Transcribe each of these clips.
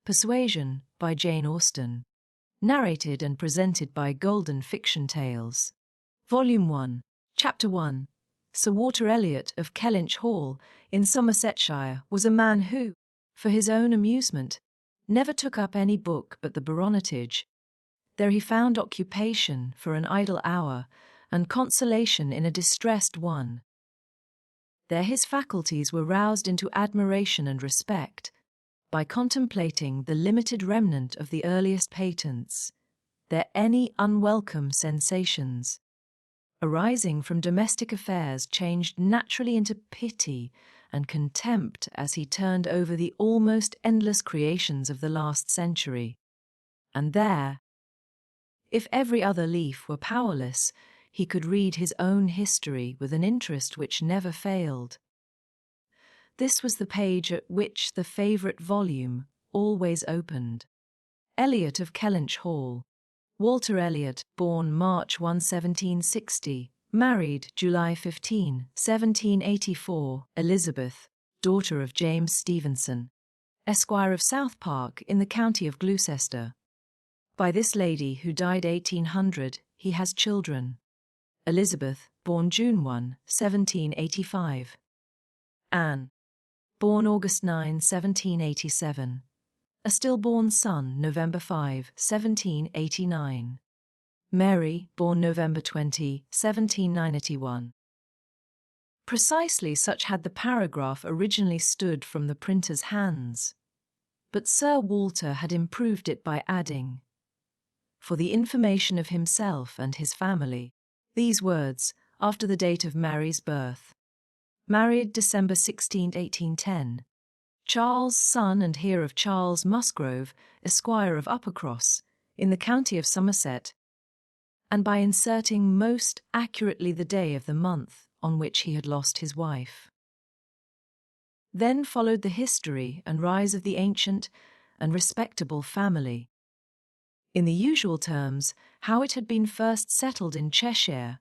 Persuasion by Jane Austen. Narrated and presented by Golden Fiction Tales. Volume 1, Chapter 1. Sir Walter Elliot of Kellynch Hall in Somersetshire was a man who, for his own amusement, never took up any book but the Baronetage. There he found occupation for an idle hour and consolation in a distressed one. There his faculties were roused into admiration and respect by contemplating the limited remnant of the earliest patents, their any unwelcome sensations, arising from domestic affairs, changed naturally into pity and contempt as he turned over the almost endless creations of the last century. And there, if every other leaf were powerless, he could read his own history with an interest which never failed. This was the page at which the favourite volume always opened. Elliot of Kellynch Hall. Walter Elliot, born March 1, 1760, married July 15, 1784, Elizabeth, daughter of James Stevenson, Esquire of South Park in the county of Gloucester. By this lady, who died 1800, he has children. Elizabeth, born June 1, 1785. Anne, born August 9, 1787. A stillborn son, November 5, 1789. Mary, born November 20, 1791. Precisely such had the paragraph originally stood from the printer's hands, but Sir Walter had improved it by adding, for the information of himself and his family, these words, after the date of Mary's birth. Married December 16, 1810. Charles, son and heir of Charles Musgrove, Esquire of Uppercross, in the county of Somerset, and by inserting most accurately the day of the month on which he had lost his wife. Then followed the history and rise of the ancient and respectable family. In the usual terms, how it had been first settled in Cheshire,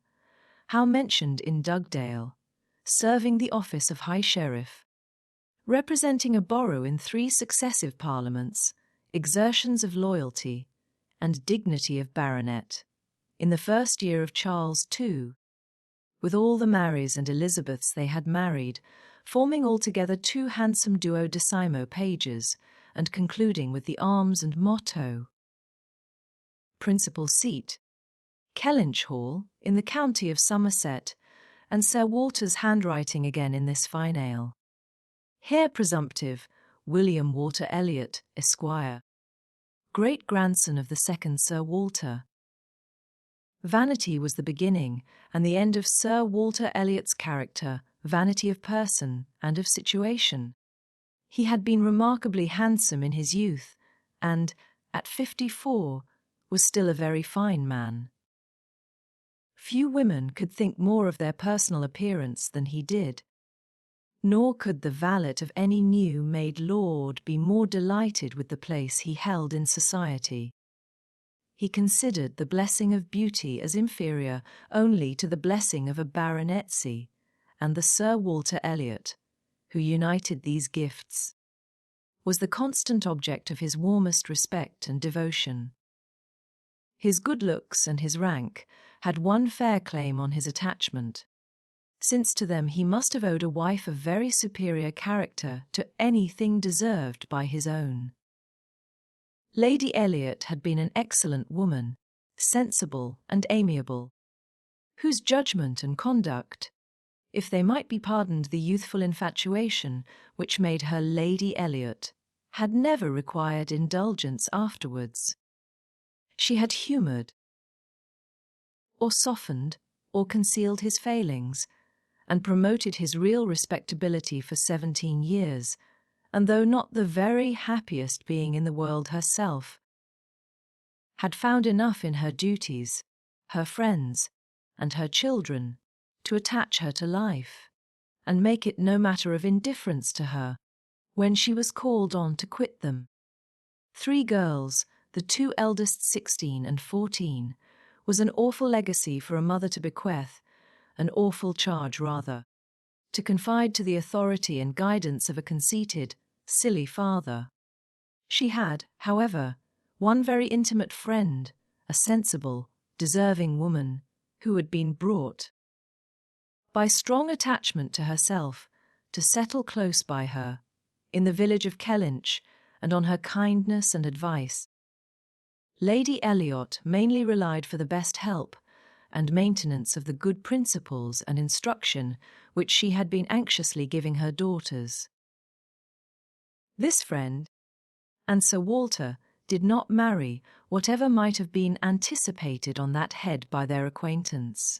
how mentioned in Dugdale, serving the office of High Sheriff, representing a borough in 3 successive parliaments, exertions of loyalty and dignity of baronet, in the first year of Charles II, with all the Marys and Elizabeths they had married, forming altogether 2 handsome duodecimo pages, and concluding with the arms and motto. Principal seat, Kellynch Hall, in the county of Somerset, and Sir Walter's handwriting again in this finale. Heir presumptive, William Walter Elliot, Esquire, great-grandson of the second Sir Walter. Vanity was the beginning and the end of Sir Walter Elliot's character, vanity of person and of situation. He had been remarkably handsome in his youth, and, at 54, was still a very fine man. Few women could think more of their personal appearance than he did, nor could the valet of any new-made lord be more delighted with the place he held in society. He considered the blessing of beauty as inferior only to the blessing of a baronetcy, and the Sir Walter Elliot, who united these gifts, was the constant object of his warmest respect and devotion. His good looks and his rank had one fair claim on his attachment, since to them he must have owed a wife of very superior character to anything deserved by his own. Lady Elliot had been an excellent woman, sensible and amiable, whose judgment and conduct, if they might be pardoned the youthful infatuation which made her Lady Elliot, had never required indulgence afterwards. She had humoured, or softened, or concealed his failings, and promoted his real respectability for 17 years, and though not the very happiest being in the world herself, had found enough in her duties, her friends, and her children to attach her to life, and make it no matter of indifference to her when she was called on to quit them. 3 girls, the 2 eldest 16 and 14, was an awful legacy for a mother to bequeath, an awful charge rather, to confide to the authority and guidance of a conceited, silly father. She had, however, one very intimate friend, a sensible, deserving woman, who had been brought by strong attachment to herself to settle close by her, in the village of Kellynch, and on her kindness and advice. Lady Elliot mainly relied for the best help and maintenance of the good principles and instruction which she had been anxiously giving her daughters. This friend and Sir Walter did not marry, whatever might have been anticipated on that head by their acquaintance.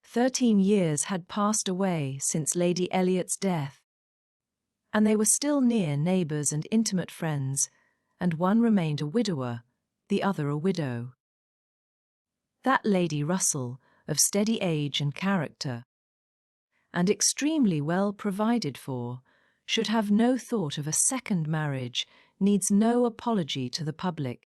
13 years had passed away since Lady Elliot's death, and they were still near neighbours and intimate friends, and one remained a widower, the other a widow. That Lady Russell, of steady age and character, and extremely well provided for, should have no thought of a second marriage, needs no apology to the public,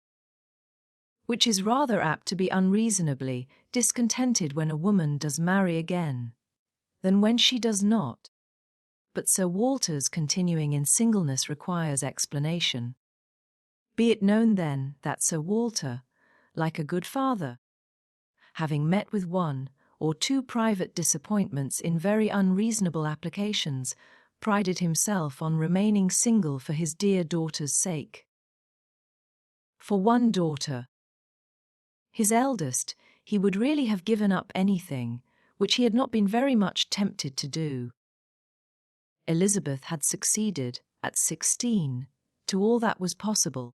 which is rather apt to be unreasonably discontented when a woman does marry again, than when she does not. But Sir Walter's continuing in singleness requires explanation. Be it known then that Sir Walter, like a good father, having met with one or two private disappointments in very unreasonable applications, prided himself on remaining single for his dear daughter's sake. For one daughter, his eldest, he would really have given up anything, which he had not been very much tempted to do. Elizabeth had succeeded, at 16, to all that was possible.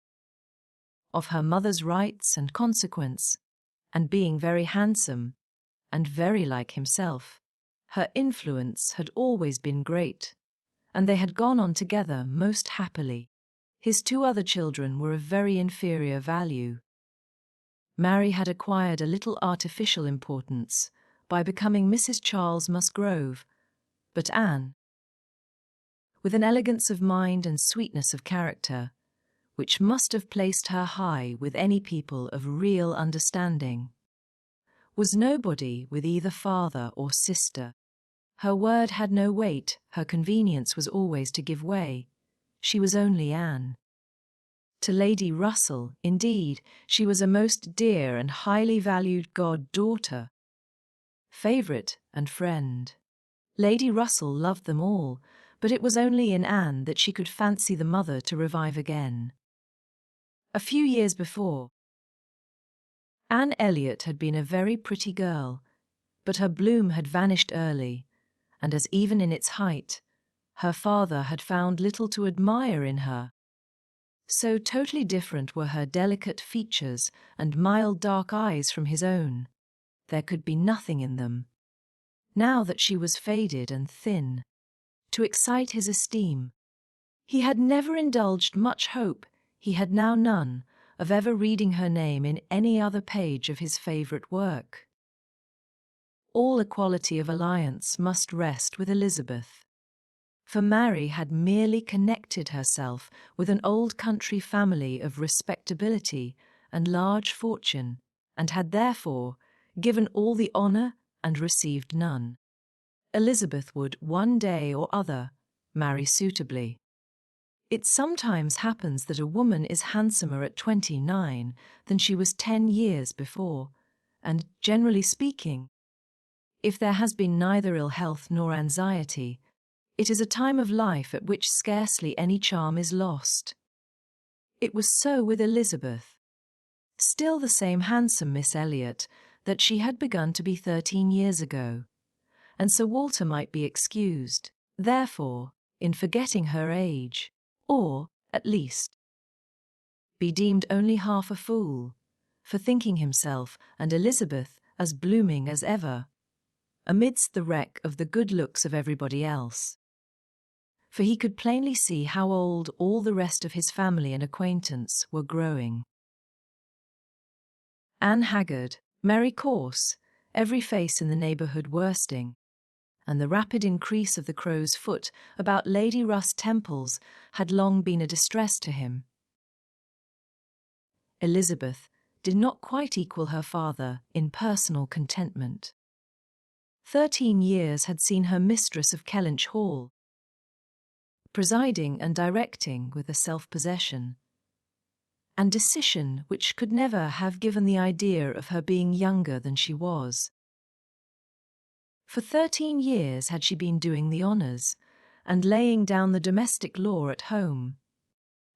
Of her mother's rights and consequence, and being very handsome, and very like himself, her influence had always been great, and they had gone on together most happily. His two other children were of very inferior value. Mary had acquired a little artificial importance by becoming Mrs. Charles Musgrove, but Anne, with an elegance of mind and sweetness of character, which must have placed her high with any people of real understanding, was nobody with either father or sister. Her word had no weight, her convenience was always to give way. She was only Anne. To Lady Russell, indeed, she was a most dear and highly valued god-daughter, favourite and friend. Lady Russell loved them all, but it was only in Anne that she could fancy the mother to revive again. A few years before, Anne Elliot had been a very pretty girl, but her bloom had vanished early, and as even in its height, her father had found little to admire in her. So totally different were her delicate features and mild dark eyes from his own, there could be nothing in them, now that she was faded and thin, to excite his esteem. He had never indulged much hope, he had now none, of ever reading her name in any other page of his favourite work. All equality of alliance must rest with Elizabeth, for Mary had merely connected herself with an old country family of respectability and large fortune, and had therefore given all the honour and received none. Elizabeth would, one day or other, marry suitably. It sometimes happens that a woman is handsomer at 29 than she was 10 years before, and, generally speaking, if there has been neither ill health nor anxiety, it is a time of life at which scarcely any charm is lost. It was so with Elizabeth. Still the same handsome Miss Elliot that she had begun to be 13 years ago, and Sir Walter might be excused, therefore, in forgetting her age, or, at least, be deemed only half a fool, for thinking himself and Elizabeth as blooming as ever, amidst the wreck of the good looks of everybody else. For he could plainly see how old all the rest of his family and acquaintance were growing. Anne Haggard, Mary Course, every face in the neighbourhood worsting, and the rapid increase of the crow's foot about Lady Russ Temple's had long been a distress to him. Elizabeth did not quite equal her father in personal contentment. 13 years had seen her mistress of Kellynch Hall, presiding and directing with a self-possession and decision which could never have given the idea of her being younger than she was. For 13 years had she been doing the honours, and laying down the domestic law at home,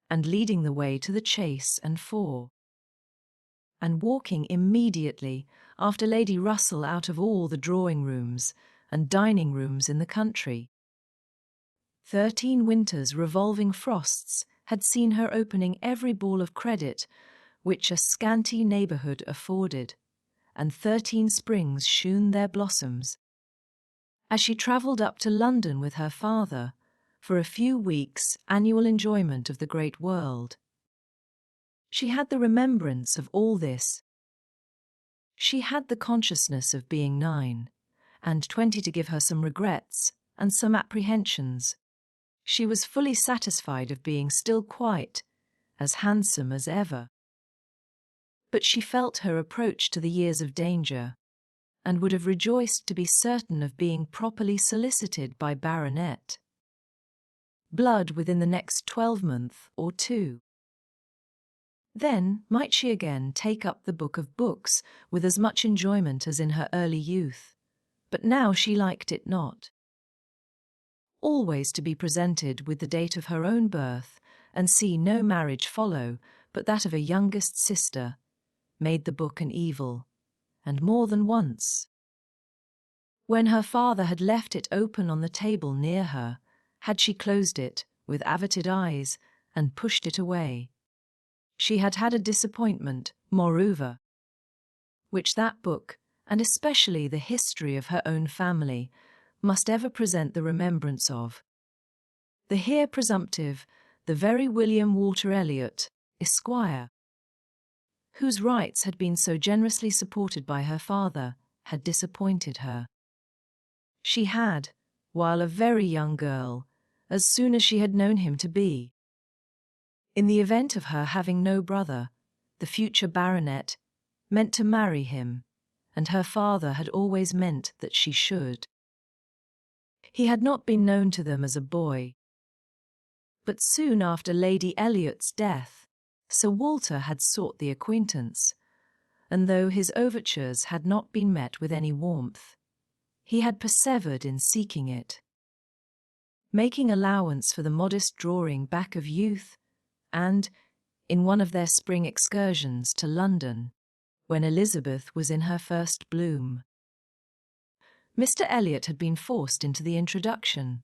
and leading the way to the chase and fore, and walking immediately after Lady Russell out of all the drawing-rooms and dining-rooms in the country. 13 winters' revolving frosts had seen her opening every ball of credit which a scanty neighbourhood afforded, and 13 springs shewn their blossoms. As she travelled up to London with her father for a few weeks' annual enjoyment of the great world, she had the remembrance of all this. She had the consciousness of being 9, and 20 to give her some regrets and some apprehensions. She was fully satisfied of being still quite as handsome as ever. But she felt her approach to the years of danger, and would have rejoiced to be certain of being properly solicited by baronet blood within the next 12-month or 2. Then might she again take up the book of books with as much enjoyment as in her early youth, but now she liked it not. Always to be presented with the date of her own birth, and see no marriage follow but that of a youngest sister, made the book an evil, and more than once. When her father had left it open on the table near her, had she closed it with averted eyes and pushed it away, she had had a disappointment, moreover, which that book, and especially the history of her own family, must ever present the remembrance of. The heir presumptive, the very William Walter Elliot, Esquire, whose rights had been so generously supported by her father, had disappointed her. She had, while a very young girl, as soon as she had known him to be, in the event of her having no brother, the future baronet, meant to marry him, and her father had always meant that she should. He had not been known to them as a boy, but soon after Lady Elliot's death, Sir Walter had sought the acquaintance, and though his overtures had not been met with any warmth, he had persevered in seeking it, making allowance for the modest drawing back of youth, and, in one of their spring excursions to London, when Elizabeth was in her first bloom, Mr. Elliot had been forced into the introduction.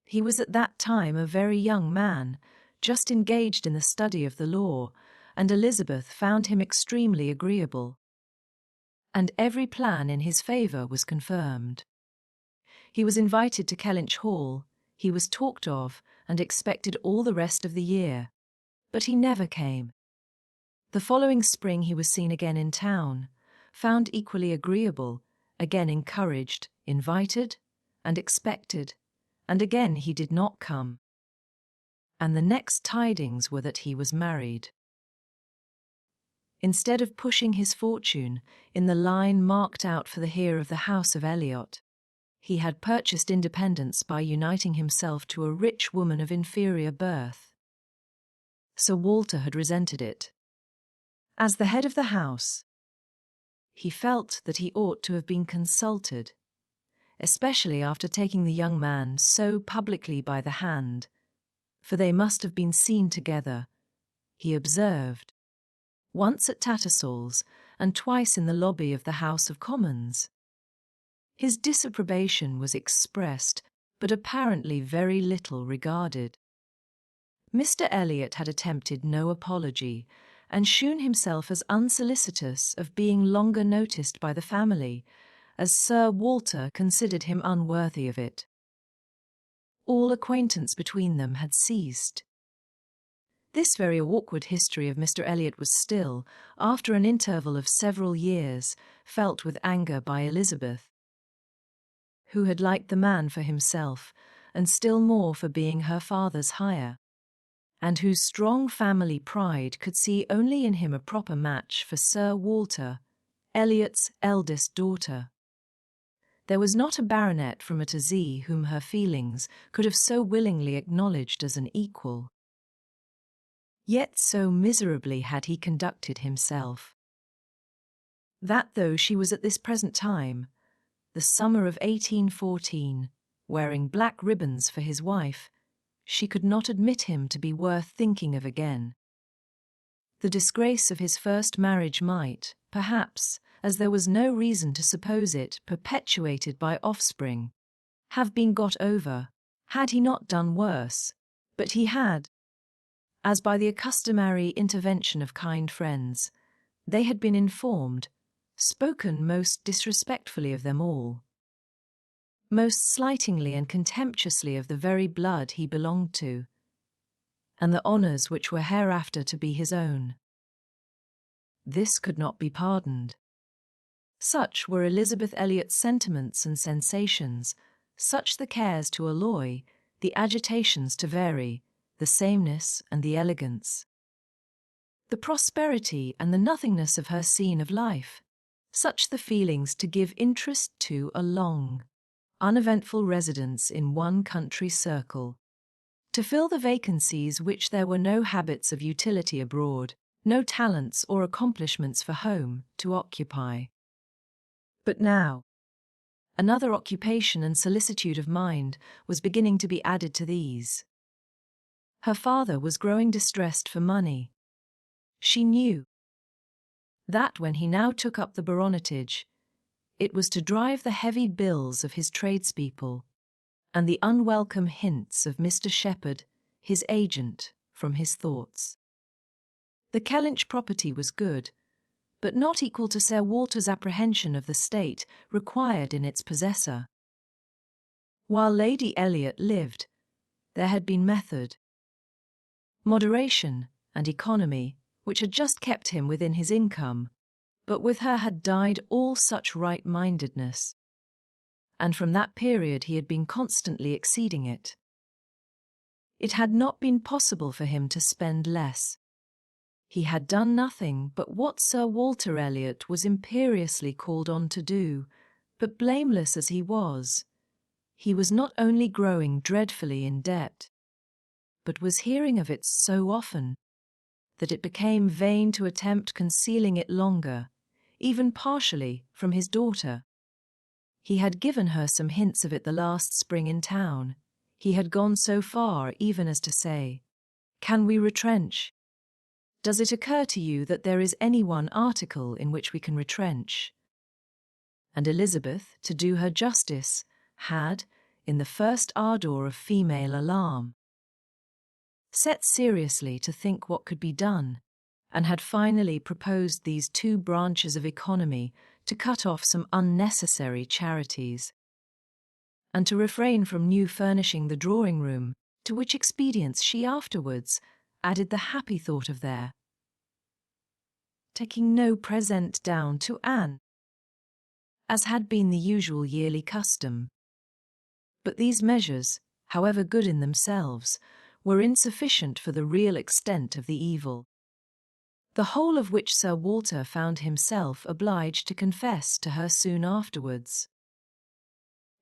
He was at that time a very young man, just engaged in the study of the law, and Elizabeth found him extremely agreeable, and every plan in his favour was confirmed. He was invited to Kellynch Hall, he was talked of and expected all the rest of the year, but he never came. The following spring he was seen again in town, found equally agreeable, again encouraged, invited, and expected, and again he did not come. And the next tidings were that he was married. Instead of pushing his fortune in the line marked out for the heir of the house of Elliot, he had purchased independence by uniting himself to a rich woman of inferior birth. Sir Walter had resented it. As the head of the house, he felt that he ought to have been consulted, especially after taking the young man so publicly by the hand, for they must have been seen together, he observed, once at Tattersall's and twice in the lobby of the House of Commons. His disapprobation was expressed, but apparently very little regarded. Mr. Elliot had attempted no apology, and shewn himself as unsolicitous of being longer noticed by the family, as Sir Walter considered him unworthy of it. All acquaintance between them had ceased. This very awkward history of Mr. Elliot was still, after an interval of several years, felt with anger by Elizabeth, who had liked the man for himself, and still more for being her father's hire, and whose strong family pride could see only in him a proper match for Sir Walter, Elliot's eldest daughter. There was not a baronet from A to Z whom her feelings could have so willingly acknowledged as an equal. Yet so miserably had he conducted himself, that though she was at this present time, the summer of 1814, wearing black ribbons for his wife, she could not admit him to be worth thinking of again. The disgrace of his first marriage might, perhaps, as there was no reason to suppose it perpetuated by offspring, have been got over, had he not done worse, but he had, as by the customary intervention of kind friends, they had been informed, spoken most disrespectfully of them all, most slightingly and contemptuously of the very blood he belonged to, and the honours which were hereafter to be his own. This could not be pardoned. Such were Elizabeth Elliot's sentiments and sensations, such the cares to alloy, the agitations to vary, the sameness and the elegance, the prosperity and the nothingness of her scene of life, such the feelings to give interest to a long, uneventful residence in one country circle, to fill the vacancies which there were no habits of utility abroad, no talents or accomplishments for home to occupy. But now, another occupation and solicitude of mind was beginning to be added to these. Her father was growing distressed for money. She knew that when he now took up the baronetage, it was to drive the heavy bills of his tradespeople and the unwelcome hints of Mr. Shepherd, his agent, from his thoughts. The Kellynch property was good, but not equal to Sir Walter's apprehension of the state required in its possessor. While Lady Elliot lived, there had been method, moderation, and economy, which had just kept him within his income, but with her had died all such right-mindedness, and from that period he had been constantly exceeding it. It had not been possible for him to spend less. He had done nothing but what Sir Walter Elliot was imperiously called on to do, but blameless as he was not only growing dreadfully in debt, but was hearing of it so often that it became vain to attempt concealing it longer, even partially, from his daughter. He had given her some hints of it the last spring in town. He had gone so far even as to say, "Can we retrench? Does it occur to you that there is any one article in which we can retrench?" And Elizabeth, to do her justice, had, in the first ardour of female alarm, set seriously to think what could be done, and had finally proposed these two branches of economy to cut off some unnecessary charities, and to refrain from new furnishing the drawing-room, to which expedients she afterwards added the happy thought of their taking no present down to Anne, as had been the usual yearly custom. But these measures, however good in themselves, were insufficient for the real extent of the evil, the whole of which Sir Walter found himself obliged to confess to her soon afterwards.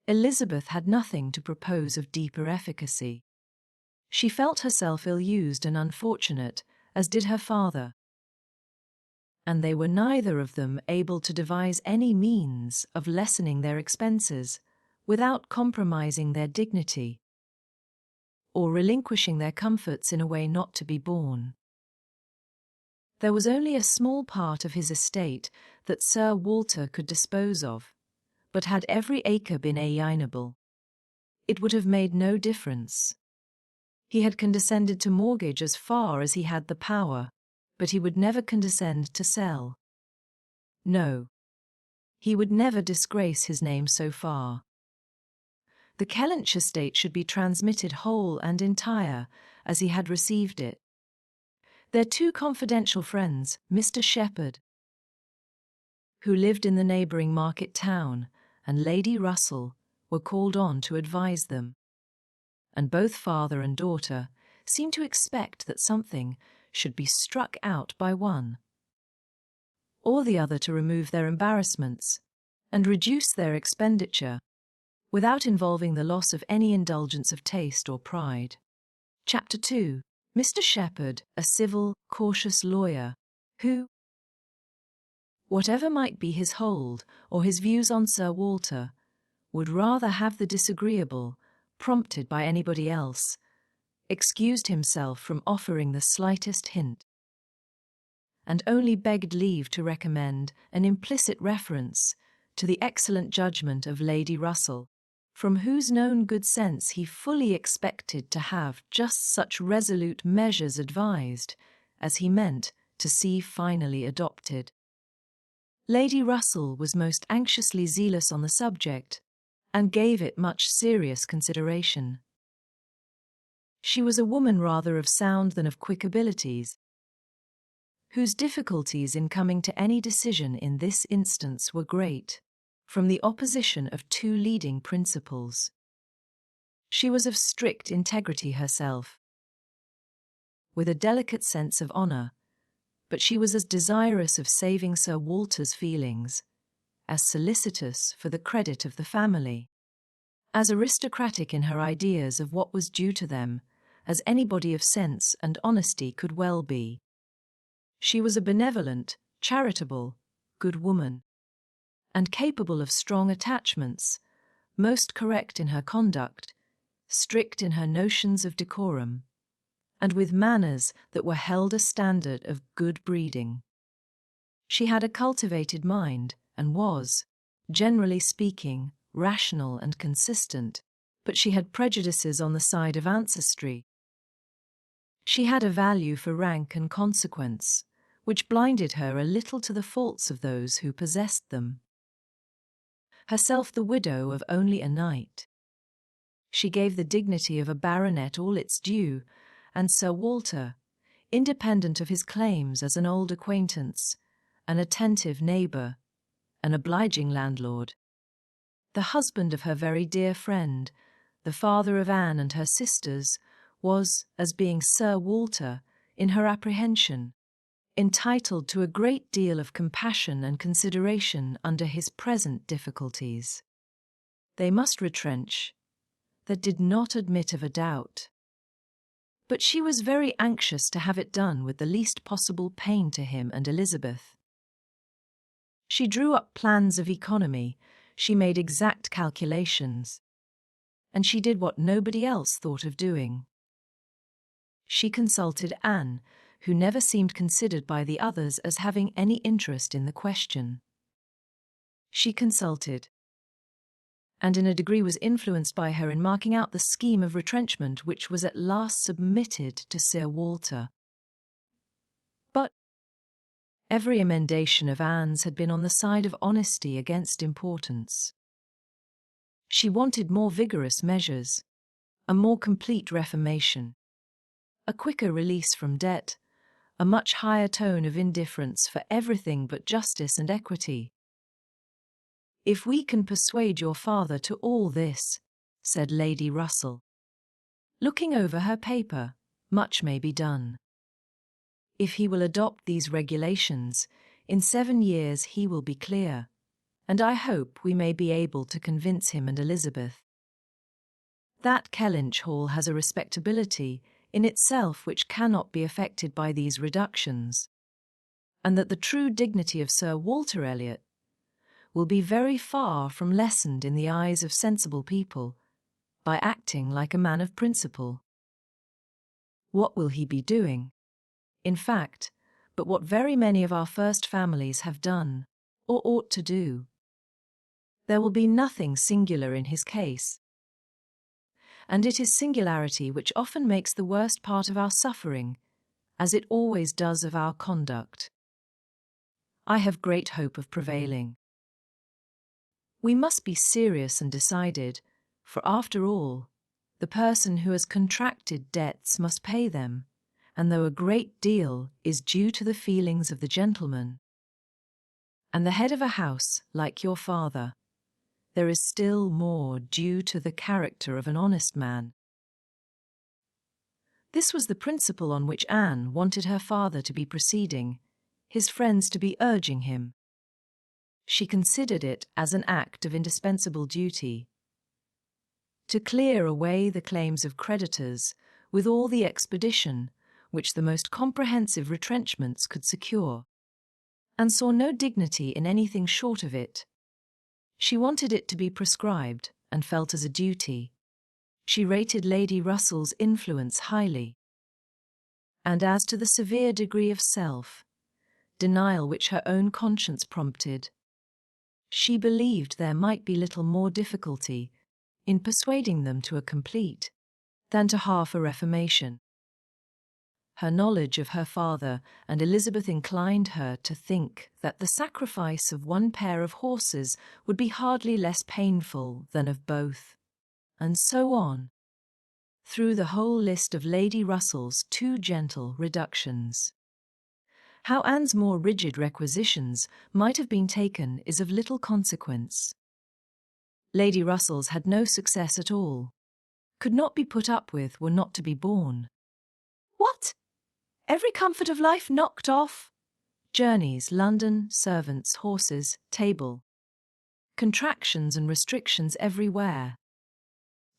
Elizabeth had nothing to propose of deeper efficacy. She felt herself ill-used and unfortunate, as did her father, and they were neither of them able to devise any means of lessening their expenses without compromising their dignity, or relinquishing their comforts in a way not to be borne. There was only a small part of his estate that Sir Walter could dispose of, but had every acre been alienable, it would have made no difference. He had condescended to mortgage as far as he had the power, but he would never condescend to sell. No, he would never disgrace his name so far. The Kellynch estate should be transmitted whole and entire, as he had received it. Their two confidential friends, Mr. Shepherd, who lived in the neighbouring market town, and Lady Russell, were called on to advise them, and both father and daughter seemed to expect that something should be struck out by one or the other to remove their embarrassments, and reduce their expenditure, without involving the loss of any indulgence of taste or pride. Chapter 2. Mr. Shepherd, a civil, cautious lawyer, who, whatever might be his hold or his views on Sir Walter, would rather have the disagreeable, prompted by anybody else, excused himself from offering the slightest hint, and only begged leave to recommend an implicit reference to the excellent judgment of Lady Russell, from whose known good sense he fully expected to have just such resolute measures advised as he meant to see finally adopted. Lady Russell was most anxiously zealous on the subject, and gave it much serious consideration. She was a woman rather of sound than of quick abilities, whose difficulties in coming to any decision in this instance were great, from the opposition of two leading principles. She was of strict integrity herself, with a delicate sense of honour, but she was as desirous of saving Sir Walter's feelings, as solicitous for the credit of the family, as aristocratic in her ideas of what was due to them as anybody of sense and honesty could well be. She was a benevolent, charitable, good woman, and capable of strong attachments, most correct in her conduct, strict in her notions of decorum, and with manners that were held a standard of good breeding. She had a cultivated mind, and was, generally speaking, rational and consistent, but she had prejudices on the side of ancestry. She had a value for rank and consequence, which blinded her a little to the faults of those who possessed them. Herself the widow of only a knight, she gave the dignity of a baronet all its due, and Sir Walter, independent of his claims as an old acquaintance, an attentive neighbour, an obliging landlord, the husband of her very dear friend, the father of Anne and her sisters, was, as being Sir Walter, in her apprehension, entitled to a great deal of compassion and consideration under his present difficulties. They must retrench. That did not admit of a doubt. But she was very anxious to have it done with the least possible pain to him and Elizabeth. She drew up plans of economy, she made exact calculations, and she did what nobody else thought of doing. She consulted Anne, who never seemed considered by the others as having any interest in the question. She consulted, and in a degree was influenced by her in marking out the scheme of retrenchment which was at last submitted to Sir Walter. But every emendation of Anne's had been on the side of honesty against importance. She wanted more vigorous measures, a more complete reformation, a quicker release from debt, a much higher tone of indifference for everything but justice and equity. "If we can persuade your father to all this," said Lady Russell, looking over her paper, "much may be done. If he will adopt these regulations, in 7 years he will be clear, and I hope we may be able to convince him and Elizabeth that Kellynch Hall has a respectability in itself which cannot be affected by these reductions, and that the true dignity of Sir Walter Elliot will be very far from lessened in the eyes of sensible people by acting like a man of principle. What will he be doing, in fact, but what very many of our first families have done, or ought to do? There will be nothing singular in his case, and it is singularity which often makes the worst part of our suffering, as it always does of our conduct. I have great hope of prevailing. We must be serious and decided, for after all, the person who has contracted debts must pay them, and though a great deal is due to the feelings of the gentleman, and the head of a house, like your father, there is still more due to the character of an honest man. This was the principle on which Anne wanted her father to be proceeding, his friends to be urging him. She considered it as an act of indispensable duty to clear away the claims of creditors with all the expedition which the most comprehensive retrenchments could secure, and saw no dignity in anything short of it. She wanted it to be prescribed, and felt as a duty. She rated Lady Russell's influence highly. And as to the severe degree of self-denial which her own conscience prompted, she believed there might be little more difficulty in persuading them to a complete than to half a reformation. Her knowledge of her father and Elizabeth inclined her to think that the sacrifice of one pair of horses would be hardly less painful than of both, and so on, through the whole list of Lady Russell's too gentle reductions. How Anne's more rigid requisitions might have been taken is of little consequence. Lady Russell's had no success at all, could not be put up with, were not to be borne. What? Every comfort of life knocked off? Journeys, London, servants, horses, table. Contractions and restrictions everywhere.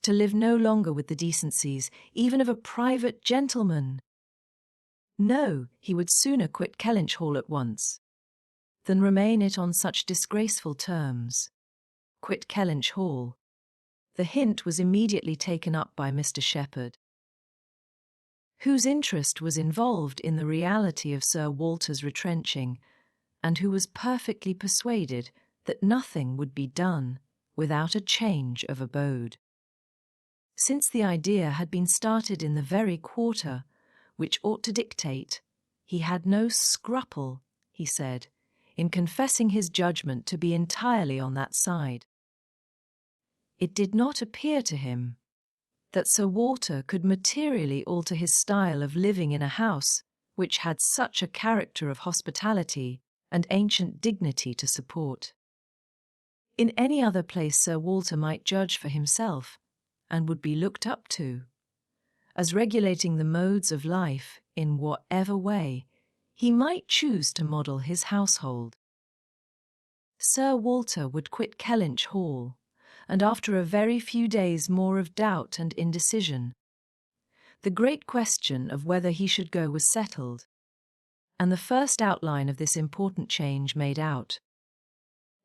To live no longer with the decencies, even of a private gentleman. No, he would sooner quit Kellynch Hall at once than remain it on such disgraceful terms. Quit Kellynch Hall. The hint was immediately taken up by Mr. Shepherd, whose interest was involved in the reality of Sir Walter's retrenching, and who was perfectly persuaded that nothing would be done without a change of abode. Since the idea had been started in the very quarter which ought to dictate, he had no scruple, he said, in confessing his judgment to be entirely on that side. It did not appear to him that Sir Walter could materially alter his style of living in a house which had such a character of hospitality and ancient dignity to support. In any other place Sir Walter might judge for himself, and would be looked up to, as regulating the modes of life in whatever way he might choose to model his household. Sir Walter would quit Kellynch Hall, and after a very few days more of doubt and indecision, the great question of whether he should go was settled, and the first outline of this important change made out.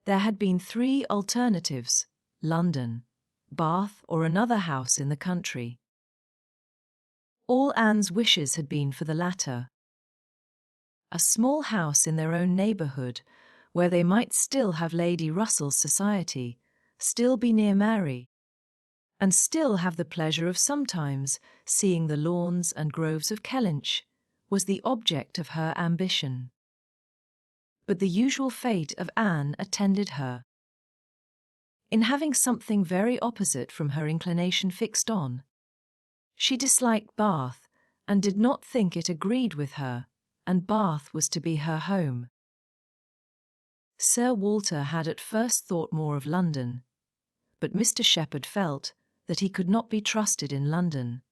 There had been 3 alternatives: London, Bath, or another house in the country. All Anne's wishes had been for the latter. A small house in their own neighbourhood, where they might still have Lady Russell's society, still be near Mary, and still have the pleasure of sometimes seeing the lawns and groves of Kellynch, was the object of her ambition. But the usual fate of Anne attended her. In having something very opposite from her inclination fixed on, she disliked Bath, and did not think it agreed with her, and Bath was to be her home. Sir Walter had at first thought more of London, but Mr. Shepherd felt that he could not be trusted in London,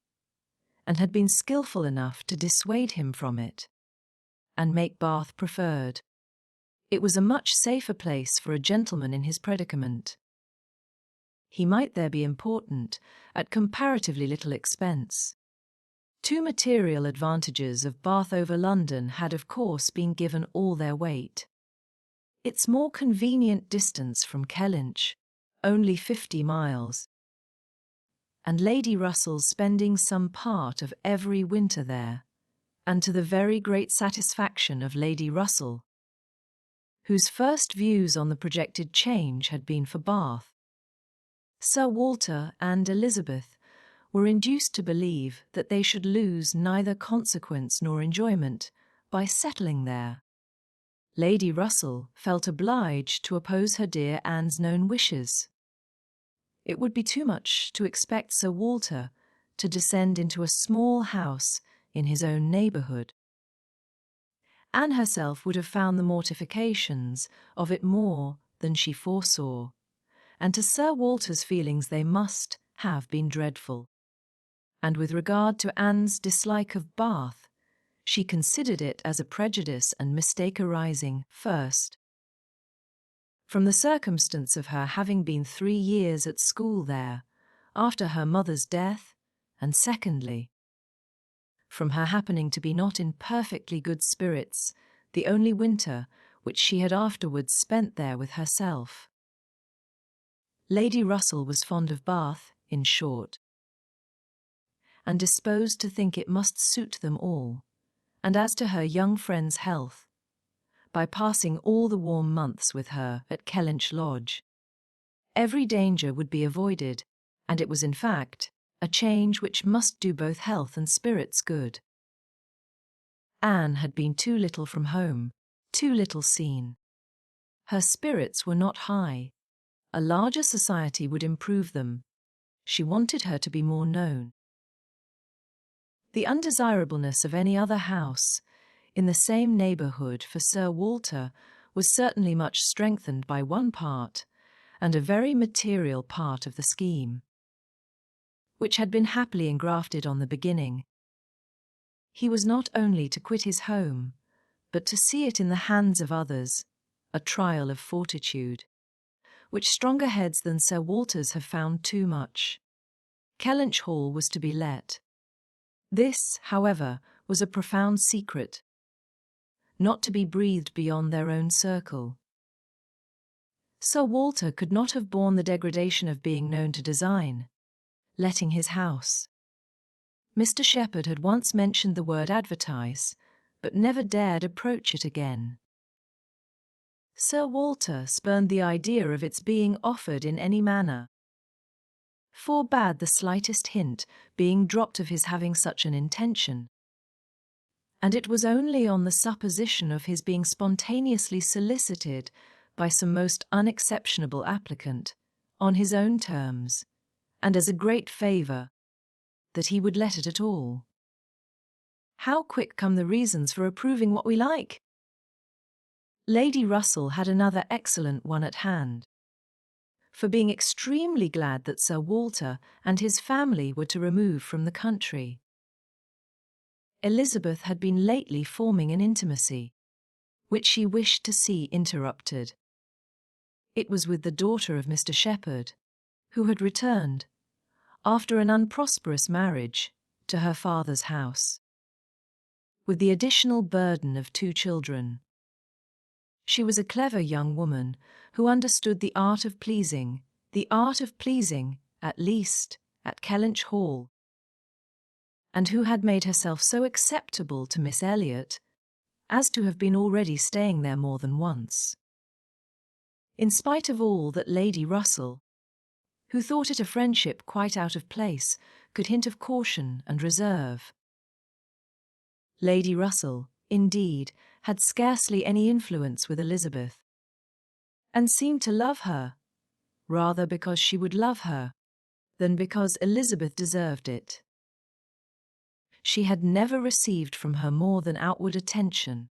and had been skilful enough to dissuade him from it, and make Bath preferred. It was a much safer place for a gentleman in his predicament. He might there be important, at comparatively little expense. 2 material advantages of Bath over London had of course been given all their weight. Its more convenient distance from Kellynch, only 50 miles, and Lady Russell's spending some part of every winter there, and to the very great satisfaction of Lady Russell, whose first views on the projected change had been for Bath. Sir Walter and Elizabeth were induced to believe that they should lose neither consequence nor enjoyment by settling there. Lady Russell felt obliged to oppose her dear Anne's known wishes. It would be too much to expect Sir Walter to descend into a small house in his own neighbourhood. Anne herself would have found the mortifications of it more than she foresaw, and to Sir Walter's feelings they must have been dreadful. And with regard to Anne's dislike of Bath, she considered it as a prejudice and mistake arising, first, from the circumstance of her having been 3 years at school there, after her mother's death, and secondly, from her happening to be not in perfectly good spirits the only winter which she had afterwards spent there with herself. Lady Russell was fond of Bath, in short, and disposed to think it must suit them all, and as to her young friend's health, by passing all the warm months with her at Kellynch Lodge, every danger would be avoided, and it was in fact a change which must do both health and spirits good. Anne had been too little from home, too little seen. Her spirits were not high. A larger society would improve them. She wanted her to be more known. The undesirableness of any other house in the same neighbourhood for Sir Walter was certainly much strengthened by one part, and a very material part of the scheme, which had been happily engrafted on the beginning. He was not only to quit his home, but to see it in the hands of others, a trial of fortitude, which stronger heads than Sir Walter's have found too much. Kellynch Hall was to be let. This, however, was a profound secret, not to be breathed beyond their own circle. Sir Walter could not have borne the degradation of being known to design letting his house. Mr. Shepherd had once mentioned the word advertise, but never dared approach it again. Sir Walter spurned the idea of its being offered in any manner, forbade the slightest hint being dropped of his having such an intention, and it was only on the supposition of his being spontaneously solicited by some most unexceptionable applicant, on his own terms, and as a great favour, that he would let it at all. How quick come the reasons for approving what we like! Lady Russell had another excellent one at hand, for being extremely glad that Sir Walter and his family were to remove from the country. Elizabeth had been lately forming an intimacy, which she wished to see interrupted. It was with the daughter of Mr. Shepherd, who had returned, after an unprosperous marriage, to her father's house, with the additional burden of 2 children. She was a clever young woman who understood the art of pleasing, at least, at Kellynch Hall, and who had made herself so acceptable to Miss Elliot as to have been already staying there more than once. In spite of all that Lady Russell, who thought it a friendship quite out of place, could hint of caution and reserve. Lady Russell, indeed, had scarcely any influence with Elizabeth, and seemed to love her, rather because she would love her, than because Elizabeth deserved it. She had never received from her more than outward attention.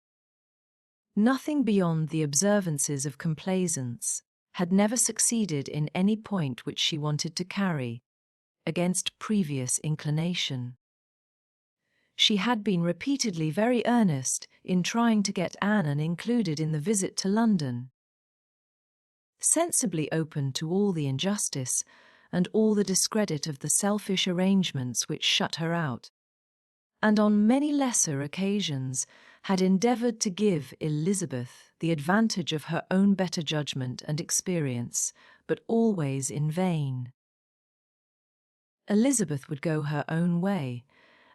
Nothing beyond the observances of complaisance had never succeeded in any point which she wanted to carry, against previous inclination. She had been repeatedly very earnest in trying to get Anne included in the visit to London. Sensibly open to all the injustice and all the discredit of the selfish arrangements which shut her out, and on many lesser occasions had endeavoured to give Elizabeth the advantage of her own better judgment and experience, but always in vain. Elizabeth would go her own way,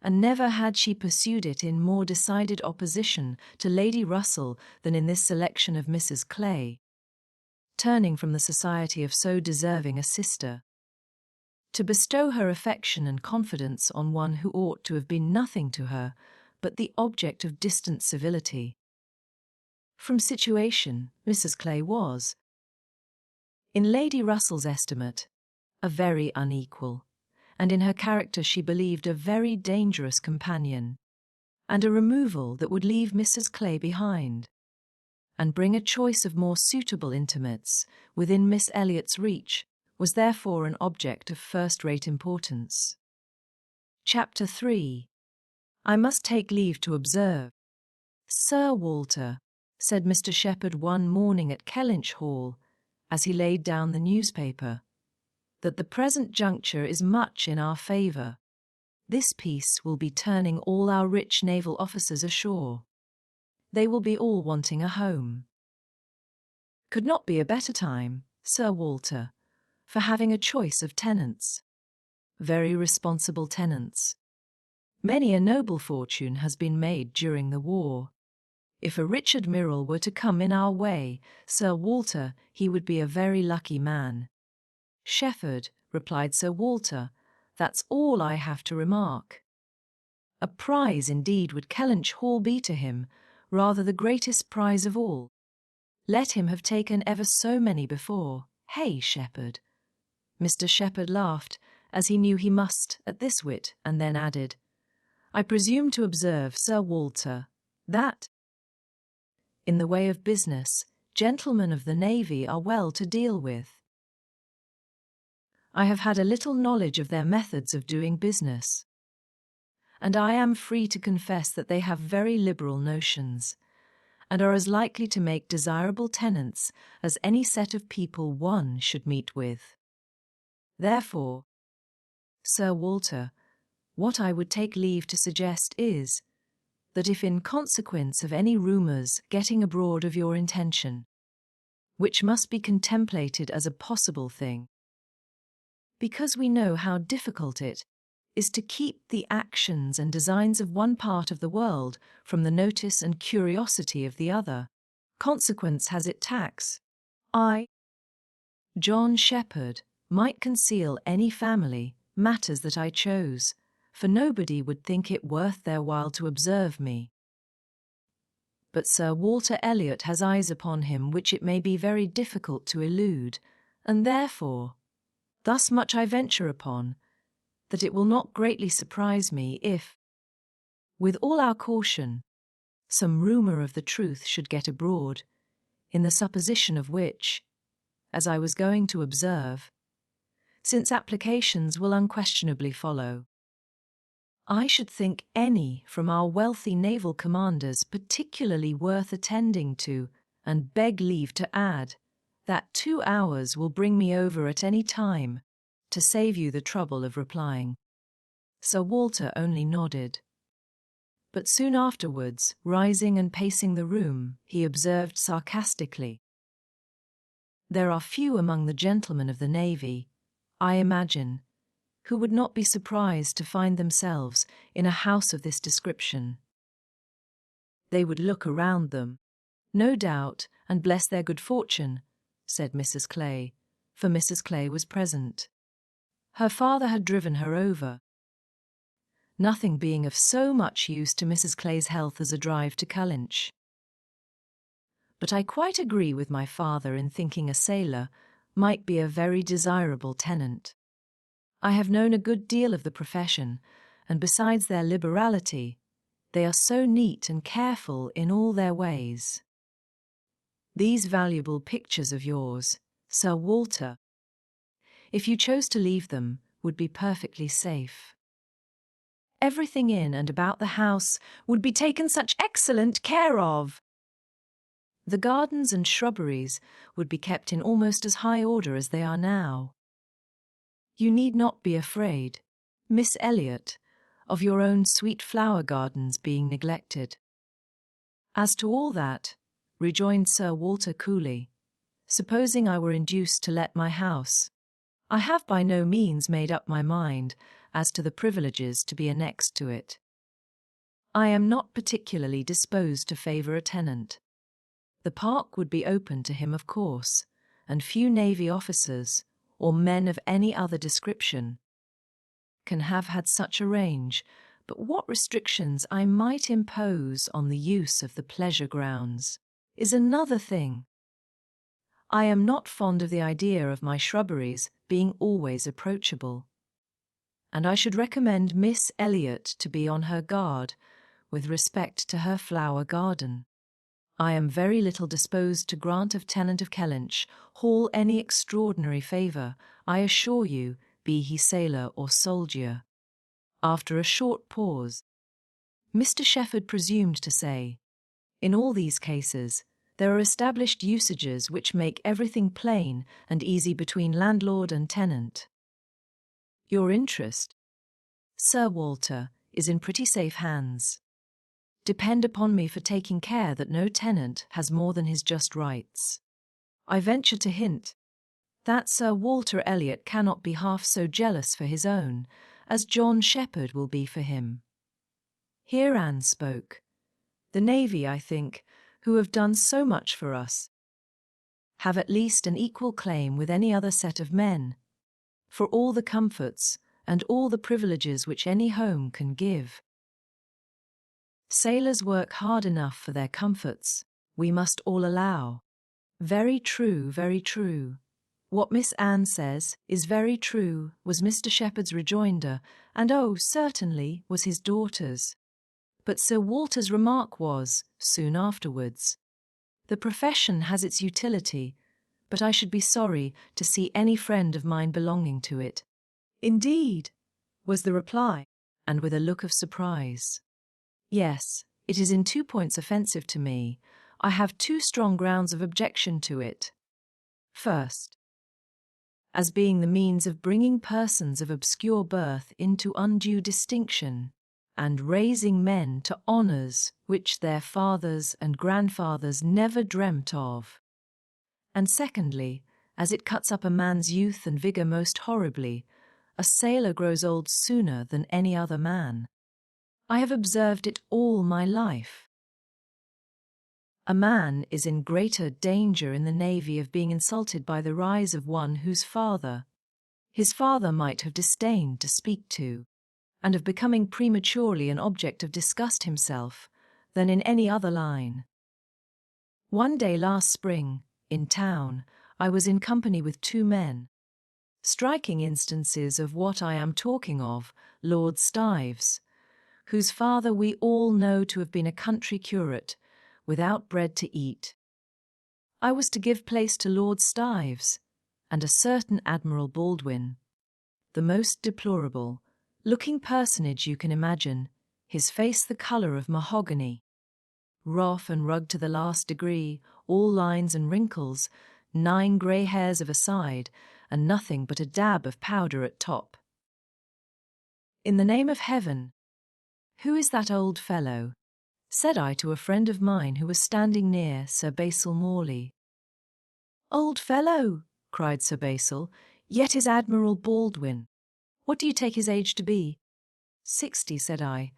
and never had she pursued it in more decided opposition to Lady Russell than in this selection of Mrs. Clay, turning from the society of so deserving a sister, to bestow her affection and confidence on one who ought to have been nothing to her but the object of distant civility. From situation, Mrs. Clay was, in Lady Russell's estimate, a very unequal, and in her character she believed a very dangerous companion, and a removal that would leave Mrs. Clay behind, and bring a choice of more suitable intimates within Miss Elliot's reach, was therefore an object of first-rate importance. Chapter 3. I must take leave to observe, Sir Walter, said Mr. Shepherd one morning at Kellynch Hall, as he laid down the newspaper, "that the present juncture is much in our favour. This peace will be turning all our rich naval officers ashore. They will be all wanting a home. Could not be a better time, Sir Walter, for having a choice of tenants. Very responsible tenants. Many a noble fortune has been made during the war. If a rich admiral were to come in our way, Sir Walter, he would be a very lucky man." "Shepherd," replied Sir Walter, "that's all I have to remark. A prize indeed would Kellynch Hall be to him, rather the greatest prize of all. Let him have taken ever so many before. Hey, Shepherd?" Mr. Shepherd laughed, as he knew he must at this wit, and then added, "I presume to observe, Sir Walter, that, in the way of business, gentlemen of the navy are well to deal with. I have had a little knowledge of their methods of doing business, and I am free to confess that they have very liberal notions, and are as likely to make desirable tenants as any set of people one should meet with. Therefore, Sir Walter, what I would take leave to suggest is, that if in consequence of any rumours getting abroad of your intention, which must be contemplated as a possible thing, because we know how difficult it is to keep the actions and designs of one part of the world from the notice and curiosity of the other, consequence has it tax, I, John Shepherd, might conceal any family matters that I chose, for nobody would think it worth their while to observe me. But Sir Walter Elliot has eyes upon him which it may be very difficult to elude, and therefore, thus much I venture upon, that it will not greatly surprise me if, with all our caution, some rumour of the truth should get abroad, in the supposition of which, as I was going to observe, since applications will unquestionably follow, I should think any from our wealthy naval commanders particularly worth attending to, and beg leave to add, that 2 hours will bring me over at any time, to save you the trouble of replying." Sir Walter only nodded. But soon afterwards, rising and pacing the room, he observed sarcastically, "There are few among the gentlemen of the navy, I imagine, who would not be surprised to find themselves in a house of this description. They would look around them, no doubt, and bless their good fortune," said Mrs. Clay, for Mrs. Clay was present. Her father had driven her over, nothing being of so much use to Mrs. Clay's health as a drive to Kellynch. "But I quite agree with my father in thinking a sailor might be a very desirable tenant. I have known a good deal of the profession, and besides their liberality, they are so neat and careful in all their ways. These valuable pictures of yours, Sir Walter, if you chose to leave them, would be perfectly safe. Everything in and about the house would be taken such excellent care of. The gardens and shrubberies would be kept in almost as high order as they are now. You need not be afraid, Miss Elliot, of your own sweet flower gardens being neglected." "As to all that," rejoined Sir Walter coolly, "supposing I were induced to let my house, I have by no means made up my mind as to the privileges to be annexed to it. I am not particularly disposed to favour a tenant. The park would be open to him, of course, and few navy officers, or men of any other description, can have had such a range, but what restrictions I might impose on the use of the pleasure grounds is another thing. I am not fond of the idea of my shrubberies being always approachable, and I should recommend Miss Elliot to be on her guard with respect to her flower garden. I am very little disposed to grant of tenant of Kellynch Hall any extraordinary favour, I assure you, be he sailor or soldier." After a short pause, Mr. Shepherd presumed to say, "In all these cases, There are established usages which make everything plain and easy between landlord and tenant. Your interest, Sir Walter, is in pretty safe hands. Depend upon me for taking care that no tenant has more than his just rights. I venture to hint that Sir Walter Elliot cannot be half so jealous for his own as John Shepherd will be for him. Here Anne spoke. The Navy, I think, who have done so much for us, have at least an equal claim with any other set of men, for all the comforts and all the privileges which any home can give. Sailors work hard enough for their comforts, we must all allow. Very true, very true. What Miss Anne says is very true, was Mr. Shepherd's rejoinder, and oh, certainly, was his daughter's. But Sir Walter's remark was, soon afterwards, the profession has its utility, but I should be sorry to see any friend of mine belonging to it. Indeed, was the reply, and with a look of surprise. Yes, it is in 2 points offensive to me. I have 2 strong grounds of objection to it. First, as being the means of bringing persons of obscure birth into undue distinction, and raising men to honours which their fathers and grandfathers never dreamt of. And secondly, as it cuts up a man's youth and vigour most horribly, a sailor grows old sooner than any other man. I have observed it all my life. A man is in greater danger in the Navy of being insulted by the rise of one whose father, his father might have disdained to speak to, and of becoming prematurely an object of disgust himself, than in any other line. One day last spring, in town, I was in company with 2 men. Striking instances of what I am talking of, Lord Stives, whose father we all know to have been a country curate, without bread to eat. I was to give place to Lord Stives, and a certain Admiral Baldwin, the most deplorable looking personage you can imagine, his face the colour of mahogany, rough and rugged to the last degree, all lines and wrinkles, 9 grey hairs of a side, and nothing but a dab of powder at top. In the name of heaven, who is that old fellow? Said I to a friend of mine who was standing near Sir Basil Morley. Old fellow, cried Sir Basil, yet is Admiral Baldwin. What do you take his age to be? 60, said I,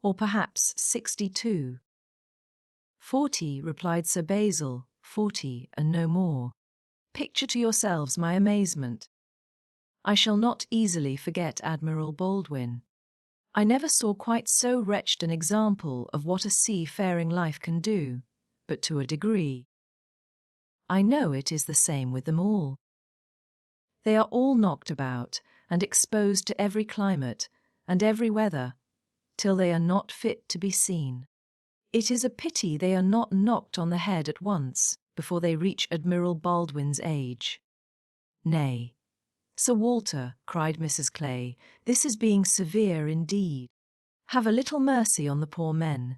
or perhaps 62. 40, replied Sir Basil, 40 and no more. Picture to yourselves my amazement. I shall not easily forget Admiral Baldwin. I never saw quite so wretched an example of what a seafaring life can do, but to a degree. I know it is the same with them all. They are all knocked about and exposed to every climate and every weather, till they are not fit to be seen. It is a pity they are not knocked on the head at once before they reach Admiral Baldwin's age. Nay, Sir Walter, cried Mrs. Clay, this is being severe indeed. Have a little mercy on the poor men.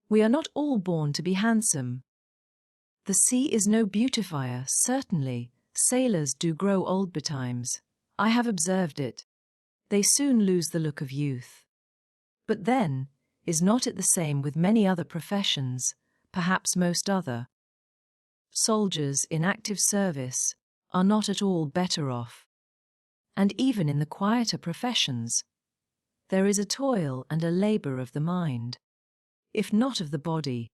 We are not all born to be handsome. The sea is no beautifier, certainly. Sailors do grow old betimes. I have observed it. They soon lose the look of youth. But then, is not it the same with many other professions, perhaps most other? Soldiers in active service are not at all better off. And even in the quieter professions, there is a toil and a labour of the mind, if not of the body,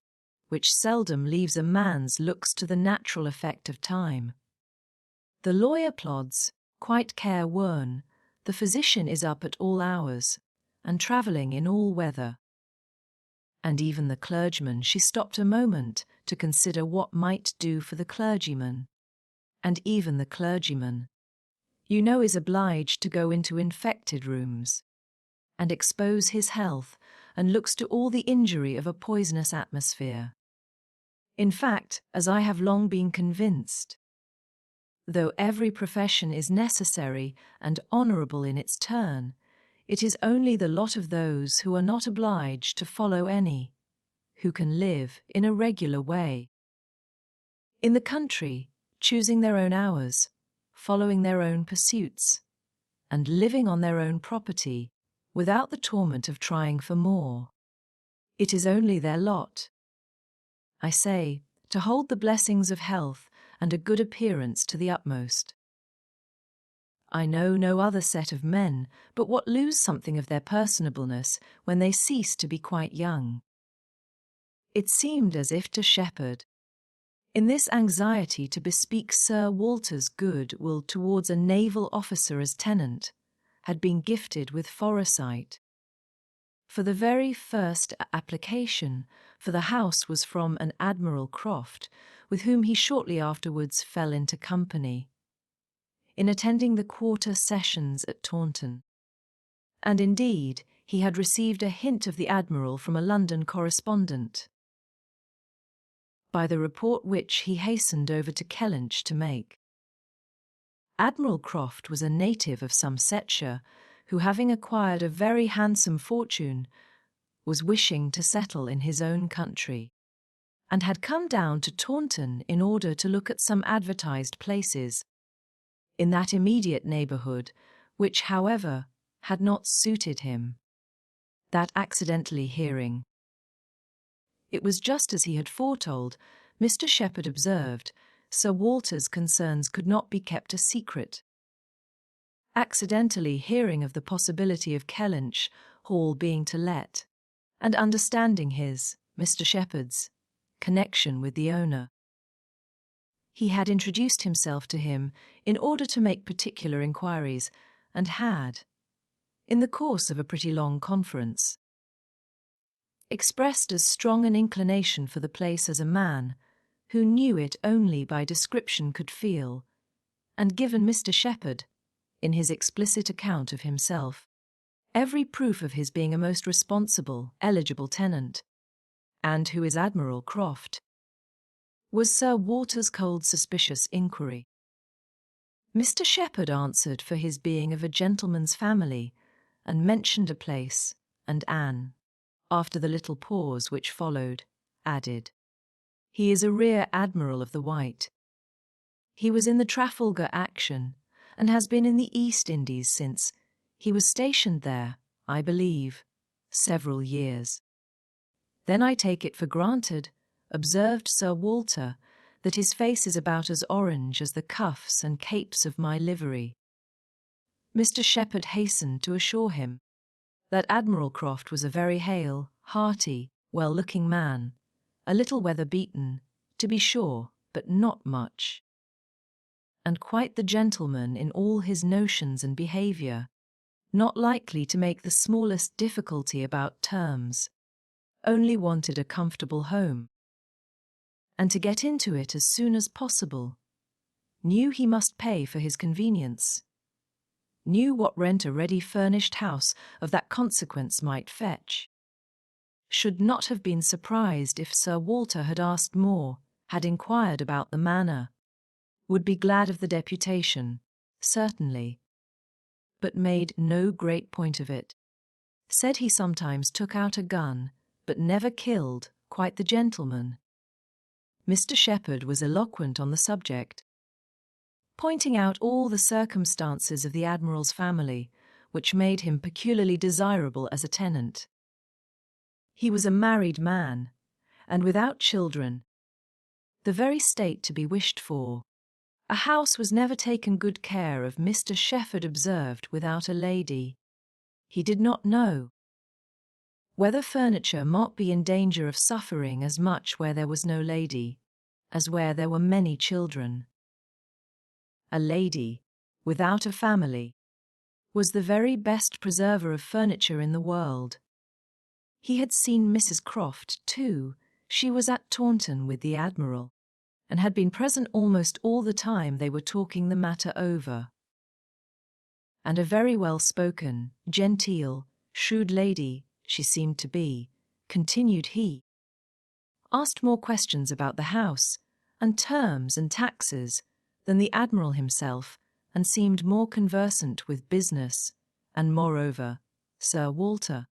which seldom leaves a man's looks to the natural effect of time. The lawyer plods, quite careworn, the physician is up at all hours, and travelling in all weather. And even the clergyman, she stopped a moment to consider what might do for the clergyman. And even the clergyman, you know, is obliged to go into infected rooms, and expose his health, and looks to all the injury of a poisonous atmosphere. In fact, as I have long been convinced, though every profession is necessary and honourable in its turn, it is only the lot of those who are not obliged to follow any, who can live in a regular way, In the country, choosing their own hours, following their own pursuits, and living on their own property without the torment of trying for more. It is only their lot, I say, to hold the blessings of health and a good appearance to the utmost. I know no other set of men but what lose something of their personableness when they cease to be quite young. It seemed as if to Shepherd, in this anxiety to bespeak Sir Walter's good will towards a naval officer as tenant, had been gifted with foresight. For the very first application for the house was from an Admiral Croft, with whom he shortly afterwards fell into company, in attending the quarter sessions at Taunton. And indeed, he had received a hint of the Admiral from a London correspondent, by the report which he hastened over to Kellynch to make. Admiral Croft was a native of Somersetshire, who, having acquired a very handsome fortune, was wishing to settle in his own country, and had come down to Taunton in order to look at some advertised places in that immediate neighbourhood, which, however, had not suited him. That accidentally hearing, it was just as he had foretold, Mr. Shepherd observed, Sir Walter's concerns could not be kept a secret. Accidentally hearing of the possibility of Kellynch Hall being to let, and understanding his, Mr. Shepherd's, connection with the owner, he had introduced himself to him in order to make particular inquiries, and had, in the course of a pretty long conference, expressed as strong an inclination for the place as a man, who knew it only by description, could feel, and given Mr. Shepherd, in his explicit account of himself, every proof of his being a most responsible, eligible tenant. And who is Admiral Croft? Was Sir Walter's cold, suspicious inquiry. Mr. Shepherd answered for his being of a gentleman's family, and mentioned a place, and Anne, after the little pause which followed, added, "He is a rear admiral of the White. He was in the Trafalgar action, and has been in the East Indies since. He was stationed there, I believe, several years." "Then I take it for granted," observed Sir Walter, "that his face is about as orange as the cuffs and capes of my livery." Mr. Shepherd hastened to assure him that Admiral Croft was a very hale, hearty, well-looking man, a little weather-beaten, to be sure, but not much, and quite the gentleman in all his notions and behaviour, not likely to make the smallest difficulty about terms, only wanted a comfortable home, and to get into it as soon as possible, knew he must pay for his convenience, knew what rent a ready-furnished house of that consequence might fetch, should not have been surprised if Sir Walter had asked more, had inquired about the manor, would be glad of the deputation, certainly, but made no great point of it, said he sometimes took out a gun, but never killed quite the gentleman. Mr. Shepherd was eloquent on the subject, pointing out all the circumstances of the Admiral's family, which made him peculiarly desirable as a tenant. He was a married man, and without children, the very state to be wished for. A house was never taken good care of, Mr. Shepherd observed, without a lady. He did not know whether furniture might be in danger of suffering as much where there was no lady, as where there were many children. A lady, without a family, was the very best preserver of furniture in the world. He had seen Mrs. Croft, too. She was at Taunton with the Admiral, and had been present almost all the time they were talking the matter over. And a very well-spoken, genteel, shrewd lady she seemed to be, continued he. Asked more questions about the house, and terms and taxes, than the Admiral himself, and seemed more conversant with business, and moreover, Sir Walter.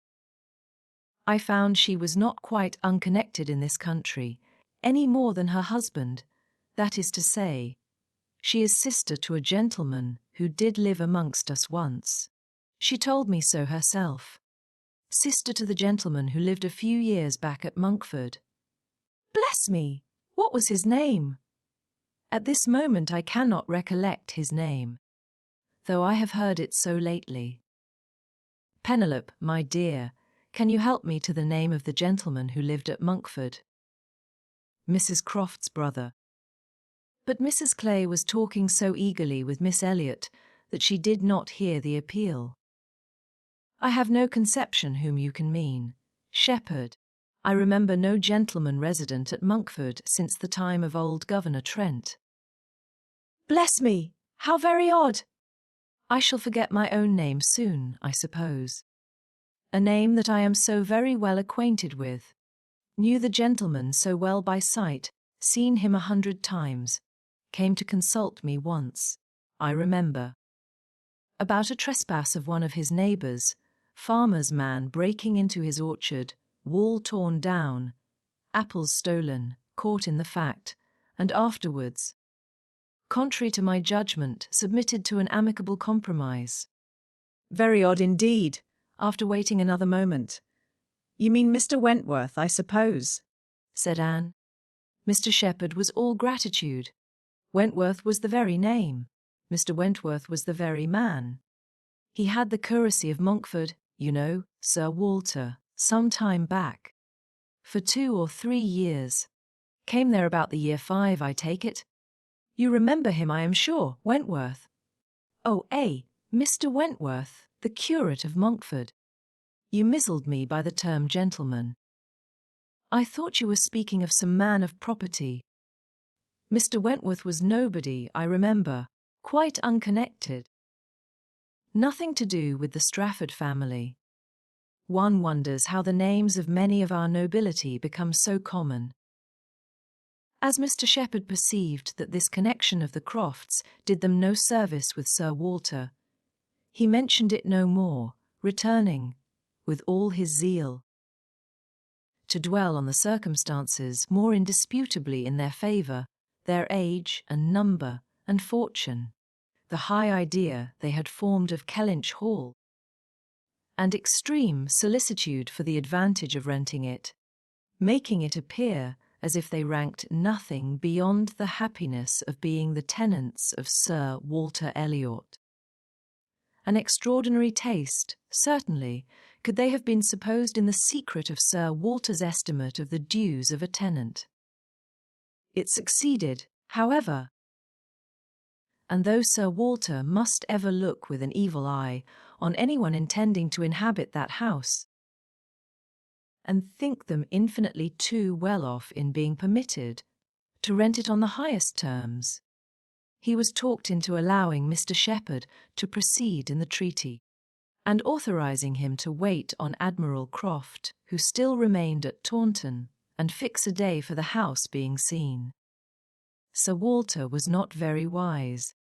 I found she was not quite unconnected in this country, any more than her husband, That is to say, she is sister to a gentleman who did live amongst us once. She told me so herself. Sister to the gentleman who lived a few years back at Monkford. Bless me! What was his name? At this moment I cannot recollect his name, though I have heard it so lately. Penelope, my dear, can you help me to the name of the gentleman who lived at Monkford? Mrs. Croft's brother. But Mrs. Clay was talking so eagerly with Miss Elliot that she did not hear the appeal. I have no conception whom you can mean. Shepherd. I remember no gentleman resident at Monkford since the time of old Governor Trent. Bless me! How very odd! I shall forget my own name soon, I suppose. A name that I am so very well acquainted with. Knew the gentleman so well by sight, seen him 100 times. Came to consult me once, I remember. About a trespass of one of his neighbours, farmer's man breaking into his orchard, wall torn down, apples stolen, caught in the fact, and afterwards, contrary to my judgment, submitted to an amicable compromise. Very odd indeed, after waiting another moment. You mean Mr. Wentworth, I suppose, said Anne. Mr. Shepherd was all gratitude. Wentworth was the very name. Mr. Wentworth was the very man. He had the curacy of Monkford, you know, Sir Walter, some time back. For 2 or 3 years. Came there about the year 5, I take it. You remember him, I am sure, Wentworth. Oh, Mr. Wentworth, the curate of Monkford. You mizzled me by the term gentleman. I thought you were speaking of some man of property. Mr. Wentworth was nobody, I remember, quite unconnected. Nothing to do with the Strafford family. One wonders how the names of many of our nobility become so common. As Mr. Shepherd perceived that this connection of the Crofts did them no service with Sir Walter, he mentioned it no more, returning, with all his zeal, to dwell on the circumstances more indisputably in their favour, their age and number and fortune, the high idea they had formed of Kellynch Hall, and extreme solicitude for the advantage of renting it, making it appear as if they ranked nothing beyond the happiness of being the tenants of Sir Walter Elliot. An extraordinary taste, certainly, could they have been supposed in the secret of Sir Walter's estimate of the dues of a tenant. It succeeded, however, and though Sir Walter must ever look with an evil eye on anyone intending to inhabit that house, and think them infinitely too well off in being permitted to rent it on the highest terms, he was talked into allowing Mr. Shepherd to proceed in the treaty, and authorising him to wait on Admiral Croft, who still remained at Taunton, and fix a day for the house being seen. Sir Walter was not very wise,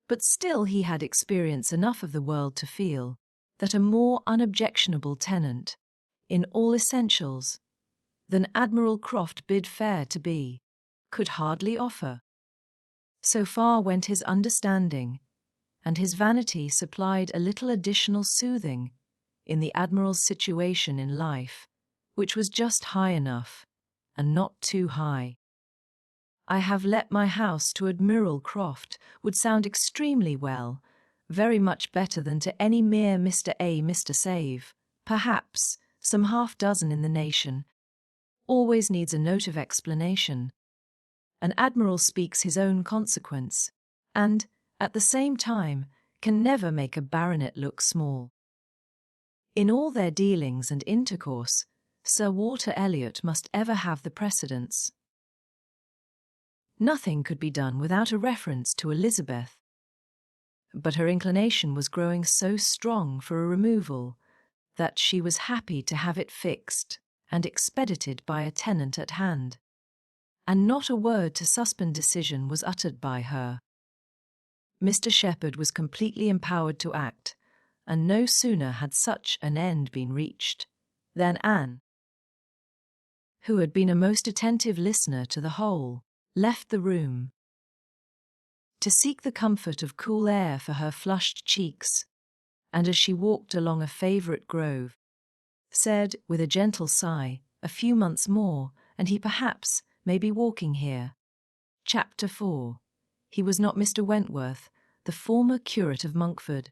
but still he had experience enough of the world to feel that a more unobjectionable tenant, in all essentials, than Admiral Croft bid fair to be, could hardly offer. So far went his understanding, and his vanity supplied a little additional soothing in the Admiral's situation in life, which was just high enough, and not too high. I have let my house to Admiral Croft would sound extremely well, very much better than to any mere Mr. Save, perhaps some half-dozen in the nation. Always needs a note of explanation. An admiral speaks his own consequence, and, at the same time, can never make a baronet look small. In all their dealings and intercourse, Sir Walter Elliot must ever have the precedence. Nothing could be done without a reference to Elizabeth, but her inclination was growing so strong for a removal that she was happy to have it fixed and expedited by a tenant at hand, and not a word to suspend decision was uttered by her. Mr. Shepherd was completely empowered to act, and no sooner had such an end been reached than Anne, who had been a most attentive listener to the whole, left the room to seek the comfort of cool air for her flushed cheeks, and as she walked along a favourite grove, said with a gentle sigh, "A few months more, and he perhaps may be walking here." Chapter 4. He was not Mr. Wentworth, the former curate of Monkford.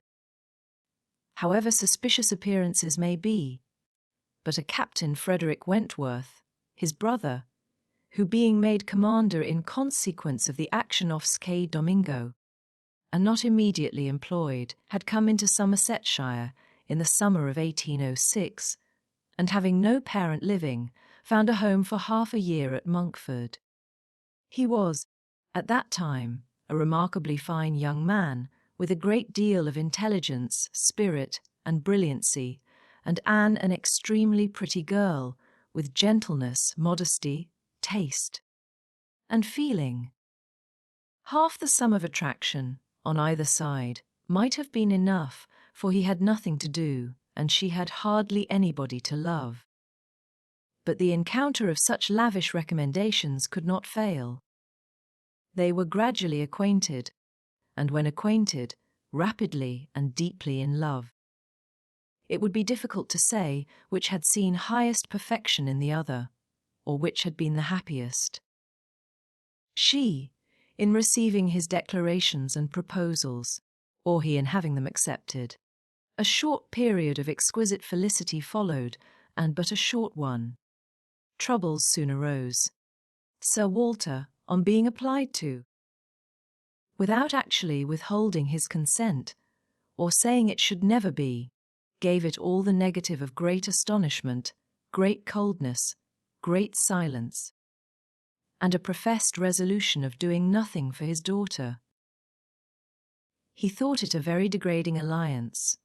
However suspicious appearances may be, but a Captain Frederick Wentworth, his brother, who being made commander in consequence of the action off Scae Domingo, and not immediately employed, had come into Somersetshire in the summer of 1806, and having no parent living, found a home for half a year at Monkford. He was, at that time, a remarkably fine young man, with a great deal of intelligence, spirit, and brilliancy, and Anne an extremely pretty girl, with gentleness, modesty, taste, and feeling. Half the sum of attraction, on either side, might have been enough, for he had nothing to do, and she had hardly anybody to love. But the encounter of such lavish recommendations could not fail. They were gradually acquainted, and when acquainted, rapidly and deeply in love. It would be difficult to say which had seen highest perfection in the other, or which had been the happiest. She, in receiving his declarations and proposals, or he in having them accepted. A short period of exquisite felicity followed, and but a short one. Troubles soon arose. Sir Walter, on being applied to, without actually withholding his consent, or saying it should never be, gave it all the negative of great astonishment, great coldness, great silence, and a professed resolution of doing nothing for his daughter. He thought it a very degrading alliance,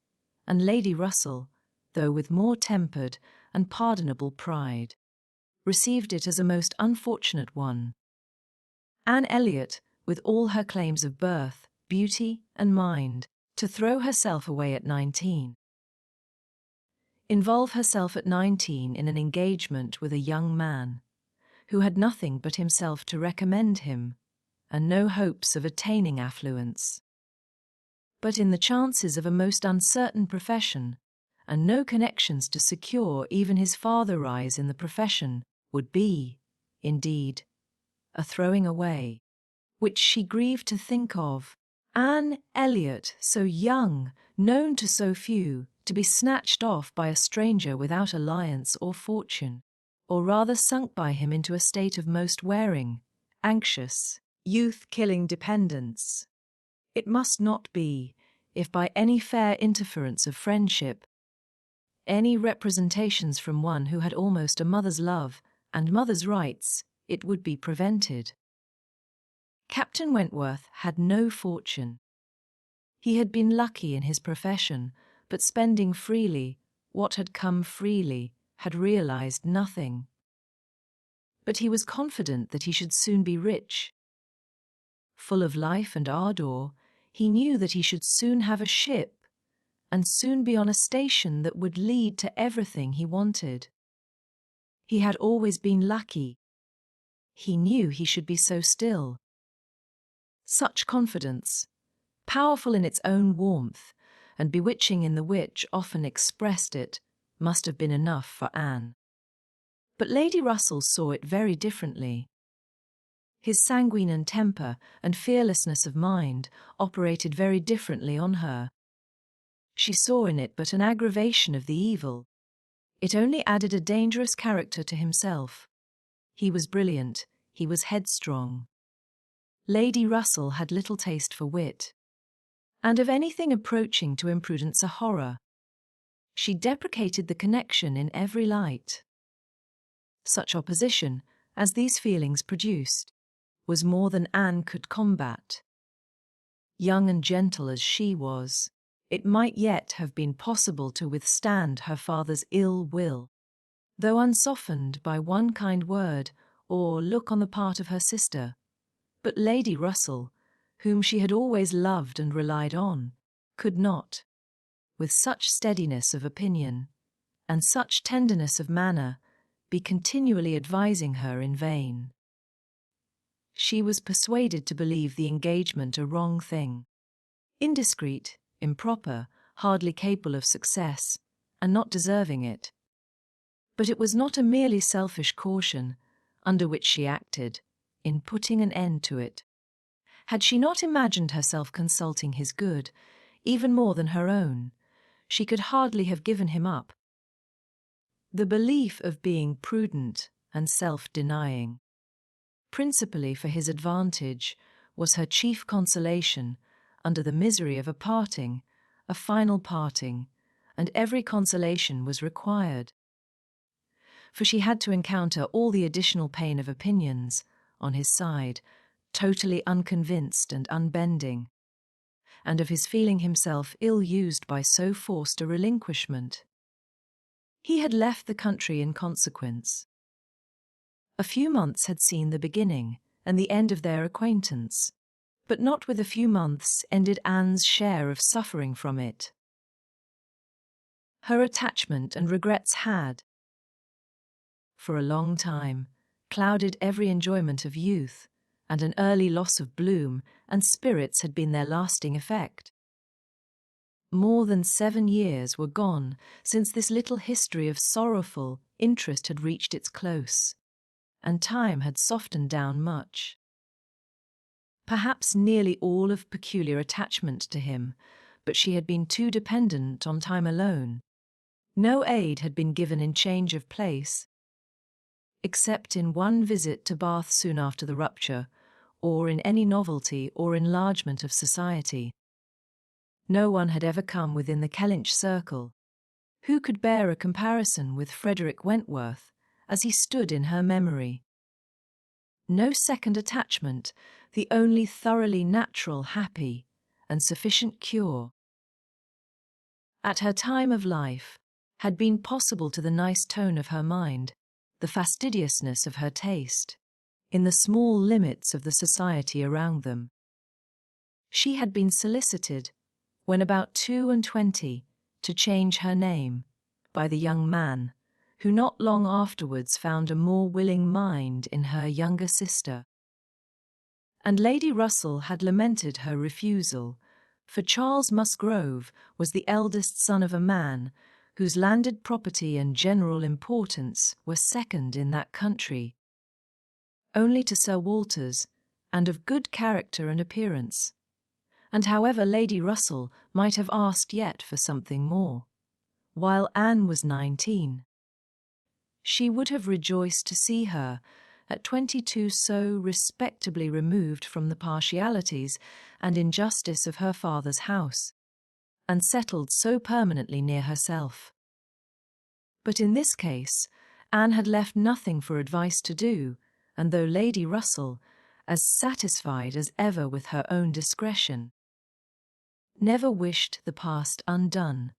and Lady Russell, though with more tempered and pardonable pride, received it as a most unfortunate one. Anne Elliot, with all her claims of birth, beauty, and mind, to throw herself away at 19. Involve herself at 19 in an engagement with a young man, who had nothing but himself to recommend him, and no hopes of attaining affluence. But in the chances of a most uncertain profession, and no connections to secure even his farther rise in the profession, would be, indeed, a throwing away, which she grieved to think of. Anne Elliot, so young, known to so few, to be snatched off by a stranger without alliance or fortune, or rather sunk by him into a state of most wearing, anxious, youth-killing dependence. It must not be, if by any fair interference of friendship, any representations from one who had almost a mother's love and mother's rights, it would be prevented. Captain Wentworth had no fortune. He had been lucky in his profession, but spending freely what had come freely, had realized nothing. But he was confident that he should soon be rich. Full of life and ardour, he knew that he should soon have a ship, and soon be on a station that would lead to everything he wanted. He had always been lucky. He knew he should be so still. Such confidence, powerful in its own warmth, and bewitching in the which often expressed it, must have been enough for Anne. But Lady Russell saw it very differently. His sanguine temper and fearlessness of mind operated very differently on her. She saw in it but an aggravation of the evil. It only added a dangerous character to himself. He was brilliant, he was headstrong. Lady Russell had little taste for wit, and of anything approaching to imprudence a horror. She deprecated the connection in every light. Such opposition, as these feelings produced, was more than Anne could combat. Young and gentle as she was, it might yet have been possible to withstand her father's ill will, though unsoftened by one kind word or look on the part of her sister. But Lady Russell, whom she had always loved and relied on, could not, with such steadiness of opinion, and such tenderness of manner, be continually advising her in vain. She was persuaded to believe the engagement a wrong thing. Indiscreet, improper, hardly capable of success, and not deserving it. But it was not a merely selfish caution under which she acted, in putting an end to it. Had she not imagined herself consulting his good, even more than her own, she could hardly have given him up. The belief of being prudent and self-denying, principally for his advantage, was her chief consolation under the misery of a parting, a final parting, and every consolation was required. For she had to encounter all the additional pain of opinions, on his side, totally unconvinced and unbending, and of his feeling himself ill-used by so forced a relinquishment. He had left the country in consequence. A few months had seen the beginning and the end of their acquaintance, but not with a few months ended Anne's share of suffering from it. Her attachment and regrets had, for a long time, clouded every enjoyment of youth, and an early loss of bloom and spirits had been their lasting effect. More than 7 years were gone since this little history of sorrowful interest had reached its close, and time had softened down much. Perhaps nearly all of peculiar attachment to him, but she had been too dependent on time alone. No aid had been given in change of place, except in one visit to Bath soon after the rupture, or in any novelty or enlargement of society. No one had ever come within the Kellynch circle. Who could bear a comparison with Frederick Wentworth, as he stood in her memory? No second attachment, the only thoroughly natural, happy, and sufficient cure, at her time of life, had been possible to the nice tone of her mind, the fastidiousness of her taste, in the small limits of the society around them. She had been solicited, when about 22, to change her name, by the young man, who not long afterwards found a more willing mind in her younger sister. And Lady Russell had lamented her refusal, for Charles Musgrove was the eldest son of a man whose landed property and general importance were second in that country, only to Sir Walter's, and of good character and appearance. And however Lady Russell might have asked yet for something more, while Anne was 19, she would have rejoiced to see her, at 22, so respectably removed from the partialities and injustice of her father's house, and settled so permanently near herself. But in this case, Anne had left nothing for advice to do, and though Lady Russell, as satisfied as ever with her own discretion, never wished the past undone,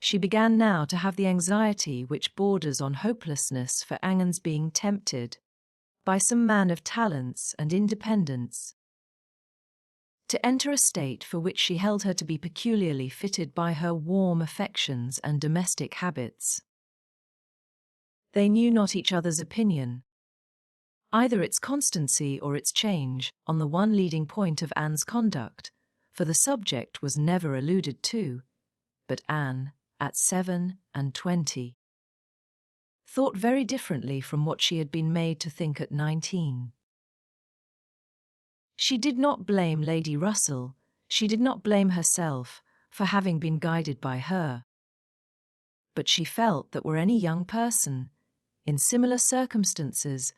she began now to have the anxiety which borders on hopelessness for Anne's being tempted, by some man of talents and independence, to enter a state for which she held her to be peculiarly fitted by her warm affections and domestic habits. They knew not each other's opinion, either its constancy or its change, on the one leading point of Anne's conduct, for the subject was never alluded to, but Anne, at 27, thought very differently from what she had been made to think at 19. She did not blame Lady Russell, she did not blame herself for having been guided by her. But she felt that were any young person, in similar circumstances,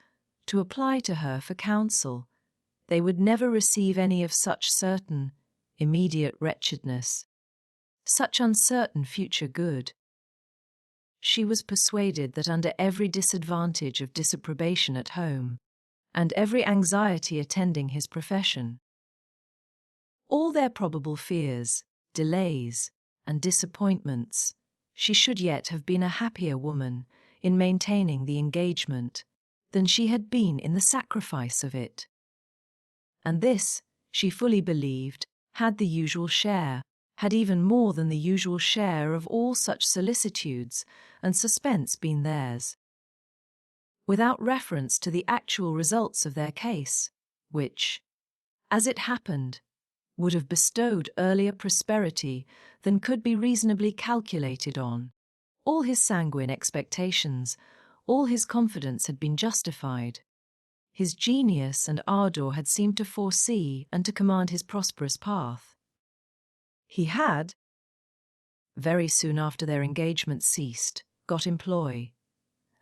to apply to her for counsel, they would never receive any of such certain, immediate wretchedness, such uncertain future good. She was persuaded that under every disadvantage of disapprobation at home, and every anxiety attending his profession, all their probable fears, delays, and disappointments, she should yet have been a happier woman in maintaining the engagement than she had been in the sacrifice of it. And this, she fully believed, had the usual share, had even more than the usual share of all such solicitudes and suspense been theirs. Without reference to the actual results of their case, which, as it happened, would have bestowed earlier prosperity than could be reasonably calculated on. All his sanguine expectations, all his confidence had been justified. His genius and ardour had seemed to foresee and to command his prosperous path. He had, very soon after their engagement ceased, got employ,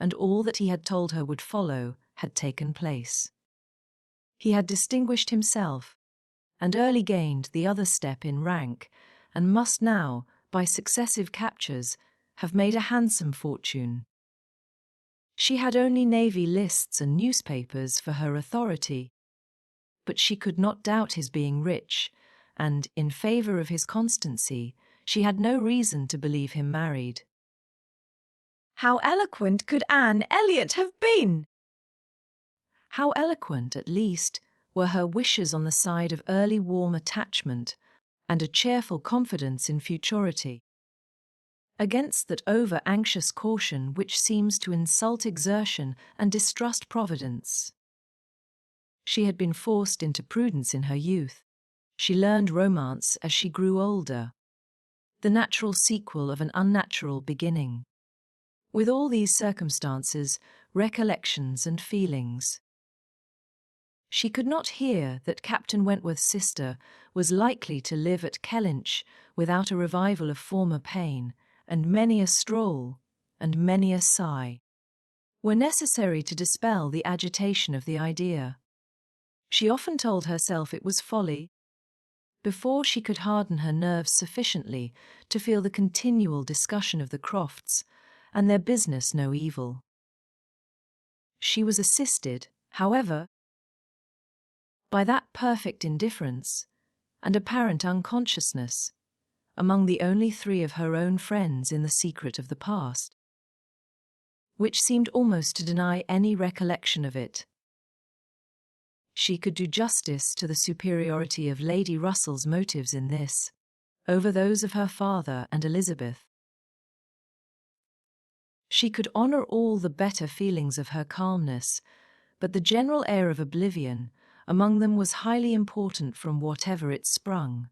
and all that he had told her would follow had taken place. He had distinguished himself, and early gained the other step in rank, and must now, by successive captures, have made a handsome fortune. She had only navy lists and newspapers for her authority, but she could not doubt his being rich, and, in favour of his constancy, she had no reason to believe him married. How eloquent could Anne Elliot have been? How eloquent, at least, were her wishes on the side of early warm attachment and a cheerful confidence in futurity, against that over-anxious caution which seems to insult exertion and distrust Providence. She had been forced into prudence in her youth. She learned romance as she grew older, the natural sequel of an unnatural beginning. With all these circumstances, recollections and feelings, she could not hear that Captain Wentworth's sister was likely to live at Kellynch without a revival of former pain, and many a stroll, and many a sigh, were necessary to dispel the agitation of the idea. She often told herself it was folly, before she could harden her nerves sufficiently to feel the continual discussion of the Crofts, and their business no evil. She was assisted, however, by that perfect indifference and apparent unconsciousness among the only three of her own friends in the secret of the past, which seemed almost to deny any recollection of it. She could do justice to the superiority of Lady Russell's motives in this, over those of her father and Elizabeth. She could honour all the better feelings of her calmness, but the general air of oblivion among them was highly important from whatever it sprung.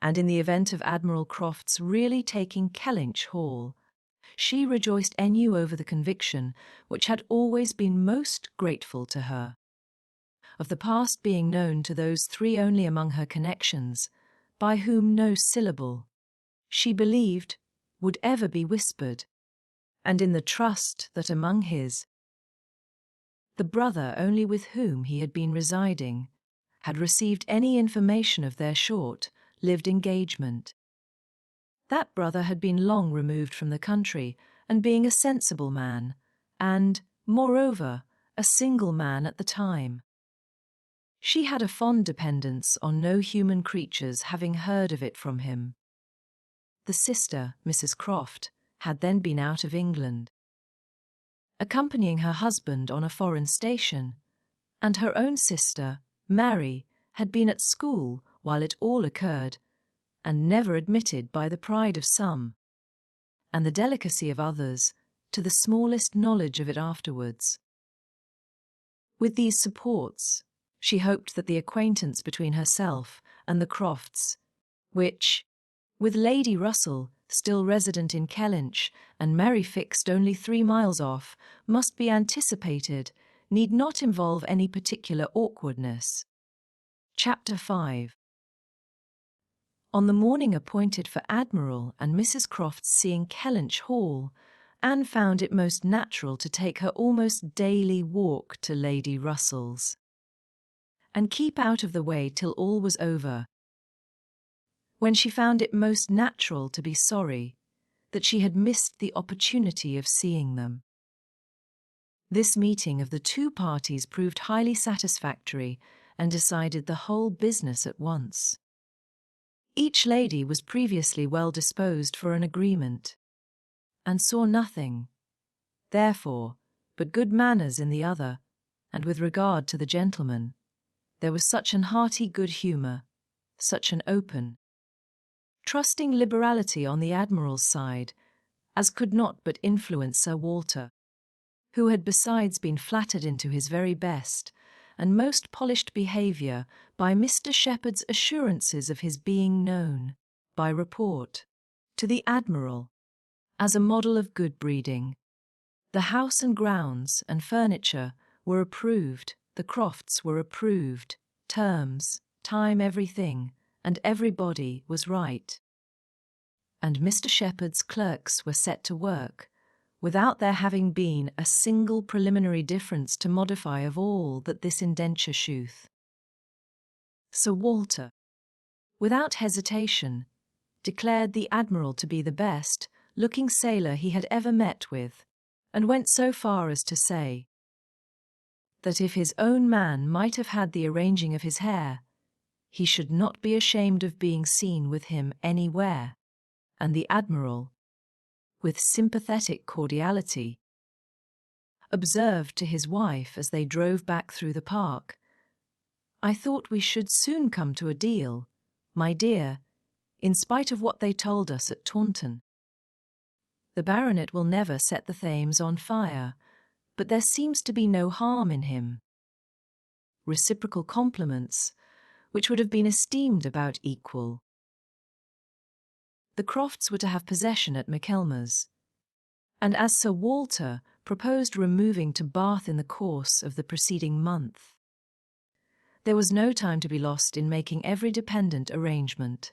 And in the event of Admiral Croft's really taking Kellynch Hall, she rejoiced anew over the conviction which had always been most grateful to her, of the past being known to those three only among her connections, by whom no syllable, she believed, would ever be whispered, and in the trust that among his, the brother only with whom he had been residing, had received any information of their short-lived engagement. That brother had been long removed from the country, and being a sensible man, and, moreover, a single man at the time, she had a fond dependence on no human creature's having heard of it from him. The sister, Mrs. Croft, had then been out of England, accompanying her husband on a foreign station, and her own sister, Mary, had been at school while it all occurred, and never admitted by the pride of some, and the delicacy of others, to the smallest knowledge of it afterwards. With these supports, she hoped that the acquaintance between herself and the Crofts, which, with Lady Russell, still resident in Kellynch, and Mary fixed only 3 miles off, must be anticipated, need not involve any particular awkwardness. Chapter 5. On the morning appointed for Admiral and Mrs. Croft's seeing Kellynch Hall, Anne found it most natural to take her almost daily walk to Lady Russell's, and keep out of the way till all was over, when she found it most natural to be sorry that she had missed the opportunity of seeing them. This meeting of the two parties proved highly satisfactory and decided the whole business at once. Each lady was previously well disposed for an agreement, and saw nothing, therefore, but good manners in the other, and with regard to the gentleman, there was such an hearty good humour, such an open, trusting liberality on the Admiral's side, as could not but influence Sir Walter, who had besides been flattered into his very best, and most polished behaviour by Mr. Shepherd's assurances of his being known, by report, to the Admiral, as a model of good breeding. The house and grounds and furniture were approved, the crofts were approved, terms, time, everything, and everybody was right. And Mr. Shepherd's clerks were set to work, without there having been a single preliminary difference to modify of all that this indenture shewth. Sir Walter, without hesitation, declared the Admiral to be the best-looking sailor he had ever met with, and went so far as to say that if his own man might have had the arranging of his hair, he should not be ashamed of being seen with him anywhere. And the Admiral, with sympathetic cordiality, observed to his wife as they drove back through the park, "I thought we should soon come to a deal, my dear, in spite of what they told us at Taunton. The baronet will never set the Thames on fire, but there seems to be no harm in him." Reciprocal compliments, which would have been esteemed about equal. The Crofts were to have possession at Michaelmas, and as Sir Walter proposed removing to Bath in the course of the preceding month, there was no time to be lost in making every dependent arrangement.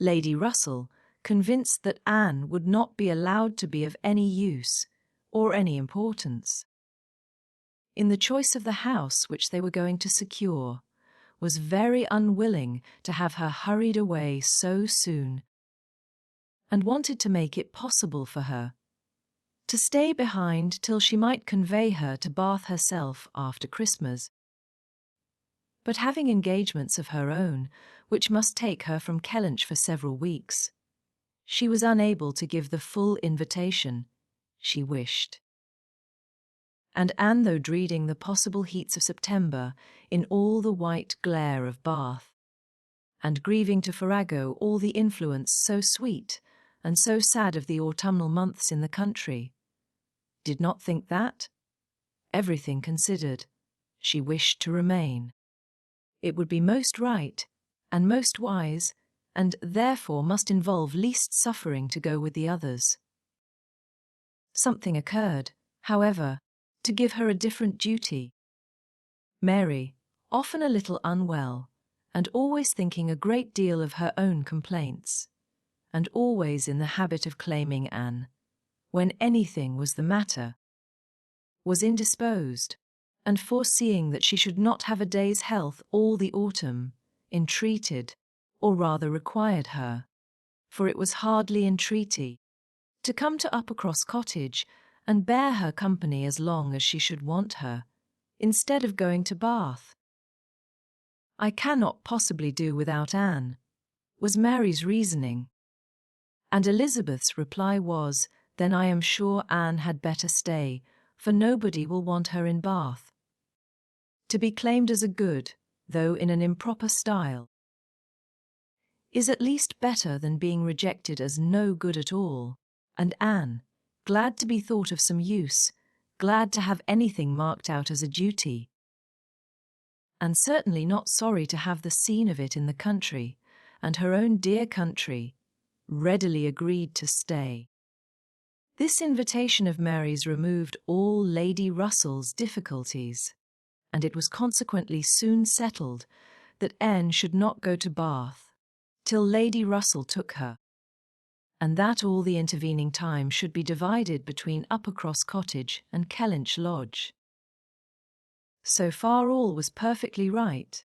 Lady Russell, convinced that Anne would not be allowed to be of any use or any importance in the choice of the house which they were going to secure, was very unwilling to have her hurried away so soon, and wanted to make it possible for her to stay behind till she might convey her to Bath herself after Christmas. But having engagements of her own, which must take her from Kellynch for several weeks, she was unable to give the full invitation she wished. And Anne, though dreading the possible heats of September in all the white glare of Bath, and grieving to farrago all the influence so sweet and so sad of the autumnal months in the country, did not think that, everything considered, she wished to remain. It would be most right and most wise, and therefore must involve least suffering to go with the others. Something occurred, however, to give her a different duty. Mary, often a little unwell, and always thinking a great deal of her own complaints, and always in the habit of claiming Anne, when anything was the matter, was indisposed, and foreseeing that she should not have a day's health all the autumn, entreated, or rather required her, for it was hardly entreaty, to come to Uppercross Cottage and bear her company as long as she should want her, instead of going to Bath. "I cannot possibly do without Anne," was Mary's reasoning. And Elizabeth's reply was, "Then I am sure Anne had better stay, for nobody will want her in Bath." To be claimed as a good, though in an improper style, is at least better than being rejected as no good at all, and Anne, glad to be thought of some use, glad to have anything marked out as a duty, and certainly not sorry to have the scene of it in the country, and her own dear country, readily agreed to stay. This invitation of Mary's removed all Lady Russell's difficulties, and it was consequently soon settled that Anne should not go to Bath till Lady Russell took her, and that all the intervening time should be divided between Uppercross Cottage and Kellynch Lodge. So far all was perfectly right.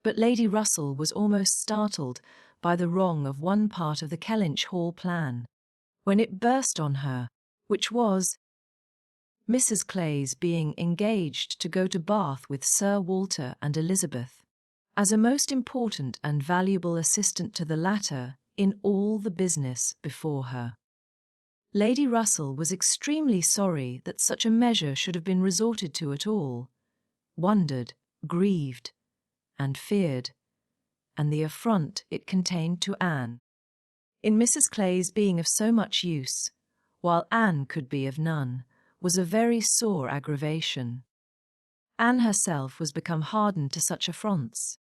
But Lady Russell was almost startled by the wrong of one part of the Kellynch Hall plan, when it burst on her, which was Mrs. Clay's being engaged to go to Bath with Sir Walter and Elizabeth, as a most important and valuable assistant to the latter in all the business before her. Lady Russell was extremely sorry that such a measure should have been resorted to at all, wondered, grieved, and feared, and the affront it contained to Anne, in Mrs. Clay's being of so much use, while Anne could be of none, was a very sore aggravation. Anne herself was become hardened to such affronts.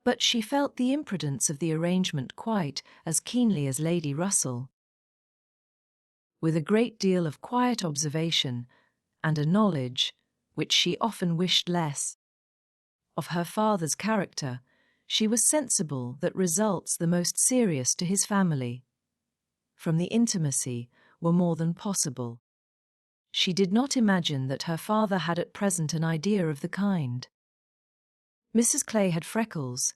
But she felt the imprudence of the arrangement quite as keenly as Lady Russell. With a great deal of quiet observation, and a knowledge, which she often wished less, of her father's character, she was sensible that results the most serious to his family from the intimacy were more than possible. She did not imagine that her father had at present an idea of the kind. Mrs. Clay had freckles,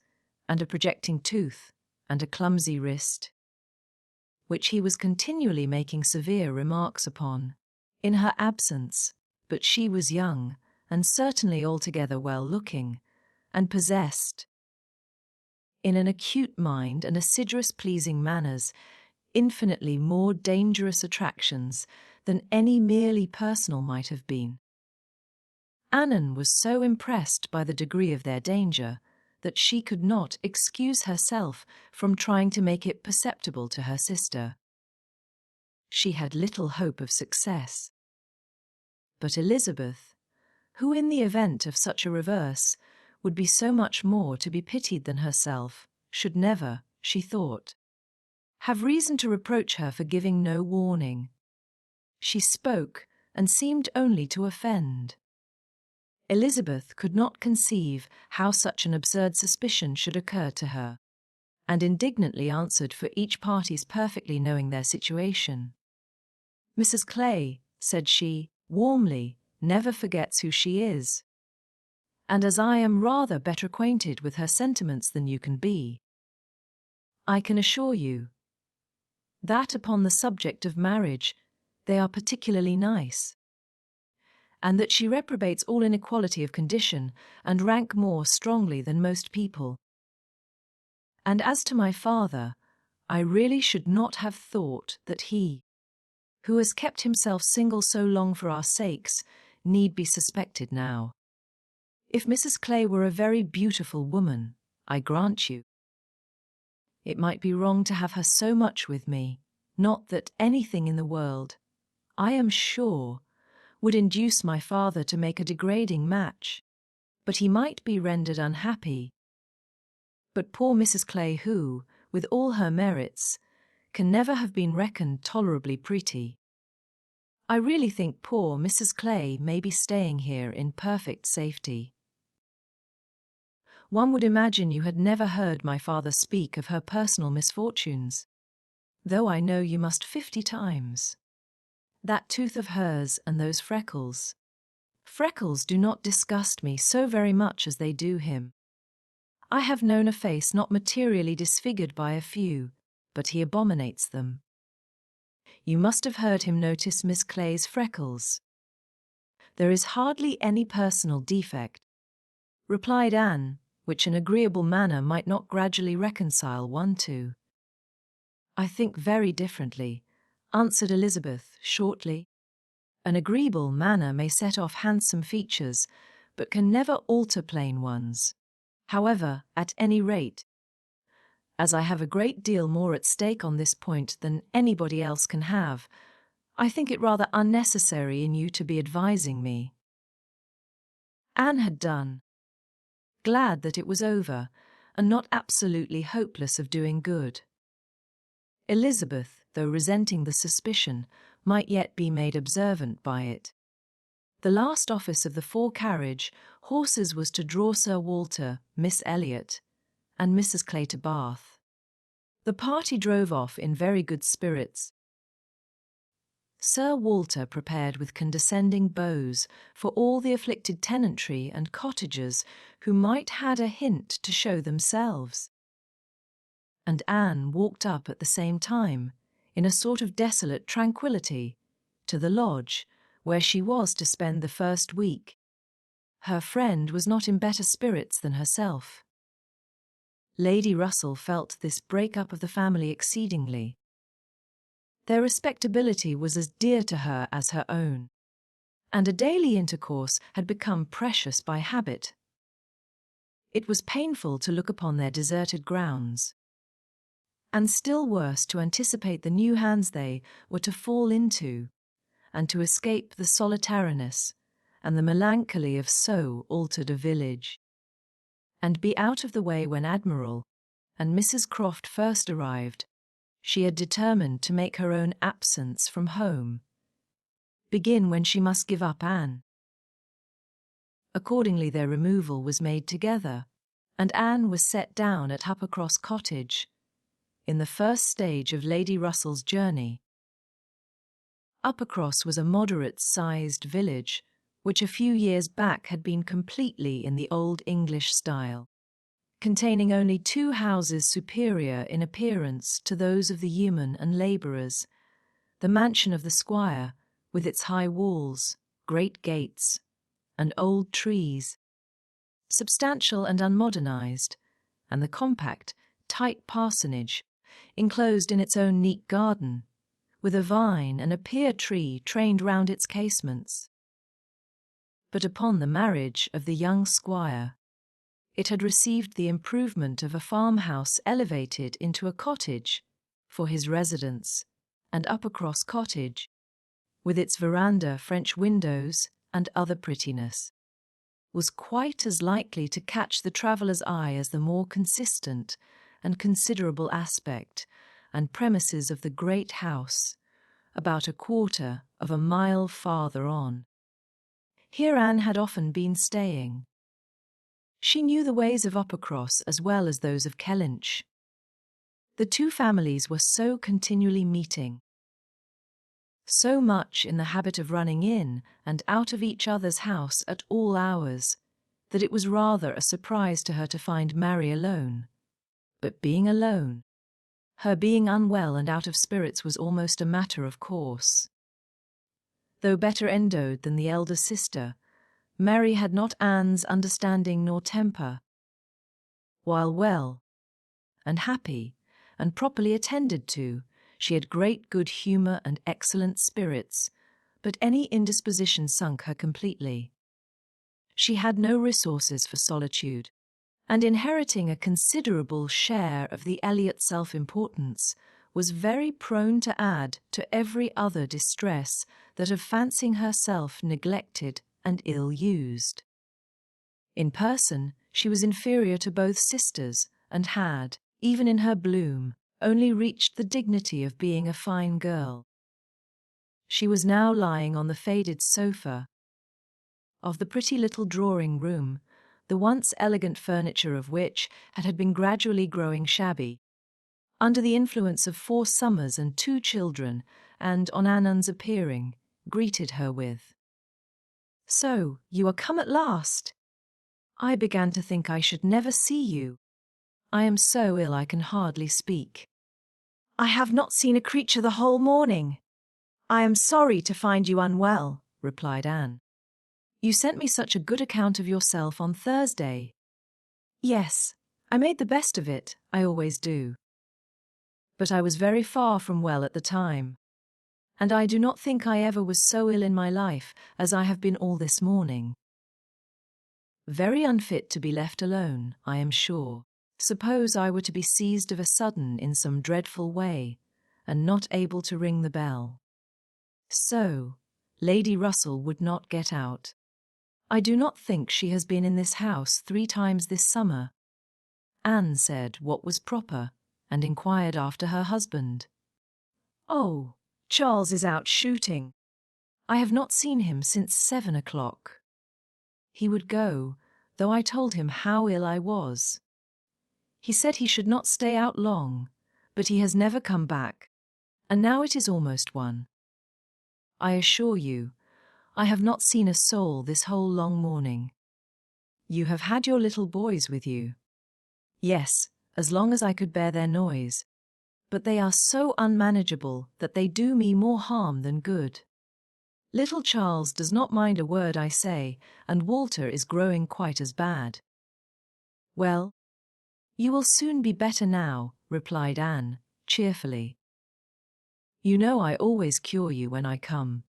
and a projecting tooth, and a clumsy wrist, which he was continually making severe remarks upon, in her absence, but she was young, and certainly altogether well-looking, and possessed, in an acute mind and assiduous pleasing manners, infinitely more dangerous attractions than any merely personal might have been. Anne was so impressed by the degree of their danger that she could not excuse herself from trying to make it perceptible to her sister. She had little hope of success. But Elizabeth, who in the event of such a reverse would be so much more to be pitied than herself, should never, she thought, have reason to reproach her for giving no warning. She spoke, and seemed only to offend. Elizabeth could not conceive how such an absurd suspicion should occur to her, and indignantly answered for each party's perfectly knowing their situation. Mrs. Clay, said she, warmly, never forgets who she is. And as I am rather better acquainted with her sentiments than you can be, I can assure you that upon the subject of marriage they are particularly nice, and that she reprobates all inequality of condition and rank more strongly than most people. And as to my father, I really should not have thought that he, who has kept himself single so long for our sakes, need be suspected now. If Mrs. Clay were a very beautiful woman, I grant you, it might be wrong to have her so much with me, not that anything in the world, I am sure, would induce my father to make a degrading match, but he might be rendered unhappy. But poor Mrs. Clay, who, with all her merits, can never have been reckoned tolerably pretty. I really think poor Mrs. Clay may be staying here in perfect safety. One would imagine you had never heard my father speak of her personal misfortunes, though I know you must 50 times. That tooth of hers and those freckles. Freckles do not disgust me so very much as they do him. I have known a face not materially disfigured by a few, but he abominates them. You must have heard him notice Miss Clay's freckles. There is hardly any personal defect, replied Anne, which an agreeable manner might not gradually reconcile one to. I think very differently, answered Elizabeth shortly. An agreeable manner may set off handsome features, but can never alter plain ones. However, at any rate, as I have a great deal more at stake on this point than anybody else can have, I think it rather unnecessary in you to be advising me. Anne had done, glad that it was over, and not absolutely hopeless of doing good. Elizabeth, though resenting the suspicion, might yet be made observant by it. The last office of the 4-carriage horses was to draw Sir Walter, Miss Elliot, and Mrs. Clay to Bath. The party drove off in very good spirits. Sir Walter prepared with condescending bows for all the afflicted tenantry and cottagers who might had a hint to show themselves. And Anne walked up at the same time, in a sort of desolate tranquillity, to the lodge, where she was to spend the first week. Her friend was not in better spirits than herself. Lady Russell felt this break-up of the family exceedingly. Their respectability was as dear to her as her own, and a daily intercourse had become precious by habit. It was painful to look upon their deserted grounds, and still worse to anticipate the new hands they were to fall into, and to escape the solitariness and the melancholy of so altered a village. And be out of the way when Admiral and Mrs. Croft first arrived, she had determined to make her own absence from home begin when she must give up Anne. Accordingly their removal was made together, and Anne was set down at Uppercross Cottage, in the first stage of Lady Russell's journey. Uppercross was a moderate-sized village, which a few years back had been completely in the old English style, containing only 2 houses superior in appearance to those of the yeomen and labourers, the mansion of the squire, with its high walls, great gates, and old trees, substantial and unmodernized, and the compact, tight parsonage, enclosed in its own neat garden, with a vine and a pear tree trained round its casements. But upon the marriage of the young squire, it had received the improvement of a farmhouse elevated into a cottage for his residence, and Uppercross Cottage, with its veranda, French windows, and other prettiness, was quite as likely to catch the traveller's eye as the more consistent and considerable aspect and premises of the great house, about 1/4 of a mile farther on. Here Anne had often been staying. She knew the ways of Uppercross as well as those of Kellynch. The 2 families were so continually meeting, so much in the habit of running in and out of each other's house at all hours, that it was rather a surprise to her to find Mary alone. But being alone, her being unwell and out of spirits was almost a matter of course. Though better endowed than the elder sister, Mary had not Anne's understanding nor temper. While well, and happy, and properly attended to, she had great good humour and excellent spirits, but any indisposition sunk her completely. She had no resources for solitude, and inheriting a considerable share of the Elliot self-importance, was very prone to add to every other distress that of fancying herself neglected and ill-used. In person, she was inferior to both sisters, and had, even in her bloom, only reached the dignity of being a fine girl. She was now lying on the faded sofa of the pretty little drawing-room, the once elegant furniture of which had been gradually growing shabby, under the influence of 4 summers and 2 children, and, on Annan's appearing, greeted her with, "So, you are come at last. I began to think I should never see you. I am so ill I can hardly speak." "I have not seen a creature the whole morning. I am sorry to find you unwell," replied Anne. "You sent me such a good account of yourself on Thursday." "Yes, I made the best of it, I always do. But I was very far from well at the time, and I do not think I ever was so ill in my life as I have been all this morning. Very unfit to be left alone, I am sure. Suppose I were to be seized of a sudden in some dreadful way, and not able to ring the bell. So, Lady Russell would not get out. I do not think she has been in this house 3 times this summer." Anne said what was proper, and inquired after her husband. "Oh, Charles is out shooting. I have not seen him since 7 o'clock. He would go, though I told him how ill I was. He said he should not stay out long, but he has never come back, and now it is almost 1. I assure you, I have not seen a soul this whole long morning." "You have had your little boys with you?" "Yes, as long as I could bear their noise. But they are so unmanageable that they do me more harm than good. Little Charles does not mind a word I say, and Walter is growing quite as bad." "Well, you will soon be better now," replied Anne, cheerfully. "You know I always cure you when I come.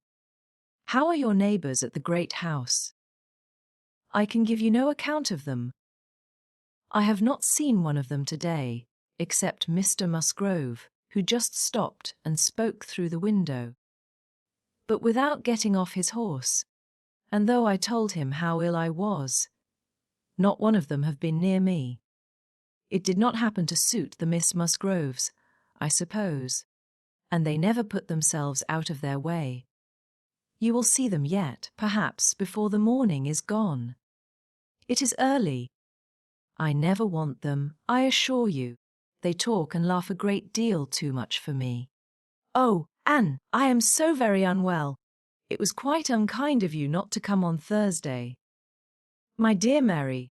How are your neighbours at the great house?" "I can give you no account of them. I have not seen one of them today, except Mr. Musgrove, who just stopped and spoke through the window, but without getting off his horse, and though I told him how ill I was, not one of them have been near me. It did not happen to suit the Miss Musgroves, I suppose, and they never put themselves out of their way. You will see them yet, perhaps, before the morning is gone. It is early. I never want them, I assure you. They talk and laugh a great deal too much for me. Oh, Anne, I am so very unwell. It was quite unkind of you not to come on Thursday. My dear Mary,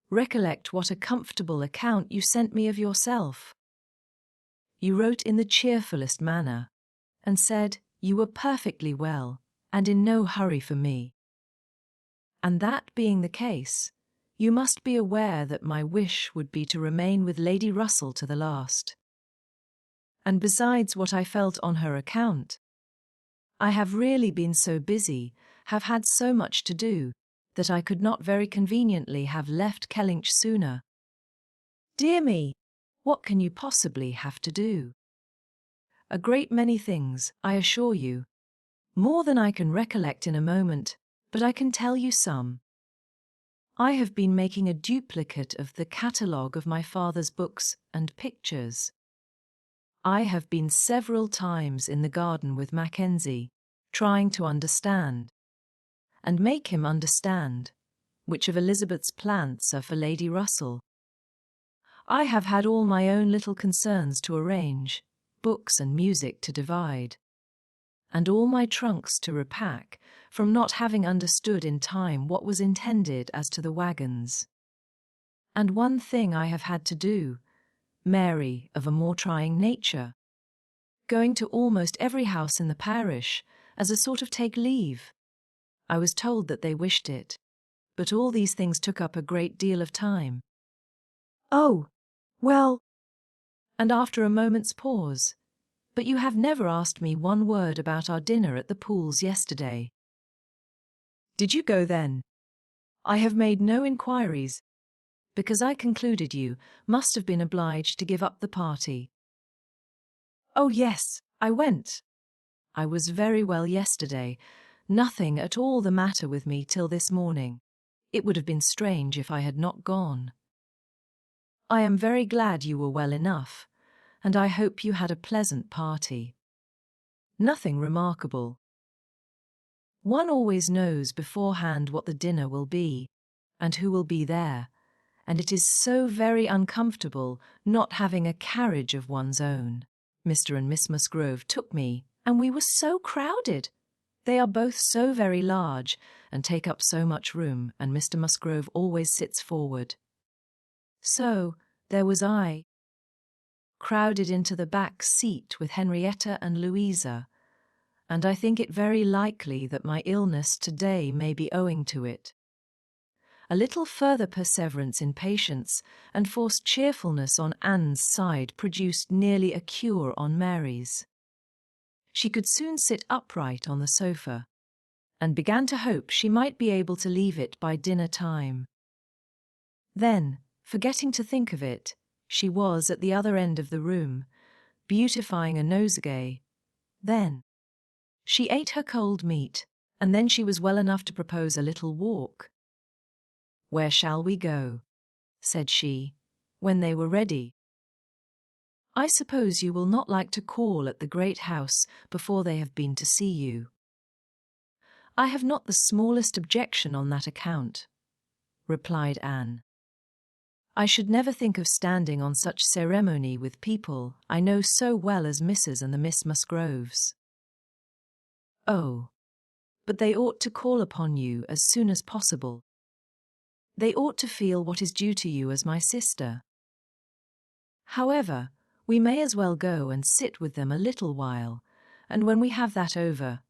recollect what a comfortable account you sent me of yourself. You wrote in the cheerfulest manner, and said you were perfectly well, and in no hurry for me. And that being the case, you must be aware that my wish would be to remain with Lady Russell to the last. And besides what I felt on her account, I have really been so busy, have had so much to do, that I could not very conveniently have left Kellynch sooner. Dear me, what can you possibly have to do? A great many things, I assure you. More than I can recollect in a moment, but I can tell you some. I have been making a duplicate of the catalogue of my father's books and pictures. I have been several times in the garden with Mackenzie, trying to understand, and make him understand, which of Elizabeth's plants are for Lady Russell. I have had all my own little concerns to arrange, books and music to divide, and all my trunks to repack, from not having understood in time what was intended as to the wagons. And one thing I have had to do, Mary, of a more trying nature, going to almost every house in the parish, as a sort of take leave. I was told that they wished it, but all these things took up a great deal of time. Oh, well. And after a moment's pause, but you have never asked me one word about our dinner at the Pools yesterday. Did you go then? I have made no inquiries, because I concluded you must have been obliged to give up the party. Oh yes, I went. I was very well yesterday, nothing at all the matter with me till this morning. It would have been strange if I had not gone. I am very glad you were well enough, and I hope you had a pleasant party. Nothing remarkable. One always knows beforehand what the dinner will be, and who will be there, and it is so very uncomfortable not having a carriage of one's own. Mr. and Miss Musgrove took me, and we were so crowded. They are both so very large, and take up so much room, and Mr. Musgrove always sits forward. So, there was I, crowded into the back seat with Henrietta and Louisa, and I think it very likely that my illness today may be owing to it. A little further perseverance in patience and forced cheerfulness on Anne's side produced nearly a cure on Mary's. She could soon sit upright on the sofa, and began to hope she might be able to leave it by dinner time. Then, forgetting to think of it, she was at the other end of the room, beautifying a nosegay. Then she ate her cold meat, and then she was well enough to propose a little walk. "Where shall we go?" said she, when they were ready. "I suppose you will not like to call at the great house before they have been to see you." "I have not the smallest objection on that account," replied Anne. "I should never think of standing on such ceremony with people I know so well as Mrs. and the Miss Musgroves." "Oh, but they ought to call upon you as soon as possible. They ought to feel what is due to you as my sister. However, we may as well go and sit with them a little while, and when we have that over,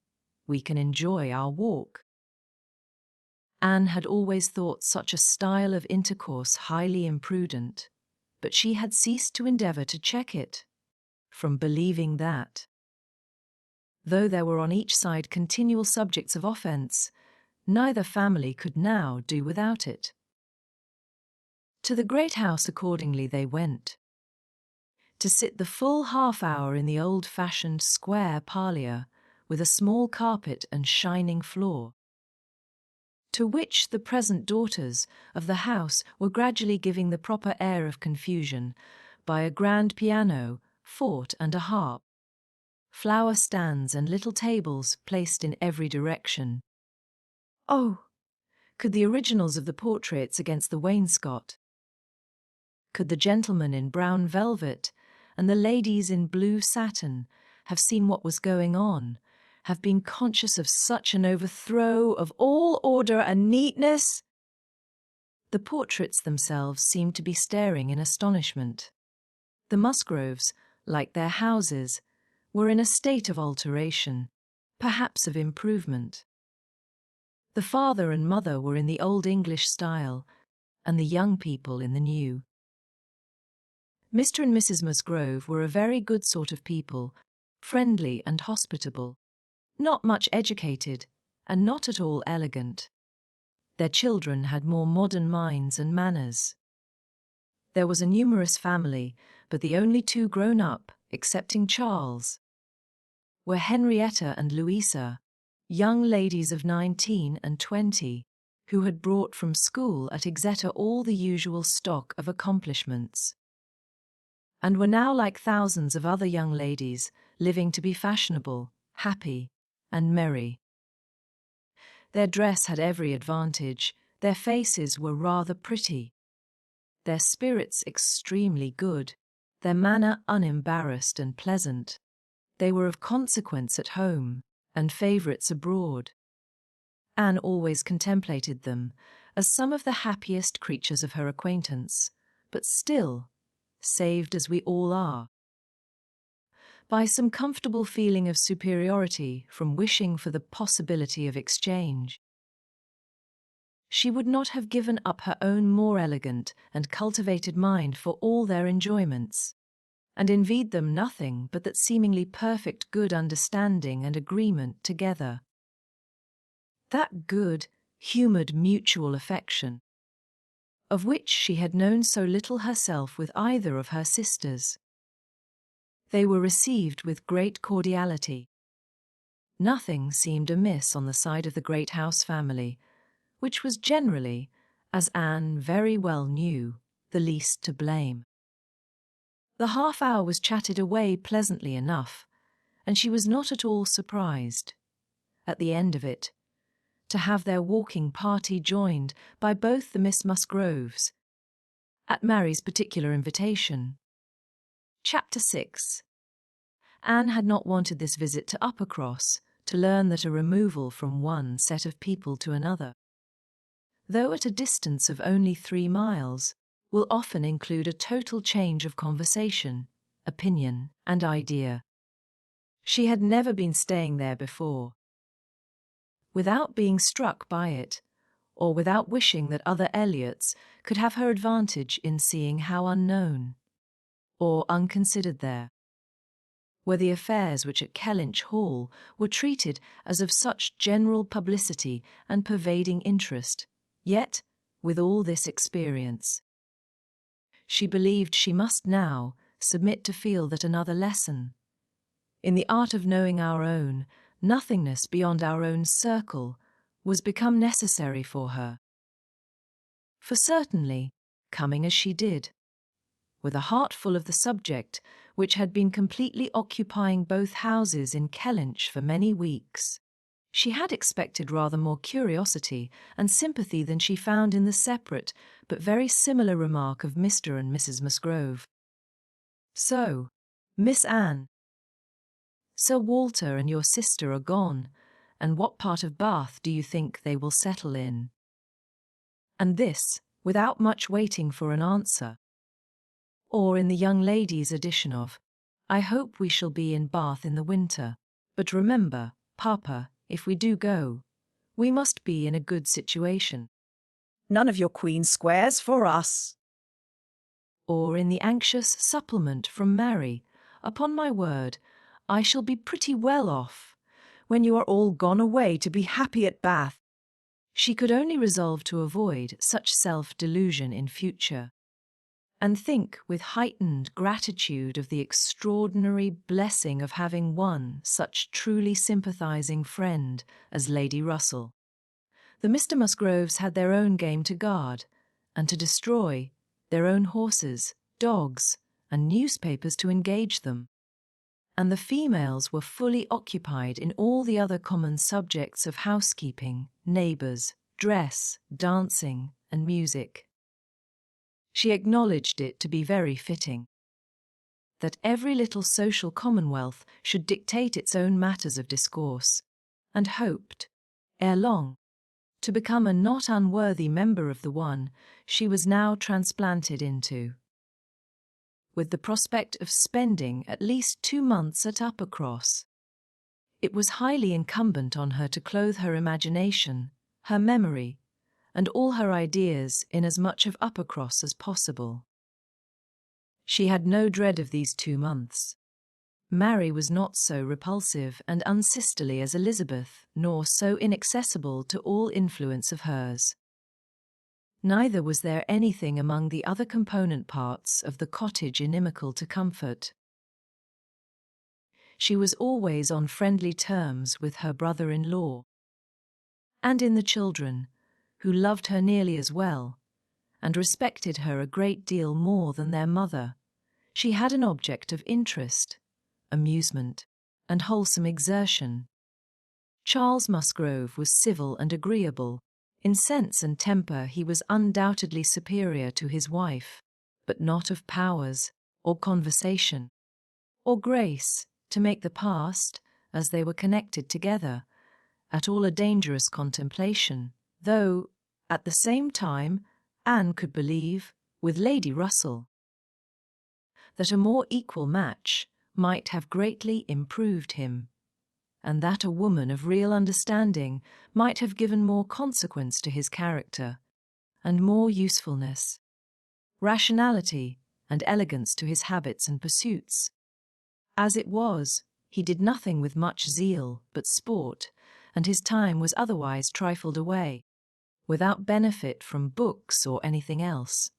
we can enjoy our walk." Anne had always thought such a style of intercourse highly imprudent, but she had ceased to endeavour to check it, from believing that, though there were on each side continual subjects of offence, neither family could now do without it. To the great house accordingly they went, to sit the full half-hour in the old-fashioned square parlour, with a small carpet and shining floor. to which the present daughters of the house were gradually giving the proper air of confusion by a grand piano, fort, and a harp, flower stands and little tables placed in every direction. Oh, could the originals of the portraits against the wainscot, could the gentlemen in brown velvet and the ladies in blue satin have seen what was going on, have been conscious of such an overthrow of all order and neatness? The portraits themselves seemed to be staring in astonishment. The Musgroves, like their houses, were in a state of alteration, perhaps of improvement. The father and mother were in the old English style, and the young people in the new. Mr. and Mrs. Musgrove were a very good sort of people, friendly and hospitable, not much educated, and not at all elegant. Their children had more modern minds and manners. There was a numerous family, but the only two grown up, excepting Charles, were Henrietta and Louisa, young ladies of 19 and 20, who had brought from school at Exeter all the usual stock of accomplishments, and were now like thousands of other young ladies, living to be fashionable, happy, and merry. Their dress had every advantage, their faces were rather pretty, their spirits extremely good, their manner unembarrassed and pleasant. They were of consequence at home, and favourites abroad. Anne always contemplated them as some of the happiest creatures of her acquaintance, but still, saved as we all are, by some comfortable feeling of superiority from wishing for the possibility of exchange. She would not have given up her own more elegant and cultivated mind for all their enjoyments, and envied them nothing but that seemingly perfect good understanding and agreement together. That good, humoured mutual affection, of which she had known so little herself with either of her sisters. They were received with great cordiality. Nothing seemed amiss on the side of the great house family, which was generally, as Anne very well knew, the least to blame. The half-hour was chatted away pleasantly enough, and she was not at all surprised, at the end of it, to have their walking party joined by both the Miss Musgroves, at Mary's particular invitation. Chapter 6. Anne had not wanted this visit to Uppercross to learn that a removal from one set of people to another, though at a distance of only 3 miles, will often include a total change of conversation, opinion, and idea. She had never been staying there before. Without being struck by it, or without wishing that other Elliots could have her advantage in seeing how unknown, or unconsidered there, were the affairs which at Kellynch Hall were treated as of such general publicity and pervading interest, yet, with all this experience, she believed she must now submit to feel that another lesson, in the art of knowing our own nothingness beyond our own circle, was become necessary for her. For certainly, coming as she did, with a heart full of the subject which had been completely occupying both houses in Kellynch for many weeks, she had expected rather more curiosity and sympathy than she found in the separate but very similar remark of Mr. and Mrs. Musgrove. So, Miss Anne, Sir Walter and your sister are gone, and what part of Bath do you think they will settle in? And this, without much waiting for an answer. Or in the young lady's edition of, I hope we shall be in Bath in the winter, but remember, Papa, if we do go, we must be in a good situation. None of your Queen Squares for us. Or in the anxious supplement from Mary, upon my word, I shall be pretty well off, When you are all gone away to be happy at Bath. She could only resolve to avoid such self-delusion in future, and think with heightened gratitude of the extraordinary blessing of having one such truly sympathizing friend as Lady Russell. The Mr. Musgroves had their own game to guard and to destroy, their own horses, dogs, and newspapers to engage them. And the females were fully occupied in all the other common subjects of housekeeping, neighbours, dress, dancing, and music. She acknowledged it to be very fitting that every little social commonwealth should dictate its own matters of discourse, and hoped, ere long, to become a not unworthy member of the one she was now transplanted into, with the prospect of spending at least 2 months at Uppercross. It was highly incumbent on her to clothe her imagination, her memory, and all her ideas in as much of Uppercross as possible. She had no dread of these 2 months. Mary was not so repulsive and unsisterly as Elizabeth, nor so inaccessible to all influence of hers. Neither was there anything among the other component parts of the cottage inimical to comfort. She was always on friendly terms with her brother-in-law, and in the children, who loved her nearly as well, and respected her a great deal more than their mother, she had an object of interest, amusement, and wholesome exertion. Charles Musgrove was civil and agreeable. In sense and temper he was undoubtedly superior to his wife, but not of powers, or conversation, or grace, to make the past, as they were connected together, at all a dangerous contemplation, though, at the same time, Anne could believe, with Lady Russell, that a more equal match might have greatly improved him, and that a woman of real understanding might have given more consequence to his character, and more usefulness, rationality, and elegance to his habits and pursuits. As it was, he did nothing with much zeal but sport, and his time was otherwise trifled away, without benefit from books or anything else.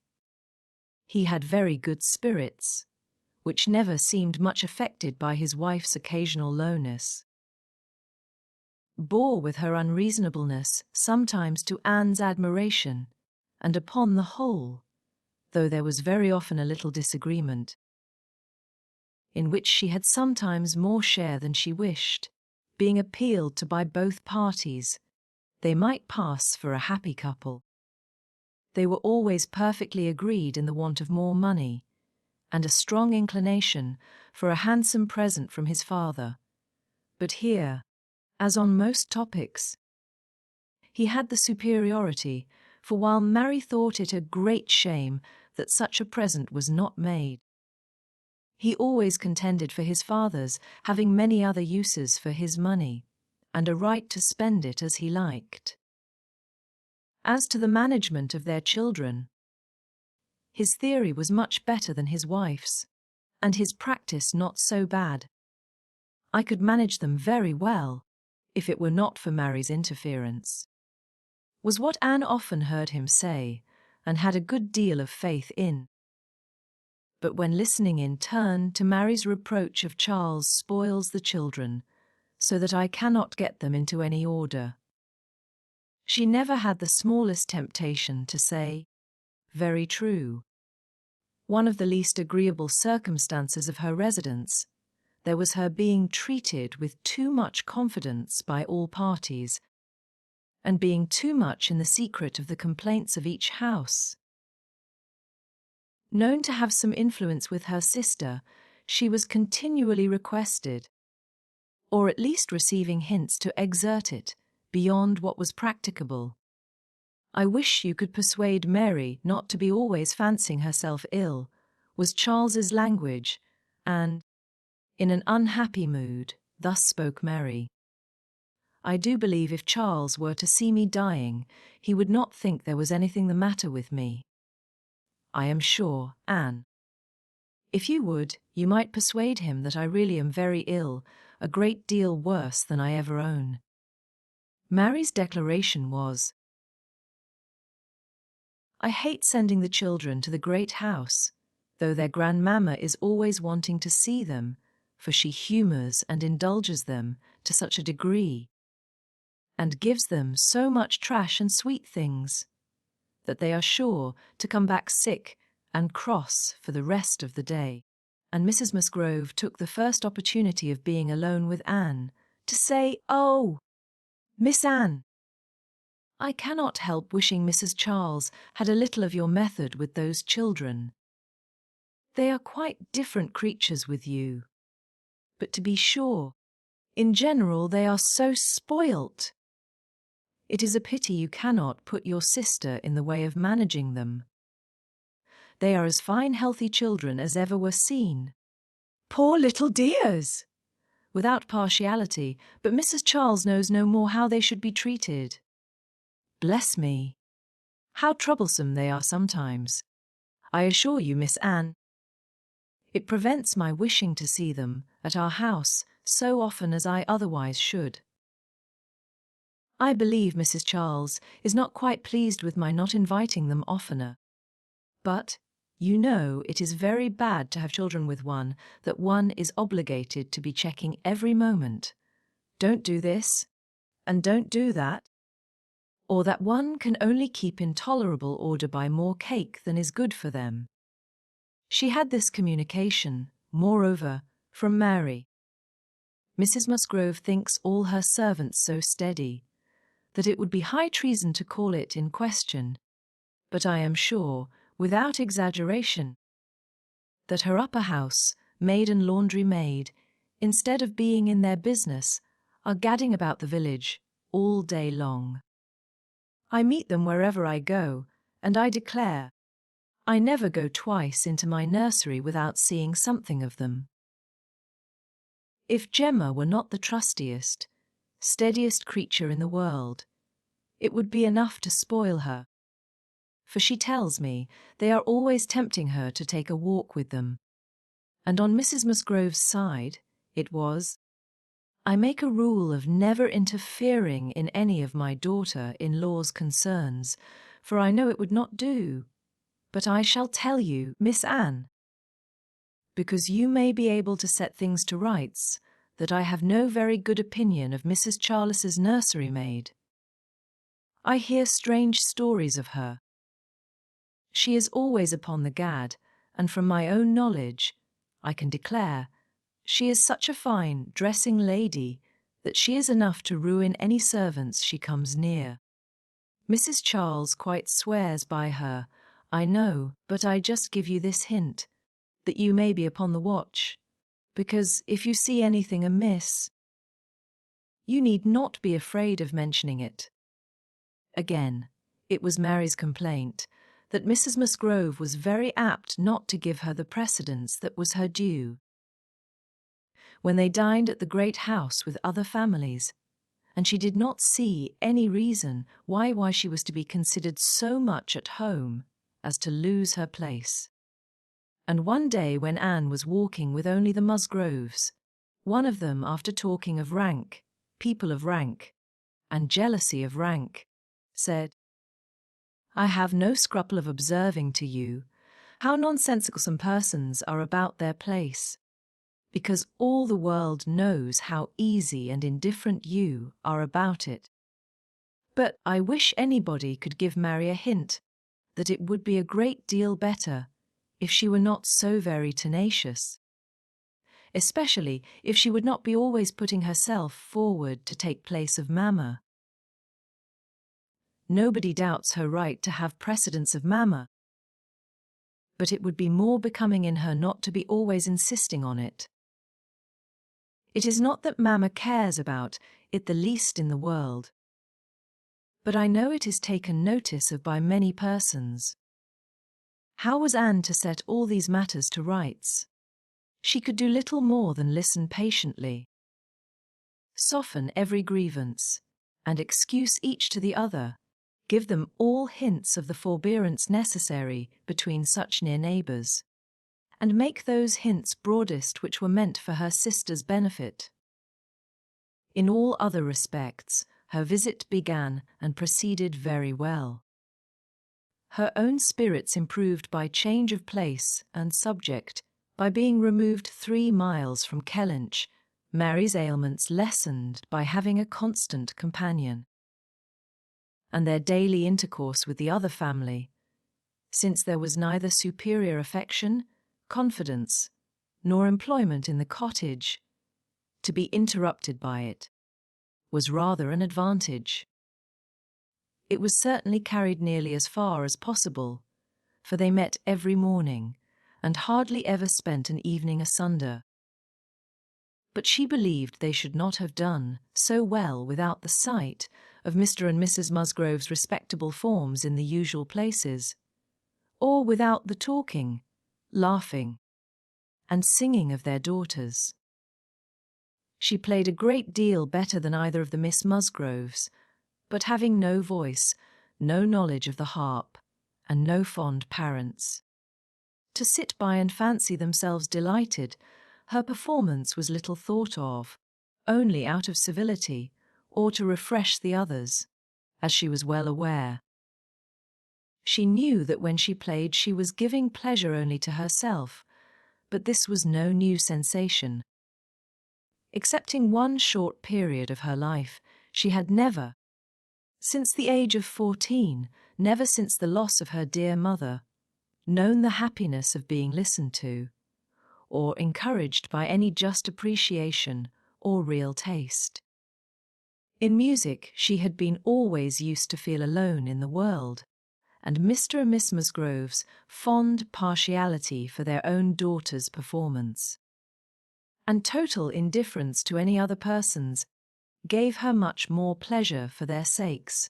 He had very good spirits, which never seemed much affected by his wife's occasional lowness, bore with her unreasonableness sometimes to Anne's admiration, and upon the whole, though there was very often a little disagreement, in which she had sometimes more share than she wished, being appealed to by both parties, they might pass for a happy couple. They were always perfectly agreed in the want of more money, and a strong inclination for a handsome present from his father. But here, as on most topics, he had the superiority, for while Mary thought it a great shame that such a present was not made, he always contended for his father's having many other uses for his money, and a right to spend it as he liked. As to the management of their children, his theory was much better than his wife's, and his practice not so bad. I could manage them very well, if it were not for Mary's interference, was what Anne often heard him say, and had a good deal of faith in. But when listening in turn to Mary's reproach of Charles spoils the children, so that I cannot get them into any order, she never had the smallest temptation to say, "Very true." One of the least agreeable circumstances of her residence, there was her being treated with too much confidence by all parties, and being too much in the secret of the complaints of each house. Known to have some influence with her sister, she was continually requested, or at least receiving hints to exert it, beyond what was practicable. "I wish you could persuade Mary not to be always fancying herself ill," was Charles's language, and, in an unhappy mood, thus spoke Mary. "I do believe if Charles were to see me dying, he would not think there was anything the matter with me. I am sure, Anne, if you would, you might persuade him that I really am very ill, a great deal worse than I ever own." Mary's declaration was, "I hate sending the children to the great house, though their grandmamma is always wanting to see them, for she humours and indulges them to such a degree. and gives them so much trash and sweet things that they are sure to come back sick and cross for the rest of the day. And Mrs. Musgrove took the first opportunity of being alone with Anne to say, "Oh, Miss Anne, I cannot help wishing Mrs. Charles had a little of your method with those children. They are quite different creatures with you. But to be sure, in general they are so spoilt. It is a pity you cannot put your sister in the way of managing them. They are as fine healthy children as ever were seen." Poor little dears! Without partiality, but Mrs. Charles knows no more how they should be treated. Bless me! How troublesome they are sometimes. I assure you, Miss Anne, it prevents my wishing to see them at our house so often as I otherwise should. I believe Mrs. Charles is not quite pleased with my not inviting them oftener. But, you know, it is very bad to have children with one that one is obligated to be checking every moment. Don't do this, and don't do that. Or that one can only keep in tolerable order by more cake than is good for them. She had this communication, moreover, from Mary. Mrs. Musgrove thinks all her servants so steady that it would be high treason to call it in question, but I am sure, without exaggeration, that her upper house, maid and laundry maid, instead of being in their business, are gadding about the village all day long. I meet them wherever I go, and I declare, I never go twice into my nursery without seeing something of them. If Gemma were not the trustiest, steadiest creature in the world, it would be enough to spoil her. For she tells me they are always tempting her to take a walk with them. And on Mrs. Musgrove's side, it was, I make a rule of never interfering in any of my daughter-in-law's concerns, for I know it would not do. But I shall tell you, Miss Anne, because you may be able to set things to rights, that I have no very good opinion of Mrs. Charles's nursery maid. I hear strange stories of her. She is always upon the gad, and from my own knowledge, I can declare, she is such a fine, dressing lady that she is enough to ruin any servants she comes near. Mrs. Charles quite swears by her, I know, but I just give you this hint, that you may be upon the watch, because if you see anything amiss, you need not be afraid of mentioning it. Again, it was Mary's complaint that Mrs. Musgrove was very apt not to give her the precedence that was her due. When they dined at the great house with other families, and she did not see any reason why she was to be considered so much at home as to lose her place. And one day when Anne was walking with only the Musgroves, one of them, after talking of rank, people of rank, and jealousy of rank, said, I have no scruple of observing to you how nonsensical some persons are about their place, because all the world knows how easy and indifferent you are about it. But I wish anybody could give Mary a hint that it would be a great deal better if she were not so very tenacious, especially if she would not be always putting herself forward to take place of Mamma. Nobody doubts her right to have precedence of Mamma, but it would be more becoming in her not to be always insisting on it. It is not that Mamma cares about it the least in the world, but I know it is taken notice of by many persons. How was Anne to set all these matters to rights? She could do little more than listen patiently, soften every grievance, and excuse each to the other, give them all hints of the forbearance necessary between such near neighbours, and make those hints broadest which were meant for her sister's benefit. In all other respects, her visit began and proceeded very well. Her own spirits improved by change of place and subject, by being removed 3 miles from Kellynch, Mary's ailments lessened by having a constant companion, and their daily intercourse with the other family, since there was neither superior affection, confidence, nor employment in the cottage, to be interrupted by it, was rather an advantage. It was certainly carried nearly as far as possible, for they met every morning, and hardly ever spent an evening asunder. But she believed they should not have done so well without the sight of Mr. and Mrs. Musgrove's respectable forms in the usual places, or without the talking, laughing, and singing of their daughters. She played a great deal better than either of the Miss Musgroves, but having no voice, no knowledge of the harp, and no fond parents to sit by and fancy themselves delighted, her performance was little thought of, only out of civility, or to refresh the others, as she was well aware. She knew that when she played she was giving pleasure only to herself, but this was no new sensation. Excepting one short period of her life, she had never, since the age of 14, never since the loss of her dear mother, known the happiness of being listened to, or encouraged by any just appreciation or real taste. In music she had been always used to feel alone in the world, and Mr. and Miss Musgrove's fond partiality for their own daughter's performance, and total indifference to any other person's, gave her much more pleasure for their sakes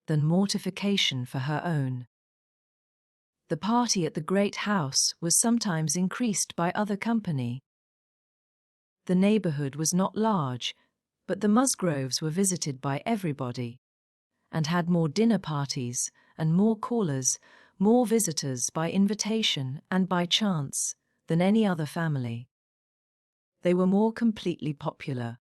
than mortification for her own. The party at the great house was sometimes increased by other company. The neighbourhood was not large, but the Musgroves were visited by everybody, and had more dinner parties and more callers, more visitors by invitation and by chance than any other family. They were more completely popular.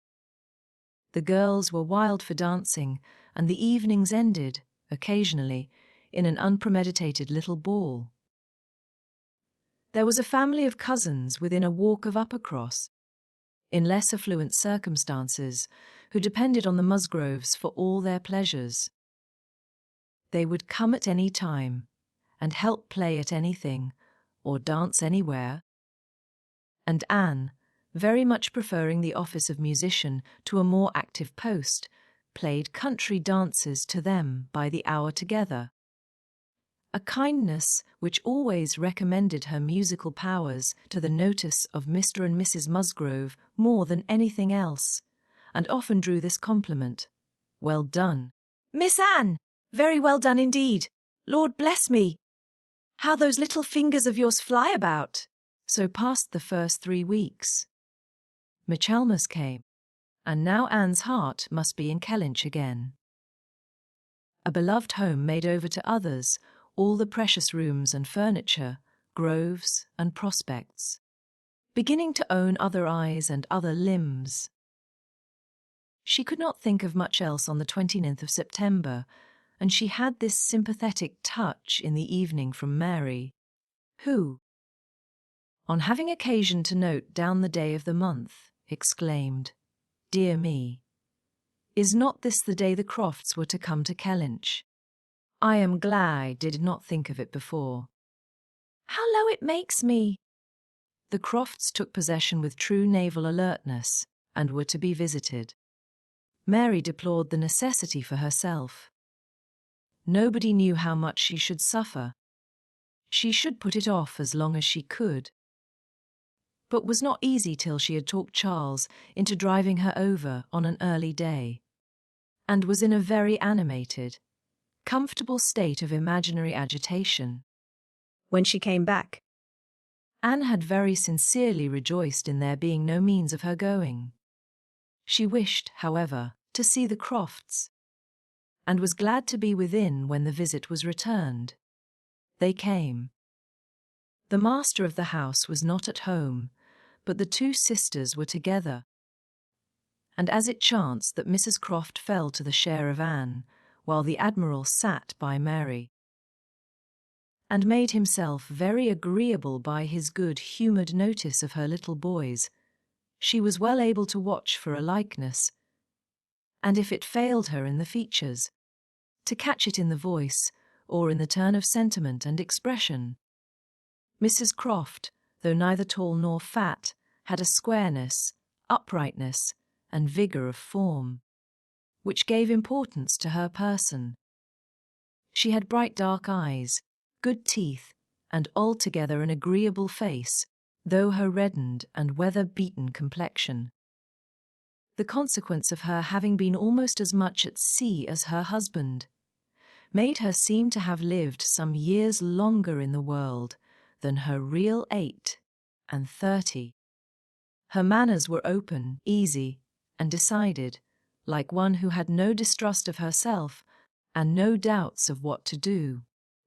The girls were wild for dancing, and the evenings ended, occasionally, in an unpremeditated little ball. There was a family of cousins within a walk of Uppercross, in less affluent circumstances, who depended on the Musgroves for all their pleasures. They would come at any time, and help play at anything, or dance anywhere. And Anne, very much preferring the office of musician to a more active post, played country dances to them by the hour together. A kindness which always recommended her musical powers to the notice of Mr. and Mrs. Musgrove more than anything else, and often drew this compliment: "Well done, Miss Anne! Very well done indeed! Lord bless me! How those little fingers of yours fly about!" So passed the first 3 weeks. Michaelmas came, and now Anne's heart must be in Kellynch again. A beloved home made over to others all the precious rooms and furniture, groves and prospects, beginning to own other eyes and other limbs. She could not think of much else on the 29th of September, and she had this sympathetic touch in the evening from Mary, who, on having occasion to note down the day of the month, exclaimed, "Dear me, is not this the day the Crofts were to come to Kellynch? I am glad I did not think of it before. How low it makes me!" The Crofts took possession with true naval alertness, and were to be visited. Mary deplored the necessity for herself. Nobody knew how much she should suffer. She should put it off as long as she could. But was not easy till she had talked Charles into driving her over on an early day, and was in a very animated, comfortable state of imaginary agitation. When she came back, Anne had very sincerely rejoiced in there being no means of her going. She wished, however, to see the Crofts, and was glad to be within when the visit was returned. They came. The master of the house was not at home, but the 2 sisters were together, and as it chanced that Mrs. Croft fell to the share of Anne, while the Admiral sat by Mary, and made himself very agreeable by his good-humoured notice of her little boys, She was well able to watch for a likeness, and if it failed her in the features, to catch it in the voice or in the turn of sentiment and expression. Mrs. Croft, though neither tall nor fat, had a squareness, uprightness, and vigour of form, which gave importance to her person. She had bright dark eyes, good teeth, and altogether an agreeable face, though her reddened and weather-beaten complexion, the consequence of her having been almost as much at sea as her husband, made her seem to have lived some years longer in the world than her real 38. Her manners were open, easy, and decided, like one who had no distrust of herself and no doubts of what to do,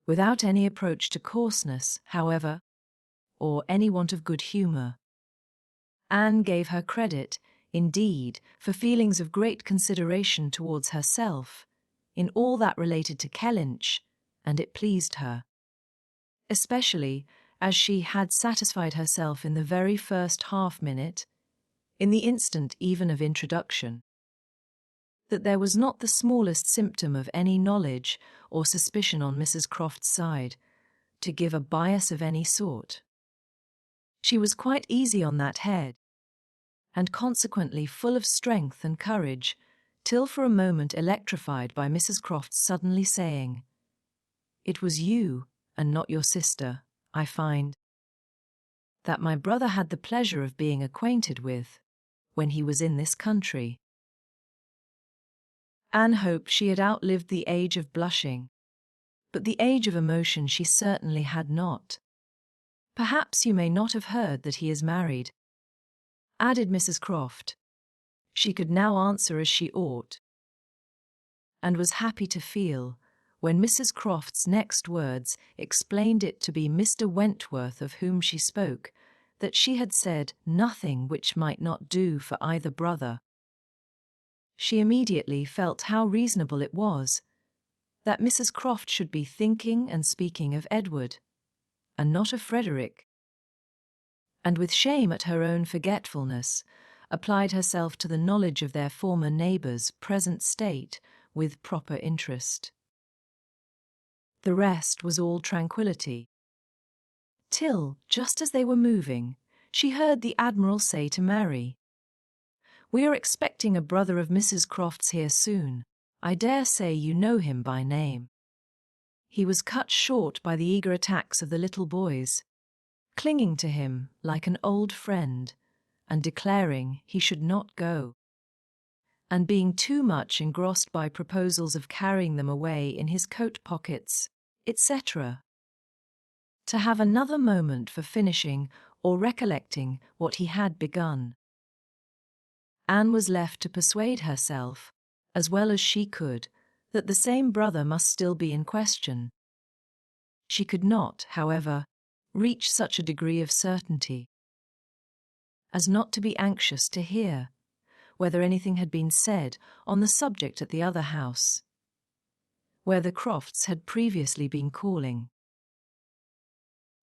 without any approach to coarseness, however, or any want of good humour. Anne gave her credit, indeed, for feelings of great consideration towards herself, in all that related to Kellynch, and it pleased her, especially as she had satisfied herself in the very first half-minute, in the instant even of introduction, that there was not the smallest symptom of any knowledge or suspicion on Mrs. Croft's side to give a bias of any sort. She was quite easy on that head, and consequently full of strength and courage, till for a moment electrified by Mrs. Croft's suddenly saying, "It was you, and not your sister, I find, that my brother had the pleasure of being acquainted with when he was in this country." Anne hoped she had outlived the age of blushing, but the age of emotion she certainly had not. "Perhaps you may not have heard that he is married," added Mrs. Croft. She could now answer as she ought, and was happy to feel, when Mrs. Croft's next words explained it to be Mr. Wentworth of whom she spoke, that she had said nothing which might not do for either brother. She immediately felt how reasonable it was that Mrs. Croft should be thinking and speaking of Edward, and not of Frederick, and with shame at her own forgetfulness, applied herself to the knowledge of their former neighbour's present state with proper interest. The rest was all tranquillity, till, just as they were moving, she heard the Admiral say to Mary, "We are expecting a brother of Mrs. Croft's here soon. I dare say you know him by name." He was cut short by the eager attacks of the little boys, clinging to him like an old friend, and declaring he should not go, and being too much engrossed by proposals of carrying them away in his coat pockets, etc., to have another moment for finishing or recollecting what he had begun. Anne was left to persuade herself, as well as she could, that the same brother must still be in question. She could not, however, reach such a degree of certainty as not to be anxious to hear whether anything had been said on the subject at the other house, where the Crofts had previously been calling.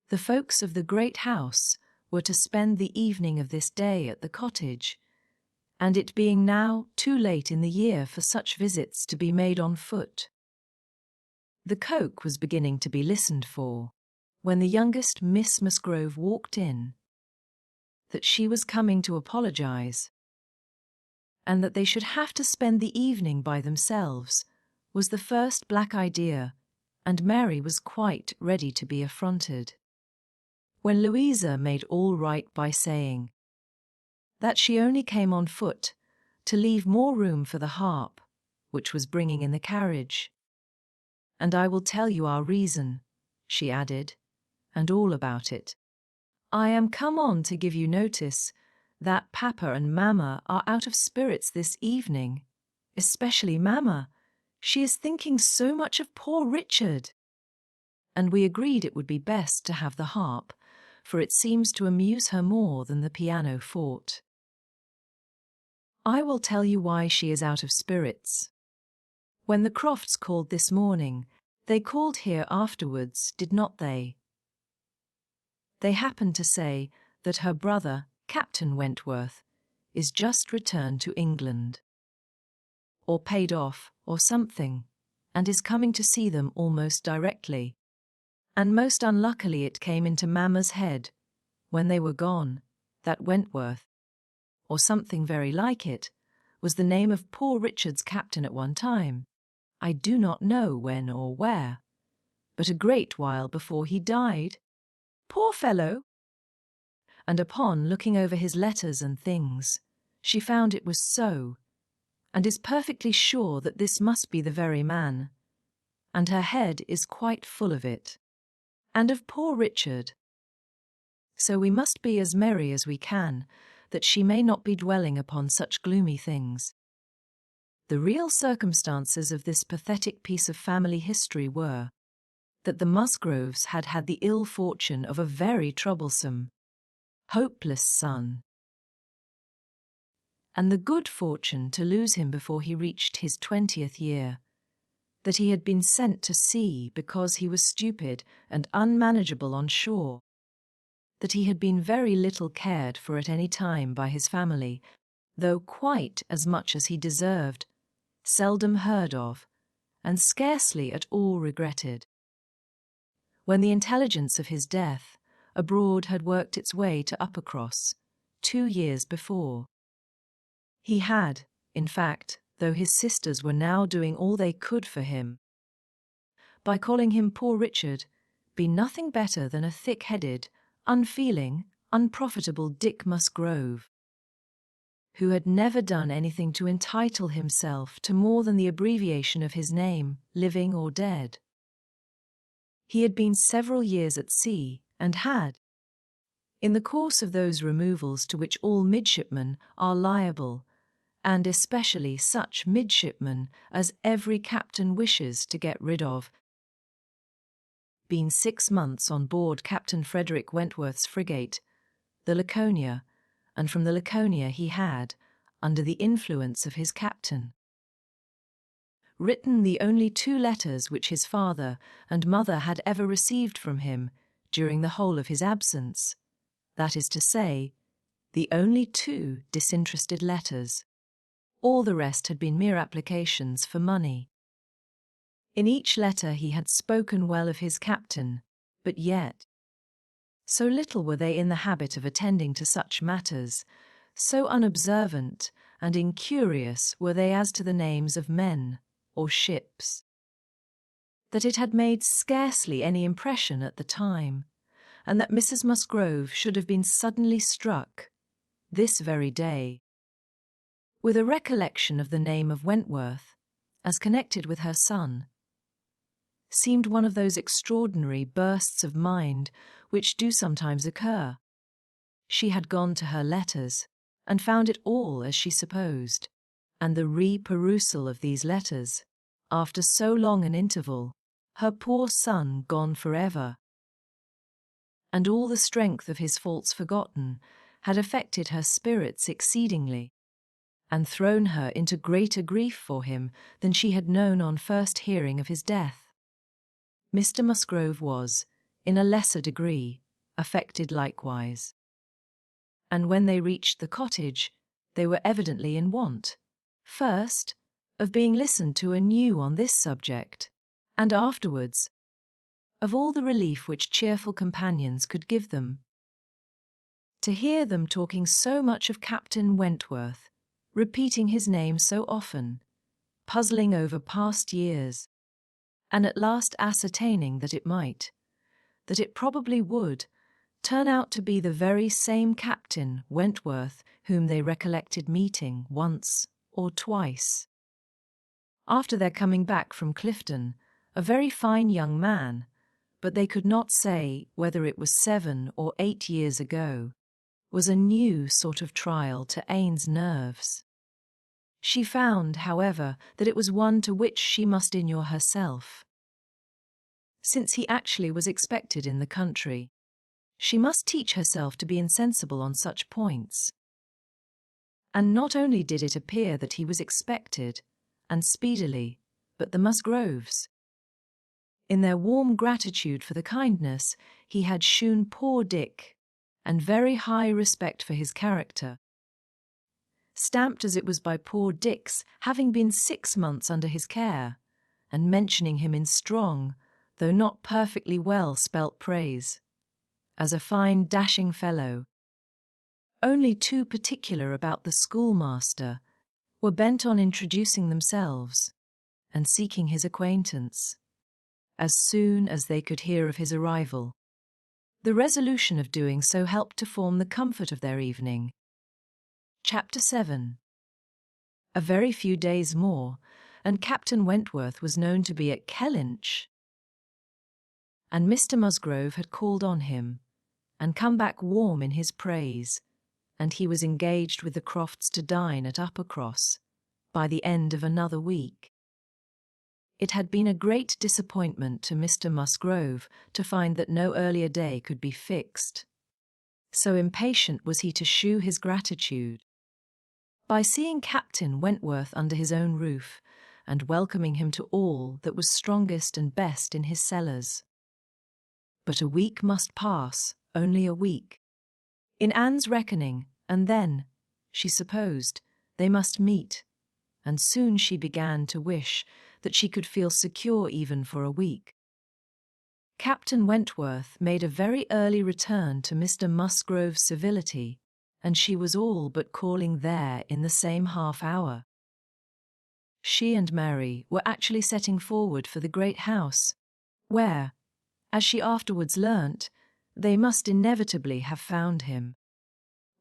The folks of the great house were to spend the evening of this day at the cottage, and it being now too late in the year for such visits to be made on foot, the coach was beginning to be listened for, when the youngest Miss Musgrove walked in, that she was coming to apologize, and that they should have to spend the evening by themselves was the first black idea, and Mary was quite ready to be affronted, when Louisa made all right by saying that she only came on foot to leave more room for the harp, which was bringing in the carriage. "And I will tell you our reason," she added, "and all about it. I am come on to give you notice that Papa and Mamma are out of spirits this evening, especially Mamma. She is thinking so much of poor Richard. And we agreed it would be best to have the harp, for it seems to amuse her more than the pianoforte. I will tell you why she is out of spirits. When the Crofts called this morning, they called here afterwards, did not they? They happened to say that her brother, Captain Wentworth, is just returned to England. Or paid off, or something, and is coming to see them almost directly. And most unluckily it came into Mamma's head, when they were gone, that Wentworth, or something very like it, was the name of poor Richard's captain at one time. I do not know when or where, but a great while before he died. Poor fellow! And upon looking over his letters and things, she found it was so, and is perfectly sure that this must be the very man, and her head is quite full of it, and of poor Richard. So we must be as merry as we can, that she may not be dwelling upon such gloomy things. The real circumstances of this pathetic piece of family history were that the Musgroves had had the ill fortune of a very troublesome, hopeless son, and the good fortune to lose him before he reached his 20th year, that he had been sent to sea because he was stupid and unmanageable on shore, that he had been very little cared for at any time by his family, though quite as much as he deserved, seldom heard of, and scarcely at all regretted. When the intelligence of his death abroad had worked its way to Uppercross 2 years before, he had, in fact, though his sisters were now doing all they could for him, by calling him poor Richard, been nothing better than a thick-headed, unfeeling, unprofitable Dick Musgrove, who had never done anything to entitle himself to more than the abbreviation of his name, living or dead. He had been several years at sea, and had, in the course of those removals to which all midshipmen are liable, and especially such midshipmen as every captain wishes to get rid of, been 6 months on board Captain Frederick Wentworth's frigate, the Laconia, and from the Laconia he had, under the influence of his captain, written the only 2 letters which his father and mother had ever received from him during the whole of his absence, that is to say, the only 2 disinterested letters. All the rest had been mere applications for money. In each letter he had spoken well of his captain, but yet, so little were they in the habit of attending to such matters, so unobservant and incurious were they as to the names of men or ships, that it had made scarcely any impression at the time, and that Mrs. Musgrove should have been suddenly struck, this very day, with a recollection of the name of Wentworth, as connected with her son, seemed one of those extraordinary bursts of mind which do sometimes occur. She had gone to her letters, and found it all as she supposed, and the re-perusal of these letters, after so long an interval, her poor son gone forever, and all the strength of his faults forgotten, had affected her spirits exceedingly, and thrown her into greater grief for him than she had known on first hearing of his death. Mr. Musgrove was, in a lesser degree, affected likewise. And when they reached the cottage, they were evidently in want, first, of being listened to anew on this subject, and afterwards, of all the relief which cheerful companions could give them. To hear them talking so much of Captain Wentworth, repeating his name so often, puzzling over past years, and at last ascertaining that it probably would, turn out to be the very same Captain Wentworth whom they recollected meeting once or twice, after their coming back from Clifton, a very fine young man, but they could not say whether it was 7 or 8 years ago, was a new sort of trial to Anne's nerves. She found, however, that it was one to which she must inure herself. Since he actually was expected in the country, she must teach herself to be insensible on such points. And not only did it appear that he was expected, and speedily, but the Musgroves, in their warm gratitude for the kindness he had shewn poor Dick, and very high respect for his character, stamped as it was by poor Dick's having been 6 months under his care, and mentioning him in strong, though not perfectly well spelt praise, as a fine dashing fellow. Only too particular about the schoolmaster, were bent on introducing themselves and seeking his acquaintance as soon as they could hear of his arrival. The resolution of doing so helped to form the comfort of their evening. Chapter 7. A very few days more, and Captain Wentworth was known to be at Kellynch, and Mr. Musgrove had called on him, and come back warm in his praise, and he was engaged with the Crofts to dine at Uppercross by the end of another week. It had been a great disappointment to Mr. Musgrove to find that no earlier day could be fixed. So impatient was he to shew his gratitude by seeing Captain Wentworth under his own roof, and welcoming him to all that was strongest and best in his cellars. But a week must pass, only a week, in Anne's reckoning, and then, she supposed, they must meet, and soon she began to wish that she could feel secure even for a week. Captain Wentworth made a very early return to Mr. Musgrove's civility, and she was all but calling there in the same half-hour. She and Mary were actually setting forward for the great house, where, as she afterwards learnt, they must inevitably have found him,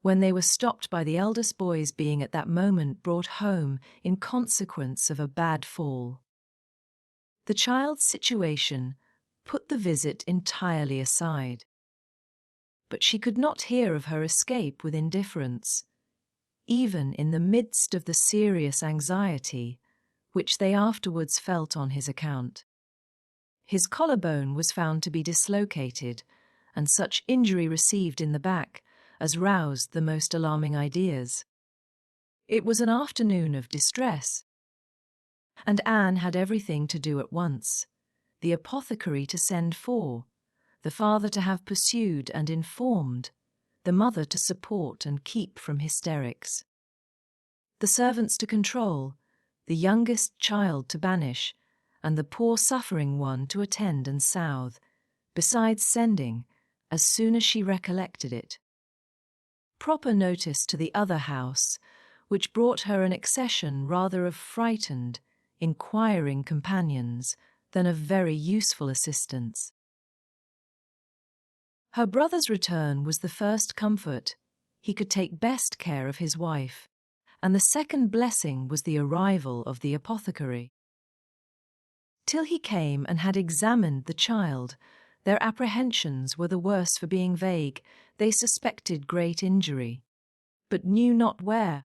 when they were stopped by the eldest boy's being at that moment brought home in consequence of a bad fall. The child's situation put the visit entirely aside, but she could not hear of her escape with indifference, even in the midst of the serious anxiety which they afterwards felt on his account. His collarbone was found to be dislocated, and such injury received in the back as roused the most alarming ideas. It was an afternoon of distress, and Anne had everything to do at once: the apothecary to send for, the father to have pursued and informed, the mother to support and keep from hysterics, the servants to control, the youngest child to banish, and the poor suffering one to attend and soothe, besides sending, as soon as she recollected it, proper notice to the other house, which brought her an accession rather of frightened, inquiring companions than of very useful assistants. Her brother's return was the first comfort. He could take best care of his wife, and the second blessing was the arrival of the apothecary. Till he came and had examined the child, their apprehensions were the worse for being vague. They suspected great injury, but knew not where.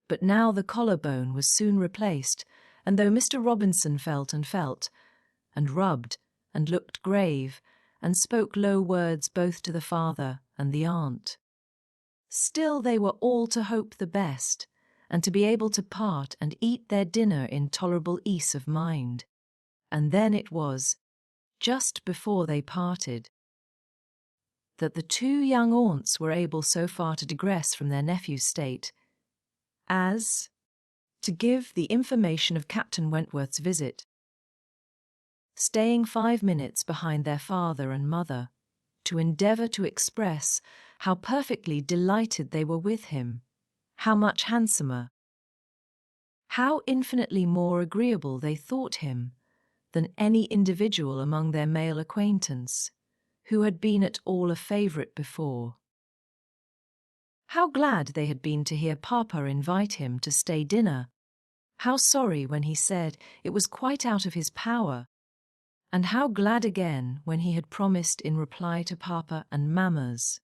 But now the collarbone was soon replaced, and though Mr. Robinson felt, and rubbed, and looked grave, and spoke low words both to the father and the aunt, still they were all to hope the best, and to be able to part and eat their dinner in tolerable ease of mind. And then it was, just before they parted, that the two young aunts were able so far to digress from their nephew's state as to give the information of Captain Wentworth's visit, staying 5 minutes behind their father and mother, to endeavour to express how perfectly delighted they were with him, how much handsomer, how infinitely more agreeable they thought him than any individual among their male acquaintance, who had been at all a favourite before. How glad they had been to hear Papa invite him to stay dinner, how sorry when he said it was quite out of his power, and how glad again when he had promised in reply to Papa and Mamma's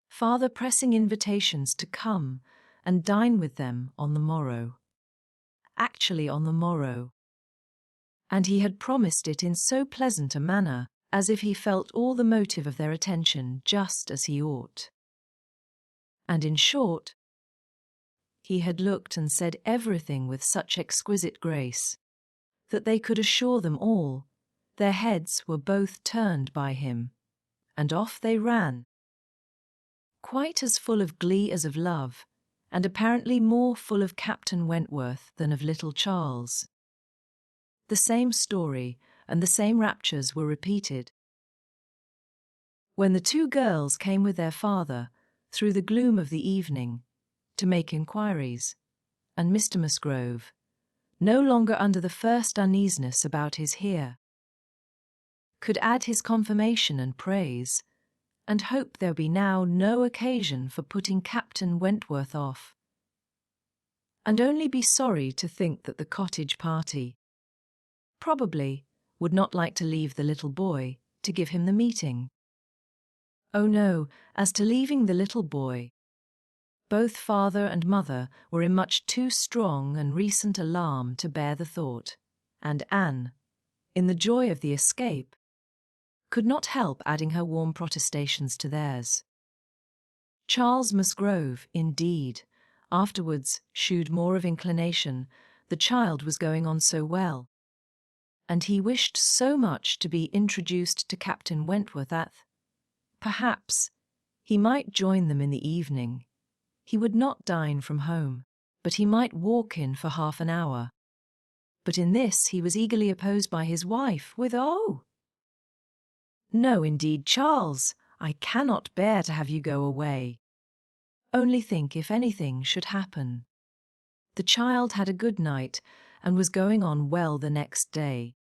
father pressing invitations to come and dine with them on the morrow. Actually on the morrow. And he had promised it in so pleasant a manner, as if he felt all the motive of their attention just as he ought. And in short, he had looked and said everything with such exquisite grace, that they could assure them all their heads were both turned by him, and off they ran, quite as full of glee as of love, and apparently more full of Captain Wentworth than of little Charles. The same story and the same raptures were repeated. When the two girls came with their father, through the gloom of the evening, to make inquiries, and Mr. Musgrove, no longer under the first uneasiness about his heir, could add his confirmation and praise, and hope there be now no occasion for putting Captain Wentworth off, and only be sorry to think that the cottage party probably would not like to leave the little boy to give him the meeting. Oh no, as to leaving the little boy, both father and mother were in much too strong and recent alarm to bear the thought, and Anne, in the joy of the escape, could not help adding her warm protestations to theirs. Charles Musgrove, indeed, afterwards shewed more of inclination, the child was going on so well, and he wished so much to be introduced to Captain Wentworth that, perhaps, he might join them in the evening. He would not dine from home, but he might walk in for half an hour. But in this he was eagerly opposed by his wife, with "Oh! No, indeed, Charles, I cannot bear to have you go away. Only think if anything should happen." The child had a good night, and was going on well the next day.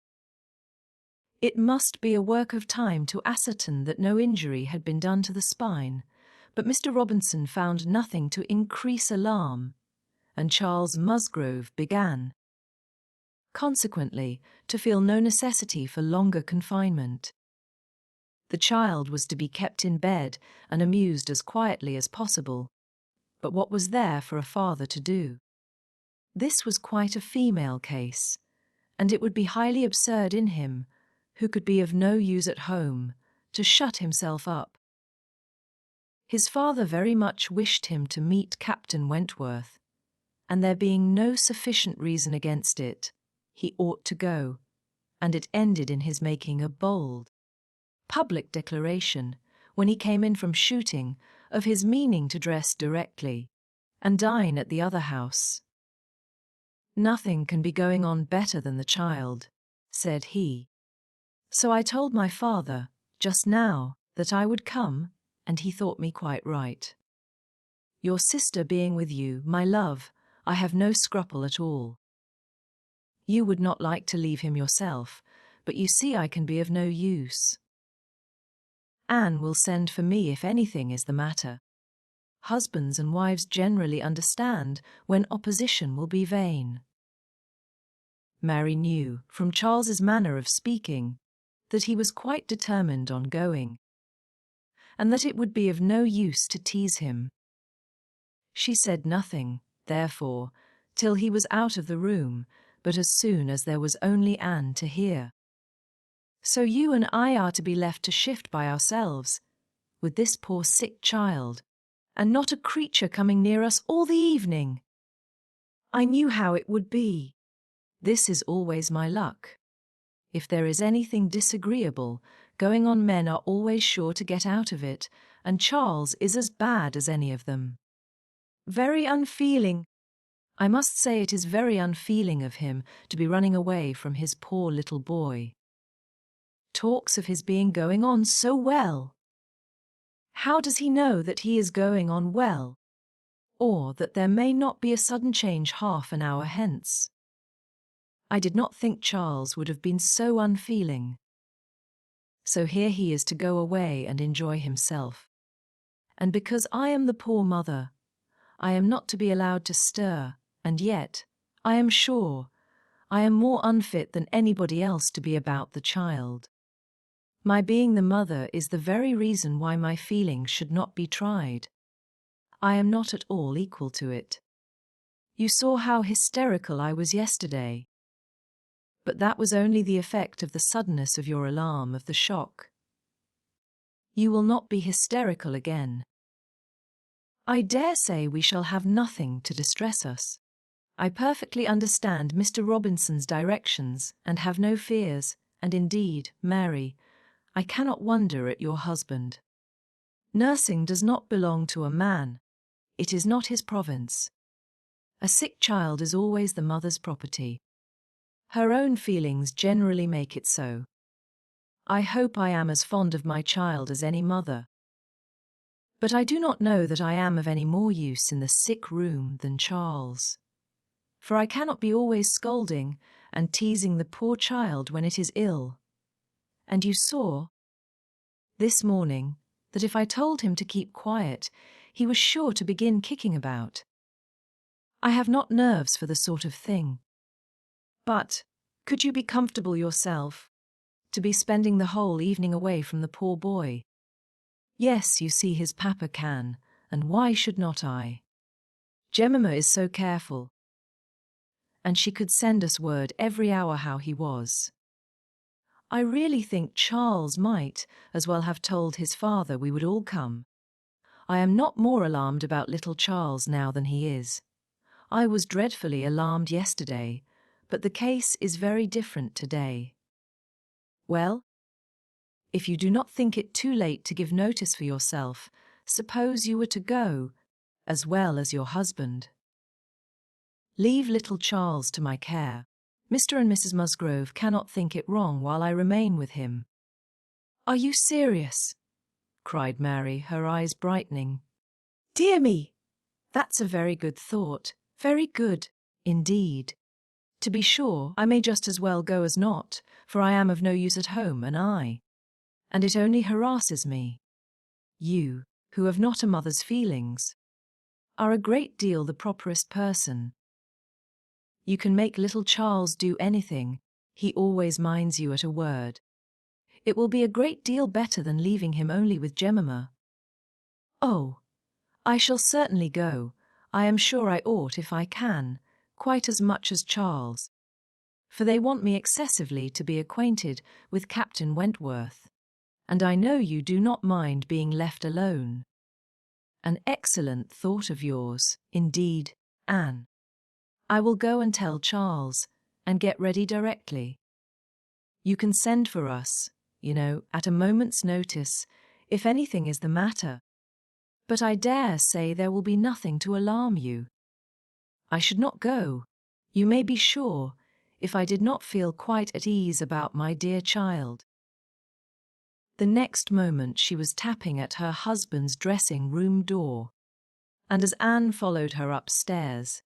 It must be a work of time to ascertain that no injury had been done to the spine, but Mr. Robinson found nothing to increase alarm, and Charles Musgrove began, consequently, to feel no necessity for longer confinement. The child was to be kept in bed and amused as quietly as possible, but what was there for a father to do? This was quite a female case, and it would be highly absurd in him, who could be of no use at home, to shut himself up. His father very much wished him to meet Captain Wentworth, and there being no sufficient reason against it, he ought to go, and it ended in his making a bold, public declaration, when he came in from shooting, of his meaning to dress directly, and dine at the other house. "Nothing can be going on better than the child," said he. "So I told my father, just now, that I would come, and he thought me quite right. Your sister being with you, my love, I have no scruple at all. You would not like to leave him yourself, but you see I can be of no use. Anne will send for me if anything is the matter. Husbands and wives generally understand when opposition will be vain." Mary knew, from Charles's manner of speaking, that he was quite determined on going, and that it would be of no use to tease him. She said nothing, therefore, till he was out of the room, but as soon as there was only Anne to hear. "So you and I are to be left to shift by ourselves, with this poor sick child, and not a creature coming near us all the evening. I knew how it would be. This is always my luck. If there is anything disagreeable, going-on men are always sure to get out of it, and Charles is as bad as any of them. Very unfeeling. I must say it is very unfeeling of him to be running away from his poor little boy. Talks of his being going on so well. How does he know that he is going on well, or that there may not be a sudden change half an hour hence? I did not think Charles would have been so unfeeling. So here he is to go away and enjoy himself. And because I am the poor mother, I am not to be allowed to stir, and yet, I am sure, I am more unfit than anybody else to be about the child. My being the mother is the very reason why my feelings should not be tried. I am not at all equal to it. You saw how hysterical I was yesterday. But that was only the effect of the suddenness of your alarm, of the shock. You will not be hysterical again. I dare say we shall have nothing to distress us. I perfectly understand Mr. Robinson's directions and have no fears, and indeed, Mary, I cannot wonder at your husband. Nursing does not belong to a man. It is not his province. A sick child is always the mother's property. Her own feelings generally make it so. I hope I am as fond of my child as any mother. But I do not know that I am of any more use in the sick room than Charles. For I cannot be always scolding and teasing the poor child when it is ill. And you saw, this morning, that if I told him to keep quiet, he was sure to begin kicking about. I have not nerves for the sort of thing. But, could you be comfortable yourself, to be spending the whole evening away from the poor boy? Yes, you see his papa can, and why should not I? Jemima is so careful. And she could send us word every hour how he was. I really think Charles might as well have told his father we would all come. I am not more alarmed about little Charles now than he is. I was dreadfully alarmed yesterday, but the case is very different today. Well, if you do not think it too late to give notice for yourself, suppose you were to go, as well as your husband. Leave little Charles to my care. Mr. and Mrs. Musgrove cannot think it wrong while I remain with him. Are you serious? Cried Mary, her eyes brightening. Dear me! That's a very good thought. Very good, indeed. To be sure, I may just as well go as not, for I am of no use at home, and it only harasses me. You, who have not a mother's feelings, are a great deal the properest person. You can make little Charles do anything, he always minds you at a word. It will be a great deal better than leaving him only with Jemima. Oh, I shall certainly go. I am sure I ought if I can, quite as much as Charles. For they want me excessively to be acquainted with Captain Wentworth. And I know you do not mind being left alone. An excellent thought of yours, indeed, Anne. I will go and tell Charles, and get ready directly. You can send for us, at a moment's notice, if anything is the matter. But I dare say there will be nothing to alarm you. I should not go, you may be sure, if I did not feel quite at ease about my dear child. The next moment she was tapping at her husband's dressing-room door, and as Anne followed her upstairs,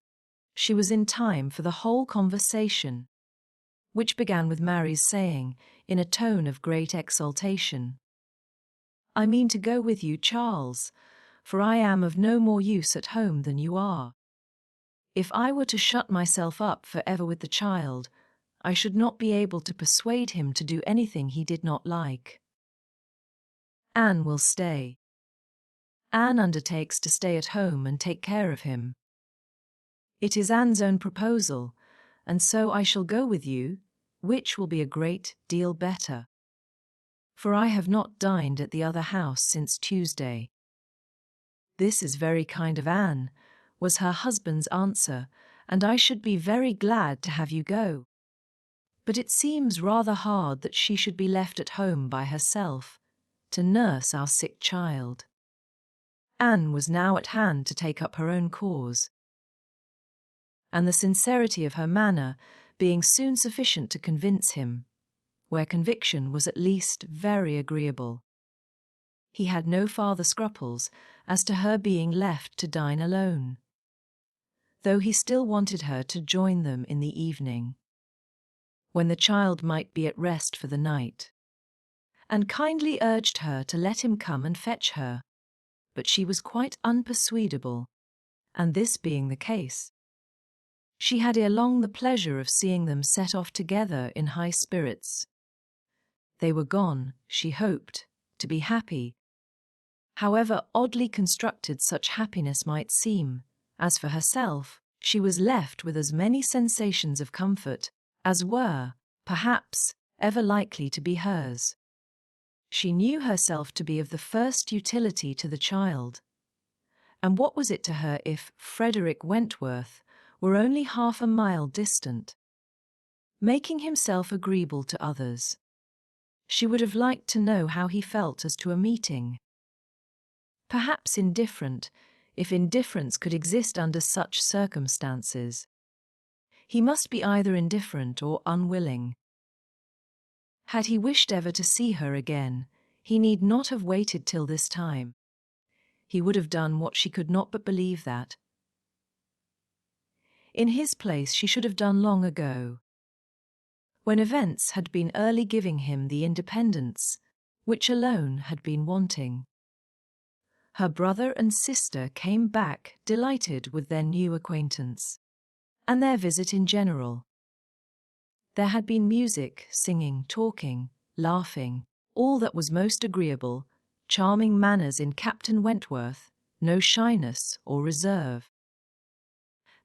she was in time for the whole conversation, which began with Mary's saying, in a tone of great exultation, I mean to go with you, Charles, for I am of no more use at home than you are. If I were to shut myself up for ever with the child, I should not be able to persuade him to do anything he did not like. Anne will stay. Anne undertakes to stay at home and take care of him. It is Anne's own proposal, and so I shall go with you, which will be a great deal better. For I have not dined at the other house since Tuesday. This is very kind of Anne, was her husband's answer, and I should be very glad to have you go. But it seems rather hard that she should be left at home by herself, to nurse our sick child. Anne was now at hand to take up her own cause, and the sincerity of her manner being soon sufficient to convince him, where conviction was at least very agreeable. He had no farther scruples as to her being left to dine alone, though he still wanted her to join them in the evening, when the child might be at rest for the night, and kindly urged her to let him come and fetch her, but she was quite unpersuadable, and this being the case, she had ere long the pleasure of seeing them set off together in high spirits. They were gone, she hoped, to be happy, however oddly constructed such happiness might seem. As for herself, she was left with as many sensations of comfort as were, perhaps, ever likely to be hers. She knew herself to be of the first utility to the child, and what was it to her if Frederick Wentworth were only half a mile distant, making himself agreeable to others? She would have liked to know how he felt as to a meeting. Perhaps indifferent, if indifference could exist under such circumstances. He must be either indifferent or unwilling. Had he wished ever to see her again, he need not have waited till this time. He would have done what she could not but believe that. In his place she should have done long ago, when events had been early giving him the independence which alone had been wanting. Her brother and sister came back delighted with their new acquaintance, and their visit in general. There had been music, singing, talking, laughing, all that was most agreeable, charming manners in Captain Wentworth, no shyness or reserve.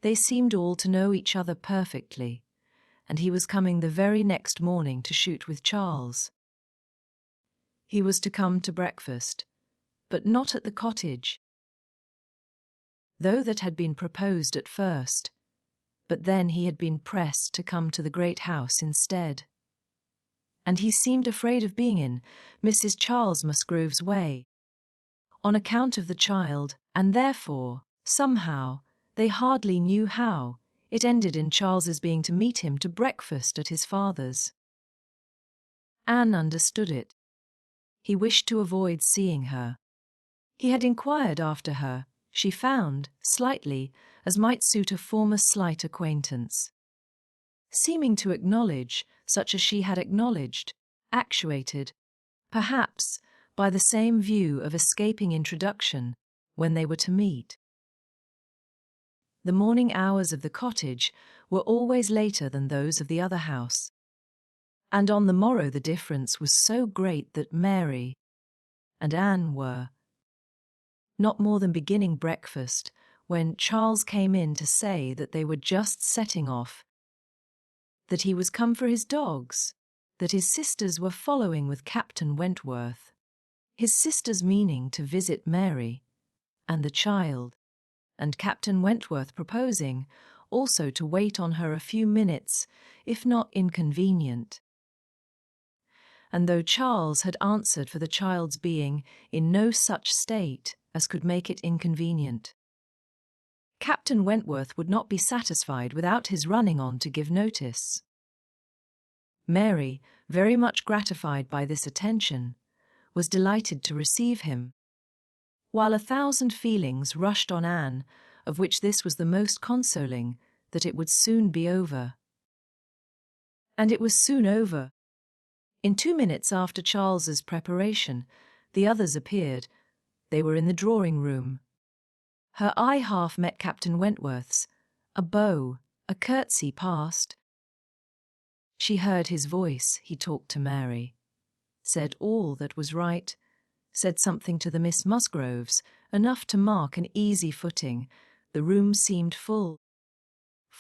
They seemed all to know each other perfectly, and he was coming the very next morning to shoot with Charles. He was to come to breakfast, but not at the cottage, though that had been proposed at first, but then he had been pressed to come to the great house instead. And he seemed afraid of being in Mrs. Charles Musgrove's way, on account of the child, and therefore, somehow, they hardly knew how, it ended in Charles's being to meet him to breakfast at his father's. Anne understood it. He wished to avoid seeing her. He had inquired after her, she found, slightly, as might suit a former slight acquaintance. Seeming to acknowledge, such as she had acknowledged, actuated, perhaps, by the same view of escaping introduction, when they were to meet. The morning hours of the cottage were always later than those of the other house, and on the morrow the difference was so great that Mary and Anne were not more than beginning breakfast when Charles came in to say that they were just setting off, that he was come for his dogs, that his sisters were following with Captain Wentworth, his sisters meaning to visit Mary and the child, and Captain Wentworth proposing also to wait on her a few minutes, if not inconvenient. And though Charles had answered for the child's being in no such state as could make it inconvenient, Captain Wentworth would not be satisfied without his running on to give notice. Mary, very much gratified by this attention, was delighted to receive him, while 1,000 feelings rushed on Anne, of which this was the most consoling, that it would soon be over. And it was soon over. In 2 minutes after Charles's preparation, the others appeared. They were in the drawing-room. Her eye half met Captain Wentworth's. A bow, a curtsy passed. She heard his voice. He talked to Mary, said all that was right, said something to the Miss Musgroves, enough to mark an easy footing. The room seemed full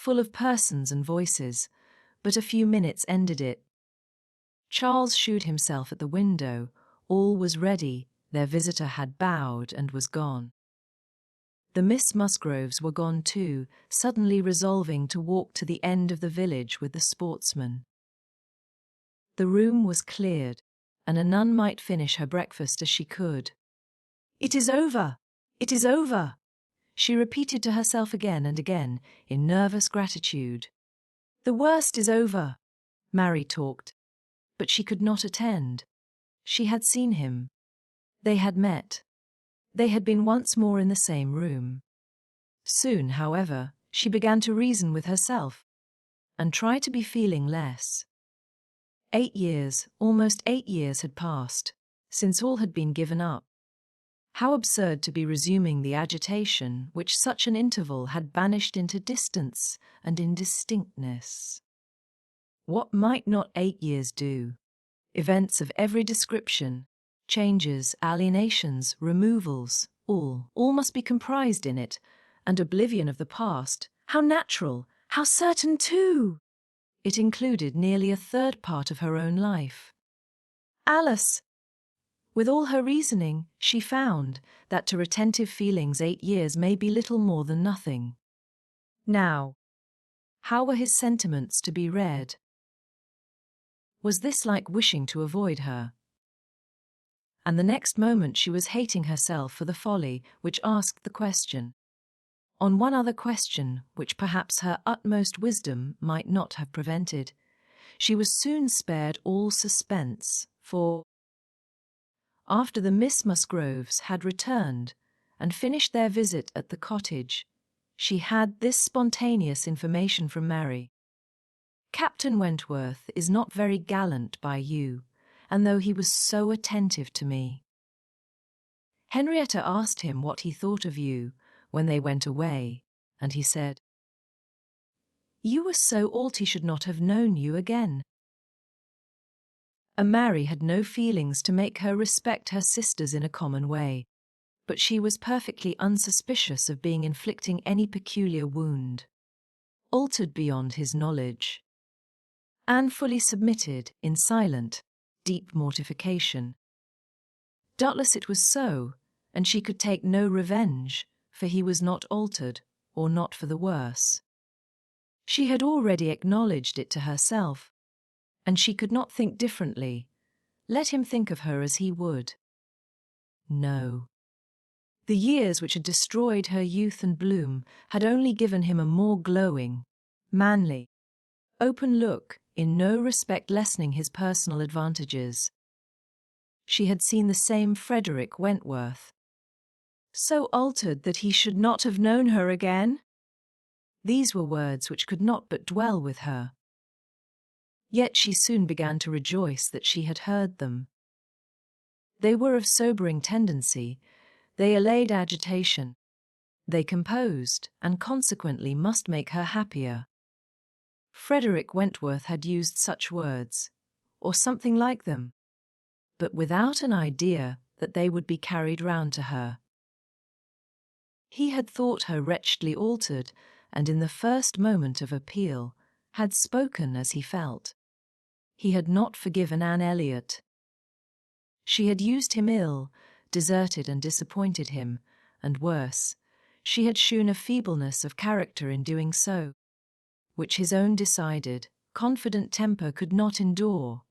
of persons and voices, but a few minutes ended it. Charles shewed himself at the window. All was ready. Their visitor had bowed and was gone. The Miss Musgroves were gone too, suddenly resolving to walk to the end of the village with the sportsmen. The room was cleared, and a nun might finish her breakfast as she could. "It is over! It is over!" she repeated to herself again and again, in nervous gratitude. "The worst is over." Mary talked, but she could not attend. She had seen him. They had met. They had been once more in the same room. Soon, however, she began to reason with herself, and try to be feeling less. 8 years, almost 8 years had passed, since all had been given up. How absurd to be resuming the agitation which such an interval had banished into distance and indistinctness. What might not 8 years do? Events of every description, changes, alienations, removals, all must be comprised in it, and oblivion of the past. How natural, how certain too! It included nearly a third part of her own life. Alice! With all her reasoning, she found that to retentive feelings 8 years may be little more than nothing. Now, how were his sentiments to be read? Was this like wishing to avoid her? and the next moment she was hating herself for the folly which asked the question. On one other question, which perhaps her utmost wisdom might not have prevented, she was soon spared all suspense, for after the Miss Musgroves had returned and finished their visit at the cottage, she had this spontaneous information from Mary. "Captain Wentworth is not very gallant by you, and though he was so attentive to me." Henrietta asked him what he thought of you when they went away, and he said, "You were so old he should not have known you again." Mary had no feelings to make her respect her sisters in a common way, but she was perfectly unsuspicious of being inflicting any peculiar wound, altered beyond his knowledge. Anne fully submitted in silent, deep mortification. Doubtless it was so, and she could take no revenge, for he was not altered, or not for the worse. She had already acknowledged it to herself, and she could not think differently. Let him think of her as he would. No. The years which had destroyed her youth and bloom had only given him a more glowing, manly, open look, in no respect lessening his personal advantages. She had seen the same Frederick Wentworth. So altered that he should not have known her again? These were words which could not but dwell with her. Yet she soon began to rejoice that she had heard them. They were of sobering tendency, they allayed agitation, they composed, and consequently must make her happier. Frederick Wentworth had used such words, or something like them, but without an idea that they would be carried round to her. He had thought her wretchedly altered, and in the first moment of appeal had spoken as he felt. He had not forgiven Anne Elliot. She had used him ill, deserted and disappointed him, and worse, she had shewn a feebleness of character in doing so, which his own decided, confident temper could not endure.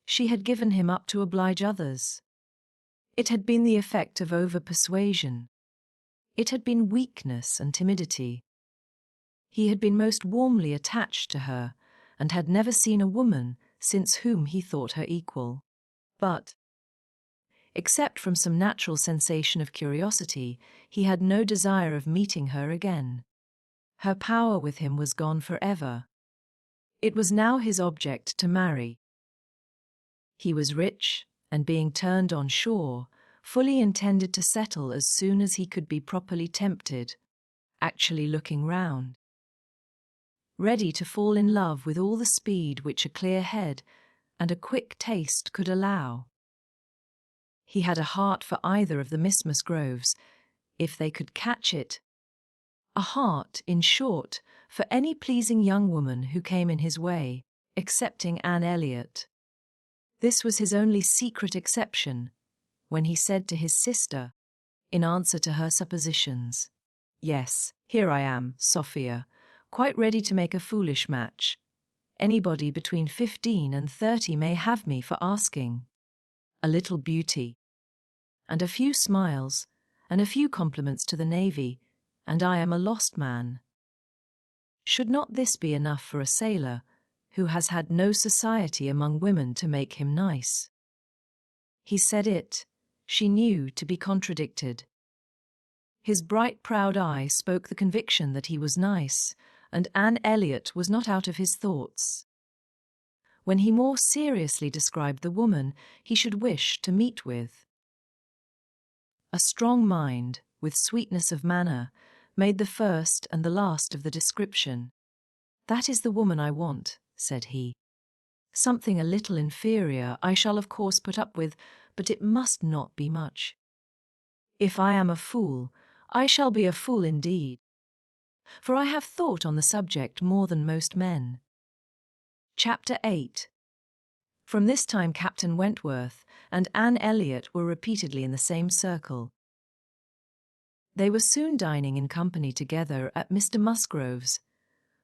She had given him up to oblige others. It had been the effect of over-persuasion. It had been weakness and timidity. He had been most warmly attached to her, and had never seen a woman since whom he thought her equal. But, except from some natural sensation of curiosity, he had no desire of meeting her again. Her power with him was gone forever. It was now his object to marry. He was rich, and being turned on shore, fully intended to settle as soon as he could be properly tempted, actually looking round, ready to fall in love with all the speed which a clear head and a quick taste could allow. He had a heart for either of the Miss Musgroves, if they could catch it. A heart, in short, for any pleasing young woman who came in his way, excepting Anne Elliot. This was his only secret exception, when he said to his sister, in answer to her suppositions, "Yes, here I am, Sophia, quite ready to make a foolish match. Anybody between 15 and 30 may have me for asking. A little beauty, and a few smiles, and a few compliments to the navy, and I am a lost man. Should not this be enough for a sailor, who has had no society among women to make him nice?" He said it, she knew, to be contradicted. His bright, proud eye spoke the conviction that he was nice, and Anne Elliot was not out of his thoughts. When he more seriously described the woman he should wish to meet with, a strong mind, with sweetness of manner, made the first and the last of the description. "That is the woman I want," said he. "Something a little inferior I shall of course put up with, but it must not be much. If I am a fool, I shall be a fool indeed, for I have thought on the subject more than most men." Chapter 8. From this time Captain Wentworth and Anne Elliot were repeatedly in the same circle. They were soon dining in company together at Mr. Musgrove's,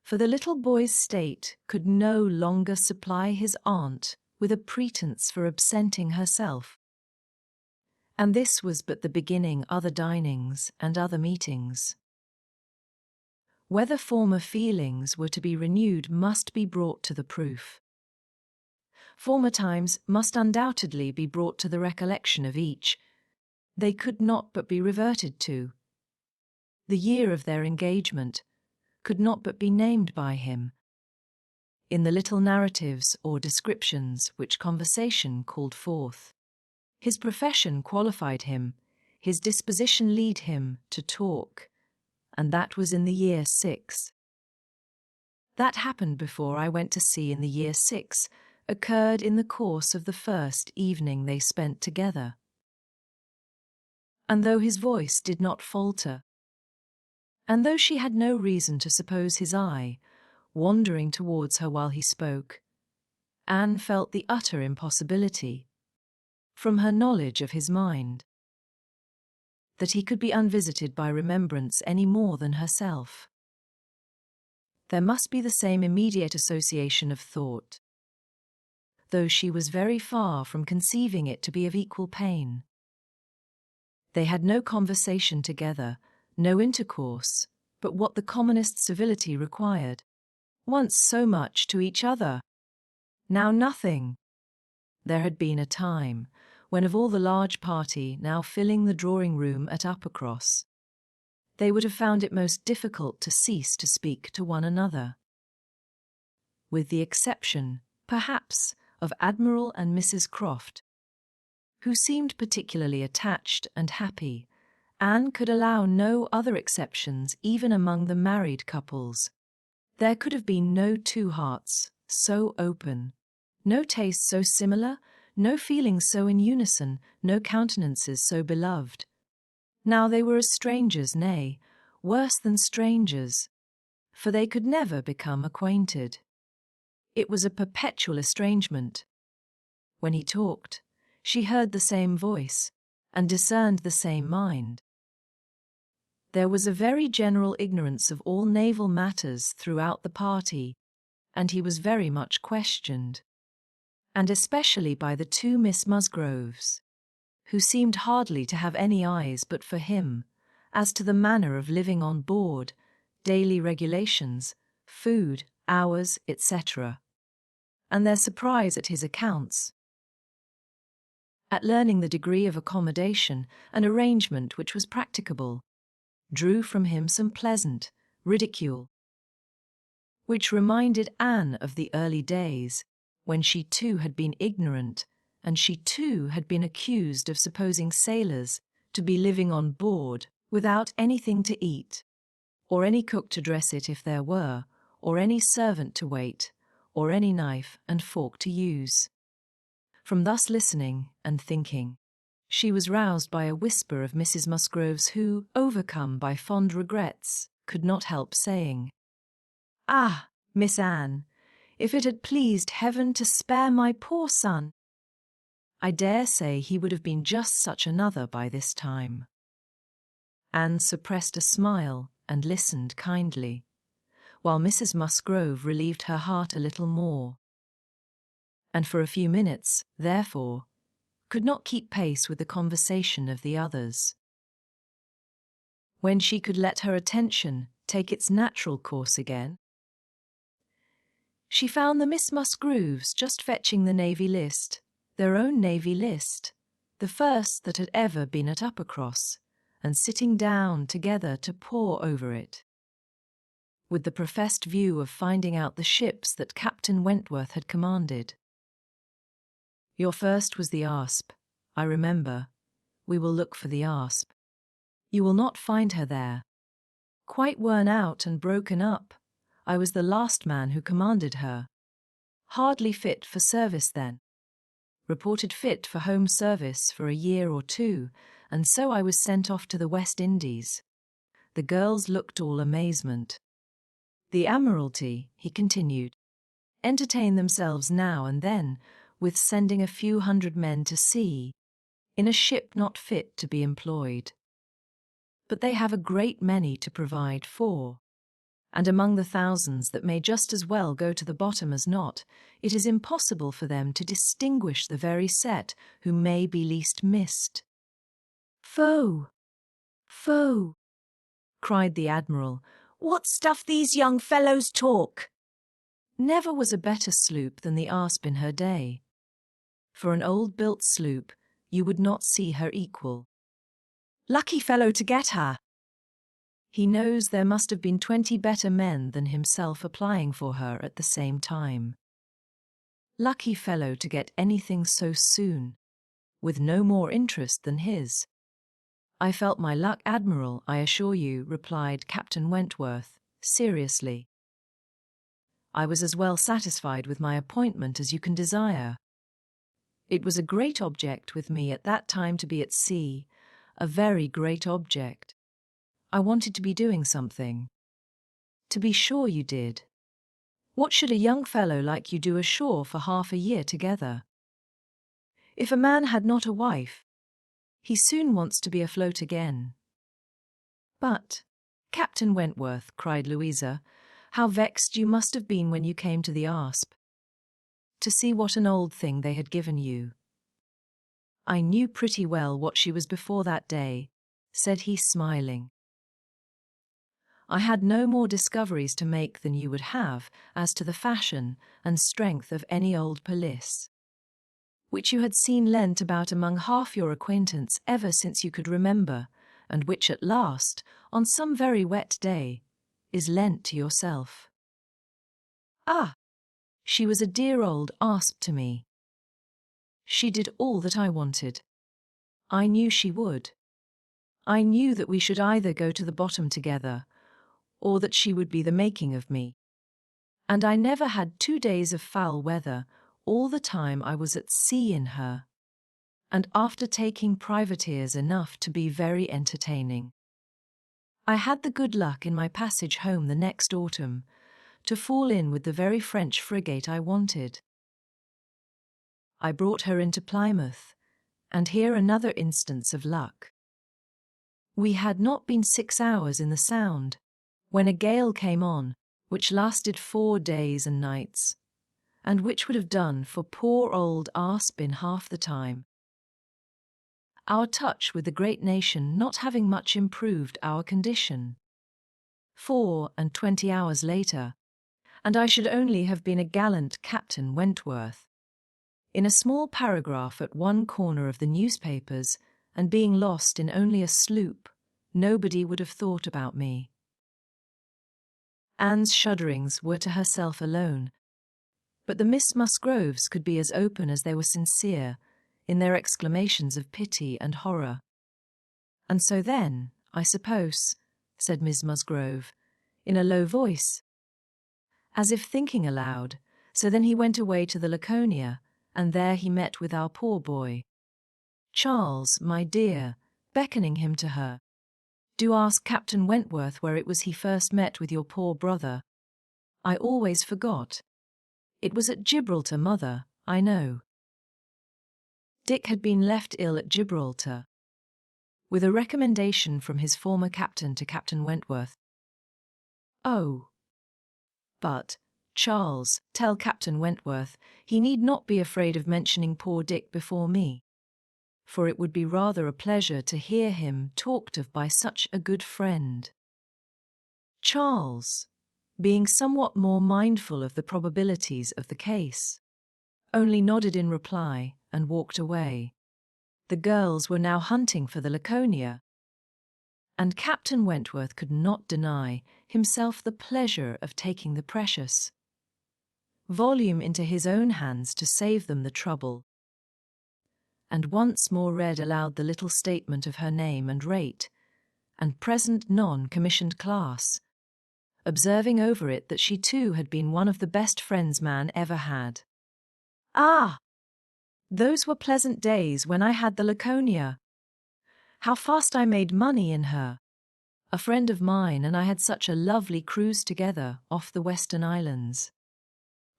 for the little boy's state could no longer supply his aunt with a pretence for absenting herself. And this was but the beginning, other dinings and other meetings. Whether former feelings were to be renewed must be brought to the proof. Former times must undoubtedly be brought to the recollection of each. They could not but be reverted to. The year of their engagement could not but be named by him. In the little narratives or descriptions which conversation called forth, his profession qualified him, his disposition lead him to talk, and that was in the year 6. That happened before I went to sea in the year 6, occurred in the course of the first evening they spent together. And though his voice did not falter, and though she had no reason to suppose his eye wandering towards her while he spoke, Anne felt the utter impossibility, from her knowledge of his mind, that he could be unvisited by remembrance any more than herself. There must be the same immediate association of thought, though she was very far from conceiving it to be of equal pain. They had no conversation together, no intercourse, but what the commonest civility required. Once so much to each other, now nothing. There had been a time when of all the large party now filling the drawing-room at Uppercross, they would have found it most difficult to cease to speak to one another. With the exception, perhaps, of Admiral and Mrs. Croft, who seemed particularly attached and happy, Anne could allow no other exceptions even among the married couples. There could have been no two hearts so open, no tastes so similar, no feelings so in unison, no countenances so beloved. Now they were as strangers, nay, worse than strangers, for they could never become acquainted. It was a perpetual estrangement. When he talked, she heard the same voice, and discerned the same mind. There was a very general ignorance of all naval matters throughout the party, and he was very much questioned, and especially by the 2 Miss Musgroves, who seemed hardly to have any eyes but for him, as to the manner of living on board, daily regulations, food, hours, etc., and their surprise at his accounts, at learning the degree of accommodation and arrangement which was practicable, drew from him some pleasant ridicule, which reminded Anne of the early days, when she too had been ignorant, and she too had been accused of supposing sailors to be living on board without anything to eat, or any cook to dress it if there were, or any servant to wait, or any knife and fork to use. From thus listening and thinking, she was roused by a whisper of Mrs. Musgrove's who, overcome by fond regrets, could not help saying, "Ah, Miss Anne, if it had pleased heaven to spare my poor son, I dare say he would have been just such another by this time." Anne suppressed a smile and listened kindly, while Mrs. Musgrove relieved her heart a little more, and for a few minutes, therefore, could not keep pace with the conversation of the others. When she could let her attention take its natural course again, she found the Miss Musgroves just fetching the Navy List, their own Navy List, the first that had ever been at Uppercross, and sitting down together to pore over it, with the professed view of finding out the ships that Captain Wentworth had commanded. "Your first was the Asp, I remember. We will look for the Asp. You will not find her there. Quite worn out and broken up. I was the last man who commanded her. Hardly fit for service then. Reported fit for home service for a year or 2, and so I was sent off to the West Indies." The girls looked all amazement. "The Admiralty," he continued, "entertain themselves now and then with sending a few hundred men to sea, in a ship not fit to be employed. But they have a great many to provide for, and among the thousands that may just as well go to the bottom as not, it is impossible for them to distinguish the very set who may be least missed. Foe! Foe! Cried the Admiral. What stuff these young fellows talk! Never was a better sloop than the Asp in her day. For an old-built sloop, you would not see her equal. Lucky fellow to get her. He knows there must have been 20 better men than himself applying for her at the same time. Lucky fellow to get anything so soon, with no more interest than his. I felt my luck, Admiral, I assure you, replied Captain Wentworth, seriously. I was as well satisfied with my appointment as you can desire. It was a great object with me at that time to be at sea, a very great object. I wanted to be doing something. To be sure you did. What should a young fellow like you do ashore for half a year together? If a man had not a wife, he soon wants to be afloat again. But, Captain Wentworth, cried Louisa, how vexed you must have been when you came to the Asp, to see what an old thing they had given you. I knew pretty well what she was before that day, said he, smiling. I had no more discoveries to make than you would have as to the fashion and strength of any old pelisse, which you had seen lent about among half your acquaintance ever since you could remember, and which at last, on some very wet day, is lent to yourself. Ah! She was a dear old Asp to me. She did all that I wanted. I knew she would. I knew that we should either go to the bottom together, or that she would be the making of me. And I never had 2 days of foul weather all the time I was at sea in her, and after taking privateers enough to be very entertaining. I had the good luck in my passage home the next autumn to fall in with the very French frigate I wanted. I brought her into Plymouth, and here another instance of luck. We had not been 6 hours in the Sound, when a gale came on, which lasted 4 days and nights, and which would have done for poor old Asp in half the time. Our touch with the great nation not having much improved our condition. 24 hours later, and I should only have been a gallant Captain Wentworth, in a small paragraph at one corner of the newspapers, and being lost in only a sloop, nobody would have thought about me. Anne's shudderings were to herself alone, but the Miss Musgroves could be as open as they were sincere in their exclamations of pity and horror. And so then, I suppose, said Miss Musgrove, in a low voice, as if thinking aloud, so then he went away to the Laconia, and there he met with our poor boy. Charles, my dear, beckoning him to her. Do ask Captain Wentworth where it was he first met with your poor brother. I always forgot. It was at Gibraltar, mother, I know. Dick had been left ill at Gibraltar, with a recommendation from his former captain to Captain Wentworth. Oh. But, Charles, tell Captain Wentworth he need not be afraid of mentioning poor Dick before me, for it would be rather a pleasure to hear him talked of by such a good friend. Charles, being somewhat more mindful of the probabilities of the case, only nodded in reply and walked away. The girls were now hunting for the Laconia, and Captain Wentworth could not deny himself the pleasure of taking the precious volume into his own hands to save them the trouble, and once more read aloud the little statement of her name and rate, and present non-commissioned class, observing over it that she too had been one of the best friends man ever had. Ah! Those were pleasant days when I had the Laconia. How fast I made money in her. A friend of mine and I had such a lovely cruise together off the Western Islands.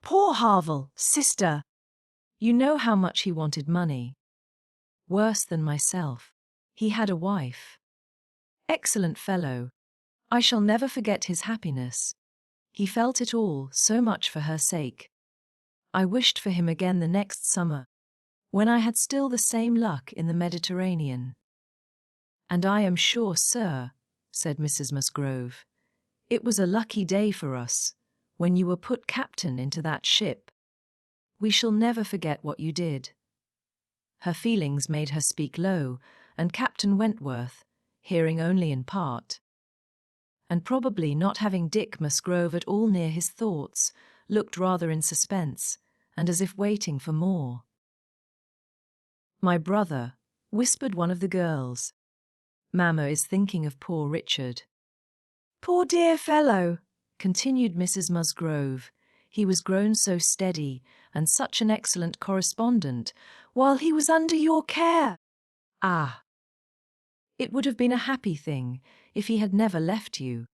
Poor Harville, sister! You know how much he wanted money. Worse than myself. He had a wife. Excellent fellow. I shall never forget his happiness. He felt it all so much for her sake. I wished for him again the next summer, when I had still the same luck in the Mediterranean. "And I am sure, sir," said Mrs. Musgrove, "it was a lucky day for us, when you were put captain into that ship. We shall never forget what you did." Her feelings made her speak low, and Captain Wentworth, hearing only in part, and probably not having Dick Musgrove at all near his thoughts, looked rather in suspense, and as if waiting for more. "My brother," whispered one of the girls. "Mamma is thinking of poor Richard." "Poor dear fellow," continued Mrs. Musgrove. "He was grown so steady, and such an excellent correspondent, while he was under your care. Ah! It would have been a happy thing if he had never left you.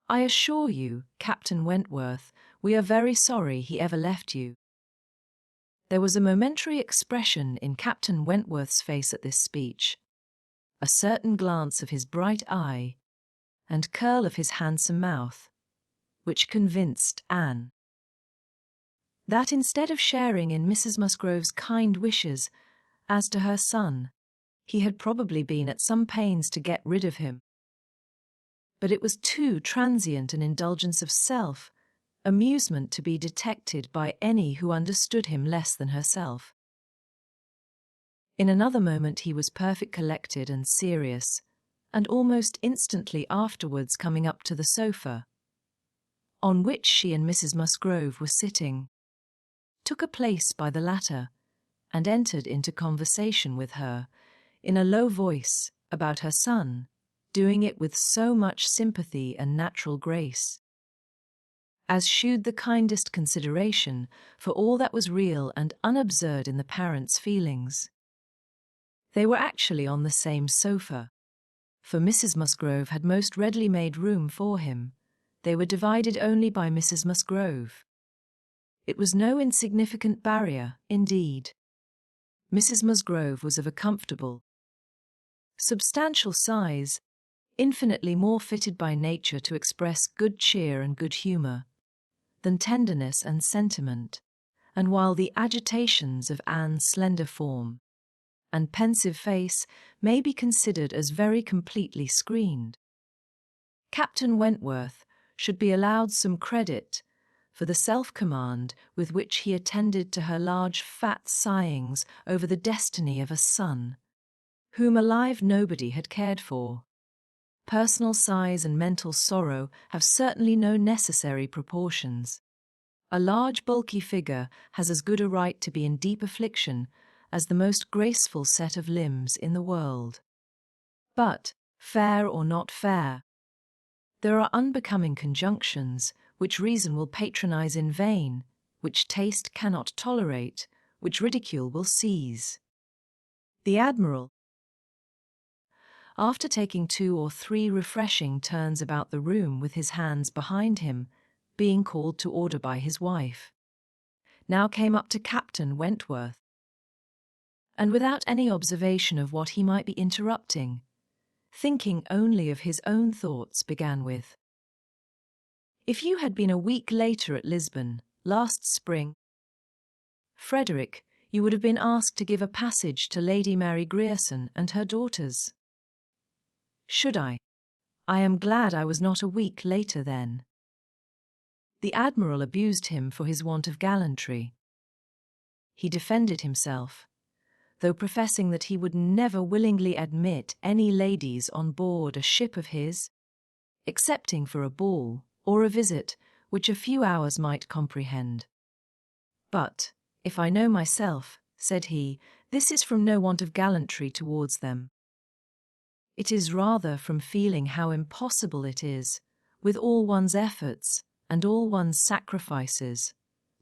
I assure you, Captain Wentworth, we are very sorry he ever left you." There was a momentary expression in Captain Wentworth's face at this speech, a certain glance of his bright eye, and curl of his handsome mouth, which convinced Anne that instead of sharing in Mrs. Musgrove's kind wishes as to her son, he had probably been at some pains to get rid of him. But it was too transient an indulgence of self, amusement to be detected by any who understood him less than herself. In another moment he was perfectly collected and serious, and almost instantly afterwards coming up to the sofa, on which she and Mrs. Musgrove were sitting, took a place by the latter, and entered into conversation with her, in a low voice, about her son, doing it with so much sympathy and natural grace, as shewed the kindest consideration for all that was real and unabsurd in the parents' feelings. They were actually on the same sofa, for Mrs. Musgrove had most readily made room for him. They were divided only by Mrs. Musgrove. It was no insignificant barrier, indeed. Mrs. Musgrove was of a comfortable, substantial size, infinitely more fitted by nature to express good cheer and good humour than tenderness and sentiment, and while the agitations of Anne's slender form and pensive face may be considered as very completely screened, Captain Wentworth should be allowed some credit for the self-command with which he attended to her large fat sighings over the destiny of a son, whom alive nobody had cared for. Personal sighs and mental sorrow have certainly no necessary proportions. A large bulky figure has as good a right to be in deep affliction as the most graceful set of limbs in the world. But, fair or not fair, there are unbecoming conjunctions which reason will patronize in vain, which taste cannot tolerate, which ridicule will seize. The Admiral, after taking 2 or 3 refreshing turns about the room with his hands behind him, being called to order by his wife, now came up to Captain Wentworth, and without any observation of what he might be interrupting, thinking only of his own thoughts, began with, "If you had been a week later at Lisbon, last spring, Frederick, you would have been asked to give a passage to Lady Mary Grierson and her daughters." "Should I? I am glad I was not a week later then." The Admiral abused him for his want of gallantry. He defended himself, though professing that he would never willingly admit any ladies on board a ship of his, excepting for a ball or a visit which a few hours might comprehend. "But, if I know myself," said he, "this is from no want of gallantry towards them. It is rather from feeling how impossible it is, with all one's efforts and all one's sacrifices,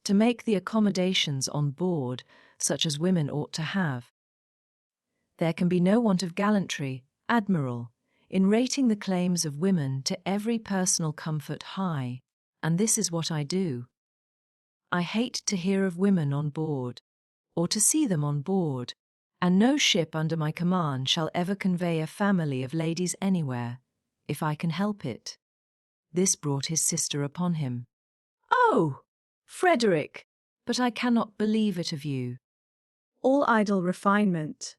to make the accommodations on board such as women ought to have. There can be no want of gallantry, Admiral, in rating the claims of women to every personal comfort high, and this is what I do. I hate to hear of women on board, or to see them on board, and no ship under my command shall ever convey a family of ladies anywhere, if I can help it." This brought his sister upon him. "Oh, Frederick, but I cannot believe it of you." All idle refinement.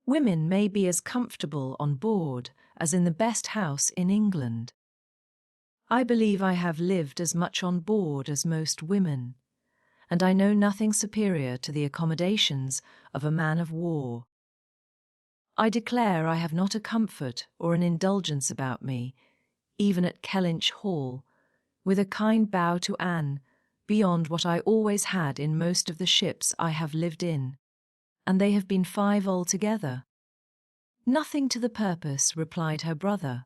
Women may be as comfortable on board as in the best house in England. I believe I have lived as much on board as most women, and I know nothing superior to the accommodations of a man of war. I declare I have not a comfort or an indulgence about me, even at Kellynch Hall, with a kind bow to Anne, beyond what I always had in most of the ships I have lived in, and they have been 5 altogether. Nothing to the purpose, replied her brother.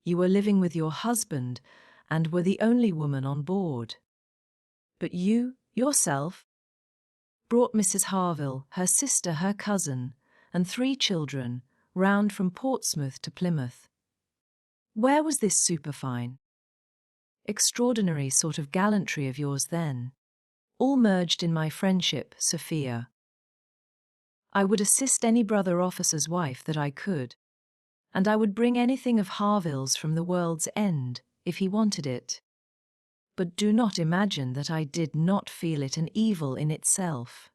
You were living with your husband, and were the only woman on board. But you, yourself, brought Mrs. Harville, her sister, her cousin, and 3 children, round from Portsmouth to Plymouth. Where was this superfine, extraordinary sort of gallantry of yours then? All merged in my friendship, Sophia. I would assist any brother officer's wife that I could, and I would bring anything of Harville's from the world's end, if he wanted it. But do not imagine that I did not feel it an evil in itself.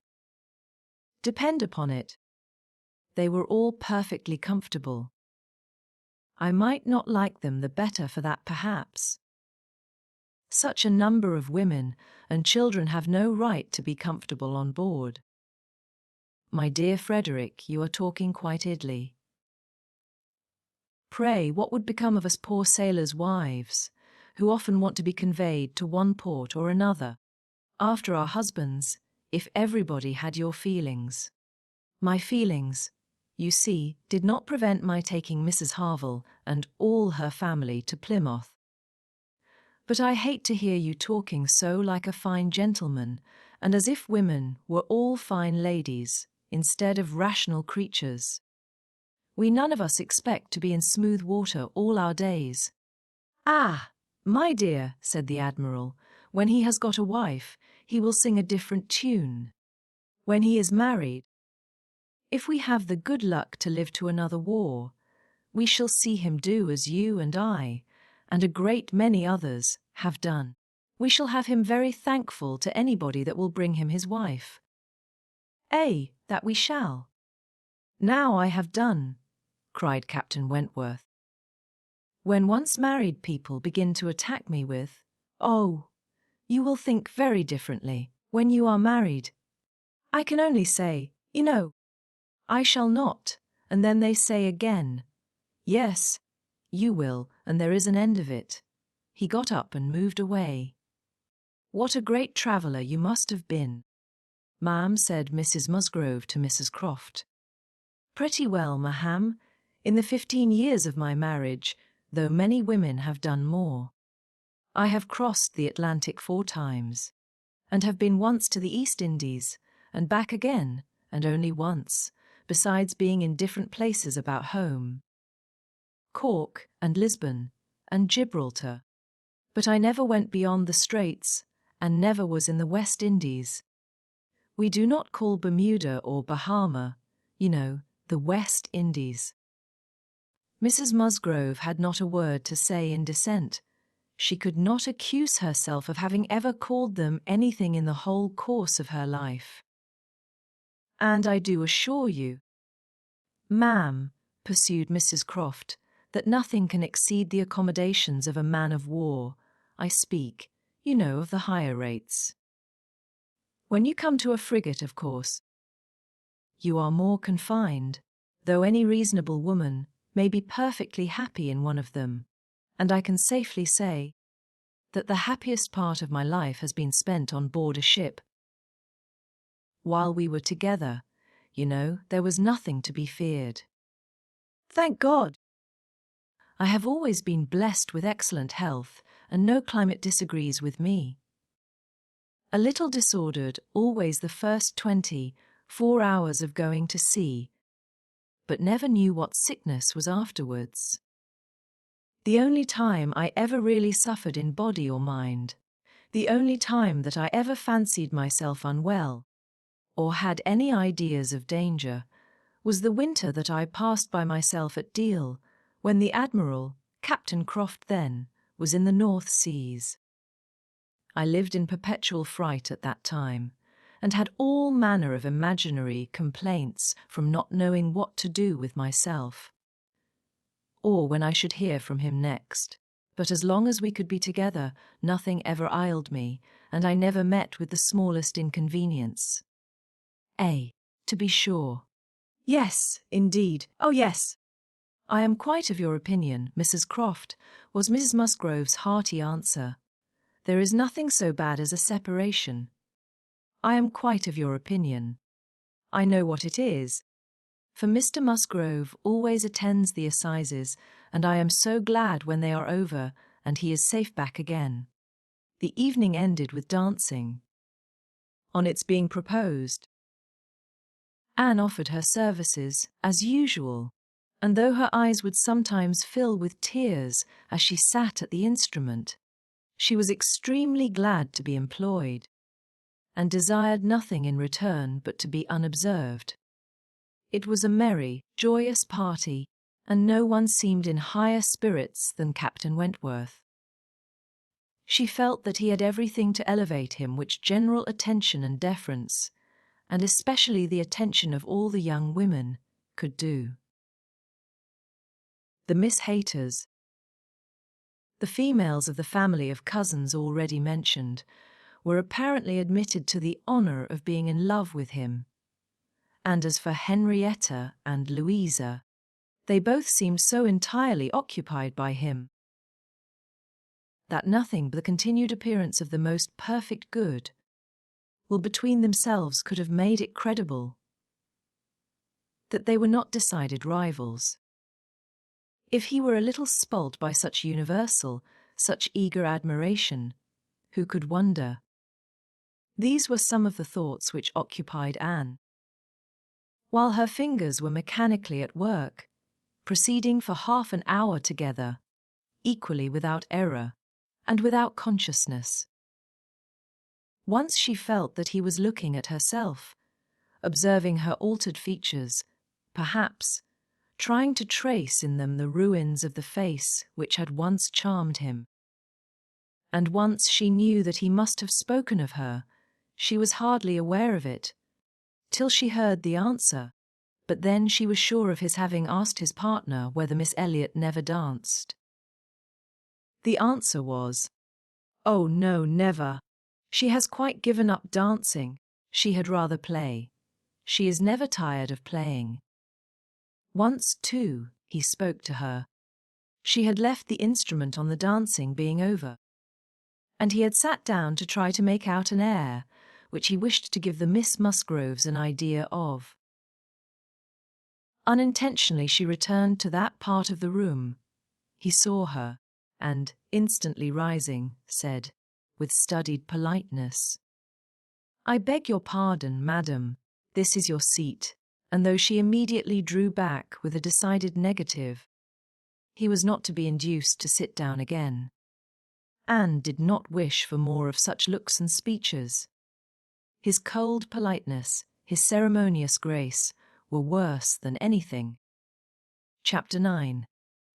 Depend upon it, they were all perfectly comfortable. I might not like them the better for that, perhaps. Such a number of women and children have no right to be comfortable on board. My dear Frederick, you are talking quite idly. Pray, what would become of us poor sailors' wives, who often want to be conveyed to one port or another, after our husbands, if everybody had your feelings? My feelings, you see, did not prevent my taking Mrs. Harville and all her family to Plymouth. But I hate to hear you talking so like a fine gentleman, and as if women were all fine ladies, instead of rational creatures. We none of us expect to be in smooth water all our days. Ah, my dear, said the Admiral, when he has got a wife, he will sing a different tune. When he is married, if we have the good luck to live to another war, we shall see him do as you and I, and a great many others, have done. We shall have him very thankful to anybody that will bring him his wife. That we shall. Now I have done, cried Captain Wentworth. When once married people begin to attack me with, "Oh, you will think very differently when you are married," I can only say, "You know, I shall not," and then they say again, "Yes, you will, and there is an end of it." He got up and moved away. What a great traveller you must have been, ma'am, said Mrs. Musgrove to Mrs. Croft. Pretty well, ma'am, in the 15 years of my marriage, though many women have done more. I have crossed the Atlantic 4 times, and have been once to the East Indies, and back again, and only once, besides being in different places about home. Cork and Lisbon and Gibraltar. But I never went beyond the Straits, and never was in the West Indies. We do not call Bermuda or Bahama, you know, the West Indies. Mrs. Musgrove had not a word to say in dissent. She could not accuse herself of having ever called them anything in the whole course of her life. And I do assure you, ma'am, pursued Mrs. Croft, that nothing can exceed the accommodations of a man of war. I speak, you know, of the higher rates. When you come to a frigate, of course, you are more confined, though any reasonable woman may be perfectly happy in one of them, and I can safely say that the happiest part of my life has been spent on board a ship. While we were together, you know, there was nothing to be feared. Thank God! I have always been blessed with excellent health, and no climate disagrees with me. A little disordered always the first 24 hours of going to sea, but never knew what sickness was afterwards. The only time I ever really suffered in body or mind, the only time that I ever fancied myself unwell, or had any ideas of danger, was the winter that I passed by myself at Deal, when the Admiral, Captain Croft then, was in the North Seas. I lived in perpetual fright at that time, and had all manner of imaginary complaints from not knowing what to do with myself, or when I should hear from him next. But as long as we could be together, nothing ever ailed me, and I never met with the smallest inconvenience. To be sure. Yes, indeed. Oh, yes. I am quite of your opinion, Mrs. Croft, was Mrs. Musgrove's hearty answer. There is nothing so bad as a separation. I am quite of your opinion. I know what it is. For Mr. Musgrove always attends the assizes, and I am so glad when they are over and he is safe back again. The evening ended with dancing. On its being proposed, Anne offered her services, as usual, and though her eyes would sometimes fill with tears as she sat at the instrument, she was extremely glad to be employed, and desired nothing in return but to be unobserved. It was a merry, joyous party, and no one seemed in higher spirits than Captain Wentworth. She felt that he had everything to elevate him which general attention and deference, and especially the attention of all the young women, could do. The Miss Hayters. The females of the family of cousins already mentioned were apparently admitted to the honour of being in love with him, and as for Henrietta and Louisa, they both seemed so entirely occupied by him that nothing but the continued appearance of the most perfect good will between themselves could have made it credible that they were not decided rivals. If he were a little spoilt by such universal, such eager admiration, who could wonder? These were some of the thoughts which occupied Anne, while her fingers were mechanically at work, proceeding for half an hour together, equally without error, and without consciousness. Once she felt that he was looking at herself, observing her altered features, perhaps, trying to trace in them the ruins of the face which had once charmed him. And once she knew that he must have spoken of her. She was hardly aware of it, till she heard the answer, but then she was sure of his having asked his partner whether Miss Elliot never danced. The answer was, "Oh no, never. She has quite given up dancing. She had rather play. She is never tired of playing." Once, too, he spoke to her. She had left the instrument on the dancing being over, and he had sat down to try to make out an air which he wished to give the Miss Musgroves an idea of. Unintentionally she returned to that part of the room. He saw her, and, instantly rising, said, with studied politeness, "I beg your pardon, madam, this is your seat," and though she immediately drew back with a decided negative, he was not to be induced to sit down again. Anne did not wish for more of such looks and speeches. His cold politeness, his ceremonious grace, were worse than anything. Chapter 9.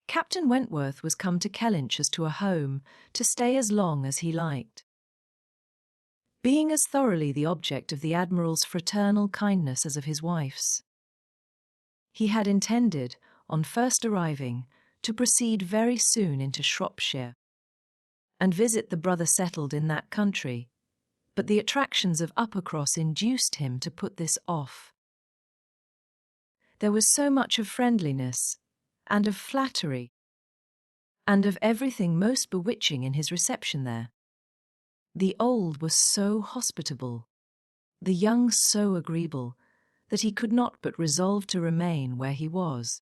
Captain Wentworth was come to Kellynch as to a home, to stay as long as he liked. Being as thoroughly the object of the Admiral's fraternal kindness as of his wife's, he had intended, on first arriving, to proceed very soon into Shropshire, and visit the brother settled in that country, but the attractions of Uppercross induced him to put this off. There was so much of friendliness, and of flattery, and of everything most bewitching in his reception there. The old was so hospitable, the young so agreeable, that he could not but resolve to remain where he was,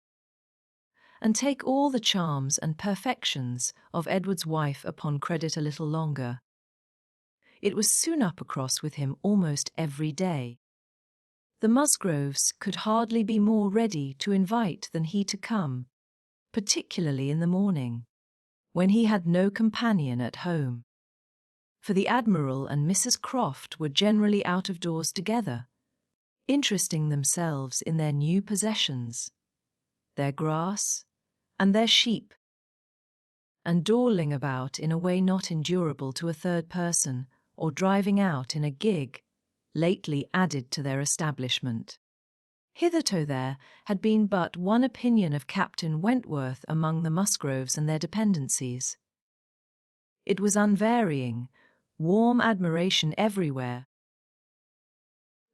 and take all the charms and perfections of Edward's wife upon credit a little longer. It was soon Uppercross with him almost every day. The Musgroves could hardly be more ready to invite than he to come, particularly in the morning, when he had no companion at home. For the Admiral and Mrs. Croft were generally out of doors together, interesting themselves in their new possessions, their grass, and their sheep, and dawdling about in a way not endurable to a third person, or driving out in a gig, lately added to their establishment. Hitherto there had been but one opinion of Captain Wentworth among the Musgroves and their dependencies. It was unvarying, warm admiration everywhere.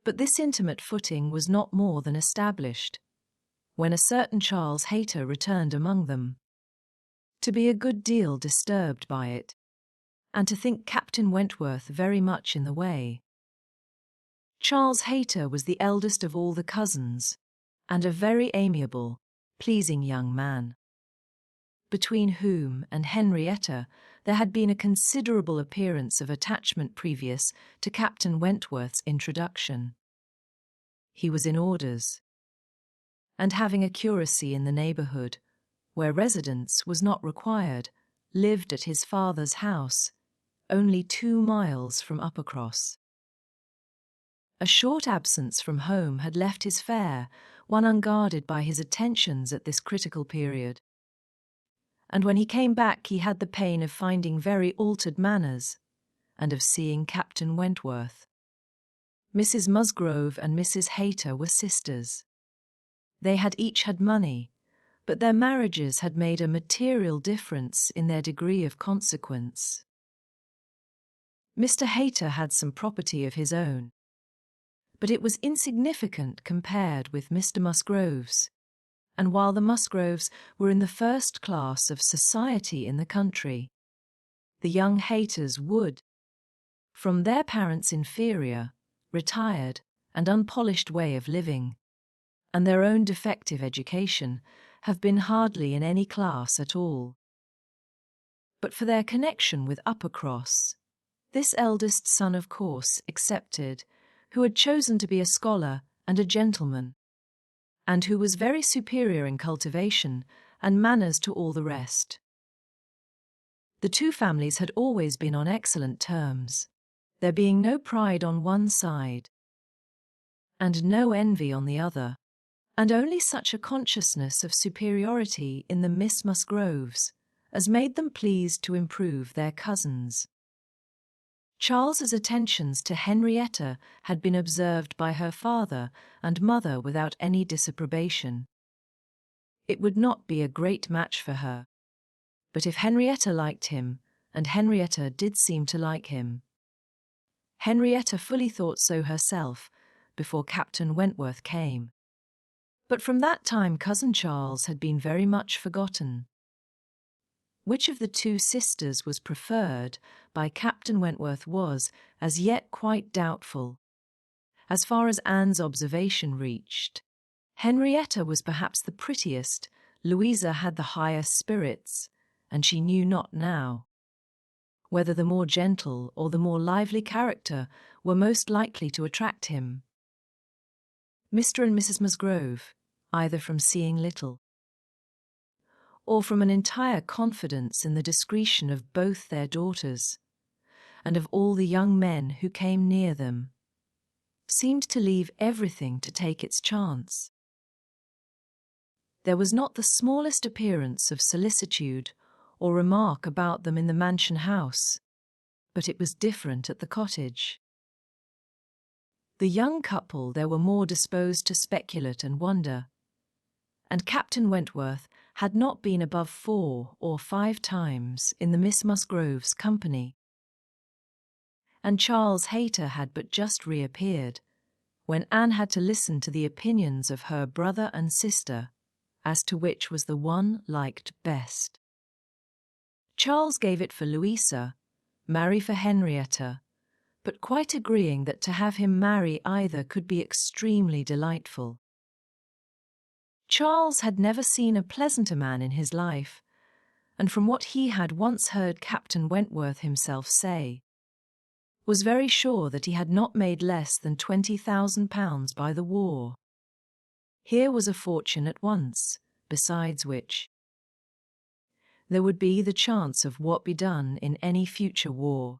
But this intimate footing was not more than established when a certain Charles Hayter returned among them, to be a good deal disturbed by it, and to think Captain Wentworth very much in the way. Charles Hayter was the eldest of all the cousins, and a very amiable, pleasing young man, between whom and Henrietta there had been a considerable appearance of attachment previous to Captain Wentworth's introduction. He was in orders, and having a curacy in the neighbourhood, where residence was not required, lived at his father's house, only 2 miles from Uppercross. A short absence from home had left his fair one unguarded by his attentions at this critical period, and when he came back he had the pain of finding very altered manners, and of seeing Captain Wentworth. Mrs. Musgrove and Mrs. Hayter were sisters. They had each had money, but their marriages had made a material difference in their degree of consequence. Mr. Hayter had some property of his own, but it was insignificant compared with Mr. Musgrove's, and while the Musgroves were in the first class of society in the country, the young Hayters would, from their parents' inferior, retired, and unpolished way of living, and their own defective education, have been hardly in any class at all. But for their connection with Uppercross, this eldest son of course excepted, who had chosen to be a scholar and a gentleman, and who was very superior in cultivation and manners to all the rest. The two families had always been on excellent terms, there being no pride on one side, and no envy on the other, and only such a consciousness of superiority in the Miss Musgroves as made them pleased to improve their cousins. Charles's attentions to Henrietta had been observed by her father and mother without any disapprobation. It would not be a great match for her, but if Henrietta liked him, and Henrietta did seem to like him, Henrietta fully thought so herself before Captain Wentworth came. But from that time cousin Charles had been very much forgotten. Which of the two sisters was preferred by Captain Wentworth was, as yet, quite doubtful. As far as Anne's observation reached, Henrietta was perhaps the prettiest, Louisa had the highest spirits, and she knew not now whether the more gentle or the more lively character were most likely to attract him. Mr. and Mrs. Musgrove, either from seeing little, or from an entire confidence in the discretion of both their daughters, and of all the young men who came near them, seemed to leave everything to take its chance. There was not the smallest appearance of solicitude or remark about them in the mansion house, but it was different at the cottage. The young couple there were more disposed to speculate and wonder, and Captain Wentworth had not been above 4 or 5 times in the Miss Musgroves' company. And Charles Hayter had but just reappeared, when Anne had to listen to the opinions of her brother and sister as to which was the one liked best. Charles gave it for Louisa, Mary for Henrietta, but quite agreeing that to have him marry either could be extremely delightful. Charles had never seen a pleasanter man in his life, and from what he had once heard Captain Wentworth himself say, was very sure that he had not made less than £20,000 by the war. Here was a fortune at once, besides which there would be the chance of what be done in any future war,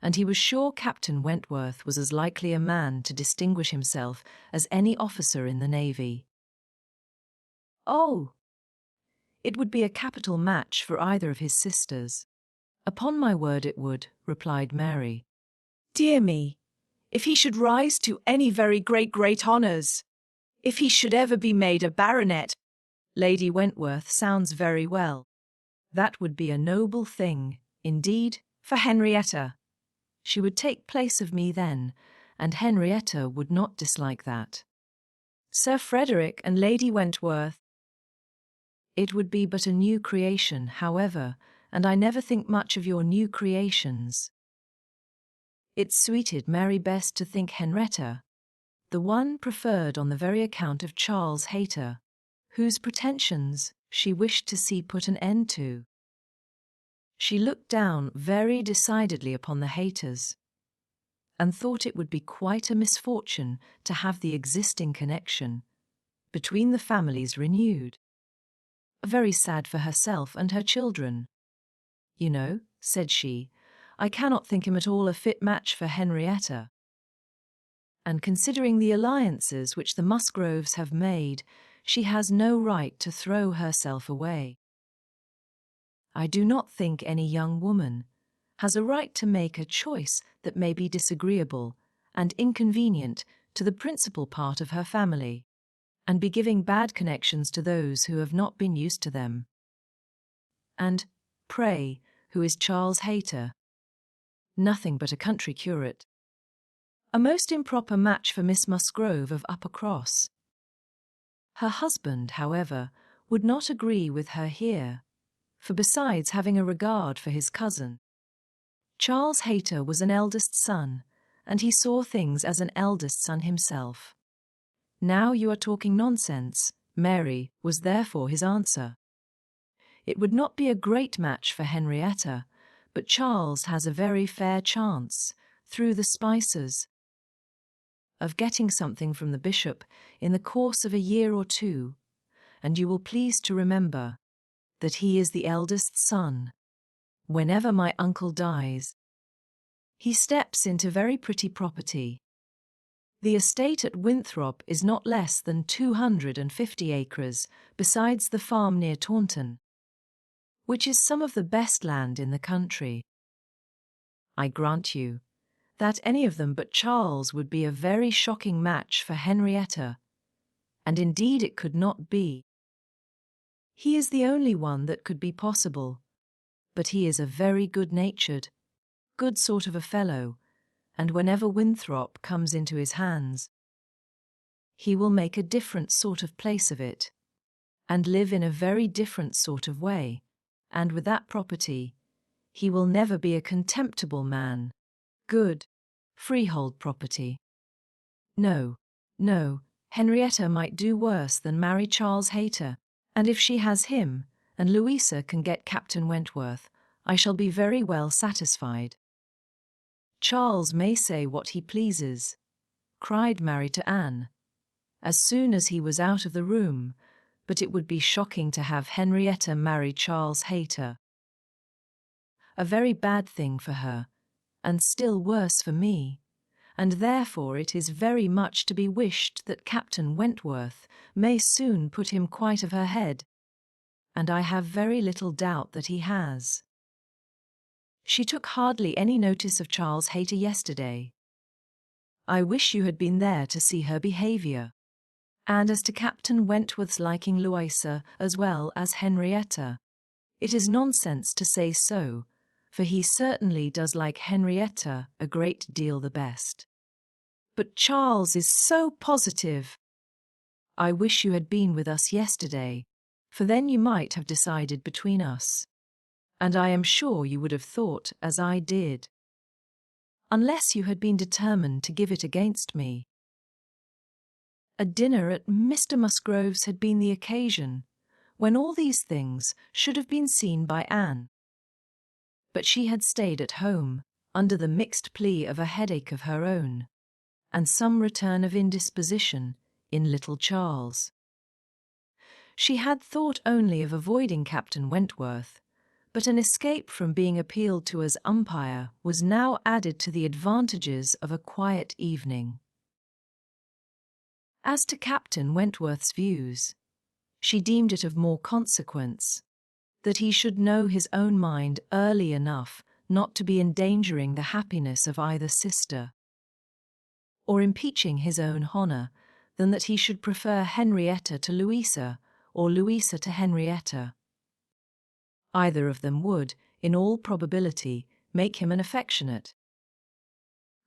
and he was sure Captain Wentworth was as likely a man to distinguish himself as any officer in the navy. Oh! It would be a capital match for either of his sisters. Upon my word it would, replied Mary. Dear me, If he should rise to any very great honours, if he should ever be made a baronet, Lady Wentworth sounds very well. That would be a noble thing, indeed, for Henrietta. She would take place of me then, and Henrietta would not dislike that. Sir Frederick and Lady Wentworth. It would be but a new creation, however, and I never think much of your new creations. It suited Mary best to think Henrietta, the one preferred on the very account of Charles Hayter, whose pretensions she wished to see put an end to. She looked down very decidedly upon the Hayters, and thought it would be quite a misfortune to have the existing connection between the families renewed. Very sad for herself and her children. You know, said she, I cannot think him at all a fit match for Henrietta. And considering the alliances which the Musgroves have made, she has no right to throw herself away. I do not think any young woman has a right to make a choice that may be disagreeable and inconvenient to the principal part of her family, and be giving bad connections to those who have not been used to them. And, pray, who is Charles Hayter? Nothing but a country curate. A most improper match for Miss Musgrove of Uppercross. Her husband, however, would not agree with her here, for besides having a regard for his cousin, Charles Hayter was an eldest son, and he saw things as an eldest son himself. Now you are talking nonsense, Mary, was therefore his answer. It would not be a great match for Henrietta, but Charles has a very fair chance, through the Spicers, of getting something from the bishop in the course of a year or two, and you will please to remember that he is the eldest son. Whenever my uncle dies, he steps into very pretty property. The estate at Winthrop is not less than 250 acres, besides the farm near Taunton, which is some of the best land in the country. I grant you that any of them but Charles would be a very shocking match for Henrietta, and indeed it could not be. He is the only one that could be possible, but he is a very good-natured, good sort of a fellow, and whenever Winthrop comes into his hands, he will make a different sort of place of it, and live in a very different sort of way, and with that property, he will never be a contemptible man. Good, freehold property. No, no, Henrietta might do worse than marry Charles Hayter, and if she has him, and Louisa can get Captain Wentworth, I shall be very well satisfied. Charles may say what he pleases, cried Mary to Anne, as soon as he was out of the room, but it would be shocking to have Henrietta marry Charles Hayter. A very bad thing for her, and still worse for me, and therefore it is very much to be wished that Captain Wentworth may soon put him quite of her head, and I have very little doubt that he has. She took hardly any notice of Charles Hayter yesterday. I wish you had been there to see her behaviour. And as to Captain Wentworth's liking Louisa as well as Henrietta, it is nonsense to say so, for he certainly does like Henrietta a great deal the best. But Charles is so positive. I wish you had been with us yesterday, for then you might have decided between us. And I am sure you would have thought as I did, unless you had been determined to give it against me. A dinner at Mr. Musgrove's had been the occasion, when all these things should have been seen by Anne. But she had stayed at home, under the mixed plea of a headache of her own, and some return of indisposition in little Charles. She had thought only of avoiding Captain Wentworth, but an escape from being appealed to as umpire was now added to the advantages of a quiet evening. As to Captain Wentworth's views, she deemed it of more consequence that he should know his own mind early enough not to be endangering the happiness of either sister. or impeaching his own honour than that he should prefer Henrietta to Louisa, or Louisa to Henrietta. Either of them would, in all probability, make him an affectionate,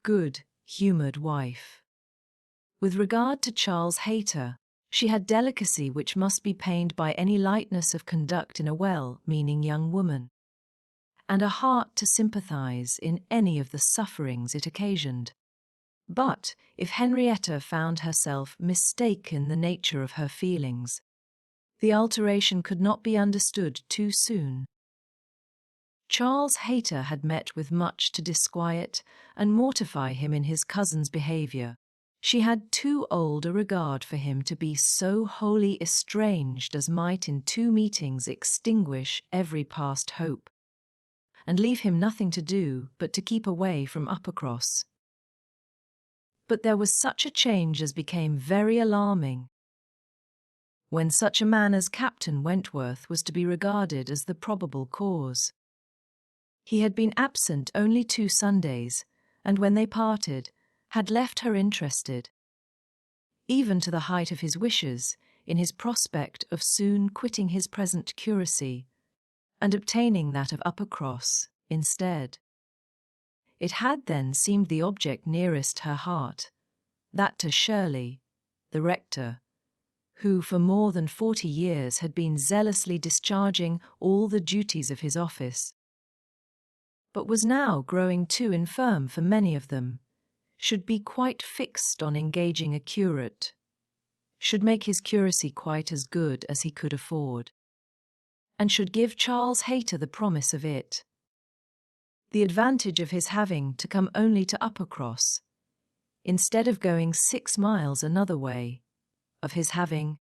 good-humoured wife. With regard to Charles Hayter, she had delicacy which must be pained by any lightness of conduct in a well-meaning young woman, and a heart to sympathise in any of the sufferings it occasioned. But if Henrietta found herself mistaken the nature of her feelings, the alteration could not be understood too soon. Charles Hayter had met with much to disquiet and mortify him in his cousin's behaviour. She had too old a regard for him to be so wholly estranged as might in 2 meetings extinguish every past hope, and leave him nothing to do but to keep away from Uppercross. But there was such a change as became very alarming, when such a man as Captain Wentworth was to be regarded as the probable cause. He had been absent only 2 Sundays, and when they parted, had left her interested, even to the height of his wishes, in his prospect of soon quitting his present curacy, and obtaining that of Uppercross instead. It had then seemed the object nearest her heart, that to Shirley, the rector, who for more than 40 years had been zealously discharging all the duties of his office, but was now growing too infirm for many of them, should be quite fixed on engaging a curate, should make his curacy quite as good as he could afford, and should give Charles Hayter the promise of it. The advantage of his having to come only to Uppercross, instead of going 6 miles another way, of his having,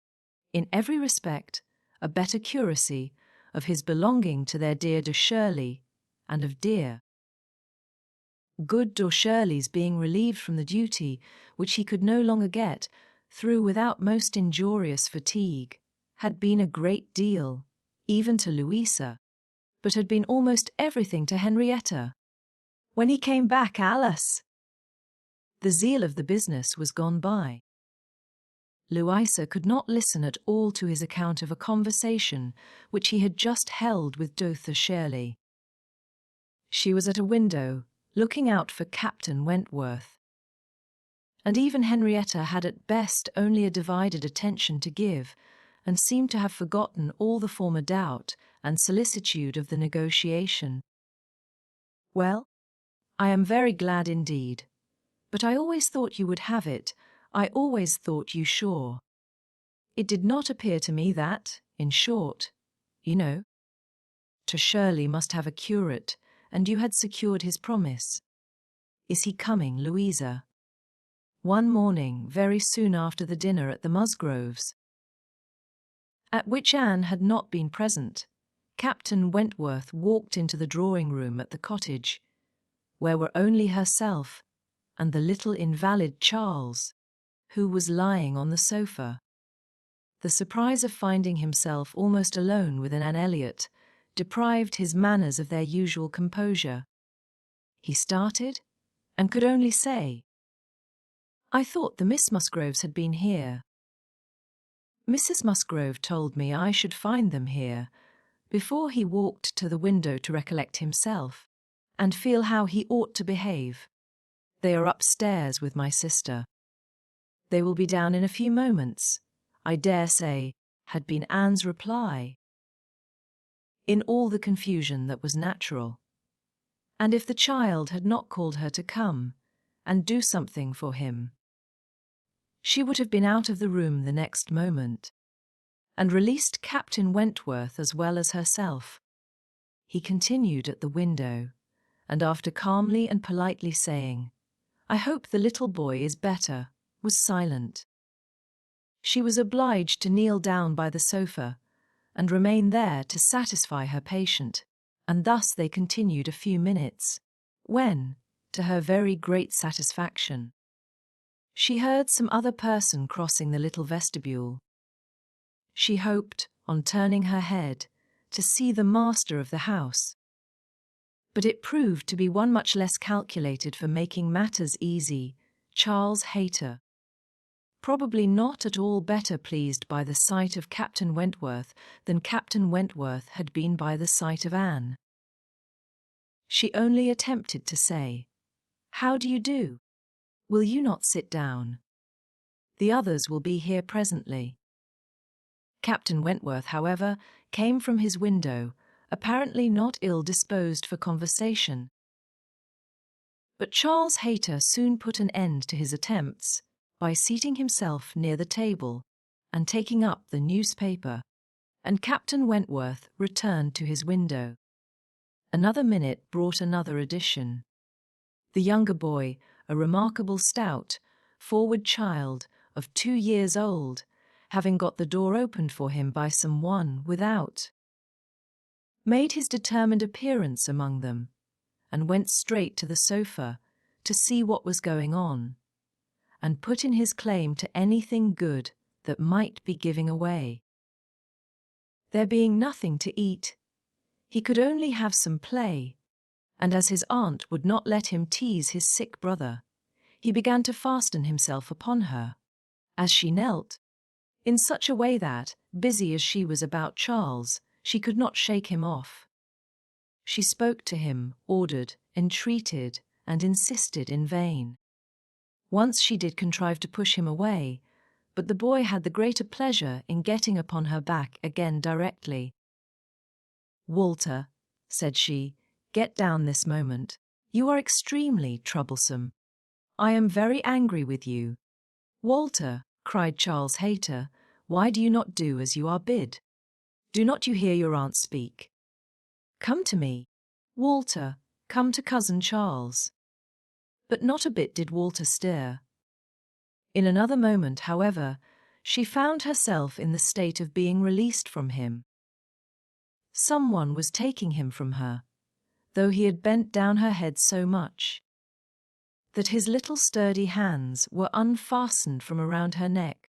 in every respect, a better curacy, of his belonging to their dear de Shirley, and of dear, good de Shirley's being relieved from the duty which he could no longer get through without most injurious fatigue, had been a great deal, even to Louisa, but had been almost everything to Henrietta. When he came back, Alice! The zeal of the business was gone by. Louisa could not listen at all to his account of a conversation which he had just held with Dotha Shirley. She was at a window, looking out for Captain Wentworth, and even Henrietta had at best only a divided attention to give, and seemed to have forgotten all the former doubt and solicitude of the negotiation. "Well, I am very glad indeed, but I always thought you would have it. I always thought you sure. It did not appear to me that, in short, you know, to Shirley must have a curate, and you had secured his promise. Is he coming, Louisa?" One morning, very soon after the dinner at the Musgroves, at which Anne had not been present, Captain Wentworth walked into the drawing-room at the cottage, where were only herself and the little invalid Charles, who was lying on the sofa. The surprise of finding himself almost alone with Anne Elliot deprived his manners of their usual composure. He started, and could only say, "I thought the Miss Musgroves had been here." "Mrs. Musgrove told me I should find them here," before he walked to the window to recollect himself, and feel how he ought to behave. "They are upstairs with my sister. They will be down in a few moments, I dare say," had been Anne's reply, in all the confusion that was natural. And if the child had not called her to come and do something for him, she would have been out of the room the next moment, and released Captain Wentworth as well as herself. He continued at the window, and after calmly and politely saying, "I hope the little boy is better," was silent. She was obliged to kneel down by the sofa, and remain there to satisfy her patient, and thus they continued a few minutes, when, to her very great satisfaction, she heard some other person crossing the little vestibule. She hoped, on turning her head, to see the master of the house, but it proved to be one much less calculated for making matters easy Charles Hayter. Probably not at all better pleased by the sight of Captain Wentworth than Captain Wentworth had been by the sight of Anne. She only attempted to say, "How do you do? Will you not sit down? The others will be here presently." Captain Wentworth, however, came from his window, apparently not ill-disposed for conversation. But Charles Hayter soon put an end to his attempts by seating himself near the table and taking up the newspaper, and Captain Wentworth returned to his window. Another minute brought another addition. The younger boy, a remarkable stout, forward child of 2 years old, having got the door opened for him by some one without, made his determined appearance among them, and went straight to the sofa to see what was going on, and put in his claim to anything good that might be giving away. There being nothing to eat, he could only have some play, and as his aunt would not let him tease his sick brother, he began to fasten himself upon her, as she knelt, in such a way that, busy as she was about Charles, she could not shake him off. She spoke to him, ordered, entreated, and insisted in vain. Once she did contrive to push him away, but the boy had the greater pleasure in getting upon her back again directly. "Walter," said she, "get down this moment. You are extremely troublesome. I am very angry with you." "Walter," cried Charles Hayter, "why do you not do as you are bid? Do not you hear your aunt speak? Come to me. Walter, come to cousin Charles." But not a bit did Walter stir. In another moment, however, she found herself in the state of being released from him. Someone was taking him from her, though he had bent down her head so much that his little sturdy hands were unfastened from around her neck,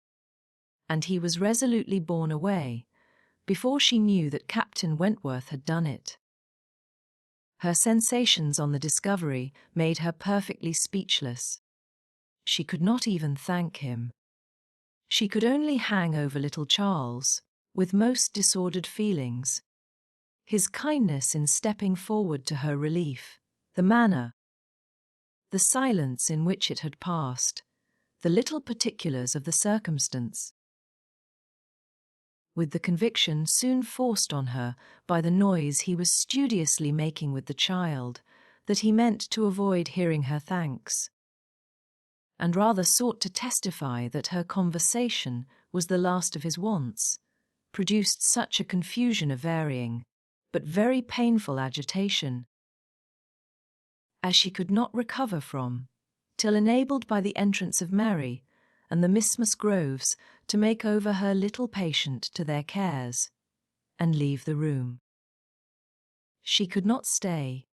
and he was resolutely borne away before she knew that Captain Wentworth had done it. Her sensations on the discovery made her perfectly speechless. She could not even thank him. She could only hang over little Charles, with most disordered feelings. His kindness in stepping forward to her relief, the manner, the silence in which it had passed, the little particulars of the circumstance. With the conviction soon forced on her by the noise he was studiously making with the child, that he meant to avoid hearing her thanks, and rather sought to testify that her conversation was the last of his wants, produced such a confusion of varying, but very painful agitation, as she could not recover from, till enabled by the entrance of Mary and the Miss Musgroves to make over her little patient to their cares, and leave the room. She could not stay.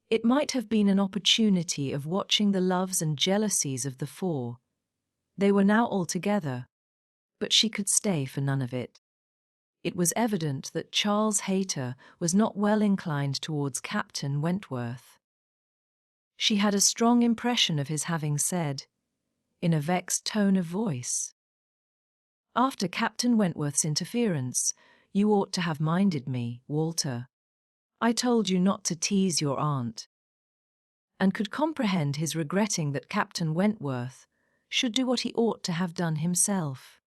It might have been an opportunity of watching the loves and jealousies of the four. They were now all together, but she could stay for none of it. It was evident that Charles Hayter was not well inclined towards Captain Wentworth. She had a strong impression of his having said, in a vexed tone of voice, "After Captain Wentworth's interference, you ought to have minded me, Walter. I told you not to tease your aunt," and could comprehend his regretting that Captain Wentworth should do what he ought to have done himself.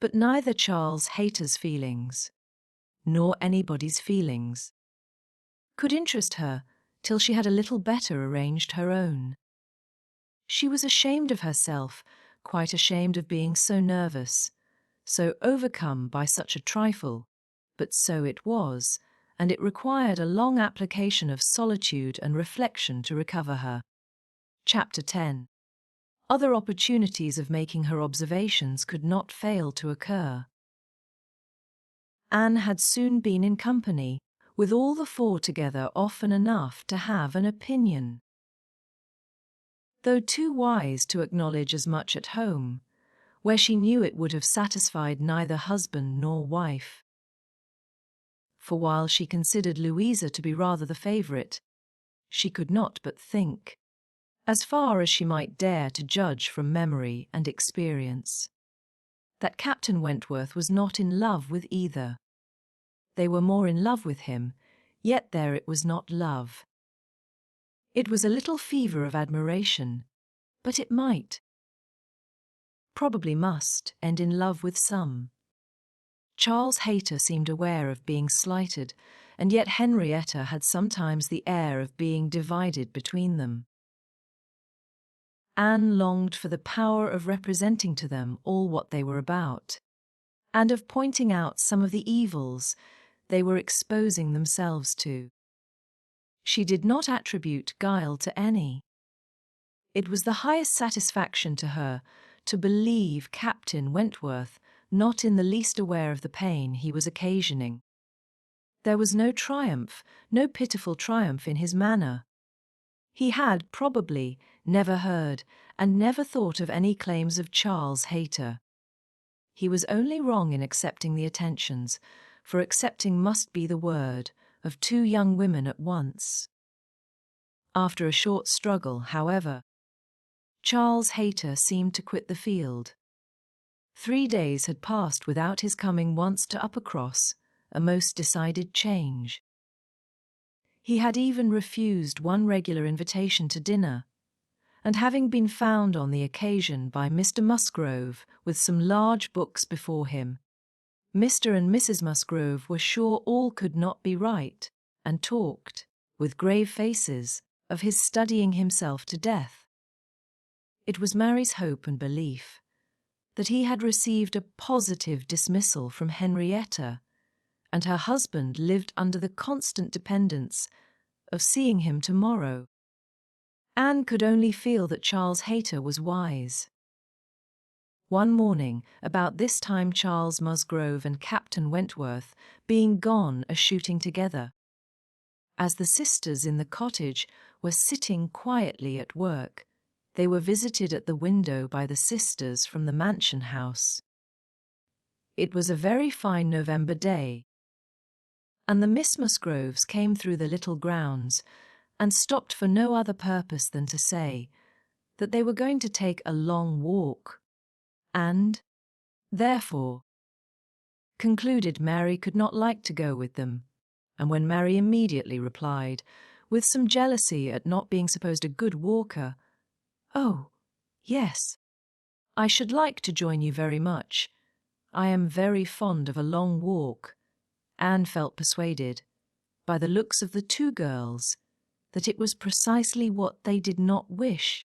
But neither Charles Hayter's feelings, nor anybody's feelings, could interest her till she had a little better arranged her own. She was ashamed of herself, quite ashamed of being so nervous, so overcome by such a trifle, but so it was, and it required a long application of solitude and reflection to recover her. Chapter 10. Other opportunities of making her observations could not fail to occur. Anne had soon been in company, with all the four together often enough to have an opinion. Though too wise to acknowledge as much at home, where she knew it would have satisfied neither husband nor wife. For while she considered Louisa to be rather the favourite, she could not but think, as far as she might dare to judge from memory and experience. That Captain Wentworth was not in love with either. They were more in love with him, yet there it was not love. It was a little fever of admiration, but it might, probably must, end in love with some. Charles Hayter seemed aware of being slighted, and yet Henrietta had sometimes the air of being divided between them. Anne longed for the power of representing to them all what they were about, and of pointing out some of the evils they were exposing themselves to. She did not attribute guile to any. It was the highest satisfaction to her to believe Captain Wentworth not in the least aware of the pain he was occasioning. There was no triumph, no pitiful triumph in his manner. He had, probably, never heard and never thought of any claims of Charles Hayter. He was only wrong in accepting the attentions, for accepting must be the word, of two young women at once. After a short struggle, however, Charles Hayter seemed to quit the field. 3 days had passed without his coming once to Uppercross, a most decided change. He had even refused one regular invitation to dinner, and having been found on the occasion by Mr. Musgrove with some large books before him, Mr. and Mrs. Musgrove were sure all could not be right, and talked, with grave faces, of his studying himself to death. It was Mary's hope and belief that he had received a positive dismissal from Henrietta, and her husband lived under the constant dependence of seeing him tomorrow. Anne could only feel that Charles Hayter was wise. One morning, about this time, Charles Musgrove and Captain Wentworth being gone a-shooting together, as the sisters in the cottage were sitting quietly at work, they were visited at the window by the sisters from the mansion house. It was a very fine November day, and the Miss Musgroves came through the little grounds and stopped for no other purpose than to say that they were going to take a long walk, and, therefore, concluded Mary could not like to go with them, and when Mary immediately replied, with some jealousy at not being supposed a good walker, "Oh, yes, I should like to join you very much. I am very fond of a long walk," Anne felt persuaded, by the looks of the two girls, that it was precisely what they did not wish,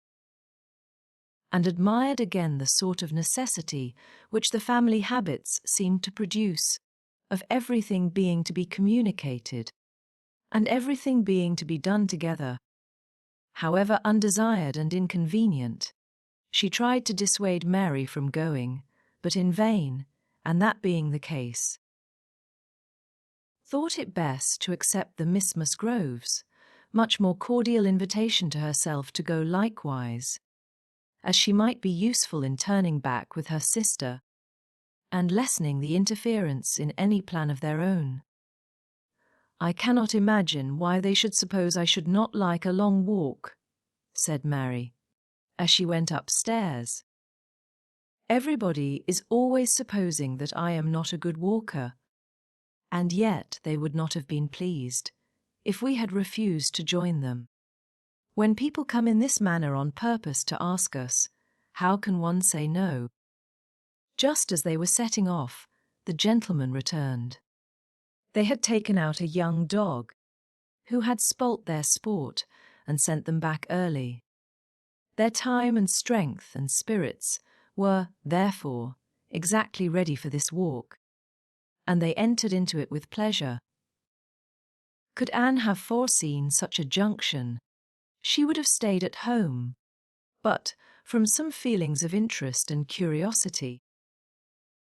and admired again the sort of necessity which the family habits seemed to produce, of everything being to be communicated, and everything being to be done together, however undesired and inconvenient. She tried to dissuade Mary from going, but in vain, and that being the case, thought it best to accept the Miss Musgroves' much more cordial invitation to herself to go likewise, as she might be useful in turning back with her sister, and lessening the interference in any plan of their own. "I cannot imagine why they should suppose I should not like a long walk," said Mary, as she went upstairs. "Everybody is always supposing that I am not a good walker, and yet they would not have been pleased if we had refused to join them. When people come in this manner on purpose to ask us, how can one say no?" Just as they were setting off, the gentlemen returned. They had taken out a young dog, who had spoilt their sport and sent them back early. Their time and strength and spirits were, therefore, exactly ready for this walk, and they entered into it with pleasure. Could Anne have foreseen such a junction, she would have stayed at home, but, from some feelings of interest and curiosity,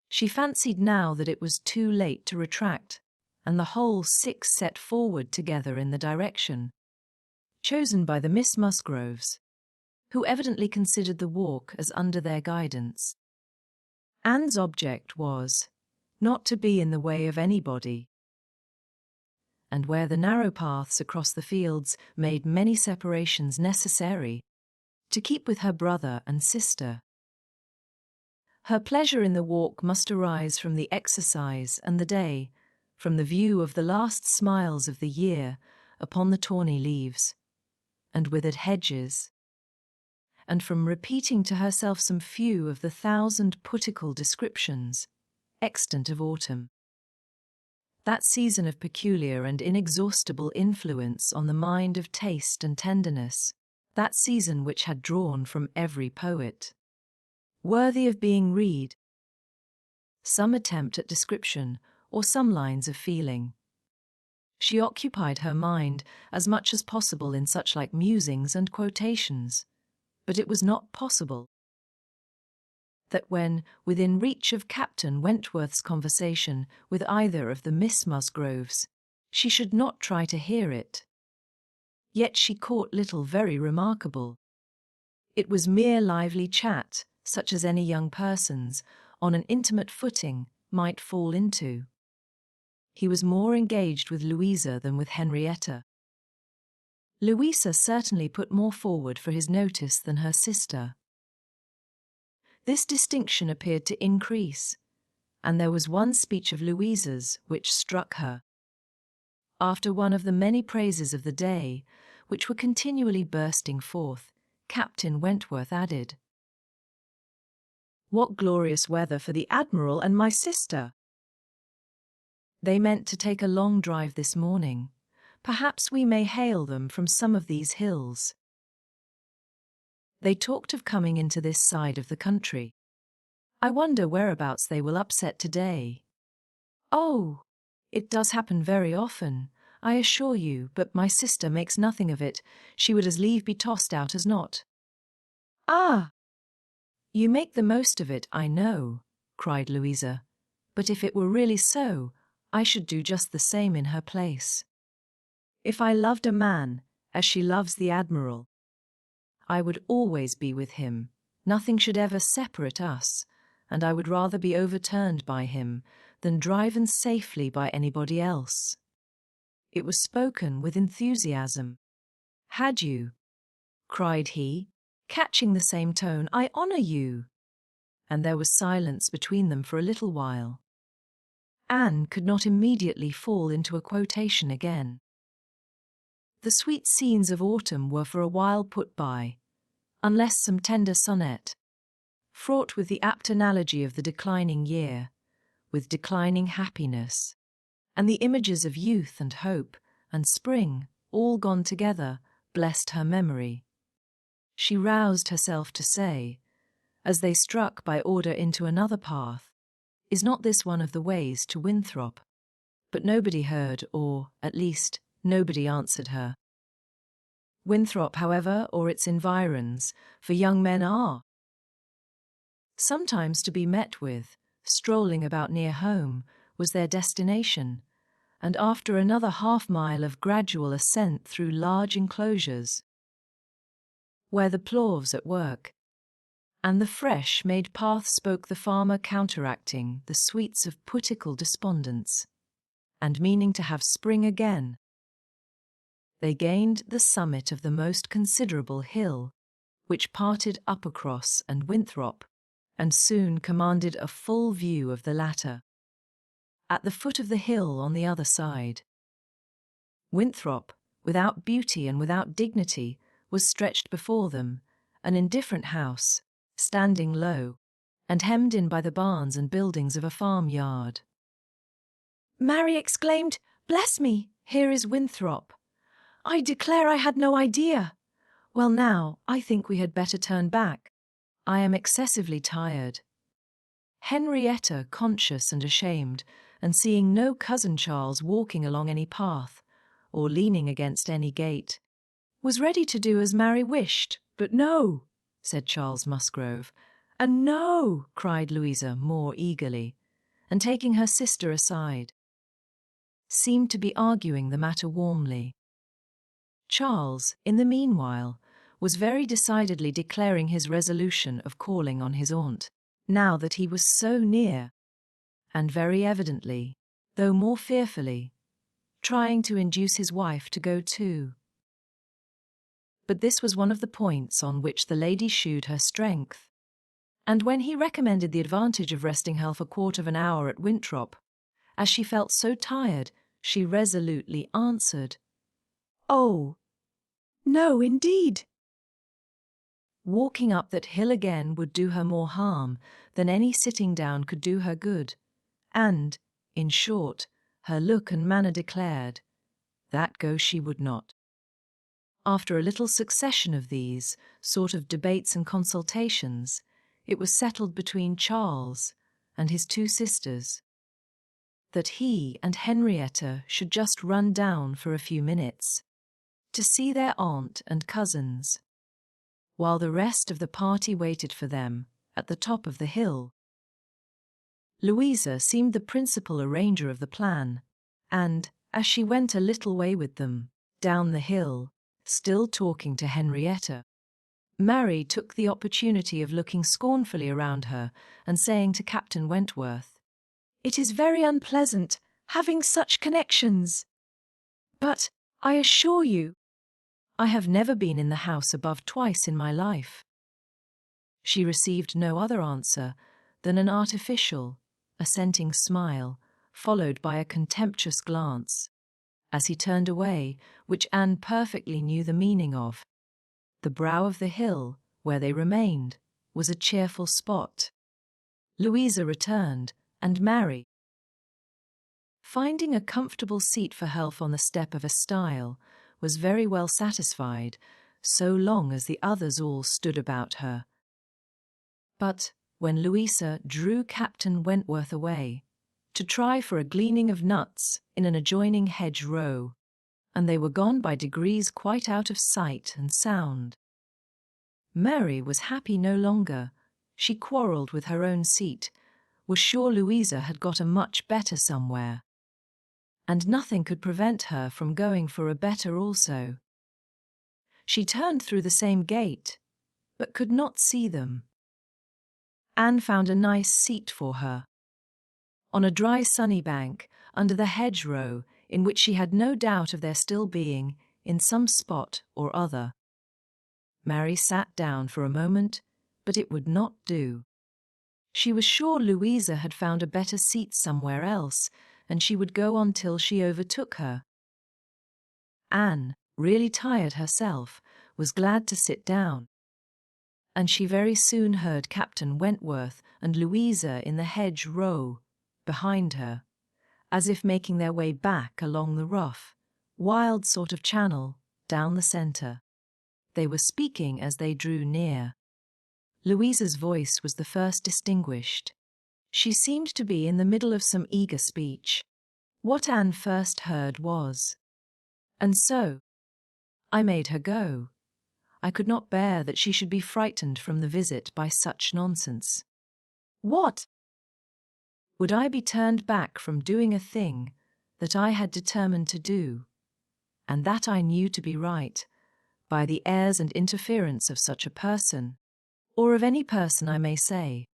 she fancied now that it was too late to retract, and the whole 6 set forward together in the direction chosen by the Miss Musgroves, who evidently considered the walk as under their guidance. Anne's object was not to be in the way of anybody, and where the narrow paths across the fields made many separations necessary, to keep with her brother and sister. Her pleasure in the walk must arise from the exercise and the day, from the view of the last smiles of the year upon the tawny leaves and withered hedges, and from repeating to herself some few of the 1,000 poetical descriptions extant of autumn. That season of peculiar and inexhaustible influence on the mind of taste and tenderness, that season which had drawn from every poet, worthy of being read, some attempt at description or some lines of feeling. She occupied her mind as much as possible in such like musings and quotations, but it was not possible that when within reach of Captain Wentworth's conversation with either of the Miss Musgroves, she should not try to hear it. Yet she caught little very remarkable. It was mere lively chat, such as any young persons, on an intimate footing, might fall into. He was more engaged with Louisa than with Henrietta. Louisa certainly put more forward for his notice than her sister. This distinction appeared to increase, and there was one speech of Louisa's which struck her. After one of the many praises of the day, which were continually bursting forth, Captain Wentworth added, "What glorious weather for the Admiral and my sister!" They meant to take a long drive this morning. Perhaps we may hail them from some of these hills. They talked of coming into this side of the country. I wonder whereabouts they will upset today. Oh, it does happen very often, I assure you, but my sister makes nothing of it. She would as lieve be tossed out as not. Ah! You make the most of it, I know, cried Louisa. But if it were really so, I should do just the same in her place. If I loved a man, as she loves the Admiral, I would always be with him. Nothing should ever separate us, and I would rather be overturned by him than driven safely by anybody else. It was spoken with enthusiasm. Had you? Cried he, catching the same tone, I honour you. And there was silence between them for a little while. Anne could not immediately fall into a quotation again. The sweet scenes of autumn were for a while put by, unless some tender sonnet, fraught with the apt analogy of the declining year, with declining happiness, and the images of youth and hope and spring, all gone together, blessed her memory. She roused herself to say, as they struck by order into another path, "Is not this one of the ways to Winthrop?" But nobody heard, or, at least, nobody answered her. Winthrop, however, or its environs, for young men are sometimes to be met with, strolling about near home, was their destination, and after another half-mile of gradual ascent through large enclosures, where the ploughs at work, and the fresh-made path spoke the farmer counteracting the sweets of poetical despondence, and meaning to have spring again, they gained the summit of the most considerable hill, which parted Uppercross and Winthrop, and soon commanded a full view of the latter. At the foot of the hill on the other side, Winthrop, without beauty and without dignity, was stretched before them, an indifferent house, standing low, and hemmed in by the barns and buildings of a farmyard. Mary exclaimed, "Bless me, here is Winthrop. I declare I had no idea. Well now, I think we had better turn back. I am excessively tired." Henrietta, conscious and ashamed, and seeing no cousin Charles walking along any path, or leaning against any gate, was ready to do as Mary wished. "But no," said Charles Musgrove. "And no," cried Louisa more eagerly, and taking her sister aside, seemed to be arguing the matter warmly. Charles, in the meanwhile, was very decidedly declaring his resolution of calling on his aunt, now that he was so near, and very evidently, though more fearfully, trying to induce his wife to go too. But this was one of the points on which the lady shewed her strength. And when he recommended the advantage of resting half a quarter of an hour at Winthrop, as she felt so tired, she resolutely answered, "Oh, no, indeed." Walking up that hill again would do her more harm than any sitting down could do her good, and, in short, her look and manner declared, that go she would not. After a little succession of these sort of debates and consultations, it was settled between Charles and his two sisters that he and Henrietta should just run down for a few minutes to see their aunt and cousins, while the rest of the party waited for them at the top of the hill. Louisa seemed the principal arranger of the plan, and, as she went a little way with them, down the hill, still talking to Henrietta, Mary took the opportunity of looking scornfully around her and saying to Captain Wentworth, "It is very unpleasant having such connections. But, I assure you, I have never been in the house above twice in my life." She received no other answer than an artificial, assenting smile, followed by a contemptuous glance, as he turned away, which Anne perfectly knew the meaning of. The brow of the hill, where they remained, was a cheerful spot. Louisa returned, and Mary, finding a comfortable seat for herself on the step of a stile, was very well satisfied, so long as the others all stood about her. But when Louisa drew Captain Wentworth away, to try for a gleaning of nuts in an adjoining hedge-row, and they were gone by degrees quite out of sight and sound, Mary was happy no longer. She quarrelled with her own seat, was sure Louisa had got a much better somewhere, and nothing could prevent her from going for a better also. She turned through the same gate, but could not see them. Anne found a nice seat for her, on a dry sunny bank, under the hedgerow, in which she had no doubt of their still being, in some spot or other. Mary sat down for a moment, but it would not do. She was sure Louisa had found a better seat somewhere else, and she would go on till she overtook her. Anne, really tired herself, was glad to sit down, and she very soon heard Captain Wentworth and Louisa in the hedge-row behind her, as if making their way back along the rough, wild sort of channel down the centre. They were speaking as they drew near. Louisa's voice was the first distinguished. She seemed to be in the middle of some eager speech. What Anne first heard was, "And so, I made her go. I could not bear that she should be frightened from the visit by such nonsense. what? Would I be turned back from doing a thing that I had determined to do, and that I knew to be right, by the airs and interference of such a person, or of any person I may say?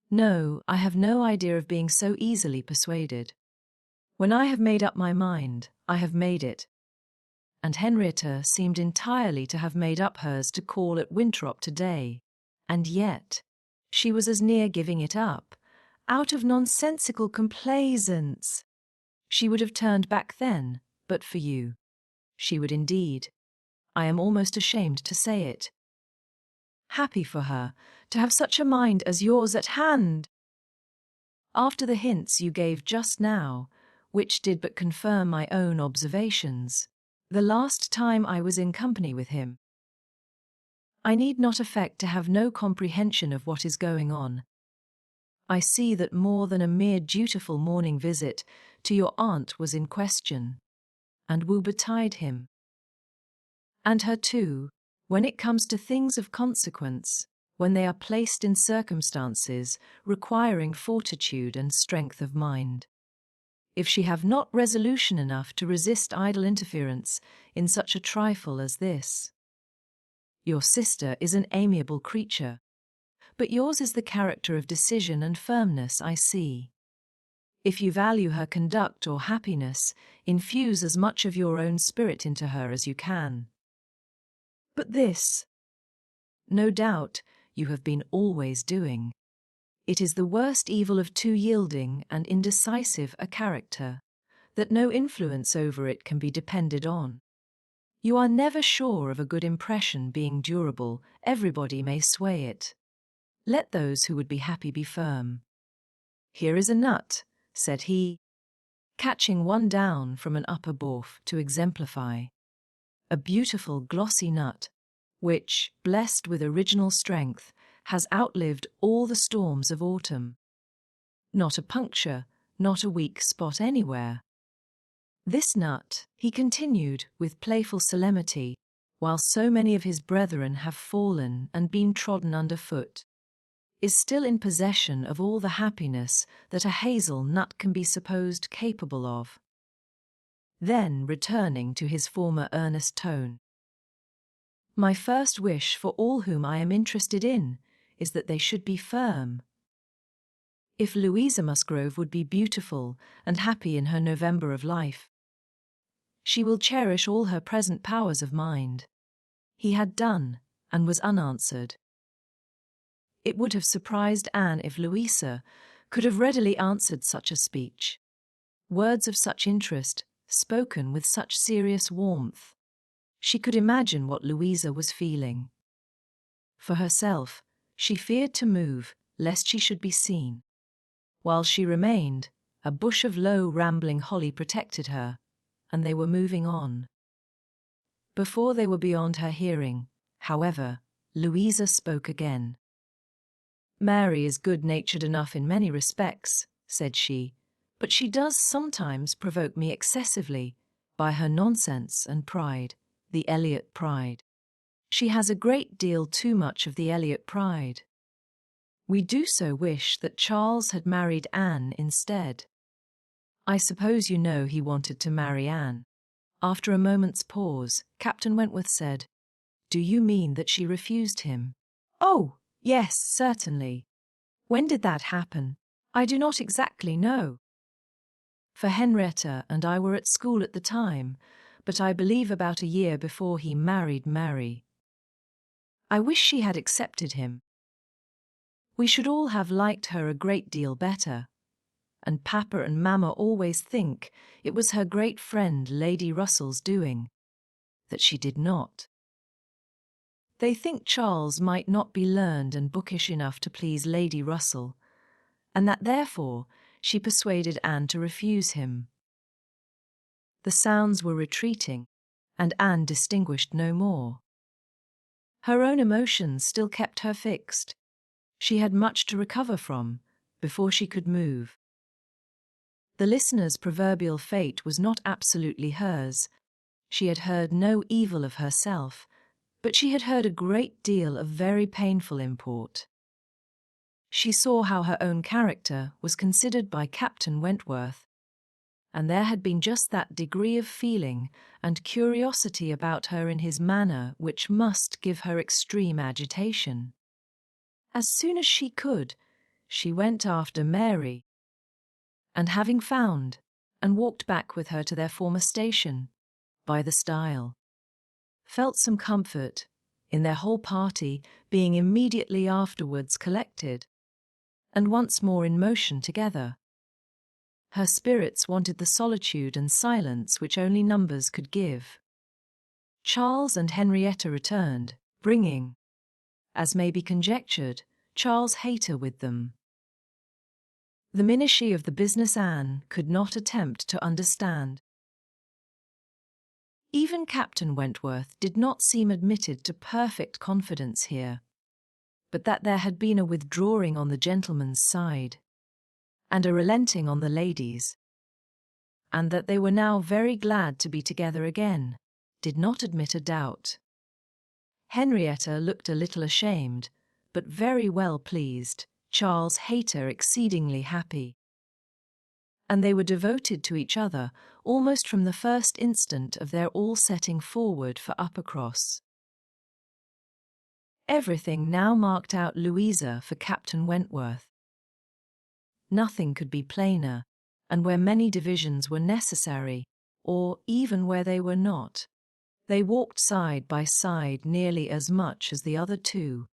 No, I have no idea of being so easily persuaded. When I have made up my mind, I have made it." And Henrietta seemed entirely to have made up hers to call at Winthrop today, and yet she was as near giving it up, out of nonsensical complaisance. She would have turned back then, but for you. She would indeed. I am almost ashamed to say it. Happy for her, to have such a mind as yours at hand! After the hints you gave just now, which did but confirm my own observations, the last time I was in company with him, I need not affect to have no comprehension of what is going on. I see that more than a mere dutiful morning visit to your aunt was in question, and will betide him. And her too, when it comes to things of consequence, when they are placed in circumstances requiring fortitude and strength of mind. If she have not resolution enough to resist idle interference in such a trifle as this. Your sister is an amiable creature, but yours is the character of decision and firmness, I see. If you value her conduct or happiness, infuse as much of your own spirit into her as you can. But this, no doubt, you have been always doing. It is the worst evil of too yielding and indecisive a character, that no influence over it can be depended on. You are never sure of a good impression being durable. Everybody may sway it. Let those who would be happy be firm. Here is a nut, said he, catching one down from an upper booth to exemplify. A beautiful glossy nut, which, blessed with original strength, has outlived all the storms of autumn. Not a puncture, not a weak spot anywhere. This nut, he continued with playful solemnity, while so many of his brethren have fallen and been trodden underfoot, is still in possession of all the happiness that a hazel nut can be supposed capable of. Then, returning to his former earnest tone, my first wish for all whom I am interested in is that they should be firm. If Louisa Musgrove would be beautiful and happy in her November of life, she will cherish all her present powers of mind. He had done, and was unanswered. It would have surprised Anne if Louisa could have readily answered such a speech. Words of such interest, spoken with such serious warmth. She could imagine what Louisa was feeling. For herself, she feared to move, lest she should be seen. While she remained, a bush of low, rambling holly protected her, and they were moving on. Before they were beyond her hearing, however, Louisa spoke again. Mary is good-natured enough in many respects, said she, but she does sometimes provoke me excessively by her nonsense and pride, the Elliot pride. She has a great deal too much of the Elliot pride. We do so wish that Charles had married Anne instead. I suppose you know he wanted to marry Anne. After a moment's pause, Captain Wentworth said, Do you mean that she refused him? Oh, yes, certainly. When did that happen? I do not exactly know. For Henrietta and I were at school at the time, but I believe about a year before he married Mary. I wish she had accepted him. We should all have liked her a great deal better, and Papa and Mamma always think it was her great friend Lady Russell's doing, that she did not. They think Charles might not be learned and bookish enough to please Lady Russell, and that therefore she persuaded Anne to refuse him. The sounds were retreating, and Anne distinguished no more. Her own emotions still kept her fixed. She had much to recover from before she could move. The listener's proverbial fate was not absolutely hers. She had heard no evil of herself, but she had heard a great deal of very painful import. She saw how her own character was considered by Captain Wentworth, and there had been just that degree of feeling and curiosity about her in his manner which must give her extreme agitation. As soon as she could, she went after Mary, and having found, and walked back with her to their former station, by the stile, felt some comfort in their whole party being immediately afterwards collected, and once more in motion together. Her spirits wanted the solitude and silence which only numbers could give. Charles and Henrietta returned, bringing, as may be conjectured, Charles Hayter with them. The minutiae of the business Anne could not attempt to understand. Even Captain Wentworth did not seem admitted to perfect confidence here, but that there had been a withdrawing on the gentleman's side, and a relenting on the ladies', and that they were now very glad to be together again, did not admit a doubt. Henrietta looked a little ashamed, but very well pleased, Charles Hayter exceedingly happy. And they were devoted to each other almost from the first instant of their all setting forward for Uppercross. Everything now marked out Louisa for Captain Wentworth. Nothing could be plainer, and where many divisions were necessary, or even where they were not, They walked side by side nearly as much as the other two.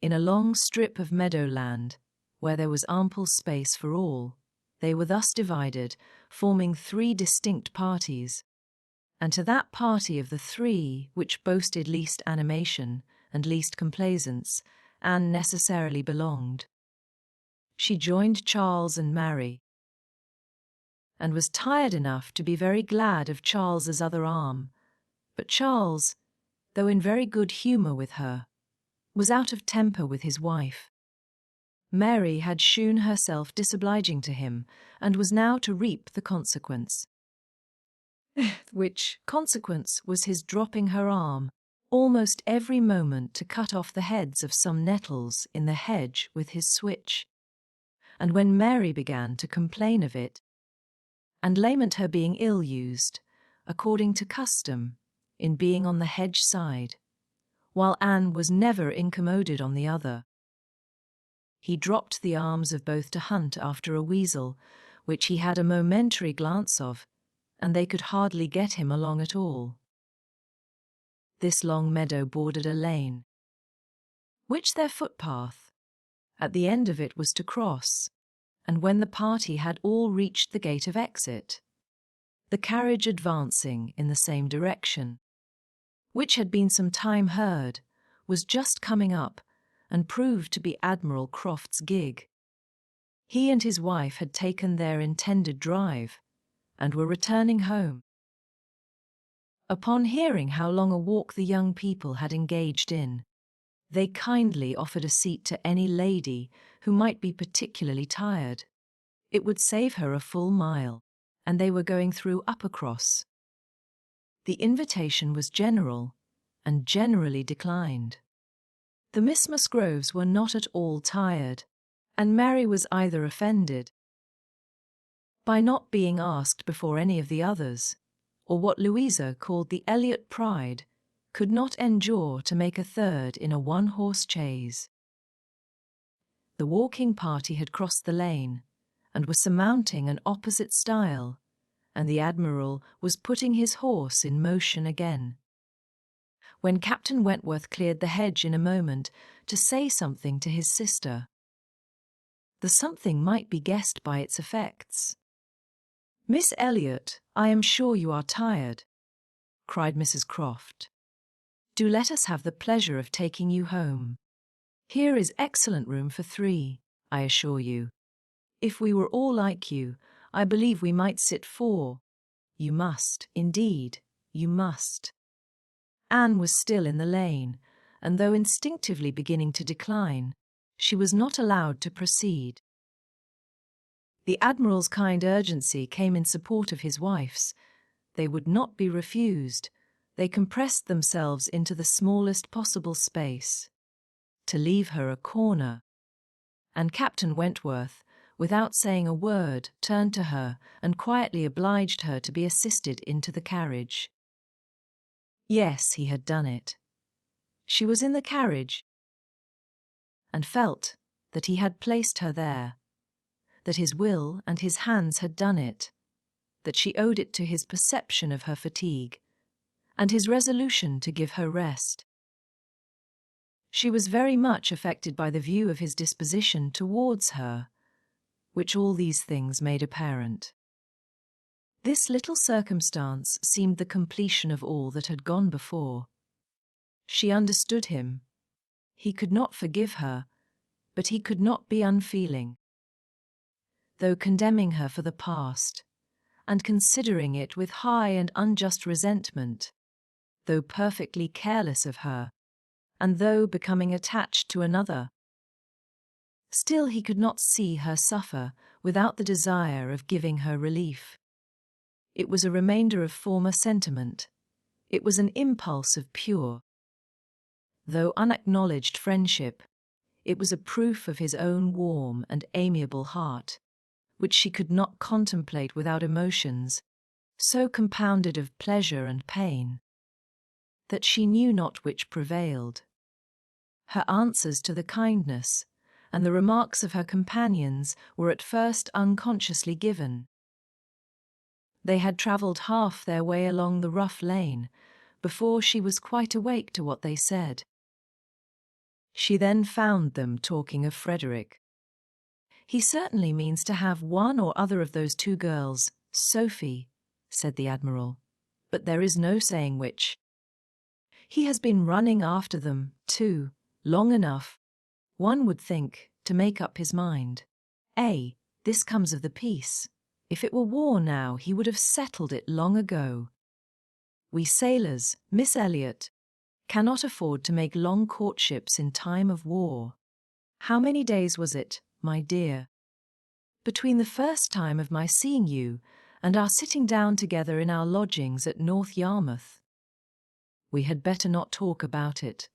In a long strip of meadowland, where there was ample space for all, they were thus divided, forming three distinct parties. And to that party of the three which boasted least animation and least complaisance, Anne necessarily belonged. She joined Charles and Mary, and was tired enough to be very glad of Charles's other arm. But Charles, though in very good humour with her, was out of temper with his wife. Mary had shewn herself disobliging to him, and was now to reap the consequence. Which consequence was his dropping her arm almost every moment to cut off the heads of some nettles in the hedge with his switch. And when Mary began to complain of it, and lament her being ill-used, according to custom, in being on the hedge side, while Anne was never incommoded on the other, he dropped the arms of both to hunt after a weasel, which he had a momentary glance of, and they could hardly get him along at all. This long meadow bordered a lane, which their footpath at the end of it was to cross, and when the party had all reached the gate of exit, the carriage advancing in the same direction, which had been some time heard, was just coming up, and proved to be Admiral Croft's gig. He and his wife had taken their intended drive, and were returning home. Upon hearing how long a walk the young people had engaged in, they kindly offered a seat to any lady who might be particularly tired. It would save her a full mile, and they were going through Uppercross. The invitation was general, and generally declined. The Miss Musgroves were not at all tired, and Mary was either offended by not being asked before any of the others, or what Louisa called the Elliot pride, could not endure to make a third in a one-horse chaise. The walking party had crossed the lane, and was surmounting an opposite stile, and the Admiral was putting his horse in motion again, when Captain Wentworth cleared the hedge in a moment to say something to his sister. The something might be guessed by its effects. "Miss Elliot, I am sure you are tired," cried Mrs. Croft. "Do let us have the pleasure of taking you home. Here is excellent room for three, I assure you. If we were all like you, I believe we might sit four. You must, indeed, you must." Anne was still in the lane, and though instinctively beginning to decline, she was not allowed to proceed. The Admiral's kind urgency came in support of his wife's. They would not be refused. They compressed themselves into the smallest possible space, to leave her a corner. And Captain Wentworth, without saying a word, turned to her and quietly obliged her to be assisted into the carriage. Yes, he had done it. She was in the carriage, and felt that he had placed her there, that his will and his hands had done it, that she owed it to his perception of her fatigue, and his resolution to give her rest. She was very much affected by the view of his disposition towards her, which all these things made apparent. This little circumstance seemed the completion of all that had gone before. She understood him. He could not forgive her, but he could not be unfeeling. Though condemning her for the past, and considering it with high and unjust resentment, though perfectly careless of her, and though becoming attached to another, still he could not see her suffer without the desire of giving her relief. It was a remainder of former sentiment. It was an impulse of pure, though unacknowledged friendship. It was a proof of his own warm and amiable heart, which she could not contemplate without emotions, so compounded of pleasure and pain, that she knew not which prevailed. Her answers to the kindness and the remarks of her companions were at first unconsciously given. They had travelled half their way along the rough lane before she was quite awake to what they said. She then found them talking of Frederick. "He certainly means to have one or other of those two girls, Sophie," said the Admiral, "but there is no saying which. He has been running after them, too, long enough, one would think, to make up his mind. This comes of the peace. If it were war now, he would have settled it long ago. We sailors, Miss Elliot, cannot afford to make long courtships in time of war. How many days was it, my dear, between the first time of my seeing you and our sitting down together in our lodgings at North Yarmouth?" "We had better not talk about it,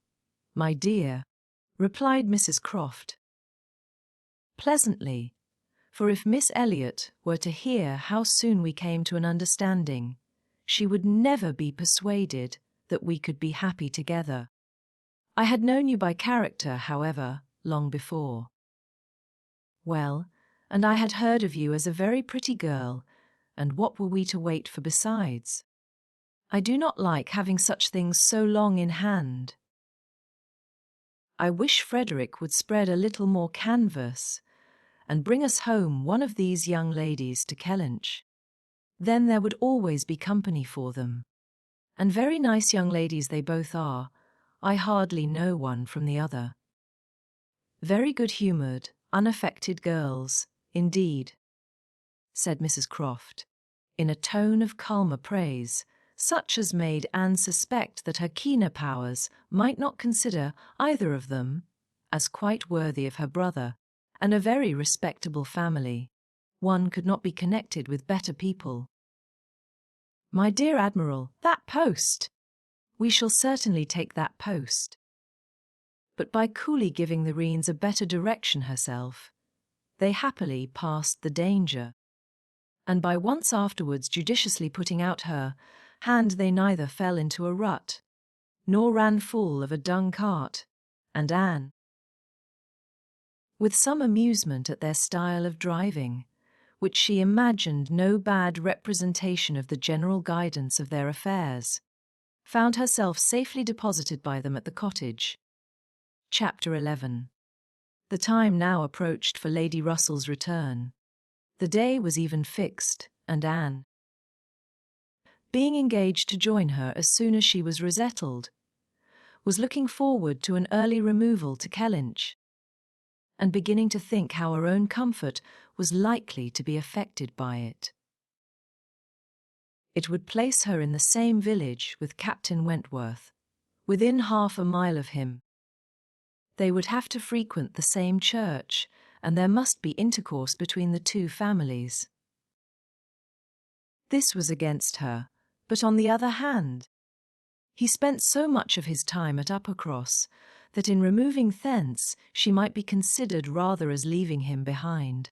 my dear," replied Mrs. Croft. Pleasantly, for if Miss Elliot were to hear how soon we came to an understanding, she would never be persuaded that we could be happy together. I had known you by character, however, long before. Well, and I had heard of you as a very pretty girl, and what were we to wait for besides? I do not like having such things so long in hand. I wish Frederick would spread a little more canvas and bring us home one of these young ladies to Kellynch. Then there would always be company for them. And very nice young ladies they both are. I hardly know one from the other. Very good-humoured, unaffected girls, indeed," said Mrs. Croft, in a tone of calmer praise, such as made Anne suspect that her keener powers might not consider either of them as quite worthy of her brother, and a very respectable family. One could not be connected with better people. "My dear Admiral, that post! We shall certainly take that post." But by coolly giving the reins a better direction herself, they happily passed the danger, and by once afterwards judiciously putting out her hand they neither fell into a rut, nor ran full of a dung cart, and Anne, with some amusement at their style of driving, which she imagined no bad representation of the general guidance of their affairs, found herself safely deposited by them at the cottage. Chapter 11. The time now approached for Lady Russell's return. The day was even fixed, and Anne, being engaged to join her as soon as she was resettled, was looking forward to an early removal to Kellynch, and beginning to think how her own comfort was likely to be affected by it. It would place her in the same village with Captain Wentworth, within half a mile of him. They would have to frequent the same church, and there must be intercourse between the two families. This was against her, but on the other hand, he spent so much of his time at Uppercross that in removing thence she might be considered rather as leaving him behind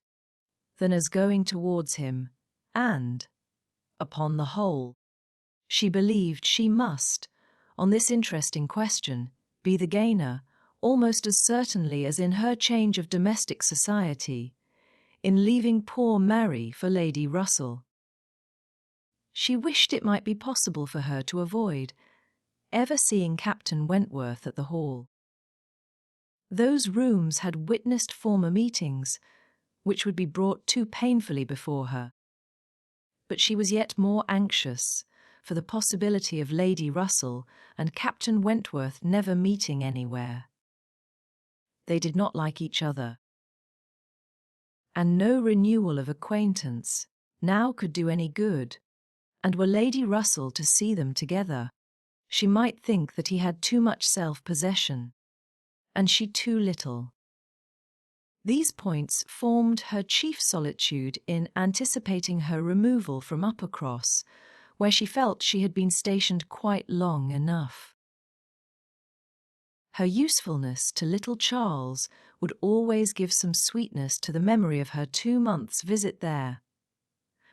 than as going towards him, and, upon the whole, she believed she must, on this interesting question, be the gainer, almost as certainly as in her change of domestic society, in leaving poor Mary for Lady Russell. She wished it might be possible for her to avoid ever seeing Captain Wentworth at the Hall. Those rooms had witnessed former meetings, which would be brought too painfully before her. But she was yet more anxious for the possibility of Lady Russell and Captain Wentworth never meeting anywhere. They did not like each other, and no renewal of acquaintance now could do any good, and were Lady Russell to see them together, she might think that he had too much self-possession, and she too little. These points formed her chief solitude in anticipating her removal from Uppercross, where she felt she had been stationed quite long enough. Her usefulness to little Charles would always give some sweetness to the memory of her 2 months' visit there,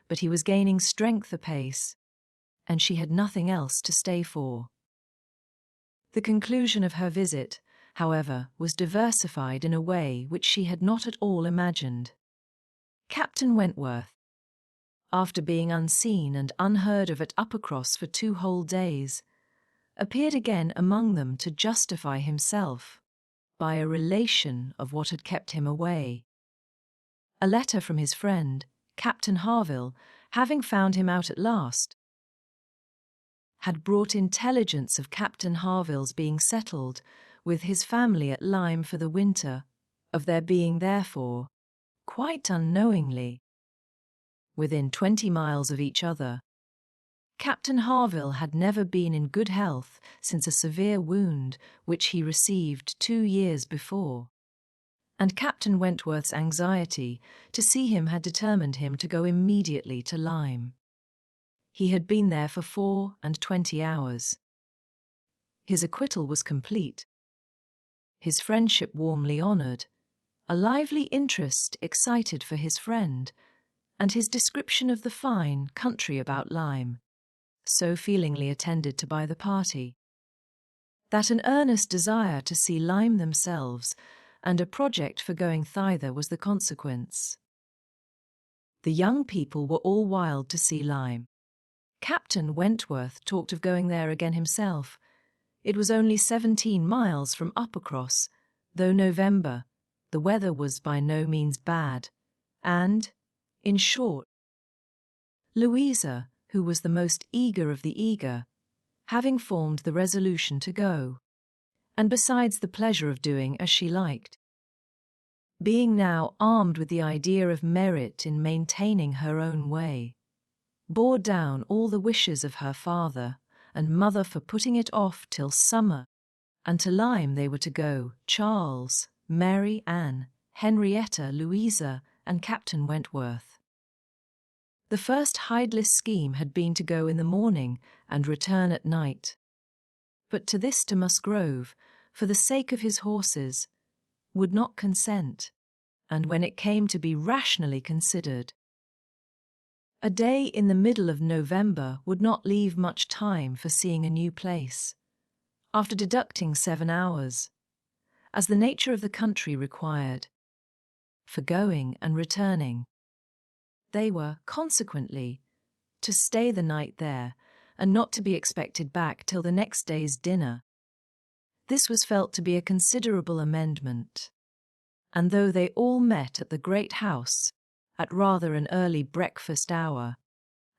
but he was gaining strength apace, and she had nothing else to stay for. The conclusion of her visit, however, was diversified in a way which she had not at all imagined. Captain Wentworth, after being unseen and unheard of at Uppercross for 2 whole days, appeared again among them to justify himself by a relation of what had kept him away. A letter from his friend, Captain Harville, having found him out at last, had brought intelligence of Captain Harville's being settled with his family at Lyme for the winter, of their being therefore, quite unknowingly, within 20 miles of each other. Captain Harville had never been in good health since a severe wound which he received 2 years before, and Captain Wentworth's anxiety to see him had determined him to go immediately to Lyme. He had been there for 24 hours. His acquittal was complete, his friendship warmly honoured, a lively interest excited for his friend, and his description of the fine country about Lyme so feelingly attended to by the party, that an earnest desire to see Lyme themselves and a project for going thither was the consequence. The young people were all wild to see Lyme. Captain Wentworth talked of going there again himself. It was only 17 miles from Uppercross, though November, the weather was by no means bad, and, in short, Louisa, who was the most eager of the eager, having formed the resolution to go, and besides the pleasure of doing as she liked, being now armed with the idea of merit in maintaining her own way, bore down all the wishes of her father and mother for putting it off till summer, and to Lyme they were to go, Charles, Mary Ann, Henrietta, Louisa, and Captain Wentworth. The first hideless scheme had been to go in the morning and return at night. But to this Musgrove, for the sake of his horses, would not consent, and when it came to be rationally considered, a day in the middle of November would not leave much time for seeing a new place, after deducting 7 hours, as the nature of the country required, for going and returning. They were, consequently, to stay the night there, and not to be expected back till the next day's dinner. This was felt to be a considerable amendment, and though they all met at the great house at rather an early breakfast hour,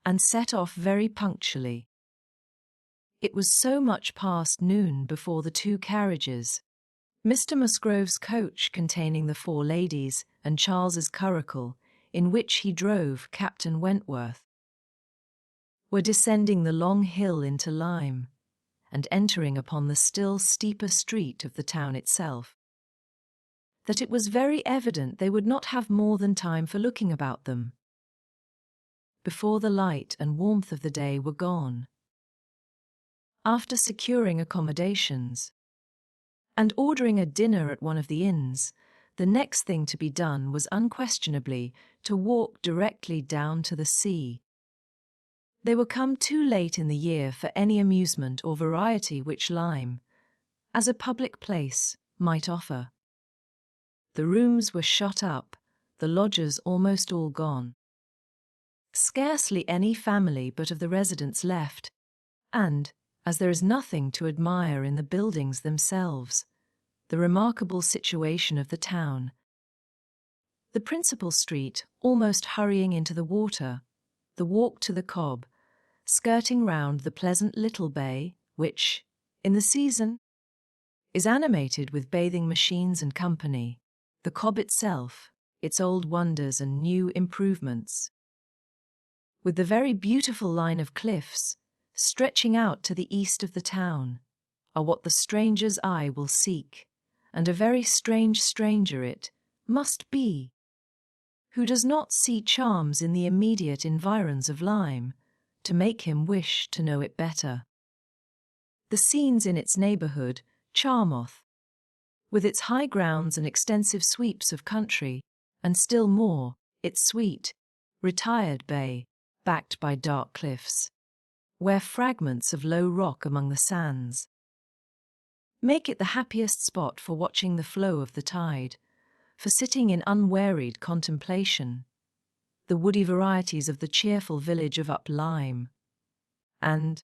and set off very punctually, it was so much past noon before the 2 carriages, Mr. Musgrove's coach containing the 4 ladies and Charles's curricle, in which he drove Captain Wentworth, were descending the long hill into Lyme, and entering upon the still steeper street of the town itself, that it was very evident they would not have more than time for looking about them before the light and warmth of the day were gone. After securing accommodations and ordering a dinner at one of the inns, the next thing to be done was unquestionably to walk directly down to the sea. They were come too late in the year for any amusement or variety which Lyme, as a public place, might offer. The rooms were shut up, the lodgers almost all gone. Scarcely any family but of the residents left, and, as there is nothing to admire in the buildings themselves, the remarkable situation of the town, the principal street almost hurrying into the water, the walk to the Cobb, skirting round the pleasant little bay, which, in the season, is animated with bathing machines and company, the Cobb itself, its old wonders and new improvements, with the very beautiful line of cliffs stretching out to the east of the town, are what the stranger's eye will seek, and a very strange stranger it must be, who does not see charms in the immediate environs of Lyme to make him wish to know it better. The scenes in its neighbourhood, Charmouth, with its high grounds and extensive sweeps of country, and still more, its sweet, retired bay, backed by dark cliffs, where fragments of low rock among the sands make it the happiest spot for watching the flow of the tide, for sitting in unwearied contemplation, the woody varieties of the cheerful village of Up Lyme, and,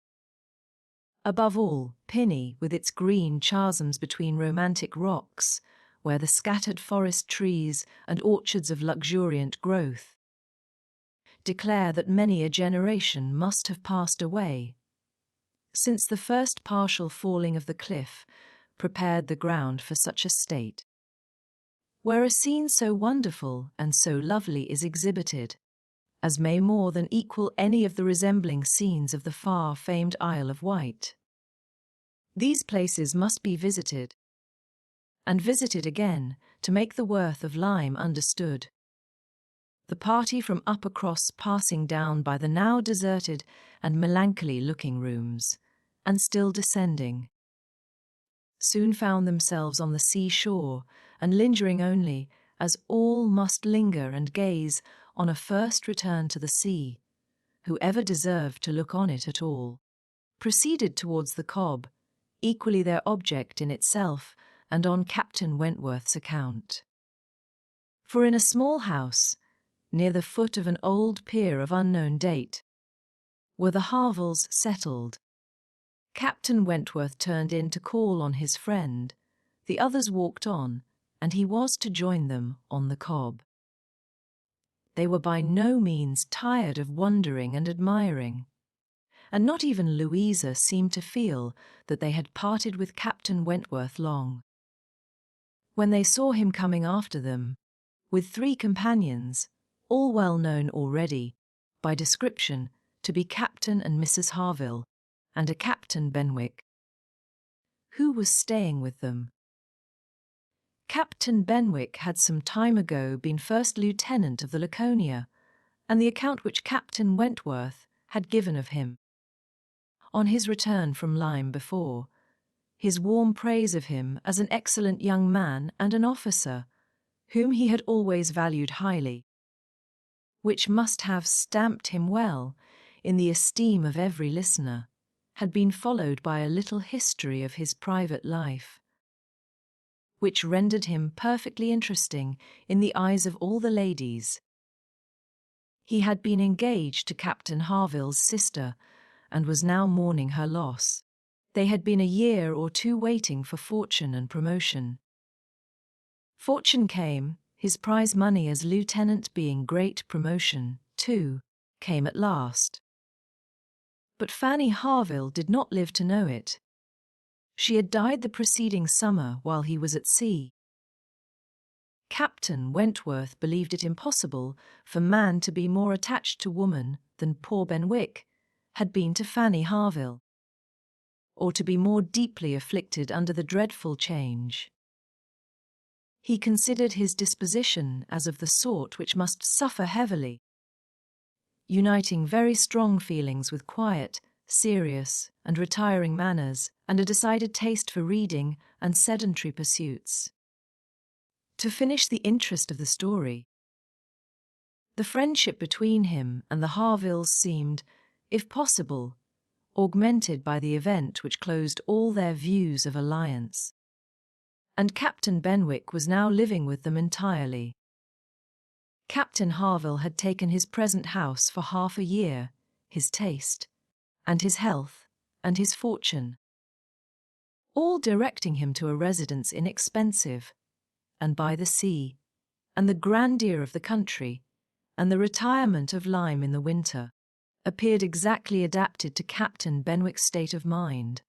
above all, Pinny with its green chasms between romantic rocks, where the scattered forest trees and orchards of luxuriant growth declare that many a generation must have passed away since the first partial falling of the cliff prepared the ground for such a state, where a scene so wonderful and so lovely is exhibited, as may more than equal any of the resembling scenes of the far-famed Isle of Wight. These places must be visited, and visited again, to make the worth of Lyme understood. The party from Uppercross passing down by the now deserted and melancholy-looking rooms, and still descending, soon found themselves on the sea-shore, and lingering only, as all must linger and gaze on a first return to the sea, whoever deserved to look on it at all, proceeded towards the Cobb, equally their object in itself and on Captain Wentworth's account. For in a small house, near the foot of an old pier of unknown date, were the Harvilles settled. Captain Wentworth turned in to call on his friend, the others walked on, and he was to join them on the Cobb. They were by no means tired of wondering and admiring, and not even Louisa seemed to feel that they had parted with Captain Wentworth long. When they saw him coming after them, with 3 companions, all well known already, by description, to be Captain and Mrs. Harville, and a Captain Benwick, who was staying with them. Captain Benwick had some time ago been first lieutenant of the Laconia, and the account which Captain Wentworth had given of him, on his return from Lyme before, his warm praise of him as an excellent young man and an officer, whom he had always valued highly, which must have stamped him well in the esteem of every listener, had been followed by a little history of his private life, which rendered him perfectly interesting in the eyes of all the ladies. He had been engaged to Captain Harville's sister, and was now mourning her loss. They had been a year or 2 waiting for fortune and promotion. Fortune came, his prize money as lieutenant being great promotion, too, came at last. But Fanny Harville did not live to know it. She had died the preceding summer while he was at sea. Captain Wentworth believed it impossible for man to be more attached to woman than poor Benwick had been to Fanny Harville, or to be more deeply afflicted under the dreadful change. He considered his disposition as of the sort which must suffer heavily, uniting very strong feelings with quiet, serious, and retiring manners, and a decided taste for reading and sedentary pursuits. To finish the interest of the story, the friendship between him and the Harvilles seemed, if possible, augmented by the event which closed all their views of alliance. And Captain Benwick was now living with them entirely. Captain Harville had taken his present house for half a year, his taste, and his health, and his fortune, all directing him to a residence inexpensive, and by the sea, and the grandeur of the country, and the retirement of Lyme in the winter, appeared exactly adapted to Captain Benwick's state of mind.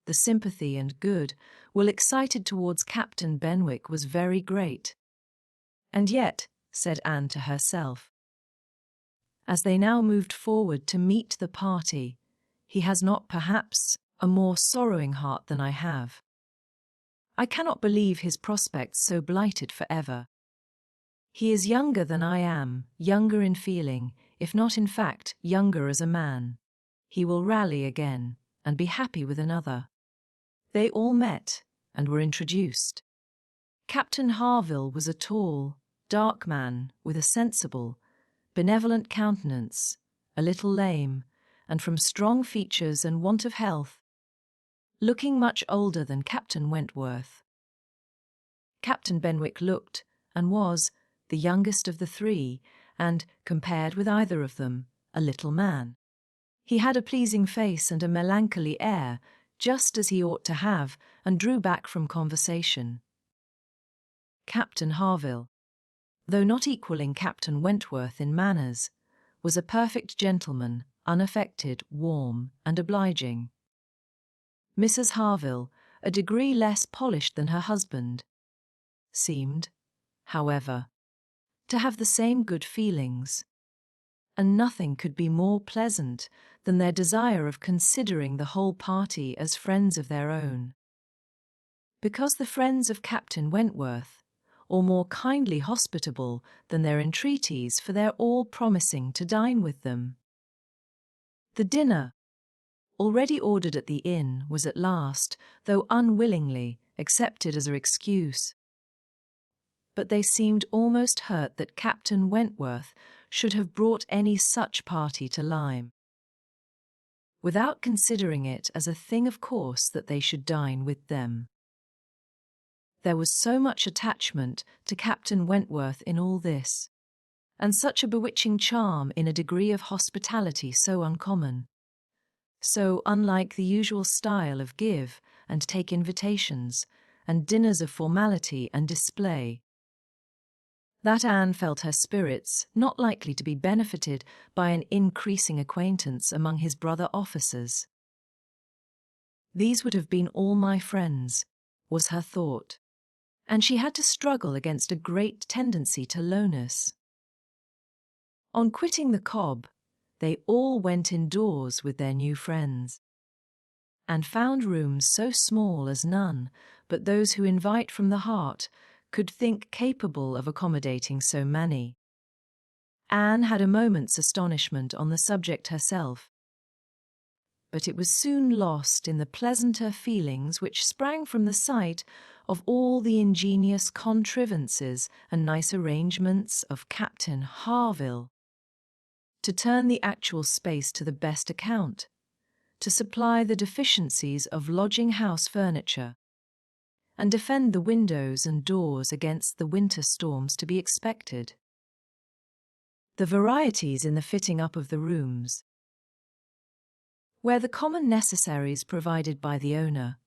The sympathy and good will excited towards Captain Benwick was very great. And yet, said Anne to herself, as they now moved forward to meet the party, he has not perhaps a more sorrowing heart than I have. I cannot believe his prospects so blighted for ever. He is younger than I am, younger in feeling, if not in fact younger as a man. He will rally again, and be happy with another. They all met, and were introduced. Captain Harville was a tall, dark man with a sensible, benevolent countenance, a little lame, and from strong features and want of health, looking much older than Captain Wentworth. Captain Benwick looked, and was, the youngest of the 3, and, compared with either of them, a little man. He had a pleasing face and a melancholy air, just as he ought to have, and drew back from conversation. Captain Harville, though not equalling Captain Wentworth in manners, was a perfect gentleman, unaffected, warm, and obliging. Mrs. Harville, a degree less polished than her husband, seemed, however, to have the same good feelings, and nothing could be more pleasant than their desire of considering the whole party as friends of their own. Because the friends of Captain Wentworth, or more kindly hospitable than their entreaties for their all promising to dine with them. The dinner, already ordered at the inn, was at last, though unwillingly, accepted as an excuse. But they seemed almost hurt that Captain Wentworth should have brought any such party to Lyme, without considering it as a thing of course that they should dine with them. There was so much attachment to Captain Wentworth in all this, and such a bewitching charm in a degree of hospitality so uncommon, so unlike the usual style of give and take invitations, and dinners of formality and display, that Anne felt her spirits not likely to be benefited by an increasing acquaintance among his brother officers. These would have been all my friends, was her thought, and she had to struggle against a great tendency to lowness. On quitting the Cobb, they all went indoors with their new friends, and found rooms so small as none but those who invite from the heart could think capable of accommodating so many. Anne had a moment's astonishment on the subject herself, but it was soon lost in the pleasanter feelings which sprang from the sight of all the ingenious contrivances and nice arrangements of Captain Harville, to turn the actual space to the best account, to supply the deficiencies of lodging-house furniture, and defend the windows and doors against the winter storms to be expected. The varieties in the fitting up of the rooms, where the common necessaries provided by the owner,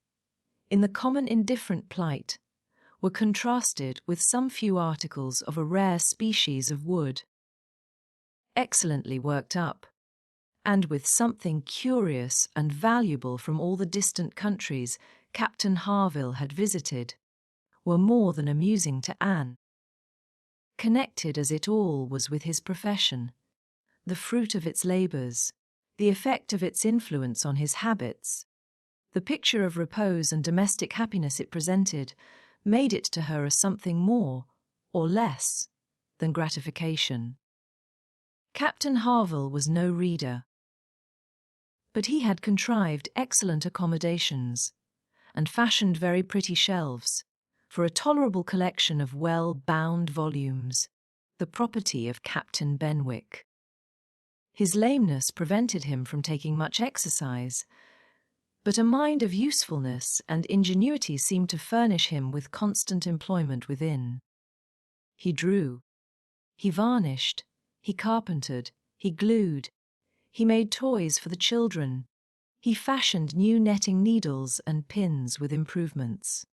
in the common indifferent plight, were contrasted with some few articles of a rare species of wood, excellently worked up, and with something curious and valuable from all the distant countries Captain Harville had visited, were more than amusing to Anne. Connected as it all was with his profession, the fruit of its labours, the effect of its influence on his habits, the picture of repose and domestic happiness it presented, made it to her a something more, or less, than gratification. Captain Harville was no reader, but he had contrived excellent accommodations, and fashioned very pretty shelves, for a tolerable collection of well-bound volumes, the property of Captain Benwick. His lameness prevented him from taking much exercise, but a mind of usefulness and ingenuity seemed to furnish him with constant employment within. He drew, he varnished, he carpentered, he glued, he made toys for the children, he fashioned new netting needles and pins with improvements,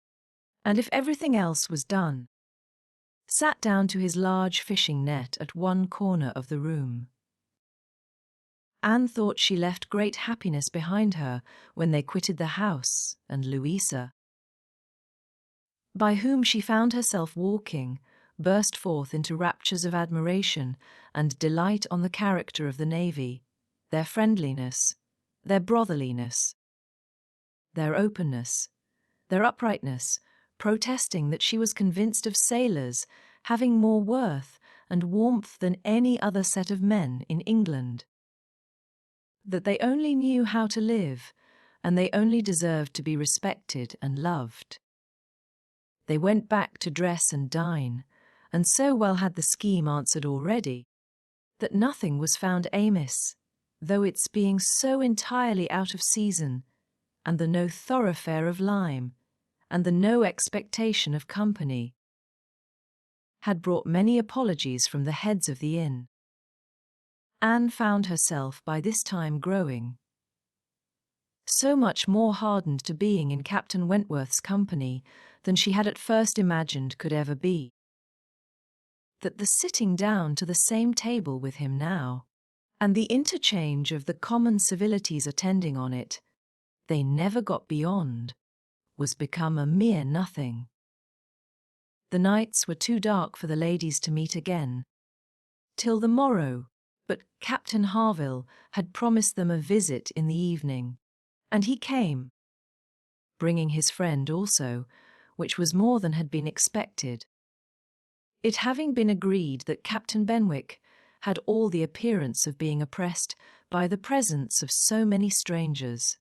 and if everything else was done, sat down to his large fishing net at one corner of the room. Anne thought she left great happiness behind her when they quitted the house, and Louisa, by whom she found herself walking, burst forth into raptures of admiration and delight on the character of the navy, their friendliness, their brotherliness, their openness, their uprightness, protesting that she was convinced of sailors having more worth and warmth than any other set of men in England, that they only knew how to live, and they only deserved to be respected and loved. They went back to dress and dine, and so well had the scheme answered already, that nothing was found amiss, though its being so entirely out of season, and the no thoroughfare of Lyme, and the no expectation of company. had brought many apologies from the heads of the inn. Anne found herself by this time growing so much more hardened to being in Captain Wentworth's company than she had at first imagined could ever be. That the sitting down to the same table with him now, and the interchange of the common civilities attending on it, they never got beyond, was become a mere nothing. The nights were too dark for the ladies to meet again till the morrow, but Captain Harville had promised them a visit in the evening, and he came, bringing his friend also, which was more than had been expected. It having been agreed that Captain Benwick had all the appearance of being oppressed by the presence of so many strangers.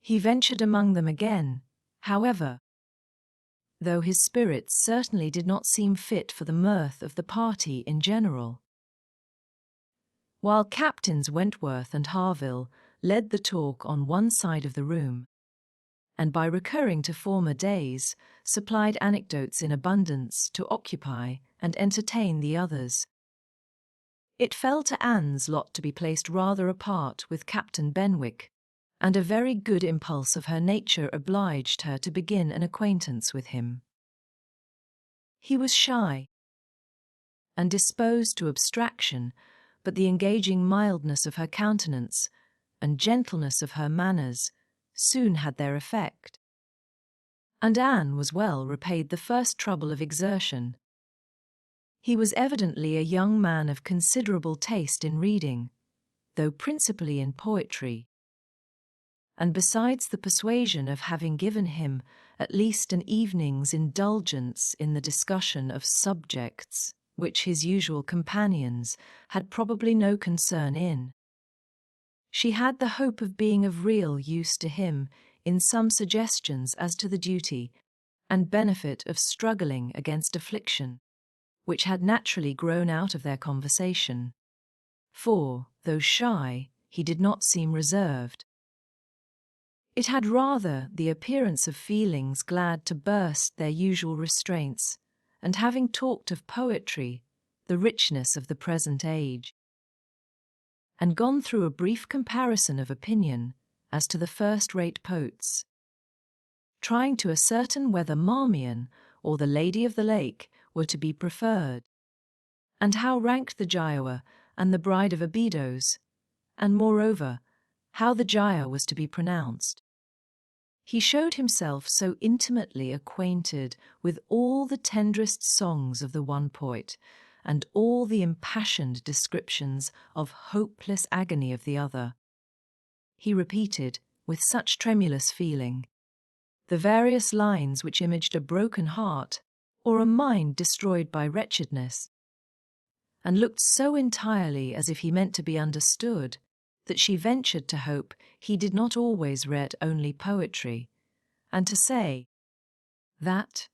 He ventured among them again, however, though his spirits certainly did not seem fit for the mirth of the party in general. While Captains Wentworth and Harville led the talk on one side of the room, and by recurring to former days, supplied anecdotes in abundance to occupy and entertain the others. It fell to Anne's lot to be placed rather apart with Captain Benwick, and a very good impulse of her nature obliged her to begin an acquaintance with him. He was shy and disposed to abstraction, but the engaging mildness of her countenance and gentleness of her manners soon had their effect, and Anne was well repaid the first trouble of exertion. He was evidently a young man of considerable taste in reading, though principally in poetry, and besides the persuasion of having given him at least an evening's indulgence in the discussion of subjects which his usual companions had probably no concern in, she had the hope of being of real use to him in some suggestions as to the duty and benefit of struggling against affliction, which had naturally grown out of their conversation. For, though shy, he did not seem reserved. It had rather the appearance of feelings glad to burst their usual restraints, and having talked of poetry, the richness of the present age, and gone through a brief comparison of opinion as to the first-rate poets, trying to ascertain whether Marmion or the Lady of the Lake were to be preferred, and how ranked the Giaour and the Bride of Abydos, and moreover, how the Giaour was to be pronounced. He showed himself so intimately acquainted with all the tenderest songs of the one poet, and all the impassioned descriptions of hopeless agony of the other. He repeated, with such tremulous feeling, the various lines which imaged a broken heart or a mind destroyed by wretchedness, and looked so entirely as if he meant to be understood, that she ventured to hope he did not always read only poetry, and to say that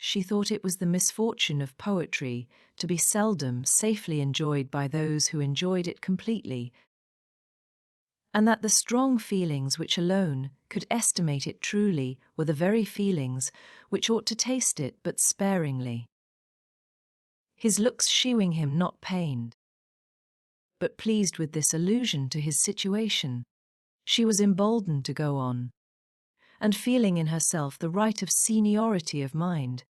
she thought it was the misfortune of poetry to be seldom safely enjoyed by those who enjoyed it completely, and that the strong feelings which alone could estimate it truly were the very feelings which ought to taste it but sparingly. His looks shewing him not pained, but pleased with this allusion to his situation, she was emboldened to go on, and feeling in herself the right of seniority of mind,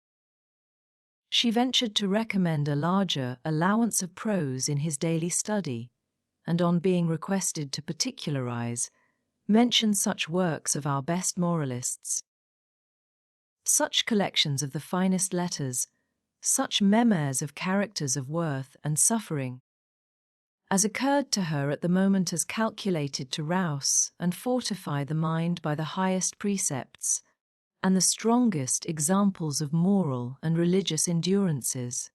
she ventured to recommend a larger allowance of prose in his daily study, and on being requested to particularize, mention such works of our best moralists, such collections of the finest letters, such memoirs of characters of worth and suffering, as occurred to her at the moment as calculated to rouse and fortify the mind by the highest precepts, and the strongest examples of moral and religious endurances.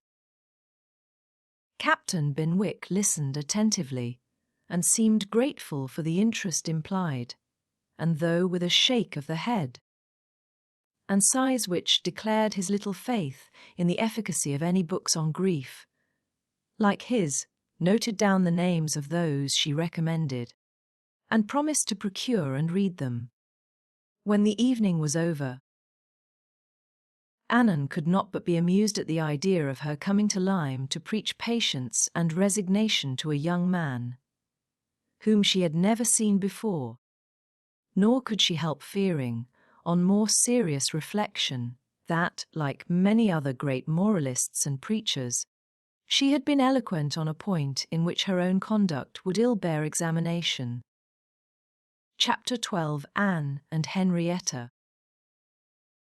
Captain Benwick listened attentively, and seemed grateful for the interest implied, and though with a shake of the head, and sighs which declared his little faith in the efficacy of any books on grief, like his, noted down the names of those she recommended, and promised to procure and read them. When the evening was over, Annan could not but be amused at the idea of her coming to Lyme to preach patience and resignation to a young man whom she had never seen before. Nor could she help fearing, on more serious reflection, that, like many other great moralists and preachers, she had been eloquent on a point in which her own conduct would ill bear examination. Chapter 12. Anne and Henrietta.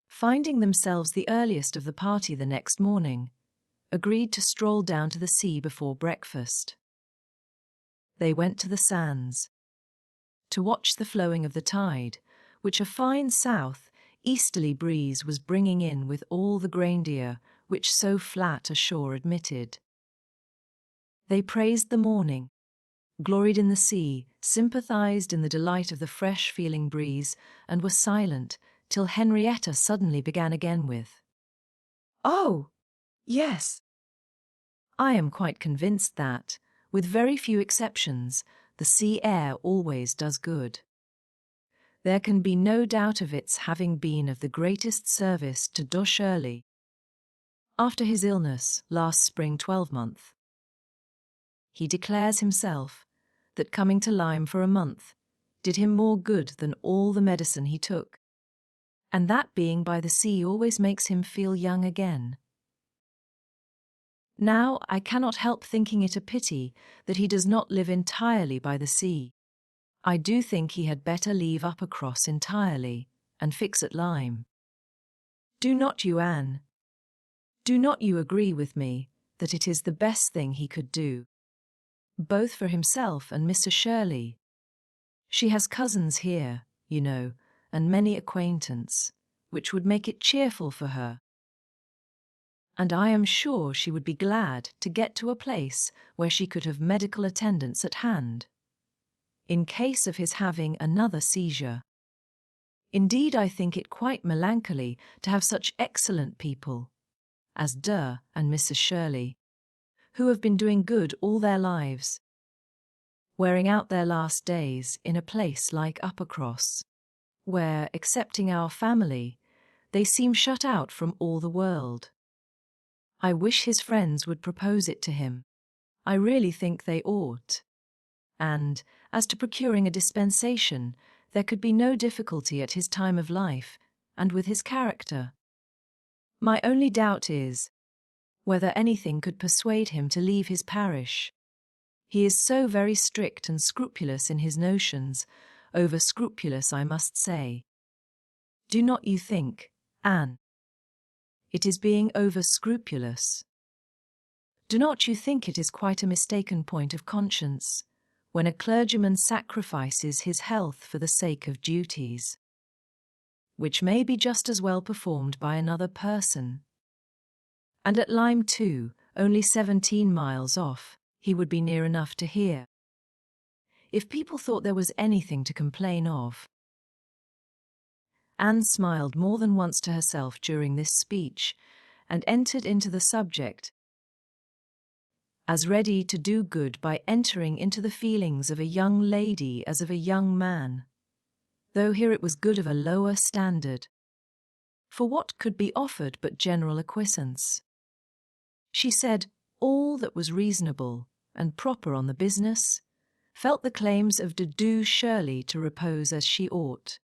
Finding themselves the earliest of the party the next morning, agreed to stroll down to the sea before breakfast. They went to the sands to watch the flowing of the tide, which a fine south-easterly breeze was bringing in with all the grandeur which so flat a shore admitted. They praised the morning, gloried in the sea, sympathized in the delight of the fresh-feeling breeze, and were silent till Henrietta suddenly began again with, "Oh, yes. I am quite convinced that, with very few exceptions, the sea air always does good. There can be no doubt of its having been of the greatest service to Do Shirley after his illness last spring 12-month. He declares himself that coming to Lyme for a month did him more good than all the medicine he took, and that being by the sea always makes him feel young again. Now I cannot help thinking it a pity that he does not live entirely by the sea. I do think he had better leave Uppercross entirely and fix at Lyme. Do not you, Anne? Do not you agree with me that it is the best thing he could do, both for himself and Mr. Shirley? She has cousins here, you know, and many acquaintance, which would make it cheerful for her. And I am sure she would be glad to get to a place where she could have medical attendance at hand, in case of his having another seizure. Indeed, I think it quite melancholy to have such excellent people as Durr and Mrs. Shirley, who have been doing good all their lives, wearing out their last days in a place like Uppercross, where, excepting our family, they seem shut out from all the world. I wish his friends would propose it to him. I really think they ought. And, as to procuring a dispensation, there could be no difficulty at his time of life, and with his character. My only doubt is whether anything could persuade him to leave his parish. He is so very strict and scrupulous in his notions, over-scrupulous, I must say. Do not you think, Anne, it is being over-scrupulous? Do not you think it is quite a mistaken point of conscience when a clergyman sacrifices his health for the sake of duties which may be just as well performed by another person? And at Lyme too, only 17 miles off, he would be near enough to hear. If people thought there was anything to complain of. Anne smiled more than once to herself during this speech, and entered into the subject, as ready to do good by entering into the feelings of a young lady as of a young man, though here it was good of a lower standard. For what could be offered but general acquiescence? She said all that was reasonable and proper on the business, felt the claims of Do Shirley to repose as she ought,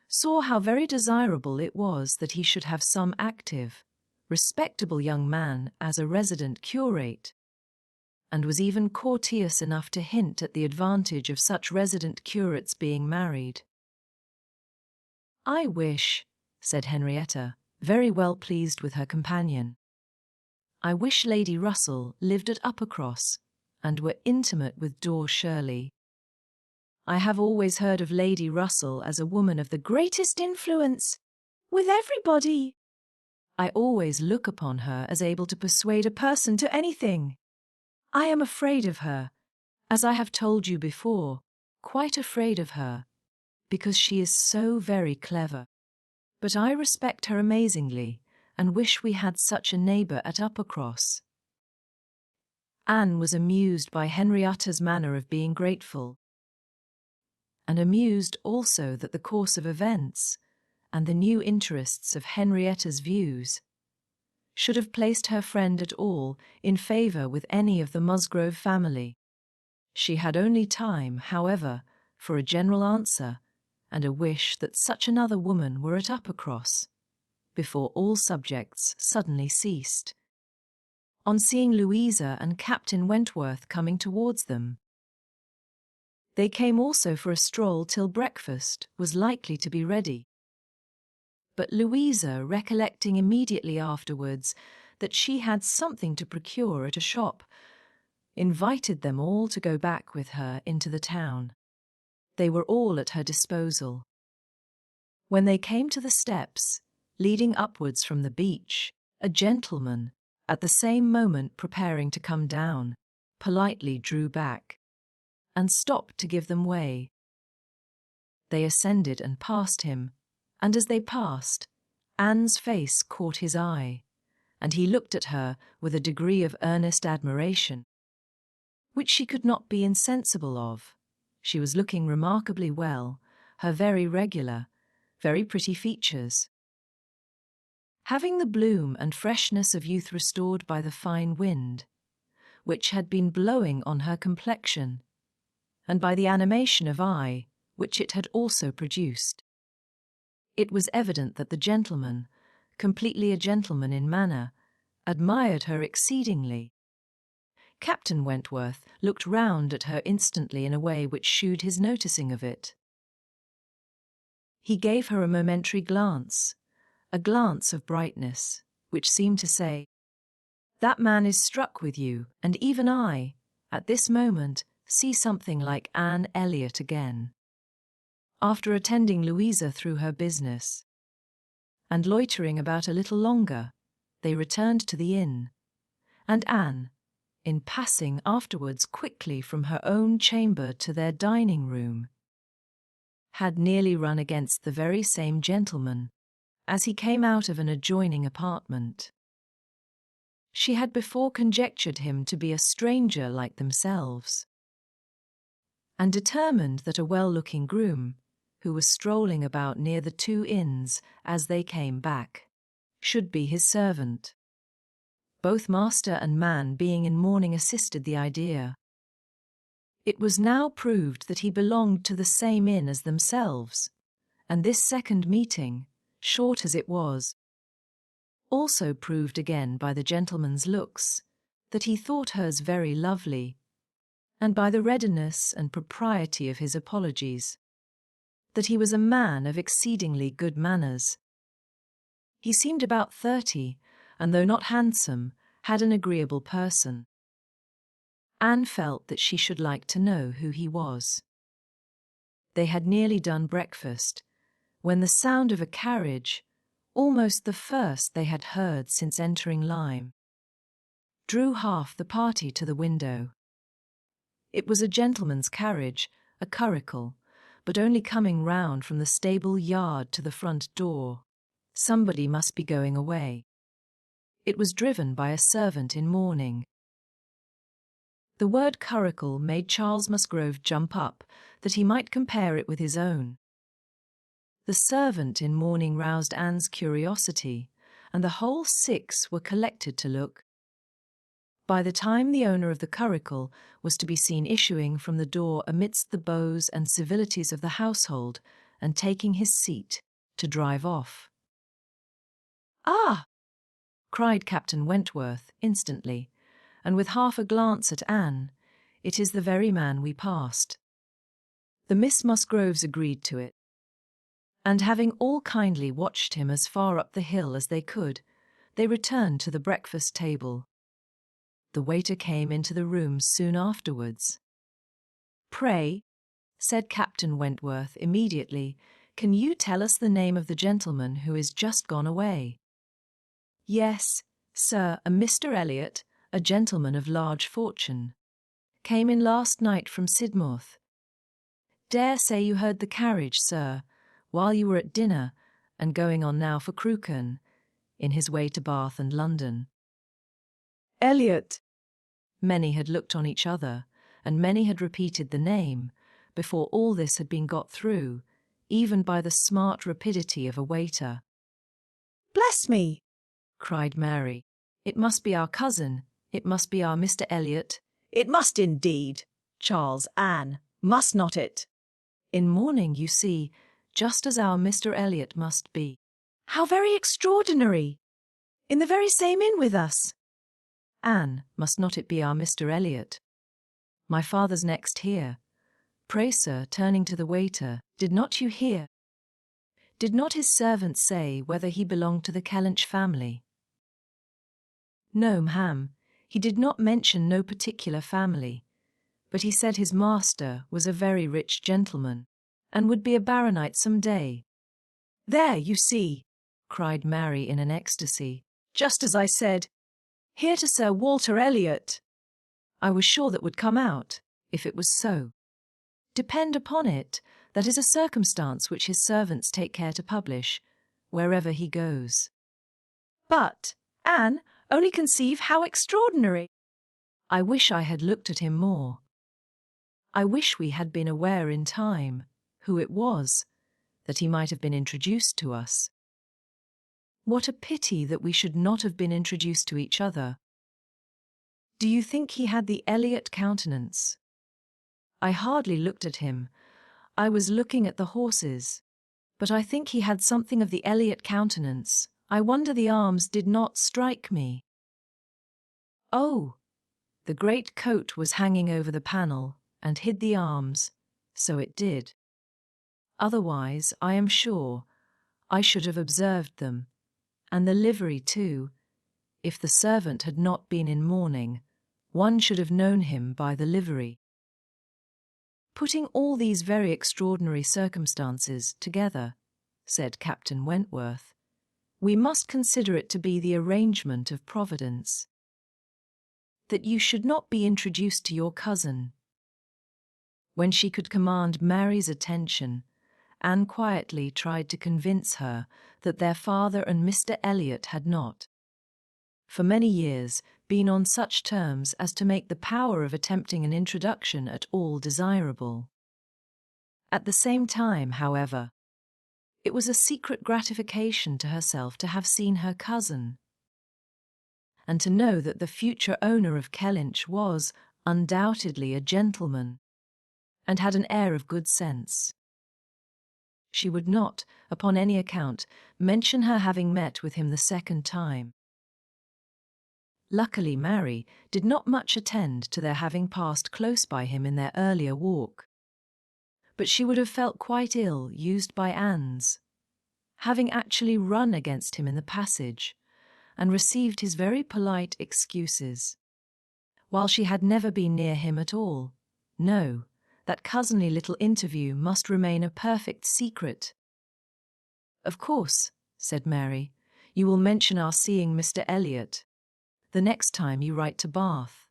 saw how very desirable it was that he should have some active, respectable young man as a resident curate, and was even courteous enough to hint at the advantage of such resident curates being married. I wish, said Henrietta, very well pleased with her companion, I wish Lady Russell lived at Uppercross, and were intimate with Do Shirley. I have always heard of Lady Russell as a woman of the greatest influence with everybody. I always look upon her as able to persuade a person to anything. I am afraid of her, as I have told you before, quite afraid of her, because she is so very clever. But I respect her amazingly, and wish we had such a neighbour at Uppercross. Anne was amused by Henrietta's manner of being grateful, and amused also that the course of events, and the new interests of Henrietta's views, should have placed her friend at all in favour with any of the Musgrove family. She had only time, however, for a general answer and a wish that such another woman were at Uppercross, before all subjects suddenly ceased. On seeing Louisa and Captain Wentworth coming towards them, they came also for a stroll till breakfast was likely to be ready. But Louisa, recollecting immediately afterwards that she had something to procure at a shop, invited them all to go back with her into the town. They were all at her disposal. When they came to the steps, leading upwards from the beach, a gentleman, at the same moment preparing to come down, politely drew back and stopped to give them way. They ascended and passed him, and as they passed, Anne's face caught his eye, and he looked at her with a degree of earnest admiration, which she could not be insensible of. She was looking remarkably well, her very regular, very pretty features, having the bloom and freshness of youth restored by the fine wind, which had been blowing on her complexion, and by the animation of eye, which it had also produced. It was evident that the gentleman, completely a gentleman in manner, admired her exceedingly. Captain Wentworth looked round at her instantly in a way which shewed his noticing of it. He gave her a momentary glance, a glance of brightness, which seemed to say, "That man is struck with you, and even I, at this moment, see something like Anne Elliot again." After attending Louisa through her business, and loitering about a little longer, they returned to the inn, and Anne, in passing afterwards quickly from her own chamber to their dining-room, had nearly run against the very same gentleman as he came out of an adjoining apartment. She had before conjectured him to be a stranger like themselves, and determined that a well-looking groom, who was strolling about near the two inns as they came back, should be his servant. Both master and man being in mourning assisted the idea. It was now proved that he belonged to the same inn as themselves, and this second meeting, short as it was, also proved again by the gentleman's looks that he thought hers very lovely, and by the readiness and propriety of his apologies, that he was a man of exceedingly good manners. He seemed about 30, and though not handsome, had an agreeable person. Anne felt that she should like to know who he was. They had nearly done breakfast, when the sound of a carriage, almost the first they had heard since entering Lyme, drew half the party to the window. It was a gentleman's carriage, a curricle, but only coming round from the stable yard to the front door. Somebody must be going away. It was driven by a servant in mourning. The word curricle made Charles Musgrove jump up, that he might compare it with his own. The servant in mourning roused Anne's curiosity, and the whole 6 were collected to look. By the time the owner of the curricle was to be seen issuing from the door amidst the bows and civilities of the household, and taking his seat to drive off. "Ah!" cried Captain Wentworth instantly, and with half a glance at Anne, "it is the very man we passed." The Miss Musgroves agreed to it, and having all kindly watched him as far up the hill as they could, they returned to the breakfast table. The waiter came into the room soon afterwards. "Pray," said Captain Wentworth immediately, "can you tell us the name of the gentleman who is just gone away?" "Yes, sir, a Mr. Elliot, a gentleman of large fortune. Came in last night from Sidmouth. Dare say you heard the carriage, sir, while you were at dinner, and going on now for Crewkerne, in his way to Bath and London." "Elliot!" Many had looked on each other, and many had repeated the name, before all this had been got through, even by the smart rapidity of a waiter. "Bless me!" cried Mary. "It must be our cousin. It must be our Mr. Elliot." "It must indeed. Charles, Anne, must not it?" "In mourning, you see, just as our Mr. Elliot must be." "How very extraordinary! In the very same inn with us." "Anne, must not it be our Mr. Elliot? My father's next here. Pray, sir," turning to the waiter, "did not you hear? Did not his servant say whether he belonged to the Kellynch family?" "No, ma'am, he did not mention no particular family, but he said his master was a very rich gentleman, and would be a baronet some day." "There, you see," cried Mary in an ecstasy. "just as I said. Here to Sir Walter Elliot." "I was sure that would come out, if it was so. Depend upon it, that is a circumstance which his servants take care to publish, wherever he goes." "But, Anne, only conceive how extraordinary." "I wish I had looked at him more. I wish we had been aware in time who it was, that he might have been introduced to us. What a pity that we should not have been introduced to each other. Do you think he had the Elliot countenance?" "I hardly looked at him. I was looking at the horses. But I think he had something of the Elliot countenance. I wonder the arms did not strike me." "Oh, the great coat was hanging over the panel, and hid the arms, so it did. Otherwise, I am sure, I should have observed them, and the livery too. If the servant had not been in mourning, one should have known him by the livery." "Putting all these very extraordinary circumstances together," said Captain Wentworth, "we must consider it to be the arrangement of Providence, that you should not be introduced to your cousin." When she could command Mary's attention, Anne quietly tried to convince her that their father and Mr. Elliot had not, for many years, been on such terms as to make the power of attempting an introduction at all desirable. At the same time, however, it was a secret gratification to herself to have seen her cousin, and to know that the future owner of Kellynch was undoubtedly a gentleman, and had an air of good sense. She would not, upon any account, mention her having met with him the second time. Luckily, Mary did not much attend to their having passed close by him in their earlier walk. But she would have felt quite ill used by Anne's, having actually run against him in the passage, and received his very polite excuses, while she had never been near him at all. No, that cousinly little interview must remain a perfect secret. "Of course," said Mary, "you will mention our seeing Mr. Elliot the next time you write to Bath.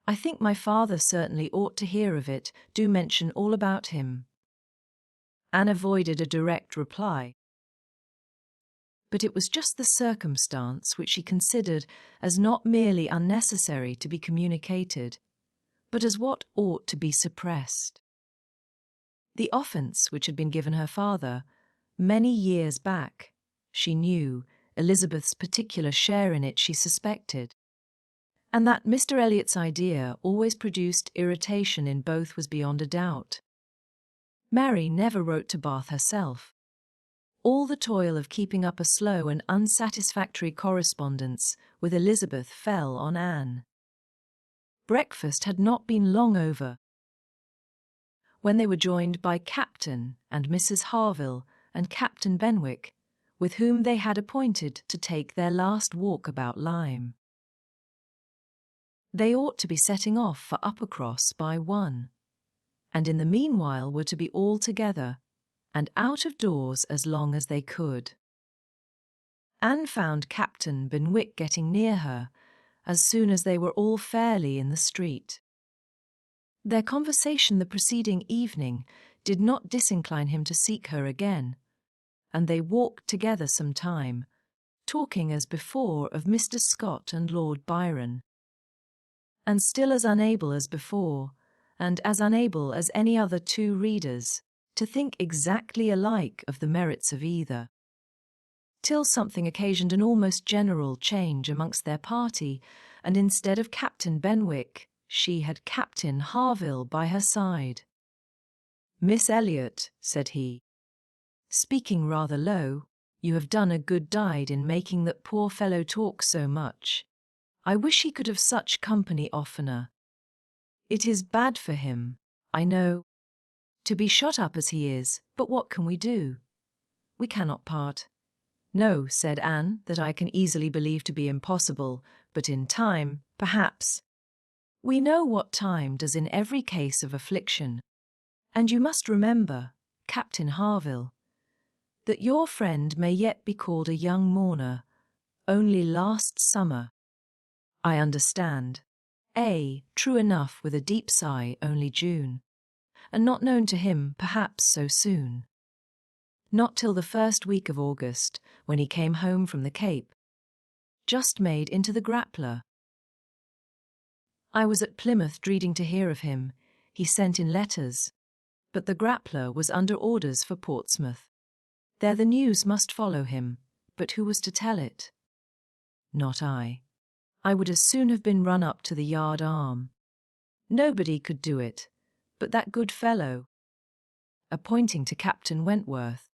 I think my father certainly ought to hear of it. Do mention all about him." Anne avoided a direct reply. But it was just the circumstance which she considered as not merely unnecessary to be communicated, but as what ought to be suppressed. The offence which had been given her father, many years back, she knew. Elizabeth's particular share in it she suspected, and that Mr. Elliot's idea always produced irritation in both was beyond a doubt. Mary never wrote to Bath herself. All the toil of keeping up a slow and unsatisfactory correspondence with Elizabeth fell on Anne. Breakfast had not been long over when they were joined by Captain and Mrs. Harville and Captain Benwick, with whom they had appointed to take their last walk about Lyme. They ought to be setting off for Uppercross by 1, and in the meanwhile were to be all together, and out of doors as long as they could. Anne found Captain Benwick getting near her as soon as they were all fairly in the street. Their conversation the preceding evening did not disincline him to seek her again, and they walked together some time, talking as before of Mr. Scott and Lord Byron, and still as unable as before, and as unable as any other two readers, to think exactly alike of the merits of either. Till something occasioned an almost general change amongst their party, and instead of Captain Benwick, she had Captain Harville by her side. "Miss Elliot," said he, speaking rather low, "you have done a good deed in making that poor fellow talk so much. I wish he could have such company oftener. It is bad for him, I know, to be shut up as he is, but what can we do? We cannot part." "No," said Anne, "that I can easily believe to be impossible, but in time, perhaps. We know what time does in every case of affliction. And you must remember, Captain Harville, that your friend may yet be called a young mourner, only last summer." "I understand. True enough, with a deep sigh, only June. And not known to him, perhaps, so soon. Not till the first week of August, when he came home from the Cape. Just made into the Grappler. I was at Plymouth dreading to hear of him. He sent in letters. But the Grappler was under orders for Portsmouth. There the news must follow him, but who was to tell it? Not I. I would as soon have been run up to the yard arm. Nobody could do it, but that good fellow," pointing to Captain Wentworth.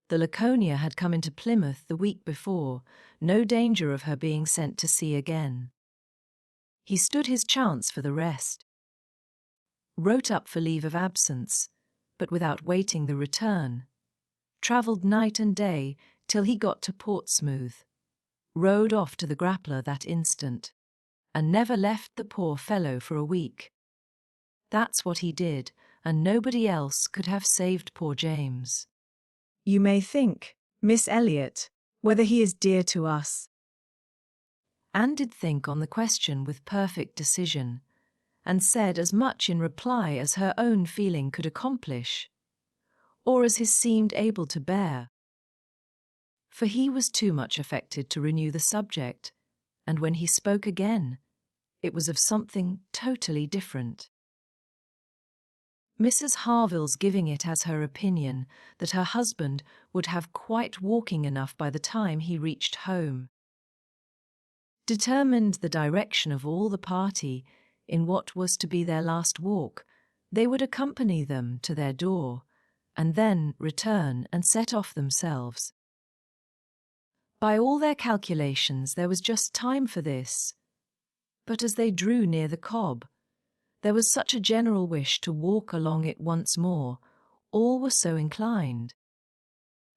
The Laconia had come into Plymouth the week before, no danger of her being sent to sea again. He stood his chance for the rest. Wrote up for leave of absence, but without waiting the return. Travelled night and day till he got to Portsmouth. Rowed off to the Grappler that instant, and never left the poor fellow for a week. That's what he did, and nobody else could have saved poor James. You may think, Miss Elliot, whether he is dear to us." Anne did think on the question with perfect decision, and said as much in reply as her own feeling could accomplish, or as his seemed able to bear. For he was too much affected to renew the subject, and when he spoke again, it was of something totally different. Mrs. Harville's giving it as her opinion that her husband would have quite walking enough by the time he reached home. Determined the direction of all the party in what was to be their last walk, they would accompany them to their door, and then return and set off themselves. By all their calculations there was just time for this, but as they drew near the Cobb, there was such a general wish to walk along it once more, all were so inclined.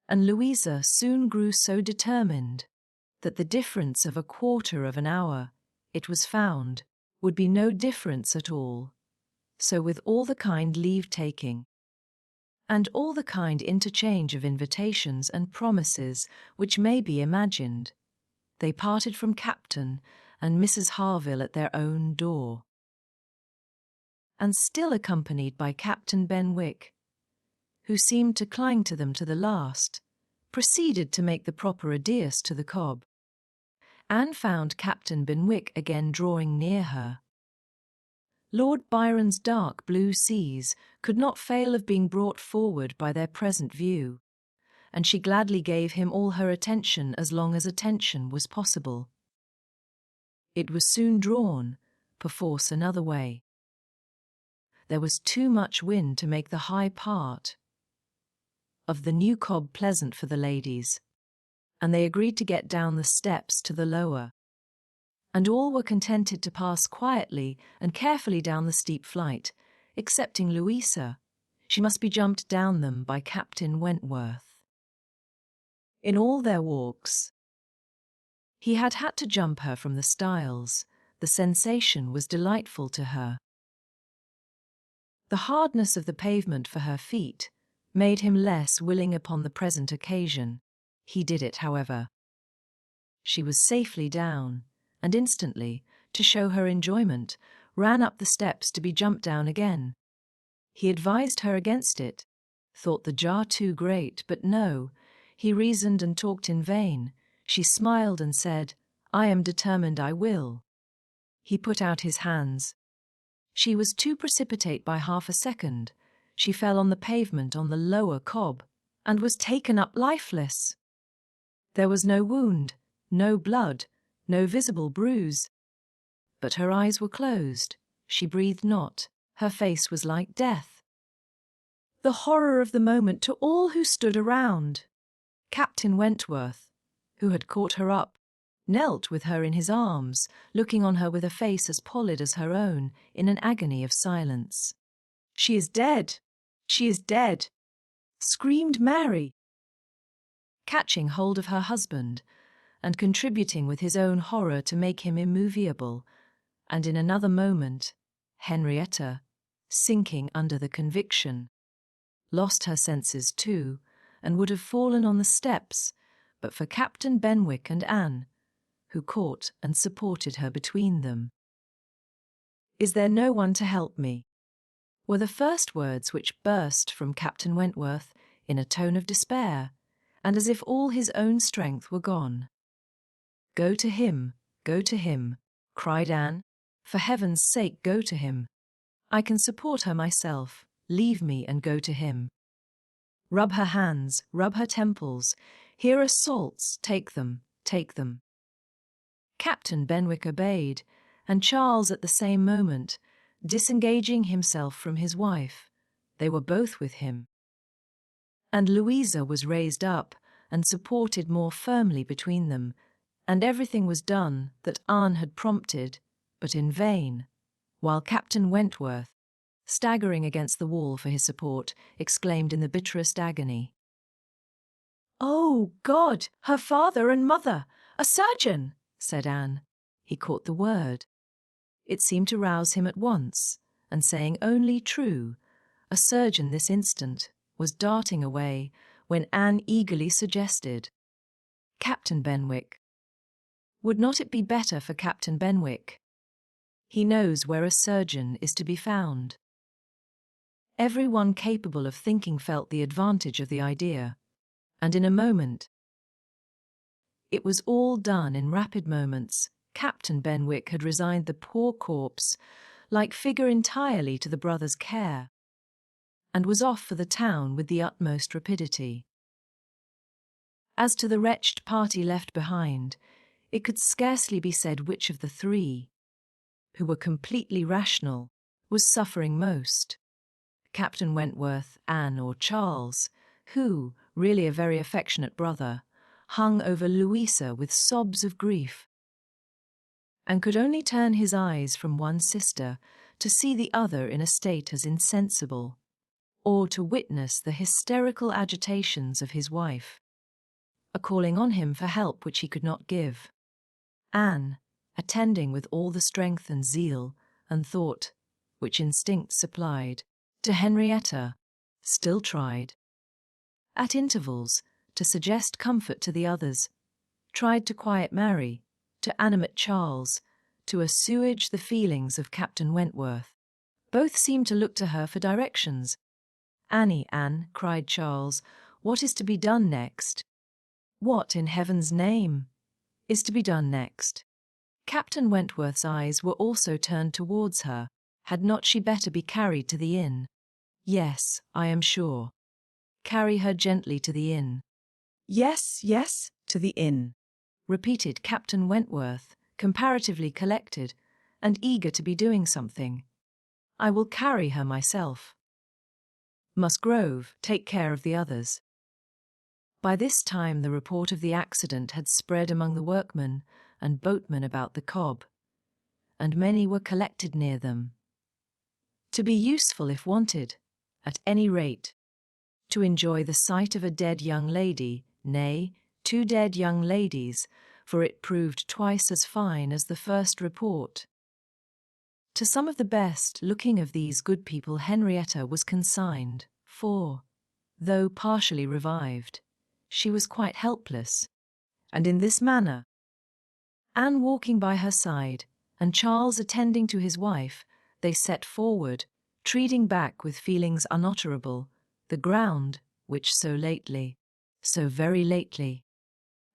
And Louisa soon grew so determined that the difference of a quarter of an hour, it was found, would be no difference at all. So with all the kind leave-taking, and all the kind interchange of invitations and promises which may be imagined, they parted from Captain and Mrs. Harville at their own door. And still accompanied by Captain Benwick, who seemed to cling to them to the last, proceeded to make the proper adieus to the Cobb. Anne found Captain Benwick again drawing near her. Lord Byron's dark blue seas could not fail of being brought forward by their present view, and she gladly gave him all her attention as long as attention was possible. It was soon drawn, perforce another way. There was too much wind to make the high part of the new Cobb pleasant for the ladies, and they agreed to get down the steps to the lower. And all were contented to pass quietly and carefully down the steep flight, excepting Louisa. She must be jumped down them by Captain Wentworth. In all their walks, he had had to jump her from the stiles. The sensation was delightful to her. The hardness of the pavement for her feet made him less willing upon the present occasion. He did it, however. She was safely down, and instantly, to show her enjoyment, ran up the steps to be jumped down again. He advised her against it, thought the jar too great, but no, he reasoned and talked in vain. She smiled and said, "I am determined I will." He put out his hands. She was too precipitate by half a second. she fell on the pavement on the lower cob, and was taken up lifeless. There was no wound, no blood, no visible bruise. But her eyes were closed, she breathed not, her face was like death. The horror of the moment to all who stood around. Captain Wentworth, who had caught her up, knelt with her in his arms, looking on her with a face as pallid as her own, in an agony of silence. "She is dead! She is dead!" screamed Mary. Catching hold of her husband, and contributing with his own horror to make him immovable, and in another moment, Henrietta, sinking under the conviction, lost her senses too, and would have fallen on the steps, but for Captain Benwick and Anne, who caught and supported her between them. "Is there no one to help me?" were the first words which burst from Captain Wentworth in a tone of despair, and as if all his own strength were gone. Go to him," cried Anne. "For heaven's sake, go to him. I can support her myself. Leave me and go to him. Rub her hands, rub her temples. Here are salts, take them, take them." Captain Benwick obeyed, and Charles at the same moment, disengaging himself from his wife, they were both with him. And Louisa was raised up and supported more firmly between them, and everything was done that Anne had prompted, but in vain, while Captain Wentworth, staggering against the wall for his support, exclaimed in the bitterest agony, "Oh, God, her father and mother! A surgeon!" said Anne. He caught the word. It seemed to rouse him at once, and saying only true, a surgeon this instant, was darting away, when Anne eagerly suggested, "Captain Benwick. Would not it be better for Captain Benwick? He knows where a surgeon is to be found." Every one capable of thinking felt the advantage of the idea, and in a moment, it was all done in rapid moments, Captain Benwick had resigned the poor corpse, like figure entirely to the brother's care, and was off for the town with the utmost rapidity. As to the wretched party left behind, it could scarcely be said which of the three, who were completely rational, was suffering most. Captain Wentworth, Anne, or Charles, who, really a very affectionate brother, hung over Louisa with sobs of grief, and could only turn his eyes from one sister to see the other in a state as insensible, or to witness the hysterical agitations of his wife, a calling on him for help which he could not give. Anne, attending with all the strength and zeal and thought which instinct supplied, to Henrietta, still tried, at intervals, to suggest comfort to the others, tried to quiet Mary, to animate Charles, to assuage the feelings of Captain Wentworth. Both seemed to look to her for directions. Anne," cried Charles, "what is to be done next? What, in heaven's name, is to be done next?" Captain Wentworth's eyes were also turned towards her. Had not she better be carried to the inn? "Yes, I am sure. Carry her gently to the inn." Yes, yes, to the inn," repeated Captain Wentworth, comparatively collected, and eager to be doing something. "I will carry her myself. Musgrove, take care of the others." By this time the report of the accident had spread among the workmen and boatmen about the cob, and many were collected near them. To be useful if wanted, at any rate, to enjoy the sight of a dead young lady, nay, 2 dead young ladies, for it proved twice as fine as the first report. To some of the best looking of these good people Henrietta was consigned, for, though partially revived, she was quite helpless, and in this manner, Anne walking by her side, and Charles attending to his wife, they set forward, treading back with feelings unutterable, the ground which so lately, so very lately,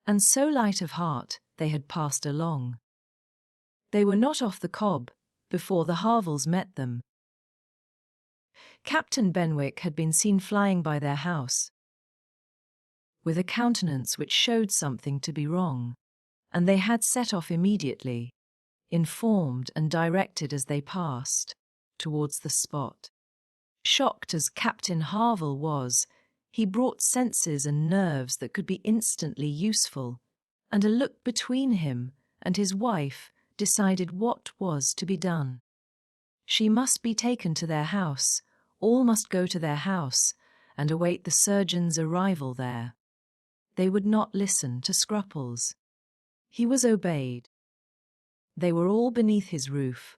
and so light of heart they had passed along. They were not off the cob before the Harvilles met them. Captain Benwick had been seen flying by their house with a countenance which showed something to be wrong, and they had set off immediately, informed and directed as they passed, towards the spot. Shocked as Captain Harville was, he brought senses and nerves that could be instantly useful, and a look between him and his wife decided what was to be done. She must be taken to their house, all must go to their house, and await the surgeon's arrival there. They would not listen to scruples. He was obeyed. They were all beneath his roof,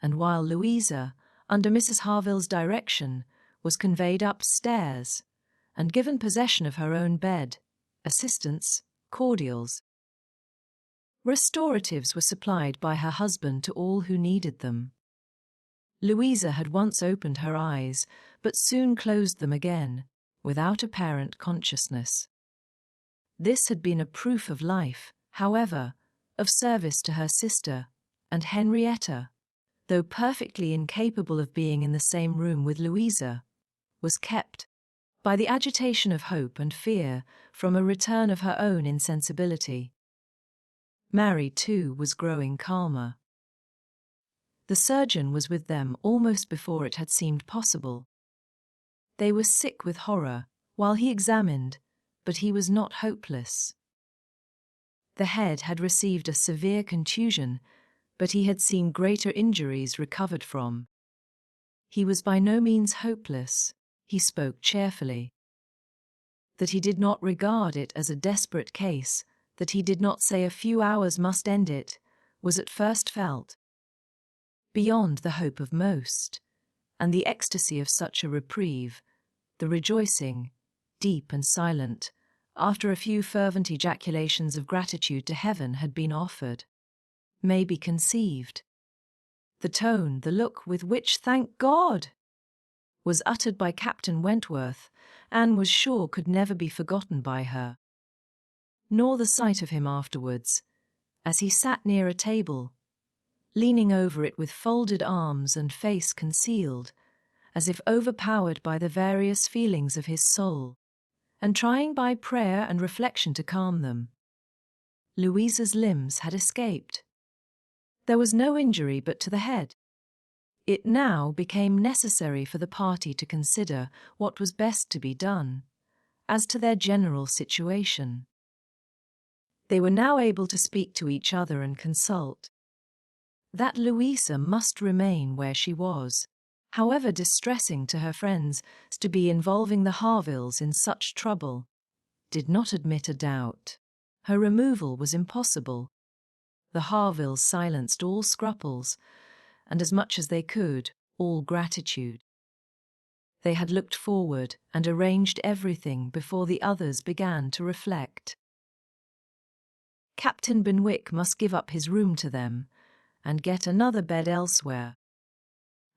and while Louisa, under Mrs. Harville's direction, was conveyed upstairs and given possession of her own bed, assistance, cordials, restoratives were supplied by her husband to all who needed them. Louisa had once opened her eyes, but soon closed them again, without apparent consciousness. This had been a proof of life, however, of service to her sister, and Henrietta, though perfectly incapable of being in the same room with Louisa, was kept, by the agitation of hope and fear, from a return of her own insensibility. Mary, too, was growing calmer. The surgeon was with them almost before it had seemed possible. They were sick with horror, while he examined, but he was not hopeless. The head had received a severe contusion, but he had seen greater injuries recovered from. He was by no means hopeless, he spoke cheerfully. That he did not regard it as a desperate case, that he did not say a few hours must end it, was at first felt. Beyond the hope of most, and the ecstasy of such a reprieve, the rejoicing, deep and silent, after a few fervent ejaculations of gratitude to heaven had been offered, may be conceived. The tone, the look with which "Thank God!" was uttered by Captain Wentworth, Anne was sure could never be forgotten by her. Nor the sight of him afterwards, as he sat near a table, leaning over it with folded arms and face concealed, as if overpowered by the various feelings of his soul, and trying by prayer and reflection to calm them. Louisa's limbs had escaped. There was no injury but to the head. It now became necessary for the party to consider what was best to be done, as to their general situation. They were now able to speak to each other and consult. That Louisa must remain where she was, however distressing to her friends to be involving the Harvilles in such trouble, did not admit a doubt. Her removal was impossible. The Harvilles silenced all scruples, and as much as they could, all gratitude. They had looked forward and arranged everything before the others began to reflect. Captain Benwick must give up his room to them, and get another bed elsewhere,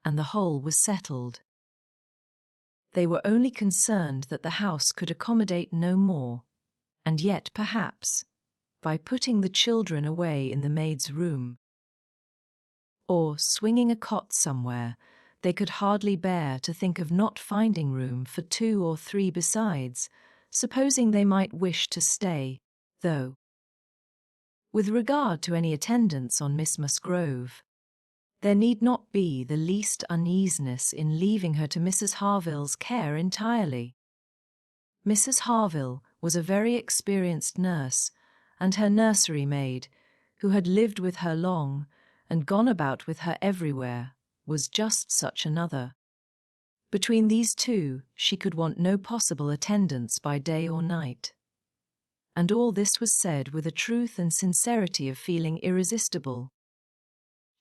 and the whole was settled. They were only concerned that the house could accommodate no more, and yet perhaps, by putting the children away in the maid's room, or swinging a cot somewhere, they could hardly bear to think of not finding room for 2 or 3 besides, supposing they might wish to stay, though. With regard to any attendance on Miss Musgrove, there need not be the least uneasiness in leaving her to Mrs. Harville's care entirely. Mrs. Harville was a very experienced nurse, and her nursery maid, who had lived with her long and gone about with her everywhere, was just such another. Between these two she could want no possible attendance by day or night. And all this was said with a truth and sincerity of feeling irresistible.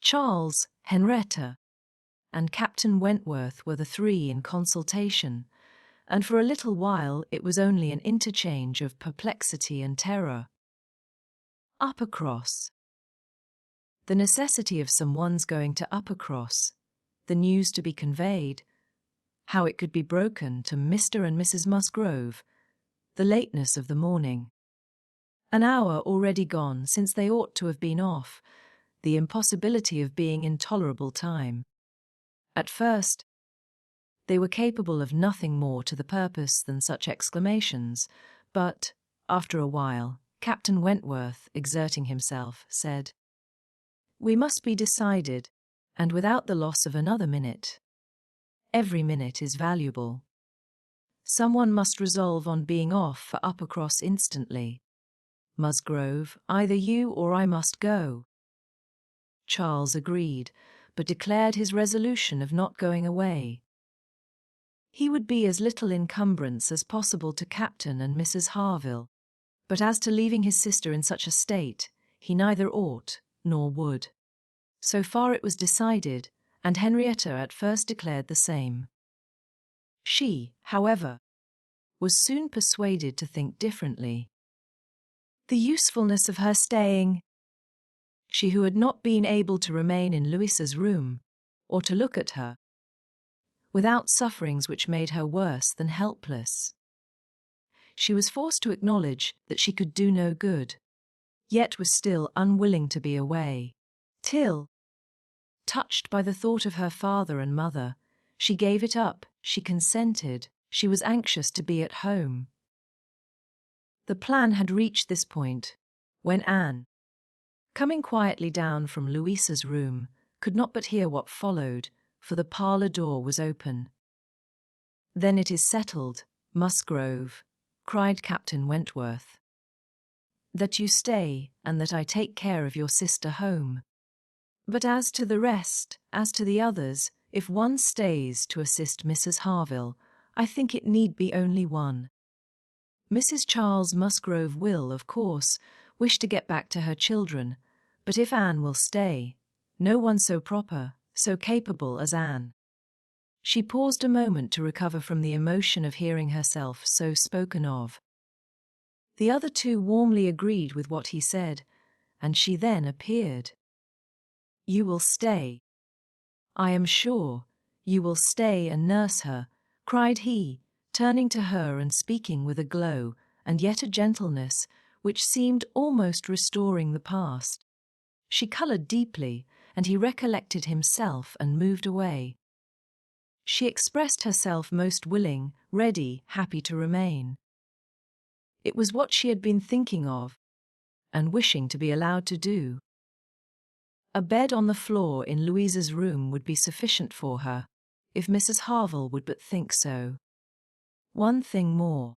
Charles, Henrietta, and Captain Wentworth were the 3 in consultation, and for a little while it was only an interchange of perplexity and terror. Uppercross. The necessity of someone's going to Uppercross, the news to be conveyed, how it could be broken to Mr. and Mrs. Musgrove, the lateness of the morning. An hour already gone since they ought to have been off, the impossibility of being in tolerable time. At first, They were capable of nothing more to the purpose than such exclamations, but, after a while, Captain Wentworth, exerting himself, said, "We must be decided, and without the loss of another minute. Every minute is valuable. Someone must resolve on being off for Uppercross instantly. Musgrove, either you or I must go." Charles agreed, but declared his resolution of not going away. He would be as little encumbrance as possible to Captain and Mrs. Harville, but as to leaving his sister in such a state, he neither ought nor would. So far it was decided, and Henrietta at first declared the same. She, however, was soon persuaded to think differently. The usefulness of her staying. She who had not been able to remain in Louisa's room, or to look at her, without sufferings which made her worse than helpless. She was forced to acknowledge that she could do no good, yet was still unwilling to be away, till, touched by the thought of her father and mother, she gave it up, she consented, she was anxious to be at home. The plan had reached this point when Anne, coming quietly down from Louisa's room, could not but hear what followed, for the parlour door was open. "Then it is settled, Musgrove," cried Captain Wentworth, "that you stay and that I take care of your sister home. But as to the rest, as to the others, if one stays to assist Mrs. Harville, I think it need be only one. Mrs. Charles Musgrove will, of course, wish to get back to her children, but if Anne will stay, no one so proper, so capable as Anne." She paused a moment to recover from the emotion of hearing herself so spoken of. The other two warmly agreed with what he said, and she then appeared. "You will stay. I am sure you will stay and nurse her," cried he, turning to her and speaking with a glow and yet a gentleness which seemed almost restoring the past. She coloured deeply, and he recollected himself and moved away. She expressed herself most willing, ready, happy to remain. It was what she had been thinking of, and wishing to be allowed to do. A bed on the floor in Louisa's room would be sufficient for her, if Mrs. Harville would but think so. One thing more,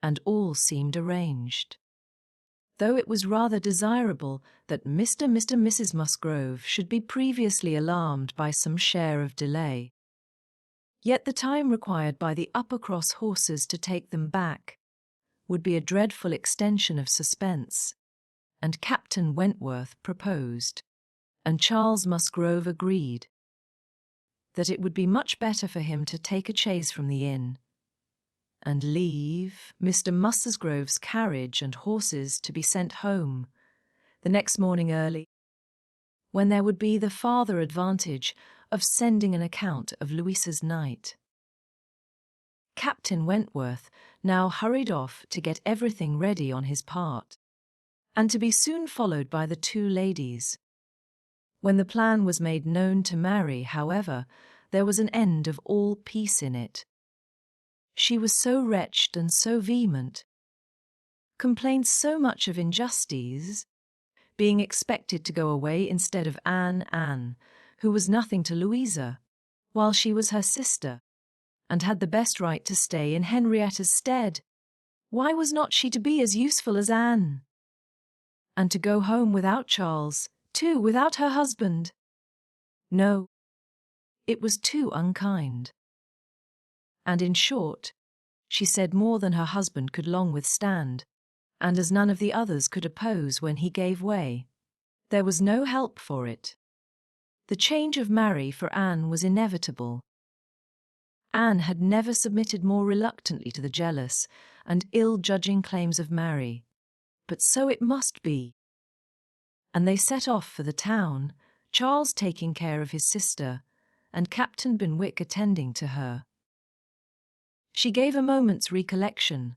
and all seemed arranged. Though it was rather desirable that Mr. and Mrs. Musgrove should be previously alarmed by some share of delay, yet the time required by the Uppercross horses to take them back would be a dreadful extension of suspense, and Captain Wentworth proposed, and Charles Musgrove agreed, that it would be much better for him to take a chaise from the inn, and leave Mr. Musgrove's carriage and horses to be sent home the next morning early, when there would be the farther advantage of sending an account of Louisa's night. Captain Wentworth now hurried off to get everything ready on his part, and to be soon followed by the two ladies. When the plan was made known to Mary, however, there was an end of all peace in it. She was so wretched and so vehement, complained so much of injustice, being expected to go away instead of Anne, who was nothing to Louisa, while she was her sister, and had the best right to stay in Henrietta's stead. Why was not she to be as useful as Anne? And to go home without Charles, too, without her husband? No, it was too unkind. And in short, she said more than her husband could long withstand, and as none of the others could oppose when he gave way. There was no help for it. The change of Mary for Anne was inevitable. Anne had never submitted more reluctantly to the jealous and ill-judging claims of Mary, but so it must be. And they set off for the town, Charles taking care of his sister, and Captain Benwick attending to her. She gave a moment's recollection,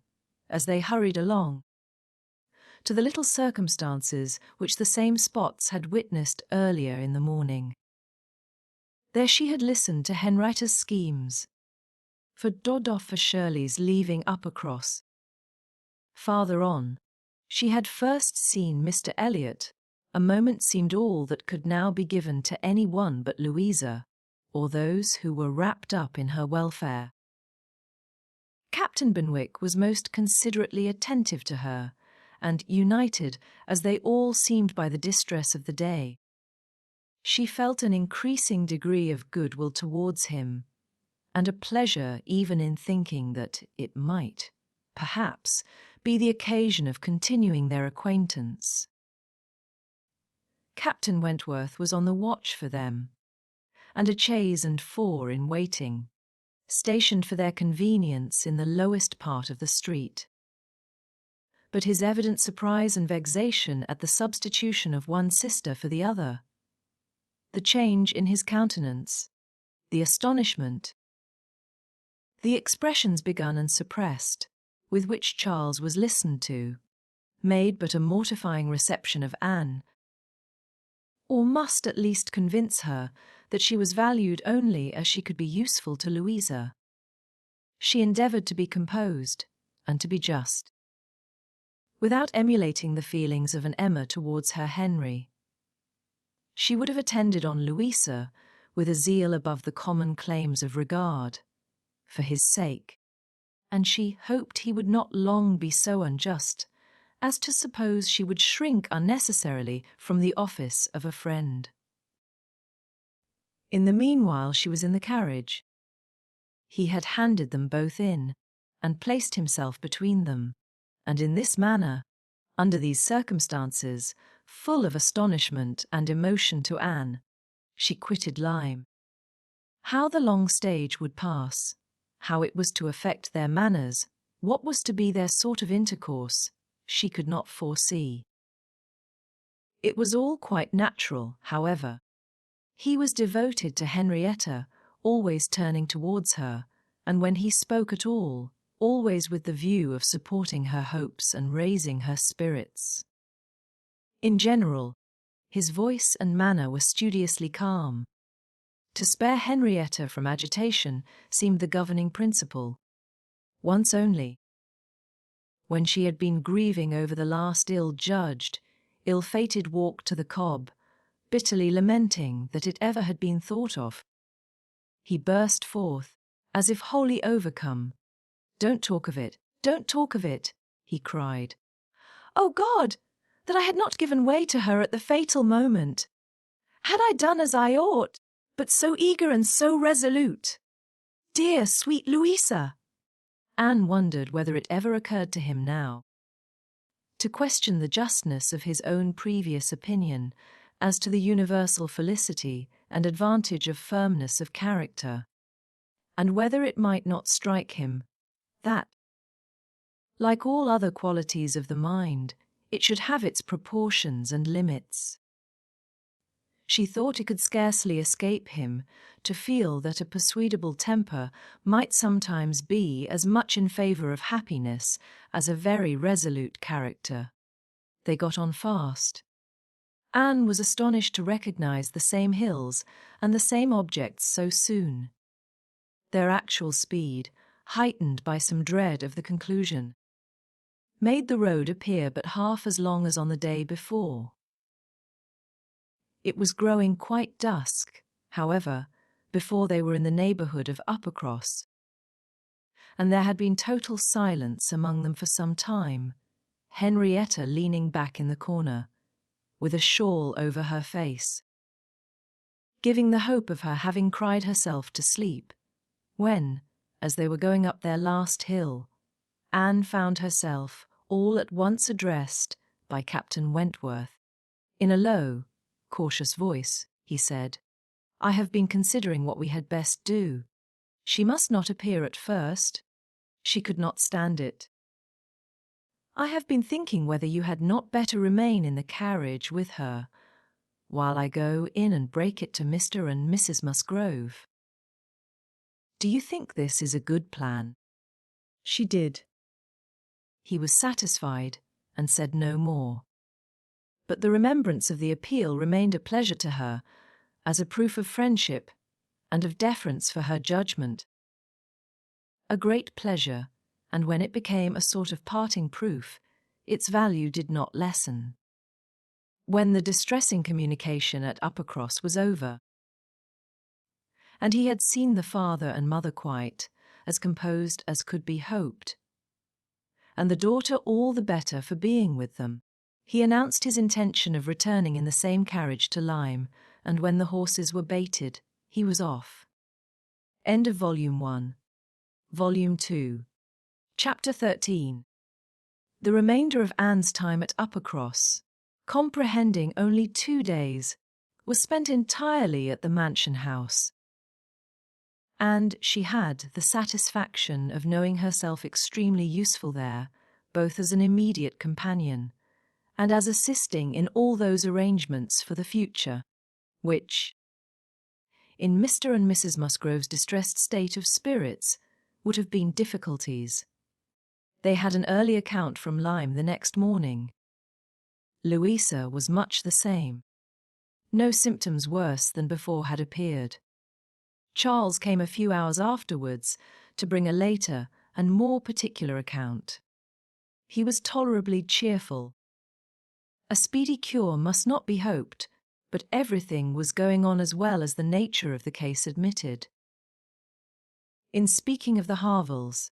as they hurried along, to the little circumstances which the same spots had witnessed earlier in the morning. There she had listened to Henrietta's schemes, for Dodoff for Shirley's leaving Uppercross. Farther on, she had first seen Mr. Elliot. A moment seemed all that could now be given to any one but Louisa, or those who were wrapped up in her welfare. Captain Benwick was most considerately attentive to her, and united as they all seemed by the distress of the day, she felt an increasing degree of goodwill towards him, and a pleasure even in thinking that it might, perhaps, be the occasion of continuing their acquaintance. Captain Wentworth was on the watch for them, and a chaise and four in waiting, stationed for their convenience in the lowest part of the street. But his evident surprise and vexation at the substitution of one sister for the other, the change in his countenance, the astonishment, the expressions begun and suppressed, with which Charles was listened to, made but a mortifying reception of Anne, or must at least convince her that she was valued only as she could be useful to Louisa. She endeavoured to be composed and to be just, without emulating the feelings of an Emma towards her Henry. She would have attended on Louisa with a zeal above the common claims of regard, for his sake, and she hoped he would not long be so unjust as to suppose she would shrink unnecessarily from the office of a friend. In the meanwhile she was in the carriage. He had handed them both in, and placed himself between them, and in this manner, under these circumstances, full of astonishment and emotion to Anne, she quitted Lyme. How the long stage would pass, how it was to affect their manners, what was to be their sort of intercourse, she could not foresee. It was all quite natural, however. He was devoted to Henrietta, always turning towards her, and when he spoke at all, always with the view of supporting her hopes and raising her spirits. In general, his voice and manner were studiously calm. To spare Henrietta from agitation seemed the governing principle. Once only, when she had been grieving over the last ill-judged, ill-fated walk to the Cobb, bitterly lamenting that it ever had been thought of, he burst forth, as if wholly overcome. "Don't talk of it, don't talk of it," he cried. "Oh God, that I had not given way to her at the fatal moment! Had I done as I ought, but so eager and so resolute! Dear, sweet Louisa!" Anne wondered whether it ever occurred to him now to question the justness of his own previous opinion as to the universal felicity and advantage of firmness of character, and whether it might not strike him that, like all other qualities of the mind, it should have its proportions and limits. She thought it could scarcely escape him to feel that a persuadable temper might sometimes be as much in favour of happiness as a very resolute character. They got on fast. Anne was astonished to recognise the same hills and the same objects so soon. Their actual speed, heightened by some dread of the conclusion, made the road appear but half as long as on the day before. It was growing quite dusk, however, before they were in the neighbourhood of Uppercross, and there had been total silence among them for some time, Henrietta leaning back in the corner, with a shawl over her face, giving the hope of her having cried herself to sleep, when, as they were going up their last hill, Anne found herself all at once addressed by Captain Wentworth. In a low, cautious voice, he said, "I have been considering what we had best do. She must not appear at first. She could not stand it. I have been thinking whether you had not better remain in the carriage with her, while I go in and break it to Mr. and Mrs. Musgrove. Do you think this is a good plan?" She did. He was satisfied, and said no more. But the remembrance of the appeal remained a pleasure to her, as a proof of friendship and of deference for her judgment. a great pleasure, and when it became a sort of parting proof, its value did not lessen. When the distressing communication at Uppercross was over, and he had seen the father and mother quite as composed as could be hoped, and the daughter all the better for being with them, he announced his intention of returning in the same carriage to Lyme, and when the horses were baited, he was off. End of Volume 1. Volume 2. Chapter 13. The remainder of Anne's time at Uppercross, comprehending only 2 days, was spent entirely at the mansion house, and she had the satisfaction of knowing herself extremely useful there, both as an immediate companion and as assisting in all those arrangements for the future, which, in Mr. and Mrs. Musgrove's distressed state of spirits, would have been difficulties. They had an early account from Lyme the next morning. Louisa was much the same. No symptoms worse than before had appeared. Charles came a few hours afterwards to bring a later and more particular account. He was tolerably cheerful. A speedy cure must not be hoped, but everything was going on as well as the nature of the case admitted. In speaking of the Harvilles,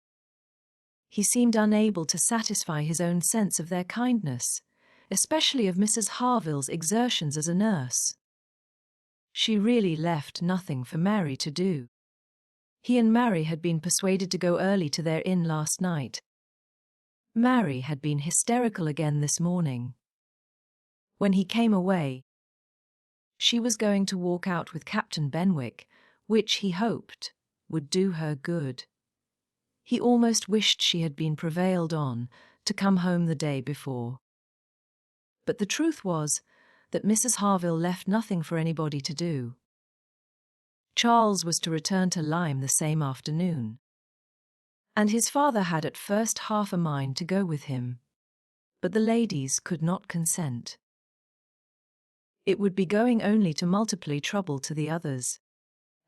he seemed unable to satisfy his own sense of their kindness, especially of Mrs. Harville's exertions as a nurse. She really left nothing for Mary to do. He and Mary had been persuaded to go early to their inn last night. Mary had been hysterical again this morning. When he came away, she was going to walk out with Captain Benwick, which he hoped would do her good. He almost wished she had been prevailed on to come home the day before. But the truth was that Mrs. Harville left nothing for anybody to do. Charles was to return to Lyme the same afternoon, and his father had at first half a mind to go with him, but the ladies could not consent. It would be going only to multiply trouble to the others,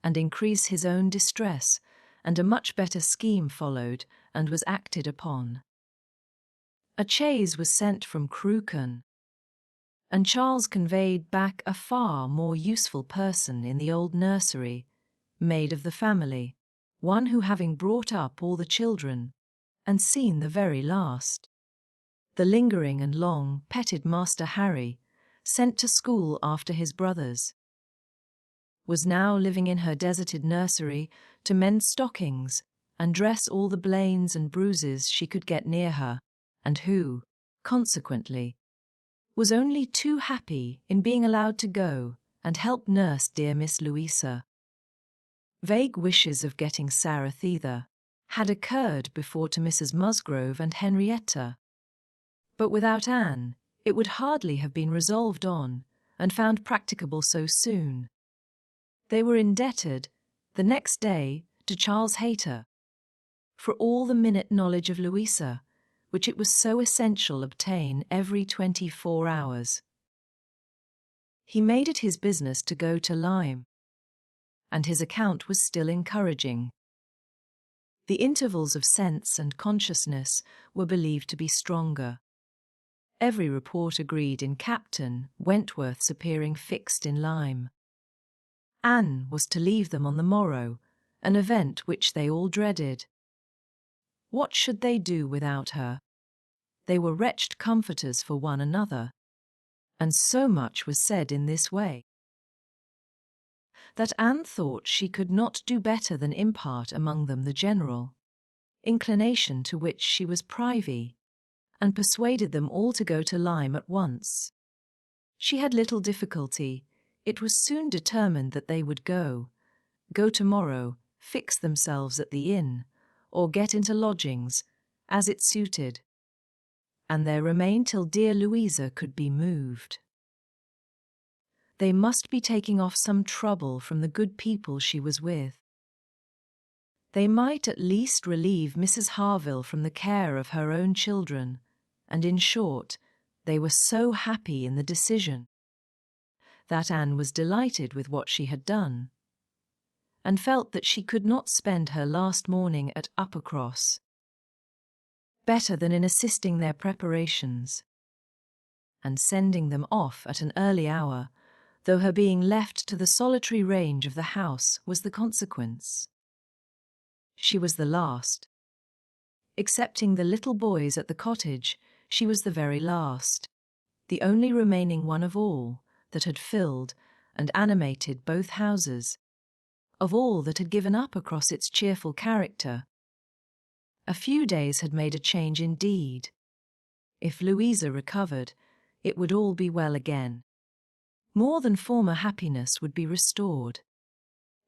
and increase his own distress, and a much better scheme followed and was acted upon. A chaise was sent from Crewkerne, and Charles conveyed back a far more useful person in the old nursery, maid of the family, one who, having brought up all the children, and seen the very last, the lingering and long petted Master Harry, sent to school after his brothers, was now living in her deserted nursery to mend stockings and dress all the blains and bruises she could get near her, and who, consequently, was only too happy in being allowed to go and help nurse dear Miss Louisa. Vague wishes of getting Sarah thither had occurred before to Mrs. Musgrove and Henrietta, but without Anne it would hardly have been resolved on and found practicable so soon. They were indebted, the next day, to Charles Hayter, for all the minute knowledge of Louisa, which it was so essential obtain every 24 hours. He made it his business to go to Lyme, and his account was still encouraging. The intervals of sense and consciousness were believed to be stronger. Every report agreed in Captain Wentworth's appearing fixed in Lyme. Anne was to leave them on the morrow, an event which they all dreaded. What should they do without her? They were wretched comforters for one another, and so much was said in this way, that Anne thought she could not do better than impart among them the general inclination to which she was privy, and persuaded them all to go to Lyme at once. She had little difficulty. It was soon determined that they would go tomorrow, fix themselves at the inn, or get into lodgings, as it suited, and there remain till dear Louisa could be moved. They must be taking off some trouble from the good people she was with. They might at least relieve Mrs. Harville from the care of her own children, and in short, they were so happy in the decision that Anne was delighted with what she had done, and felt that she could not spend her last morning at Uppercross better than in assisting their preparations and sending them off at an early hour, though her being left to the solitary range of the house was the consequence. She was the last. Excepting the little boys at the cottage, she was the very last, the only remaining one of all that had filled and animated both houses, of all that had given up across its cheerful character. A few days had made a change indeed. If Louisa recovered, it would all be well again. More than former happiness would be restored.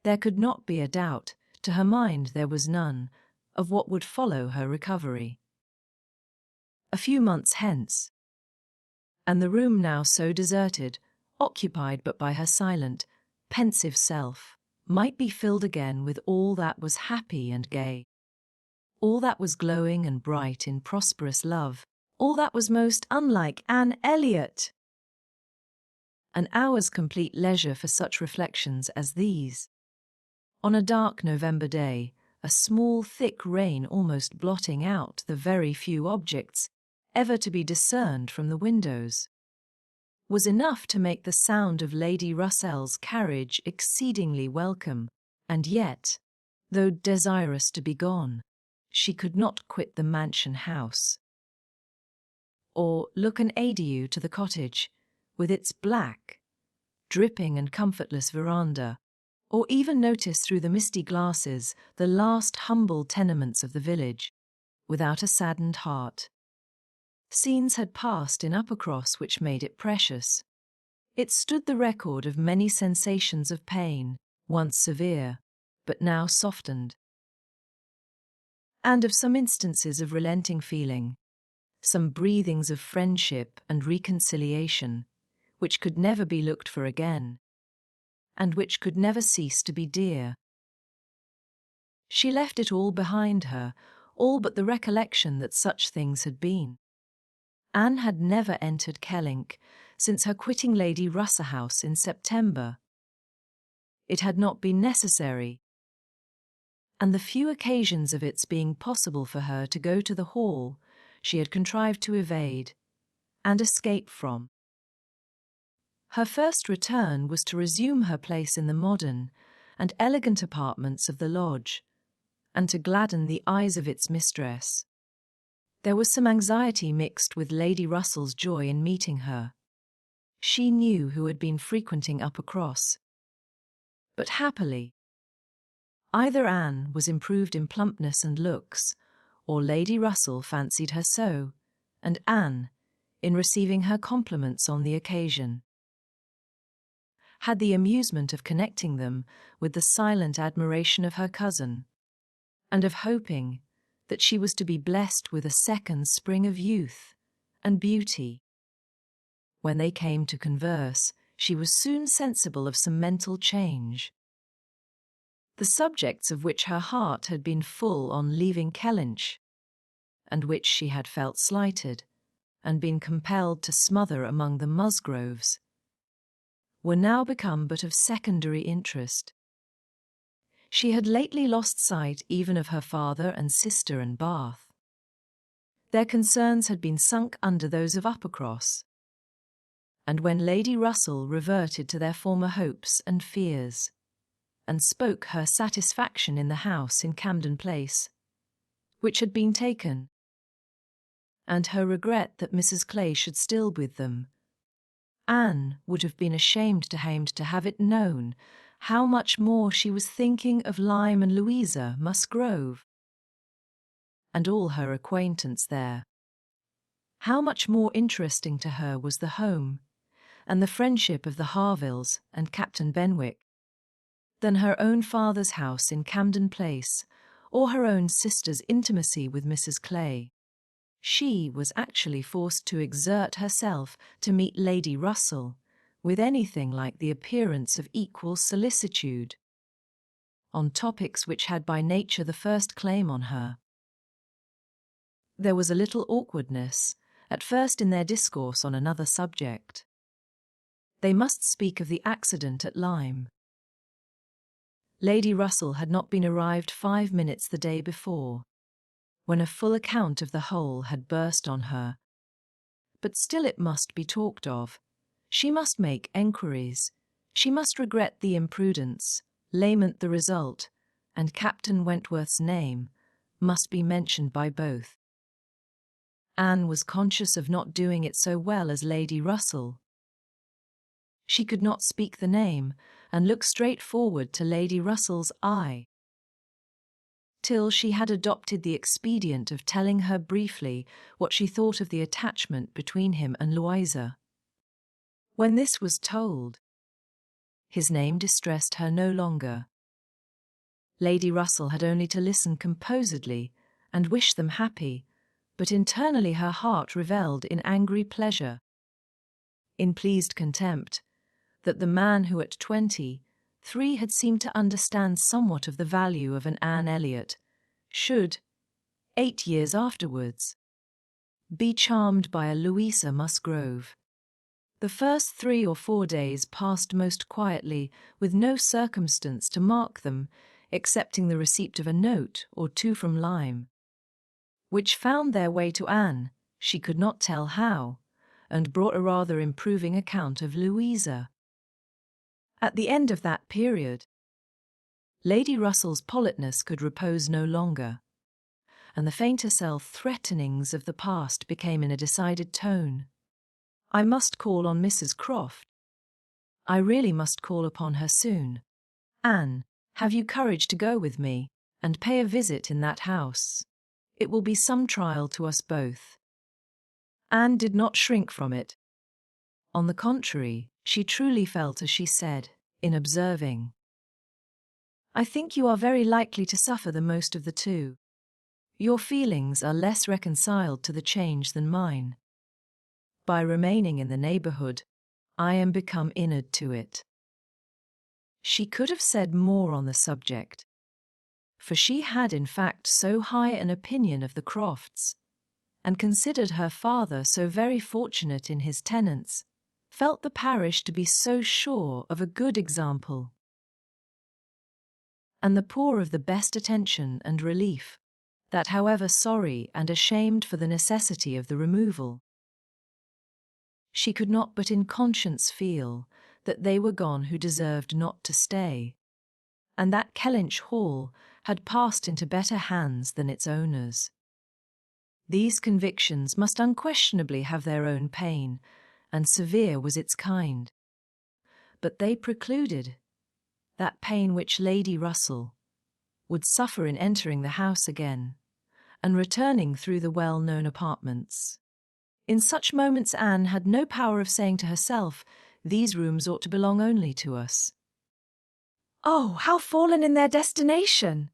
There could not be a doubt, to her mind there was none, of what would follow her recovery. A few months hence, and the room now so deserted, occupied but by her silent, pensive self, might be filled again with all that was happy and gay, all that was glowing and bright in prosperous love, all that was most unlike Anne Elliot. An hour's complete leisure for such reflections as these. On a dark November day, a small thick rain almost blotting out the very few objects ever to be discerned from the windows, was enough to make the sound of Lady Russell's carriage exceedingly welcome, and yet, though desirous to be gone, she could not quit the mansion house, or look an adieu to the cottage, with its black, dripping and comfortless veranda, or even notice through the misty glasses the last humble tenements of the village, without a saddened heart. Scenes had passed in Uppercross which made it precious. It stood the record of many sensations of pain, once severe, but now softened, and of some instances of relenting feeling, some breathings of friendship and reconciliation, which could never be looked for again, and which could never cease to be dear. She left it all behind her, all but the recollection that such things had been. Anne had never entered Kellynch since her quitting Lady Russell House in September. It had not been necessary, and the few occasions of its being possible for her to go to the Hall she had contrived to evade and escape from. Her first return was to resume her place in the modern and elegant apartments of the lodge, and to gladden the eyes of its mistress. There was some anxiety mixed with Lady Russell's joy in meeting her. She knew who had been frequenting Uppercross. But happily, either Anne was improved in plumpness and looks, or Lady Russell fancied her so, and Anne, in receiving her compliments on the occasion, had the amusement of connecting them with the silent admiration of her cousin, and of hoping that she was to be blessed with a second spring of youth and beauty. When they came to converse, she was soon sensible of some mental change. The subjects of which her heart had been full on leaving Kellynch, and which she had felt slighted and been compelled to smother among the Musgroves, were now become but of secondary interest. She had lately lost sight even of her father and sister and Bath. Their concerns had been sunk under those of Uppercross, and when Lady Russell reverted to their former hopes and fears, and spoke her satisfaction in the house in Camden Place, which had been taken, and her regret that Mrs. Clay should still be with them, Anne would have been ashamed to have it known how much more she was thinking of Lyme and Louisa Musgrove, and all her acquaintance there. How much more interesting to her was the home, and the friendship of the Harvilles and Captain Benwick, than her own father's house in Camden Place, or her own sister's intimacy with Mrs. Clay. She was actually forced to exert herself to meet Lady Russell with anything like the appearance of equal solicitude, on topics which had by nature the first claim on her. There was a little awkwardness, at first in their discourse on another subject. They must speak of the accident at Lyme. Lady Russell had not been arrived 5 minutes the day before, when a full account of the whole had burst on her. But still it must be talked of. She must make enquiries. She must regret the imprudence, lament the result, and Captain Wentworth's name must be mentioned by both. Anne was conscious of not doing it so well as Lady Russell. She could not speak the name and look straight forward to Lady Russell's eye, till she had adopted the expedient of telling her briefly what she thought of the attachment between him and Louisa. When this was told, his name distressed her no longer. Lady Russell had only to listen composedly and wish them happy, but internally her heart revelled in angry pleasure, in pleased contempt, that the man who at 23 had seemed to understand somewhat of the value of an Anne Elliot should, 8 years afterwards, be charmed by a Louisa Musgrove. The first 3 or 4 days passed most quietly, with no circumstance to mark them, excepting the receipt of a note or 2 from Lyme, which found their way to Anne, she could not tell how, and brought a rather improving account of Louisa. At the end of that period, Lady Russell's politeness could repose no longer, and the fainter self-threatenings of the past became in a decided tone. I must call on Mrs. Croft. I really must call upon her soon. Anne, have you courage to go with me and pay a visit in that house? It will be some trial to us both. Anne did not shrink from it. On the contrary, she truly felt as she said, in observing, I think you are very likely to suffer the most of the two. Your feelings are less reconciled to the change than mine. By remaining in the neighbourhood, I am become inured to it. She could have said more on the subject, for she had in fact so high an opinion of the Crofts, and considered her father so very fortunate in his tenants, felt the parish to be so sure of a good example, and the poor of the best attention and relief, that however sorry and ashamed for the necessity of the removal, she could not but in conscience feel that they were gone who deserved not to stay, and that Kellynch Hall had passed into better hands than its owners. These convictions must unquestionably have their own pain, and severe was its kind. But they precluded that pain which Lady Russell would suffer in entering the house again, and returning through the well-known apartments. In such moments Anne had no power of saying to herself, these rooms ought to belong only to us. Oh, how fallen in their destination!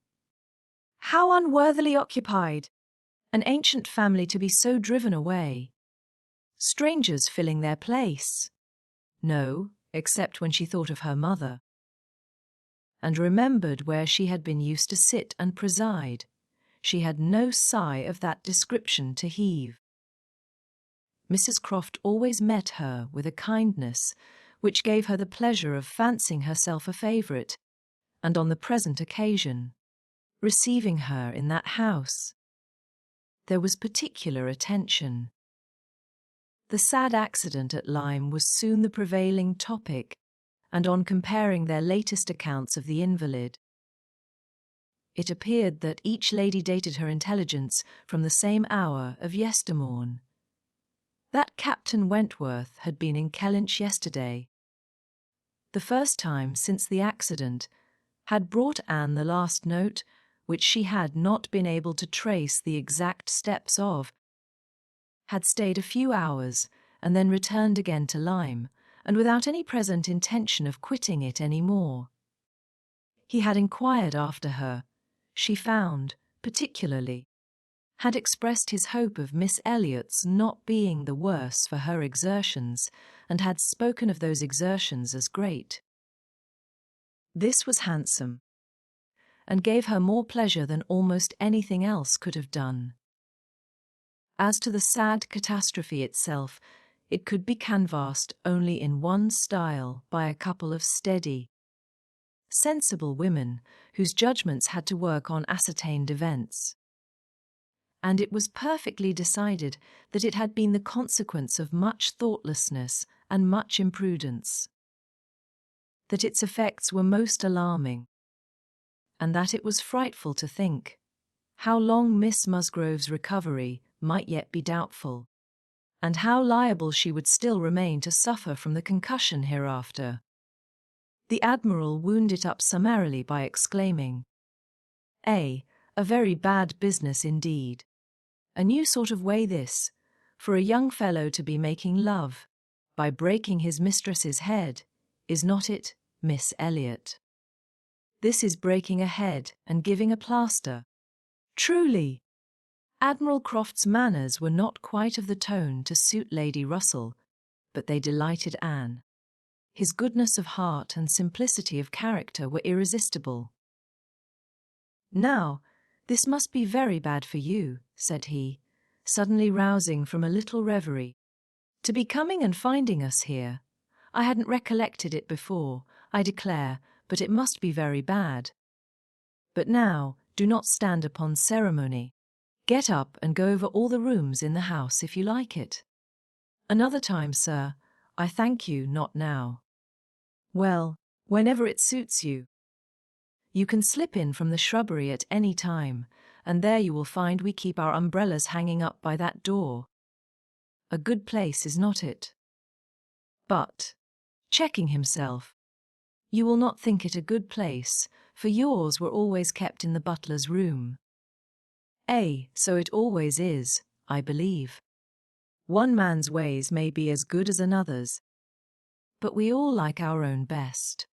How unworthily occupied! An ancient family to be so driven away. Strangers filling their place. No, except when she thought of her mother, and remembered where she had been used to sit and preside, she had no sigh of that description to heave. Mrs. Croft always met her with a kindness which gave her the pleasure of fancying herself a favourite, and on the present occasion, receiving her in that house, there was particular attention. The sad accident at Lyme was soon the prevailing topic, and on comparing their latest accounts of the invalid, it appeared that each lady dated her intelligence from the same hour of yestermorn. That Captain Wentworth had been in Kellynch yesterday, the first time since the accident, had brought Anne the last note, which she had not been able to trace the exact steps of, had stayed a few hours, and then returned again to Lyme, and without any present intention of quitting it any more. He had inquired after her, she found, particularly, had expressed his hope of Miss Elliot's not being the worse for her exertions, and had spoken of those exertions as great. This was handsome, and gave her more pleasure than almost anything else could have done. As to the sad catastrophe itself, it could be canvassed only in one style by a couple of steady, sensible women whose judgments had to work on ascertained events. And it was perfectly decided that it had been the consequence of much thoughtlessness and much imprudence, that its effects were most alarming, and that it was frightful to think how long Miss Musgrove's recovery might yet be doubtful, and how liable she would still remain to suffer from the concussion hereafter. The Admiral wound it up summarily by exclaiming, A very bad business indeed. A new sort of way this, for a young fellow to be making love, by breaking his mistress's head, is not it, Miss Elliot? This is breaking a head and giving a plaster. Truly! Admiral Croft's manners were not quite of the tone to suit Lady Russell, but they delighted Anne. His goodness of heart and simplicity of character were irresistible. Now, this must be very bad for you, said he, suddenly rousing from a little reverie. To be coming and finding us here. I hadn't recollected it before, I declare, but it must be very bad. But now, do not stand upon ceremony. Get up and go over all the rooms in the house if you like it. Another time, sir. I thank you, not now. Well, whenever it suits you. You can slip in from the shrubbery at any time, and there you will find we keep our umbrellas hanging up by that door. A good place, is not it? But, checking himself, you will not think it a good place, for yours were always kept in the butler's room. So it always is, I believe. One man's ways may be as good as another's, but we all like our own best.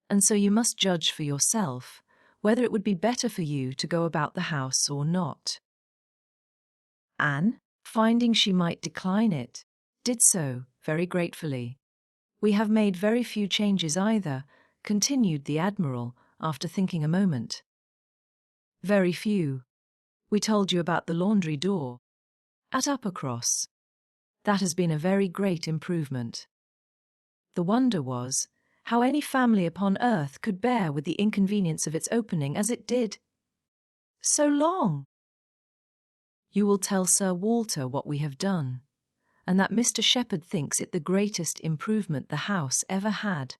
And so you must judge for yourself whether it would be better for you to go about the house or not. Anne, finding she might decline it, did so, very gratefully. We have made very few changes either, continued the Admiral, after thinking a moment. Very few. We told you about the laundry door. At Uppercross. That has been a very great improvement. The wonder was, how any family upon earth could bear with the inconvenience of its opening as it did. So long! You will tell Sir Walter what we have done, and that Mr. Shepherd thinks it the greatest improvement the house ever had.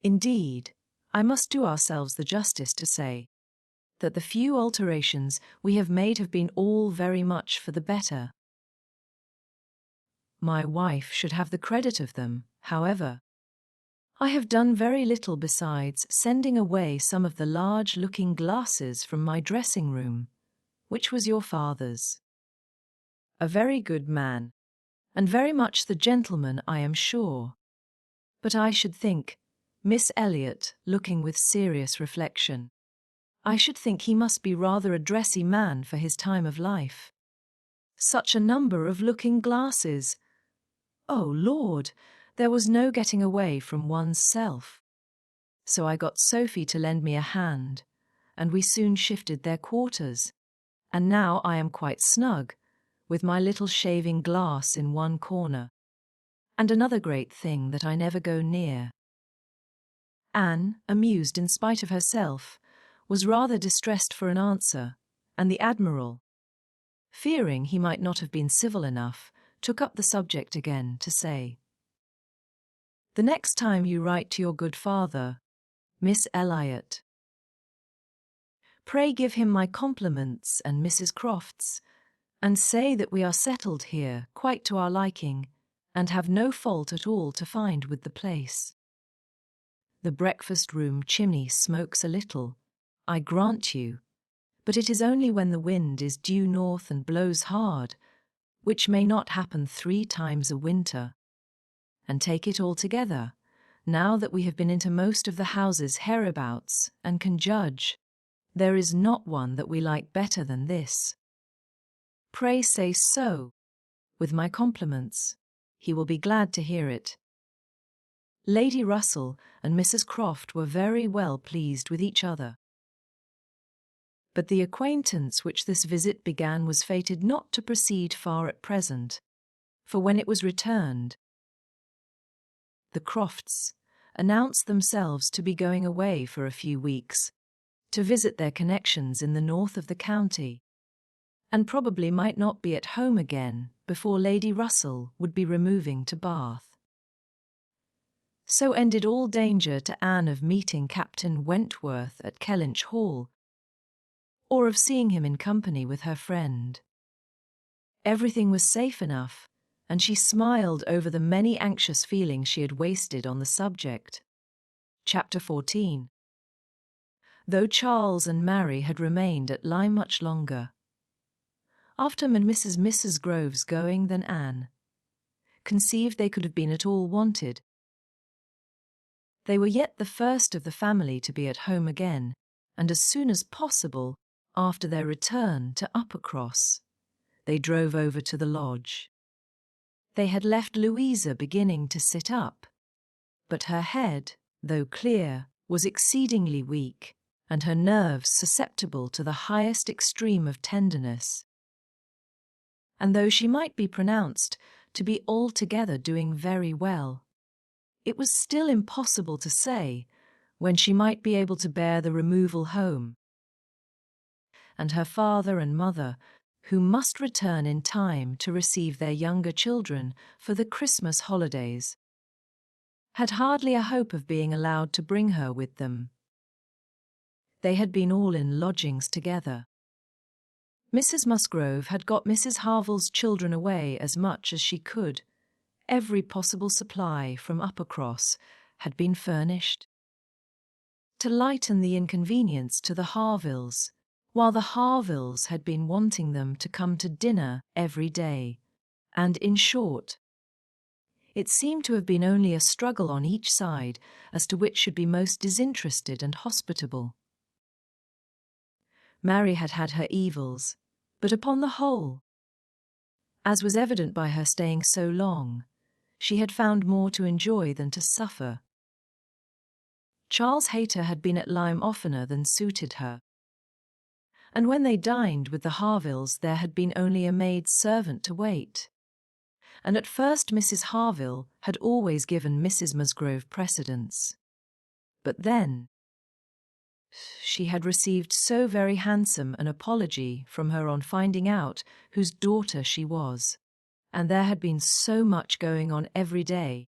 Indeed, I must do ourselves the justice to say that the few alterations we have made have been all very much for the better. My wife should have the credit of them, however. I have done very little besides sending away some of the large looking-glasses from my dressing-room, which was your father's. A very good man, and very much the gentleman, I am sure. But I should think, Miss Elliot, looking with serious reflection, I should think he must be rather a dressy man for his time of life. Such a number of looking-glasses! Oh, Lord, there was no getting away from one's self. So I got Sophie to lend me a hand, and we soon shifted their quarters, and now I am quite snug, with my little shaving glass in one corner. And another great thing that I never go near. Anne, amused in spite of herself, was rather distressed for an answer, and the Admiral, fearing he might not have been civil enough, took up the subject again to say, the next time you write to your good father, Miss Elliot, pray give him my compliments and Mrs. Croft's, and say that we are settled here quite to our liking, and have no fault at all to find with the place. The breakfast-room chimney smokes a little, I grant you, but it is only when the wind is due north and blows hard, which may not happen 3 times a winter. And take it altogether, now that we have been into most of the houses hereabouts and can judge, there is not one that we like better than this. Pray say so, with my compliments. He will be glad to hear it. Lady Russell and Mrs. Croft were very well pleased with each other. But the acquaintance which this visit began was fated not to proceed far at present, for when it was returned, the Crofts, announced themselves to be going away for a few weeks, to visit their connections in the north of the county, and probably might not be at home again before Lady Russell would be removing to Bath. So ended all danger to Anne of meeting Captain Wentworth at Kellynch Hall, or of seeing him in company with her friend. Everything was safe enough, and she smiled over the many anxious feelings she had wasted on the subject. Chapter 14. Though Charles and Mary had remained at Lyme much longer, after Mrs. Grove's going than Anne conceived they could have been at all wanted. They were yet the first of the family to be at home again, and as soon as possible, after their return to Uppercross, they drove over to the lodge. They had left Louisa beginning to sit up, but her head, though clear, was exceedingly weak, and her nerves susceptible to the highest extreme of tenderness. And though she might be pronounced to be altogether doing very well, it was still impossible to say when she might be able to bear the removal home. And her father and mother, who must return in time to receive their younger children for the Christmas holidays, had hardly a hope of being allowed to bring her with them. They had been all in lodgings together. Mrs. Musgrove had got Mrs. Harville's children away as much as she could. Every possible supply from Uppercross had been furnished to lighten the inconvenience to the Harvilles, while the Harvilles had been wanting them to come to dinner every day, and in short, it seemed to have been only a struggle on each side as to which should be most disinterested and hospitable. Mary had had her evils, but upon the whole, as was evident by her staying so long, she had found more to enjoy than to suffer. Charles Hayter had been at Lyme oftener than suited her, and when they dined with the Harvilles there had been only a maid servant to wait, and at first Mrs. Harville had always given Mrs. Musgrove precedence. But then she had received so very handsome an apology from her on finding out whose daughter she was, and there had been so much going on every day.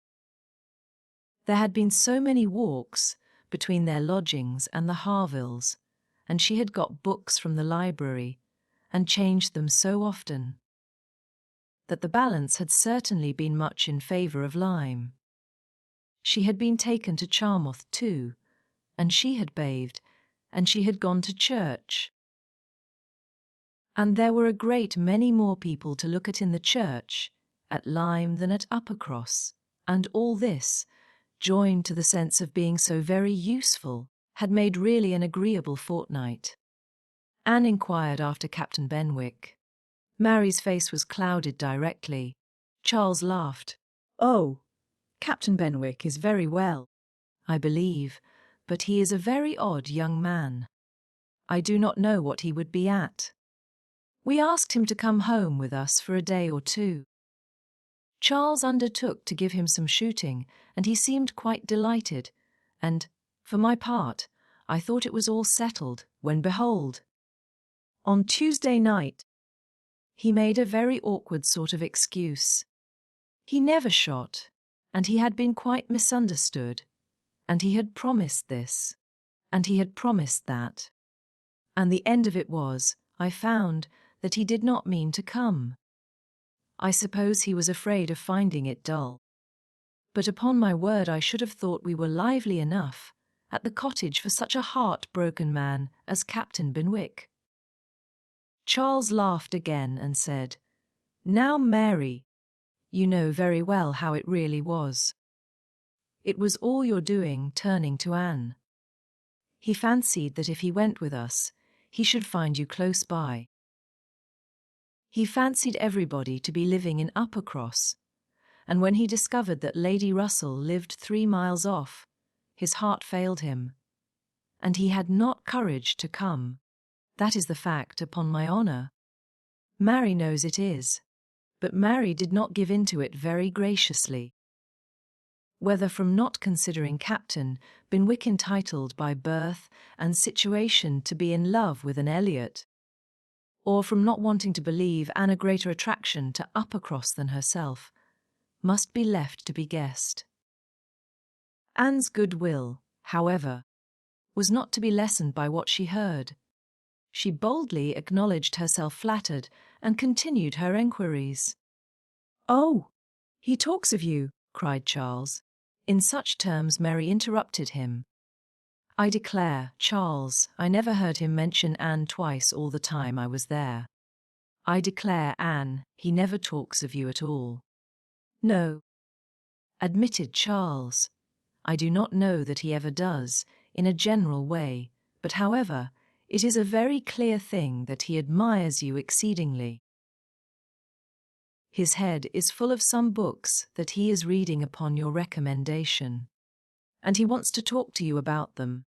There had been so many walks between their lodgings and the Harvilles, and she had got books from the library and changed them so often, that the balance had certainly been much in favour of Lyme. She had been taken to Charmouth too, and she had bathed, and she had gone to church. And there were a great many more people to look at in the church at Lyme than at Uppercross, and all this, joined to the sense of being so very useful, had made really an agreeable fortnight. Anne inquired after Captain Benwick. Mary's face was clouded directly. Charles laughed. "Oh, Captain Benwick is very well, I believe, but he is a very odd young man. I do not know what he would be at. We asked him to come home with us for a day or two. Charles undertook to give him some shooting, and he seemed quite delighted, and, for my part, I thought it was all settled, when behold, on Tuesday night, he made a very awkward sort of excuse. He never shot, and he had been quite misunderstood, and he had promised this, and he had promised that. And the end of it was, I found that he did not mean to come. I suppose he was afraid of finding it dull. But upon my word I should have thought we were lively enough at the cottage for such a heart-broken man as Captain Benwick. Charles laughed again and said, "Now, Mary, you know very well how it really was. It was all your doing," turning to Anne. "He fancied that if he went with us, he should find you close by. He fancied everybody to be living in Uppercross, and when he discovered that Lady Russell lived 3 miles off, his heart failed him, and he had not courage to come. That is the fact, upon my honour. Mary knows it is, but Mary did not give in to it very graciously. whether from not considering Captain Benwick entitled by birth and situation to be in love with an Elliot, or from not wanting to believe Anne a greater attraction to Uppercross than herself, must be left to be guessed. Anne's goodwill, however, was not to be lessened by what she heard. She boldly acknowledged herself flattered and continued her enquiries. "Oh, he talks of you," cried Charles. In such terms Mary interrupted him. I declare, Charles, I never heard him mention Anne twice all the time I was there. I declare, Anne, he never talks of you at all. "No," admitted Charles. I do not know that he ever does, in a general way, but however, it is a very clear thing that he admires you exceedingly. His head is full of some books that he is reading upon your recommendation, and he wants to talk to you about them.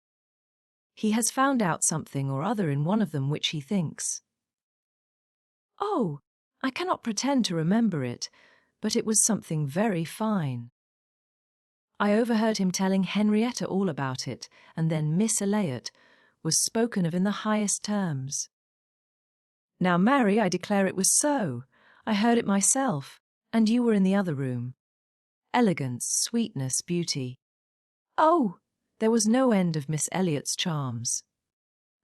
He has found out something or other in one of them which he thinks. Oh, I cannot pretend to remember it, but it was something very fine. I overheard him telling Henrietta all about it, and then Miss Elliot was spoken of in the highest terms. Now, Mary, I declare it was so. I heard it myself, and you were in the other room. Elegance, sweetness, beauty. Oh, there was no end of Miss Elliot's charms.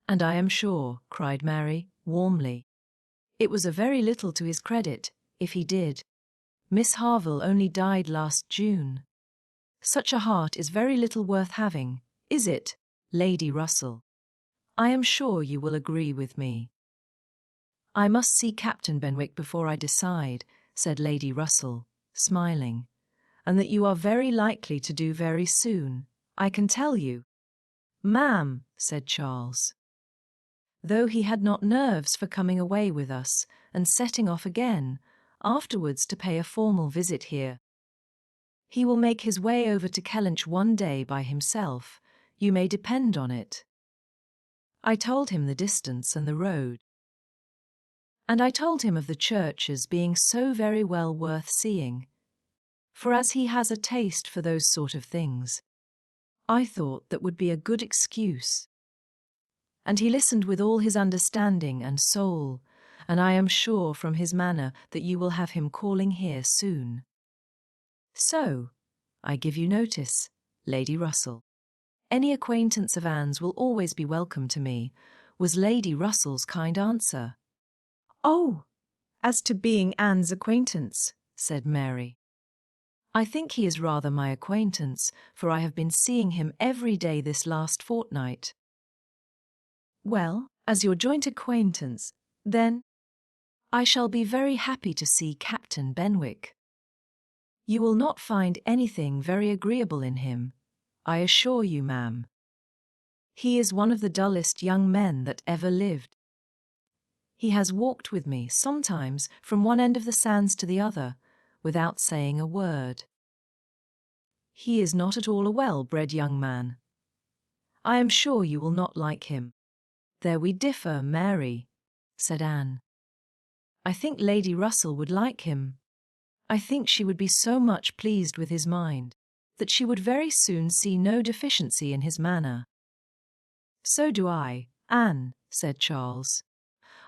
And I am sure, cried Mary, warmly, it was a very little to his credit, if he did. Miss Harville only died last June. Such a heart is very little worth having, is it, Lady Russell? I am sure you will agree with me. I must see Captain Benwick before I decide, said Lady Russell, smiling, and that you are very likely to do very soon, I can tell you. Ma'am, said Charles. Though he had not nerves for coming away with us and setting off again, afterwards to pay a formal visit here. He will make his way over to Kellynch one day by himself, you may depend on it. I told him the distance and the road. And I told him of the church as being so very well worth seeing, for as he has a taste for those sort of things, I thought that would be a good excuse. And he listened with all his understanding and soul, and I am sure from his manner that you will have him calling here soon. So, I give you notice, Lady Russell. Any acquaintance of Anne's will always be welcome to me, was Lady Russell's kind answer. "Oh, as to being Anne's acquaintance," said Mary. I think he is rather my acquaintance, for I have been seeing him every day this last fortnight. Well, as your joint acquaintance, then I shall be very happy to see Captain Benwick. You will not find anything very agreeable in him, I assure you, ma'am. He is one of the dullest young men that ever lived. He has walked with me sometimes from one end of the sands to the other, without saying a word. He is not at all a well-bred young man. I am sure you will not like him. There we differ, Mary, said Anne. I think Lady Russell would like him. I think she would be so much pleased with his mind, that she would very soon see no deficiency in his manner. So do I, Anne, said Charles.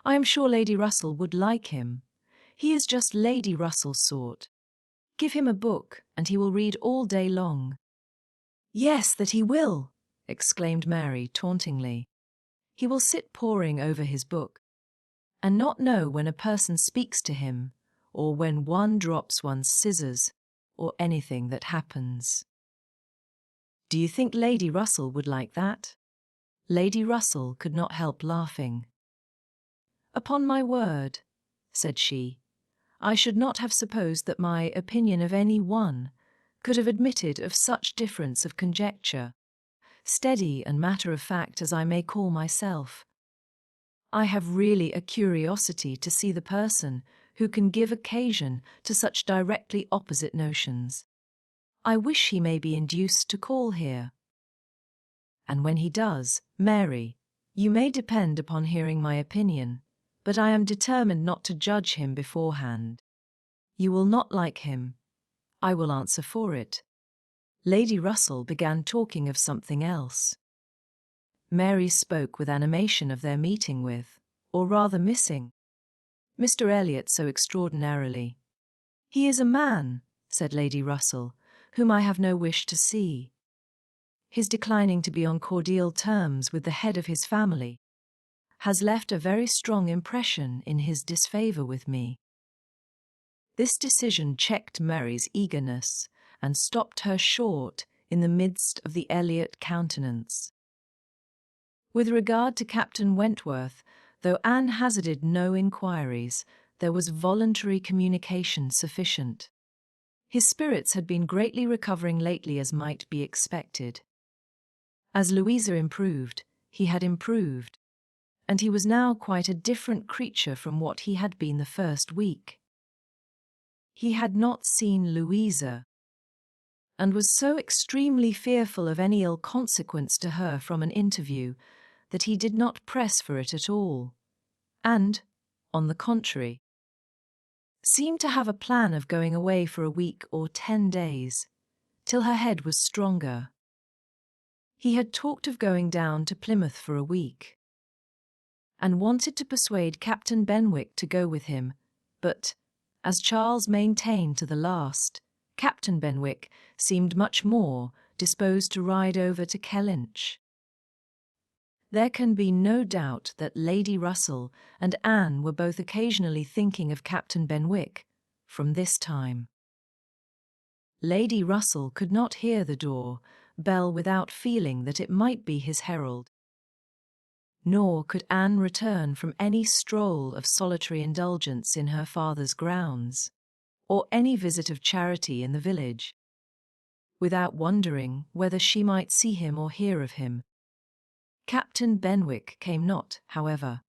I am sure Lady Russell would like him. He is just Lady Russell's sort. Give him a book, and he will read all day long. Yes, that he will, exclaimed Mary tauntingly. He will sit poring over his book, and not know when a person speaks to him, or when one drops one's scissors, or anything that happens. Do you think Lady Russell would like that? Lady Russell could not help laughing. Upon my word, said she, I should not have supposed that my opinion of any one could have admitted of such difference of conjecture, steady and matter-of-fact as I may call myself. I have really a curiosity to see the person who can give occasion to such directly opposite notions. I wish he may be induced to call here. And when he does, Mary, you may depend upon hearing my opinion, but I am determined not to judge him beforehand. You will not like him. I will answer for it. Lady Russell began talking of something else. Mary spoke with animation of their meeting with, or rather missing, Mr. Elliot so extraordinarily. "He is a man," said Lady Russell, "whom I have no wish to see. His declining to be on cordial terms with the head of his family has left a very strong impression in his disfavour with me." This decision checked Mary's eagerness and stopped her short in the midst of the Elliot countenance. With regard to Captain Wentworth, though Anne hazarded no inquiries, there was voluntary communication sufficient. His spirits had been greatly recovering lately, as might be expected. As Louisa improved, he had improved, and he was now quite a different creature from what he had been the first week. He had not seen Louisa, and was so extremely fearful of any ill consequence to her from an interview that he did not press for it at all, and, on the contrary, seemed to have a plan of going away for a week or 10 days, till her head was stronger. He had talked of going down to Plymouth for a week, and wanted to persuade Captain Benwick to go with him, but, as Charles maintained to the last, Captain Benwick seemed much more disposed to ride over to Kellynch. There can be no doubt that Lady Russell and Anne were both occasionally thinking of Captain Benwick from this time. Lady Russell could not hear the door bell without feeling that it might be his herald. Nor could Anne return from any stroll of solitary indulgence in her father's grounds, or any visit of charity in the village, without wondering whether she might see him or hear of him. Captain Benwick came not, however.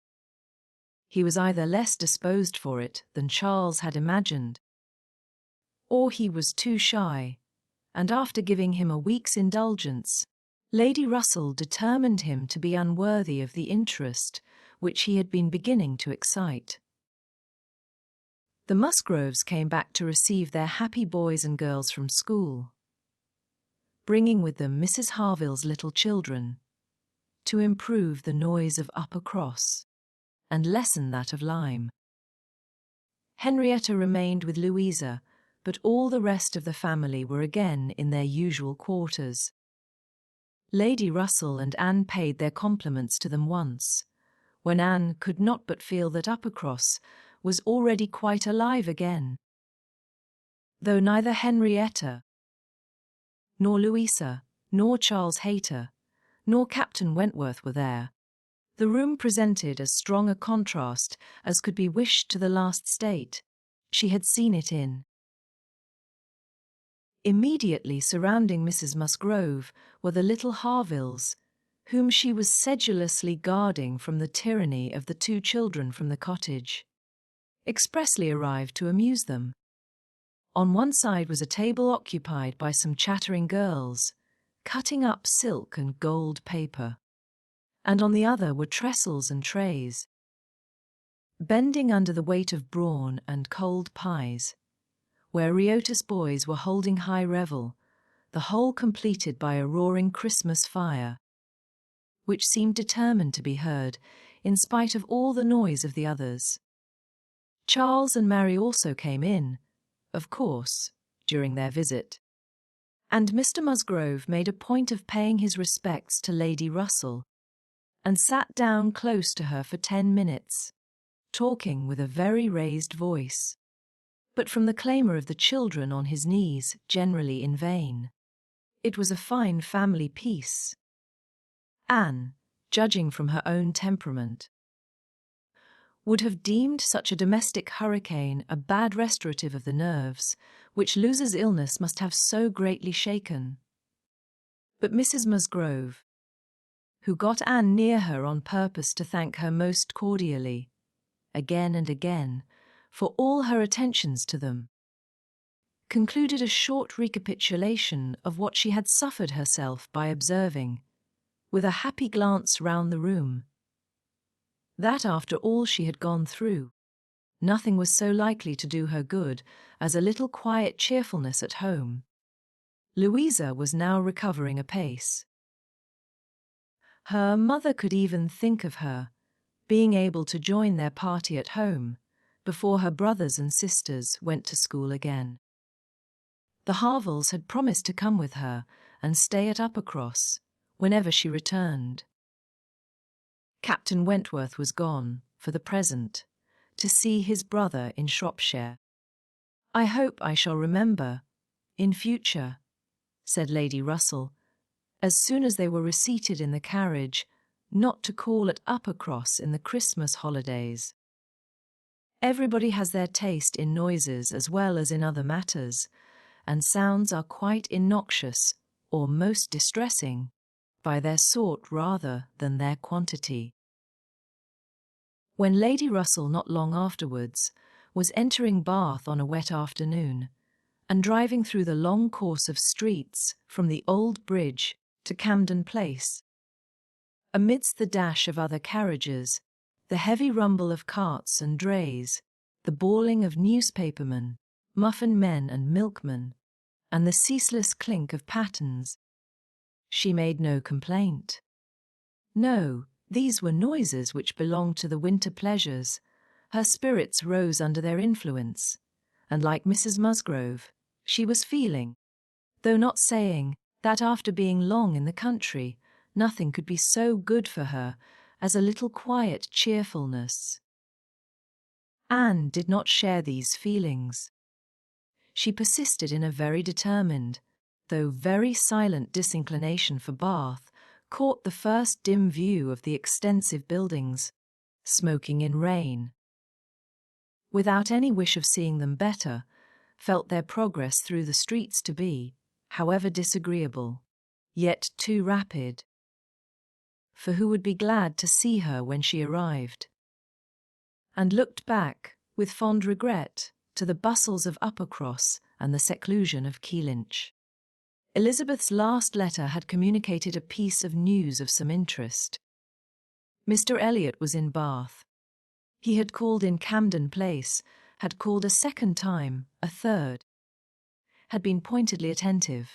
He was either less disposed for it than Charles had imagined, or he was too shy, and after giving him a week's indulgence, Lady Russell determined him to be unworthy of the interest which he had been beginning to excite. The Musgroves came back to receive their happy boys and girls from school, bringing with them Mrs. Harville's little children, to improve the noise of Uppercross and lessen that of Lyme. Henrietta remained with Louisa, but all the rest of the family were again in their usual quarters. Lady Russell and Anne paid their compliments to them once, when Anne could not but feel that Uppercross was already quite alive again. Though neither Henrietta, nor Louisa, nor Charles Hayter, nor Captain Wentworth were there, the room presented as strong a contrast as could be wished to the last state she had seen it in. Immediately surrounding Mrs. Musgrove were the little Harvilles, whom she was sedulously guarding from the tyranny of the 2 children from the cottage, expressly arrived to amuse them. On one side was a table occupied by some chattering girls, cutting up silk and gold paper, and on the other were trestles and trays. Bending under the weight of brawn and cold pies, where riotous boys were holding high revel, the whole completed by a roaring Christmas fire, which seemed determined to be heard in spite of all the noise of the others. Charles and Mary also came in, of course, during their visit, and Mr. Musgrove made a point of paying his respects to Lady Russell, and sat down close to her for 10 minutes, talking with a very raised voice, but from the clamour of the children on his knees generally in vain. It was a fine family peace. Anne, judging from her own temperament, would have deemed such a domestic hurricane a bad restorative of the nerves, which Louisa's illness must have so greatly shaken. But Mrs. Musgrove, who got Anne near her on purpose to thank her most cordially, again and again, for all her attentions to them, concluded a short recapitulation of what she had suffered herself by observing, with a happy glance round the room, that after all she had gone through, nothing was so likely to do her good as a little quiet cheerfulness at home. Louisa was now recovering apace. Her mother could even think of her being able to join their party at home before her brothers and sisters went to school again. The Harvilles had promised to come with her and stay at Uppercross whenever she returned. Captain Wentworth was gone, for the present, to see his brother in Shropshire. "I hope I shall remember, in future," said Lady Russell, as soon as they were reseated in the carriage, "not to call at Uppercross in the Christmas holidays. Everybody has their taste in noises as well as in other matters, and sounds are quite innoxious, or most distressing, by their sort rather than their quantity." When Lady Russell not long afterwards was entering Bath on a wet afternoon, and driving through the long course of streets from the Old Bridge to Camden Place, amidst the dash of other carriages, the heavy rumble of carts and drays, the bawling of newspapermen, muffin men and milkmen, and the ceaseless clink of pattens, she made no complaint. No, these were noises which belonged to the winter pleasures. Her spirits rose under their influence, and like Mrs. Musgrove, she was feeling, though not saying, that after being long in the country, nothing could be so good for her as a little quiet cheerfulness. Anne did not share these feelings. She persisted in a very determined, though very silent disinclination for Bath, caught the first dim view of the extensive buildings, smoking in rain. Without any wish of seeing them better, felt their progress through the streets to be, however disagreeable, yet too rapid. For who would be glad to see her when she arrived? And looked back, with fond regret, to the bustles of Uppercross and the seclusion of Keelinch. Elizabeth's last letter had communicated a piece of news of some interest. Mr. Elliot was in Bath. He had called in Camden Place, had called a second time, a third, had been pointedly attentive.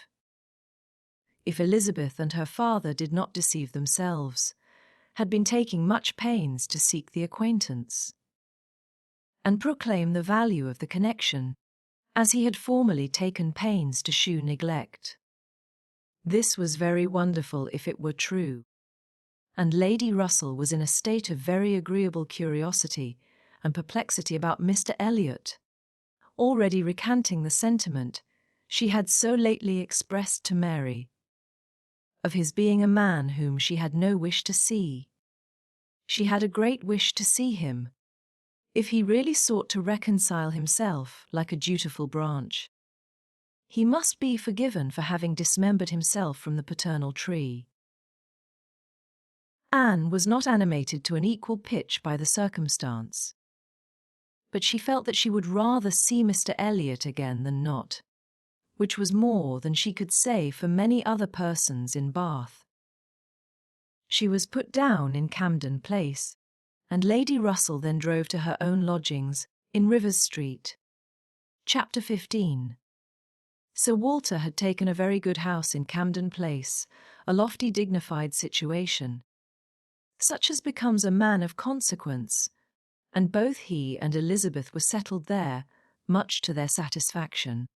If Elizabeth and her father did not deceive themselves, had been taking much pains to seek the acquaintance, and proclaim the value of the connection, as he had formerly taken pains to shew neglect. This was very wonderful if it were true, and Lady Russell was in a state of very agreeable curiosity and perplexity about Mr. Elliot, already recanting the sentiment she had so lately expressed to Mary, of his being a man whom she had no wish to see. She had a great wish to see him, if he really sought to reconcile himself like a dutiful branch. He must be forgiven for having dismembered himself from the paternal tree. Anne was not animated to an equal pitch by the circumstance, but she felt that she would rather see Mr. Elliot again than not, which was more than she could say for many other persons in Bath. She was put down in Camden Place, and Lady Russell then drove to her own lodgings in Rivers Street. Chapter 15. Sir Walter had taken a very good house in Camden Place, a lofty dignified situation, such as becomes a man of consequence, and both he and Elizabeth were settled there, much to their satisfaction.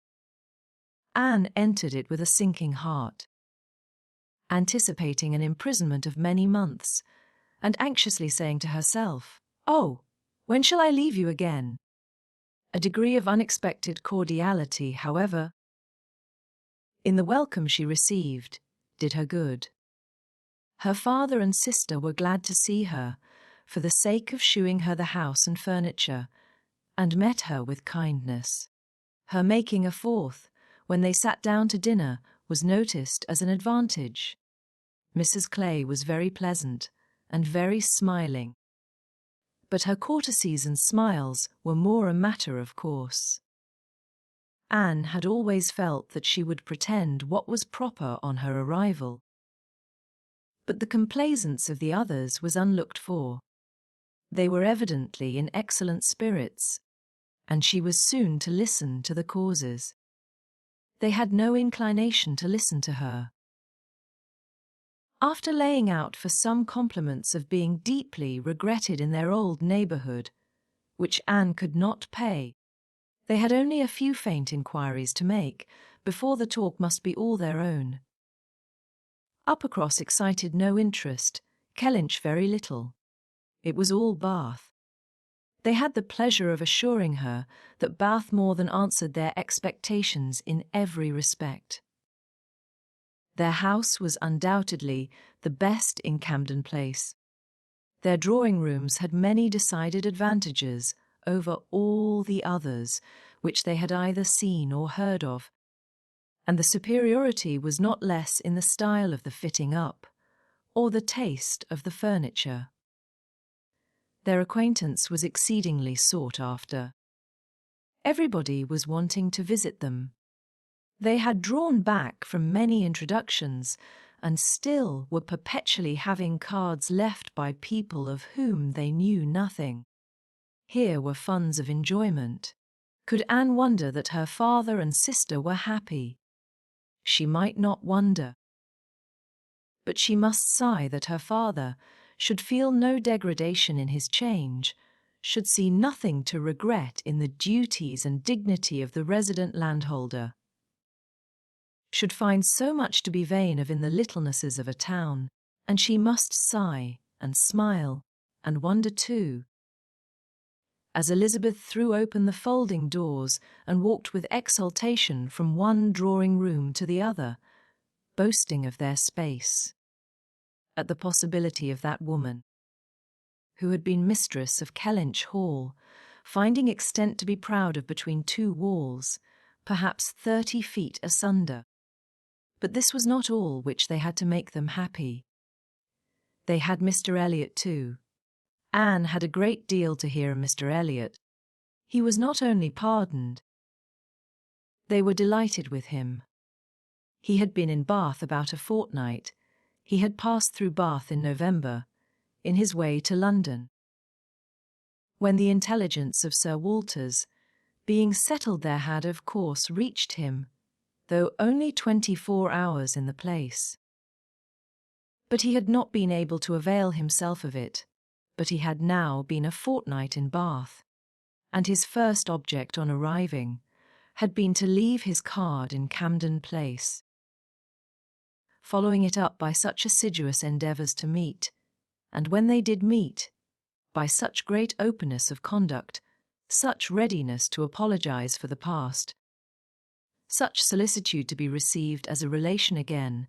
Anne entered it with a sinking heart, anticipating an imprisonment of many months, and anxiously saying to herself, "Oh, when shall I leave you again?" A degree of unexpected cordiality, however, in the welcome she received, did her good. Her father and sister were glad to see her, for the sake of shewing her the house and furniture, and met her with kindness. Her making a fourth, when they sat down to dinner, was noticed as an advantage. Mrs. Clay was very pleasant, and very smiling, but her courtesies and smiles were more a matter of course. Anne had always felt that she would pretend what was proper on her arrival, but the complaisance of the others was unlooked for. They were evidently in excellent spirits, and she was soon to listen to the causes. They had no inclination to listen to her. After laying out for some compliments of being deeply regretted in their old neighbourhood, which Anne could not pay, they had only a few faint inquiries to make before the talk must be all their own. Uppercross excited no interest, Kellynch very little. It was all Bath. They had the pleasure of assuring her that Bath more than answered their expectations in every respect. Their house was undoubtedly the best in Camden Place. Their drawing-rooms had many decided advantages over all the others which they had either seen or heard of, and the superiority was not less in the style of the fitting up, or the taste of the furniture. Their acquaintance was exceedingly sought after. Everybody was wanting to visit them. They had drawn back from many introductions, and still were perpetually having cards left by people of whom they knew nothing. Here were funds of enjoyment. Could Anne wonder that her father and sister were happy? She might not wonder. But she must sigh that her father should feel no degradation in his change, should see nothing to regret in the duties and dignity of the resident landholder, should find so much to be vain of in the littlenesses of a town, and she must sigh and smile and wonder too. As Elizabeth threw open the folding doors and walked with exultation from one drawing-room to the other, boasting of their space, at the possibility of that woman, who had been mistress of Kellynch Hall, finding extent to be proud of between two walls, perhaps 30 feet asunder. But this was not all which they had to make them happy. They had Mr. Elliot too. Anne had a great deal to hear of Mr. Elliot. He was not only pardoned. They were delighted with him. He had been in Bath about a fortnight. He had passed through Bath in November, in his way to London. When the intelligence of Sir Walter's being settled there had, of course, reached him, though only 24 hours in the place. But he had not been able to avail himself of it, but he had now been a fortnight in Bath, and his first object on arriving had been to leave his card in Camden Place, following it up by such assiduous endeavours to meet, and when they did meet, by such great openness of conduct, such readiness to apologize for the past, such solicitude to be received as a relation again,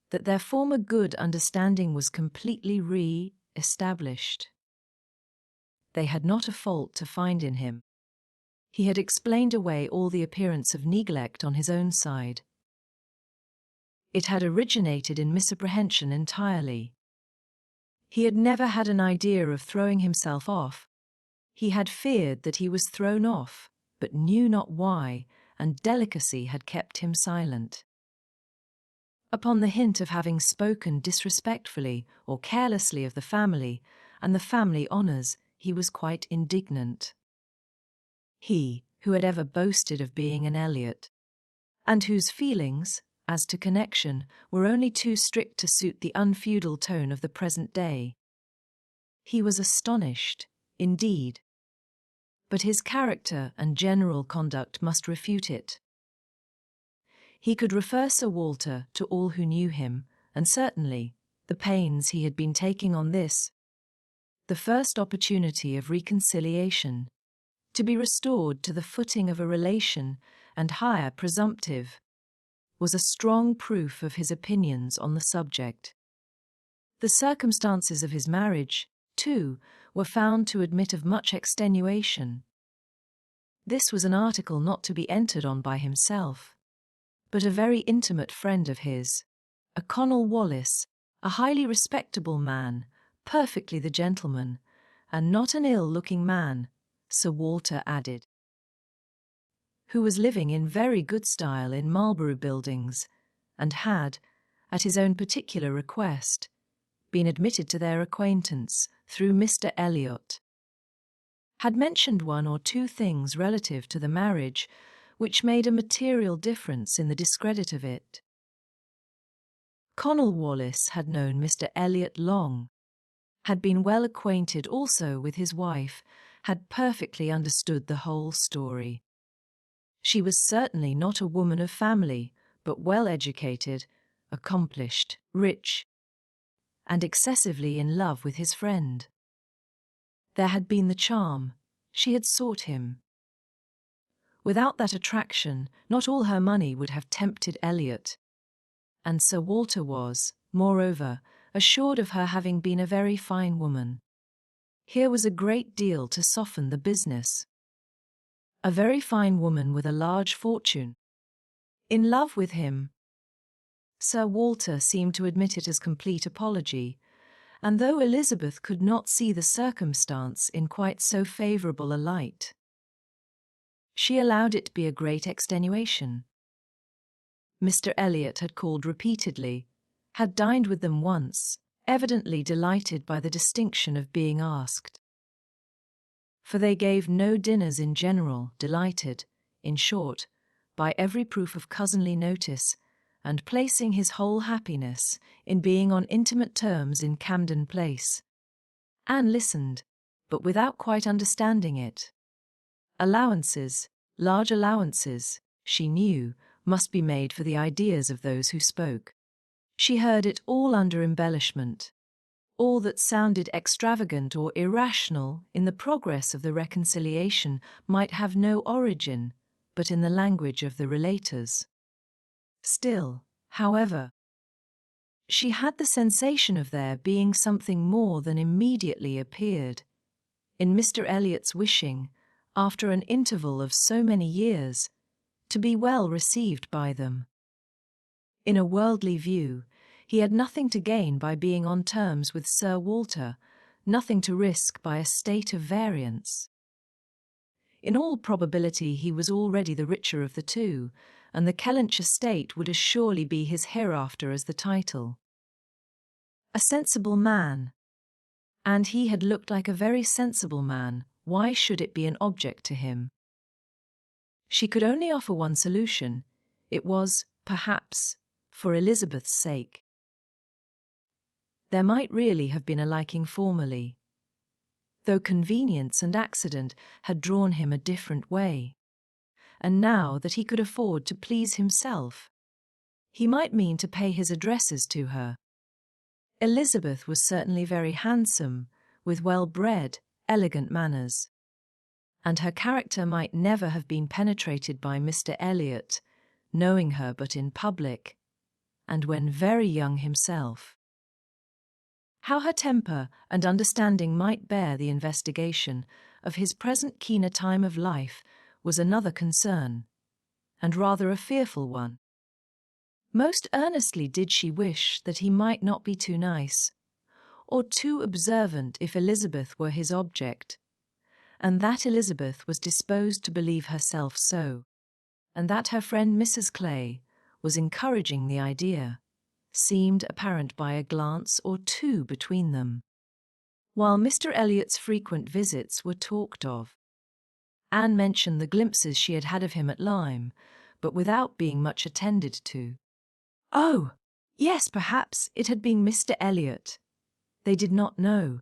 that their former good understanding was completely re-established. They had not a fault to find in him. He had explained away all the appearance of neglect on his own side. It had originated in misapprehension entirely. He had never had an idea of throwing himself off. He had feared that he was thrown off, but knew not why, and delicacy had kept him silent. Upon the hint of having spoken disrespectfully or carelessly of the family and the family honours, he was quite indignant. He, who had ever boasted of being an Elliot, and whose feelings, as to connection, were only too strict to suit the unfeudal tone of the present day. He was astonished, indeed, but his character and general conduct must refute it. He could refer Sir Walter to all who knew him, and certainly the pains he had been taking on this, the first opportunity of reconciliation, to be restored to the footing of a relation and higher presumptive, was a strong proof of his opinions on the subject. The circumstances of his marriage, too, were found to admit of much extenuation. This was an article not to be entered on by himself, but a very intimate friend of his, a Connell Wallis, a highly respectable man, perfectly the gentleman, and not an ill-looking man, Sir Walter added, who was living in very good style in Marlborough Buildings, and had, at his own particular request, been admitted to their acquaintance through Mr. Elliot, had mentioned one or two things relative to the marriage which made a material difference in the discredit of it. Connell Wallis had known Mr. Elliot long, had been well acquainted also with his wife, had perfectly understood the whole story. She was certainly not a woman of family, but well educated, accomplished, rich, and excessively in love with his friend. There had been the charm. She had sought him. Without that attraction, not all her money would have tempted Elliot. And Sir Walter was, moreover, assured of her having been a very fine woman. Here was a great deal to soften the business. A very fine woman with a large fortune. In love with him. Sir Walter seemed to admit it as complete apology, and though Elizabeth could not see the circumstance in quite so favourable a light, she allowed it to be a great extenuation. Mr. Elliot had called repeatedly, had dined with them once, evidently delighted by the distinction of being asked. For they gave no dinners in general, delighted, in short, by every proof of cousinly notice, and placing his whole happiness in being on intimate terms in Camden Place. Anne listened, but without quite understanding it. Allowances, large allowances, she knew, must be made for the ideas of those who spoke. She heard it all under embellishment. All that sounded extravagant or irrational in the progress of the reconciliation might have no origin but in the language of the relators. Still, however, she had the sensation of there being something more than immediately appeared in Mr. Elliot's wishing, after an interval of so many years, to be well received by them. In a worldly view, he had nothing to gain by being on terms with Sir Walter, nothing to risk by a state of variance. In all probability he was already the richer of the two, and the Kellynch estate would as surely be his hereafter as the title. A sensible man. And he had looked like a very sensible man. Why should it be an object to him? She could only offer one solution. It was, perhaps, for Elizabeth's sake. There might really have been a liking formerly, though convenience and accident had drawn him a different way. And now that he could afford to please himself, he might mean to pay his addresses to her. Elizabeth was certainly very handsome, with well-bred, elegant manners, and her character might never have been penetrated by Mr. Elliot, knowing her but in public, and when very young himself. How her temper and understanding might bear the investigation of his present keener time of life was another concern, and rather a fearful one. Most earnestly did she wish that he might not be too nice, or too observant if Elizabeth were his object, and that Elizabeth was disposed to believe herself so, and that her friend Mrs. Clay was encouraging the idea, seemed apparent by a glance or two between them. While Mr. Elliot's frequent visits were talked of, Anne mentioned the glimpses she had had of him at Lyme, but without being much attended to. Oh, yes, perhaps it had been Mr. Elliot. They did not know.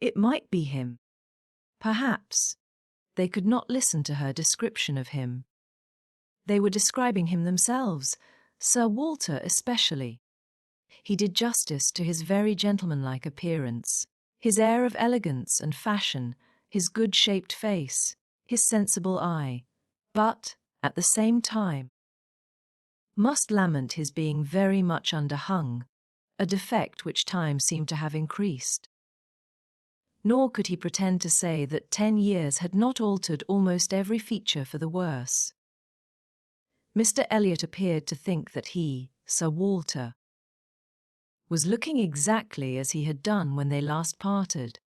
It might be him. Perhaps. They could not listen to her description of him. They were describing him themselves, Sir Walter especially. He did justice to his very gentlemanlike appearance, his air of elegance and fashion, his good-shaped face, his sensible eye, but, at the same time, must lament his being very much underhung, a defect which time seemed to have increased. Nor could he pretend to say that 10 years had not altered almost every feature for the worse. Mr. Elliot appeared to think that he, Sir Walter, was looking exactly as he had done when they last parted.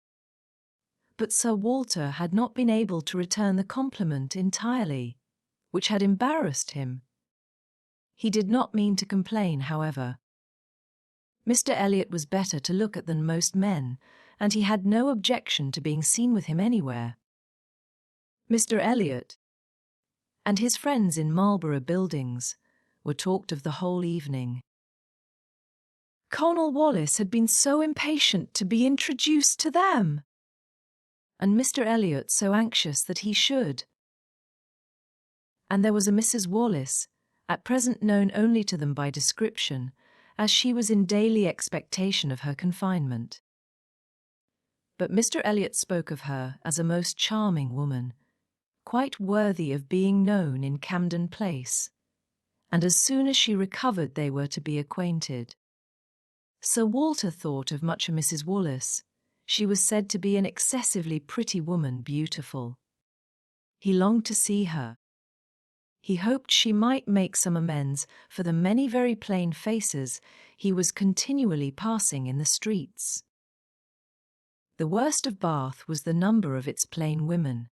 But Sir Walter had not been able to return the compliment entirely, which had embarrassed him. He did not mean to complain, however. Mr. Elliot was better to look at than most men, and he had no objection to being seen with him anywhere. Mr. Elliot, and his friends in Marlborough Buildings were talked of the whole evening. Colonel Wallis had been so impatient to be introduced to them, and Mr. Elliot so anxious that he should. And there was a Mrs. Wallis, at present known only to them by description, as she was in daily expectation of her confinement. But Mr. Elliot spoke of her as a most charming woman, quite worthy of being known in Camden Place, and as soon as she recovered they were to be acquainted. Sir Walter thought of much of Mrs. Wallis. She was said to be an excessively pretty woman, beautiful. He longed to see her. He hoped she might make some amends for the many very plain faces he was continually passing in the streets. The worst of Bath was the number of its plain women.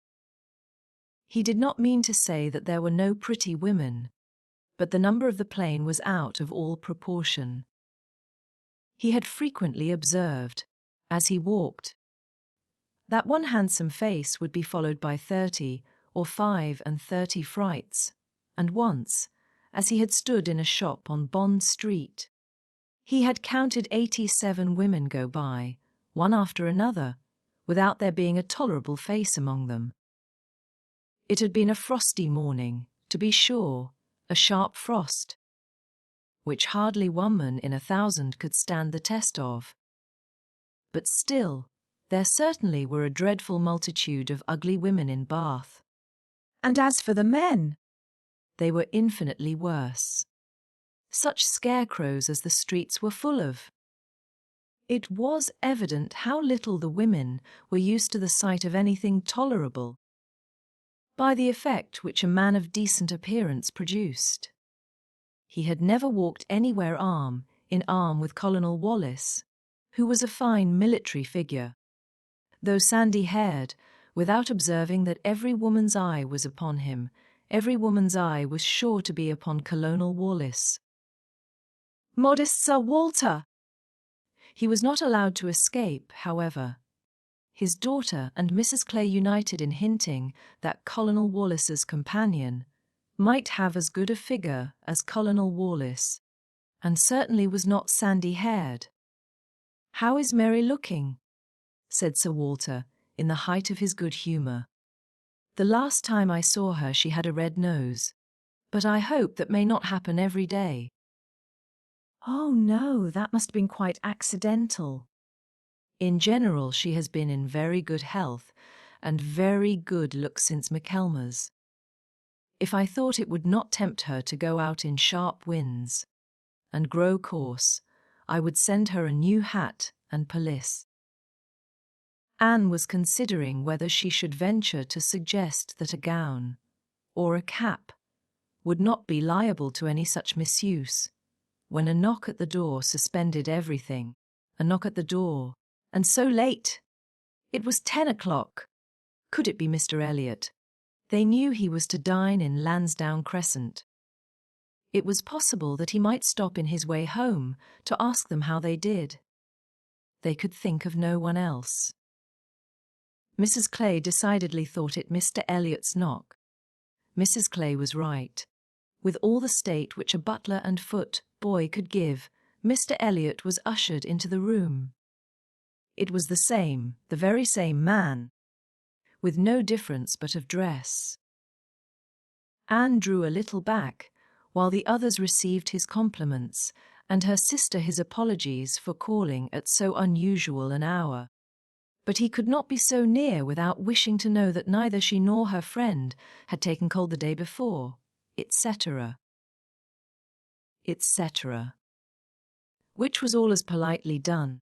He did not mean to say that there were no pretty women, but the number of the plain was out of all proportion. He had frequently observed, as he walked, that one handsome face would be followed by 30 or 35 frights, and once, as he had stood in a shop on Bond Street, he had counted 87 women go by, one after another, without there being a tolerable face among them. It had been a frosty morning, to be sure, a sharp frost, which hardly 1 man in 1,000 could stand the test of. But still, there certainly were a dreadful multitude of ugly women in Bath. and as for the men, They were infinitely worse. Such scarecrows as the streets were full of. It was evident how little the women were used to the sight of anything tolerable, by the effect which a man of decent appearance produced. He had never walked anywhere arm in arm with Colonel Wallis, who was a fine military figure, though sandy-haired, without observing that every woman's eye was upon him. Every woman's eye was sure to be upon Colonel Wallis. modest Sir Walter, He was not allowed to escape, however. His daughter and Mrs. Clay united in hinting that Colonel Wallis's companion might have as good a figure as Colonel Wallis, and certainly was not sandy-haired. "How is Mary looking?" said Sir Walter, in the height of his good humour. "The last time I saw her she had a red nose, but I hope that may not happen every day." "Oh no, that must have been quite accidental." "In general she has been in very good health, and very good looks since Michaelmas. If I thought it would not tempt her to go out in sharp winds and grow coarse, I would send her a new hat and pelisse." Anne was considering whether she should venture to suggest that a gown, or a cap, would not be liable to any such misuse, when a knock at the door suspended everything. A knock at the door, and so late! It was 10 o'clock. Could it be Mr. Elliot? They knew he was to dine in Lansdowne Crescent. It was possible that he might stop in his way home to ask them how they did. They could think of no one else. Mrs. Clay decidedly thought it Mr. Elliot's knock. Mrs. Clay was right. With all the state which a butler and foot boy could give, Mr. Elliot was ushered into the room. It was the very same man, with no difference but of dress. Anne drew a little back, while the others received his compliments, and her sister his apologies for calling at so unusual an hour. But he could not be so near without wishing to know that neither she nor her friend had taken cold the day before, etc., etc., which was all as politely done,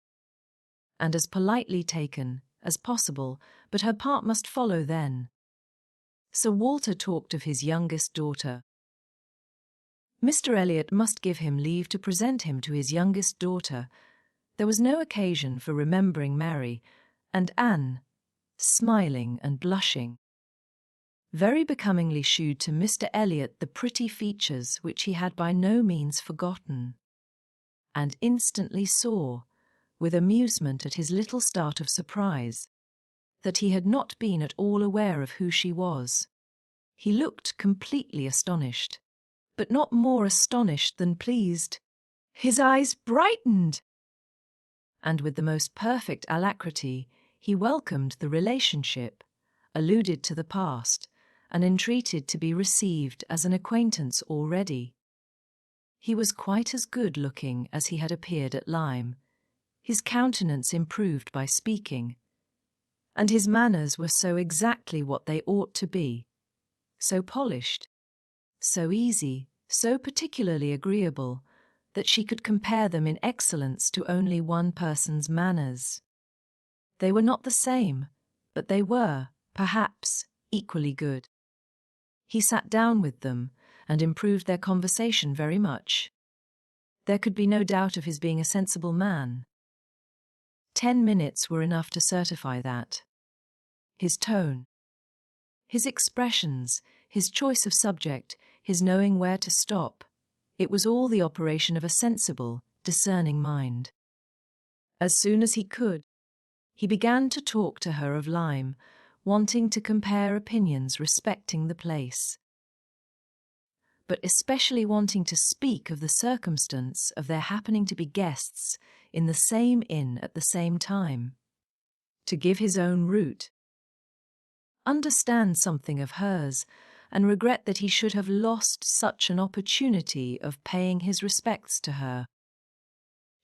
and as politely taken, as possible, but her part must follow then. Sir Walter talked of his youngest daughter. Mr. Elliot must give him leave to present him to his youngest daughter. There was no occasion for remembering Mary, and Anne, smiling and blushing, very becomingly shewed to Mr. Elliot the pretty features which he had by no means forgotten, and instantly saw, with amusement at his little start of surprise, that he had not been at all aware of who she was. He looked completely astonished, but not more astonished than pleased. His eyes brightened, and with the most perfect alacrity he welcomed the relationship, alluded to the past, and entreated to be received as an acquaintance already. He was quite as good-looking as he had appeared at Lyme, his countenance improved by speaking, and his manners were so exactly what they ought to be, so polished, so easy, so particularly agreeable, that she could compare them in excellence to only one person's manners. They were not the same, but they were, perhaps, equally good. He sat down with them and improved their conversation very much. There could be no doubt of his being a sensible man. 10 minutes were enough to certify that. His tone, his expressions, his choice of subject, his knowing where to stop, it was all the operation of a sensible, discerning mind. As soon as he could, he began to talk to her of Lyme, wanting to compare opinions respecting the place, but especially wanting to speak of the circumstance of their happening to be guests in the same inn at the same time, to give his own route, understand something of hers, and regret that he should have lost such an opportunity of paying his respects to her.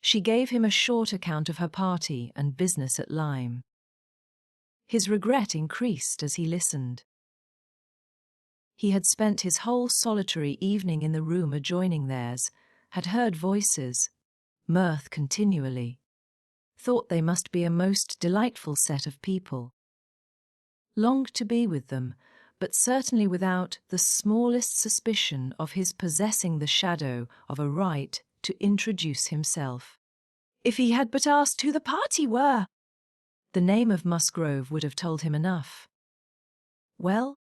She gave him a short account of her party and business at Lyme. His regret increased as he listened. He had spent his whole solitary evening in the room adjoining theirs, had heard voices, mirth continually, thought they must be a most delightful set of people, longed to be with them, but certainly without the smallest suspicion of his possessing the shadow of a right to introduce himself. If he had but asked who the party were, the name of Musgrove would have told him enough. Well,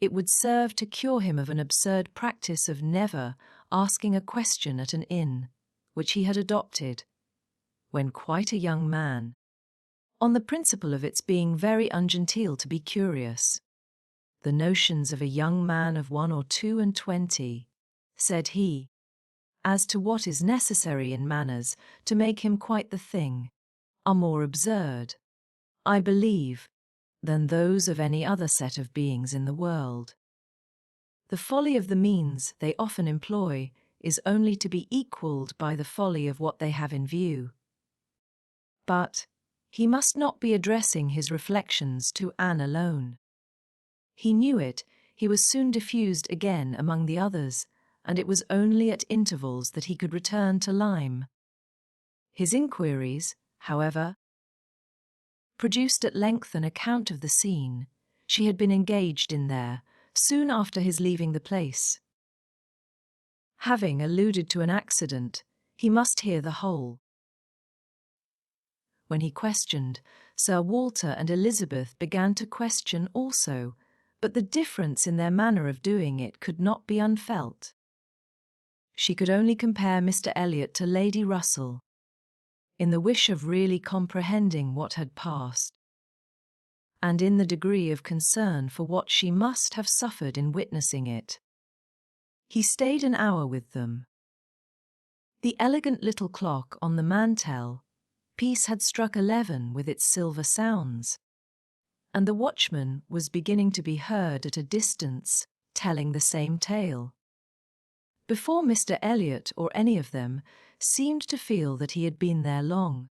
it would serve to cure him of an absurd practice of never asking a question at an inn, which he had adopted, when quite a young man, on the principle of its being very ungenteel to be curious. The notions of a young man of 21 or 22, said he, as to what is necessary in manners to make him quite the thing, are more absurd, I believe, than those of any other set of beings in the world. The folly of the means they often employ is only to be equalled by the folly of what they have in view. But he must not be addressing his reflections to Anne alone. He knew it, he was soon diffused again among the others, and it was only at intervals that he could return to Lyme. His inquiries, however, produced at length an account of the scene she had been engaged in there soon after his leaving the place. Having alluded to an accident, he must hear the whole. When he questioned, Sir Walter and Elizabeth began to question also, but the difference in their manner of doing it could not be unfelt. She could only compare Mr. Elliot to Lady Russell, in the wish of really comprehending what had passed, and in the degree of concern for what she must have suffered in witnessing it. He stayed an hour with them. The elegant little clock on the mantel-piece had struck 11 with its silver sounds, and the watchman was beginning to be heard at a distance, telling the same tale, before Mr. Elliot or any of them seemed to feel that he had been there long.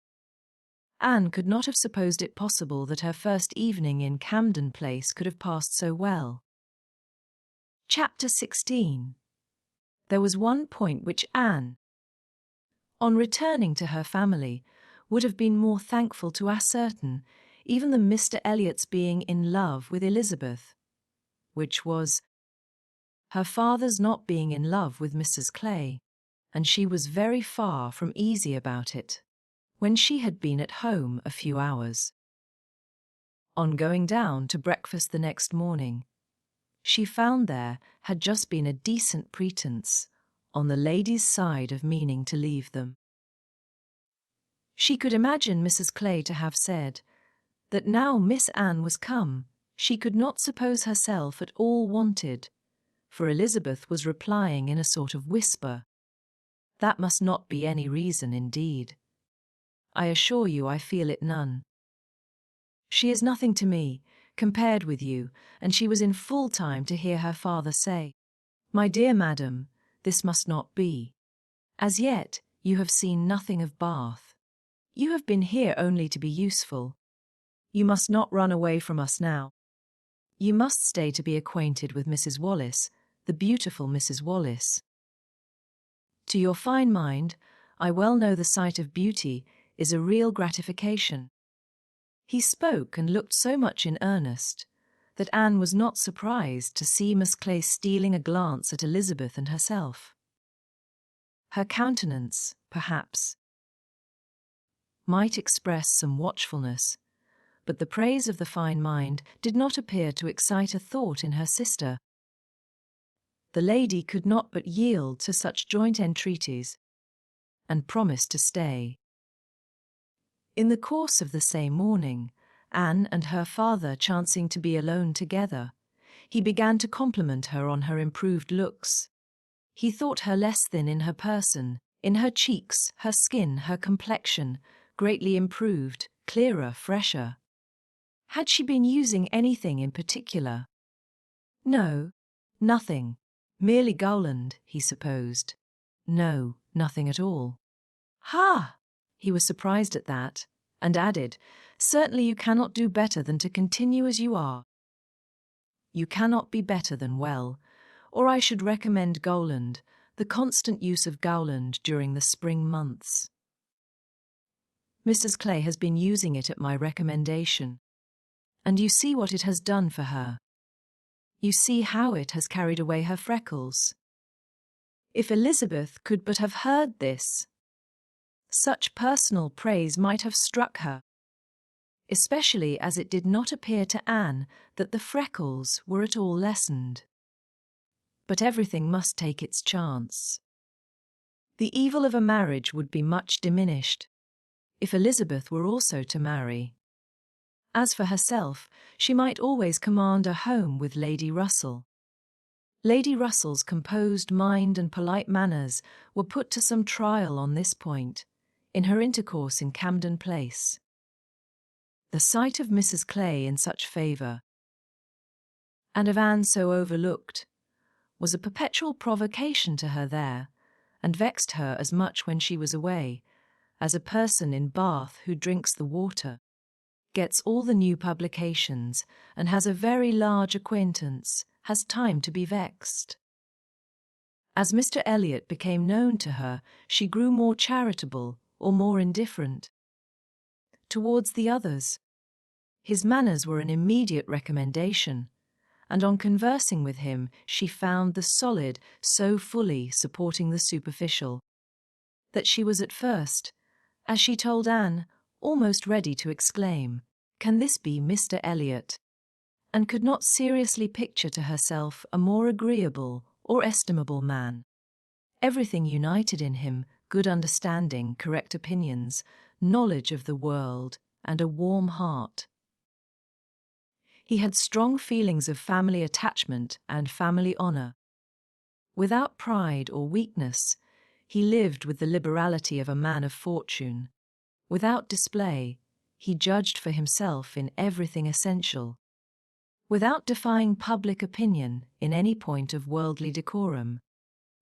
Anne could not have supposed it possible that her first evening in Camden Place could have passed so well. Chapter 16. There was one point which Anne, on returning to her family, would have been more thankful to ascertain even than Mr. Elliot's being in love with Elizabeth, which was her father's not being in love with Mrs. Clay, and she was very far from easy about it, when she had been at home a few hours. On going down to breakfast the next morning, she found there had just been a decent pretence on the ladies' side of meaning to leave them. She could imagine Mrs. Clay to have said that now Miss Anne was come, she could not suppose herself at all wanted, for Elizabeth was replying in a sort of whisper. That must not be any reason, indeed. I assure you I feel it none. She is nothing to me, compared with you, and she was in full time to hear her father say, My dear madam, this must not be. As yet, you have seen nothing of Bath. You have been here only to be useful. You must not run away from us now. You must stay to be acquainted with Mrs. Wallis, the beautiful Mrs. Wallis. To your fine mind, I well know the sight of beauty is a real gratification. He spoke and looked so much in earnest that Anne was not surprised to see Miss Clay stealing a glance at Elizabeth and herself. Her countenance, perhaps, might express some watchfulness, but the praise of the fine mind did not appear to excite a thought in her sister. The lady could not but yield to such joint entreaties, and promised to stay. In the course of the same morning, Anne and her father chancing to be alone together, he began to compliment her on her improved looks. He thought her less thin in her person, in her cheeks, her skin, her complexion, greatly improved, clearer, fresher. Had she been using anything in particular? No, nothing. Merely Gowland, he supposed. No, nothing at all. Ha! He was surprised at that, and added, Certainly you cannot do better than to continue as you are. You cannot be better than well, or I should recommend Gowland, the constant use of Gowland during the spring months. Mrs. Clay has been using it at my recommendation, and you see what it has done for her. You see how it has carried away her freckles. If Elizabeth could but have heard this, such personal praise might have struck her, especially as it did not appear to Anne that the freckles were at all lessened. But everything must take its chance. The evil of a marriage would be much diminished if Elizabeth were also to marry. As for herself, she might always command a home with Lady Russell. Lady Russell's composed mind and polite manners were put to some trial on this point, in her intercourse in Camden Place. The sight of Mrs. Clay in such favour, and of Anne so overlooked, was a perpetual provocation to her there, and vexed her as much when she was away, as a person in Bath who drinks the water, gets all the new publications, and has a very large acquaintance, has time to be vexed. As Mr. Elliot became known to her, she grew more charitable or more indifferent. Towards the others, his manners were an immediate recommendation, and on conversing with him she found the solid so fully supporting the superficial, that she was at first, as she told Anne, almost ready to exclaim, Can this be Mr. Elliot? And could not seriously picture to herself a more agreeable or estimable man. Everything united in him, good understanding, correct opinions, knowledge of the world, and a warm heart. He had strong feelings of family attachment and family honour. Without pride or weakness, he lived with the liberality of a man of fortune. Without display, he judged for himself in everything essential. Without defying public opinion in any point of worldly decorum,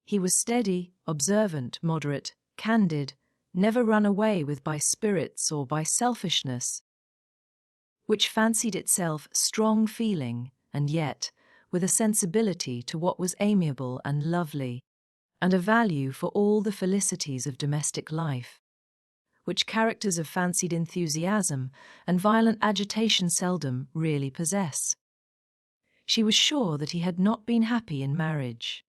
he was steady, observant, moderate, candid, never run away with by spirits or by selfishness, which fancied itself strong feeling, and yet with a sensibility to what was amiable and lovely, and a value for all the felicities of domestic life, which characters of fancied enthusiasm and violent agitation seldom really possess. She was sure that he had not been happy in marriage.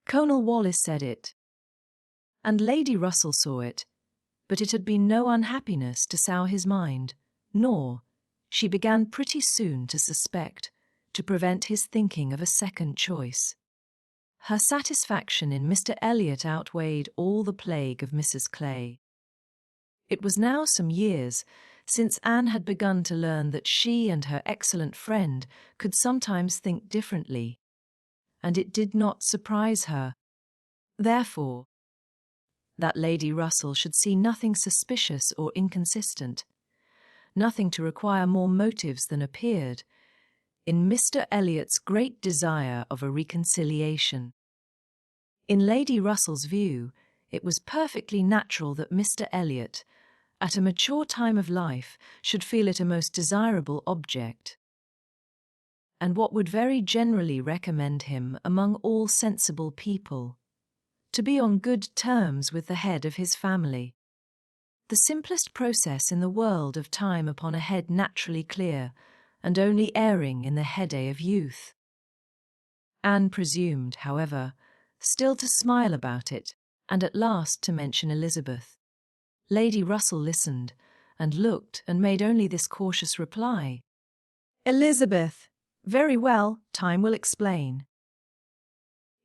Colonel Wallis said it, and Lady Russell saw it, but it had been no unhappiness to sour his mind, nor, she began pretty soon to suspect, to prevent his thinking of a second choice. Her satisfaction in Mr. Elliot outweighed all the plague of Mrs. Clay. It was now some years since Anne had begun to learn that she and her excellent friend could sometimes think differently, and it did not surprise her, therefore, that Lady Russell should see nothing suspicious or inconsistent, nothing to require more motives than appeared, in Mr. Elliot's great desire of a reconciliation. In Lady Russell's view, it was perfectly natural that Mr. Elliot, at a mature time of life, should feel it a most desirable object, and what would very generally recommend him among all sensible people, to be on good terms with the head of his family. The simplest process in the world of time upon a head naturally clear, and only erring in the heyday of youth. Anne presumed, however, still to smile about it, and at last to mention Elizabeth. Lady Russell listened, and looked, and made only this cautious reply: Elizabeth. Very well, time will explain.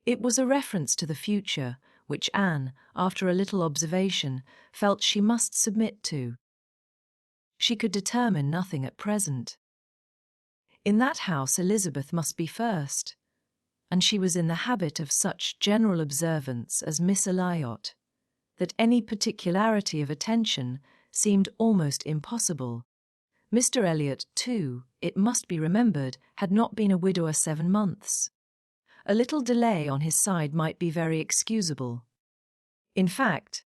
It was a reference to the future, which Anne, after a little observation, felt she must submit to. She could determine nothing at present. In that house Elizabeth must be first, and she was in the habit of such general observance as Miss Elliot, that any particularity of attention seemed almost impossible. Mr. Elliot, too, it must be remembered, had not been a widower 7 months. A little delay on his side might be very excusable. In fact,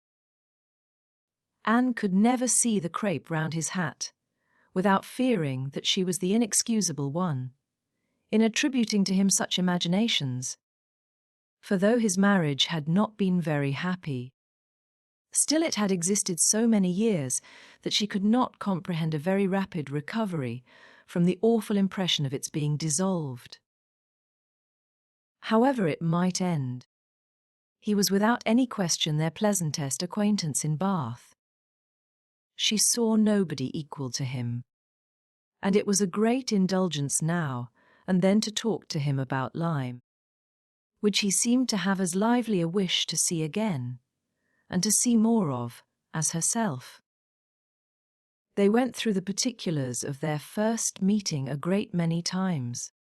Anne could never see the crape round his hat, without fearing that she was the inexcusable one, in attributing to him such imaginations. For though his marriage had not been very happy, still it had existed so many years that she could not comprehend a very rapid recovery from the awful impression of its being dissolved. However it might end, he was without any question their pleasantest acquaintance in Bath. She saw nobody equal to him, and it was a great indulgence now and then to talk to him about Lyme, which he seemed to have as lively a wish to see again, and to see more of, as herself. They went through the particulars of their first meeting a great many times.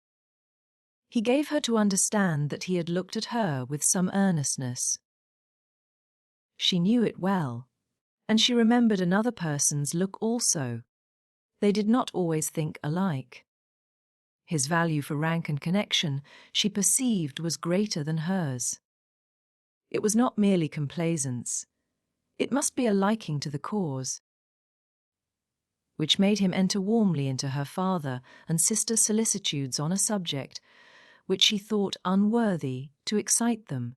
He gave her to understand that he had looked at her with some earnestness. She knew it well, and she remembered another person's look also. They did not always think alike. His value for rank and connection, she perceived, was greater than hers. It was not merely complaisance. It must be a liking to the cause, which made him enter warmly into her father and sister's solicitudes on a subject which she thought unworthy to excite them.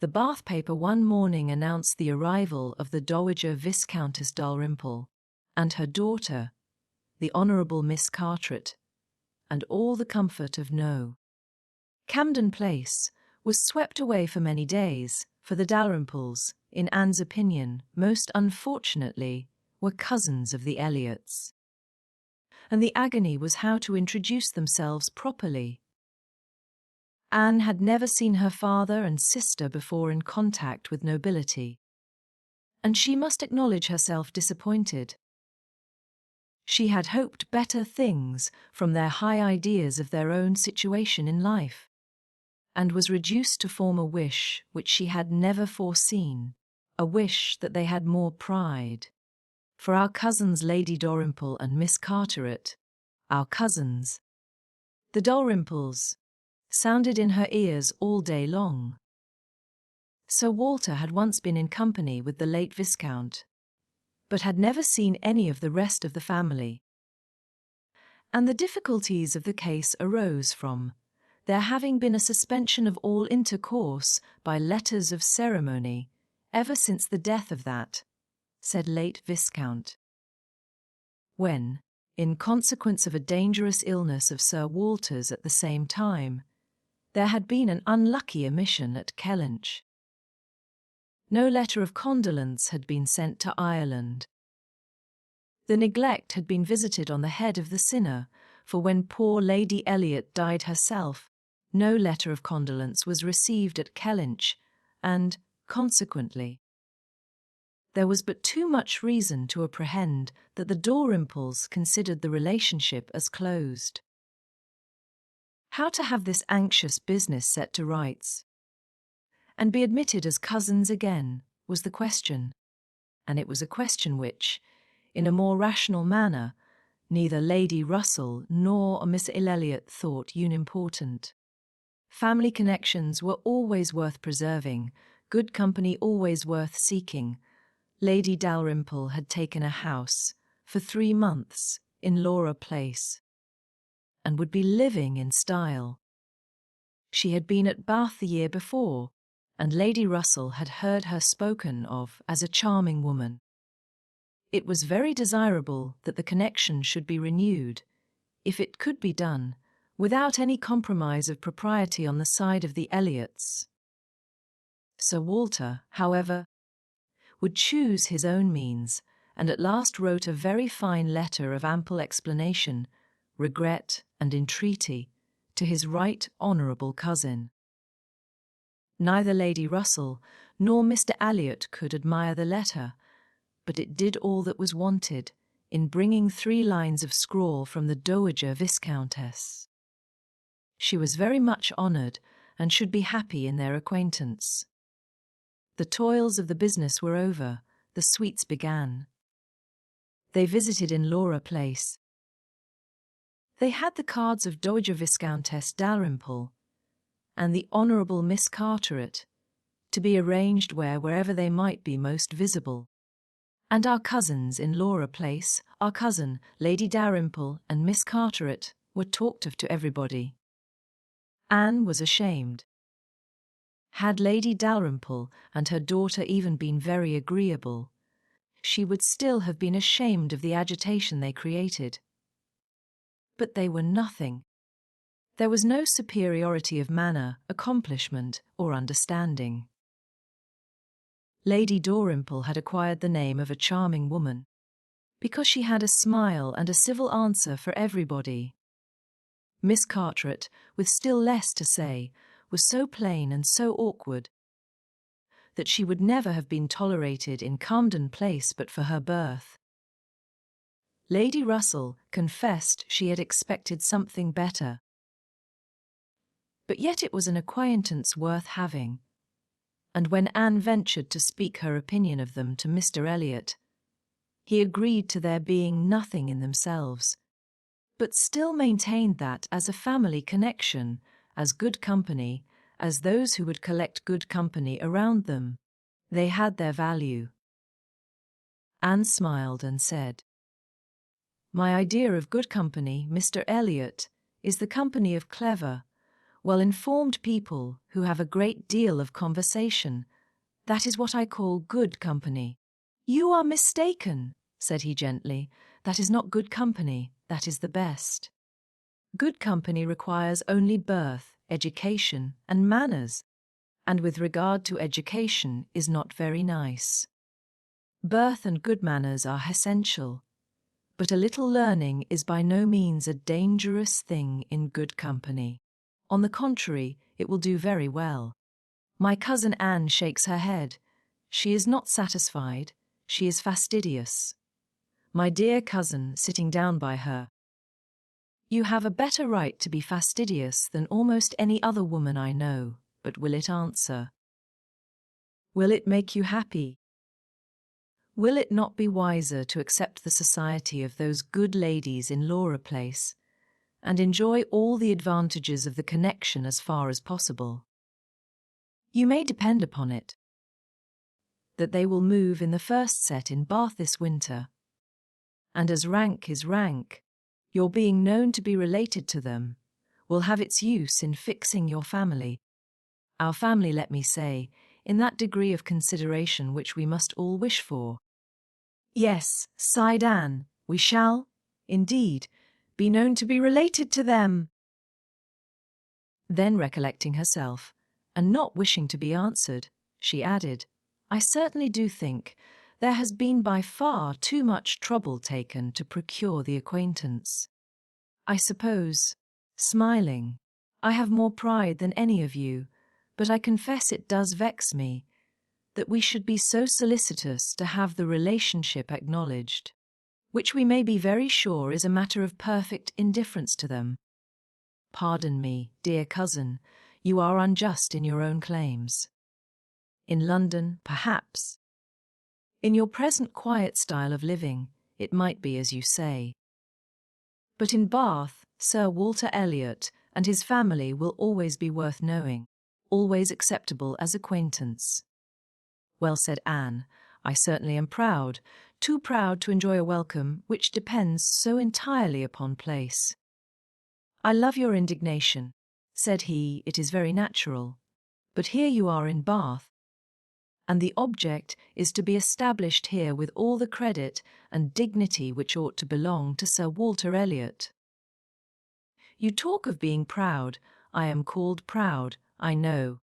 The Bath paper one morning announced the arrival of the Dowager Viscountess Dalrymple and her daughter, the Honourable Miss Carteret, and all the comfort of Camden Place was swept away for many days, for the Dalrymples, in Anne's opinion, most unfortunately, were cousins of the Elliots. And the agony was how to introduce themselves properly. Anne had never seen her father and sister before in contact with nobility, and she must acknowledge herself disappointed. She had hoped better things from their high ideas of their own situation in life, and was reduced to form a wish which she had never foreseen, a wish that they had more pride. For our cousins Lady Dalrymple and Miss Carteret, our cousins, the Dalrymples, sounded in her ears all day long. Sir Walter had once been in company with the late Viscount, but had never seen any of the rest of the family. And the difficulties of the case arose from there having been a suspension of all intercourse by letters of ceremony ever since the death of that said late Viscount, when, in consequence of a dangerous illness of Sir Walter's at the same time, there had been an unlucky omission at Kellynch. No letter of condolence had been sent to Ireland. The neglect had been visited on the head of the sinner, for when poor Lady Elliot died herself, no letter of condolence was received at Kellynch, and, consequently, There was but too much reason to apprehend that the Dalrymples considered the relationship as closed. How to have this anxious business set to rights and be admitted as cousins again was the question, and it was a question which, in a more rational manner, neither Lady Russell nor Miss Elliot thought unimportant. Family connections were always worth preserving, good company always worth seeking. Lady Dalrymple had taken a house for 3 months in Laura Place and would be living in style. She had been at Bath the year before, and Lady Russell had heard her spoken of as a charming woman. It was very desirable that the connection should be renewed, if it could be done, without any compromise of propriety on the side of the Elliots. Sir Walter, however, would choose his own means, and at last wrote a very fine letter of ample explanation, regret, and entreaty to his right honourable cousin. Neither Lady Russell nor Mr. Elliot could admire the letter, but it did all that was wanted in bringing 3 lines of scrawl from the Dowager Viscountess. She was very much honoured and should be happy in their acquaintance. The toils of the business were over, the sweets began. They visited in Laura Place. They had the cards of Dowager Viscountess Dalrymple and the Honourable Miss Carteret, to be arranged wherever they might be most visible. And our cousins in Laura Place, our cousin, Lady Dalrymple and Miss Carteret, were talked of to everybody. Anne was ashamed. Had Lady Dalrymple and her daughter even been very agreeable, she would still have been ashamed of the agitation they created. But they were nothing. There was no superiority of manner, accomplishment, or understanding. Lady Dalrymple had acquired the name of a charming woman, because she had a smile and a civil answer for everybody. Miss Carteret, with still less to say, was so plain and so awkward that she would never have been tolerated in Camden Place but for her birth. Lady Russell confessed she had expected something better, but yet it was an acquaintance worth having, and when Anne ventured to speak her opinion of them to Mr. Elliot, he agreed to their being nothing in themselves, but still maintained that as a family connection, as good company, as those who would collect good company around them, they had their value. Anne smiled and said, "My idea of good company, Mr. Elliot, is the company of clever, well-informed people who have a great deal of conversation. That is what I call good company." "You are mistaken," said he gently. "That is not good company, that is the best. Good company requires only birth, education, and manners, and with regard to education is not very nice. Birth and good manners are essential, but a little learning is by no means a dangerous thing in good company. On the contrary, it will do very well." My cousin Anne shakes her head. She is not satisfied, she is fastidious. My dear cousin, sitting down by her, "You have a better right to be fastidious than almost any other woman I know, but will it answer? Will it make you happy? Will it not be wiser to accept the society of those good ladies in Laura Place, and enjoy all the advantages of the connection as far as possible? You may depend upon it that they will move in the first set in Bath this winter, and as rank is rank, your being known to be related to them will have its use in fixing your family. Our family, let me say, in that degree of consideration which we must all wish for." "Yes," sighed Anne, "we shall, indeed, be known to be related to them." Then recollecting herself, and not wishing to be answered, she added, "I certainly do think there has been by far too much trouble taken to procure the acquaintance. I suppose," smiling, "I have more pride than any of you, but I confess it does vex me that we should be so solicitous to have the relationship acknowledged, which we may be very sure is a matter of perfect indifference to them. Pardon me, dear cousin, you are unjust in your own claims. In London, perhaps. In your present quiet style of living, it might be as you say. But in Bath, Sir Walter Elliot and his family will always be worth knowing, always acceptable as acquaintance. Well said, Anne. I certainly am proud, too proud to enjoy a welcome which depends so entirely upon place. I love your indignation, said he. It is very natural. But here you are in Bath, and the object is to be established here with all the credit and dignity which ought to belong to Sir Walter Elliot. You talk of being proud. I am called proud, I know.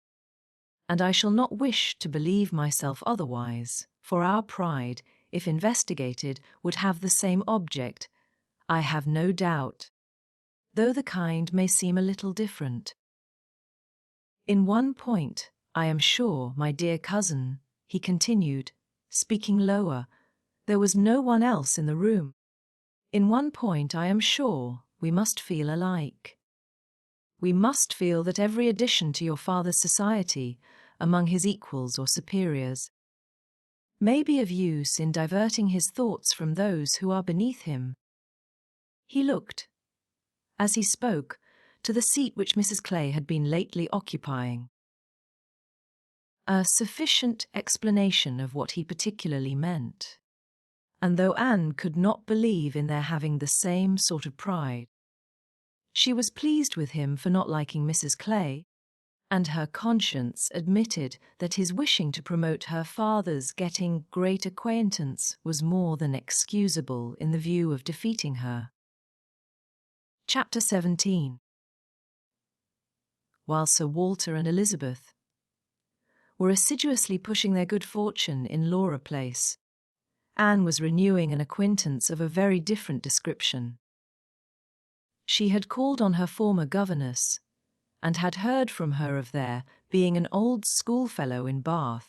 And I shall not wish to believe myself otherwise, for our pride, if investigated, would have the same object, I have no doubt, though the kind may seem a little different. In one point, I am sure, my dear cousin, he continued, speaking lower, there was no one else in the room. In one point, I am sure, we must feel alike. We must feel that every addition to your father's society, among his equals or superiors, may be of use in diverting his thoughts from those who are beneath him. He looked, as he spoke, to the seat which Mrs. Clay had been lately occupying. A sufficient explanation of what he particularly meant. And though Anne could not believe in their having the same sort of pride, she was pleased with him for not liking Mrs. Clay, and her conscience admitted that his wishing to promote her father's getting great acquaintance was more than excusable in the view of defeating her. Chapter 17. While Sir Walter and Elizabeth were assiduously pushing their good fortune in Laura Place, Anne was renewing an acquaintance of a very different description. She had called on her former governess, and had heard from her of there being an old schoolfellow in Bath,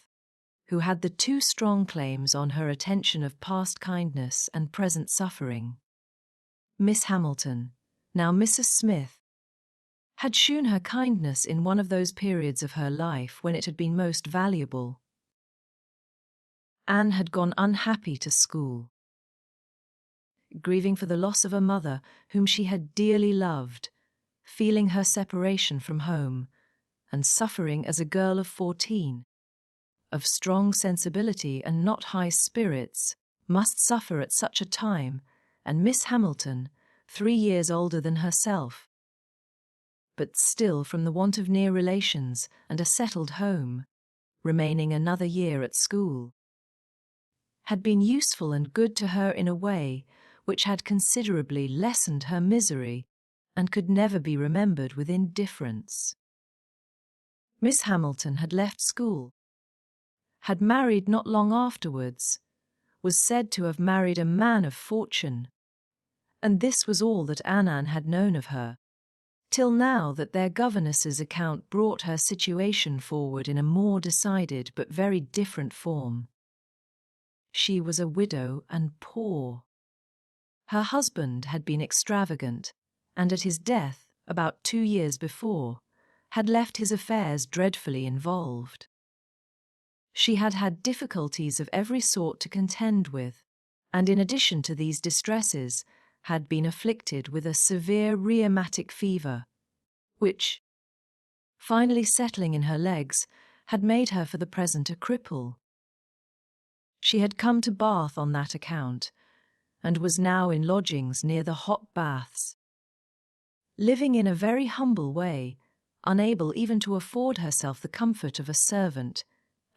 who had the two strong claims on her attention of past kindness and present suffering. Miss Hamilton, now Mrs. Smith, had shewn her kindness in one of those periods of her life when it had been most valuable. Anne had gone unhappy to school, grieving for the loss of a mother whom she had dearly loved, feeling her separation from home, and suffering as a girl of 14, of strong sensibility and not high spirits, must suffer at such a time, and Miss Hamilton, 3 years older than herself, but still from the want of near relations and a settled home, remaining another year at school, had been useful and good to her in a way which had considerably lessened her misery and could never be remembered with indifference. Miss Hamilton had left school, had married not long afterwards, was said to have married a man of fortune, and this was all that Anne had known of her, till now that their governess's account brought her situation forward in a more decided but very different form. She was a widow and poor. Her husband had been extravagant, and at his death, about 2 years before, had left his affairs dreadfully involved. She had had difficulties of every sort to contend with, and in addition to these distresses, had been afflicted with a severe rheumatic fever, which, finally settling in her legs, had made her for the present a cripple. She had come to Bath on that account, and was now in lodgings near the hot baths, living in a very humble way, unable even to afford herself the comfort of a servant,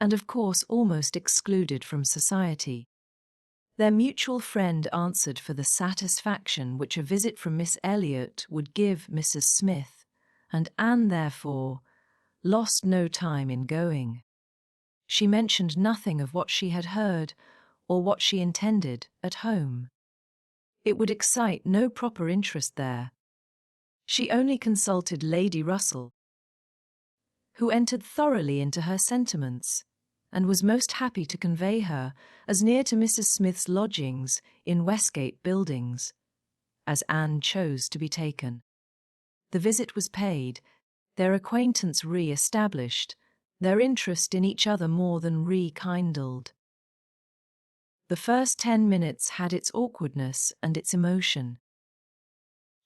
and of course almost excluded from society. Their mutual friend answered for the satisfaction which a visit from Miss Elliot would give Mrs. Smith, and Anne, therefore, lost no time in going. She mentioned nothing of what she had heard or what she intended at home. It would excite no proper interest there. She only consulted Lady Russell, who entered thoroughly into her sentiments, and was most happy to convey her as near to Mrs. Smith's lodgings in Westgate Buildings as Anne chose to be taken. The visit was paid, their acquaintance re-established, their interest in each other more than rekindled. The first 10 minutes had its awkwardness and its emotion.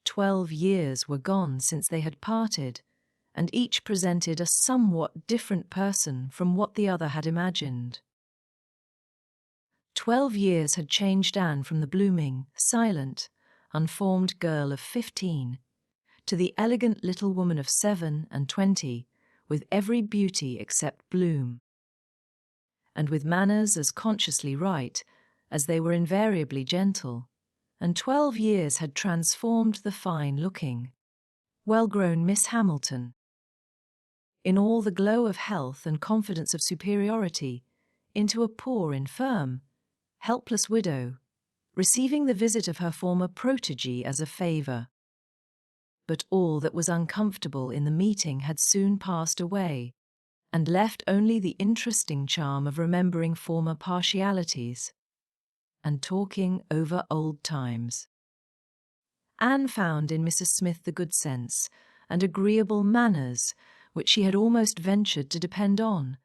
12 years were gone since they had parted, and each presented a somewhat different person from what the other had imagined. 12 years had changed Anne from the blooming, silent, unformed girl of 15 to the elegant little woman of 27, with every beauty except bloom, and with manners as consciously right as they were invariably gentle, and 12 years had transformed the fine-looking, well-grown Miss Hamilton, in all the glow of health and confidence of superiority, into a poor, infirm, helpless widow, receiving the visit of her former protégé as a favour. But all that was uncomfortable in the meeting had soon passed away, and left only the interesting charm of remembering former partialities and talking over old times. Anne found in Mrs. Smith the good sense and agreeable manners which she had almost ventured to depend on,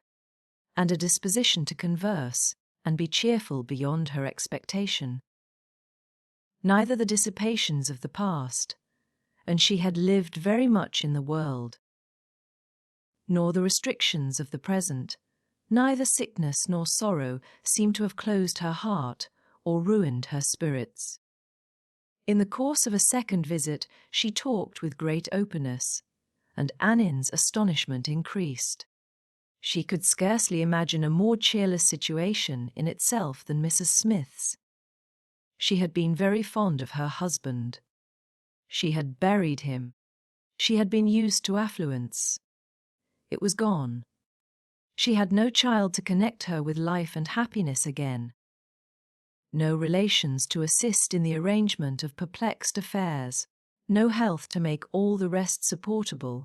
and a disposition to converse and be cheerful beyond her expectation. Neither the dissipations of the past, and she had lived very much in the world, nor the restrictions of the present, neither sickness nor sorrow seemed to have closed her heart or ruined her spirits. In the course of a second visit she talked with great openness, and Anne's astonishment increased. She could scarcely imagine a more cheerless situation in itself than Mrs. Smith's. She had been very fond of her husband. She had buried him. She had been used to affluence. It was gone. She had no child to connect her with life and happiness again. No relations to assist in the arrangement of perplexed affairs, no health to make all the rest supportable.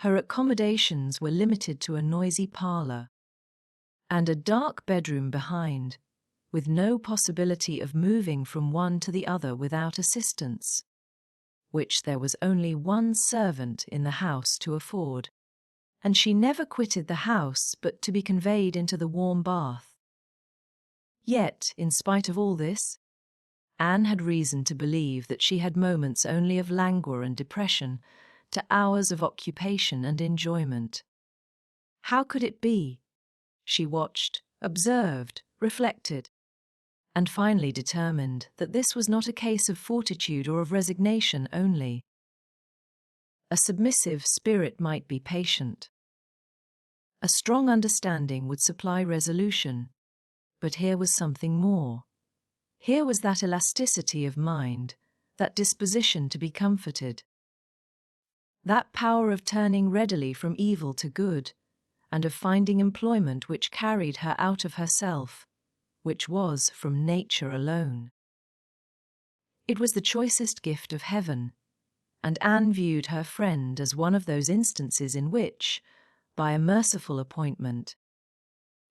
Her accommodations were limited to a noisy parlour, and a dark bedroom behind, with no possibility of moving from one to the other without assistance, which there was only one servant in the house to afford, and she never quitted the house but to be conveyed into the warm bath. Yet, in spite of all this, Anne had reason to believe that she had moments only of languor and depression, to hours of occupation and enjoyment. How could it be? She watched, observed, reflected, and finally determined that this was not a case of fortitude or of resignation only. A submissive spirit might be patient. A strong understanding would supply resolution, but here was something more. Here was that elasticity of mind, that disposition to be comforted, that power of turning readily from evil to good, and of finding employment which carried her out of herself, which was from nature alone. It was the choicest gift of heaven, and Anne viewed her friend as one of those instances in which, by a merciful appointment,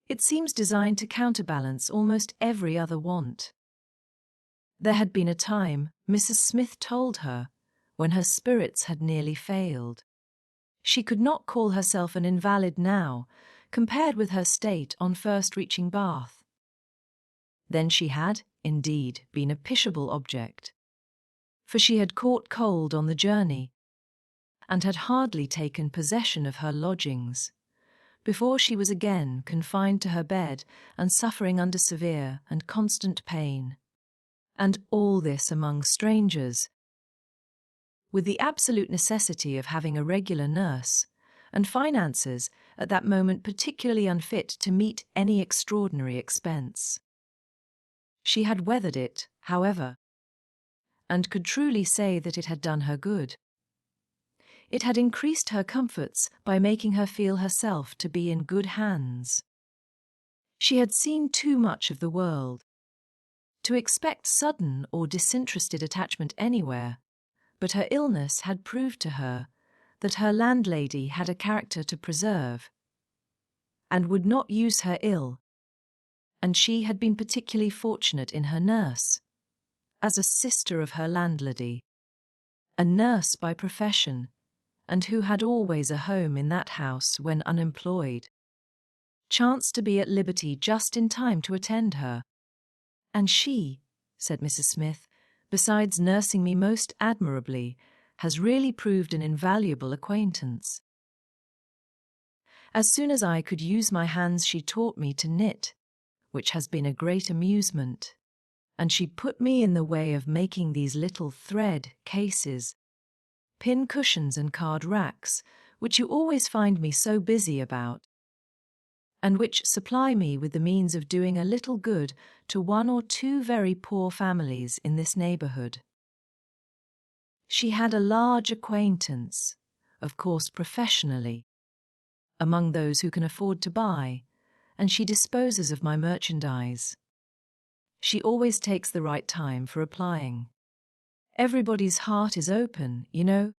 it seems designed to counterbalance almost every other want. There had been a time, Mrs. Smith told her, when her spirits had nearly failed. She could not call herself an invalid now, compared with her state on first reaching Bath. Then she had, indeed, been a pitiable object, for she had caught cold on the journey, and had hardly taken possession of her lodgings, before she was again confined to her bed and suffering under severe and constant pain. And all this among strangers, with the absolute necessity of having a regular nurse, and finances at that moment particularly unfit to meet any extraordinary expense. She had weathered it, however, and could truly say that it had done her good. It had increased her comforts by making her feel herself to be in good hands. She had seen too much of the world to expect sudden or disinterested attachment anywhere, but her illness had proved to her that her landlady had a character to preserve, and would not use her ill. And she had been particularly fortunate in her nurse, as a sister of her landlady, a nurse by profession, and who had always a home in that house when unemployed, chanced to be at liberty just in time to attend her. And she, said Mrs. Smith, besides nursing me most admirably, has really proved an invaluable acquaintance. As soon as I could use my hands, she taught me to knit, which has been a great amusement, and she put me in the way of making these little thread cases, pin cushions and card racks, which you always find me so busy about, and which supply me with the means of doing a little good to one or two very poor families in this neighbourhood. She had a large acquaintance, of course professionally, among those who can afford to buy, and she disposes of my merchandise. She always takes the right time for applying. Everybody's heart is open, you know.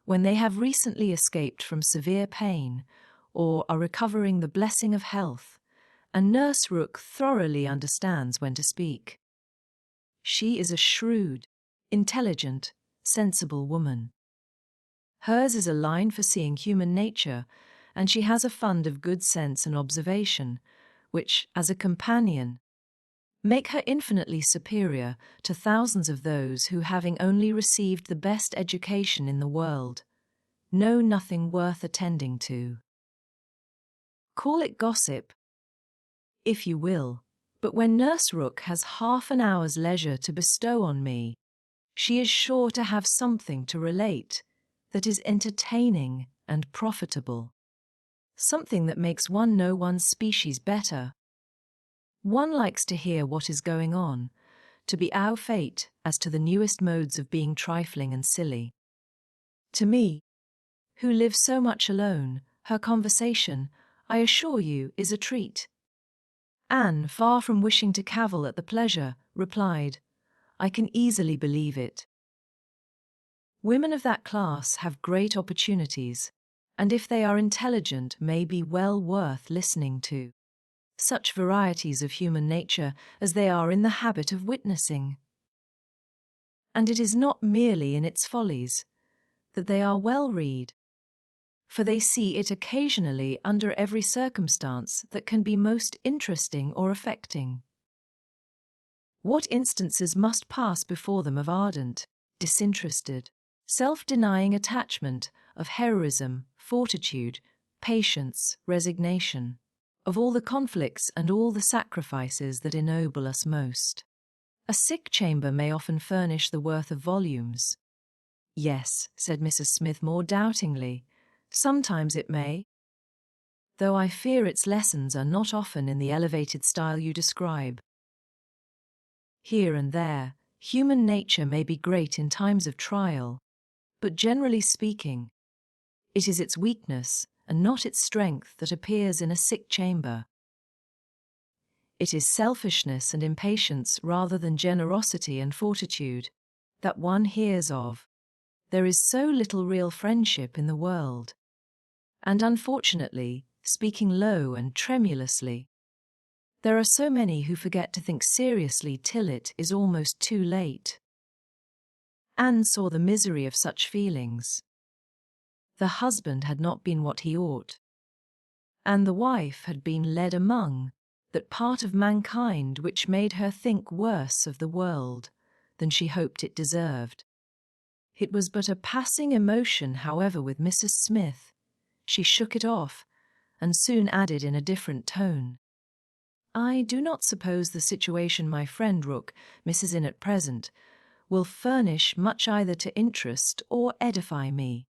When they have recently escaped from severe pain, or are recovering the blessing of health, and Nurse Rook thoroughly understands when to speak. She is a shrewd, intelligent, sensible woman. Hers is a line for seeing human nature, and she has a fund of good sense and observation, which, as a companion, make her infinitely superior to thousands of those who, having only received the best education in the world, know nothing worth attending to. Call it gossip, if you will, but when Nurse Rook has half an hour's leisure to bestow on me, she is sure to have something to relate that is entertaining and profitable, something that makes one know one's species better. One likes to hear what is going on, to be au fait as to the newest modes of being trifling and silly. To me, who live so much alone, her conversation, I assure you, is a treat. Anne, far from wishing to cavil at the pleasure, replied, I can easily believe it. Women of that class have great opportunities, and if they are intelligent, may be well worth listening to. Such varieties of human nature as they are in the habit of witnessing. And it is not merely in its follies that they are well read, for they see it occasionally under every circumstance that can be most interesting or affecting. What instances must pass before them of ardent, disinterested, self-denying attachment, of heroism, fortitude, patience, resignation, of all the conflicts and all the sacrifices that ennoble us most. A sick chamber may often furnish the worth of volumes. Yes, said Mrs. Smith more doubtingly, sometimes it may, though I fear its lessons are not often in the elevated style you describe. Here and there, human nature may be great in times of trial, but generally speaking, it is its weakness and not its strength that appears in a sick chamber. It is selfishness and impatience rather than generosity and fortitude that one hears of. There is so little real friendship in the world. And unfortunately, speaking low and tremulously, there are so many who forget to think seriously till it is almost too late. Anne saw the misery of such feelings. The husband had not been what he ought, and the wife had been led among that part of mankind which made her think worse of the world than she hoped it deserved. It was but a passing emotion, however, with Mrs. Smith. She shook it off, and soon added in a different tone, I do not suppose the situation my friend Rook, Mrs. In at present, will furnish much either to interest or edify me.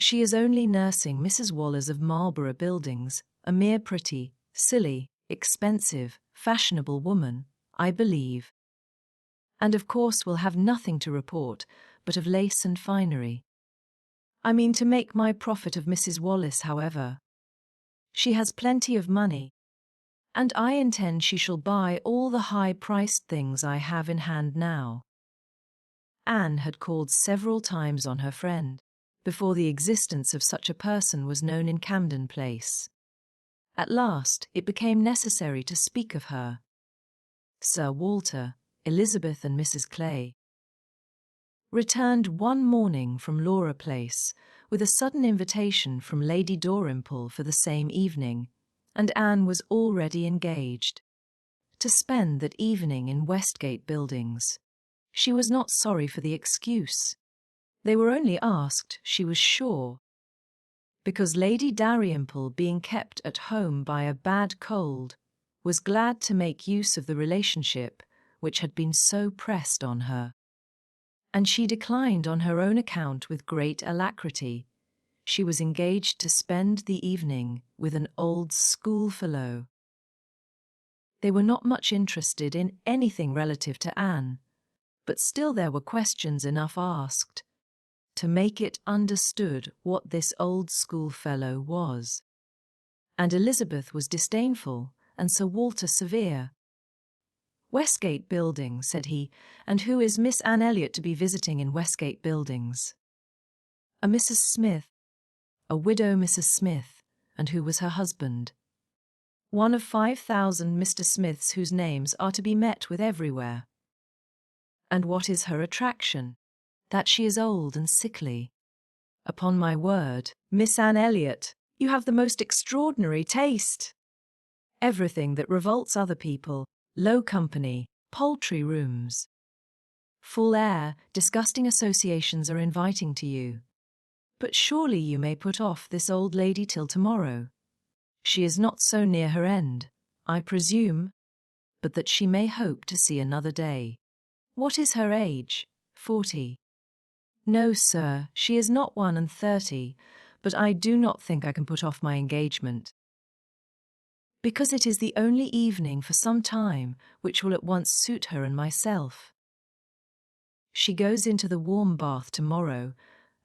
She is only nursing Mrs. Waller's of Marlborough Buildings, a mere pretty, silly, expensive, fashionable woman, I believe, and of course will have nothing to report but of lace and finery. I mean to make my profit of Mrs. Wallace, however. She has plenty of money, and I intend she shall buy all the high-priced things I have in hand now. Anne had called several times on her friend, before the existence of such a person was known in Camden Place. At last, it became necessary to speak of her. Sir Walter, Elizabeth and Mrs. Clay returned one morning from Laura Place with a sudden invitation from Lady Dalrymple for the same evening, and Anne was already engaged to spend that evening in Westgate Buildings. She was not sorry for the excuse. They were only asked, she was sure, because Lady Dalrymple, being kept at home by a bad cold, was glad to make use of the relationship which had been so pressed on her. And she declined on her own account with great alacrity. She was engaged to spend the evening with an old schoolfellow. They were not much interested in anything relative to Anne, but still there were questions enough asked to make it understood what this old schoolfellow was. And Elizabeth was disdainful, and Sir Walter severe. "Westgate Buildings," said he, "and who is Miss Anne Elliot to be visiting in Westgate Buildings?" "A Mrs. Smith, a widow Mrs. Smith, and who was her husband. One of 5,000 Mr. Smiths whose names are to be met with everywhere." "And what is her attraction?" "That she is old and sickly." "Upon my word, Miss Anne Elliot, you have the most extraordinary taste. Everything that revolts other people, low company, poultry rooms, full air, disgusting associations are inviting to you. But surely you may put off this old lady till tomorrow. She is not so near her end, I presume, but that she may hope to see another day." "What is her age?" 40. "No, sir, she is not 31, but I do not think I can put off my engagement, because it is the only evening for some time which will at once suit her and myself. She goes into the warm bath tomorrow,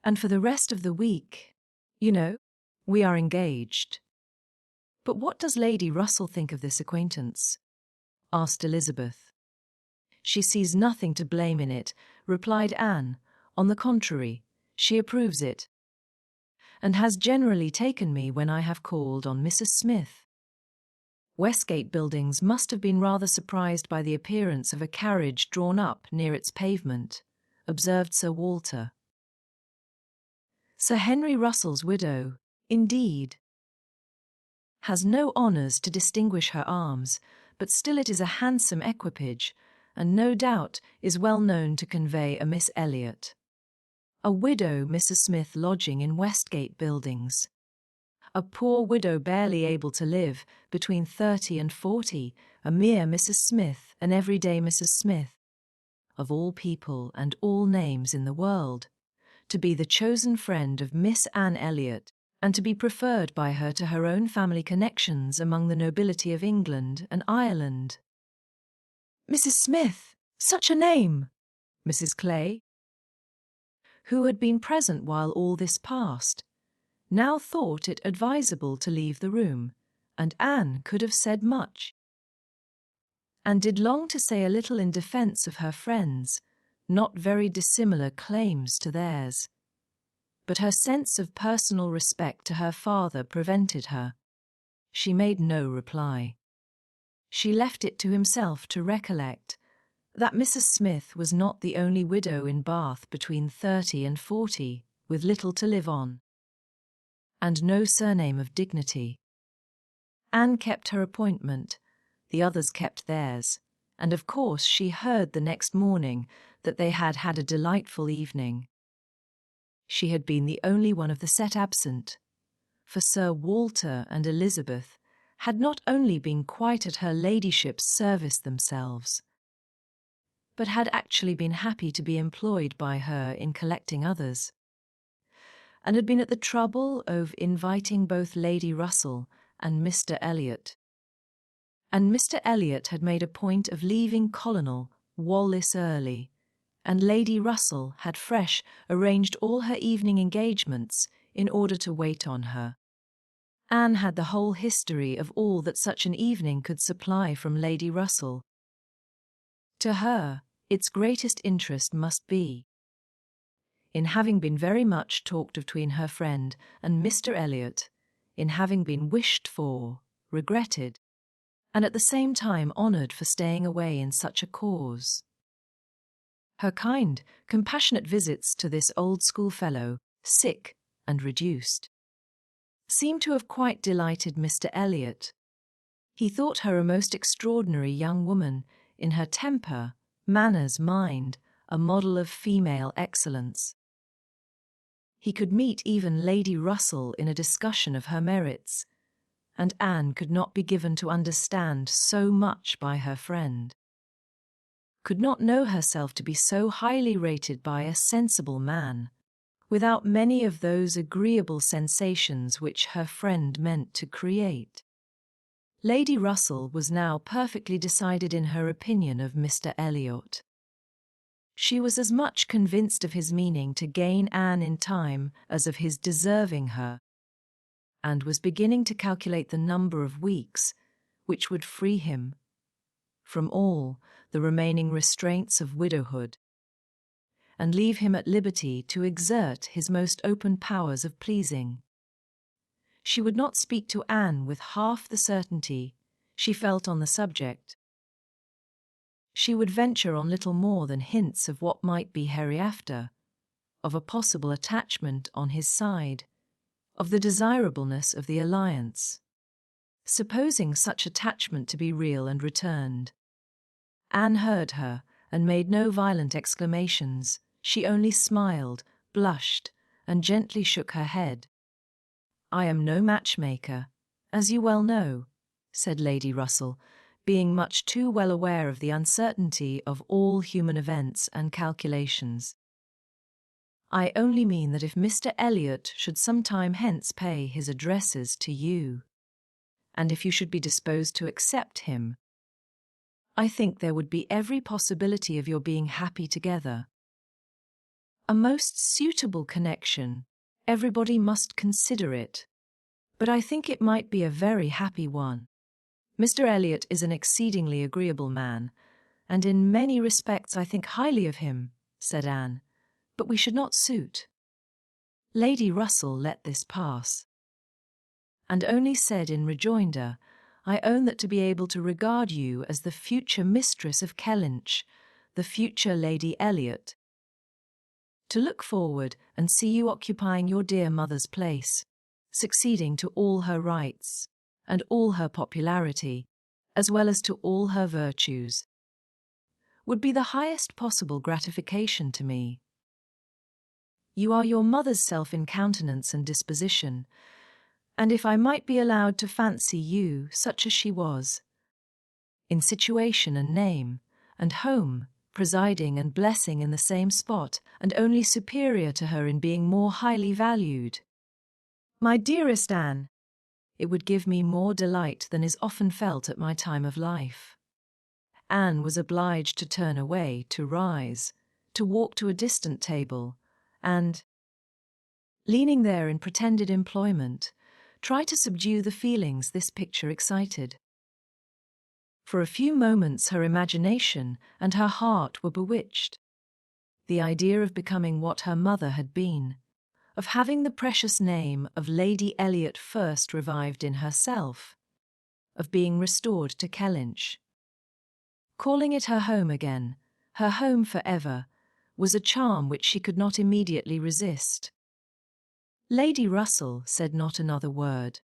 and for the rest of the week, you know, we are engaged." "But what does Lady Russell think of this acquaintance?" asked Elizabeth. "She sees nothing to blame in it," replied Anne. "On the contrary, she approves it, and has generally taken me when I have called on Mrs. Smith." "Westgate Buildings must have been rather surprised by the appearance of a carriage drawn up near its pavement," observed Sir Walter. "Sir Henry Russell's widow, indeed, has no honours to distinguish her arms, but still it is a handsome equipage, and no doubt is well known to convey a Miss Elliot. A widow Mrs. Smith lodging in Westgate Buildings. A poor widow barely able to live, between 30 and 40, a mere Mrs. Smith, an everyday Mrs. Smith, of all people and all names in the world, to be the chosen friend of Miss Anne Elliot, and to be preferred by her to her own family connections among the nobility of England and Ireland." "Mrs. Smith! Such a name!" Mrs. Clay, who had been present while all this passed, now thought it advisable to leave the room, and Anne could have said much, and did long to say a little in defence of her friends, not very dissimilar claims to theirs. But her sense of personal respect to her father prevented her. She made no reply. She left it to himself to recollect that Mrs. Smith was not the only widow in Bath between 30 and 40, with little to live on, and no surname of dignity. Anne kept her appointment, the others kept theirs, and of course she heard the next morning that they had had a delightful evening. She had been the only one of the set absent, for Sir Walter and Elizabeth had not only been quite at her ladyship's service themselves, but had actually been happy to be employed by her in collecting others, and had been at the trouble of inviting both Lady Russell and Mr. Elliot. And Mr. Elliot had made a point of leaving Colonel Wallis early, and Lady Russell had fresh arranged all her evening engagements in order to wait on her. Anne had the whole history of all that such an evening could supply from Lady Russell. To her, its greatest interest must be in having been very much talked of between her friend and Mr. Elliot, in having been wished for regretted, and at the same time honoured for staying away in such a cause. Her kind, compassionate visits to this old schoolfellow, sick and reduced, seemed to have quite delighted Mr. Elliot. He thought her a most extraordinary young woman, in her temper, manners, mind, a model of female excellence. He could meet even Lady Russell in a discussion of her merits, and Anne could not be given to understand so much by her friend, could not know herself to be so highly rated by a sensible man, without many of those agreeable sensations which her friend meant to create. Lady Russell was now perfectly decided in her opinion of Mr. Elliot. She was as much convinced of his meaning to gain Anne in time as of his deserving her, and was beginning to calculate the number of weeks which would free him from all the remaining restraints of widowhood, and leave him at liberty to exert his most open powers of pleasing. She would not speak to Anne with half the certainty she felt on the subject. She would venture on little more than hints of what might be hereafter, of a possible attachment on his side, of the desirableness of the alliance. Supposing such attachment to be real and returned. Anne heard her and made no violent exclamations. She only smiled, blushed, and gently shook her head. "I am no matchmaker, as you well know," said Lady Russell, being much too well aware of the uncertainty of all human events and calculations. "I only mean that if Mr. Elliot should some time hence pay his addresses to you, and if you should be disposed to accept him, I think there would be every possibility of your being happy together. A most suitable connection, everybody must consider it, but I think it might be a very happy one. Mr. Elliot is an exceedingly agreeable man, and in many respects I think highly of him," said Anne, "but we should not suit." Lady Russell let this pass, and only said in rejoinder, "I own that to be able to regard you as the future mistress of Kellynch, the future Lady Elliot, to look forward and see you occupying your dear mother's place, succeeding to all her rights, and all her popularity, as well as to all her virtues, would be the highest possible gratification to me. You are your mother's self in countenance and disposition, and if I might be allowed to fancy you such as she was, in situation and name, and home, presiding and blessing in the same spot, and only superior to her in being more highly valued. My dearest Anne, it would give me more delight than is often felt at my time of life." Anne was obliged to turn away, to rise, to walk to a distant table, and, leaning there in pretended employment, try to subdue the feelings this picture excited. For a few moments her imagination and her heart were bewitched. The idea of becoming what her mother had been, of having the precious name of Lady Elliot first revived in herself, of being restored to Kellynch, calling it her home again, her home for ever, was a charm which she could not immediately resist. Lady Russell said not another word,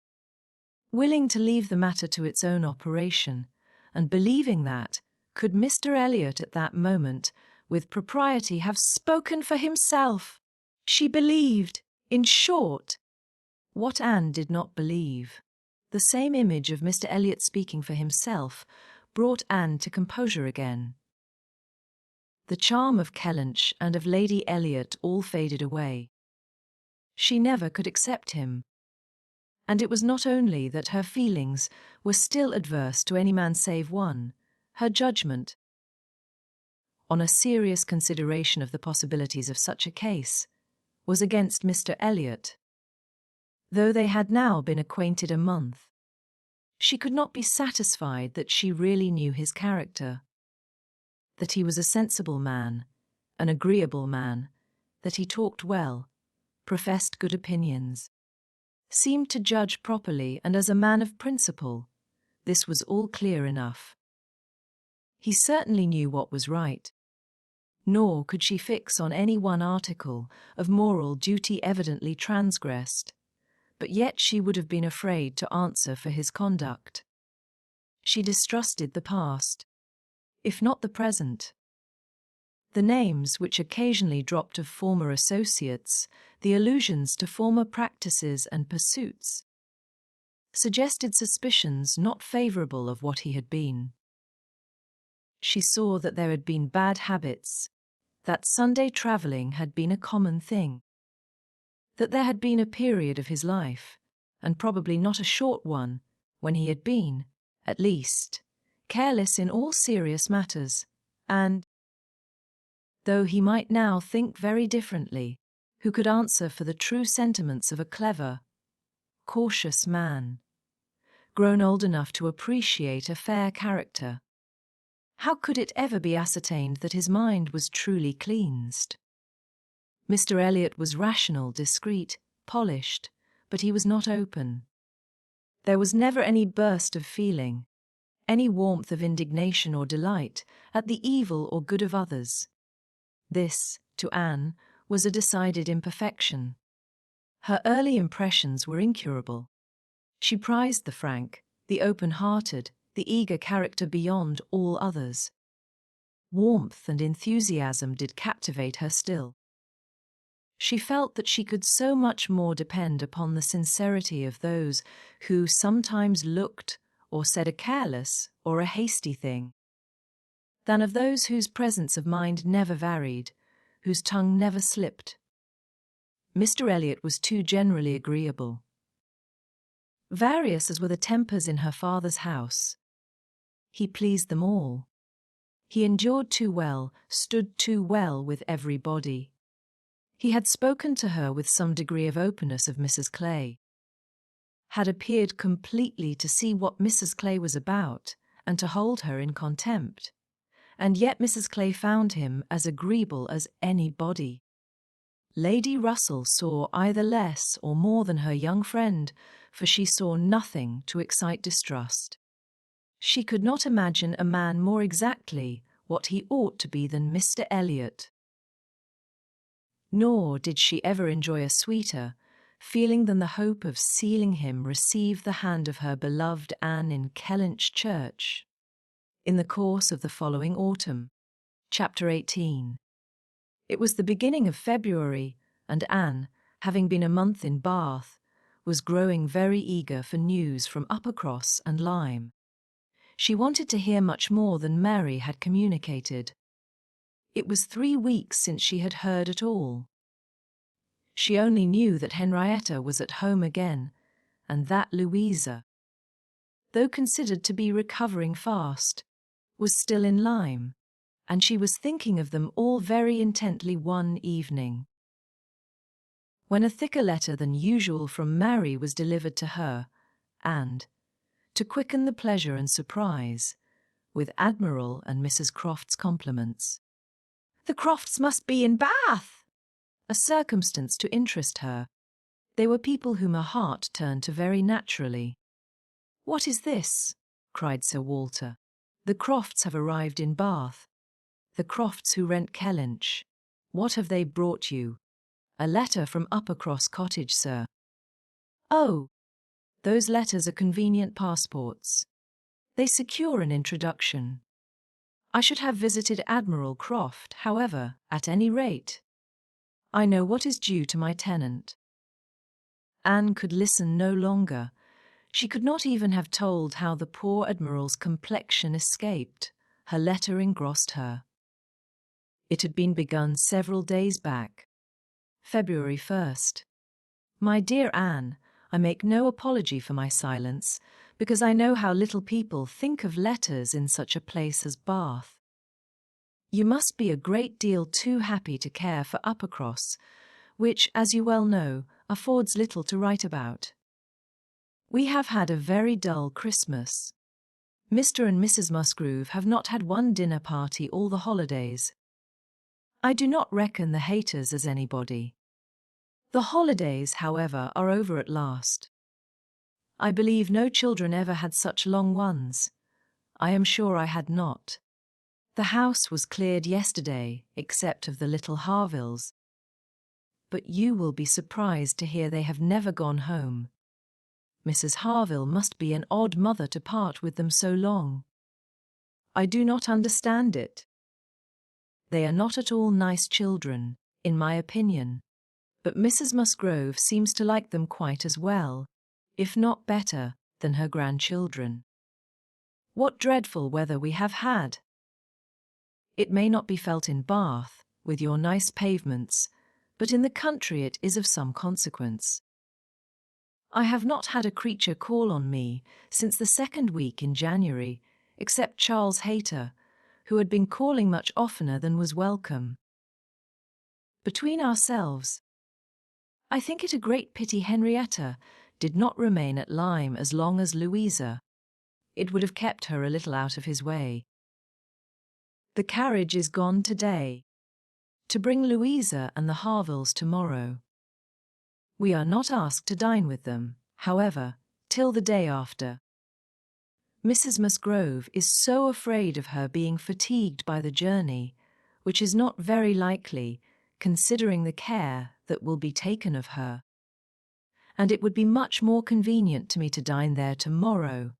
willing to leave the matter to its own operation, and believing that, could Mr. Elliot at that moment, with propriety, have spoken for himself, she believed, in short, what Anne did not believe. The same image of Mr. Elliot speaking for himself brought Anne to composure again. The charm of Kellynch and of Lady Elliot all faded away. She never could accept him. And it was not only that her feelings were still adverse to any man save one, her judgment, on a serious consideration of the possibilities of such a case, was against Mr. Elliot. Though they had now been acquainted a month, she could not be satisfied that she really knew his character, that he was a sensible man, an agreeable man, that he talked well, professed good opinions, seemed to judge properly and as a man of principle, This was all clear enough. He certainly knew what was right. Nor could she fix on any one article of moral duty evidently transgressed, but yet she would have been afraid to answer for his conduct. She distrusted the past, if not the present. The names which occasionally dropped of former associates, the allusions to former practices and pursuits, suggested suspicions not favourable of what he had been. She saw that there had been bad habits, that Sunday travelling had been a common thing, that there had been a period of his life, and probably not a short one, when he had been, at least, careless in all serious matters, and, though he might now think very differently, who could answer for the true sentiments of a clever, cautious man, grown old enough to appreciate a fair character, how could it ever be ascertained that his mind was truly cleansed? Mr. Elliot was rational, discreet, polished, but he was not open. There was never any burst of feeling, any warmth of indignation or delight at the evil or good of others. This, to Anne, was a decided imperfection. Her early impressions were incurable. She prized the frank, the open-hearted, the eager character beyond all others. Warmth and enthusiasm did captivate her still. She felt that she could so much more depend upon the sincerity of those who sometimes looked or said a careless or a hasty thing, than of those whose presence of mind never varied, whose tongue never slipped. Mr. Elliot was too generally agreeable. Various as were the tempers in her father's house, he pleased them all. He endured too well, stood too well with everybody. He had spoken to her with some degree of openness of Mrs. Clay, had appeared completely to see what Mrs. Clay was about and to hold her in contempt, and yet Mrs. Clay found him as agreeable as anybody. Lady Russell saw either less or more than her young friend, for she saw nothing to excite distrust. She could not imagine a man more exactly what he ought to be than Mr. Elliot. Nor did she ever enjoy a sweeter feeling than the hope of seeing him receive the hand of her beloved Anne in Kellynch Church, in the course of the following autumn. Chapter 18. It was the beginning of February, and Anne, having been a month in Bath, was growing very eager for news from Uppercross and Lyme. She wanted to hear much more than Mary had communicated. It was 3 weeks since she had heard at all. She only knew that Henrietta was at home again, and that Louisa, though considered to be recovering fast, was still in Lyme, and she was thinking of them all very intently one evening, when a thicker letter than usual from Mary was delivered to her, and, to quicken the pleasure and surprise, with Admiral and Mrs. Croft's compliments. "The Crofts must be in Bath!" A circumstance to interest her. They were people whom her heart turned to very naturally. "What is this?" cried Sir Walter. "The Crofts have arrived in Bath. The Crofts who rent Kellynch. What have they brought you?" "A letter from Uppercross Cottage, sir." "Oh, those letters are convenient passports. They secure an introduction. I should have visited Admiral Croft, however, at any rate. I know what is due to my tenant." Anne could listen no longer. She could not even have told how the poor Admiral's complexion escaped. Her letter engrossed her. It had been begun several days back. February 1st. "My dear Anne, I make no apology for my silence, because I know how little people think of letters in such a place as Bath. You must be a great deal too happy to care for Uppercross, which, as you well know, affords little to write about. We have had a very dull Christmas. Mr. and Mrs. Musgrove have not had one dinner party all the holidays. I do not reckon the Hayters as anybody. The holidays, however, are over at last. I believe no children ever had such long ones. I am sure I had not. The house was cleared yesterday, except of the little Harvilles. But you will be surprised to hear they have never gone home. Mrs. Harville must be an odd mother to part with them so long. I do not understand it. They are not at all nice children, in my opinion, but Mrs. Musgrove seems to like them quite as well, if not better, than her grandchildren. What dreadful weather we have had! It may not be felt in Bath, with your nice pavements, but in the country it is of some consequence. I have not had a creature call on me since the second week in January, except Charles Hayter, who had been calling much oftener than was welcome. Between ourselves, I think it a great pity Henrietta did not remain at Lyme as long as Louisa. It would have kept her a little out of his way. The carriage is gone today, to bring Louisa and the Harvilles tomorrow. We are not asked to dine with them, however, till the day after. Mrs. Musgrove is so afraid of her being fatigued by the journey, which is not very likely, considering the care that will be taken of her. And it would be much more convenient to me to dine there tomorrow.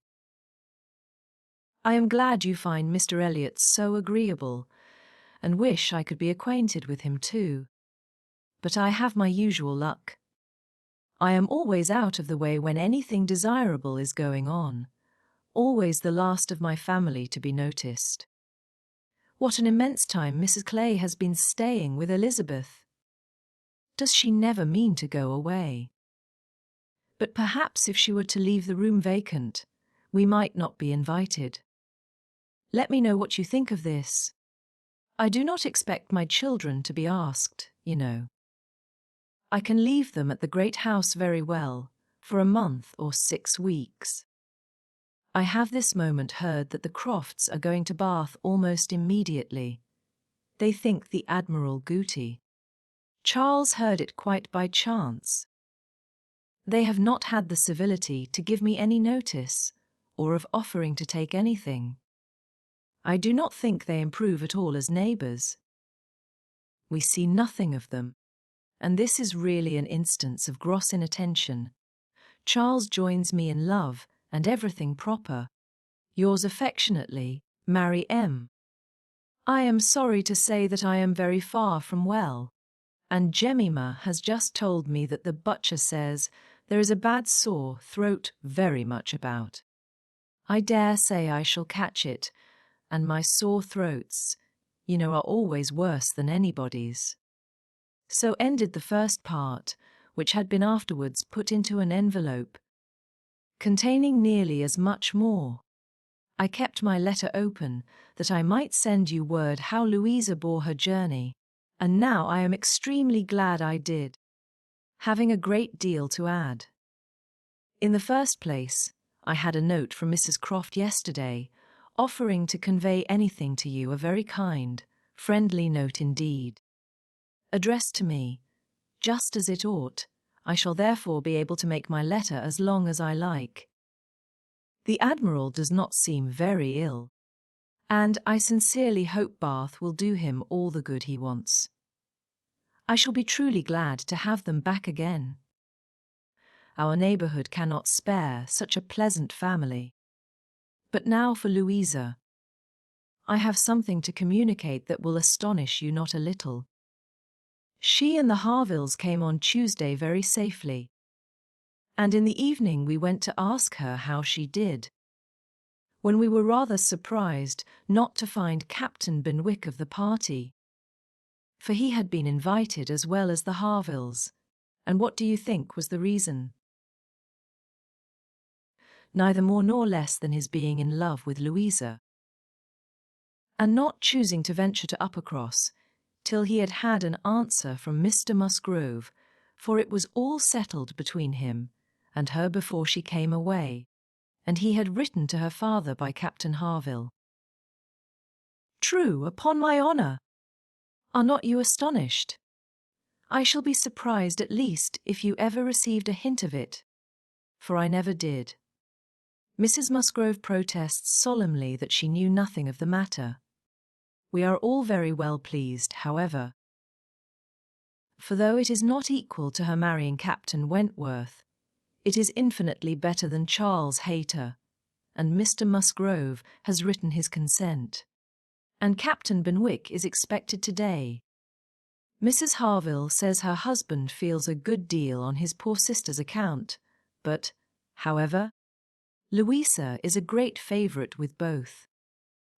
I am glad you find Mr. Elliot so agreeable, and wish I could be acquainted with him too. But I have my usual luck. I am always out of the way when anything desirable is going on, always the last of my family to be noticed. What an immense time Mrs. Clay has been staying with Elizabeth! Does she never mean to go away? But perhaps if she were to leave the room vacant, we might not be invited. Let me know what you think of this. I do not expect my children to be asked, you know. I can leave them at the great house very well, for a month or 6 weeks. I have this moment heard that the Crofts are going to Bath almost immediately. They think the Admiral Gooty. Charles heard it quite by chance. They have not had the civility to give me any notice, or of offering to take anything. I do not think they improve at all as neighbours. We see nothing of them, and this is really an instance of gross inattention. Charles joins me in love and everything proper. Yours affectionately, Mary M. I am sorry to say that I am very far from well, and Jemima has just told me that the butcher says there is a bad sore throat very much about. I dare say I shall catch it, and my sore throats, you know, are always worse than anybody's. So ended the first part, which had been afterwards put into an envelope, containing nearly as much more. I kept my letter open, that I might send you word how Louisa bore her journey, and now I am extremely glad I did, having a great deal to add. In the first place, I had a note from Mrs. Croft yesterday, offering to convey anything to you, a very kind, friendly note indeed. Addressed to me, just as it ought, I shall therefore be able to make my letter as long as I like. The Admiral does not seem very ill, and I sincerely hope Bath will do him all the good he wants. I shall be truly glad to have them back again. Our neighbourhood cannot spare such a pleasant family. But now for Louisa. I have something to communicate that will astonish you not a little. She and the Harvilles came on Tuesday very safely, and in the evening we went to ask her how she did, when we were rather surprised not to find Captain Benwick of the party, for he had been invited as well as the Harvilles, and what do you think was the reason? Neither more nor less than his being in love with Louisa, and not choosing to venture to Uppercross till he had had an answer from Mr. Musgrove, for it was all settled between him and her before she came away, and he had written to her father by Captain Harville. True, upon my honour! Are not you astonished? I shall be surprised at least if you ever received a hint of it, for I never did. Mrs. Musgrove protests solemnly that she knew nothing of the matter. We are all very well pleased, however, for though it is not equal to her marrying Captain Wentworth, it is infinitely better than Charles Hayter, and Mr. Musgrove has written his consent. And Captain Benwick is expected today. Mrs. Harville says her husband feels a good deal on his poor sister's account, but, however, Louisa is a great favourite with both.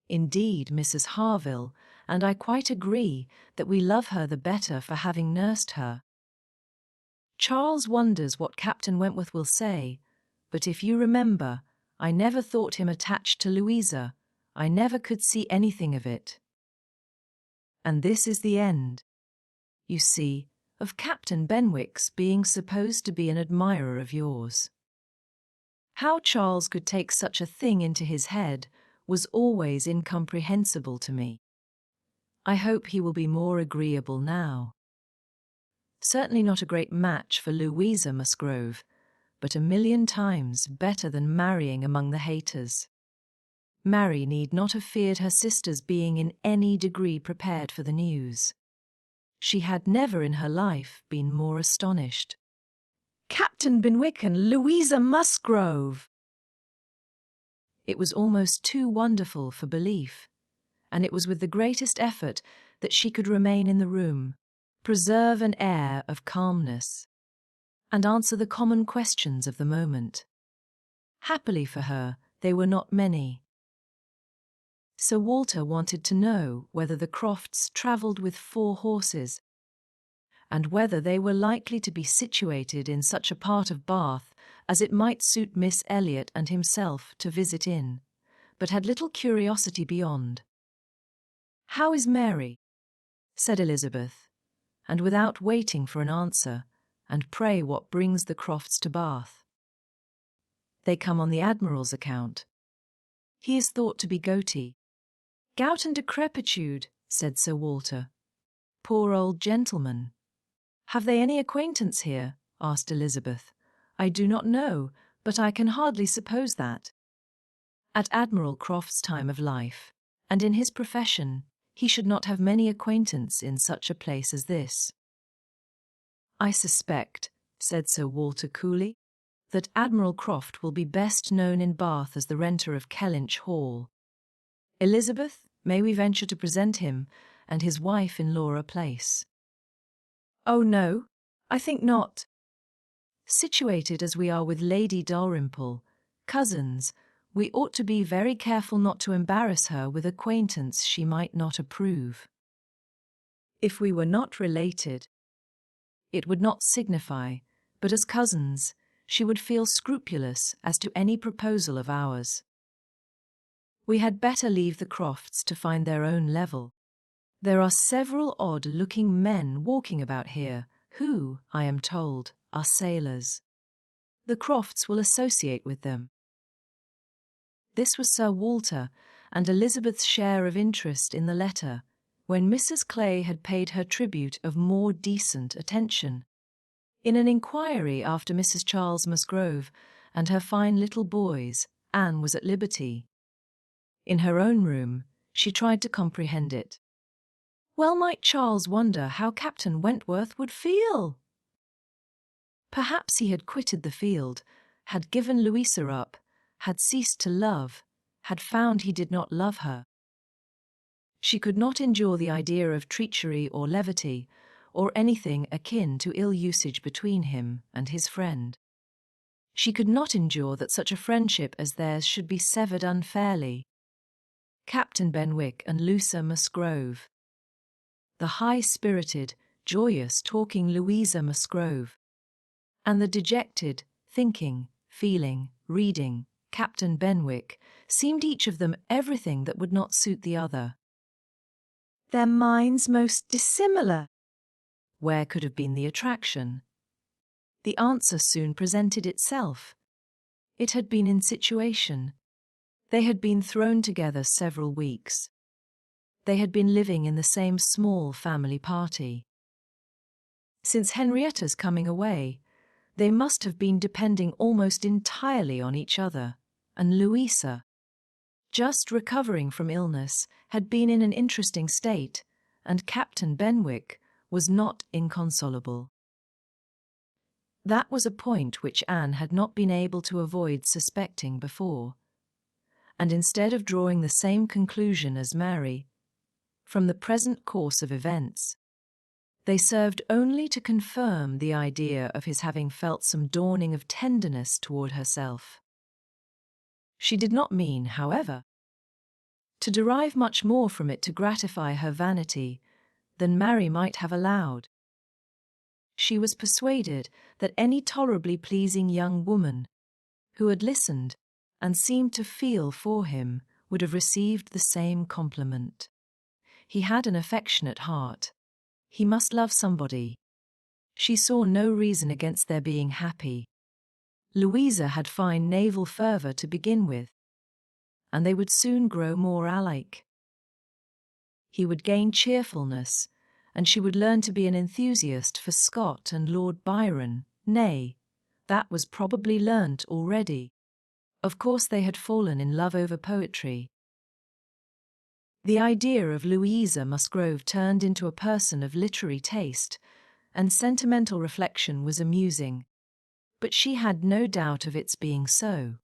Indeed, Mrs. Harville and I quite agree that we love her the better for having nursed her. Charles wonders what Captain Wentworth will say, but if you remember, I never thought him attached to Louisa. I never could see anything of it. And this is the end, you see, of Captain Benwick's being supposed to be an admirer of yours. How Charles could take such a thing into his head was always incomprehensible to me. I hope he will be more agreeable now. Certainly not a great match for Louisa Musgrove, but 1,000,000 times better than marrying among the Hayters. Mary need not have feared her sister's being in any degree prepared for the news. She had never in her life been more astonished. Captain Benwick and Louisa Musgrove! It was almost too wonderful for belief, and it was with the greatest effort that she could remain in the room, preserve an air of calmness, and answer the common questions of the moment. Happily for her, they were not many. Sir Walter wanted to know whether the Crofts travelled with 4 horses, and whether they were likely to be situated in such a part of Bath as it might suit Miss Elliot and himself to visit in, but had little curiosity beyond. "How is Mary?" said Elizabeth, and without waiting for an answer, "And pray what brings the Crofts to Bath?" "They come on the Admiral's account. He is thought to be gouty." "Gout and decrepitude," said Sir Walter. "Poor old gentleman." "Have they any acquaintance here?" asked Elizabeth. "I do not know, but I can hardly suppose that. At Admiral Croft's time of life, and in his profession, he should not have many acquaintance in such a place as this." "I suspect," said Sir Walter coolly, "that Admiral Croft will be best known in Bath as the renter of Kellynch Hall. Elizabeth, may we venture to present him and his wife in Laura Place?" "Oh no, I think not." "Situated as we are with Lady Dalrymple, cousins, we ought to be very careful not to embarrass her with acquaintance she might not approve. If we were not related, it would not signify, but as cousins, she would feel scrupulous as to any proposal of ours. We had better leave the Crofts to find their own level. There are several odd-looking men walking about here who, I am told, are sailors. The Crofts will associate with them." This was Sir Walter and Elizabeth's share of interest in the letter, when Mrs. Clay had paid her tribute of more decent attention. In an inquiry after Mrs. Charles Musgrove and her fine little boys, Anne was at liberty. In her own room, she tried to comprehend it. Well might Charles wonder how Captain Wentworth would feel. Perhaps he had quitted the field, had given Louisa up, had ceased to love, had found he did not love her. She could not endure the idea of treachery or levity, or anything akin to ill usage between him and his friend. She could not endure that such a friendship as theirs should be severed unfairly. Captain Benwick and Louisa Musgrove. The high-spirited, joyous, talking Louisa Musgrove, and the dejected, thinking, feeling, reading Captain Benwick seemed each of them everything that would not suit the other. Their minds most dissimilar. Where could have been the attraction? The answer soon presented itself. It had been in situation. They had been thrown together several weeks. They had been living in the same small family party. Since Henrietta's coming away, They must have been depending almost entirely on each other, and Louisa, just recovering from illness, had been in an interesting state, and Captain Benwick was not inconsolable. That was a point which Anne had not been able to avoid suspecting before, and instead of drawing the same conclusion as Mary, from the present course of events, they served only to confirm the idea of his having felt some dawning of tenderness toward herself. She did not mean, however, to derive much more from it to gratify her vanity than Mary might have allowed. She was persuaded that any tolerably pleasing young woman who had listened and seemed to feel for him would have received the same compliment. He had an affectionate heart. He must love somebody. She saw no reason against their being happy. Louisa had fine naval fervour to begin with, and they would soon grow more alike. He would gain cheerfulness, and she would learn to be an enthusiast for Scott and Lord Byron. Nay, that was probably learnt already. Of course they had fallen in love over poetry. The idea of Louisa Musgrove turned into a person of literary taste, and sentimental reflection was amusing, but she had no doubt of its being so.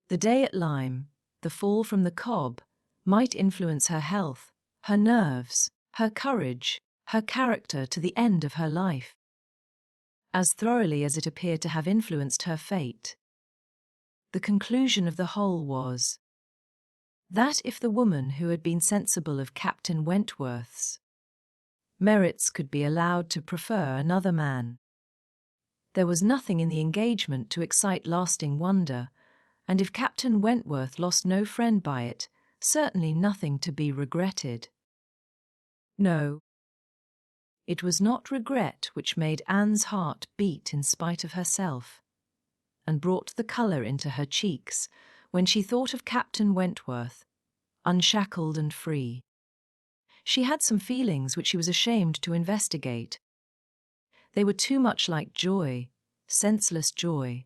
The day at Lyme, the fall from the cob, might influence her health, her nerves, her courage, her character to the end of her life, as thoroughly as it appeared to have influenced her fate. The conclusion of the whole was that if the woman who had been sensible of Captain Wentworth's merits could be allowed to prefer another man, there was nothing in the engagement to excite lasting wonder, and if Captain Wentworth lost no friend by it, certainly nothing to be regretted. No, it was not regret which made Anne's heart beat in spite of herself, and brought the colour into her cheeks when she thought of Captain Wentworth, unshackled and free. She had some feelings which she was ashamed to investigate. They were too much like joy, senseless joy.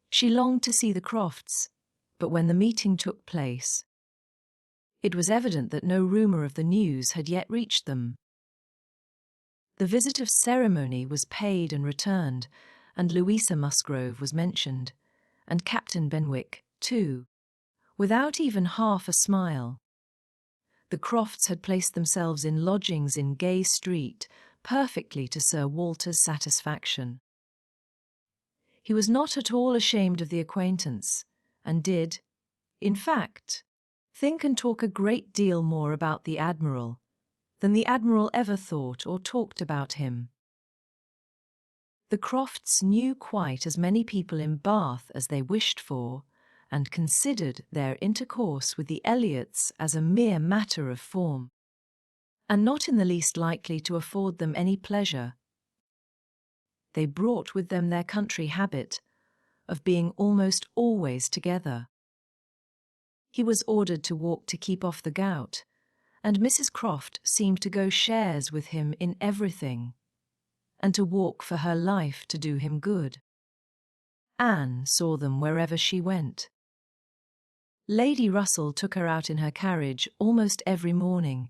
She longed to see the Crofts, but when the meeting took place, it was evident that no rumour of the news had yet reached them. The visit of ceremony was paid and returned, and Louisa Musgrove was mentioned, and Captain Benwick, too, without even half a smile. The Crofts had placed themselves in lodgings in Gay Street, perfectly to Sir Walter's satisfaction. He was not at all ashamed of the acquaintance, and did, in fact, think and talk a great deal more about the Admiral than the Admiral ever thought or talked about him. The Crofts knew quite as many people in Bath as they wished for, and considered their intercourse with the Elliots as a mere matter of form, and not in the least likely to afford them any pleasure. They brought with them their country habit of being almost always together. He was ordered to walk to keep off the gout, and Mrs. Croft seemed to go shares with him in everything, and to walk for her life to do him good. Anne saw them wherever she went. Lady Russell took her out in her carriage almost every morning,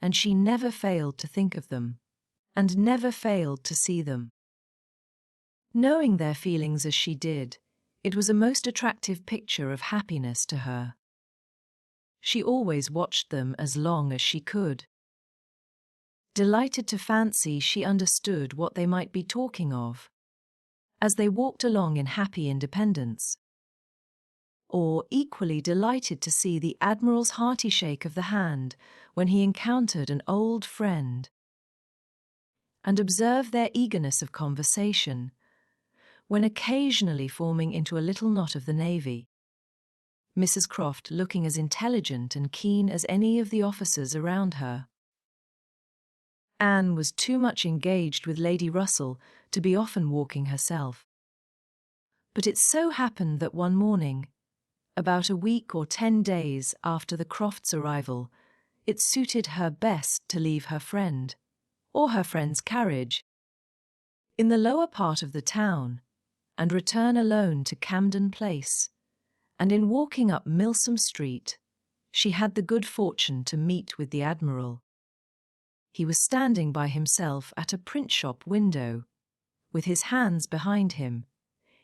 and she never failed to think of them, and never failed to see them. Knowing their feelings as she did, it was a most attractive picture of happiness to her. She always watched them as long as she could, delighted to fancy she understood what they might be talking of, as they walked along in happy independence, or equally delighted to see the Admiral's hearty shake of the hand when he encountered an old friend, and observe their eagerness of conversation, when occasionally forming into a little knot of the navy, Mrs. Croft looking as intelligent and keen as any of the officers around her. Anne was too much engaged with Lady Russell to be often walking herself. But it so happened that one morning, about a week or 10 days after the Crofts' arrival, it suited her best to leave her friend, or her friend's carriage, in the lower part of the town, and return alone to Camden Place, and in walking up Milsom Street, she had the good fortune to meet with the Admiral. He was standing by himself at a print shop window, with his hands behind him,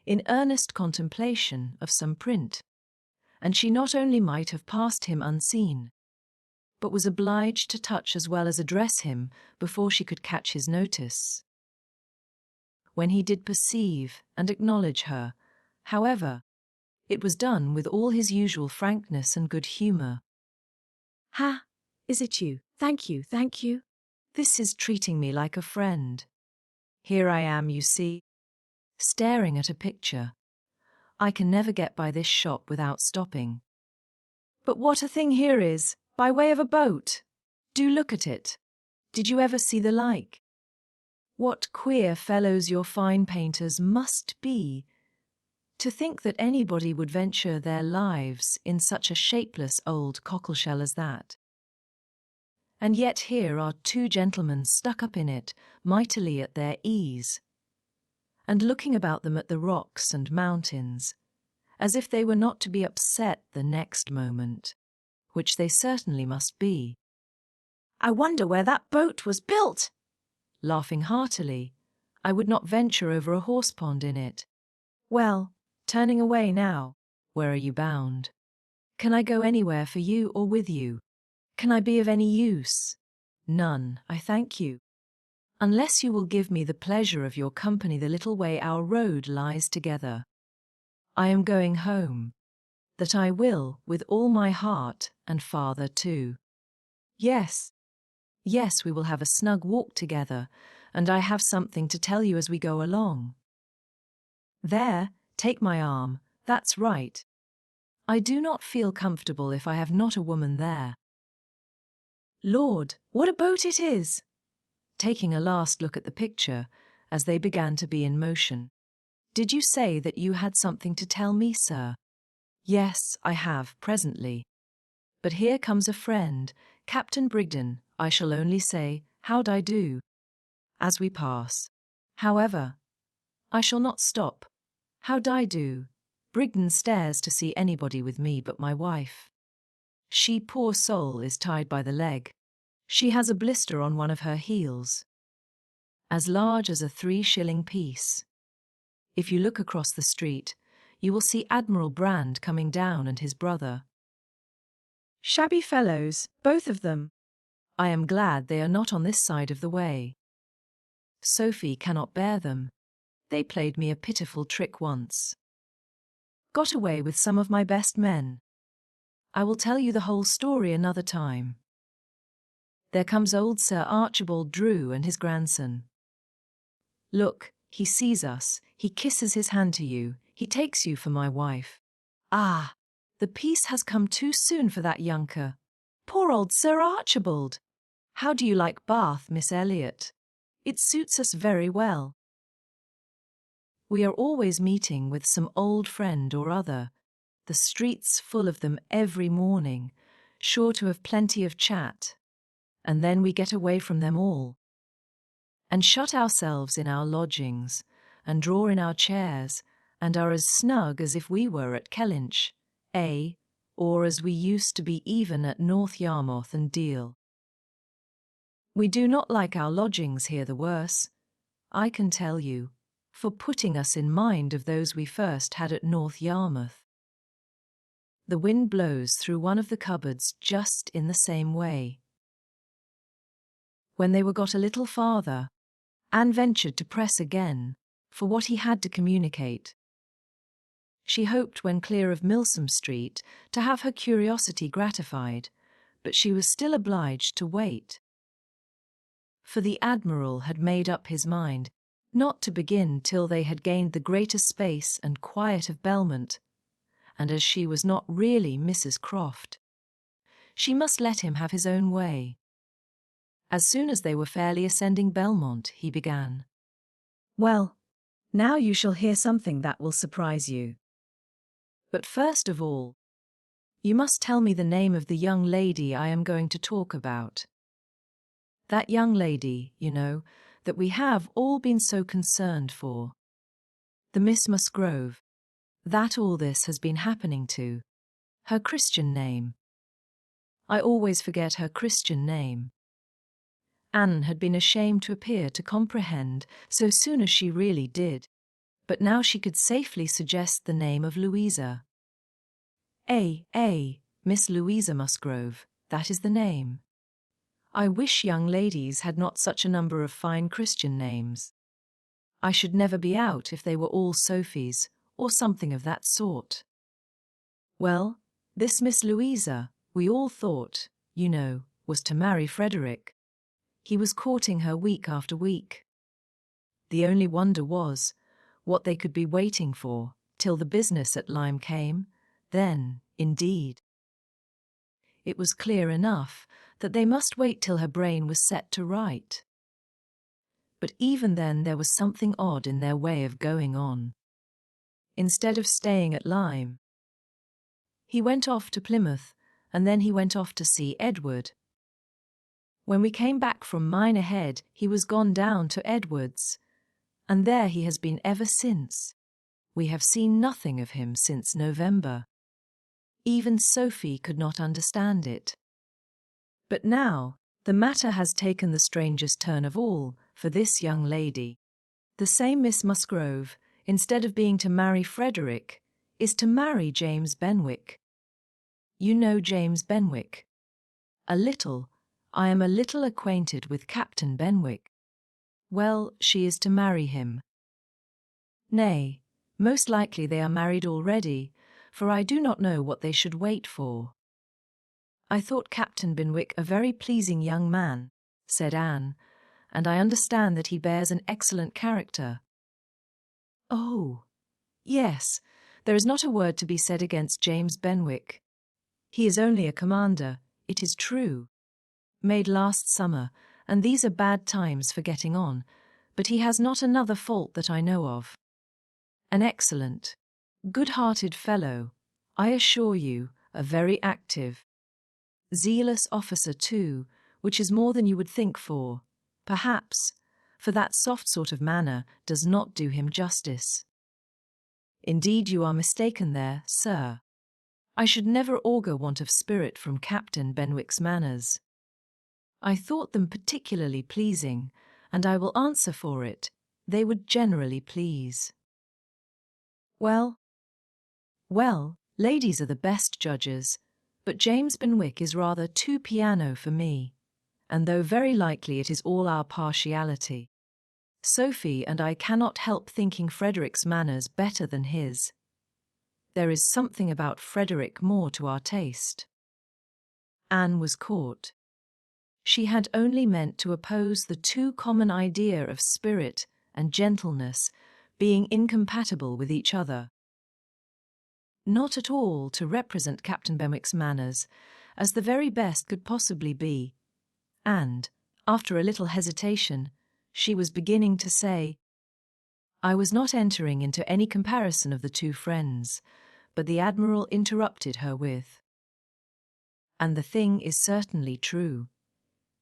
in earnest contemplation of some print, and she not only might have passed him unseen, but was obliged to touch as well as address him before she could catch his notice. When he did perceive and acknowledge her, however, it was done with all his usual frankness and good humour. "Ha, is it you? Thank you, thank you." This is treating me like a friend. Here I am, you see, staring at a picture. I can never get by this shop without stopping. But what a thing here is, by way of a boat! Do look at it. Did you ever see the like? What queer fellows your fine painters must be! To think that anybody would venture their lives in such a shapeless old cockleshell as that. And yet here are two gentlemen stuck up in it, mightily at their ease, and looking about them at the rocks and mountains, as if they were not to be upset the next moment, which they certainly must be. "I wonder where that boat was built." Laughing heartily, I would not venture over a horse pond in it. Well, turning away now, where are you bound? Can I go anywhere for you or with you? Can I be of any use? None, I thank you. Unless you will give me the pleasure of your company the little way our road lies together. I am going home. That I will, with all my heart, and father too. Yes, yes, we will have a snug walk together, and I have something to tell you as we go along. There, take my arm, that's right. I do not feel comfortable if I have not a woman there. Lord, what a boat it is! Taking a last look at the picture, as they began to be in motion. Did you say that you had something to tell me, sir? Yes, I have, presently. But here comes a friend, Captain Brigden. I shall only say, how'd I do? As we pass. However, I shall not stop. How'd I do? Brigden stares to see anybody with me but my wife. She, poor soul, is tied by the leg. She has a blister on one of her heels, as large as a 3-shilling piece. If you look across the street, you will see Admiral Brand coming down and his brother. Shabby fellows, both of them. I am glad they are not on this side of the way. Sophie cannot bear them. They played me a pitiful trick once. Got away with some of my best men. I will tell you the whole story another time. There comes old Sir Archibald Drew and his grandson. Look, he sees us, he kisses his hand to you, he takes you for my wife. Ah, the peace has come too soon for that younker. Poor old Sir Archibald! How do you like Bath, Miss Elliot? It suits us very well. We are always meeting with some old friend or other, the streets full of them every morning, sure to have plenty of chat, and then we get away from them all, and shut ourselves in our lodgings, and draw in our chairs, and are as snug as if we were at Kellynch, or as we used to be even at North Yarmouth and Deal. We do not like our lodgings here the worse, I can tell you, for putting us in mind of those we first had at North Yarmouth. The wind blows through one of the cupboards just in the same way. When they were got a little farther, Anne ventured to press again for what he had to communicate. She hoped when clear of Milsom Street to have her curiosity gratified, but she was still obliged to wait. For the Admiral had made up his mind not to begin till they had gained the greater space and quiet of Belmont, and as she was not really Mrs. Croft, she must let him have his own way. As soon as they were fairly ascending Belmont, he began. Well, now you shall hear something that will surprise you. But first of all, you must tell me the name of the young lady I am going to talk about. That young lady, you know, that we have all been so concerned for. The Miss Musgrove, that all this has been happening to. Her Christian name. I always forget her Christian name. Anne had been ashamed to appear to comprehend so soon as she really did, but now she could safely suggest the name of Louisa. Miss Louisa Musgrove, that is the name. I wish young ladies had not such a number of fine Christian names. I should never be out if they were all Sophies, or something of that sort. Well, this Miss Louisa, we all thought, you know, was to marry Frederick. He was courting her week after week. The only wonder was, what they could be waiting for, till the business at Lyme came, then, indeed. It was clear enough that they must wait till her brain was set to right. But even then there was something odd in their way of going on. Instead of staying at Lyme, he went off to Plymouth, and then he went off to see Edward. When we came back from Minehead, he was gone down to Edward's, and there he has been ever since. We have seen nothing of him since November. Even Sophie could not understand it. But now, the matter has taken the strangest turn of all for this young lady. The same Miss Musgrove, instead of being to marry Frederick, is to marry James Benwick. You know James Benwick? A little. I am a little acquainted with Captain Benwick. Well, she is to marry him. Nay, most likely they are married already, for I do not know what they should wait for. I thought Captain Benwick a very pleasing young man, said Anne, and I understand that he bears an excellent character. Oh, yes, there is not a word to be said against James Benwick. He is only a commander, it is true. Made last summer, and these are bad times for getting on, but he has not another fault that I know of. An excellent, good-hearted fellow, I assure you, a very active, zealous officer too, which is more than you would think for, perhaps, for that soft sort of manner does not do him justice. Indeed, you are mistaken there, sir. I should never augur want of spirit from Captain Benwick's manners. I thought them particularly pleasing, and I will answer for it, they would generally please. Well, ladies are the best judges, but James Benwick is rather too piano for me, and though very likely it is all our partiality, Sophie and I cannot help thinking Frederick's manners better than his. There is something about Frederick more to our taste. Anne was caught. She had only meant to oppose the too common idea of spirit and gentleness being incompatible with each other. Not at all to represent Captain Benwick's manners as the very best could possibly be, and, after a little hesitation, she was beginning to say, I was not entering into any comparison of the two friends, but the Admiral interrupted her with, and the thing is certainly true.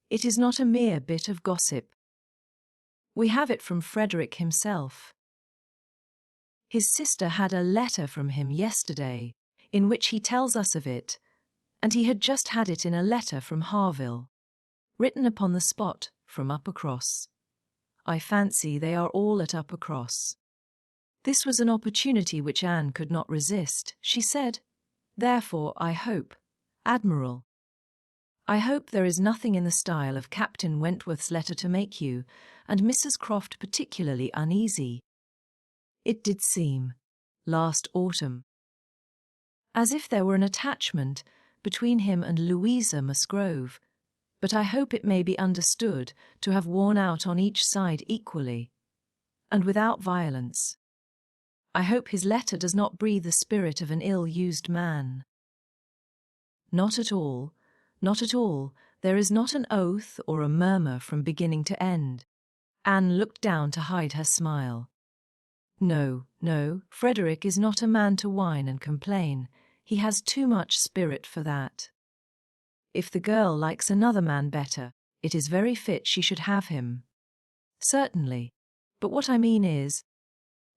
It is not a mere bit of gossip. We have it from Frederick himself. His sister had a letter from him yesterday, in which he tells us of it, and he had just had it in a letter from Harville, written upon the spot from Uppercross. I fancy they are all at Uppercross. This was an opportunity which Anne could not resist. She said, Therefore, I hope, Admiral, I hope there is nothing in the style of Captain Wentworth's letter to make you, and Mrs. Croft particularly uneasy. It did seem, last autumn, as if there were an attachment between him and Louisa Musgrove, but I hope it may be understood to have worn out on each side equally, and without violence. I hope his letter does not breathe the spirit of an ill-used man. Not at all, not at all. There is not an oath or a murmur from beginning to end. Anne looked down to hide her smile. No, Frederick is not a man to whine and complain. He has too much spirit for that. If the girl likes another man better, it is very fit she should have him. Certainly. But what I mean is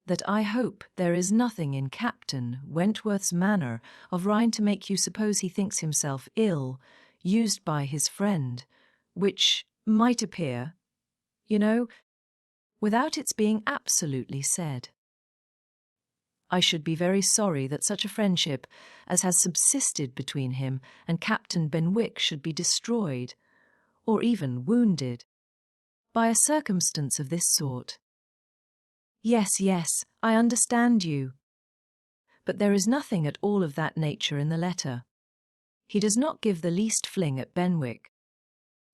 that I hope there is nothing in Captain Wentworth's manner of Rhine to make you suppose he thinks himself ill, used by his friend, which might appear, without its being absolutely said. I should be very sorry that such a friendship as has subsisted between him and Captain Benwick should be destroyed, or even wounded, by a circumstance of this sort. Yes, I understand you. But there is nothing at all of that nature in the letter. He does not give the least fling at Benwick.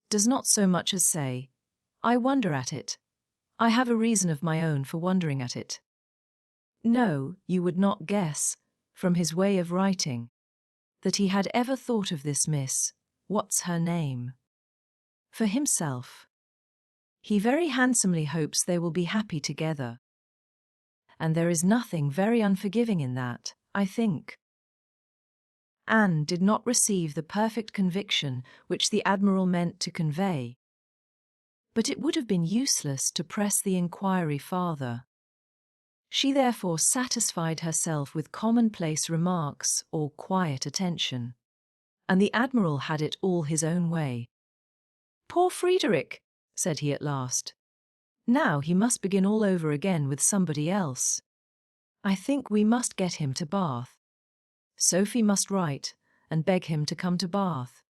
Does not so much as say, I wonder at it. I have a reason of my own for wondering at it. No, you would not guess, from his way of writing, that he had ever thought of this Miss, what's her name, for himself. He very handsomely hopes they will be happy together. And there is nothing very unforgiving in that, I think. Anne did not receive the perfect conviction which the Admiral meant to convey. But it would have been useless to press the inquiry farther. She therefore satisfied herself with commonplace remarks or quiet attention. And the Admiral had it all his own way. Poor Friedrich, said he at last. Now he must begin all over again with somebody else. I think we must get him to Bath. Sophie must write and beg him to come to Bath.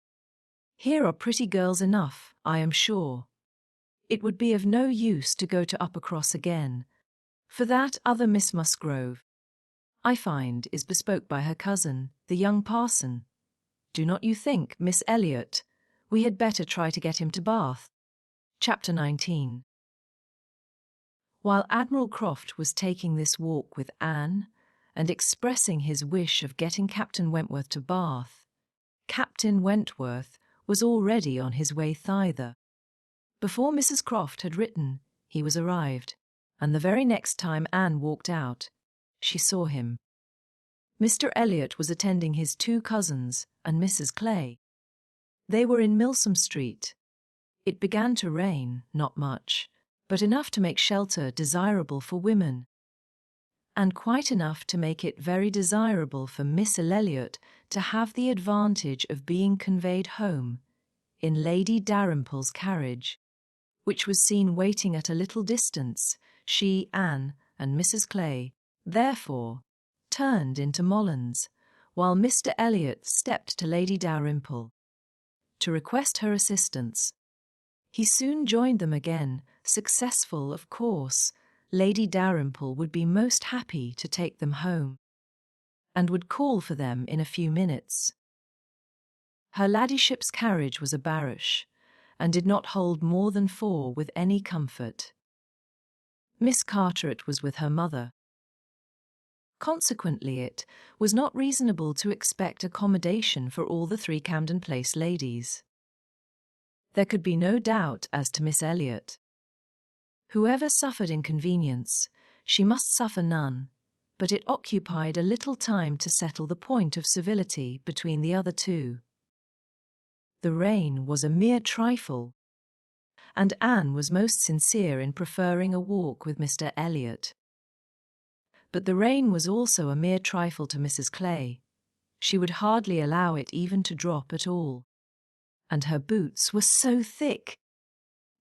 Here are pretty girls enough, I am sure. It would be of no use to go to Uppercross again, for that other Miss Musgrove, I find, is bespoke by her cousin, the young parson. Do not you think, Miss Elliot, we had better try to get him to Bath? Chapter 19. While Admiral Croft was taking this walk with Anne and expressing his wish of getting Captain Wentworth to Bath, Captain Wentworth was already on his way thither. Before Mrs. Croft had written, he was arrived, and the very next time Anne walked out, she saw him. Mr. Elliot was attending his two cousins and Mrs. Clay. They were in Milsom Street. It began to rain, not much, but enough to make shelter desirable for women, and quite enough to make it very desirable for Miss Elliot to have the advantage of being conveyed home in Lady Dalrymple's carriage, which was seen waiting at a little distance. She, Anne, and Mrs. Clay, therefore, turned into Mollen's, while Mr. Elliot stepped to Lady Dalrymple to request her assistance. He soon joined them again, successful, of course. Lady Dalrymple would be most happy to take them home, and would call for them in a few minutes. Her ladyship's carriage was a barouche, and did not hold more than 4 with any comfort. Miss Carteret was with her mother. Consequently, it was not reasonable to expect accommodation for all the 3 Camden Place ladies. There could be no doubt as to Miss Elliot. Whoever suffered inconvenience, she must suffer none, but it occupied a little time to settle the point of civility between the other 2. The rain was a mere trifle, and Anne was most sincere in preferring a walk with Mr. Elliot. But the rain was also a mere trifle to Mrs. Clay. She would hardly allow it even to drop at all. And her boots were so thick,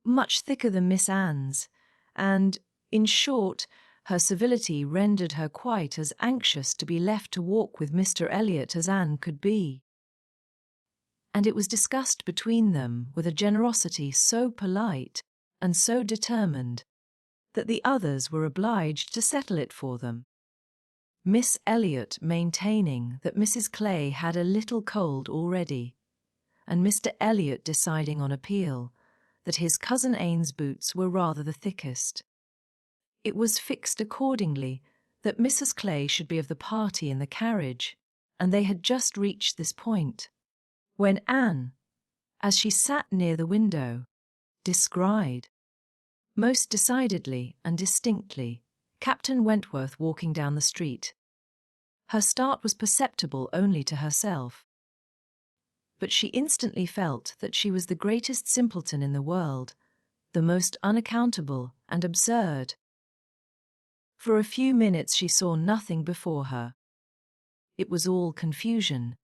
much thicker than Miss Anne's, and, in short, her civility rendered her quite as anxious to be left to walk with Mr. Elliot as Anne could be. And it was discussed between them with a generosity so polite and so determined that the others were obliged to settle it for them, Miss Elliot maintaining that Mrs. Clay had a little cold already, and Mr. Elliot deciding on appeal that his cousin Anne's boots were rather the thickest. It was fixed accordingly that Mrs. Clay should be of the party in the carriage, and they had just reached this point when Anne, as she sat near the window, descried, most decidedly and distinctly, Captain Wentworth walking down the street. Her start was perceptible only to herself, but she instantly felt that she was the greatest simpleton in the world, the most unaccountable and absurd. For a few minutes she saw nothing before her. It was all confusion.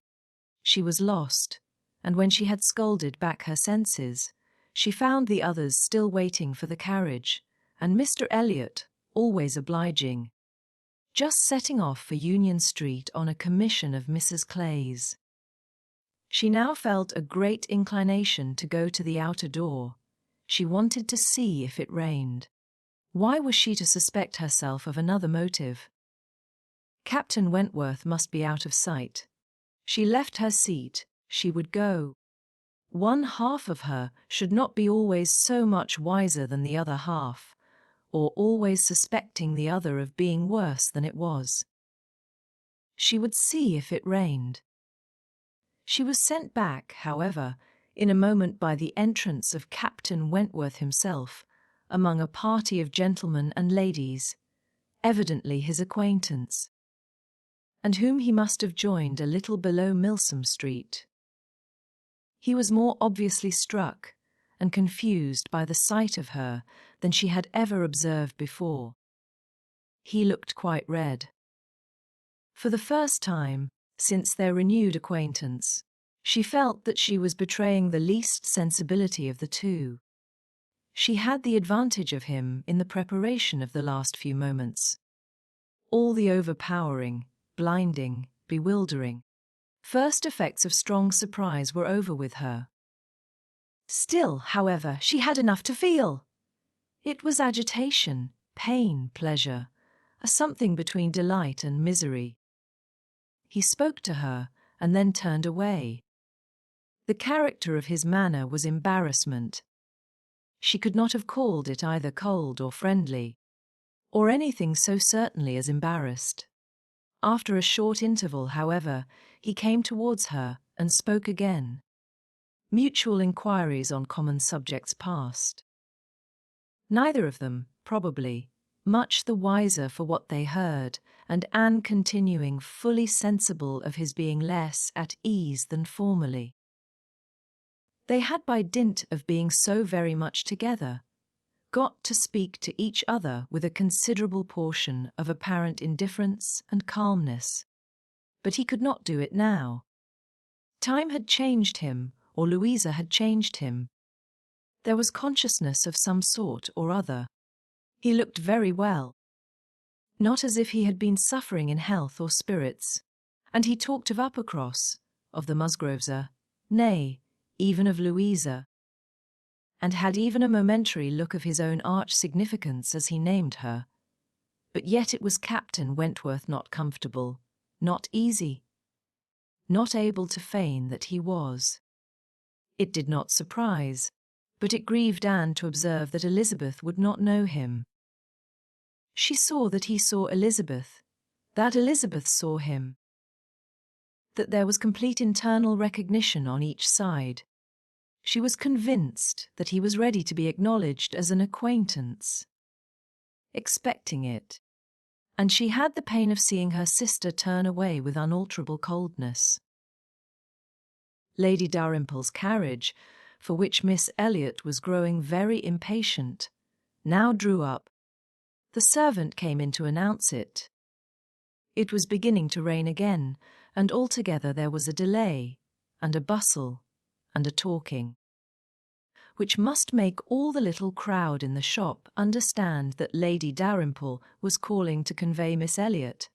She was lost, and when she had scolded back her senses, she found the others still waiting for the carriage, and Mr. Elliot, always obliging, just setting off for Union Street on a commission of Mrs. Clay's. She now felt a great inclination to go to the outer door. She wanted to see if it rained. Why was she to suspect herself of another motive? Captain Wentworth must be out of sight. She left her seat. She would go. One half of her should not be always so much wiser than the other half, or always suspecting the other of being worse than it was. She would see if it rained. She was sent back, however, in a moment by the entrance of Captain Wentworth himself, among a party of gentlemen and ladies, evidently his acquaintance, and whom he must have joined a little below Milsom Street. He was more obviously struck and confused by the sight of her than she had ever observed before. He looked quite red. For the first time, since their renewed acquaintance, she felt that she was betraying the least sensibility of the two. She had the advantage of him in the preparation of the last few moments. All the overpowering, blinding, bewildering first effects of strong surprise were over with her. Still, however, she had enough to feel. It was agitation, pain, pleasure, a something between delight and misery. He spoke to her and then turned away. The character of his manner was embarrassment. She could not have called it either cold or friendly, or anything so certainly as embarrassed. After a short interval, however, he came towards her and spoke again. Mutual inquiries on common subjects passed. Neither of them, probably, much the wiser for what they heard, and Anne continuing fully sensible of his being less at ease than formerly. They had, by dint of being so very much together, got to speak to each other with a considerable portion of apparent indifference and calmness. But he could not do it now. Time had changed him, or Louisa had changed him. There was consciousness of some sort or other. He looked very well, not as if he had been suffering in health or spirits, and he talked of Uppercross, of the Musgroveser, nay, even of Louisa, and had even a momentary look of his own arch significance as he named her. But yet it was Captain Wentworth not comfortable, not easy, not able to feign that he was. It did not surprise, but it grieved Anne to observe that Elizabeth would not know him. She saw that he saw Elizabeth, that Elizabeth saw him, that there was complete internal recognition on each side. She was convinced that he was ready to be acknowledged as an acquaintance, expecting it, and she had the pain of seeing her sister turn away with unalterable coldness. Lady Dalrymple's carriage, for which Miss Elliot was growing very impatient, now drew up. The servant came in to announce it. It was beginning to rain again, and altogether there was a delay, and a bustle, and a talking, which must make all the little crowd in the shop understand that Lady Dalrymple was calling to convey Miss Elliot.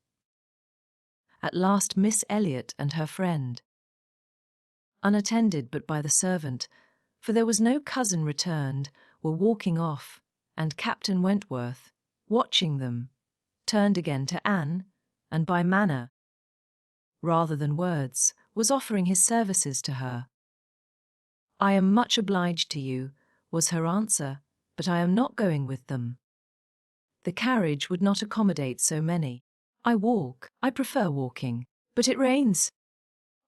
At last Miss Elliot and her friend, unattended but by the servant, for there was no cousin returned, were walking off, and Captain Wentworth, watching them, turned again to Anne, and by manner, rather than words, was offering his services to her. "I am much obliged to you," was her answer, "but I am not going with them. The carriage would not accommodate so many. I walk. I prefer walking. But it rains."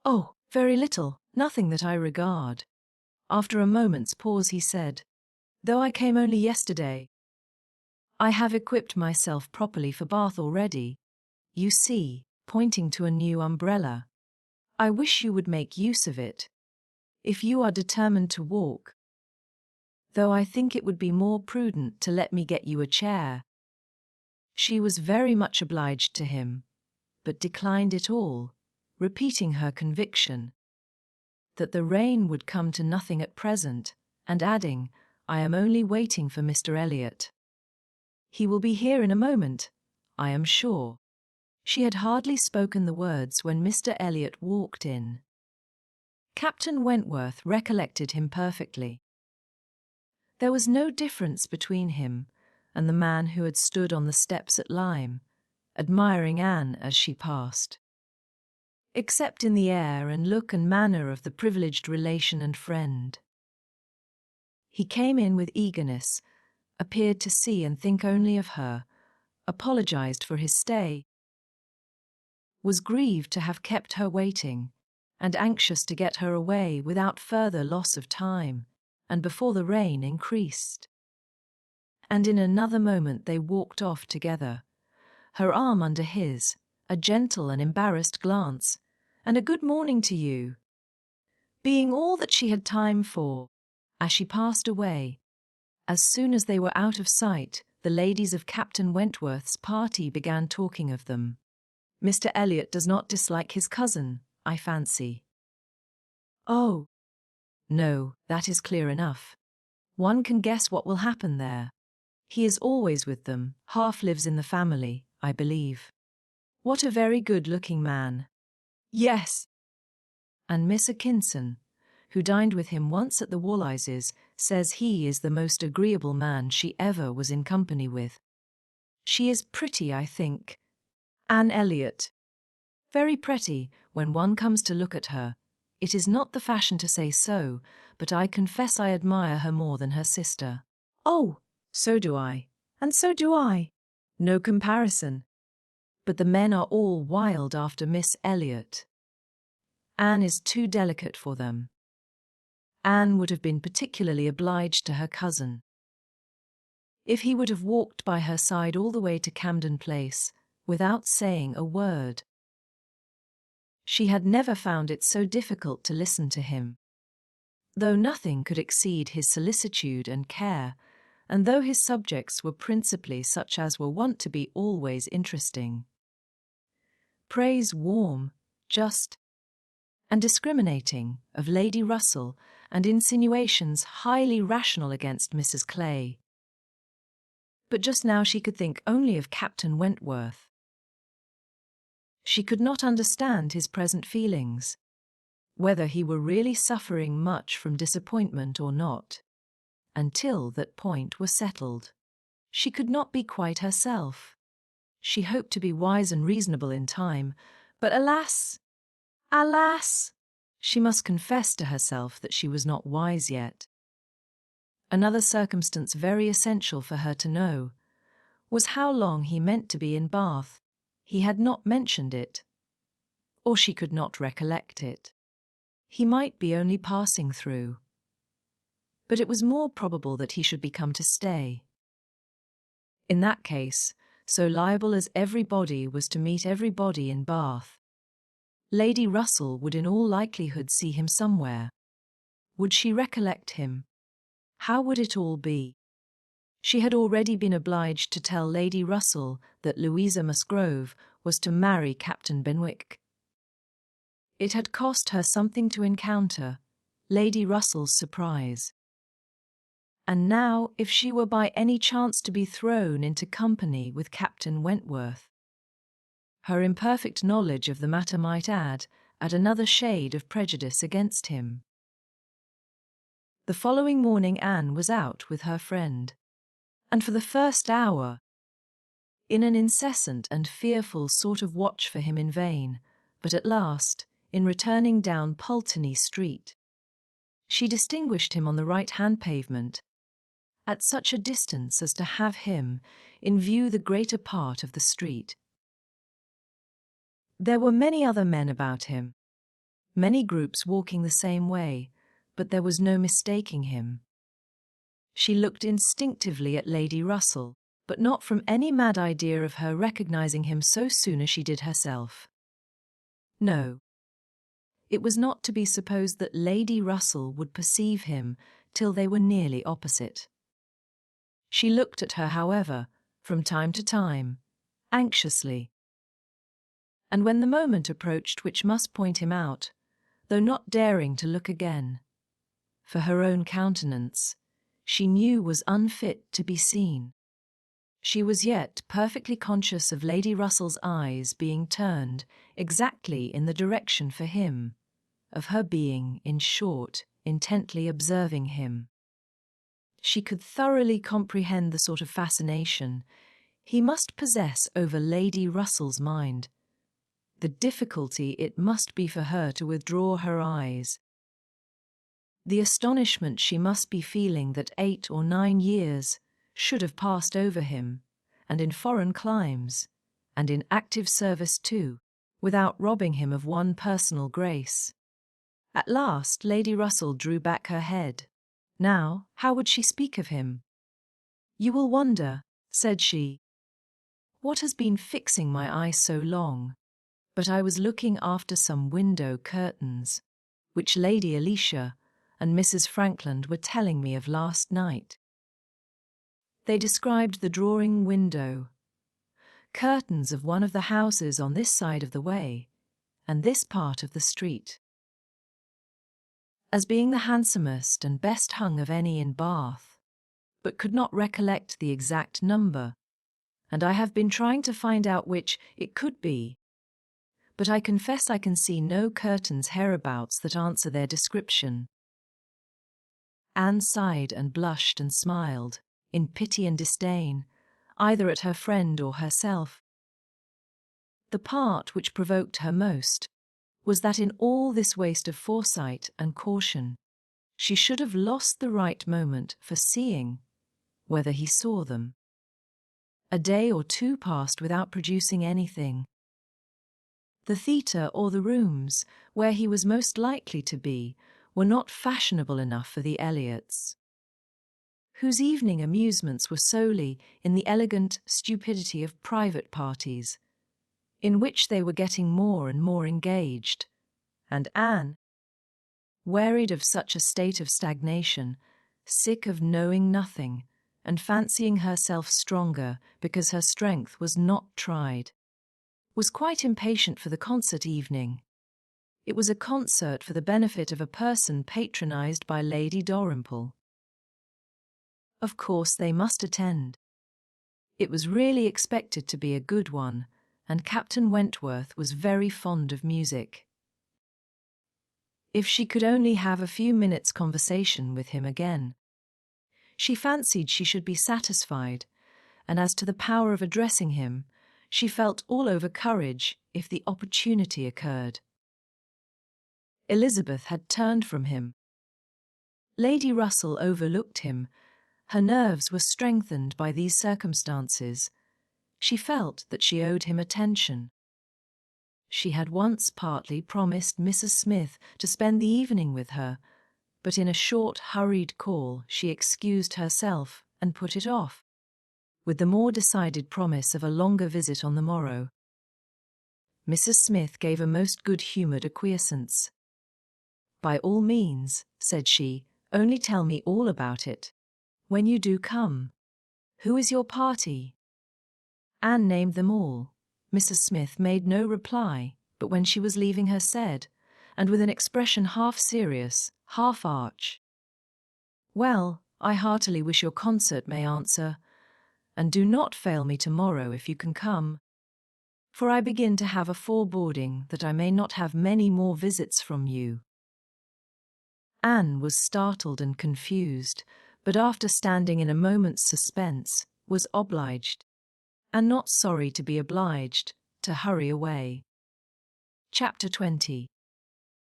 "Oh, very little, nothing that I regard." After a moment's pause he said, "Though I came only yesterday, I have equipped myself properly for Bath already. You see," pointing to a new umbrella. "I wish you would make use of it. If you are determined to walk, though I think it would be more prudent to let me get you a chair." She was very much obliged to him, but declined it all, repeating her conviction that the rain would come to nothing at present, and adding, "I am only waiting for Mr. Elliot. He will be here in a moment, I am sure." She had hardly spoken the words when Mr. Elliot walked in. Captain Wentworth recollected him perfectly. There was no difference between him and the man who had stood on the steps at Lyme, admiring Anne as she passed, except in the air and look and manner of the privileged relation and friend. He came in with eagerness, appeared to see and think only of her, apologized for his stay, was grieved to have kept her waiting, and anxious to get her away without further loss of time, and before the rain increased. And in another moment they walked off together, her arm under his, a gentle and embarrassed glance, and a "good morning to you," being all that she had time for, as she passed away. As soon as they were out of sight, the ladies of Captain Wentworth's party began talking of them. "Mr. Elliot does not dislike his cousin, I fancy." "Oh, no, that is clear enough. One can guess what will happen there. He is always with them, half lives in the family, I believe. What a very good-looking man." "Yes." And Miss Atkinson, who dined with him once at the Wallises, says he is the most agreeable man she ever was in company with. She is pretty, I think. Anne Elliot. Very pretty, when one comes to look at her. It is not the fashion to say so, but I confess I admire her more than her sister. "Oh, so do I, and so do I. No comparison. But the men are all wild after Miss Elliot. Anne is too delicate for them." Anne would have been particularly obliged to her cousin if he would have walked by her side all the way to Camden Place, without saying a word. She had never found it so difficult to listen to him, though nothing could exceed his solicitude and care, and though his subjects were principally such as were wont to be always interesting. Praise warm, just, and discriminating of Lady Russell, and insinuations highly rational against Mrs. Clay. But just now she could think only of Captain Wentworth. She could not understand his present feelings, whether he were really suffering much from disappointment or not. Until that point was settled, she could not be quite herself. She hoped to be wise and reasonable in time, but alas, alas! She must confess to herself that she was not wise yet. Another circumstance very essential for her to know was how long he meant to be in Bath. He had not mentioned it, or she could not recollect it. He might be only passing through, but it was more probable that he should be come to stay. In that case, so liable as everybody was to meet everybody in Bath, Lady Russell would in all likelihood see him somewhere. Would she recollect him? How would it all be? She had already been obliged to tell Lady Russell that Louisa Musgrove was to marry Captain Benwick. It had cost her something to encounter Lady Russell's surprise. And now, if she were by any chance to be thrown into company with Captain Wentworth, her imperfect knowledge of the matter might add another shade of prejudice against him. The following morning Anne was out with her friend, and for the first hour, in an incessant and fearful sort of watch for him in vain, but at last, in returning down Pulteney Street, she distinguished him on the right-hand pavement, at such a distance as to have him in view the greater part of the street. There were many other men about him, many groups walking the same way, but there was no mistaking him. She looked instinctively at Lady Russell, but not from any mad idea of her recognizing him so soon as she did herself. No. It was not to be supposed that Lady Russell would perceive him till they were nearly opposite. She looked at her, however, from time to time, anxiously. And when the moment approached which must point him out, though not daring to look again, for her own countenance, she knew was unfit to be seen, she was yet perfectly conscious of Lady Russell's eyes being turned exactly in the direction for him, of her being, in short, intently observing him. She could thoroughly comprehend the sort of fascination he must possess over Lady Russell's mind, the difficulty it must be for her to withdraw her eyes, the astonishment she must be feeling that 8 or 9 years should have passed over him, and in foreign climes, and in active service too, without robbing him of one personal grace. At last Lady Russell drew back her head. Now, how would she speak of him? "You will wonder," said she, "what has been fixing my eye so long, but I was looking after some window curtains, which Lady Alicia and Mrs. Frankland were telling me of last night. They described the drawing window, curtains of one of the houses on this side of the way, and this part of the street, as being the handsomest and best hung of any in Bath, but could not recollect the exact number, and I have been trying to find out which it could be, but I confess I can see no curtains hereabouts that answer their description." Anne sighed and blushed and smiled, in pity and disdain, either at her friend or herself. The part which provoked her most was that in all this waste of foresight and caution, she should have lost the right moment for seeing whether he saw them. A day or 2 passed without producing anything. The theatre or the rooms where he was most likely to be were not fashionable enough for the Elliots, whose evening amusements were solely in the elegant stupidity of private parties, in which they were getting more and more engaged, and Anne, wearied of such a state of stagnation, sick of knowing nothing, and fancying herself stronger because her strength was not tried, was quite impatient for the concert evening. It was a concert for the benefit of a person patronized by Lady Dalrymple. Of course they must attend. It was really expected to be a good one, and Captain Wentworth was very fond of music. If she could only have a few minutes' conversation with him again, she fancied she should be satisfied, and as to the power of addressing him, she felt all over courage if the opportunity occurred. Elizabeth had turned from him. Lady Russell overlooked him. Her nerves were strengthened by these circumstances. She felt that she owed him attention. She had once partly promised Mrs. Smith to spend the evening with her, but in a short, hurried call she excused herself and put it off, with the more decided promise of a longer visit on the morrow. Mrs. Smith gave a most good-humoured acquiescence. "By all means," said she, "only tell me all about it. When you do come. Who is your party?" Anne named them all. Mrs. Smith made no reply, but when she was leaving her said, and with an expression half serious, half arch, "Well, I heartily wish your concert may answer, and do not fail me tomorrow if you can come, for I begin to have a foreboding that I may not have many more visits from you." Anne was startled and confused, but after standing in a moment's suspense, was obliged, and not sorry to be obliged, to hurry away. Chapter 20.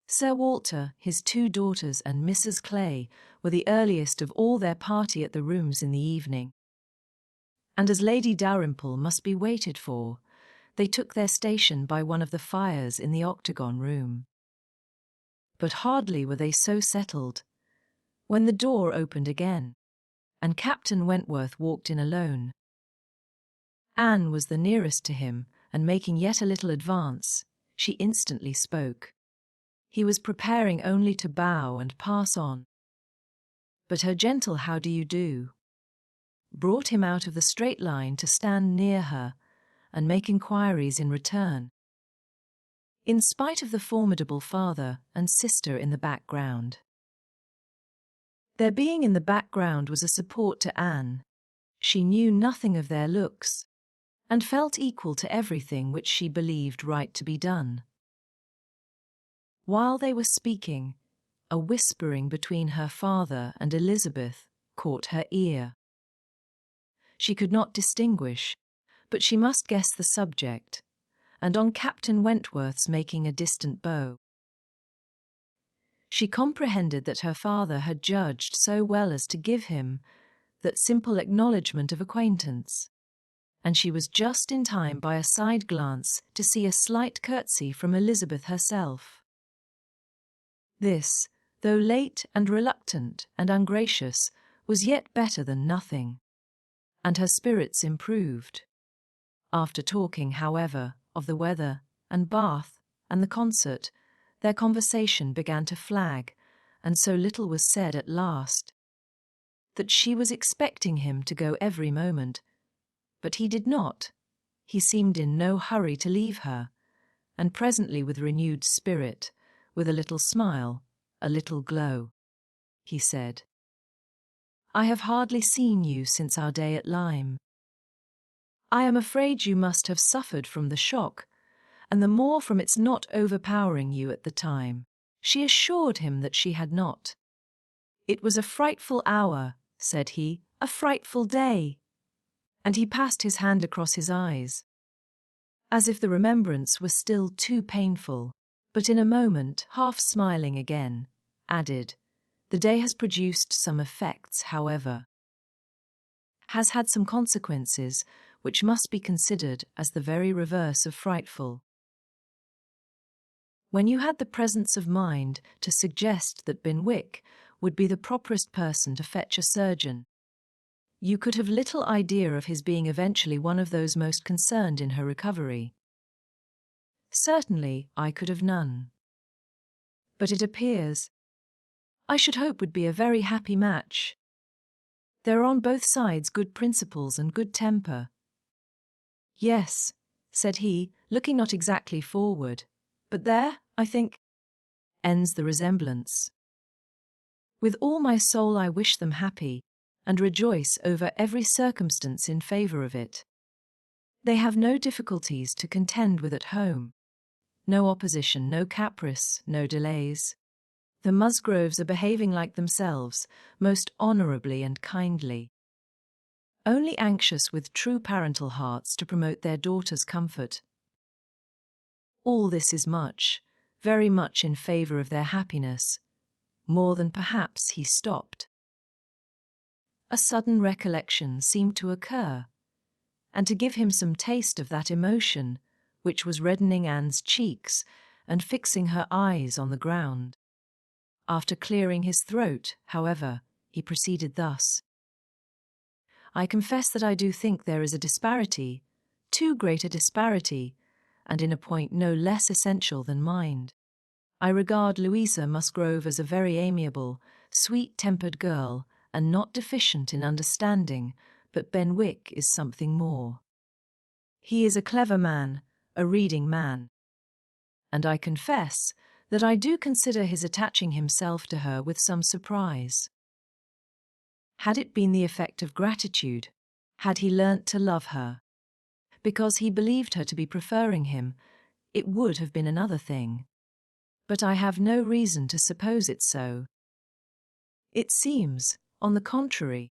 Sir Walter, his 2 daughters and Mrs. Clay were the earliest of all their party at the rooms in the evening, and as Lady Dalrymple must be waited for, they took their station by one of the fires in the octagon room. But hardly were they so settled, when the door opened again, and Captain Wentworth walked in alone. Anne was the nearest to him, and making yet a little advance, she instantly spoke. He was preparing only to bow and pass on, But her gentle "how do you do" brought him out of the straight line to stand near her and make inquiries in return, in spite of the formidable father and sister in the background. Their being in the background was a support to Anne. She knew nothing of their looks, and felt equal to everything which she believed right to be done. While they were speaking, a whispering between her father and Elizabeth caught her ear. She could not distinguish, but she must guess the subject, and on Captain Wentworth's making a distant bow. She comprehended that her father had judged so well as to give him that simple acknowledgment of acquaintance, and she was just in time by a side glance to see a slight curtsy from Elizabeth herself. This, though late and reluctant and ungracious, was yet better than nothing, and her spirits improved. After talking, however, of the weather and Bath and the concert, their conversation began to flag, and so little was said at last that she was expecting him to go every moment. But he did not. He seemed in no hurry to leave her, and presently, with renewed spirit, with a little smile, a little glow, he said, "I have hardly seen you since our day at Lyme. I am afraid you must have suffered from the shock, and the more from its not overpowering you at the time." She assured him that she had not. "It was a frightful hour," said he, "a frightful day." And he passed his hand across his eyes, as if the remembrance were still too painful, but in a moment, half smiling again, added, "The day has produced some effects, however, has had some consequences which must be considered as the very reverse of frightful. When you had the presence of mind to suggest that Benwick would be the properest person to fetch a surgeon, you could have little idea of his being eventually one of those most concerned in her recovery. Certainly, I could have none. But it appears, I should hope, would be a very happy match. There are on both sides good principles and good temper." "Yes," said he, looking not exactly forward, "but there, I think, ends the resemblance. With all my soul I wish them happy, and rejoice over every circumstance in favour of it. They have no difficulties to contend with at home, no opposition, no caprice, no delays. The Musgroves are behaving like themselves, most honourably and kindly, only anxious with true parental hearts to promote their daughter's comfort. All this is much, very much in favour of their happiness, more than perhaps." He stopped. A sudden recollection seemed to occur, and to give him some taste of that emotion which was reddening Anne's cheeks and fixing her eyes on the ground. After clearing his throat, however, he proceeded thus: "I confess that I do think there is a disparity, too great a disparity, and in a point no less essential than mind. I regard Louisa Musgrove as a very amiable, sweet-tempered girl, and not deficient in understanding, but Benwick is something more. He is a clever man, a reading man, and I confess that I do consider his attaching himself to her with some surprise. Had it been the effect of gratitude, had he learnt to love her, because he believed her to be preferring him, it would have been another thing. But I have no reason to suppose it so. It seems, on the contrary,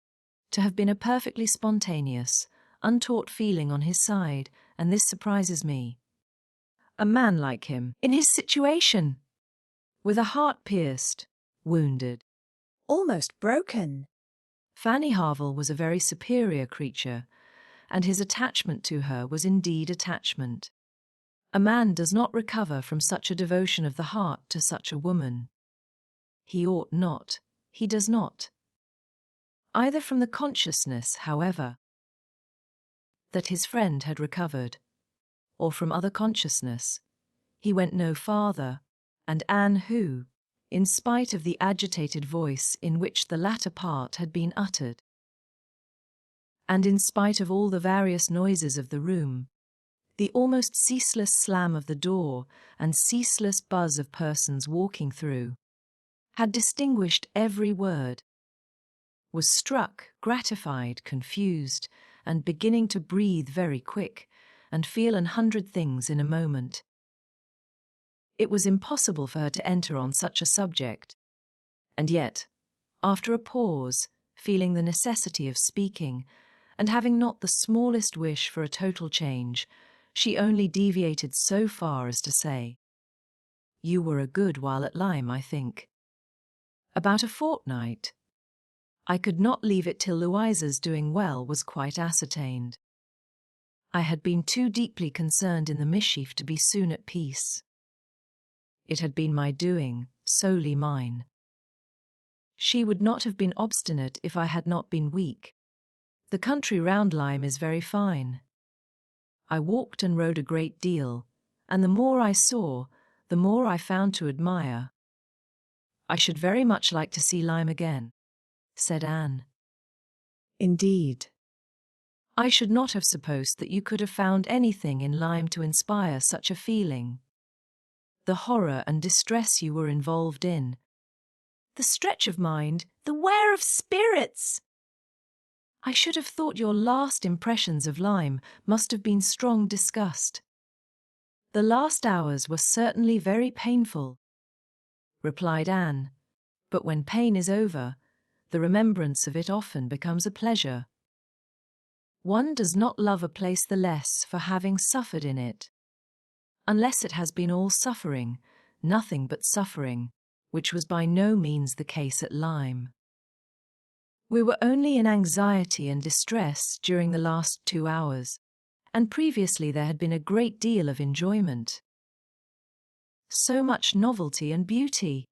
to have been a perfectly spontaneous, untaught feeling on his side, and this surprises me. A man like him, in his situation, with a heart pierced, wounded, Almost broken. Fanny Harville was a very superior creature, and his attachment to her was indeed attachment. A man does not recover from such a devotion of the heart to such a woman. He ought not, he does not. Either from the consciousness, however, that his friend had recovered, or from other consciousness, he went no farther, and Anne, who, in spite of the agitated voice in which the latter part had been uttered. And in spite of all the various noises of the room, the almost ceaseless slam of the door and ceaseless buzz of persons walking through, had distinguished every word, was struck, gratified, confused, and beginning to breathe very quick, and feel 100 things in a moment. It was impossible for her to enter on such a subject, and yet, after a pause, feeling the necessity of speaking, and having not the smallest wish for a total change, she only deviated so far as to say, "You were a good while at Lyme, I think." "About a fortnight. I could not leave it till Louisa's doing well was quite ascertained. I had been too deeply concerned in the mischief to be soon at peace. It had been my doing, solely mine. She would not have been obstinate if I had not been weak. The country round Lyme is very fine. I walked and rode a great deal, and the more I saw, the more I found to admire. I should very much like to see Lyme again," said Anne. Indeed. "I should not have supposed that you could have found anything in Lyme to inspire such a feeling. The horror and distress you were involved in, the stretch of mind, the wear of spirits! I should have thought your last impressions of Lyme must have been strong disgust. The last hours were certainly very painful," replied Anne, "but when pain is over, the remembrance of it often becomes a pleasure. One does not love a place the less for having suffered in it, unless it has been all suffering, nothing but suffering, which was by no means the case at Lyme. We were only in anxiety and distress during the last 2 hours, and previously there had been a great deal of enjoyment. So much novelty and beauty.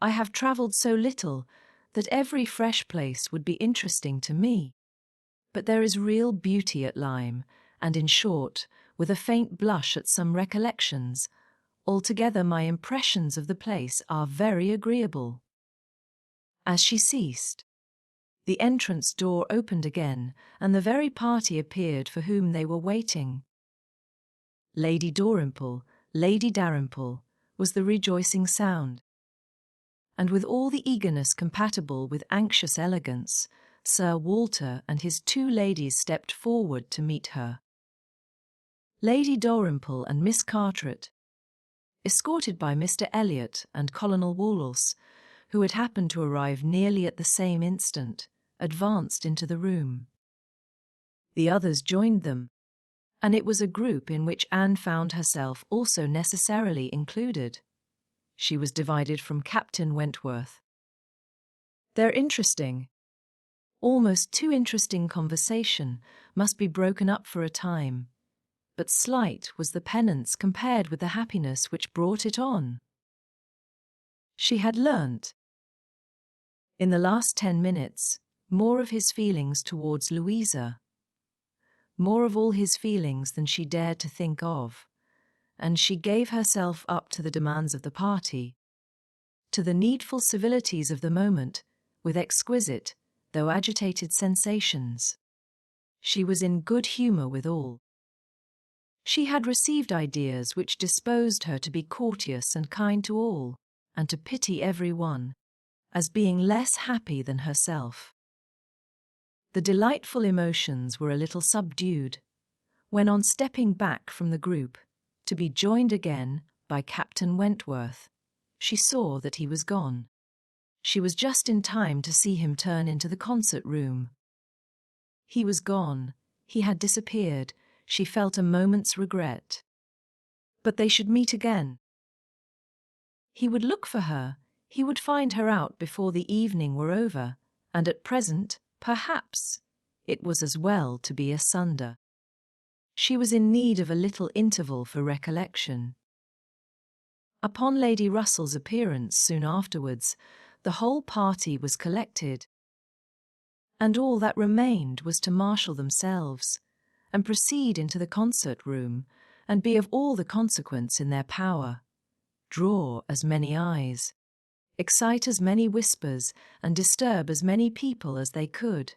I have travelled so little that every fresh place would be interesting to me. But there is real beauty at Lyme, and in short, with a faint blush at some recollections, altogether my impressions of the place are very agreeable." As she ceased, the entrance door opened again, and the very party appeared for whom they were waiting. Lady Dalrymple, Lady Dalrymple, was the rejoicing sound. And with all the eagerness compatible with anxious elegance, Sir Walter and his 2 ladies stepped forward to meet her. Lady Dalrymple and Miss Carteret, escorted by Mr. Elliot and Colonel Woolse, who had happened to arrive nearly at the same instant, advanced into the room. The others joined them, and it was a group in which Anne found herself also necessarily included. She was divided from Captain Wentworth. Their interesting, almost too interesting conversation must be broken up for a time, but slight was the penance compared with the happiness which brought it on. She had learnt, in the last 10 minutes, more of his feelings towards Louisa, more of all his feelings than she dared to think of, and she gave herself up to the demands of the party, to the needful civilities of the moment, with exquisite, though agitated sensations. She was in good humour with all. She had received ideas which disposed her to be courteous and kind to all, and to pity every one, as being less happy than herself. The delightful emotions were a little subdued, when on stepping back from the group, to be joined again by Captain Wentworth, she saw that he was gone. She was just in time to see him turn into the concert room. He was gone, he had disappeared, she felt a moment's regret. But they should meet again. He would look for her, he would find her out before the evening were over, and at present, perhaps, it was as well to be asunder. She was in need of a little interval for recollection. Upon Lady Russell's appearance soon afterwards, the whole party was collected, and all that remained was to marshal themselves, and proceed into the concert-room, and be of all the consequence in their power. draw as many eyes, excite as many whispers, and disturb as many people as they could.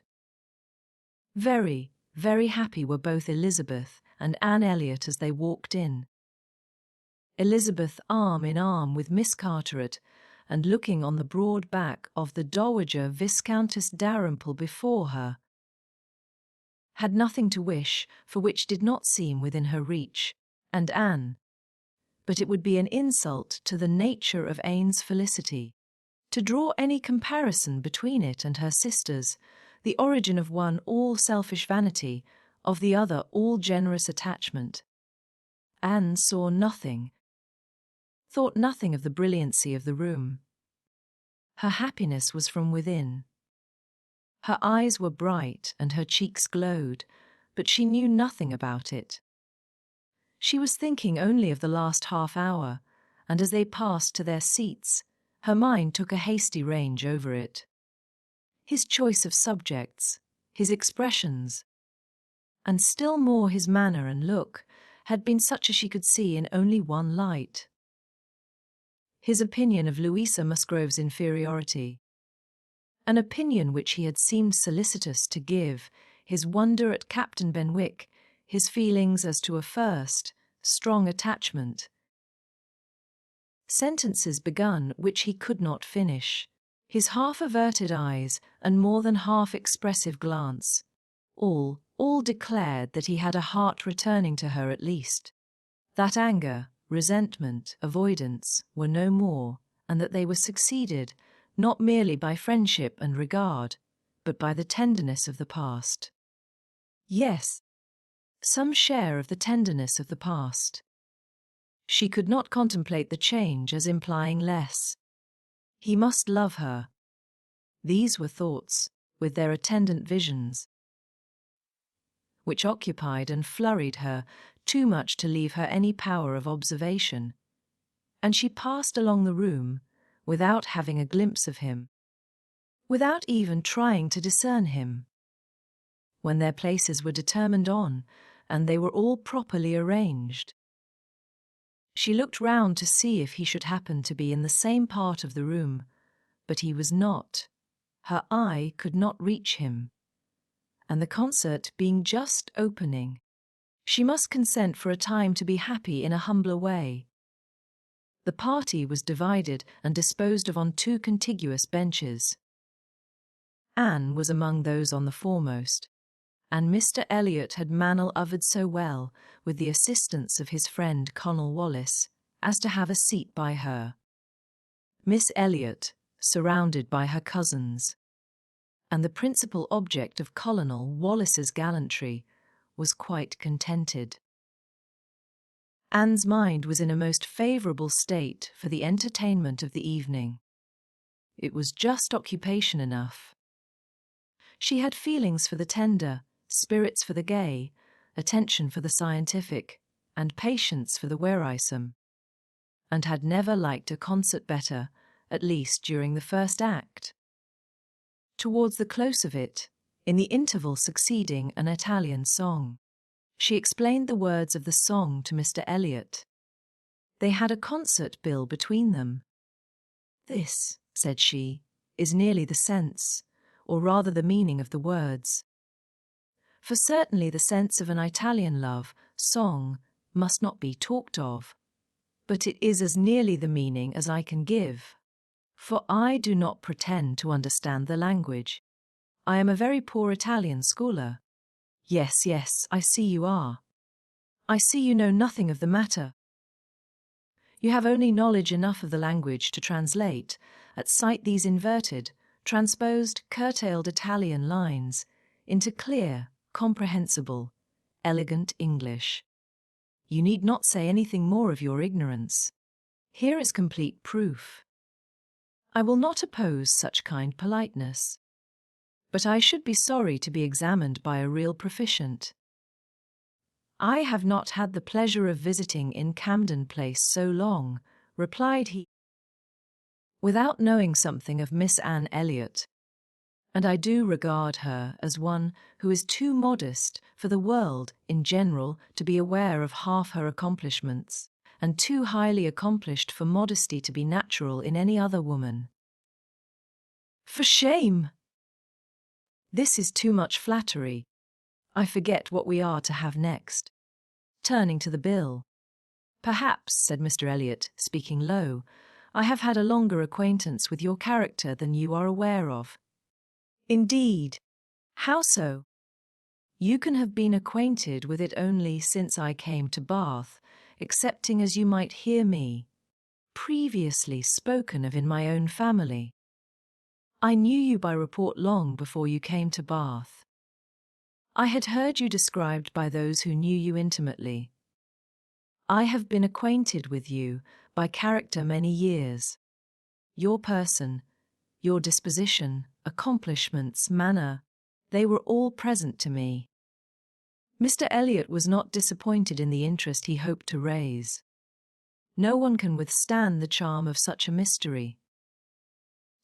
Very, very happy were both Elizabeth and Anne Elliot as they walked in. Elizabeth arm in arm with Miss Carteret, and looking on the broad back of the Dowager Viscountess Dalrymple before her, had nothing to wish for which did not seem within her reach, and Anne. But it would be an insult to the nature of Anne's felicity to draw any comparison between it and her sister's, the origin of one all selfish vanity, of the other all generous attachment. Anne saw nothing, thought nothing of the brilliancy of the room. Her happiness was from within. Her eyes were bright and her cheeks glowed, but she knew nothing about it. She was thinking only of the last half hour, and as they passed to their seats, her mind took a hasty range over it. His choice of subjects, his expressions, and still more his manner and look, had been such as she could see in only one light. His opinion of Louisa Musgrove's inferiority, an opinion which he had seemed solicitous to give, his wonder at Captain Benwick, his feelings as to a first, strong attachment. Sentences begun which he could not finish, his half-averted eyes and more than half-expressive glance, all declared that he had a heart returning to her at least, that anger, resentment, avoidance were no more, and that they were succeeded not merely by friendship and regard, but by the tenderness of the past. Yes, some share of the tenderness of the past. She could not contemplate the change as implying less. He must love her. These were thoughts, with their attendant visions, which occupied and flurried her too much to leave her any power of observation, and she passed along the room without having a glimpse of him, without even trying to discern him. When their places were determined on, and they were all properly arranged, she looked round to see if he should happen to be in the same part of the room, but he was not. Her eye could not reach him. And the concert being just opening, she must consent for a time to be happy in a humbler way. The party was divided and disposed of on two contiguous benches. Anne was among those on the foremost, and Mr. Elliot had manoeuvred so well, with the assistance of his friend Colonel Wallis, as to have a seat by her. Miss Elliot, surrounded by her cousins, and the principal object of Colonel Wallis's gallantry, was quite contented. Anne's mind was in a most favourable state for the entertainment of the evening. It was just occupation enough. She had feelings for the tender, spirits for the gay, attention for the scientific, and patience for the wearisome, and had never liked a concert better, at least during the first act. Towards the close of it, in the interval succeeding an Italian song, she explained the words of the song to Mr. Elliot. They had a concert bill between them. "This," said she, "is nearly the sense, or rather the meaning of the words. For certainly the sense of an Italian love song must not be talked of, but it is as nearly the meaning as I can give. For I do not pretend to understand the language. I am a very poor Italian scholar." "Yes, yes, I see you are. I see you know nothing of the matter. You have only knowledge enough of the language to translate, at sight these inverted, transposed, curtailed Italian lines, into clear, comprehensible, elegant English. You need not say anything more of your ignorance. Here is complete proof. I will not oppose such kind politeness, but I should be sorry to be examined by a real proficient. I have not had the pleasure of visiting in Camden Place so long," replied he, "without knowing something of Miss Anne Elliot, and I do regard her as one who is too modest for the world in general to be aware of half her accomplishments, and too highly accomplished for modesty to be natural in any other woman. For shame! This is too much flattery. I forget what we are to have next. Turning to the bill. Perhaps, said Mr. Elliot, speaking low, I have had a longer acquaintance with your character than you are aware of. Indeed. How so? You can have been acquainted with it only since I came to Bath, excepting as you might hear me previously spoken of in my own family. I knew you by report long before you came to Bath. I had heard you described by those who knew you intimately. I have been acquainted with you by character many years. Your person, your disposition, accomplishments, manner, they were all present to me. Mr. Elliot was not disappointed in the interest he hoped to raise. No one can withstand the charm of such a mystery.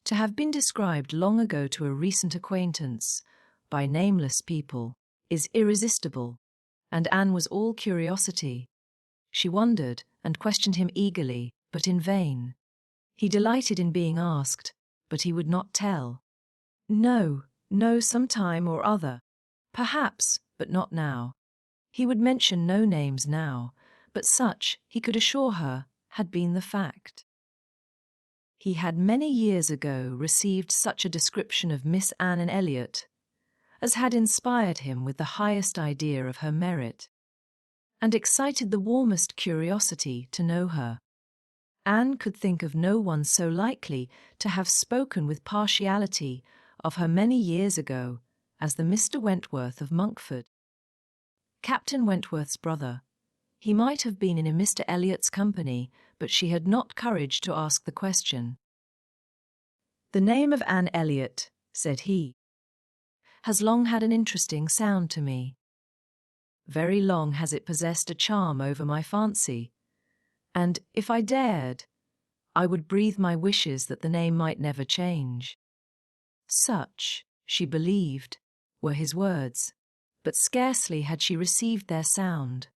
To have been described long ago to a recent acquaintance, by nameless people, is irresistible, and Anne was all curiosity. She wondered and questioned him eagerly, but in vain. He delighted in being asked, but he would not tell. No, some time or other. Perhaps, but not now. He would mention no names now, but such, he could assure her, had been the fact. He had many years ago received such a description of Miss Anne Elliot as had inspired him with the highest idea of her merit, and excited the warmest curiosity to know her. Anne could think of no one so likely to have spoken with partiality of her many years ago as the Mr. Wentworth of Monkford. Captain Wentworth's brother. He might have been in Mr. Elliot's company, but she had not courage to ask the question. The name of Anne Elliot, said he, has long had an interesting sound to me. Very long has it possessed a charm over my fancy, and, if I dared, I would breathe my wishes that the name might never change. Such, she believed, were his words, but scarcely had she received their sound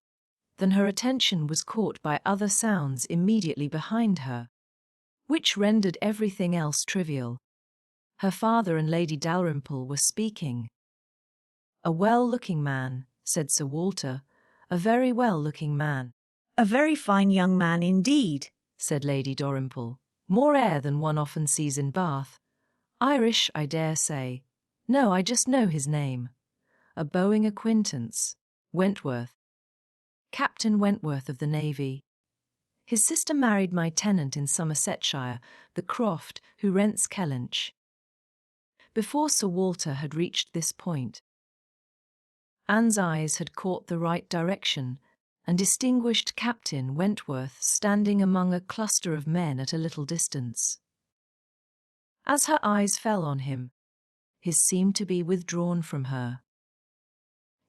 than her attention was caught by other sounds immediately behind her, which rendered everything else trivial. Her father and Lady Dalrymple were speaking. A well-looking man, said Sir Walter, a very well-looking man. A very fine young man indeed, said Lady Dalrymple, more air than one often sees in Bath. Irish, I dare say. No, I just know his name. A bowing acquaintance. Wentworth. Captain Wentworth of the Navy. His sister married my tenant in Somersetshire, the Croft, who rents Kellynch. Before Sir Walter had reached this point, Anne's eyes had caught the right direction and distinguished Captain Wentworth standing among a cluster of men at a little distance. As her eyes fell on him, his seemed to be withdrawn from her.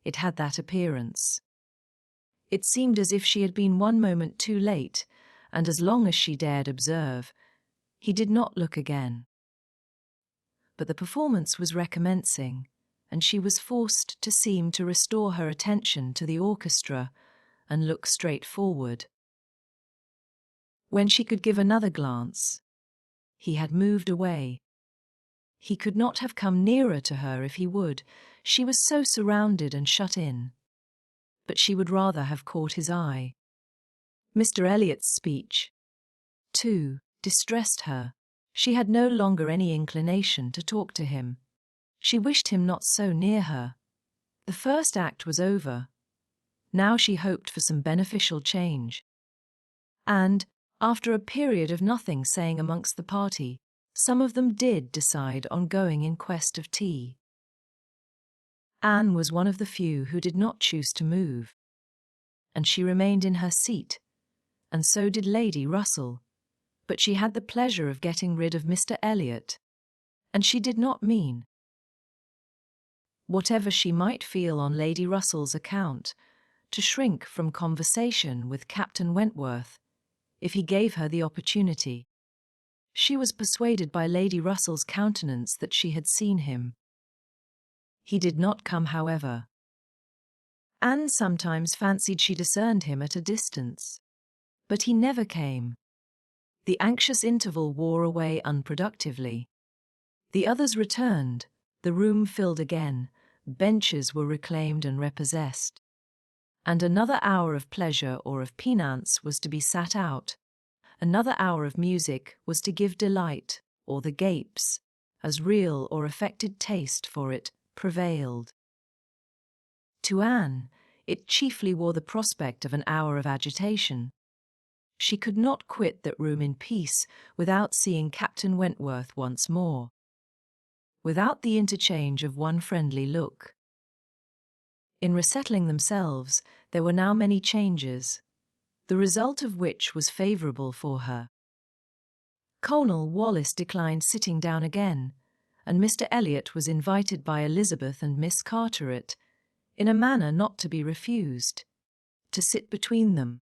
It had that appearance. It seemed as if she had been one moment too late, and as long as she dared observe, he did not look again. But the performance was recommencing, and she was forced to seem to restore her attention to the orchestra and look straight forward. When she could give another glance, he had moved away. He could not have come nearer to her if he would, she was so surrounded and shut in. But she would rather have caught his eye. Mr. Elliot's speech, too, distressed her. She had no longer any inclination to talk to him. She wished him not so near her. The first act was over. Now she hoped for some beneficial change. And, after a period of nothing saying amongst the party, some of them did decide on going in quest of tea. Anne was one of the few who did not choose to move, and she remained in her seat, and so did Lady Russell, but she had the pleasure of getting rid of Mr. Elliot, and she did not mean, whatever she might feel on Lady Russell's account, to shrink from conversation with Captain Wentworth, if he gave her the opportunity. She was persuaded by Lady Russell's countenance that she had seen him. He did not come, however. Anne sometimes fancied she discerned him at a distance. But he never came. The anxious interval wore away unproductively. The others returned, the room filled again, benches were reclaimed and repossessed. And another hour of pleasure or of penance was to be sat out. Another hour of music was to give delight, or the gapes, as real or affected taste for it prevailed. To Anne, it chiefly wore the prospect of an hour of agitation. She could not quit that room in peace without seeing Captain Wentworth once more, without the interchange of one friendly look. In resettling themselves, there were now many changes, the result of which was favourable for her. Colonel Wallis declined sitting down again, and Mr. Elliot was invited by Elizabeth and Miss Carteret, in a manner not to be refused, to sit between them.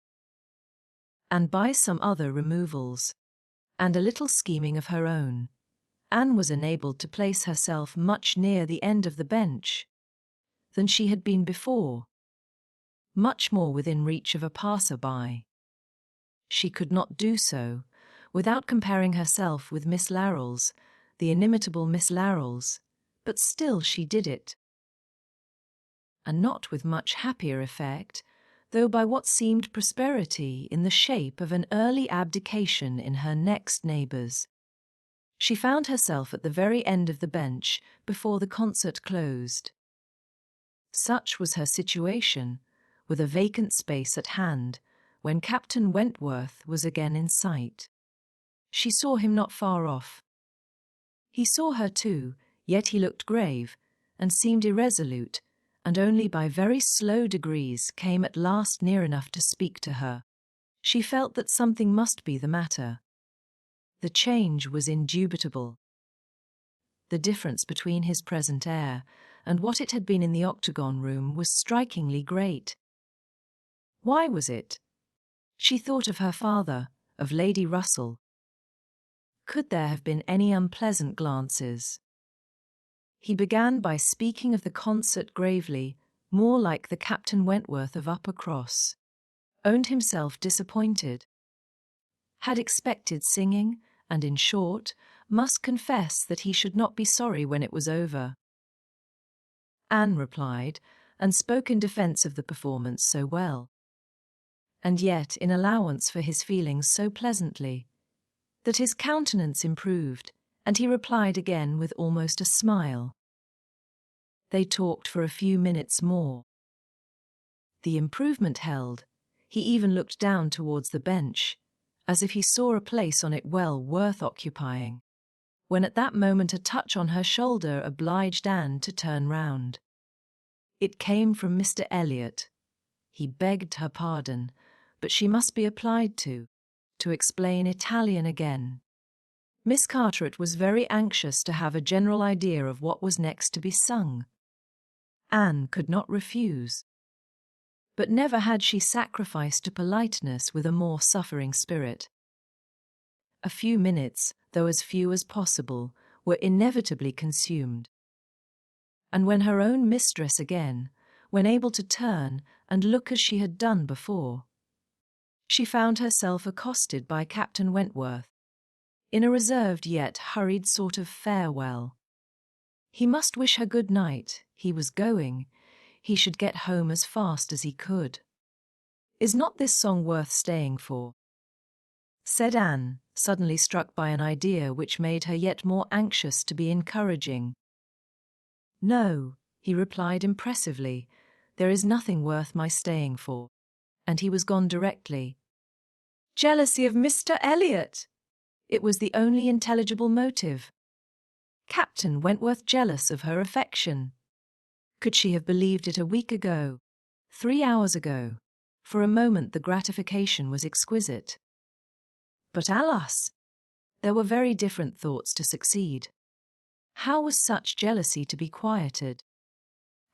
And by some other removals, and a little scheming of her own, Anne was enabled to place herself much nearer the end of the bench than she had been before, much more within reach of a passer-by. She could not do so without comparing herself with Miss Larolles, the inimitable Miss Larolles, but still she did it. And not with much happier effect, though by what seemed prosperity in the shape of an early abdication in her next neighbours. She found herself at the very end of the bench before the concert closed. Such was her situation, with a vacant space at hand, when Captain Wentworth was again in sight. She saw him not far off. He saw her too, yet he looked grave, and seemed irresolute, and only by very slow degrees came at last near enough to speak to her. She felt that something must be the matter. The change was indubitable. The difference between his present air and what it had been in the octagon room was strikingly great. Why was it? She thought of her father, of Lady Russell. Could there have been any unpleasant glances? He began by speaking of the concert gravely, more like the Captain Wentworth of Uppercross. Owned himself disappointed. Had expected singing, and in short, must confess that he should not be sorry when it was over. Anne replied, and spoke in defence of the performance so well, and yet in allowance for his feelings so pleasantly, that his countenance improved, and he replied again with almost a smile. They talked for a few minutes more. The improvement held. He even looked down towards the bench, as if he saw a place on it well worth occupying, when at that moment a touch on her shoulder obliged Anne to turn round. It came from Mr. Elliot. He begged her pardon, but she must be applied to explain Italian again. Miss Carteret was very anxious to have a general idea of what was next to be sung. Anne could not refuse. But never had she sacrificed to politeness with a more suffering spirit. A few minutes, though as few as possible, were inevitably consumed. And when her own mistress again, when able to turn and look as she had done before, she found herself accosted by Captain Wentworth, in a reserved yet hurried sort of farewell. He must wish her good night, he was going, he should get home as fast as he could. Is not this song worth staying for? Said Anne, suddenly struck by an idea which made her yet more anxious to be encouraging. No, he replied impressively, there is nothing worth my staying for. And he was gone directly. Jealousy of Mr. Elliot! It was the only intelligible motive. Captain Wentworth jealous of her affection. Could she have believed it a week ago, 3 hours ago? For a moment the gratification was exquisite. But alas! There were very different thoughts to succeed. How was such jealousy to be quieted?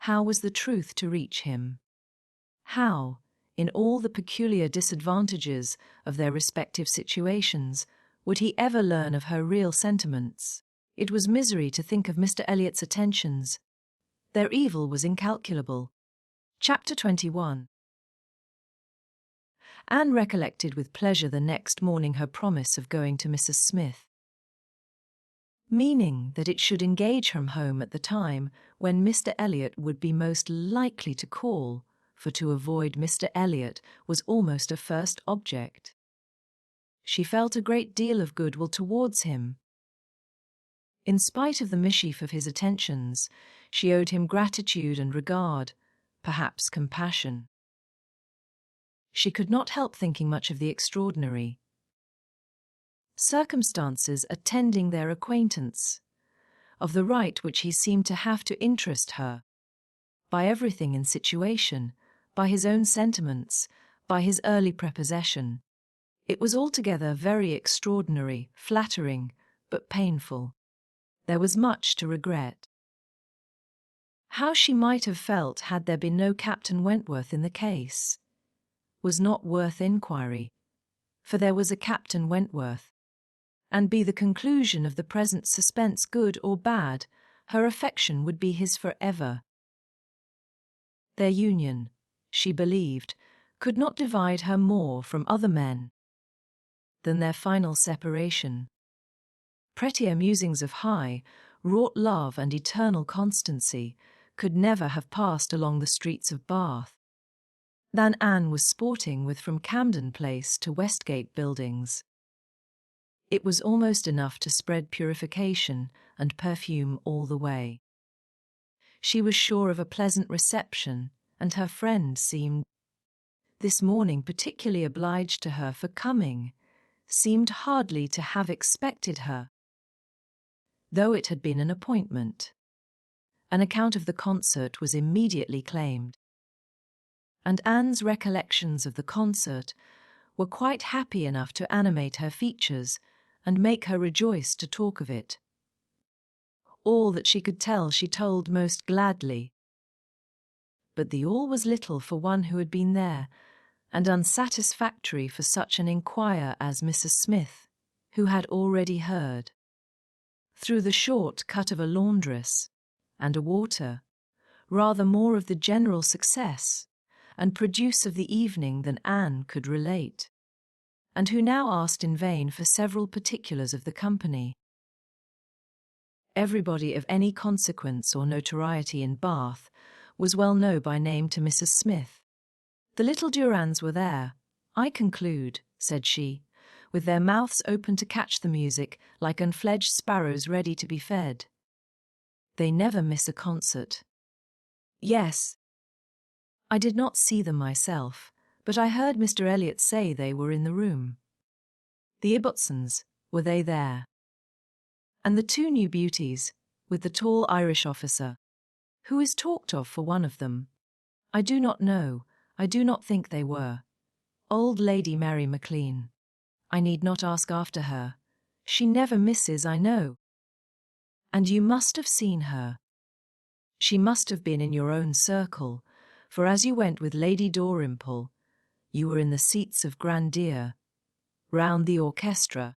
How was the truth to reach him? How, in all the peculiar disadvantages of their respective situations, would he ever learn of her real sentiments? It was misery to think of Mr. Elliot's attentions. Their evil was incalculable. Chapter 21. Anne recollected with pleasure the next morning her promise of going to Mrs. Smith, meaning that it should engage from home at the time when Mr. Elliot would be most likely to call, for to avoid Mr. Elliot was almost a first object. She felt a great deal of goodwill towards him. In spite of the mischief of his attentions, she owed him gratitude and regard, perhaps compassion. She could not help thinking much of the extraordinary circumstances attending their acquaintance, of the right which he seemed to have to interest her, by everything in situation, by his own sentiments, by his early prepossession. It was altogether very extraordinary, flattering, but painful. There was much to regret. How she might have felt had there been no Captain Wentworth in the case was not worth inquiry, for there was a Captain Wentworth, and be the conclusion of the present suspense good or bad, her affection would be his for ever. Their union, she believed, could not divide her more from other men than their final separation. Prettier musings of high, wrought love and eternal constancy could never have passed along the streets of Bath than Anne was sporting with from Camden Place to Westgate Buildings. It was almost enough to spread purification and perfume all the way. She was sure of a pleasant reception, and her friend seemed, this morning particularly obliged to her for coming, seemed hardly to have expected her, though it had been an appointment. An account of the concert was immediately claimed, and Anne's recollections of the concert were quite happy enough to animate her features and make her rejoice to talk of it. All that she could tell she told most gladly. But the all was little for one who had been there, and unsatisfactory for such an inquirer as Mrs. Smith, who had already heard, through the short cut of a laundress and a water, rather more of the general success and produce of the evening than Anne could relate, and who now asked in vain for several particulars of the company. Everybody of any consequence or notoriety in Bath was well known by name to Mrs. Smith. The little Durans were there, I conclude, said she, with their mouths open to catch the music like unfledged sparrows ready to be fed. They never miss a concert. Yes. I did not see them myself, but I heard Mr. Elliot say they were in the room. The Ibbotsons, were they there? And the two new beauties, with the tall Irish officer, who is talked of for one of them? I do not know, I do not think they were. Old Lady Mary Maclean. I need not ask after her. She never misses, I know. And you must have seen her. She must have been in your own circle, for as you went with Lady Dalrymple, you were in the seats of grandeur, round the orchestra.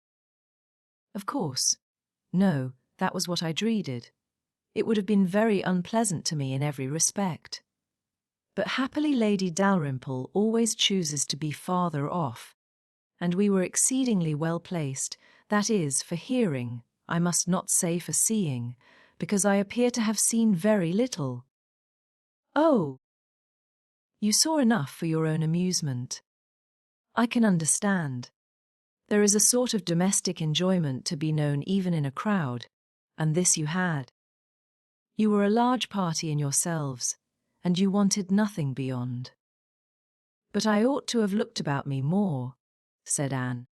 Of course. No, that was what I dreaded. It would have been very unpleasant to me in every respect. But happily Lady Dalrymple always chooses to be farther off, and we were exceedingly well placed, that is, for hearing, I must not say for seeing, because I appear to have seen very little. Oh! You saw enough for your own amusement. I can understand. There is a sort of domestic enjoyment to be known even in a crowd, and this you had. You were a large party in yourselves, and you wanted nothing beyond. But I ought to have looked about me more, said Anne,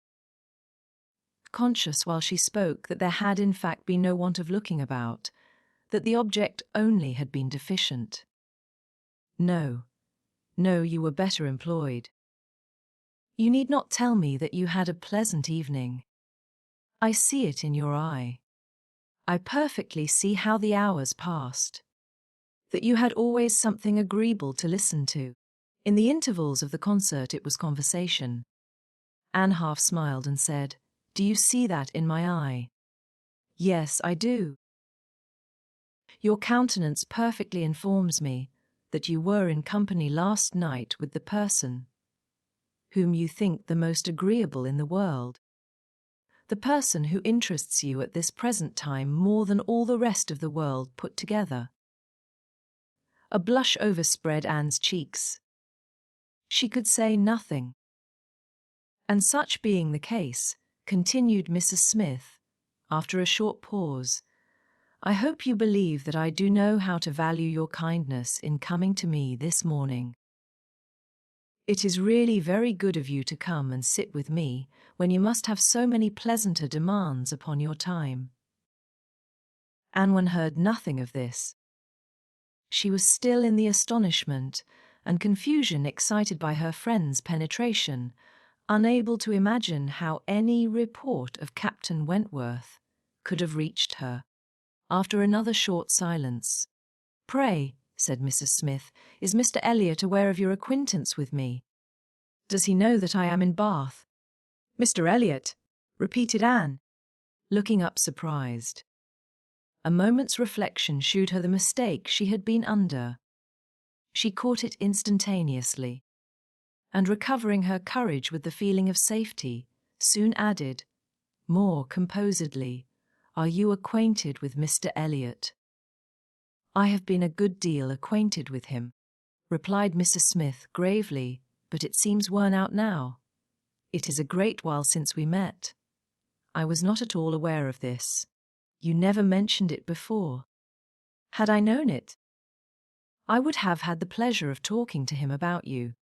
conscious while she spoke that there had in fact been no want of looking about, that the object only had been deficient. No, no, you were better employed. You need not tell me that you had a pleasant evening. I see it in your eye. I perfectly see how the hours passed. That you had always something agreeable to listen to. In the intervals of the concert it was conversation. Anne half smiled and said, Do you see that in my eye? Yes, I do. Your countenance perfectly informs me that you were in company last night with the person whom you think the most agreeable in the world. The person who interests you at this present time more than all the rest of the world put together. A blush overspread Anne's cheeks. She could say nothing. And such being the case, continued Mrs. Smith, after a short pause, I hope you believe that I do know how to value your kindness in coming to me this morning. It is really very good of you to come and sit with me when you must have so many pleasanter demands upon your time. Anne heard nothing of this. She was still in the astonishment and confusion excited by her friend's penetration, unable to imagine how any report of Captain Wentworth could have reached her. After another short silence, "Pray," said Mrs. Smith, "is Mr. Elliot aware of your acquaintance with me? Does he know that I am in Bath?" "Mr. Elliot," repeated Anne, looking up surprised. A moment's reflection shewed her the mistake she had been under. She caught it instantaneously, and recovering her courage with the feeling of safety, soon added, more composedly, "Are you acquainted with Mr. Elliot?" "I have been a good deal acquainted with him," replied Mrs. Smith gravely, "but it seems worn out now. It is a great while since we met. I was not at all aware of this. You never mentioned it before. Had I known it, I would have had the pleasure of talking to him about you."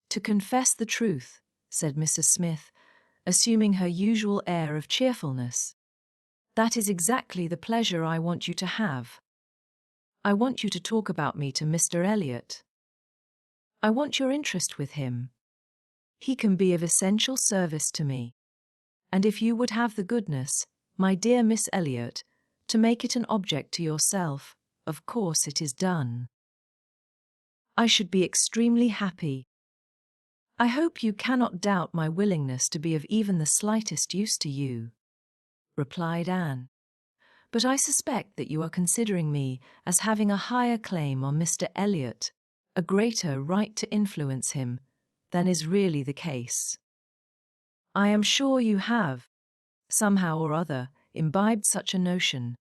"To confess the truth," said Mrs. Smith, assuming her usual air of cheerfulness, "that is exactly the pleasure I want you to have. I want you to talk about me to Mr. Elliot. I want your interest with him. He can be of essential service to me. And if you would have the goodness, my dear Miss Elliot, to make it an object to yourself, of course it is done. I should be extremely happy. I hope you cannot doubt my willingness to be of even the slightest use to you," replied Anne. "But I suspect that you are considering me as having a higher claim on Mr. Elliot, a greater right to influence him, than is really the case. I am sure you have, somehow or other, imbibed such a notion.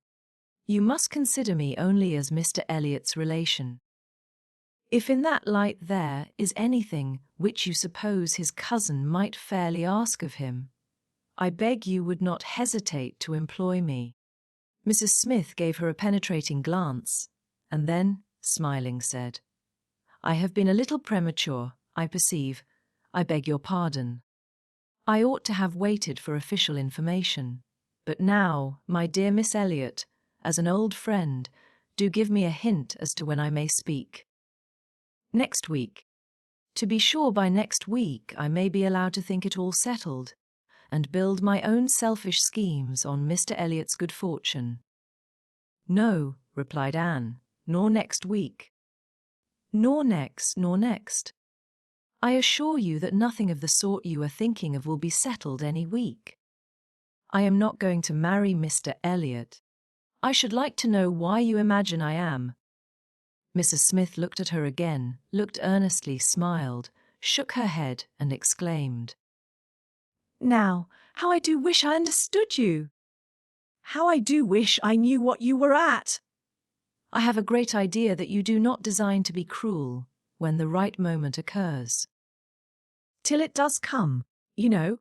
You must consider me only as Mr. Elliot's relation. If in that light there is anything which you suppose his cousin might fairly ask of him, I beg you would not hesitate to employ me." Mrs. Smith gave her a penetrating glance, and then, smiling, said, "I have been a little premature, I perceive. I beg your pardon. I ought to have waited for official information. But now, my dear Miss Elliot, as an old friend, do give me a hint as to when I may speak." "Next week. To be sure, by next week I may be allowed to think it all settled, and build my own selfish schemes on Mr. Elliot's good fortune." "No," replied Anne, "nor next week." "Nor next, nor next. I assure you that nothing of the sort you are thinking of will be settled any week. I am not going to marry Mr. Elliot. I should like to know why you imagine I am." Mrs. Smith looked at her again, looked earnestly, smiled, shook her head, and exclaimed, "Now, how I do wish I understood you! How I do wish I knew what you were at!" "I have a great idea that you do not design to be cruel when the right moment occurs." "Till it does come, you know."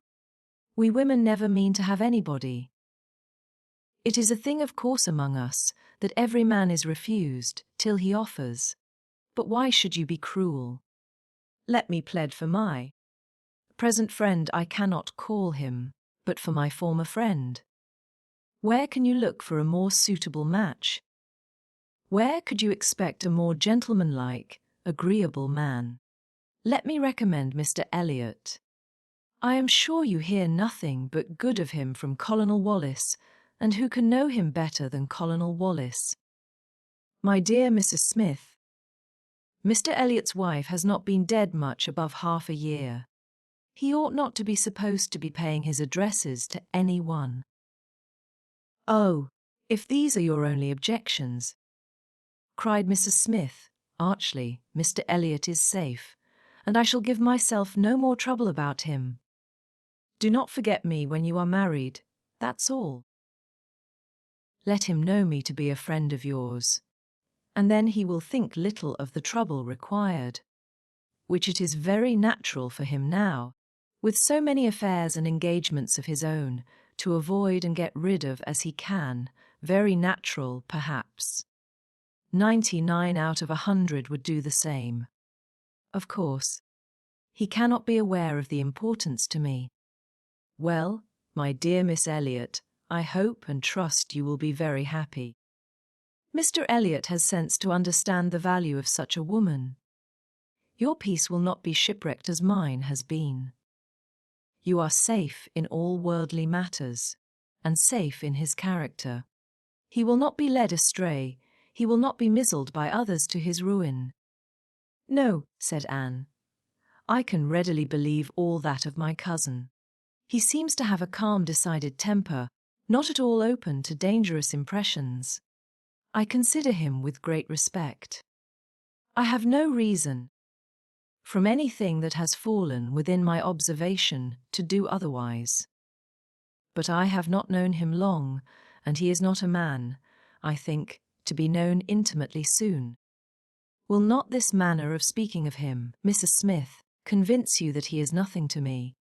"We women never mean to have anybody. It is a thing of course among us that every man is refused till he offers. But why should you be cruel?" "Let me plead for my present friend. I cannot call him, but for my former friend. Where can you look for a more suitable match? Where could you expect a more gentlemanlike, agreeable man? Let me recommend Mr. Elliot. I am sure you hear nothing but good of him from Colonel Wallis, and who can know him better than Colonel Wallis?" "My dear Mrs. Smith, Mr. Elliot's wife has not been dead much above half a year. He ought not to be supposed to be paying his addresses to any one." "Oh, if these are your only objections," cried Mrs. Smith, archly, "Mr. Elliot is safe, and I shall give myself no more trouble about him. Do not forget me when you are married, that's all. Let him know me to be a friend of yours, and then he will think little of the trouble required, which it is very natural for him now, with so many affairs and engagements of his own, to avoid and get rid of as he can, very natural, perhaps. 99 out of 100 would do the same. Of course, he cannot be aware of the importance to me. Well, my dear Miss Elliot, I hope and trust you will be very happy. Mr. Elliot has sense to understand the value of such a woman. Your peace will not be shipwrecked as mine has been. You are safe in all worldly matters, and safe in his character. He will not be led astray, he will not be misled by others to his ruin. No, said Anne. I can readily believe all that of my cousin. He seems to have a calm, decided temper, not at all open to dangerous impressions. I consider him with great respect. I have no reason, from anything that has fallen within my observation, to do otherwise. But I have not known him long, and he is not a man, I think, to be known intimately soon. Will not this manner of speaking of him, Mrs. Smith, convince you that he is nothing to me?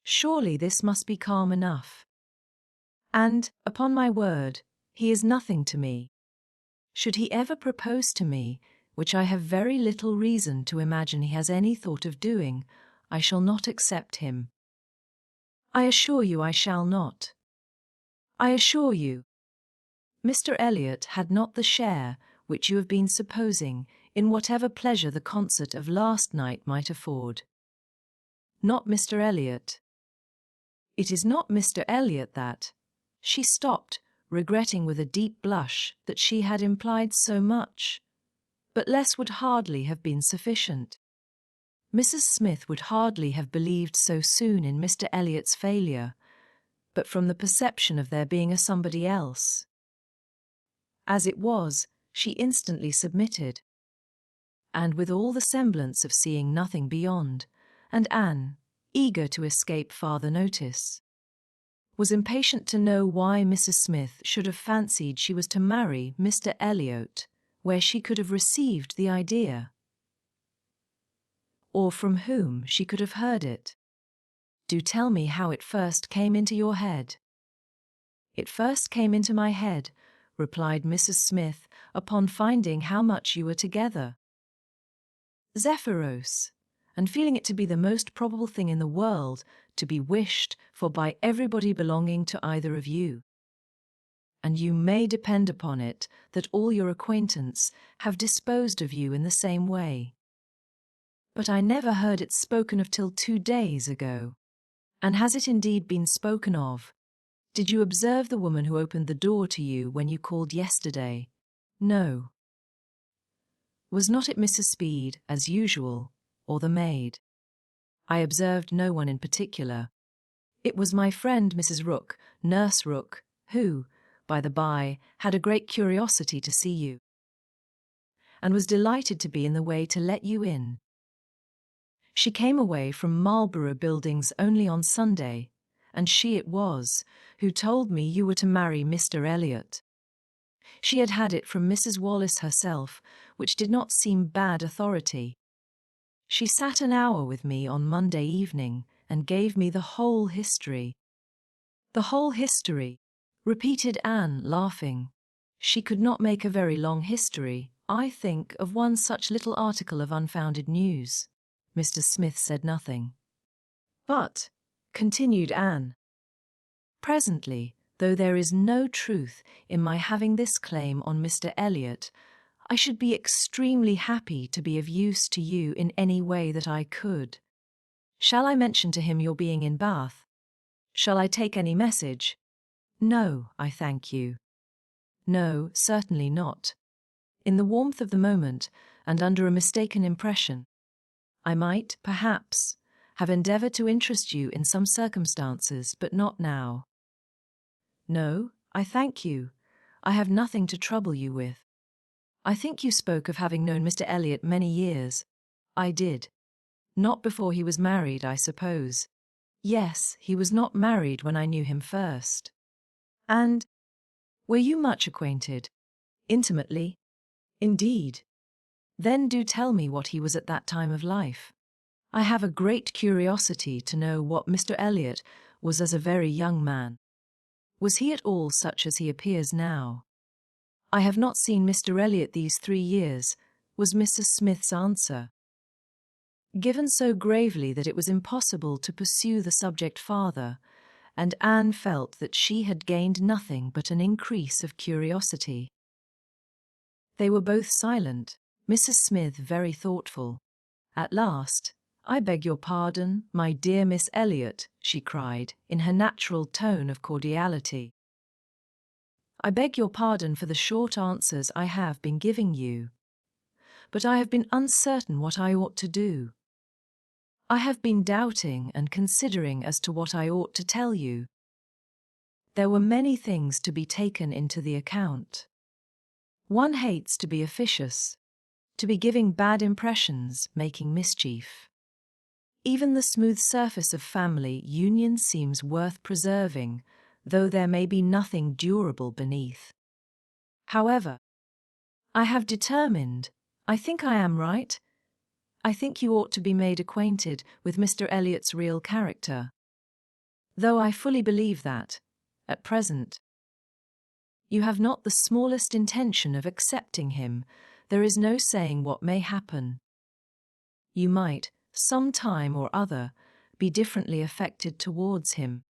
Surely this must be calm enough. And, upon my word, he is nothing to me. Should he ever propose to me, which I have very little reason to imagine he has any thought of doing, I shall not accept him. I assure you I shall not. I assure you. Mr. Elliot had not the share, which you have been supposing, in whatever pleasure the concert of last night might afford. Not Mr. Elliot. It is not Mr. Elliot that— She stopped, regretting with a deep blush that she had implied so much. But less would hardly have been sufficient. Mrs. Smith would hardly have believed so soon in Mr. Elliot's failure, but from the perception of there being a somebody else. As it was, she instantly submitted, and with all the semblance of seeing nothing beyond, and Anne, eager to escape farther notice, was impatient to know why Mrs. Smith should have fancied she was to marry Mr. Elliot, where she could have received the idea, or from whom she could have heard it. Do tell me how it first came into your head. It first came into my head, replied Mrs. Smith, upon finding how much you were together. Zephyros, and feeling it to be the most probable thing in the world to be wished for by everybody belonging to either of you. And you may depend upon it that all your acquaintance have disposed of you in the same way. But I never heard it spoken of till 2 days ago. And has it indeed been spoken of? Did you observe the woman who opened the door to you when you called yesterday? No. Was not it Mrs. Speed, as usual, or the maid? I observed no one in particular. It was my friend Mrs. Rook, Nurse Rook, who, by the by, had a great curiosity to see you, and was delighted to be in the way to let you in. She came away from Marlborough Buildings only on Sunday, and she it was who told me you were to marry Mr. Elliot. She had had it from Mrs. Wallace herself, which did not seem bad authority. She sat an hour with me on Monday evening and gave me the whole history. The whole history, repeated Anne, laughing. She could not make a very long history, I think, of one such little article of unfounded news. Mr. Smith said nothing. But, continued Anne, presently, though there is no truth in my having this claim on Mr. Elliot, I should be extremely happy to be of use to you in any way that I could. Shall I mention to him your being in Bath? Shall I take any message? No, I thank you. No, certainly not. In the warmth of the moment, and under a mistaken impression, I might, perhaps, have endeavoured to interest you in some circumstances, but not now. No, I thank you. I have nothing to trouble you with. I think you spoke of having known Mr. Elliot many years. I did. Not before he was married, I suppose. Yes, he was not married when I knew him first. And Were you much acquainted? intimately? Indeed. Then do tell me what he was at that time of life. I have a great curiosity to know what Mr. Elliot was as a very young man. Was he at all such as he appears now? I have not seen Mr. Elliot these 3 years, was Mrs. Smith's answer, given so gravely that it was impossible to pursue the subject farther, and Anne felt that she had gained nothing but an increase of curiosity. They were both silent, Mrs. Smith very thoughtful. At last, "I beg your pardon, my dear Miss Elliot," she cried, in her natural tone of cordiality. "I beg your pardon for the short answers I have been giving you. But I have been uncertain what I ought to do. I have been doubting and considering as to what I ought to tell you. There were many things to be taken into the account. One hates to be officious, to be giving bad impressions, making mischief. Even the smooth surface of family union seems worth preserving, though there may be nothing durable beneath. However, I have determined, I think I am right, I think you ought to be made acquainted with Mr. Elliot's real character. Though I fully believe that, at present, you have not the smallest intention of accepting him, there is no saying what may happen. You might, some time or other, be differently affected towards him.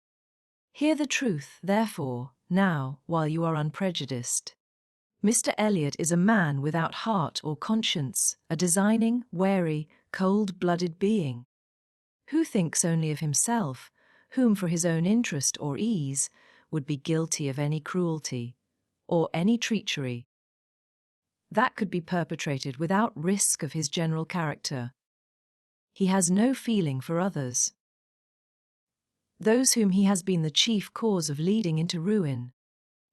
Hear the truth, therefore, now, while you are unprejudiced. Mr. Elliot is a man without heart or conscience, a designing, wary, cold-blooded being, who thinks only of himself, whom for his own interest or ease would be guilty of any cruelty, or any treachery that could be perpetrated without risk of his general character. He has no feeling for others, those whom he has been the chief cause of leading into ruin.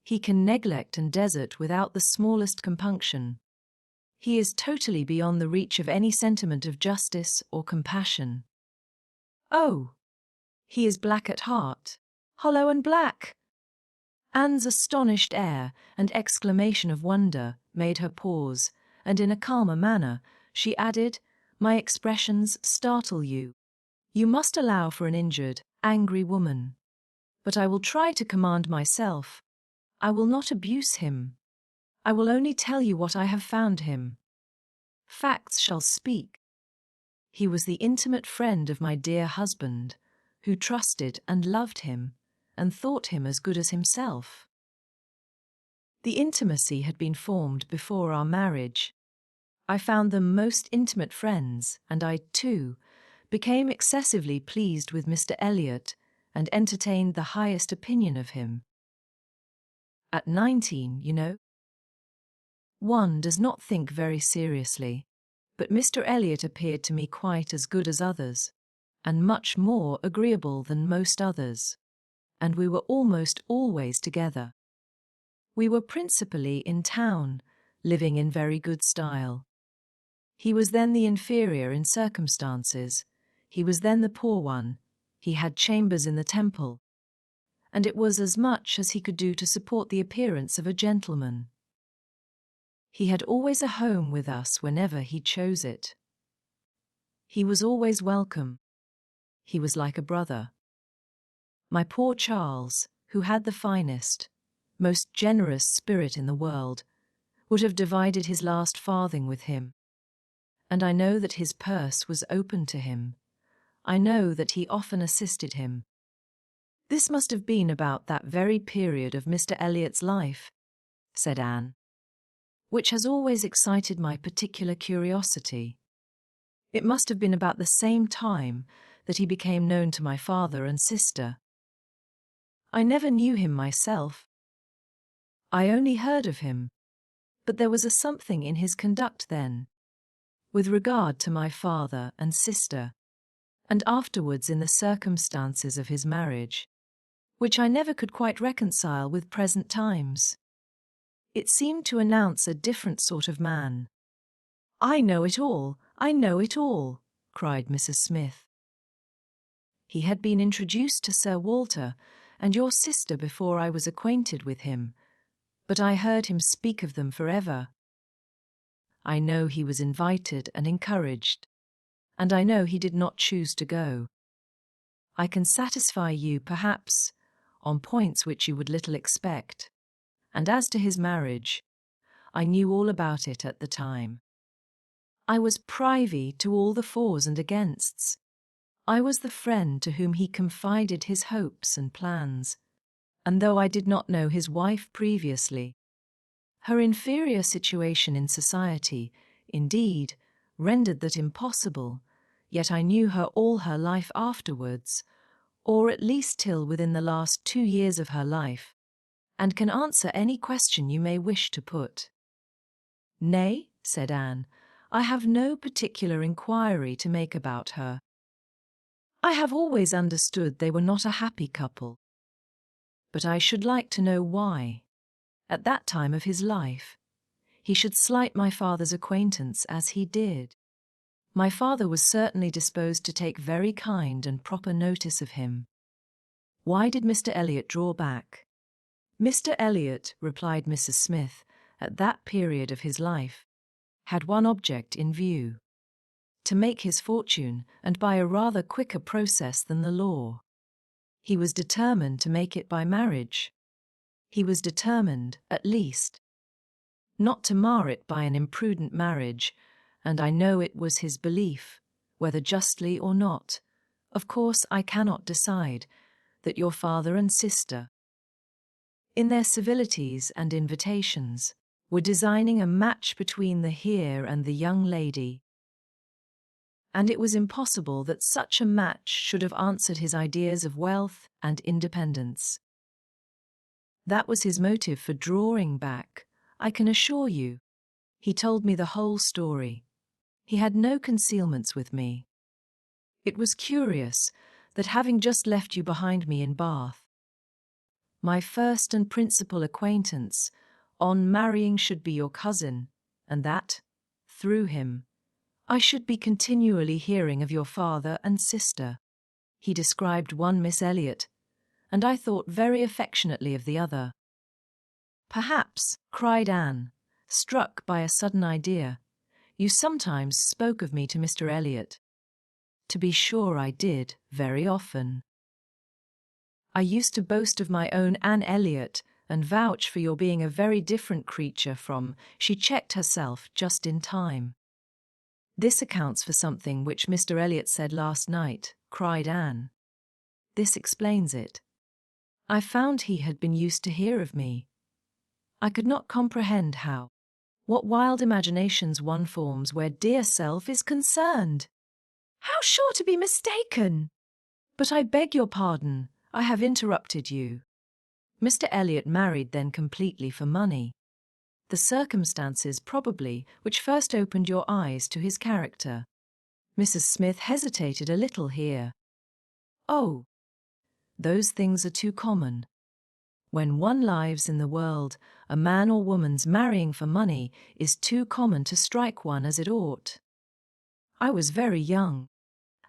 He can neglect and desert without the smallest compunction. He is totally beyond the reach of any sentiment of justice or compassion. Oh! He is black at heart, hollow and black. Anne's astonished air and exclamation of wonder made her pause, and in a calmer manner, she added, "My expressions startle you. You must allow for an injured, angry woman. But I will try to command myself. I will not abuse him. I will only tell you what I have found him. Facts shall speak. He was the intimate friend of my dear husband, who trusted and loved him, and thought him as good as himself. The intimacy had been formed before our marriage. I found them most intimate friends, and I, too, became excessively pleased with Mr. Elliot, and entertained the highest opinion of him. At 19, you know, one does not think very seriously, but Mr. Elliot appeared to me quite as good as others, and much more agreeable than most others, and we were almost always together. We were principally in town, living in very good style. He was then the inferior in circumstances, he was then the poor one, he had chambers in the Temple, and it was as much as he could do to support the appearance of a gentleman. He had always a home with us whenever he chose it. He was always welcome. He was like a brother. My poor Charles, who had the finest, most generous spirit in the world, would have divided his last farthing with him. And I know that his purse was open to him. I know that he often assisted him. This must have been about that very period of Mr. Elliot's life, said Anne, which has always excited my particular curiosity. It must have been about the same time that he became known to my father and sister. I never knew him myself. I only heard of him, but there was a something in his conduct then, with regard to my father and sister, and afterwards in the circumstances of his marriage, which I never could quite reconcile with present times. It seemed to announce a different sort of man. I know it all, cried Mrs. Smith. "He had been introduced to Sir Walter and your sister before I was acquainted with him, but I heard him speak of them forever. I know he was invited and encouraged, and I know he did not choose to go. I can satisfy you, perhaps, on points which you would little expect, and as to his marriage, I knew all about it at the time. I was privy to all the fors and againsts. I was the friend to whom he confided his hopes and plans, and though I did not know his wife previously, her inferior situation in society, indeed, rendered that impossible, yet I knew her all her life afterwards, or at least till within the last 2 years of her life, and can answer any question you may wish to put." "Nay," said Anne, "I have no particular inquiry to make about her. I have always understood they were not a happy couple. But I should like to know why, at that time of his life, he should slight my father's acquaintance as he did. My father was certainly disposed to take very kind and proper notice of him. Why did Mr. Elliot draw back?" "Mr. Elliot," replied Mrs. Smith, "at that period of his life, had one object in view: to make his fortune, and by a rather quicker process than the law. He was determined to make it by marriage. He was determined, at least, not to mar it by an imprudent marriage, and I know it was his belief, whether justly or not, of course I cannot decide, that your father and sister, in their civilities and invitations, were designing a match between the heir and the young lady, and it was impossible that such a match should have answered his ideas of wealth and independence. That was his motive for drawing back, I can assure you. He told me the whole story. He had no concealments with me. It was curious that, having just left you behind me in Bath, my first and principal acquaintance on marrying should be your cousin, and that, through him, I should be continually hearing of your father and sister. He described one Miss Elliot, and I thought very affectionately of the other." "Perhaps," cried Anne, struck by a sudden idea, "you sometimes spoke of me to Mr. Elliot." "To be sure I did, very often. I used to boast of my own Anne Elliot, and vouch for your being a very different creature from—" She checked herself just in time. "This accounts for something which Mr. Elliot said last night," cried Anne. "This explains it. I found he had been used to hear of me. I could not comprehend how. What wild imaginations one forms where dear self is concerned! How sure to be mistaken! But I beg your pardon, I have interrupted you. Mr. Elliot married then completely for money. The circumstances, probably, which first opened your eyes to his character." Mrs. Smith hesitated a little here. "Oh, those things are too common. When one lives in the world, a man or woman's marrying for money is too common to strike one as it ought. I was very young,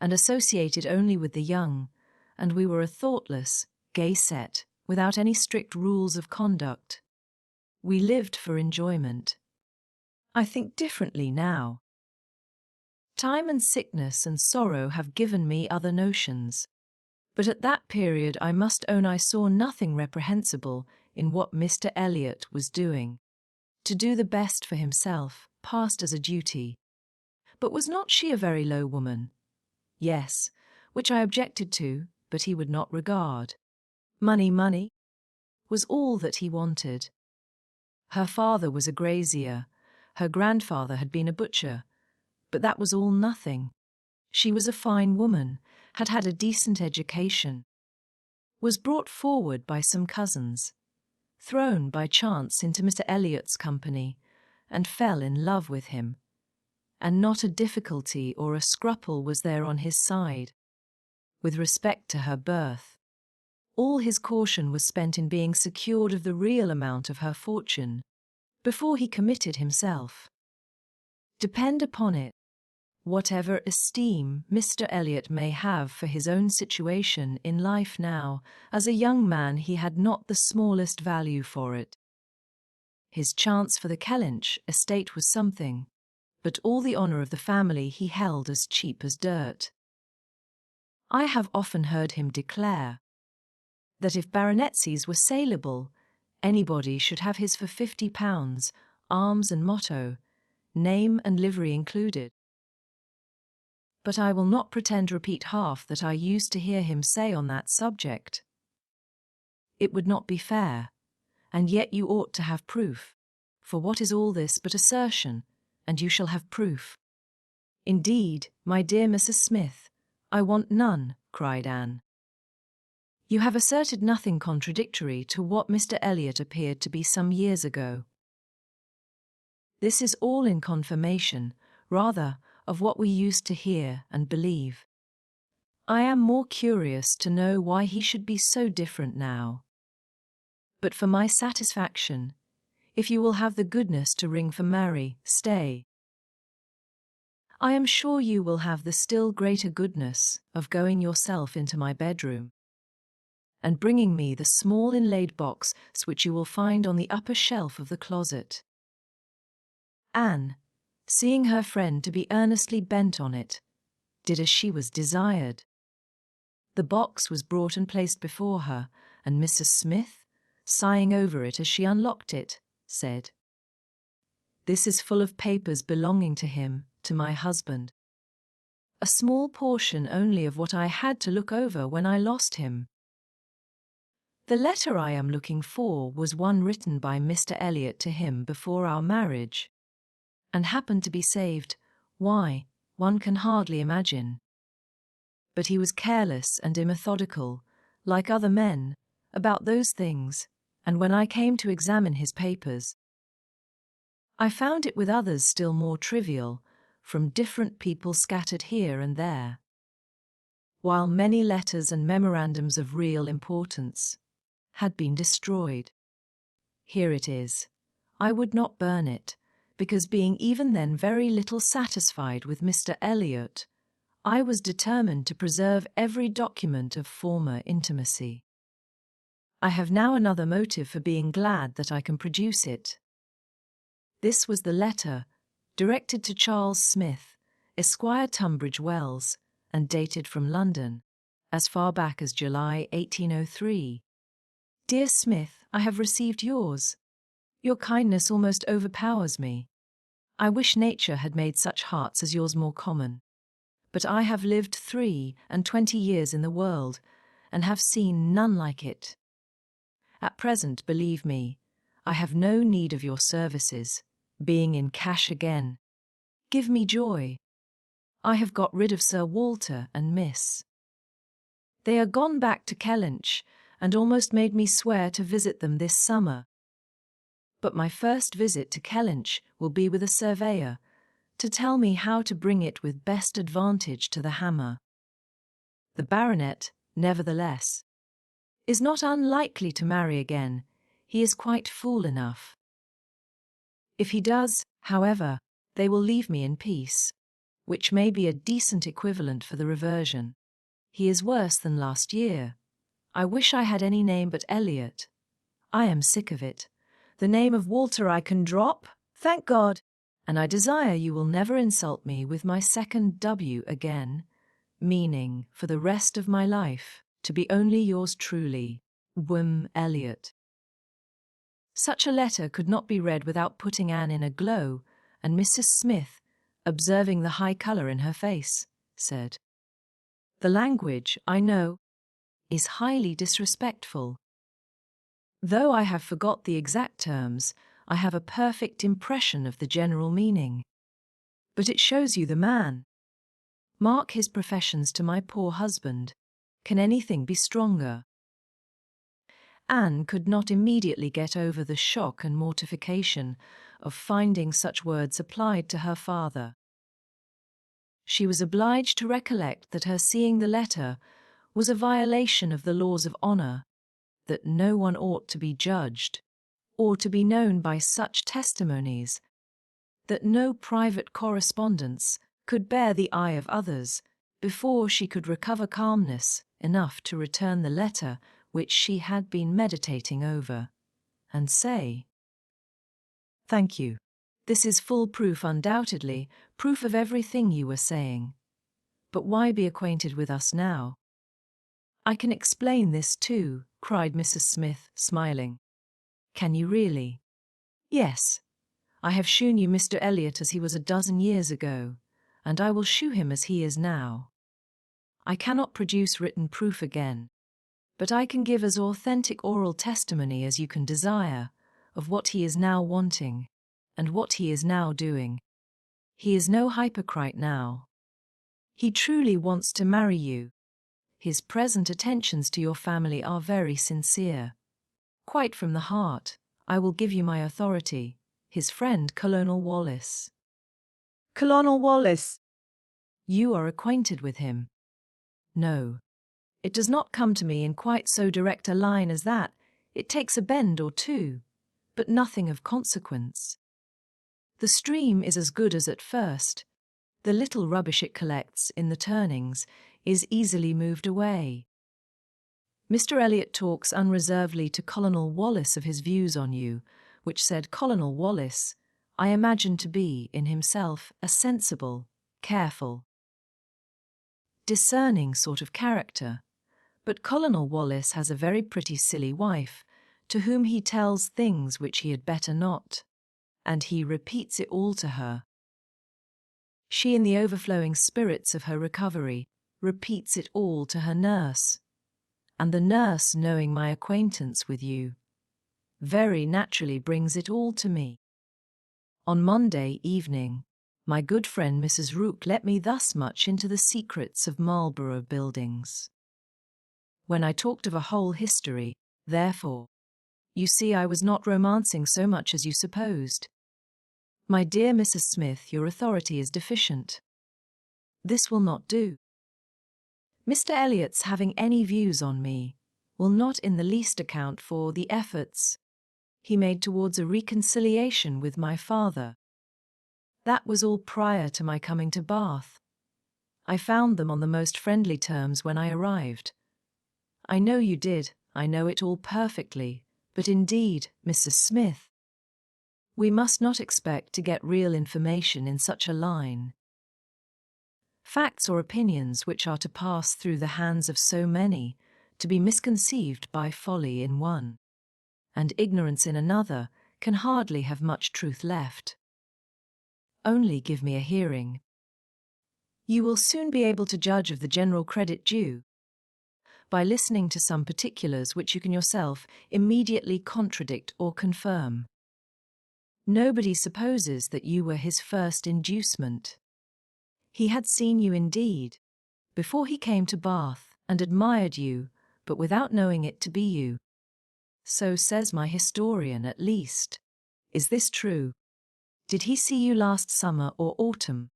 and associated only with the young, and we were a thoughtless, gay set, without any strict rules of conduct. We lived for enjoyment. I think differently now. Time and sickness and sorrow have given me other notions. But at that period I must own I saw nothing reprehensible in what Mr. Elliot was doing. To do the best for himself passed as a duty. But was not she a very low woman? Yes, which I objected to, but he would not regard. Money was all that he wanted. Her father was a grazier, her grandfather had been a butcher, but that was all nothing. She was a fine woman, had had a decent education, was brought forward by some cousins, thrown by chance into Mr. Elliot's company, and fell in love with him, and not a difficulty or a scruple was there on his side. With respect to her birth, all his caution was spent in being secured of the real amount of her fortune, before he committed himself. Depend upon it, Whatever esteem Mr. Elliot may have for his own situation in life now, as a young man he had not the smallest value for it. His chance for the Kellynch estate was something, but all the honour of the family he held as cheap as dirt. I have often heard him declare that if baronetcies were saleable, anybody should have his for £50, arms and motto, name and livery included. But I will not pretend to repeat half that I used to hear him say on that subject. It would not be fair, and yet you ought to have proof. For what is all this but assertion, and you shall have proof. Indeed, my dear Mrs. Smith, I want none, cried Anne. You have asserted nothing contradictory to what Mr. Elliot appeared to be some years ago. This is all in confirmation, rather, of what we used to hear and believe. I am more curious to know why he should be so different now. But for my satisfaction, if you will have the goodness to ring for Mary, stay. I am sure you will have the still greater goodness of going yourself into my bedroom and bringing me the small inlaid box which you will find on the upper shelf of the closet. Anne, seeing her friend to be earnestly bent on it, did as she was desired. The box was brought and placed before her, and Mrs. Smith, sighing over it as she unlocked it, said, "This is full of papers belonging to him, to my husband. A small portion only of what I had to look over when I lost him. The letter I am looking for was one written by Mr. Elliot to him before our marriage, and happened to be saved. Why, one can hardly imagine. But he was careless and immethodical, like other men, about those things, and when I came to examine his papers, I found it with others still more trivial, from different people scattered here and there, while many letters and memorandums of real importance had been destroyed. Here it is. I would not burn it, because being even then very little satisfied with Mr. Elliot, I was determined to preserve every document of former intimacy. I have now another motive for being glad that I can produce it. This was the letter, directed to Charles Smith, Esquire, Tunbridge Wells, and dated from London, as far back as July 1803. Dear Smith, I have received yours. Your kindness almost overpowers me. I wish nature had made such hearts as yours more common. But I have lived 23 years in the world, and have seen none like it. At present, believe me, I have no need of your services, being in cash again. Give me joy. I have got rid of Sir Walter and Miss. They are gone back to Kellynch, and almost made me swear to visit them this summer. But my first visit to Kellynch will be with a surveyor, to tell me how to bring it with best advantage to the hammer. The baronet, nevertheless, is not unlikely to marry again. He is quite fool enough. If he does, however, they will leave me in peace, which may be a decent equivalent for the reversion. He is worse than last year. I wish I had any name but Elliot. I am sick of it. The name of Walter I can drop, thank God, and I desire you will never insult me with my second W again, meaning, for the rest of my life, to be only yours truly, Wm. Elliot." Such a letter could not be read without putting Anne in a glow, and Mrs. Smith, observing the high colour in her face, said, "The language, I know, is highly disrespectful. Though I have forgot the exact terms, I have a perfect impression of the general meaning. But it shows you the man. Mark his professions to my poor husband. Can anything be stronger?" Anne could not immediately get over the shock and mortification of finding such words applied to her father. She was obliged to recollect that her seeing the letter was a violation of the laws of honour, that no one ought to be judged, or to be known by such testimonies, that no private correspondence could bear the eye of others, before she could recover calmness enough to return the letter which she had been meditating over, and say, "Thank you. This is full proof, undoubtedly, proof of everything you were saying. But why be acquainted with us now?" "I can explain this too," cried Mrs. Smith, smiling. "Can you really?" "Yes. I have shewn you Mr. Elliot as he was a dozen years ago, and I will shew him as he is now. I cannot produce written proof again, but I can give as authentic oral testimony as you can desire of what he is now wanting, and what he is now doing. He is no hypocrite now. He truly wants to marry you. His present attentions to your family are very sincere. Quite from the heart, I will give you my authority, his friend Colonel Wallace." Colonel Wallace. "You are acquainted with him?" "No. It does not come to me in quite so direct a line as that. It takes a bend or two, but nothing of consequence. The stream is as good as at first. The little rubbish it collects in the turnings is easily moved away. Mr. Elliot talks unreservedly to Colonel Wallace of his views on you, which said Colonel Wallace, I imagine to be, in himself, a sensible, careful, discerning sort of character. But Colonel Wallace has a very pretty silly wife, to whom he tells things which he had better not, and he repeats it all to her. She, in the overflowing spirits of her recovery, repeats it all to her nurse, and the nurse, knowing my acquaintance with you, very naturally brings it all to me. On Monday evening, my good friend Mrs. Rook let me thus much into the secrets of Marlborough Buildings. When I talked of a whole history, therefore, you see I was not romancing so much as you supposed. My dear Mrs. Smith, your authority is deficient. This will not do. Mr. Elliot's having any views on me will not in the least account for the efforts he made towards a reconciliation with my father. That was all prior to my coming to Bath. I found them on the most friendly terms when I arrived. I know you did, I know it all perfectly, but indeed, Mrs. Smith, we must not expect to get real information in such a line. Facts or opinions which are to pass through the hands of so many, to be misconceived by folly in one, and ignorance in another, can hardly have much truth left. Only give me a hearing. You will soon be able to judge of the general credit due, by listening to some particulars which you can yourself immediately contradict or confirm. Nobody supposes that you were his first inducement. He had seen you indeed, before he came to Bath, and admired you, but without knowing it to be you. So says my historian, at least. Is this true? Did he see you last summer or autumn,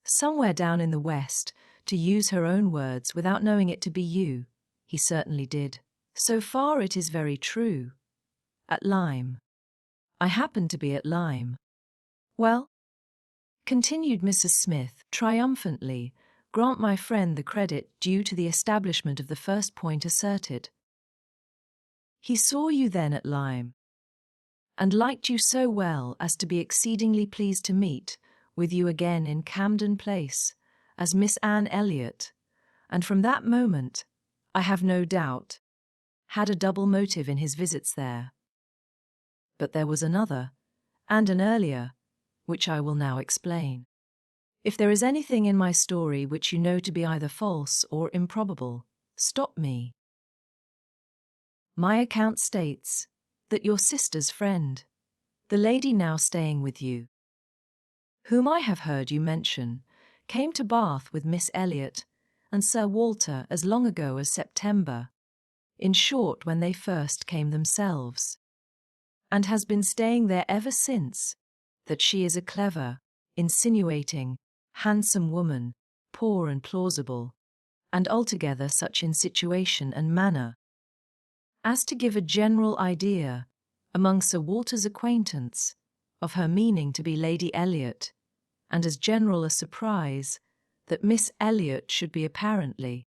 somewhere down in the west, to use her own words, without knowing it to be you? He certainly did. So far it is very true. At Lyme. I happened to be at Lyme. Well, continued Mrs. Smith triumphantly, grant my friend the credit due to the establishment of the first point asserted. He saw you then at Lyme, and liked you so well as to be exceedingly pleased to meet with you again in Camden Place as Miss Anne Elliot, and from that moment, I have no doubt, had a double motive in his visits there. But there was another, and an earlier, which I will now explain. If there is anything in my story which you know to be either false or improbable, stop me. My account states that your sister's friend, the lady now staying with you, whom I have heard you mention, came to Bath with Miss Elliot and Sir Walter as long ago as September, in short when they first came themselves, and has been staying there ever since, that she is a clever, insinuating, handsome woman, poor and plausible, and altogether such in situation and manner, as to give a general idea, among Sir Walter's acquaintance, of her meaning to be Lady Elliot, and as general a surprise that Miss Elliot should be apparently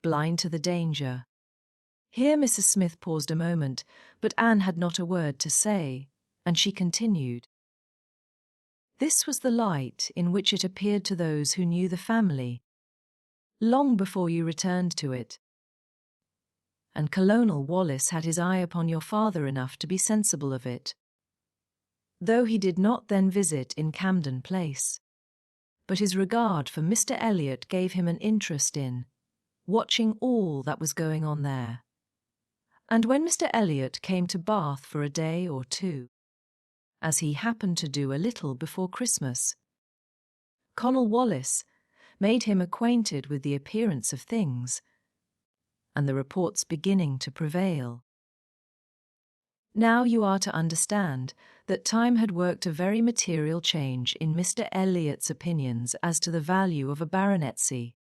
blind to the danger. Here Mrs. Smith paused a moment, but Anne had not a word to say, and she continued. This was the light in which it appeared to those who knew the family, long before you returned to it. And Colonel Wallis had his eye upon your father enough to be sensible of it, though he did not then visit in Camden Place. But his regard for Mr. Elliot gave him an interest in watching all that was going on there. And when Mr. Elliot came to Bath for a day or two, as he happened to do a little before Christmas, Colonel Wallis made him acquainted with the appearance of things, and the reports beginning to prevail. Now you are to understand that time had worked a very material change in Mr. Elliot's opinions as to the value of a baronetcy.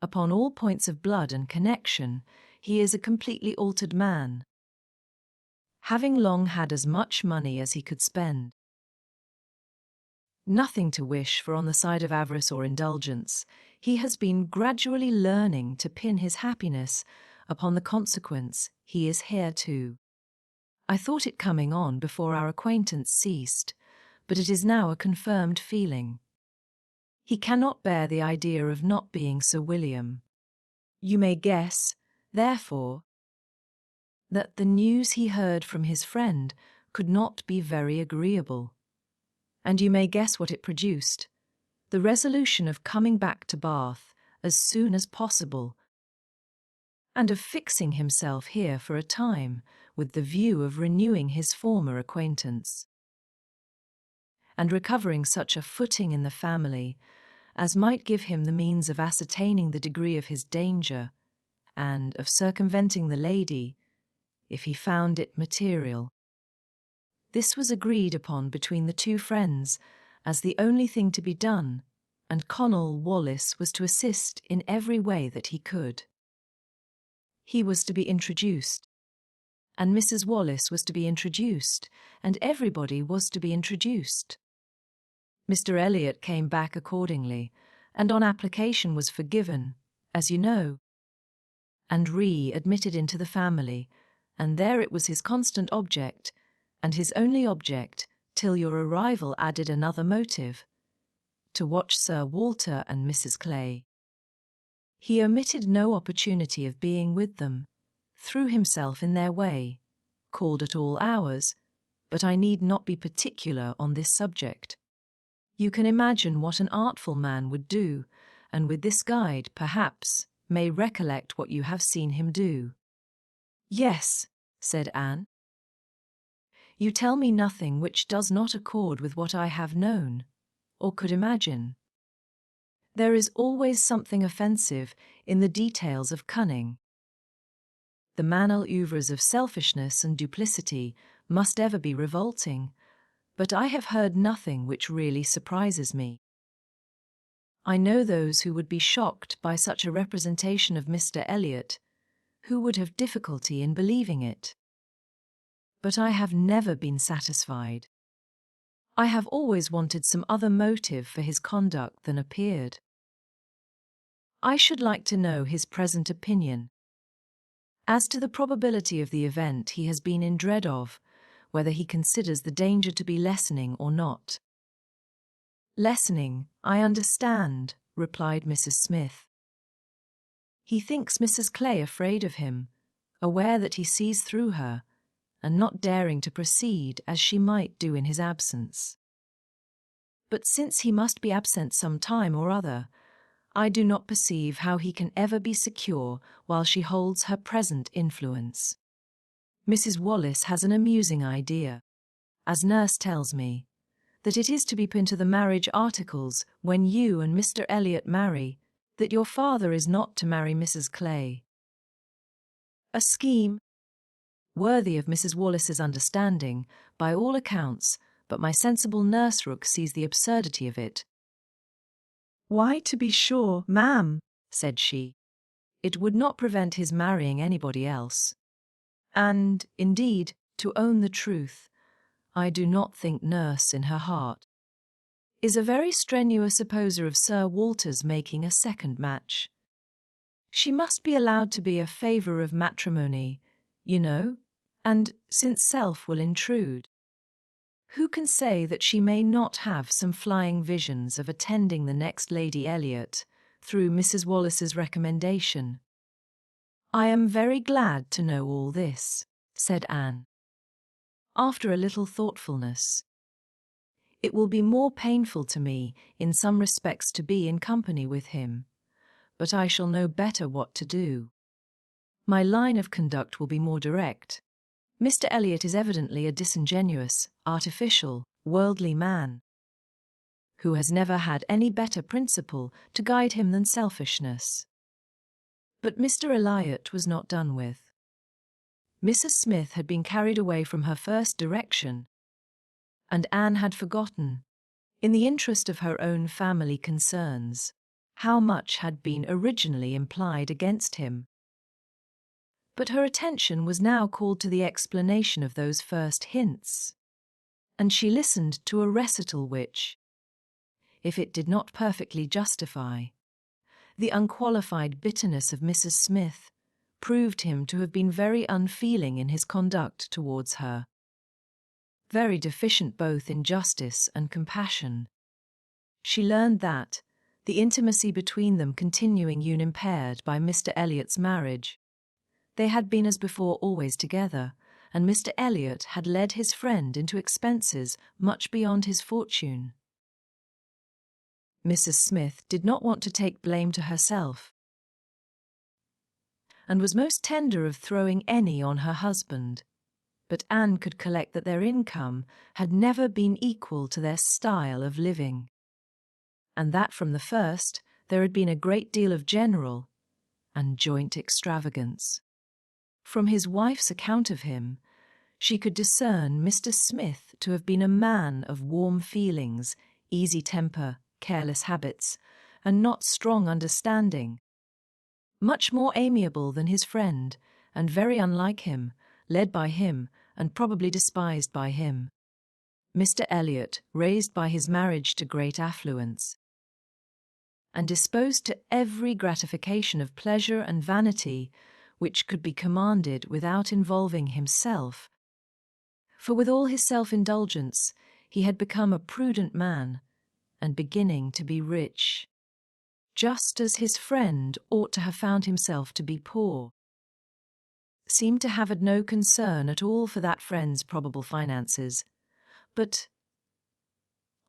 Upon all points of blood and connection, he is a completely altered man, having long had as much money as he could spend. Nothing to wish for on the side of avarice or indulgence, he has been gradually learning to pin his happiness upon the consequence he is heir to. I thought it coming on before our acquaintance ceased, but it is now a confirmed feeling. He cannot bear the idea of not being Sir William. You may guess, therefore, that the news he heard from his friend could not be very agreeable. And you may guess what it produced, the resolution of coming back to Bath as soon as possible, and of fixing himself here for a time with the view of renewing his former acquaintance, and recovering such a footing in the family as might give him the means of ascertaining the degree of his danger, and of circumventing the lady, if he found it material. This was agreed upon between the two friends as the only thing to be done, and Colonel Wallis was to assist in every way that he could. He was to be introduced, and Mrs. Wallis was to be introduced, and everybody was to be introduced. Mr. Elliot came back accordingly, and on application was forgiven, as you know, and re-admitted into the family, and there it was his constant object, and his only object, till your arrival added another motive, to watch Sir Walter and Mrs. Clay. He omitted no opportunity of being with them, threw himself in their way, called at all hours, but I need not be particular on this subject. You can imagine what an artful man would do, and with this guide, perhaps, may recollect what you have seen him do. Yes, said Anne. You tell me nothing which does not accord with what I have known, or could imagine. There is always something offensive in the details of cunning. The manœuvres of selfishness and duplicity must ever be revolting, but I have heard nothing which really surprises me. I know those who would be shocked by such a representation of Mr. Elliot, who would have difficulty in believing it. But I have never been satisfied. I have always wanted some other motive for his conduct than appeared. I should like to know his present opinion as to the probability of the event he has been in dread of, whether he considers the danger to be lessening or not. Lessening, I understand, replied Mrs. Smith. He thinks Mrs. Clay afraid of him, aware that he sees through her, and not daring to proceed as she might do in his absence. But since he must be absent some time or other, I do not perceive how he can ever be secure while she holds her present influence. Mrs. Wallis has an amusing idea, as nurse tells me, that it is to be put into the marriage articles when you and Mr. Elliot marry, that your father is not to marry Mrs. Clay. A scheme worthy of Mrs. Wallis's understanding, by all accounts, but my sensible nurse Rook sees the absurdity of it. Why, to be sure, ma'am, said she, it would not prevent his marrying anybody else. And, indeed, to own the truth, I do not think nurse in her heart is a very strenuous opposer of Sir Walter's making a second match. She must be allowed to be a favour of matrimony, you know, and since self will intrude. Who can say that she may not have some flying visions of attending the next Lady Elliot, through Mrs. Wallace's recommendation? I am very glad to know all this, said Anne, after a little thoughtfulness. It will be more painful to me in some respects to be in company with him, but I shall know better what to do. My line of conduct will be more direct. Mr. Elliot is evidently a disingenuous, artificial, worldly man, who has never had any better principle to guide him than selfishness. But Mr. Elliot was not done with. Mrs. Smith had been carried away from her first direction, and Anne had forgotten, in the interest of her own family concerns, how much had been originally implied against him. But her attention was now called to the explanation of those first hints, and she listened to a recital which, if it did not perfectly justify the unqualified bitterness of Mrs. Smith, proved him to have been very unfeeling in his conduct towards her, very deficient both in justice and compassion. She learned that, the intimacy between them continuing unimpaired by Mr. Elliot's marriage, they had been as before always together, and Mr. Elliot had led his friend into expenses much beyond his fortune. Mrs. Smith did not want to take blame to herself, and was most tender of throwing any on her husband, but Anne could collect that their income had never been equal to their style of living, and that from the first there had been a great deal of general and joint extravagance. From his wife's account of him, she could discern Mr. Smith to have been a man of warm feelings, easy temper, careless habits, and not strong understanding, much more amiable than his friend, and very unlike him, led by him, and probably despised by him. Mr. Elliot, raised by his marriage to great affluence, and disposed to every gratification of pleasure and vanity which could be commanded without involving himself, for with all his self-indulgence he had become a prudent man, and beginning to be rich, just as his friend ought to have found himself to be poor, seemed to have had no concern at all for that friend's probable finances, but,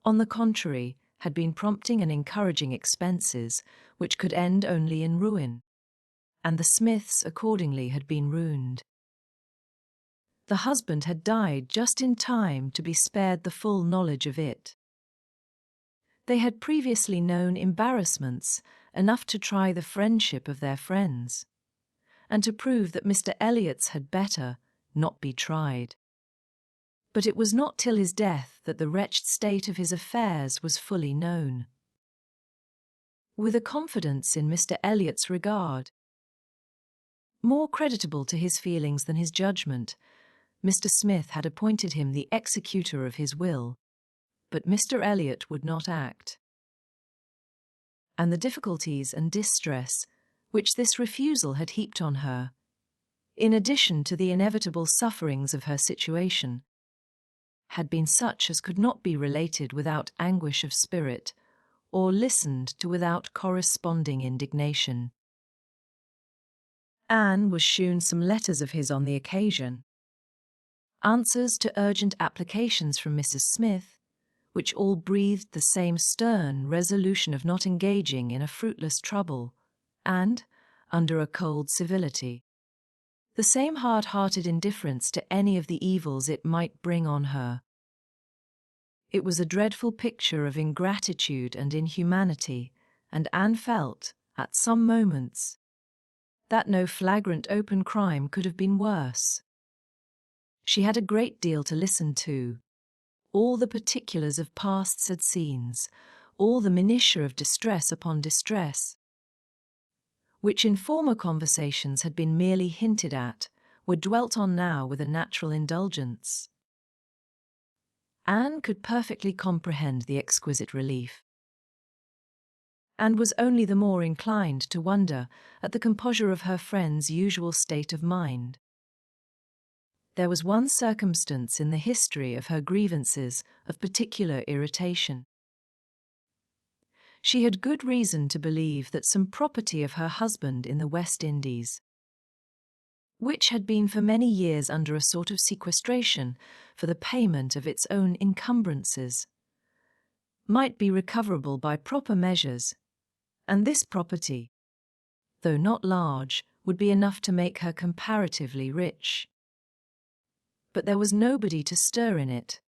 on the contrary, had been prompting and encouraging expenses which could end only in ruin, and the Smiths accordingly had been ruined. The husband had died just in time to be spared the full knowledge of it. They had previously known embarrassments enough to try the friendship of their friends, and to prove that Mr. Elliot's had better not be tried. But it was not till his death that the wretched state of his affairs was fully known. With a confidence in Mr. Elliot's regard, more creditable to his feelings than his judgment, Mr. Smith had appointed him the executor of his will, but Mr. Elliot would not act. And the difficulties and distress which this refusal had heaped on her, in addition to the inevitable sufferings of her situation, had been such as could not be related without anguish of spirit, or listened to without corresponding indignation. Anne was shewn some letters of his on the occasion, answers to urgent applications from Mrs. Smith, which all breathed the same stern resolution of not engaging in a fruitless trouble, and, under a cold civility, the same hard-hearted indifference to any of the evils it might bring on her. It was a dreadful picture of ingratitude and inhumanity, and Anne felt, at some moments, that no flagrant open crime could have been worse. She had a great deal to listen to, all the particulars of past sad scenes, all the minutiae of distress upon distress, which in former conversations had been merely hinted at, were dwelt on now with a natural indulgence. Anne could perfectly comprehend the exquisite relief, and was only the more inclined to wonder at the composure of her friend's usual state of mind. There was one circumstance in the history of her grievances of particular irritation. She had good reason to believe that some property of her husband in the West Indies, which had been for many years under a sort of sequestration for the payment of its own encumbrances, might be recoverable by proper measures, and this property, though not large, would be enough to make her comparatively rich. But there was nobody to stir in it.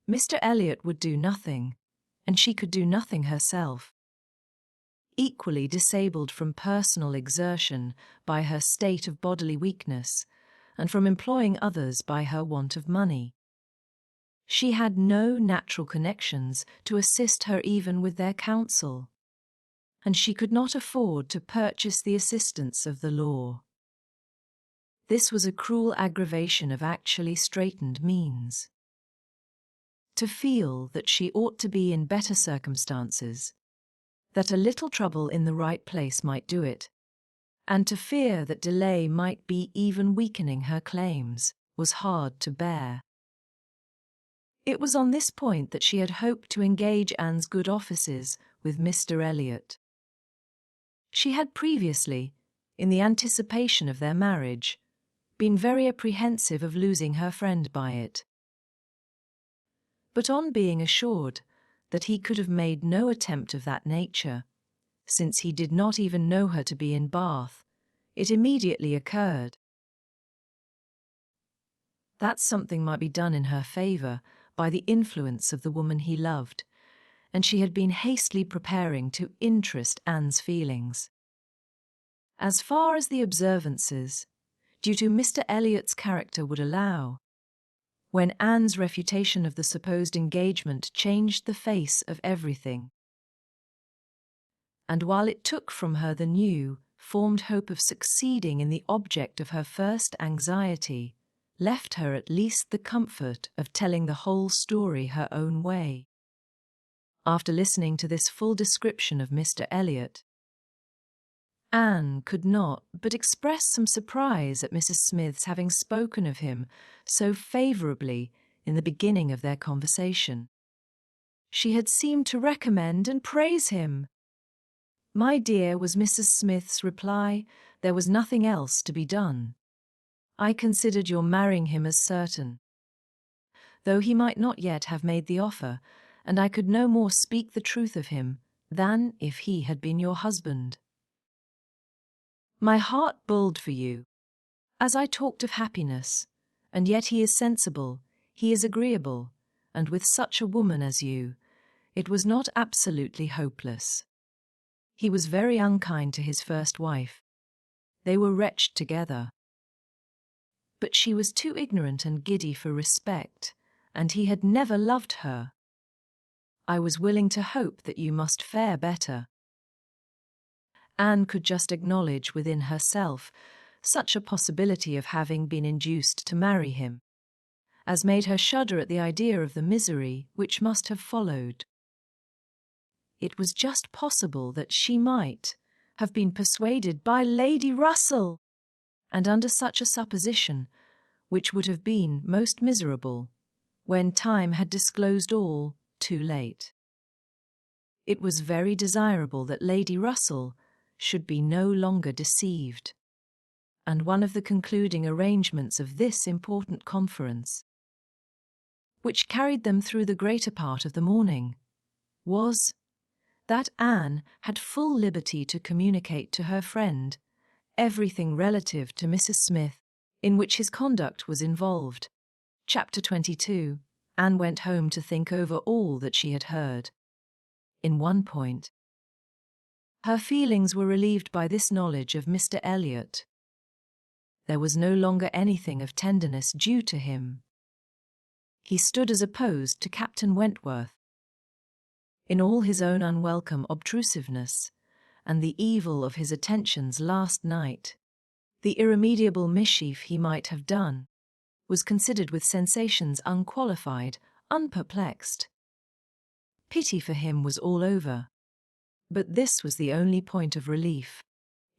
Mr. Elliot would do nothing, and she could do nothing herself. Equally disabled from personal exertion by her state of bodily weakness, and from employing others by her want of money. She had no natural connections to assist her even with their counsel, and she could not afford to purchase the assistance of the law. This was a cruel aggravation of actually straitened means. To feel that she ought to be in better circumstances, that a little trouble in the right place might do it, and to fear that delay might be even weakening her claims, was hard to bear. It was on this point that she had hoped to engage Anne's good offices with Mr. Elliot. She had previously, in the anticipation of their marriage, been very apprehensive of losing her friend by it. But on being assured that he could have made no attempt of that nature, since he did not even know her to be in Bath, it immediately occurred that something might be done in her favour by the influence of the woman he loved, and she had been hastily preparing to interest Anne's feelings. As far as the observances due to Mr. Elliot's character would allow, when Anne's refutation of the supposed engagement changed the face of everything, and while it took from her the new, formed hope of succeeding in the object of her first anxiety, left her at least the comfort of telling the whole story her own way. After listening to this full description of Mr. Elliot, Anne could not but express some surprise at Mrs. Smith's having spoken of him so favourably in the beginning of their conversation. She had seemed to recommend and praise him. "My dear," was Mrs. Smith's reply, "there was nothing else to be done. I considered your marrying him as certain, though he might not yet have made the offer, and I could no more speak the truth of him than if he had been your husband. My heart bulled for you, as I talked of happiness, and yet he is sensible, he is agreeable, and with such a woman as you, it was not absolutely hopeless. He was very unkind to his first wife. They were wretched together. But she was too ignorant and giddy for respect, and he had never loved her. I was willing to hope that you must fare better." Anne could just acknowledge within herself such a possibility of having been induced to marry him, as made her shudder at the idea of the misery which must have followed. It was just possible that she might have been persuaded by Lady Russell, and under such a supposition, which would have been most miserable, when time had disclosed all too late. It was very desirable that Lady Russell should be no longer deceived, and one of the concluding arrangements of this important conference, which carried them through the greater part of the morning, was that Anne had full liberty to communicate to her friend everything relative to Mrs. Smith in which his conduct was involved. Chapter 22. Anne went home to think over all that she had heard. In one point, her feelings were relieved by this knowledge of Mr. Elliot. There was no longer anything of tenderness due to him. He stood as opposed to Captain Wentworth. In all his own unwelcome obtrusiveness, and the evil of his attentions last night, the irremediable mischief he might have done, was considered with sensations unqualified, unperplexed. Pity for him was all over. But this was the only point of relief.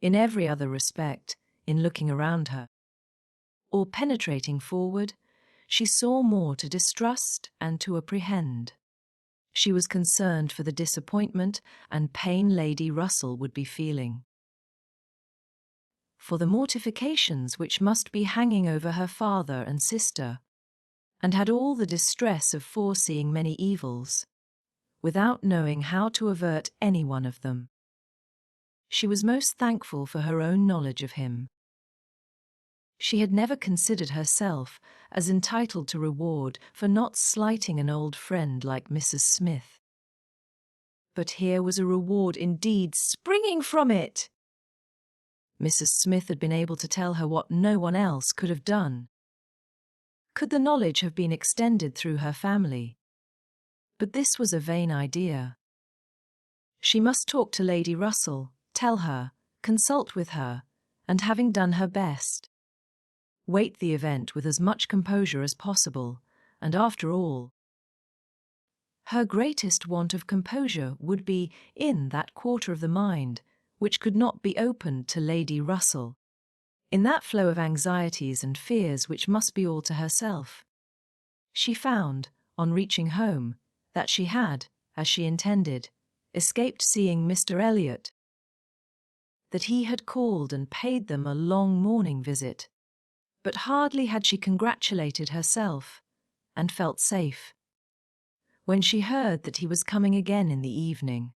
In every other respect, in looking around her, or penetrating forward, she saw more to distrust and to apprehend. She was concerned for the disappointment and pain Lady Russell would be feeling, for the mortifications which must be hanging over her father and sister, and had all the distress of foreseeing many evils, without knowing how to avert any one of them. She was most thankful for her own knowledge of him. She had never considered herself as entitled to reward for not slighting an old friend like Mrs. Smith. But here was a reward indeed springing from it. Mrs. Smith had been able to tell her what no one else could have done. Could the knowledge have been extended through her family? But this was a vain idea. She must talk to Lady Russell, tell her, consult with her, and having done her best, wait the event with as much composure as possible, and after all, her greatest want of composure would be in that quarter of the mind which could not be opened to Lady Russell, in that flow of anxieties and fears which must be all to herself. She found, on reaching home, that she had, as she intended, escaped seeing Mr. Elliot, that he had called and paid them a long morning visit. But hardly had she congratulated herself, and felt safe, when she heard that he was coming again in the evening.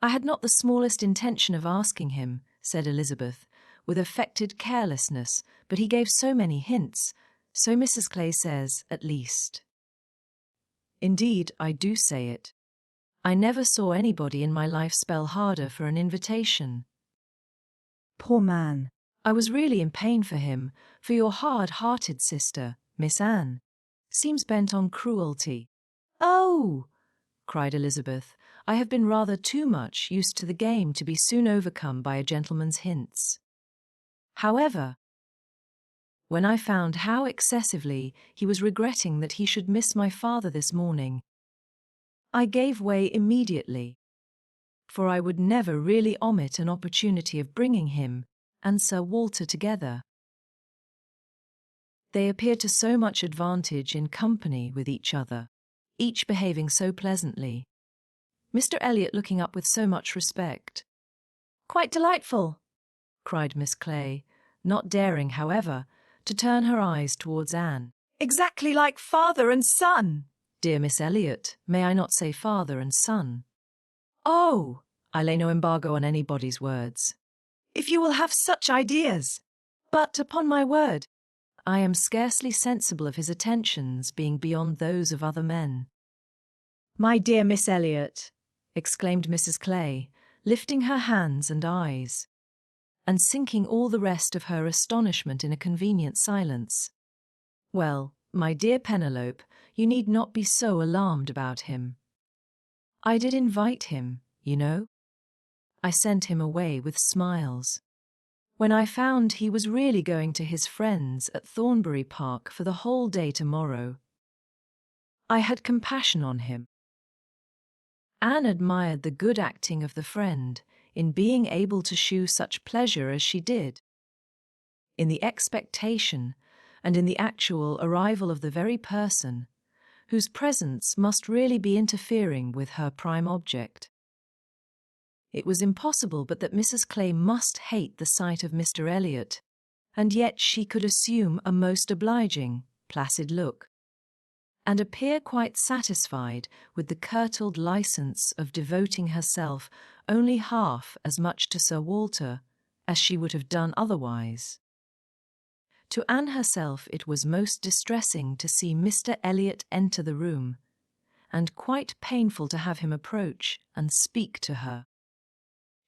"I had not the smallest intention of asking him," said Elizabeth, with affected carelessness, "but he gave so many hints, so Mrs. Clay says, at least." "Indeed, I do say it. I never saw anybody in my life spell harder for an invitation." Poor man. "I was really in pain for him, for your hard-hearted sister, Miss Anne, seems bent on cruelty." "Oh!" cried Elizabeth, "I have been rather too much used to the game to be soon overcome by a gentleman's hints. However, when I found how excessively he was regretting that he should miss my father this morning, I gave way immediately, for I would never really omit an opportunity of bringing him and Sir Walter together. They appeared to so much advantage in company with each other, each behaving so pleasantly, Mr. Elliot looking up with so much respect." "Quite delightful," cried Miss Clay, not daring, however, to turn her eyes towards Anne. "Exactly like father and son." "Dear Miss Elliot, may I not say father and son?" "Oh, I lay no embargo on anybody's words." "If you will have such ideas." "But, upon my word, I am scarcely sensible of his attentions being beyond those of other men." "My dear Miss Elliot," exclaimed Mrs. Clay, lifting her hands and eyes, and sinking all the rest of her astonishment in a convenient silence. "Well, my dear Penelope, you need not be so alarmed about him. I did invite him, you know. I sent him away with smiles. When I found he was really going to his friends at Thornbury Park for the whole day tomorrow, I had compassion on him." Anne admired the good acting of the friend in being able to shew such pleasure as she did, in the expectation and in the actual arrival of the very person whose presence must really be interfering with her prime object. It was impossible but that Mrs. Clay must hate the sight of Mr. Elliot, and yet she could assume a most obliging, placid look, and appear quite satisfied with the curtailed license of devoting herself only half as much to Sir Walter as she would have done otherwise. To Anne herself it was most distressing to see Mr. Elliot enter the room, and quite painful to have him approach and speak to her.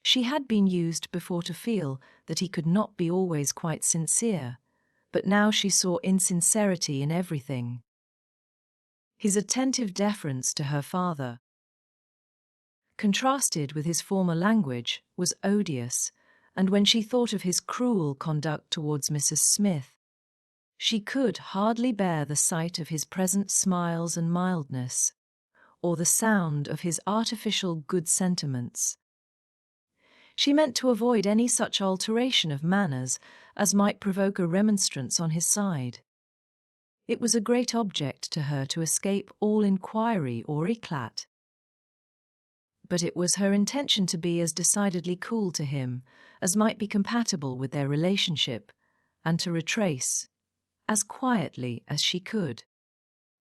She had been used before to feel that he could not be always quite sincere, but now she saw insincerity in everything. His attentive deference to her father, contrasted with his former language, was odious, and when she thought of his cruel conduct towards Mrs. Smith, She could hardly bear the sight of his present smiles and mildness, or the sound of his artificial good sentiments. She meant to avoid any such alteration of manners as might provoke a remonstrance on his side. It was a great object to her to escape all inquiry or éclat. But it was her intention to be as decidedly cool to him as might be compatible with their relationship, and to retrace, as quietly as she could,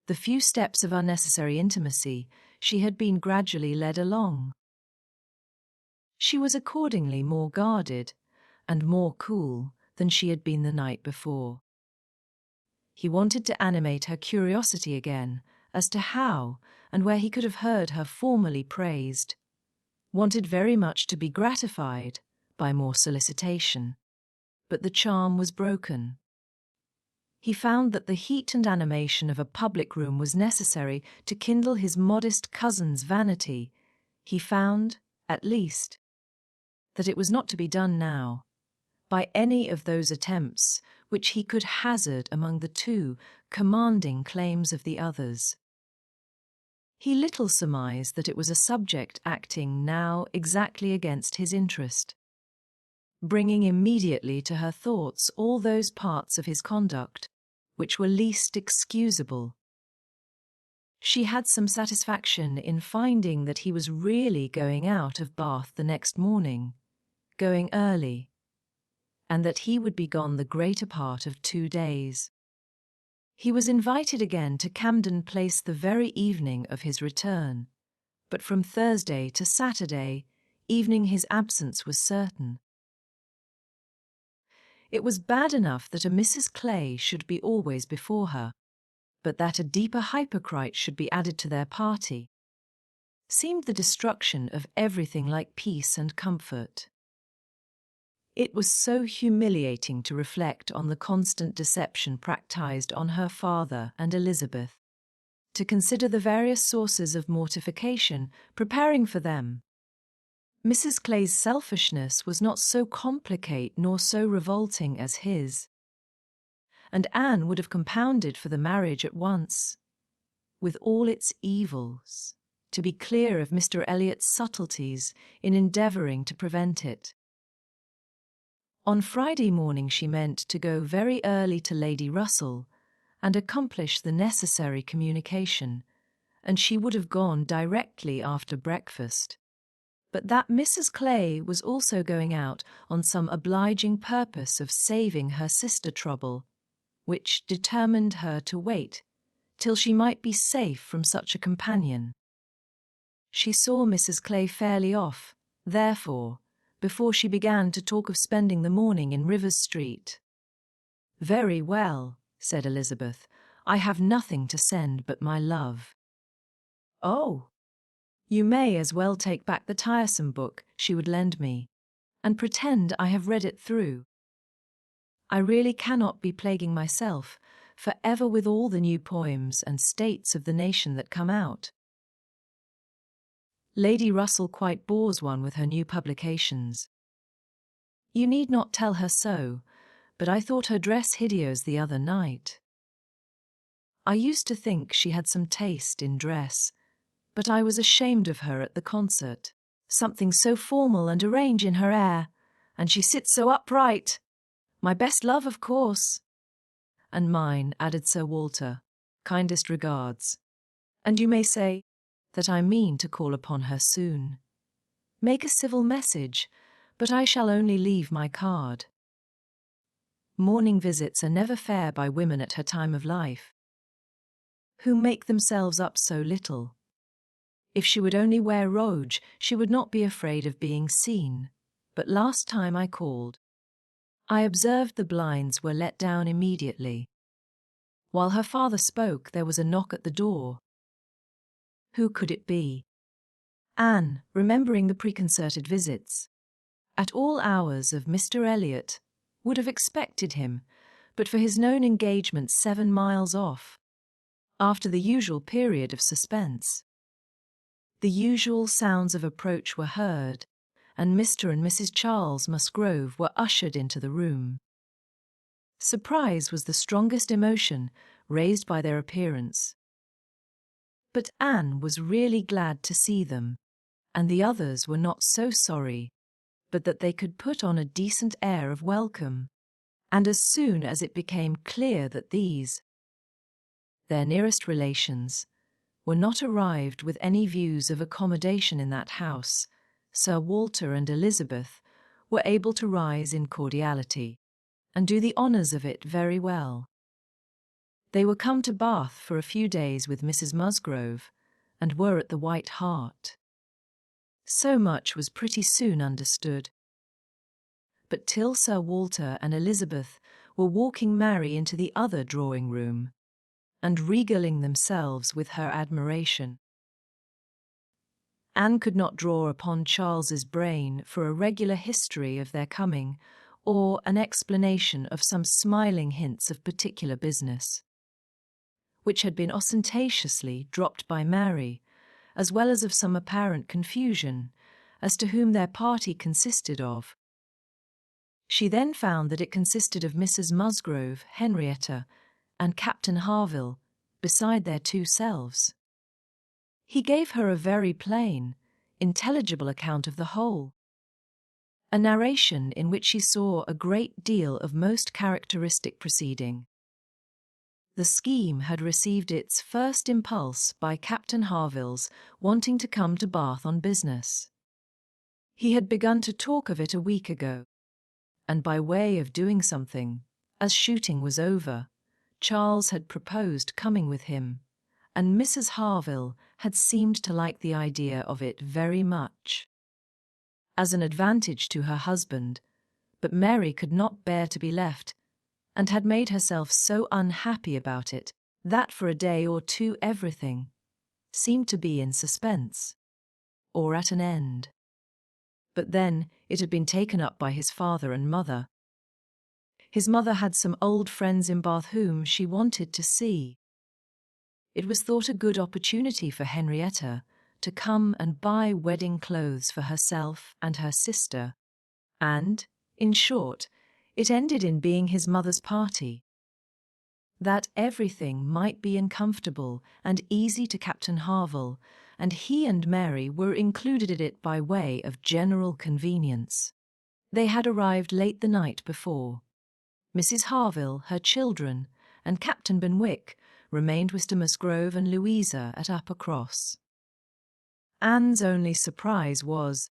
the few steps of unnecessary intimacy she had been gradually led along. She was accordingly more guarded and more cool than she had been the night before. He wanted to animate her curiosity again as to how and where he could have heard her formerly praised, wanted very much to be gratified by more solicitation, but the charm was broken. He found that the heat and animation of a public room was necessary to kindle his modest cousin's vanity. He found, at least, that it was not to be done now, by any of those attempts which he could hazard among the two commanding claims of the others. He little surmised that it was a subject acting now exactly against his interest, bringing immediately to her thoughts all those parts of his conduct which were least excusable. She had some satisfaction in finding that he was really going out of Bath the next morning, going early, and that he would be gone the greater part of 2 days. He was invited again to Camden Place the very evening of his return, but from Thursday to Saturday evening his absence was certain. It was bad enough that a Mrs. Clay should be always before her, but that a deeper hypocrite should be added to their party seemed the destruction of everything like peace and comfort. It was so humiliating to reflect on the constant deception practised on her father and Elizabeth, to consider the various sources of mortification preparing for them. Mrs. Clay's selfishness was not so complicate nor so revolting as his, and Anne would have compounded for the marriage at once, with all its evils, to be clear of Mr. Elliot's subtleties in endeavouring to prevent it. On Friday morning she meant to go very early to Lady Russell and accomplish the necessary communication, and she would have gone directly after breakfast. But that Mrs. Clay was also going out on some obliging purpose of saving her sister trouble, which determined her to wait till she might be safe from such a companion. She saw Mrs. Clay fairly off, therefore, before she began to talk of spending the morning in Rivers Street. "Very well," said Elizabeth, "I have nothing to send but my love." "Oh, you may as well take back the tiresome book she would lend me, and pretend I have read it through. I really cannot be plaguing myself for ever with all the new poems and states of the nation that come out. Lady Russell quite bores one with her new publications. You need not tell her so, but I thought her dress hideous the other night. I used to think she had some taste in dress, but I was ashamed of her at the concert. Something so formal and arranged in her air, and she sits so upright. My best love, of course." "And mine," added Sir Walter. "Kindest regards. And you may say that I mean to call upon her soon. Make a civil message, but I shall only leave my card. Morning visits are never fair by women at her time of life, who make themselves up so little. If she would only wear rouge, she would not be afraid of being seen. But last time I called, I observed the blinds were let down immediately. While her father spoke, there was a knock at the door. Who could it be? Anne, remembering the preconcerted visits, at all hours of Mr. Elliot, would have expected him, but for his known engagement 7 miles off, after the usual period of suspense. The usual sounds of approach were heard, and Mr. and Mrs. Charles Musgrove were ushered into the room. Surprise was the strongest emotion raised by their appearance. But Anne was really glad to see them, and the others were not so sorry, but that they could put on a decent air of welcome. And as soon as it became clear that these, their nearest relations, were not arrived with any views of accommodation in that house, Sir Walter and Elizabeth were able to rise in cordiality, and do the honours of it very well. They were come to Bath for a few days with Mrs. Musgrove, and were at the White Hart. So much was pretty soon understood. But till Sir Walter and Elizabeth were walking Mary into the other drawing-room, and regaling themselves with her admiration, Anne could not draw upon Charles's brain for a regular history of their coming, or an explanation of some smiling hints of particular business, which had been ostentatiously dropped by Mary, as well as of some apparent confusion as to whom their party consisted of. She then found that it consisted of Mrs. Musgrove, Henrietta, and Captain Harville, beside their two selves. He gave her a very plain, intelligible account of the whole, a narration in which she saw a great deal of most characteristic proceeding. The scheme had received its first impulse by Captain Harville's wanting to come to Bath on business. He had begun to talk of it a week ago, and by way of doing something, as shooting was over, Charles had proposed coming with him, and Mrs. Harville had seemed to like the idea of it very much, as an advantage to her husband, but Mary could not bear to be left, and had made herself so unhappy about it that for a day or two everything seemed to be in suspense, or at an end. But then it had been taken up by his father and mother. His mother had some old friends in Bath whom she wanted to see. It was thought a good opportunity for Henrietta to come and buy wedding clothes for herself and her sister, and, in short, it ended in being his mother's party. That everything might be uncomfortable and easy to Captain Harville, and he and Mary were included in it by way of general convenience. They had arrived late the night before. Mrs. Harville, her children, and Captain Benwick remained with Mr. Musgrove and Louisa at Uppercross. Anne's only surprise was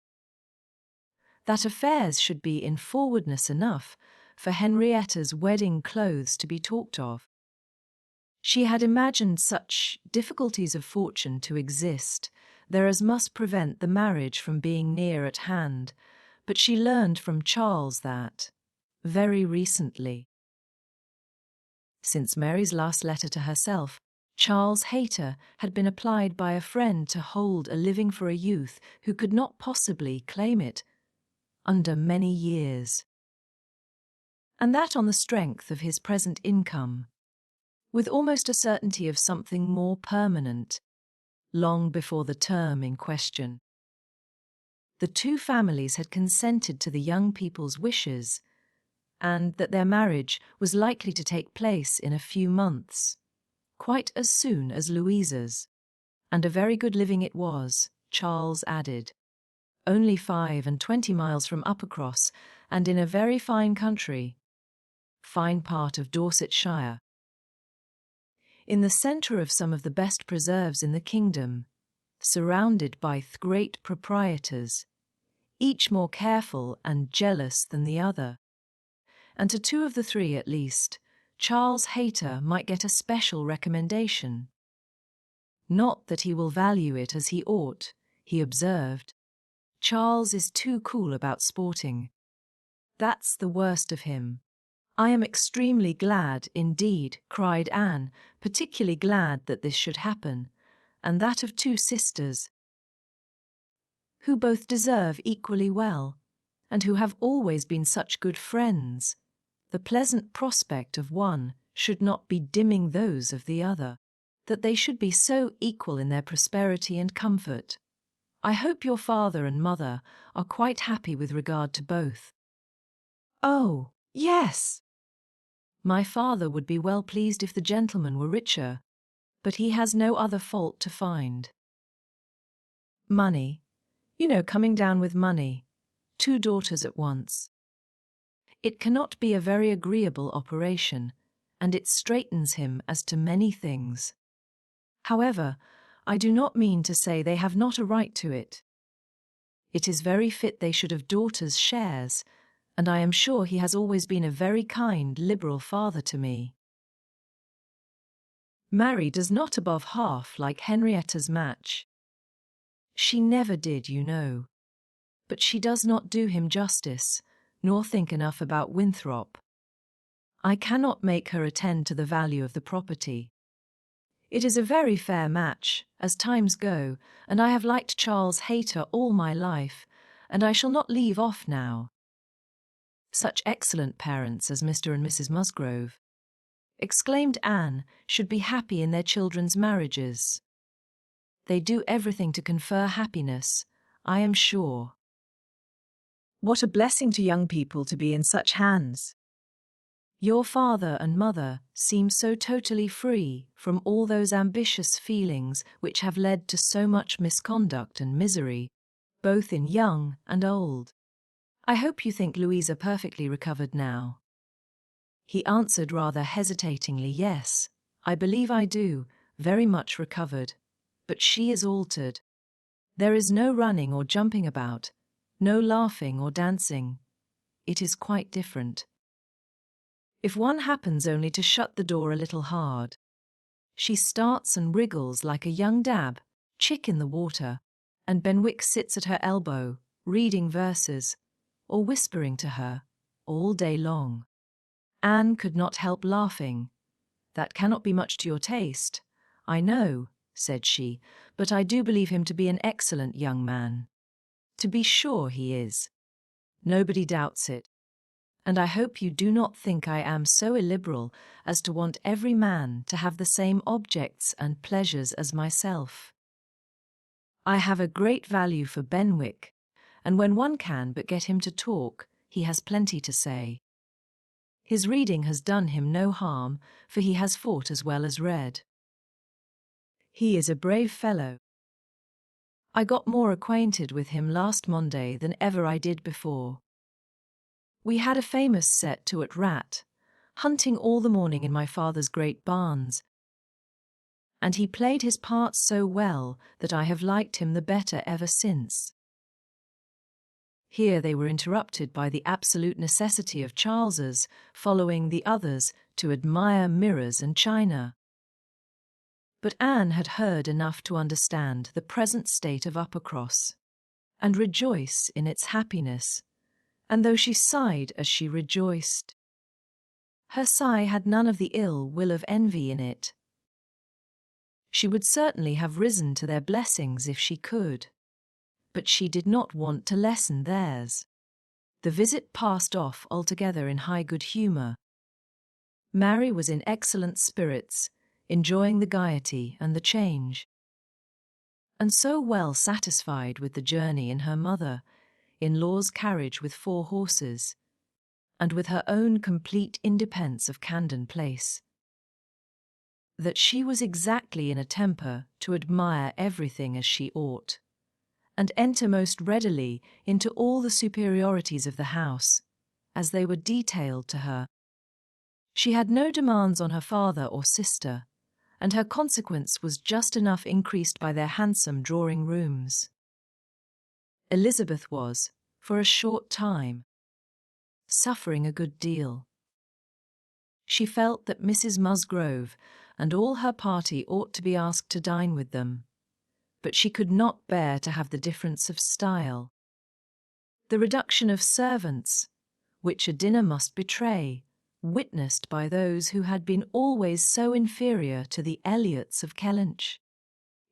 that affairs should be in forwardness enough for Henrietta's wedding clothes to be talked of. She had imagined such difficulties of fortune to exist there as must prevent the marriage from being near at hand, but she learned from Charles that, very recently, since Mary's last letter to herself, Charles Hayter had been applied by a friend to hold a living for a youth who could not possibly claim it under many years, and that on the strength of his present income, with almost a certainty of something more permanent, long before the term in question. The two families had consented to the young people's wishes, and that their marriage was likely to take place in a few months, quite as soon as Louisa's, and a very good living it was, Charles added, only 25 miles from Uppercross, and in a very fine country, fine part of Dorsetshire, in the centre of some of the best preserves in the kingdom, surrounded by great proprietors, each more careful and jealous than the other. And to two of the three at least, Charles Hayter might get a special recommendation. Not that he will value it as he ought, he observed. Charles is too cool about sporting. That's the worst of him. I am extremely glad, indeed, cried Anne, particularly glad that this should happen, and that of two sisters, who both deserve equally well, and who have always been such good friends. The pleasant prospect of one should not be dimming those of the other, that they should be so equal in their prosperity and comfort. I hope your father and mother are quite happy with regard to both. Oh, yes. My father would be well pleased if the gentleman were richer, but he has no other fault to find. Money. Coming down with money. 2 daughters at once. It cannot be a very agreeable operation, and it straightens him as to many things. However, I do not mean to say they have not a right to it. It is very fit they should have daughters' shares, and I am sure he has always been a very kind, liberal father to me. Mary does not above half like Henrietta's match. She never did, but she does not do him justice, nor think enough about Winthrop. I cannot make her attend to the value of the property. It is a very fair match, as times go, and I have liked Charles Hayter all my life, and I shall not leave off now. Such excellent parents as Mr. and Mrs. Musgrove, exclaimed Anne, should be happy in their children's marriages. They do everything to confer happiness, I am sure. What a blessing to young people to be in such hands. Your father and mother seem so totally free from all those ambitious feelings which have led to so much misconduct and misery, both in young and old. I hope you think Louisa perfectly recovered now. He answered rather hesitatingly, yes, I believe I do, very much recovered, but she is altered. There is no running or jumping about, no laughing or dancing. It is quite different. If one happens only to shut the door a little hard, she starts and wriggles like a young dab, chick in the water, and Benwick sits at her elbow, reading verses, or whispering to her, all day long. Anne could not help laughing. That cannot be much to your taste, I know, said she, but I do believe him to be an excellent young man. To be sure he is. Nobody doubts it. And I hope you do not think I am so illiberal as to want every man to have the same objects and pleasures as myself. I have a great value for Benwick, and when one can but get him to talk, he has plenty to say. His reading has done him no harm, for he has fought as well as read. He is a brave fellow. I got more acquainted with him last Monday than ever I did before. We had a famous set to at rat, hunting all the morning in my father's great barns, and he played his part so well that I have liked him the better ever since. Here they were interrupted by the absolute necessity of Charles's following the others to admire mirrors and china. But Anne had heard enough to understand the present state of Uppercross, and rejoice in its happiness, and though she sighed as she rejoiced, her sigh had none of the ill will of envy in it. She would certainly have risen to their blessings if she could, but she did not want to lessen theirs. The visit passed off altogether in high good humour. Mary was in excellent spirits, enjoying the gaiety and the change, and so well satisfied with the journey in her mother-in-law's carriage with 4 horses, and with her own complete independence of Camden Place, that she was exactly in a temper to admire everything as she ought, and enter most readily into all the superiorities of the house, as they were detailed to her. She had no demands on her father or sister, and her consequence was just enough increased by their handsome drawing-rooms. Elizabeth was, for a short time, suffering a good deal. She felt that Mrs. Musgrove and all her party ought to be asked to dine with them, but she could not bear to have the difference of style, the reduction of servants, which a dinner must betray, witnessed by those who had been always so inferior to the Elliots of Kellynch.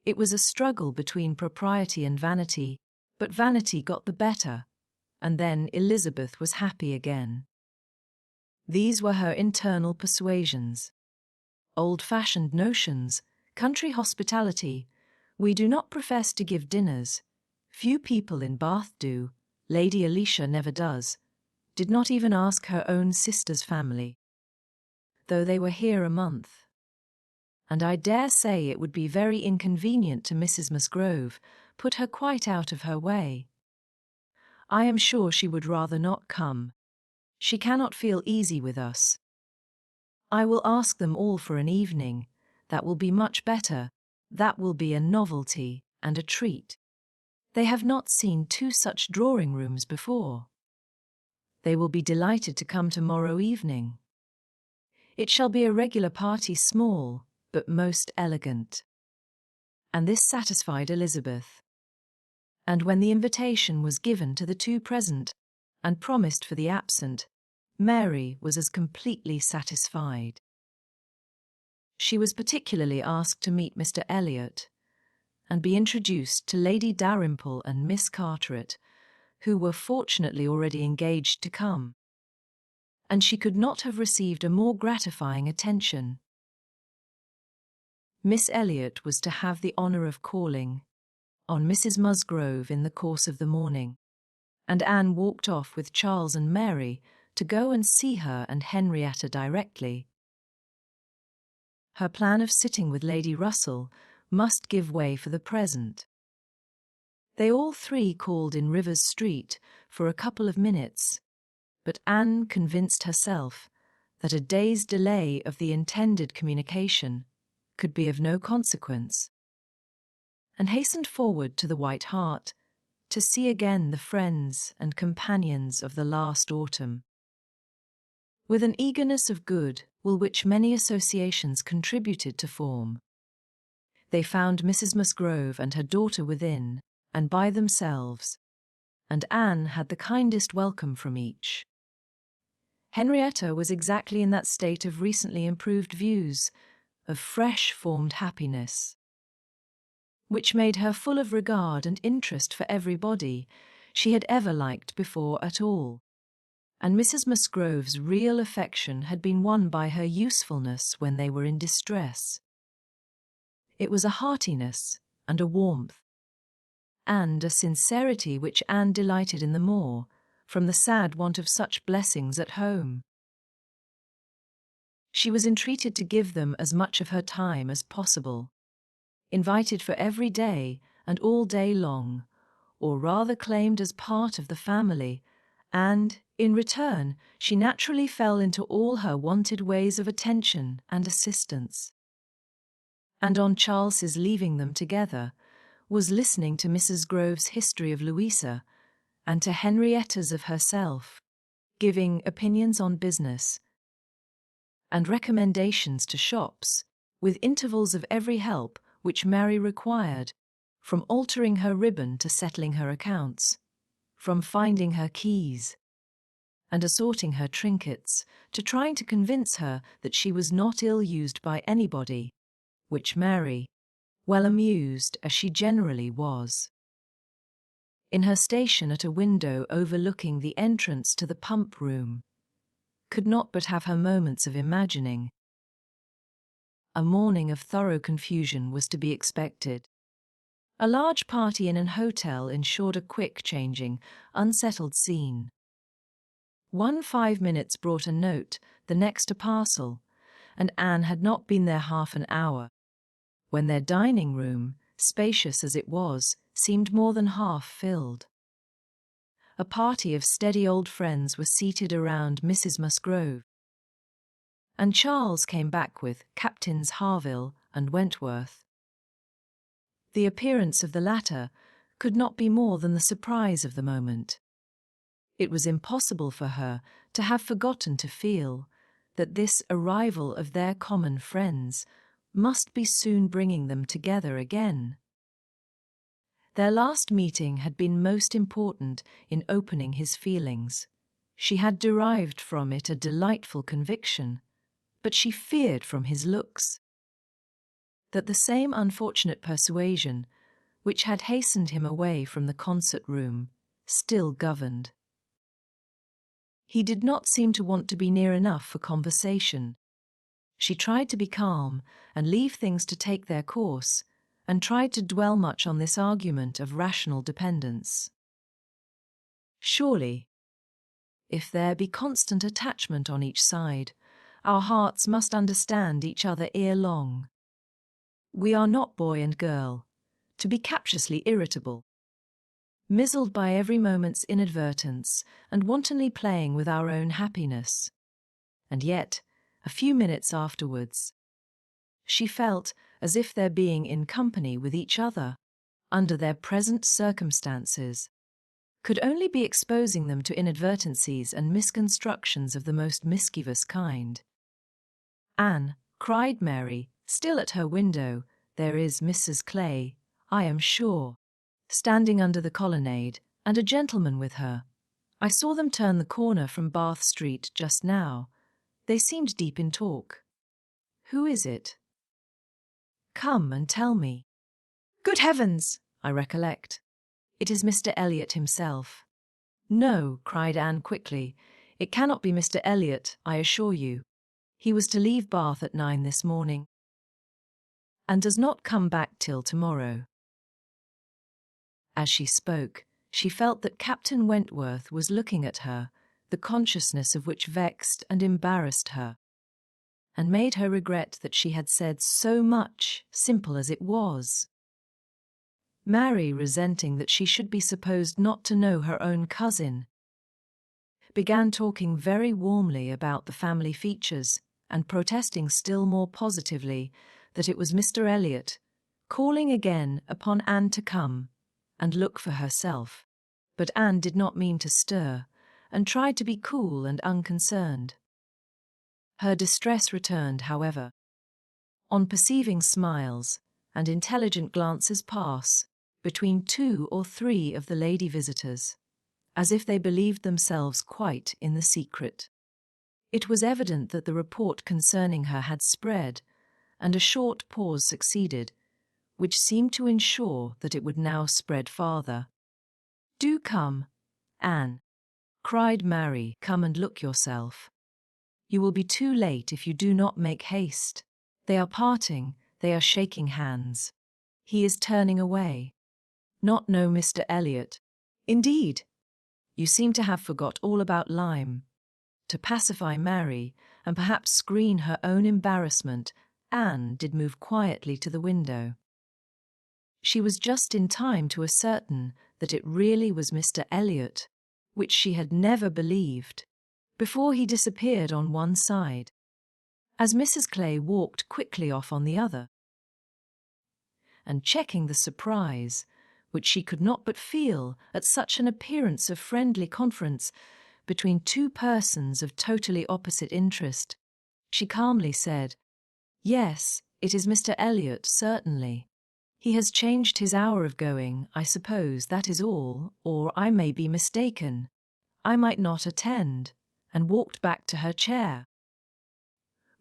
It was a struggle between propriety and vanity, but vanity got the better, and then Elizabeth was happy again. These were her internal persuasions. Old-fashioned notions, country hospitality. We do not profess to give dinners. Few people in Bath do. Lady Alicia never does. Did not even ask her own sister's family. though they were here a month. And I dare say it would be very inconvenient to Mrs. Musgrove, put her quite out of her way. I am sure she would rather not come. She cannot feel easy with us. I will ask them all for an evening. That will be much better. That will be a novelty and a treat. They have not seen two such drawing rooms before. They will be delighted to come tomorrow evening. It shall be a regular party, small, but most elegant. And this satisfied Elizabeth. And when the invitation was given to the two present, and promised for the absent, Mary was as completely satisfied. She was particularly asked to meet Mr. Elliot, and be introduced to Lady Dalrymple and Miss Carteret, who were fortunately already engaged to come. And she could not have received a more gratifying attention. Miss Elliot was to have the honour of calling on Mrs. Musgrove in the course of the morning, and Anne walked off with Charles and Mary to go and see her and Henrietta directly. Her plan of sitting with Lady Russell must give way for the present. They all three called in Rivers Street for a couple of minutes, but Anne convinced herself that a day's delay of the intended communication could be of no consequence, and hastened forward to the White Hart to see again the friends and companions of the last autumn. With an eagerness of good will which many associations contributed to form, they found Mrs. Musgrove and her daughter within and by themselves, and Anne had the kindest welcome from each. Henrietta was exactly in that state of recently improved views, of fresh-formed happiness, which made her full of regard and interest for everybody she had ever liked before at all, and Mrs. Musgrove's real affection had been won by her usefulness when they were in distress. It was a heartiness and a warmth, and a sincerity which Anne delighted in the more, from the sad want of such blessings at home. She was entreated to give them as much of her time as possible, invited for every day and all day long, or rather claimed as part of the family, and, in return, she naturally fell into all her wonted ways of attention and assistance. And on Charles's leaving them together, was listening to Mrs. Grove's history of Louisa, and to Henrietta's of herself, giving opinions on business, and recommendations to shops, with intervals of every help which Mary required, from altering her ribbon to settling her accounts, from finding her keys, and assorting her trinkets, to trying to convince her that she was not ill-used by anybody, which Mary, well amused as she generally was, in her station at a window overlooking the entrance to the pump room, could not but have her moments of imagining. A morning of thorough confusion was to be expected. A large party in an hotel ensured a quick changing, unsettled scene. 5 minutes brought a note, the next a parcel, and Anne had not been there half an hour, when their dining room, spacious as it was, seemed more than half filled. A party of steady old friends were seated around Mrs. Musgrove, and Charles came back with Captains Harville and Wentworth. The appearance of the latter could not be more than the surprise of the moment. It was impossible for her to have forgotten to feel that this arrival of their common friends must be soon bringing them together again. Their last meeting had been most important in opening his feelings. She had derived from it a delightful conviction, but she feared from his looks that the same unfortunate persuasion which had hastened him away from the concert-room still governed. He did not seem to want to be near enough for conversation. She tried to be calm and leave things to take their course, and tried to dwell much on this argument of rational dependence. Surely, if there be constant attachment on each side, Our hearts must understand each other ere long. We are not boy and girl, to be captiously irritable, mizzled by every moment's inadvertence and wantonly playing with our own happiness. And yet, a few minutes afterwards, she felt as if their being in company with each other, under their present circumstances, could only be exposing them to inadvertencies and misconstructions of the most mischievous kind. "Anne," cried Mary, still at her window, "there is Mrs. Clay, I am sure, standing under the colonnade, and a gentleman with her. I saw them turn the corner from Bath Street just now. They seemed deep in talk. Who is it? Come and tell me." Good heavens! "I recollect. It is Mr. Elliot himself." "No," cried Anne quickly. "It cannot be Mr. Elliot, I assure you. He was to leave Bath at 9 this morning, and does not come back till tomorrow." As she spoke, she felt that Captain Wentworth was looking at her, the consciousness of which vexed and embarrassed her, and made her regret that she had said so much, simple as it was. Mary, resenting that she should be supposed not to know her own cousin, began talking very warmly about the family features, and protesting still more positively that it was Mr. Elliot, calling again upon Anne to come and look for herself. But Anne did not mean to stir, and tried to be cool and unconcerned. Her distress returned, however, on perceiving smiles and intelligent glances pass between 2 or 3 of the lady visitors, as if they believed themselves quite in the secret. It was evident that the report concerning her had spread, and a short pause succeeded, which seemed to ensure that it would now spread farther. "Do come, Anne," cried Mary, "come and look yourself. You will be too late if you do not make haste. They are parting, they are shaking hands. He is turning away. Not know Mr. Elliot? Indeed! You seem to have forgot all about Lyme." To pacify Mary, and perhaps screen her own embarrassment, Anne did move quietly to the window. She was just in time to ascertain that it really was Mr. Elliot, which she had never believed, before he disappeared on one side, as Mrs. Clay walked quickly off on the other. And checking the surprise, which she could not but feel at such an appearance of friendly conference between 2 persons of totally opposite interest, she calmly said, "Yes, it is Mr. Elliot, certainly. He has changed his hour of going, I suppose, that is all, or I may be mistaken. I might not attend," and walked back to her chair.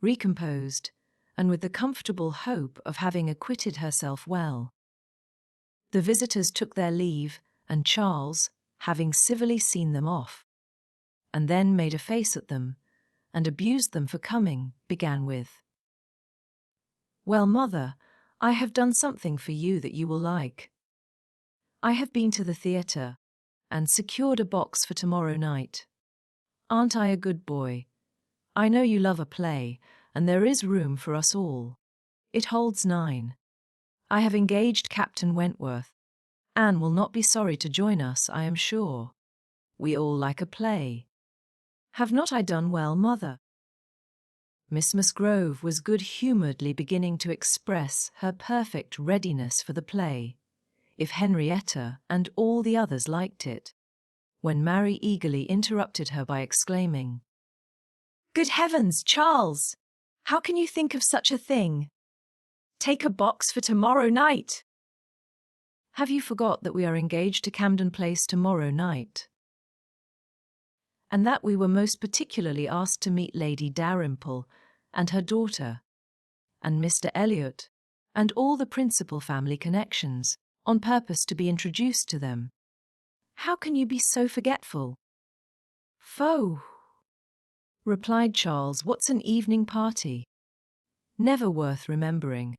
Recomposed, and with the comfortable hope of having acquitted herself well, the visitors took their leave, and Charles, having civilly seen them off, and then made a face at them, and abused them for coming, began with, "Well, mother, I have done something for you that you will like. I have been to the theatre, and secured a box for tomorrow night. Aren't I a good boy? I know you love a play, and there is room for us all. It holds 9. I have engaged Captain Wentworth. Anne will not be sorry to join us, I am sure. We all like a play. Have not I done well, mother?" Miss Musgrove was good-humouredly beginning to express her perfect readiness for the play, if Henrietta and all the others liked it, when Mary eagerly interrupted her by exclaiming, Good heavens, Charles! How can you think of such a thing? Take a box for tomorrow night. "Have you forgot that we are engaged to Camden Place tomorrow night? And that we were most particularly asked to meet Lady Dalrymple and her daughter, and Mr. Elliot, and all the principal family connections, on purpose to be introduced to them? How can you be so forgetful?" "Pho!" replied Charles, "what's an evening party? Never worth remembering.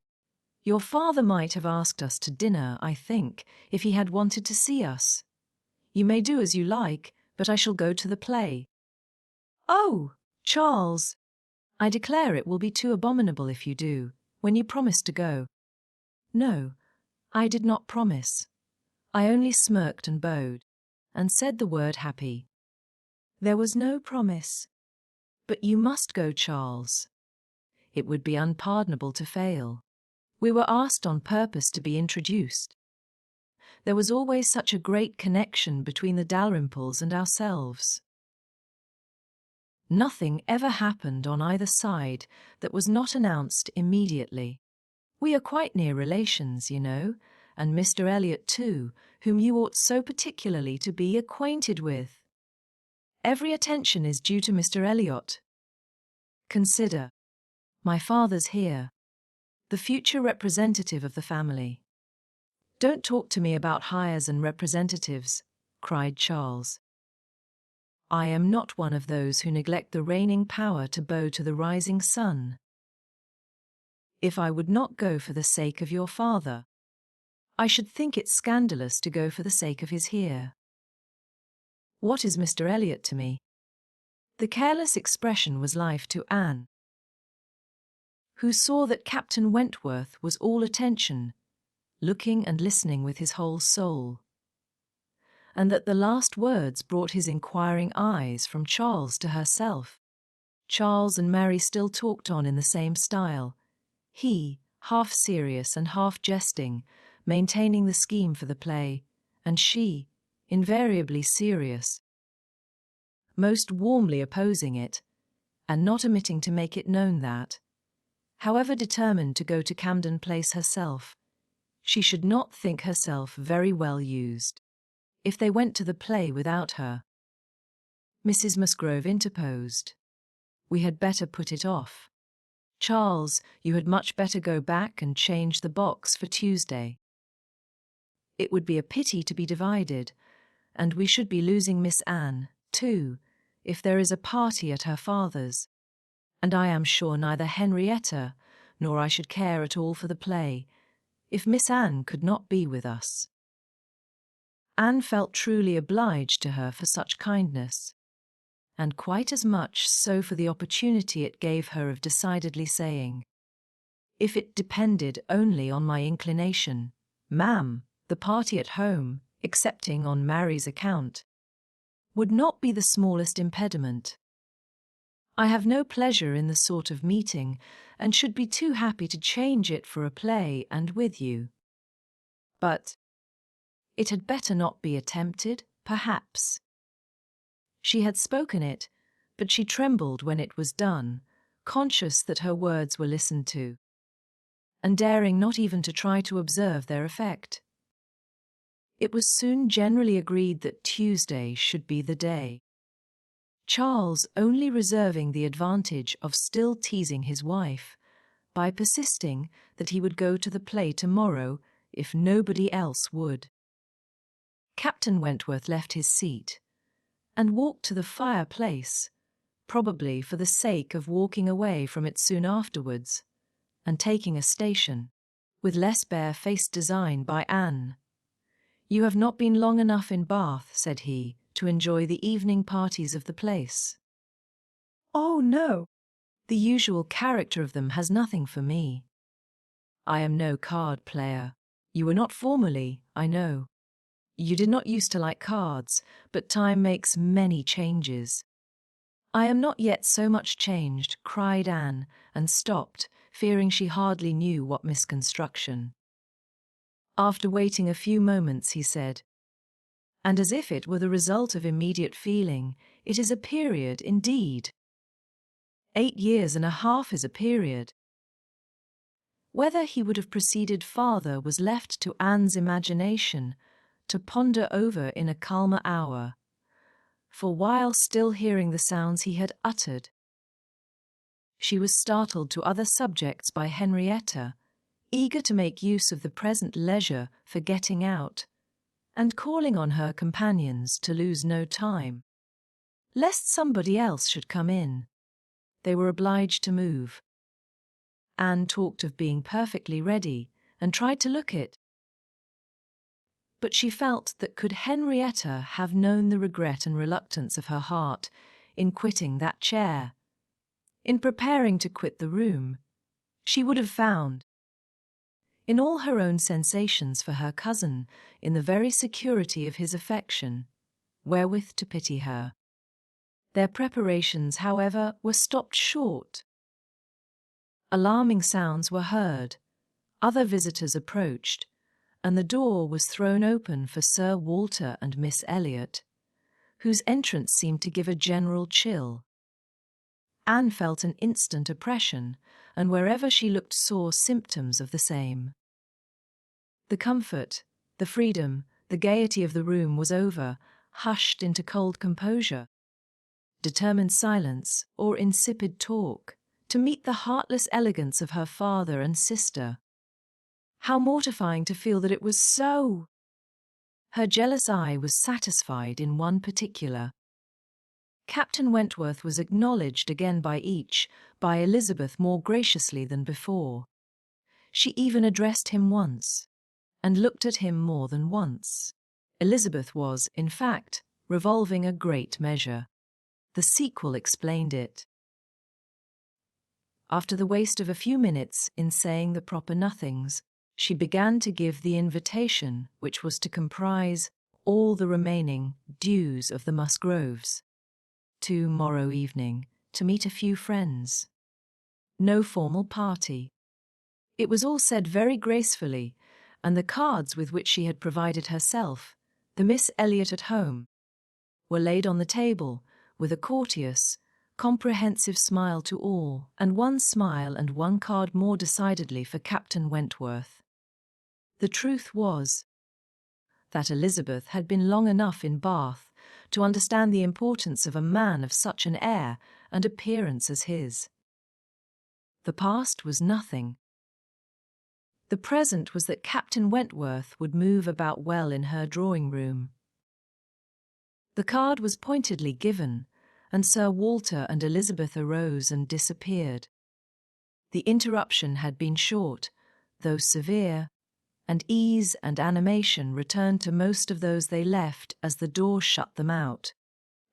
Your father might have asked us to dinner, I think, if he had wanted to see us. You may do as you like, but I shall go to the play." "Oh, Charles, I declare it will be too abominable if you do, when you promised to go. No, I did not promise. I only smirked and bowed, and said the word happy. There was no promise. But you must go, Charles. It would be unpardonable to fail. We were asked on purpose to be introduced. There was always such a great connection between the Dalrymples and ourselves. Nothing ever happened on either side that was not announced immediately. We are quite near relations, you know, and Mr. Elliot too, whom you ought so particularly to be acquainted with. Every attention is due to Mr. Elliot. Consider, my father's here, the future representative of the family. Don't talk to me about hires and representatives, cried Charles. I am not one of those who neglect the reigning power to bow to the rising sun. If I would not go for the sake of your father, I should think it scandalous to go for the sake of his heir. What is Mr. Elliot to me? The careless expression was life to Anne, who saw that Captain Wentworth was all attention, looking and listening with his whole soul, and that the last words brought his inquiring eyes from Charles to herself. Charles and Mary still talked on in the same style, he, half serious and half jesting, maintaining the scheme for the play, and she, invariably serious, most warmly opposing it, and not omitting to make it known that, however determined to go to Camden Place herself, she should not think herself very well used if they went to the play without her. Mrs. Musgrove interposed. We had better put it off. Charles, you had much better go back and change the box for Tuesday. It would be a pity to be divided, and we should be losing Miss Anne, too, if there is a party at her father's. And I am sure neither Henrietta nor I should care at all for the play, if Miss Anne could not be with us. Anne felt truly obliged to her for such kindness, and quite as much so for the opportunity it gave her of decidedly saying, if it depended only on my inclination, ma'am, the party at home, excepting on Mary's account, would not be the smallest impediment. I have no pleasure in the sort of meeting, and should be too happy to change it for a play and with you. But it had better not be attempted, perhaps. She had spoken it, but she trembled when it was done, conscious that her words were listened to, and daring not even to try to observe their effect. It was soon generally agreed that Tuesday should be the day, Charles only reserving the advantage of still teasing his wife by persisting that he would go to the play tomorrow if nobody else would. Captain Wentworth left his seat and walked to the fireplace, probably for the sake of walking away from it soon afterwards, and taking a station, with less bare-faced design by Anne. You have not been long enough in Bath, said he, to enjoy the evening parties of the place. Oh, no. The usual character of them has nothing for me. I am no card player. You were not formerly, I know. You did not used to like cards, but time makes many changes. I am not yet so much changed, cried Anne, and stopped, fearing she hardly knew what misconstruction. After waiting a few moments, he said, and as if it were the result of immediate feeling, it is a period indeed. 8 years and a half is a period. Whether he would have proceeded farther was left to Anne's imagination to ponder over in a calmer hour, for while still hearing the sounds he had uttered, she was startled to other subjects by Henrietta, eager to make use of the present leisure for getting out, and calling on her companions to lose no time, lest somebody else should come in. They were obliged to move. Anne talked of being perfectly ready, and tried to look it. But she felt that could Henrietta have known the regret and reluctance of her heart in quitting that chair, In preparing to quit the room, she would have found, in all her own sensations for her cousin, in the very security of his affection, wherewith to pity her. Their preparations, however, were stopped short. Alarming sounds were heard, other visitors approached, and the door was thrown open for Sir Walter and Miss Elliot, whose entrance seemed to give a general chill. Anne felt an instant oppression, and wherever she looked saw symptoms of the same. The comfort, the freedom, the gaiety of the room was over, hushed into cold composure. Determined silence, or insipid talk, to meet the heartless elegance of her father and sister. How mortifying to feel that it was so! Her jealous eye was satisfied in one particular. Captain Wentworth was acknowledged again by each, by Elizabeth more graciously than before. She even addressed him once, and looked at him more than once. Elizabeth was, in fact, revolving a great measure. The sequel explained it. After the waste of a few minutes in saying the proper nothings, she began to give the invitation which was to comprise all the remaining dues of the Musgroves. To-morrow evening, to meet a few friends. No formal party. It was all said very gracefully, and the cards with which she had provided herself, the Miss Elliot at home, were laid on the table with a courteous, comprehensive smile to all, and one smile and one card more decidedly for Captain Wentworth. The truth was that Elizabeth had been long enough in Bath to understand the importance of a man of such an air and appearance as his. The past was nothing. The present was that Captain Wentworth would move about well in her drawing-room. The card was pointedly given, and Sir Walter and Elizabeth arose and disappeared. The interruption had been short, though severe, and ease and animation returned to most of those they left as the door shut them out,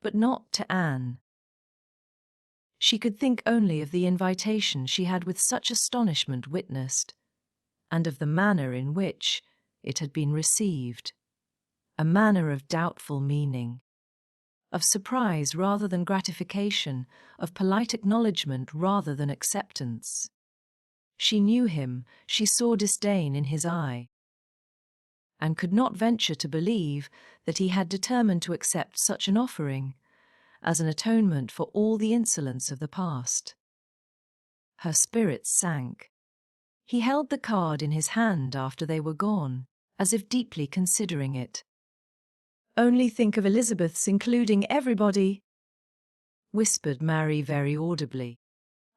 but not to Anne. She could think only of the invitation she had with such astonishment witnessed, and of the manner in which it had been received, a manner of doubtful meaning, of surprise rather than gratification, of polite acknowledgment rather than acceptance. She knew him, she saw disdain in his eye, and could not venture to believe that he had determined to accept such an offering as an atonement for all the insolence of the past. Her spirits sank. He held the card in his hand after they were gone, as if deeply considering it. "Only think of Elizabeth's including everybody," whispered Mary very audibly.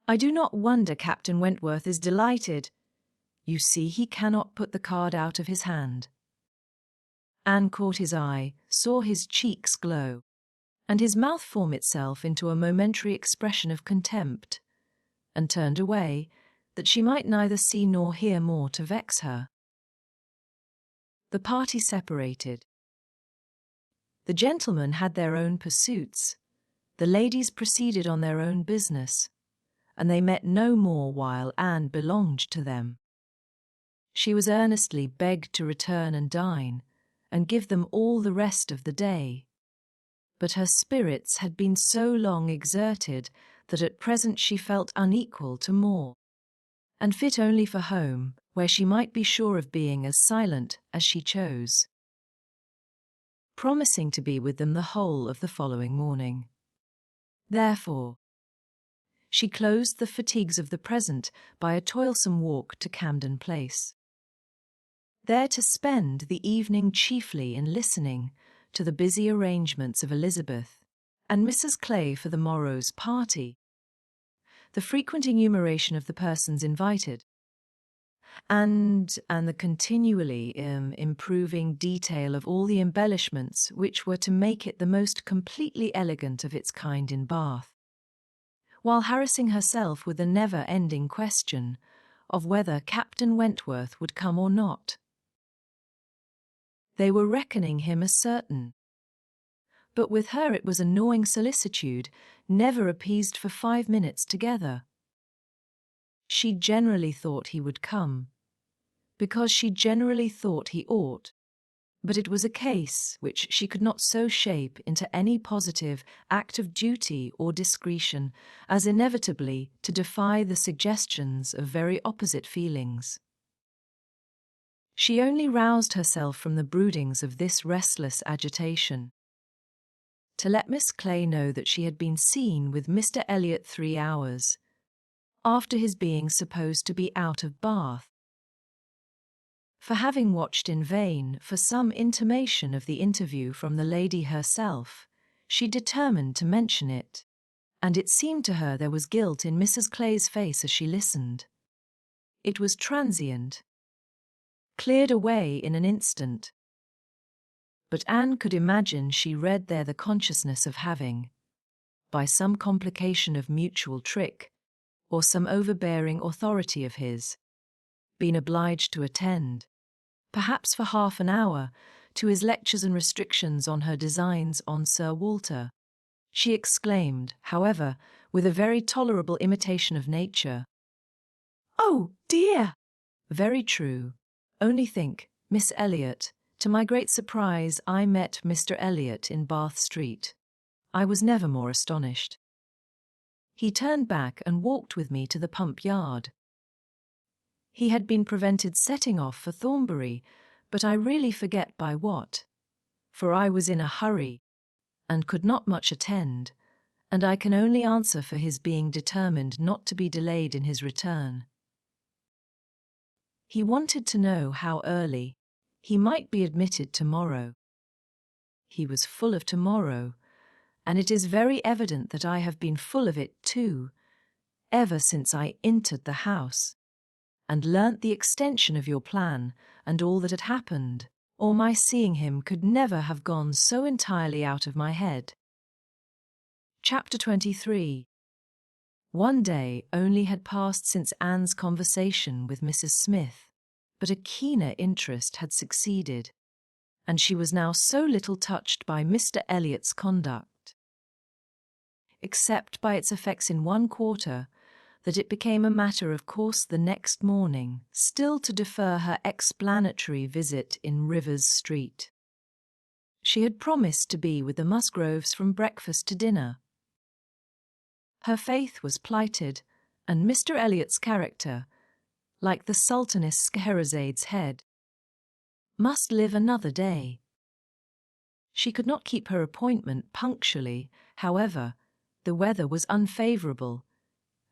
"I do not wonder Captain Wentworth is delighted. You see, he cannot put the card out of his hand." Anne caught his eye, saw his cheeks glow, and his mouth form itself into a momentary expression of contempt, and turned away, that she might neither see nor hear more to vex her. The party separated. The gentlemen had their own pursuits, the ladies proceeded on their own business, and they met no more while Anne belonged to them. She was earnestly begged to return and dine, and give them all the rest of the day. But her spirits had been so long exerted that at present she felt unequal to more, and fit only for home, where she might be sure of being as silent as she chose. Promising to be with them the whole of the following morning. Therefore, she closed the fatigues of the present by a toilsome walk to Camden Place, there to spend the evening chiefly in listening to the busy arrangements of Elizabeth and Mrs. Clay for the morrow's party, the frequent enumeration of the persons invited, and the continually improving detail of all the embellishments which were to make it the most completely elegant of its kind in Bath, while harassing herself with the never-ending question of whether Captain Wentworth would come or not. They were reckoning him as certain. But with her it was a gnawing solicitude, never appeased for 5 minutes together. She generally thought he would come, because she generally thought he ought, but it was a case which she could not so shape into any positive act of duty or discretion as inevitably to defy the suggestions of very opposite feelings. She only roused herself from the broodings of this restless agitation to let Miss Clay know that she had been seen with Mr. Elliot 3 hours after his being supposed to be out of Bath. For having watched in vain for some intimation of the interview from the lady herself, she determined to mention it, and it seemed to her there was guilt in Mrs. Clay's face as she listened. It was transient, cleared away in an instant, but Anne could imagine she read there the consciousness of having, by some complication of mutual trick, or some overbearing authority of his, been obliged to attend, perhaps for half an hour, to his lectures and restrictions on her designs on Sir Walter. She exclaimed, however, with a very tolerable imitation of nature, "Oh, dear!" "Very true. Only think, Miss Elliot, to my great surprise I met Mr. Elliot in Bath Street. I was never more astonished. He turned back and walked with me to the pump yard. He had been prevented setting off for Thornbury, but I really forget by what, for I was in a hurry, and could not much attend, and I can only answer for his being determined not to be delayed in his return. He wanted to know how early he might be admitted tomorrow. He was full of tomorrow, and it is very evident that I have been full of it too, ever since I entered the house, and learnt the extension of your plan and all that had happened, or my seeing him could never have gone so entirely out of my head." Chapter 23. One day only had passed since Anne's conversation with Mrs. Smith, but a keener interest had succeeded, and she was now so little touched by Mr. Elliot's conduct, except by its effects in one quarter, that it became a matter of course the next morning still to defer her explanatory visit in Rivers Street. She had promised to be with the Musgroves from breakfast to dinner. Her faith was plighted, and Mr. Elliot's character, like the Sultaness Scheherazade's head, must live another day. She could not keep her appointment punctually, however, the weather was unfavourable,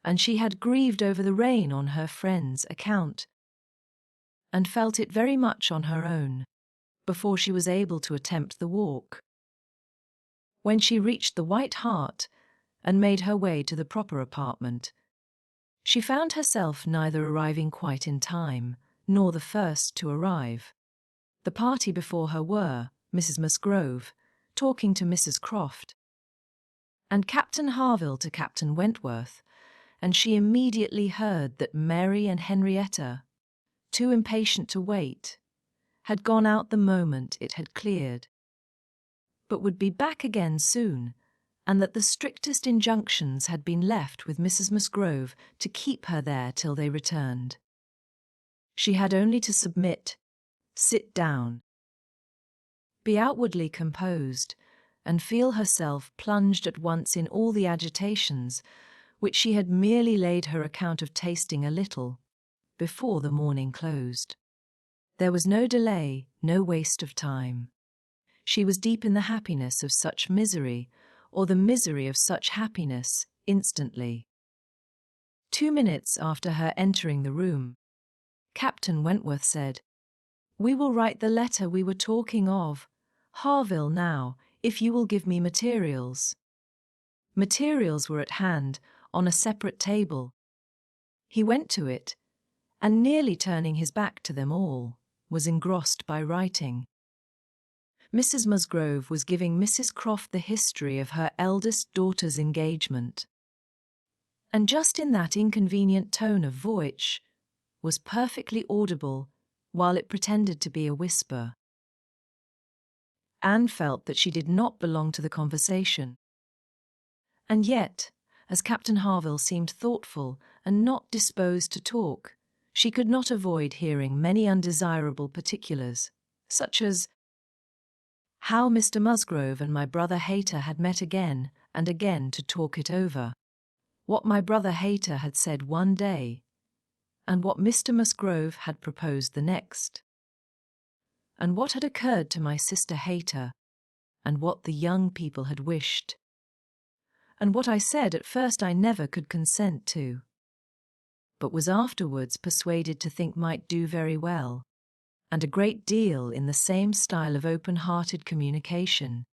and she had grieved over the rain on her friend's account, and felt it very much on her own, before she was able to attempt the walk. When she reached the White Hart, and made her way to the proper apartment, she found herself neither arriving quite in time, nor the first to arrive. The party before her were Mrs. Musgrove, talking to Mrs. Croft, and Captain Harville to Captain Wentworth, and she immediately heard that Mary and Henrietta, too impatient to wait, had gone out the moment it had cleared, but would be back again soon, and that the strictest injunctions had been left with Mrs. Musgrove to keep her there till they returned. She had only to submit, sit down, be outwardly composed, and feel herself plunged at once in all the agitations which she had merely laid her account of tasting a little before the morning closed. There was no delay, no waste of time. She was deep in the happiness of such misery, or the misery of such happiness, instantly. 2 minutes after her entering the room, Captain Wentworth said, "We will write the letter we were talking of, Harville, now, if you will give me materials." Materials were at hand, on a separate table. He went to it, and nearly turning his back to them all, was engrossed by writing. Mrs. Musgrove was giving Mrs. Croft the history of her eldest daughter's engagement, and just in that inconvenient tone of voice was perfectly audible, while it pretended to be a whisper. Anne felt that she did not belong to the conversation. And yet, as Captain Harville seemed thoughtful and not disposed to talk, she could not avoid hearing many undesirable particulars, such as how Mr. Musgrove and my brother Hayter had met again and again to talk it over, what my brother Hayter had said one day, and what Mr. Musgrove had proposed the next, and what had occurred to my sister Hayter, and what the young people had wished, and what I said at first I never could consent to, but was afterwards persuaded to think might do very well, and a great deal in the same style of open-hearted communication.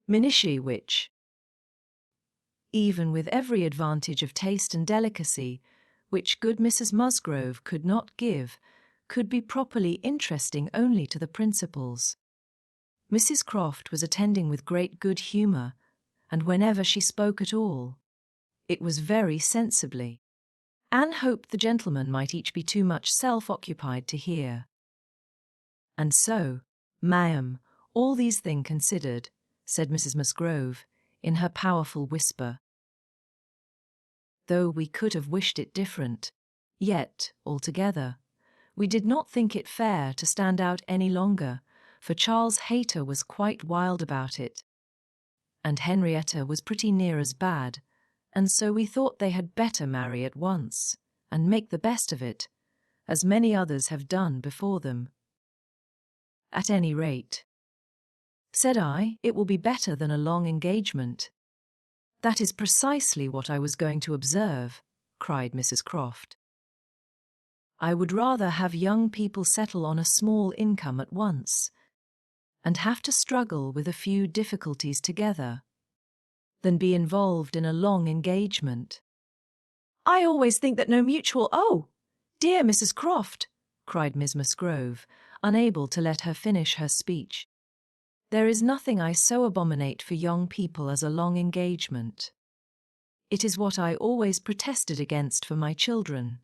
Minutiae which, even with every advantage of taste and delicacy, which good Mrs. Musgrove could not give, could be properly interesting only to the principals. Mrs. Croft was attending with great good humour, and whenever she spoke at all, it was very sensibly. Anne hoped the gentlemen might each be too much self-occupied to hear. And so, ma'am, all these things considered, said Mrs. Musgrove, in her powerful whisper, though we could have wished it different, yet, altogether, we did not think it fair to stand out any longer, for Charles Hayter was quite wild about it, and Henrietta was pretty near as bad, and so we thought they had better marry at once, and make the best of it, as many others have done before them. At any rate, said I, it will be better than a long engagement. That is precisely what I was going to observe, cried Mrs. Croft. I would rather have young people settle on a small income at once, and have to struggle with a few difficulties together, than be involved in a long engagement. I always think that no mutual— Oh, dear Mrs. Croft, cried Miss Musgrove, unable to let her finish her speech. There is nothing I so abominate for young people as a long engagement. It is what I always protested against for my children.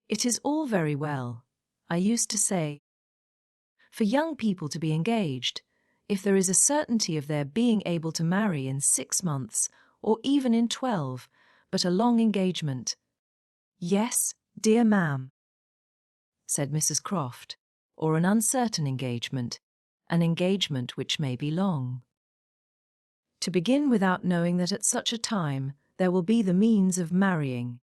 It is all very well, I used to say, for young people to be engaged, if there is a certainty of their being able to marry in 6 months, or even in 12, but a long engagement— Yes, dear ma'am, said Mrs. Croft, or an uncertain engagement, an engagement which may be long. To begin without knowing that at such a time there will be the means of marrying,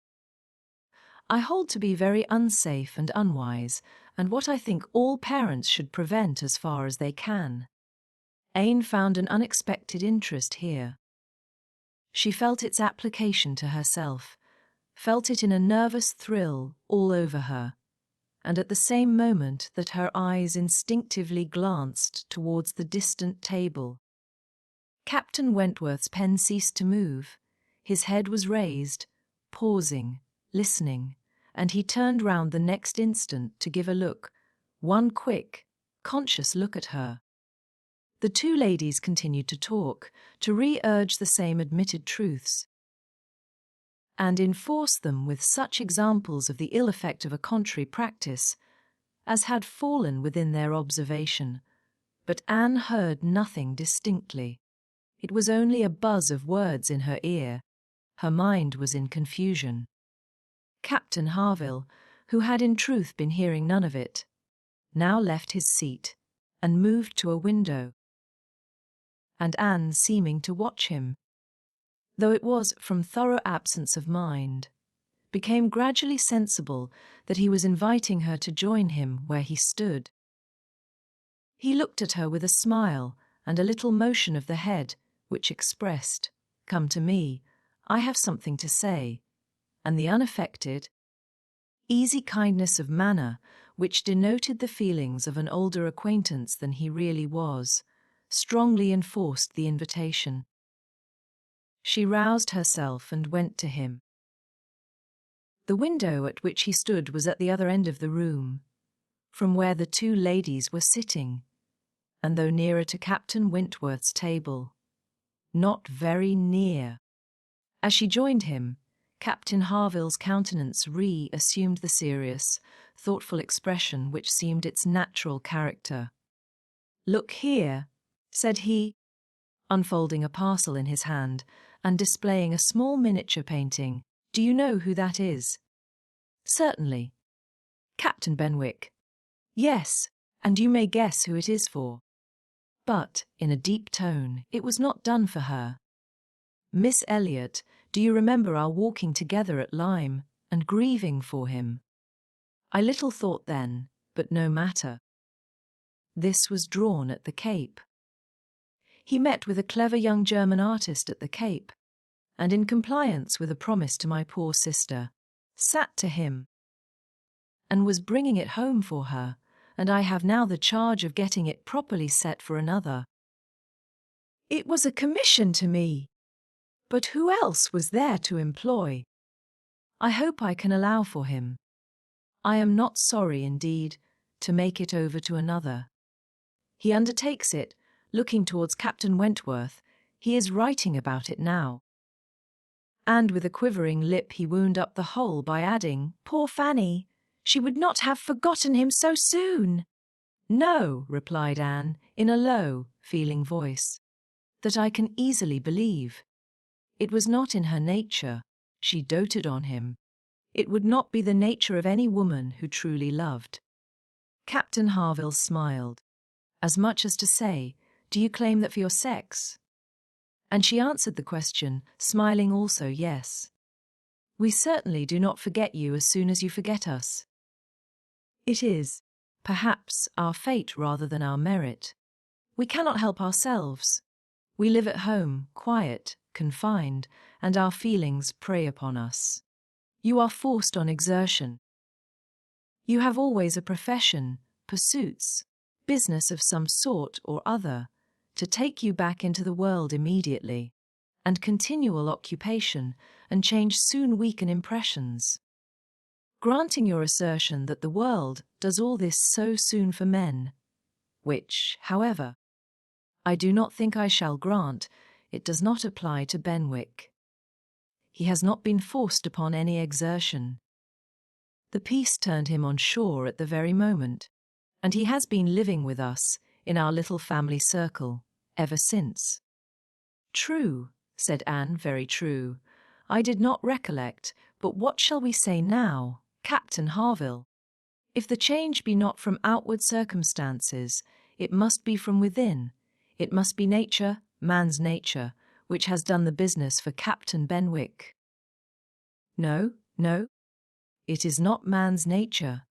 I hold to be very unsafe and unwise, and what I think all parents should prevent as far as they can. Anne found an unexpected interest here. She felt its application to herself, felt it in a nervous thrill all over her, and at the same moment that her eyes instinctively glanced towards the distant table. Captain Wentworth's pen ceased to move, his head was raised, pausing, listening, and he turned round the next instant to give a look, one quick, conscious look at her. The two ladies continued to talk, to re-urge the same admitted truths, and enforce them with such examples of the ill effect of a contrary practice as had fallen within their observation, but Anne heard nothing distinctly. It was only a buzz of words in her ear. Her mind was in confusion. Captain Harville, who had in truth been hearing none of it, now left his seat and moved to a window, and Anne seeming to watch him, though it was from thorough absence of mind, became gradually sensible that he was inviting her to join him where he stood. He looked at her with a smile and a little motion of the head, which expressed, "Come to me, I have something to say," and the unaffected, easy kindness of manner, which denoted the feelings of an older acquaintance than he really was, strongly enforced the invitation. She roused herself and went to him. The window at which he stood was at the other end of the room, from where the two ladies were sitting, and though nearer to Captain Wentworth's table, not very near. As she joined him, Captain Harville's countenance re-assumed the serious, thoughtful expression which seemed its natural character. "Look here," said he, unfolding a parcel in his hand and displaying a small miniature painting. "Do you know who that is?" "Certainly." "Captain Benwick." "Yes, and you may guess who it is for." But, in a deep tone, it was not done for her. "Miss Elliot, do you remember our walking together at Lyme, and grieving for him?" I little thought then, but no matter. This was drawn at the Cape. He met with a clever young German artist at the Cape, and in compliance with a promise to my poor sister, sat to him, and was bringing it home for her, and I have now the charge of getting it properly set for another. It was a commission to me. But who else was there to employ? I hope I can allow for him. I am not sorry, indeed, to make it over to another. He undertakes it, looking towards Captain Wentworth. He is writing about it now. And with a quivering lip he wound up the whole by adding, "Poor Fanny, she would not have forgotten him so soon." "No," replied Anne, in a low, feeling voice, "that I can easily believe. It was not in her nature. She doted on him. It would not be the nature of any woman who truly loved." Captain Harville smiled, as much as to say, "Do you claim that for your sex?" And she answered the question, smiling also, "Yes. We certainly do not forget you as soon as you forget us. It is, perhaps, our fate rather than our merit. We cannot help ourselves. We live at home, quiet, confined, and our feelings prey upon us. You are forced on exertion. You have always a profession, pursuits, business of some sort or other, to take you back into the world immediately, and continual occupation, and change soon weaken impressions. Granting your assertion that the world does all this so soon for men, which, however, I do not think I shall grant, it does not apply to Benwick. He has not been forced upon any exertion. The peace turned him on shore at the very moment, and he has been living with us in our little family circle ever since. "True," said Anne, "very true. I did not recollect, but what shall we say now, Captain Harville? If the change be not from outward circumstances, it must be from within. It must be nature, man's nature, which has done the business for Captain Benwick." "No, no. It is not man's nature.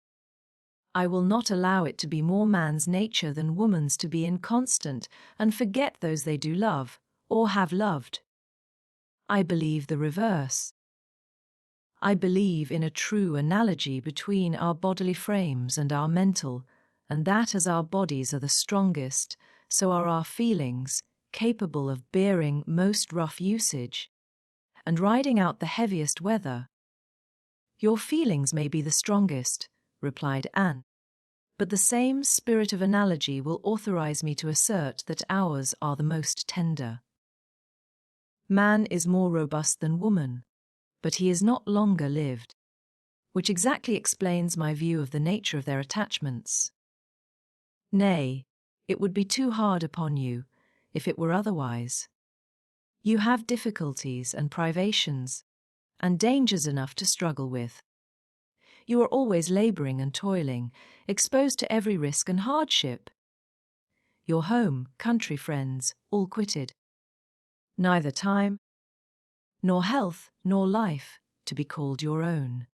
I will not allow it to be more man's nature than woman's to be inconstant and forget those they do love, or have loved. I believe the reverse. I believe in a true analogy between our bodily frames and our mental, and that as our bodies are the strongest, so are our feelings, capable of bearing most rough usage, and riding out the heaviest weather. Your feelings may be the strongest," replied Anne, "but the same spirit of analogy will authorize me to assert that ours are the most tender. Man is more robust than woman, but he is not longer lived, which exactly explains my view of the nature of their attachments. Nay, it would be too hard upon you if it were otherwise. You have difficulties and privations, and dangers enough to struggle with. You are always labouring and toiling, exposed to every risk and hardship. Your home, country, friends, all quitted. Neither time, nor health, nor life, to be called your own.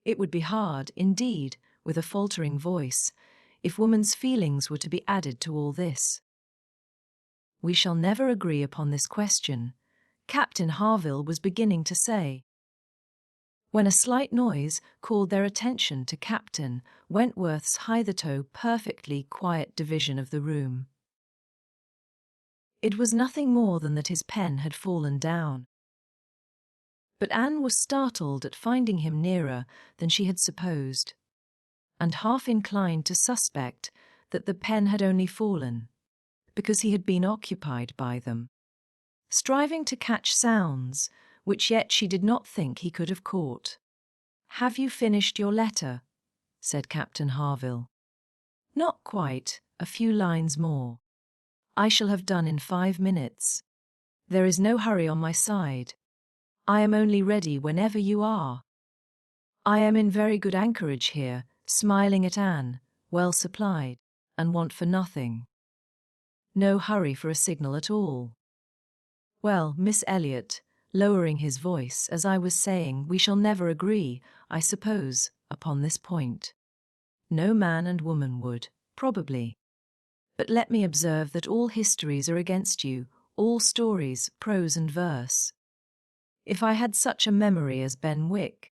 It would be hard, indeed, with a faltering voice, if woman's feelings were to be added to all this. We shall never agree upon this question," Captain Harville was beginning to say, when a slight noise called their attention to Captain Wentworth's hitherto perfectly quiet division of the room. It was nothing more than that his pen had fallen down. But Anne was startled at finding him nearer than she had supposed, and half inclined to suspect that the pen had only fallen because he had been occupied by them, striving to catch sounds which yet she did not think he could have caught. "Have you finished your letter?" said Captain Harville. "Not quite, a few lines more. I shall have done in 5 minutes. There is no hurry on my side. I am only ready whenever you are. I am in very good anchorage here, smiling at Anne, well supplied, and want for nothing. No hurry for a signal at all. Well, Miss Elliot, lowering his voice, as I was saying, we shall never agree, I suppose, upon this point. No man and woman would, probably. But let me observe that all histories are against you, all stories, prose and verse. If I had such a memory as Ben Wick,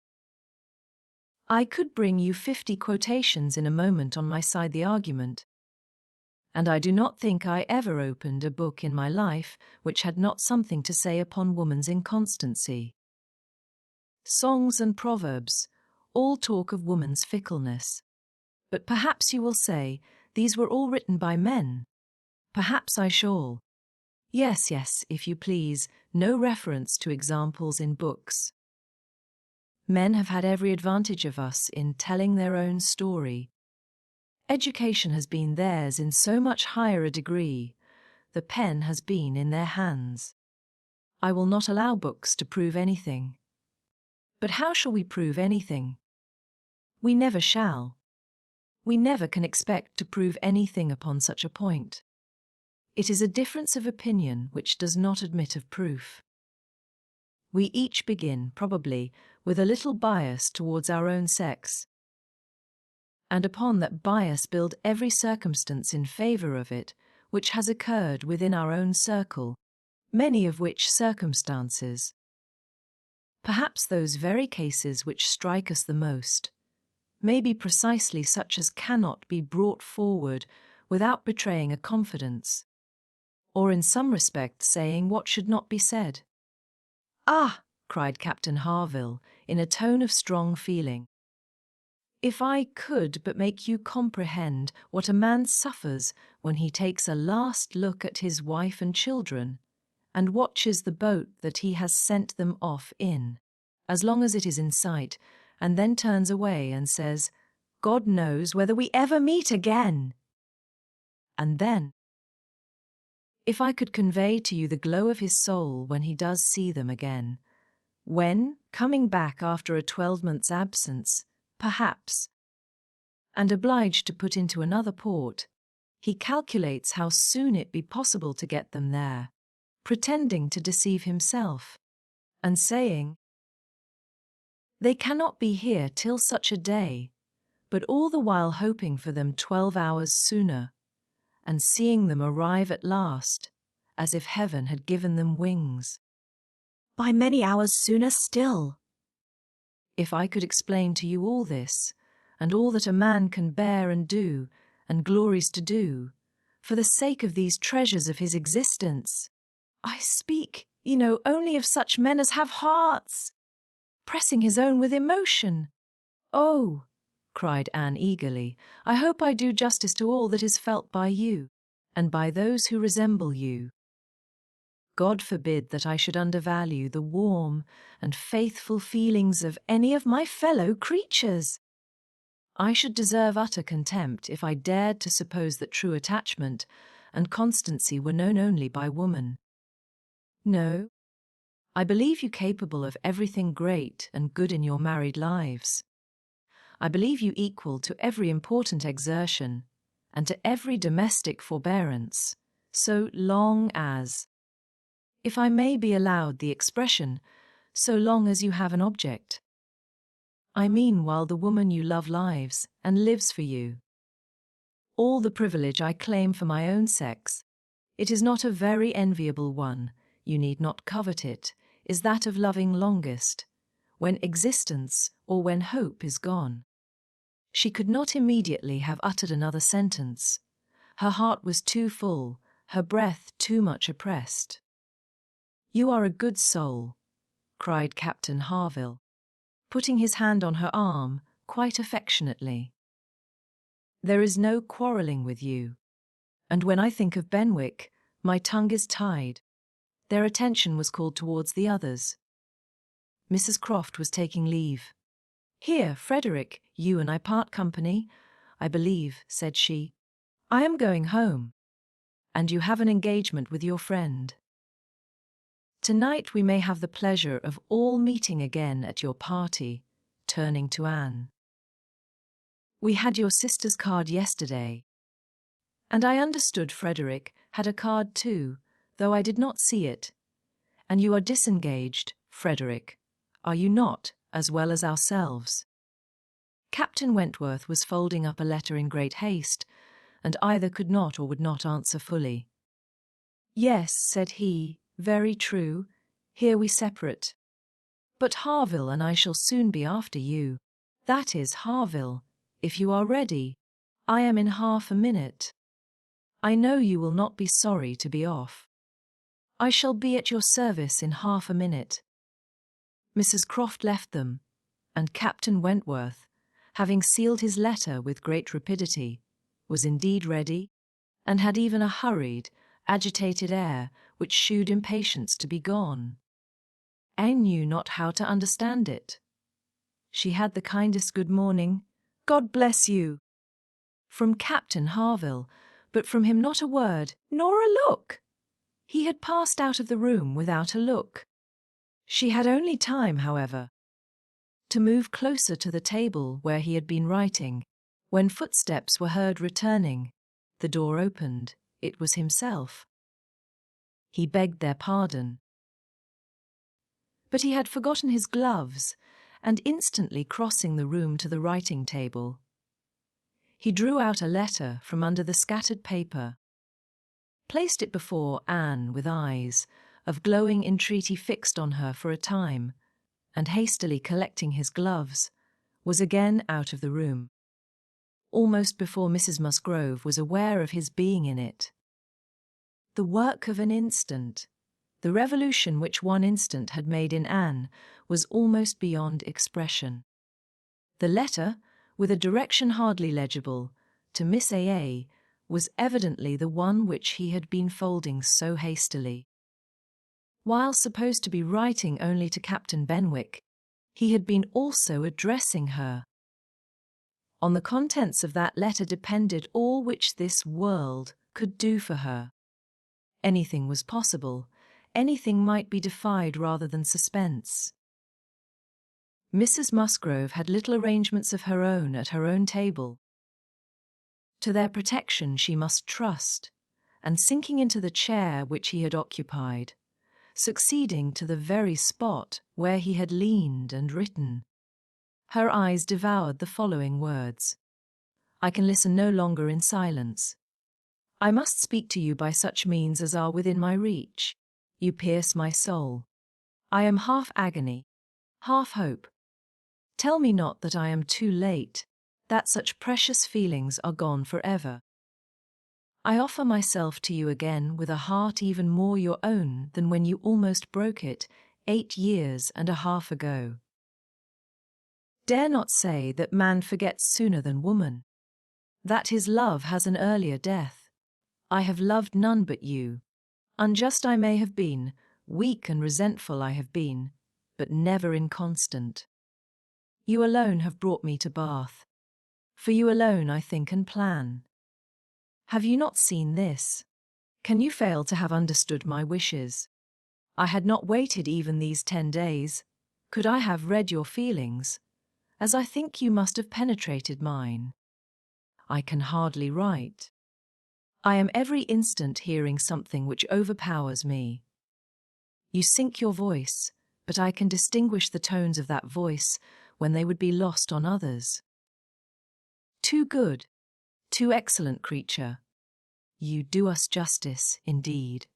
I could bring you 50 quotations in a moment on my side the argument. And I do not think I ever opened a book in my life which had not something to say upon woman's inconstancy. Songs and proverbs all talk of woman's fickleness. But perhaps you will say, these were all written by men. Perhaps I shall. Yes, if you please, no reference to examples in books. Men have had every advantage of us in telling their own story. Education has been theirs in so much higher a degree. The pen has been in their hands. I will not allow books to prove anything. But how shall we prove anything? We never shall. We never can expect to prove anything upon such a point. It is a difference of opinion which does not admit of proof. We each begin, probably, with a little bias towards our own sex, and upon that bias build every circumstance in favour of it which has occurred within our own circle, many of which circumstances, perhaps those very cases which strike us the most, may be precisely such as cannot be brought forward without betraying a confidence, or in some respect saying what should not be said. "Ah!" cried Captain Harville, in a tone of strong feeling. "If I could but make you comprehend what a man suffers when he takes a last look at his wife and children, and watches the boat that he has sent them off in, as long as it is in sight, and then turns away and says, 'God knows whether we ever meet again.' And then, if I could convey to you the glow of his soul when he does see them again, when, coming back after a 12-month's absence, perhaps, and obliged to put into another port, he calculates how soon it be possible to get them there, pretending to deceive himself, and saying, 'They cannot be here till such a day,' but all the while hoping for them 12 hours sooner, and seeing them arrive at last, as if heaven had given them wings. By many hours sooner still. If I could explain to you all this, and all that a man can bear and do, and glories to do, for the sake of these treasures of his existence, I speak, only of such men as have hearts, pressing his own with emotion. Oh, cried Anne eagerly, I hope I do justice to all that is felt by you, and by those who resemble you. God forbid that I should undervalue the warm and faithful feelings of any of my fellow creatures. I should deserve utter contempt if I dared to suppose that true attachment and constancy were known only by woman. No, I believe you capable of everything great and good in your married lives. I believe you equal to every important exertion and to every domestic forbearance, so long as, if I may be allowed the expression, so long as you have an object. I mean while the woman you love lives and lives for you. All the privilege I claim for my own sex, it is not a very enviable one, you need not covet it, is that of loving longest, when existence or when hope is gone. She could not immediately have uttered another sentence. Her heart was too full, her breath too much oppressed. You are a good soul, cried Captain Harville, putting his hand on her arm quite affectionately. There is no quarrelling with you, and when I think of Benwick, my tongue is tied. Their attention was called towards the others. Mrs. Croft was taking leave. Here, Frederick, you and I part company, I believe, said she. I am going home, and you have an engagement with your friend. Tonight we may have the pleasure of all meeting again at your party, turning to Anne. We had your sister's card yesterday, and I understood Frederick had a card too, though I did not see it. And you are disengaged, Frederick, are you not, as well as ourselves? Captain Wentworth was folding up a letter in great haste, and either could not or would not answer fully. Yes, said he, very true, here we separate. But Harville and I shall soon be after you. That is, Harville, if you are ready. I am in half a minute. I know you will not be sorry to be off. I shall be at your service in half a minute. Mrs. Croft left them, and Captain Wentworth, having sealed his letter with great rapidity, was indeed ready, and had even a hurried, agitated air which shewed impatience to be gone. Anne knew not how to understand it. She had the kindest good morning, God bless you, from Captain Harville, but from him not a word, nor a look. He had passed out of the room without a look. She had only time, however, to move closer to the table where he had been writing, when footsteps were heard returning. The door opened. It was himself. He begged their pardon. But he had forgotten his gloves, and instantly crossing the room to the writing table, he drew out a letter from under the scattered paper, placed it before Anne with eyes of glowing entreaty fixed on her for a time, and hastily collecting his gloves, was again out of the room, almost before Mrs. Musgrove was aware of his being in it. The work of an instant, the revolution which one instant had made in Anne, was almost beyond expression. The letter, with a direction hardly legible, to Miss A.A., was evidently the one which he had been folding so hastily. While supposed to be writing only to Captain Benwick, he had been also addressing her. On the contents of that letter depended all which this world could do for her. Anything was possible, anything might be defied rather than suspense. Mrs. Musgrove had little arrangements of her own at her own table. To their protection she must trust, and sinking into the chair which he had occupied, succeeding to the very spot where he had leaned and written, her eyes devoured the following words: I can listen no longer in silence. I must speak to you by such means as are within my reach. You pierce my soul. I am half agony, half hope. Tell me not that I am too late, that such precious feelings are gone forever. I offer myself to you again with a heart even more your own than when you almost broke it 8 years and a half ago. Dare not say that man forgets sooner than woman, that his love has an earlier death. I have loved none but you. Unjust I may have been, weak and resentful I have been, but never inconstant. You alone have brought me to Bath. For you alone I think and plan. Have you not seen this? Can you fail to have understood my wishes? I had not waited even these 10 days. Could I have read your feelings, as I think you must have penetrated mine? I can hardly write. I am every instant hearing something which overpowers me. You sink your voice, but I can distinguish the tones of that voice when they would be lost on others. Too good, too excellent creature. You do us justice, indeed.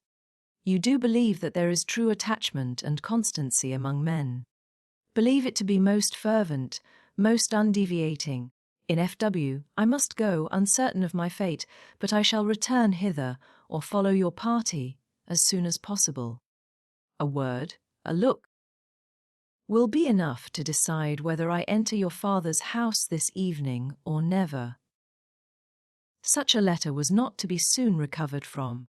You do believe that there is true attachment and constancy among men. Believe it to be most fervent, most undeviating. In F.W. I must go, uncertain of my fate, but I shall return hither, or follow your party, as soon as possible. A word, a look, will be enough to decide whether I enter your father's house this evening or never. Such a letter was not to be soon recovered from.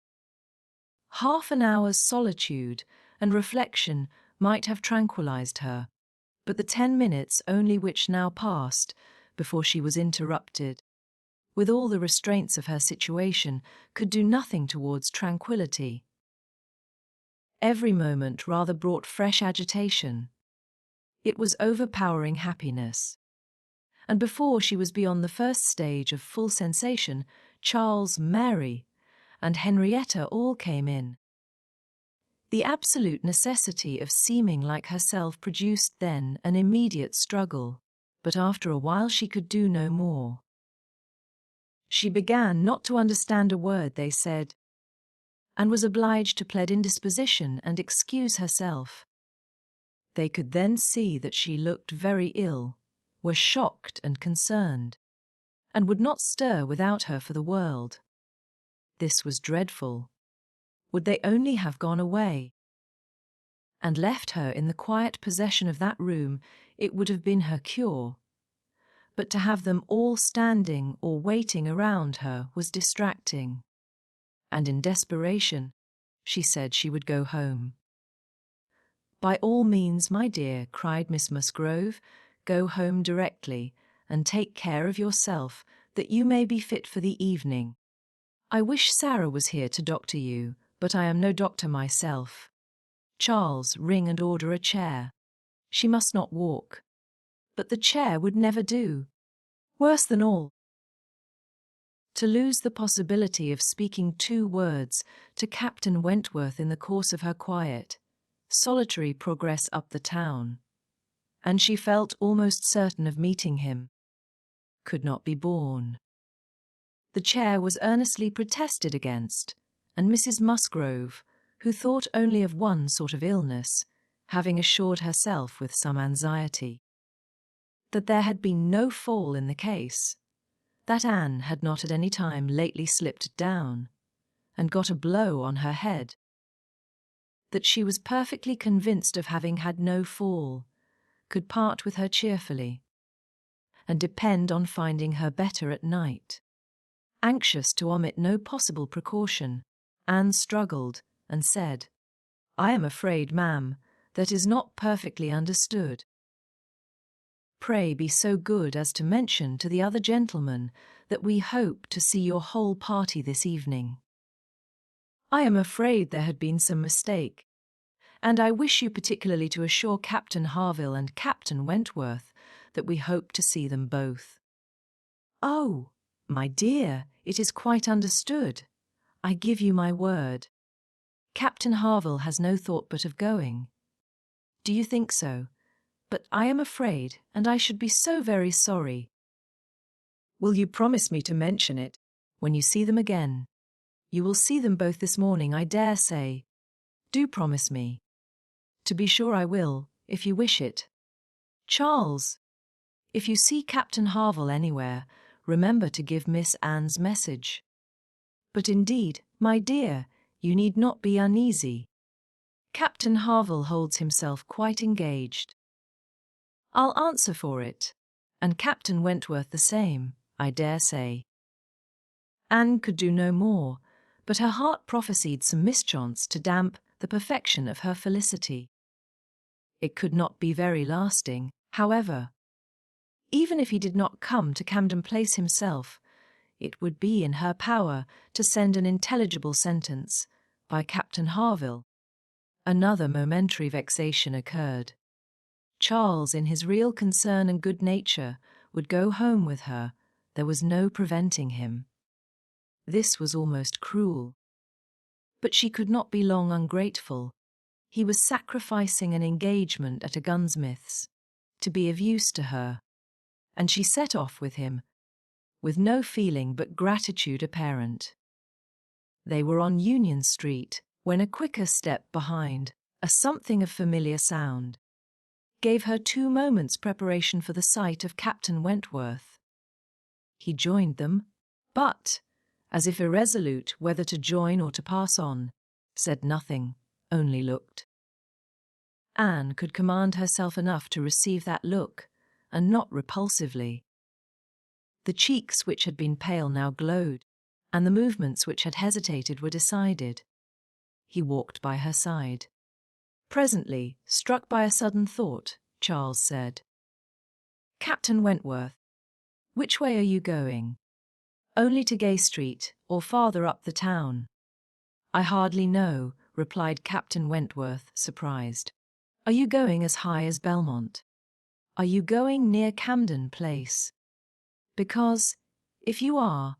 Half an hour's solitude and reflection might have tranquilized her, but the 10 minutes only which now passed before she was interrupted with all the restraints of her situation, could do nothing towards tranquility. Every moment rather brought fresh agitation. It was overpowering happiness. And before she was beyond the first stage of full sensation, Charles, Mary, and Henrietta all came in. The absolute necessity of seeming like herself produced then an immediate struggle, but after a while she could do no more. She began not to understand a word they said, and was obliged to plead indisposition and excuse herself. They could then see that she looked very ill, were shocked and concerned, and would not stir without her for the world. This was dreadful. Would they only have gone away and left her in the quiet possession of that room, it would have been her cure. But to have them all standing or waiting around her was distracting. And in desperation, she said she would go home. "By all means, my dear," cried Miss Musgrove, "go home directly, and take care of yourself, that you may be fit for the evening. I wish Sarah was here to doctor you, but I am no doctor myself. Charles, ring and order a chair. She must not walk." But the chair would never do. Worse than all, to lose the possibility of speaking 2 words to Captain Wentworth in the course of her quiet, solitary progress up the town, and she felt almost certain of meeting him, could not be borne. The chair was earnestly protested against, and Mrs. Musgrove, who thought only of one sort of illness, having assured herself with some anxiety that there had been no fall in the case, that Anne had not at any time lately slipped down and got a blow on her head, that she was perfectly convinced of having had no fall, could part with her cheerfully, and depend on finding her better at night. Anxious to omit no possible precaution, Anne struggled and said, "I am afraid, ma'am, that is not perfectly understood. Pray be so good as to mention to the other gentlemen that we hope to see your whole party this evening. I am afraid there had been some mistake, and I wish you particularly to assure Captain Harville and Captain Wentworth that we hope to see them both." "Oh, my dear, it is quite understood. I give you my word. Captain Harville has no thought but of going. Do you think so? But I am afraid, and I should be so very sorry." "Will you promise me to mention it when you see them again? You will see them both this morning, I dare say. Do promise me." "To be sure I will, if you wish it. Charles, if you see Captain Harville anywhere, remember to give Miss Anne's message. But indeed, my dear, you need not be uneasy. Captain Harville holds himself quite engaged. I'll answer for it, and Captain Wentworth the same, I dare say." Anne could do no more, but her heart prophesied some mischance to damp the perfection of her felicity. It could not be very lasting, however. Even if he did not come to Camden Place himself, it would be in her power to send an intelligible sentence by Captain Harville. Another momentary vexation occurred. Charles, in his real concern and good nature, would go home with her. There was no preventing him. This was almost cruel. But she could not be long ungrateful. He was sacrificing an engagement at a gunsmith's to be of use to her, and she set off with him, with no feeling but gratitude apparent. They were on Union Street, when a quicker step behind, a something of familiar sound, gave her 2 moments' preparation for the sight of Captain Wentworth. He joined them, but, as if irresolute whether to join or to pass on, said nothing, only looked. Anne could command herself enough to receive that look, and not repulsively. The cheeks which had been pale now glowed, and the movements which had hesitated were decided. He walked by her side. Presently, struck by a sudden thought, Charles said, "Captain Wentworth, which way are you going?" Only to Gay Street, or farther up the town? I hardly know, replied Captain Wentworth, surprised. Are you going as high as Belmont? Are you going near Camden Place? Because, if you are,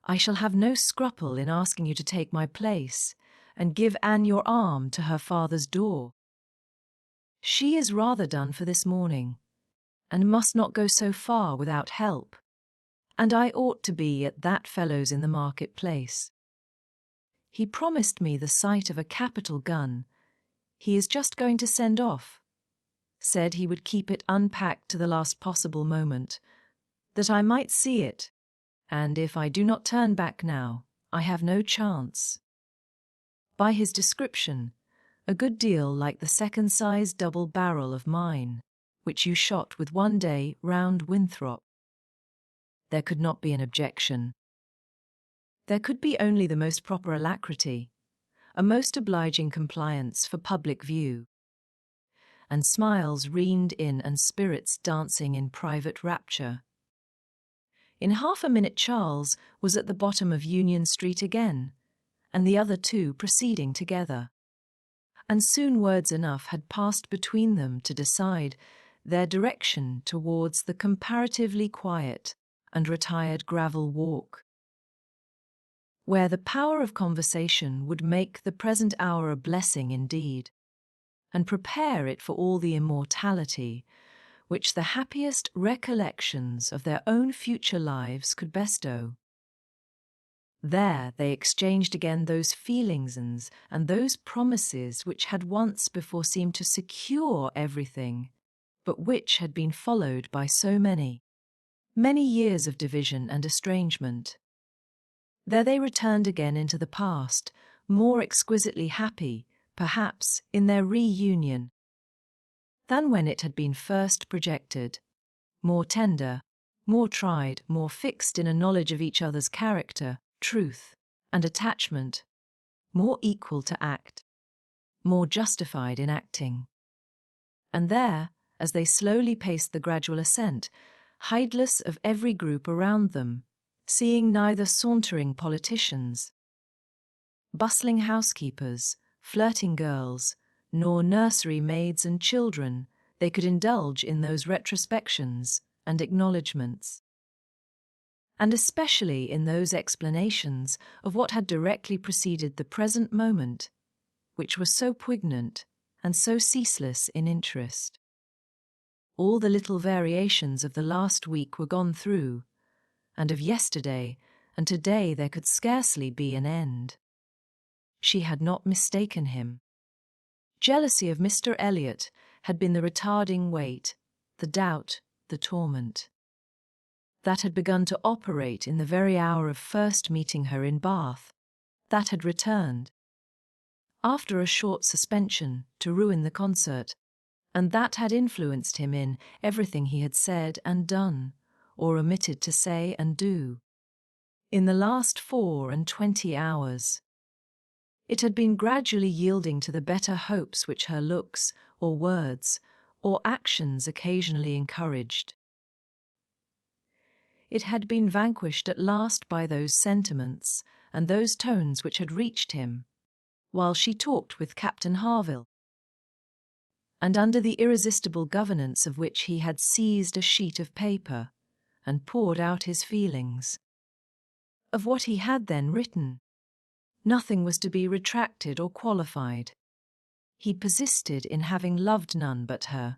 I shall have no scruple in asking you to take my place and give Anne your arm to her father's door. She is rather done for this morning, and must not go so far without help, and I ought to be at that fellow's in the market-place. He promised me the sight of a capital gun he is just going to send off, said he would keep it unpacked to the last possible moment, that I might see it, and if I do not turn back now, I have no chance. By his description, a good deal like the second-size double barrel of mine, which you shot with one day round Winthrop. There could not be an objection. There could be only the most proper alacrity, a most obliging compliance for public view, and smiles reined in and spirits dancing in private rapture. In half a minute Charles was at the bottom of Union Street again, and the other two proceeding together. And soon words enough had passed between them to decide their direction towards the comparatively quiet and retired gravel walk, where the power of conversation would make the present hour a blessing indeed, and prepare it for all the immortality which the happiest recollections of their own future lives could bestow. There they exchanged again those feelings and those promises which had once before seemed to secure everything, but which had been followed by so many years of division and estrangement. There they returned again into the past, more exquisitely happy, perhaps, in their reunion than when it had been first projected, more tender, more tried, more fixed in a knowledge of each other's character, truth, and attachment, more equal to act, more justified in acting. And there, as they slowly paced the gradual ascent, heedless of every group around them, seeing neither sauntering politicians, bustling housekeepers, flirting girls, nor nursery maids and children, they could indulge in those retrospections and acknowledgments, and especially in those explanations of what had directly preceded the present moment, which were so poignant and so ceaseless in interest. All the little variations of the last week were gone through, and of yesterday and today there could scarcely be an end. She had not mistaken him. Jealousy of Mr. Elliot had been the retarding weight, the doubt, the torment, that had begun to operate in the very hour of first meeting her in Bath, that had returned, after a short suspension, to ruin the concert, and that had influenced him in everything he had said and done, or omitted to say and do, in the last 24 hours. It had been gradually yielding to the better hopes which her looks, or words, or actions occasionally encouraged. It had been vanquished at last by those sentiments and those tones which had reached him, while she talked with Captain Harville, and under the irresistible governance of which he had seized a sheet of paper and poured out his feelings. Of what he had then written, nothing was to be retracted or qualified. He persisted in having loved none but her.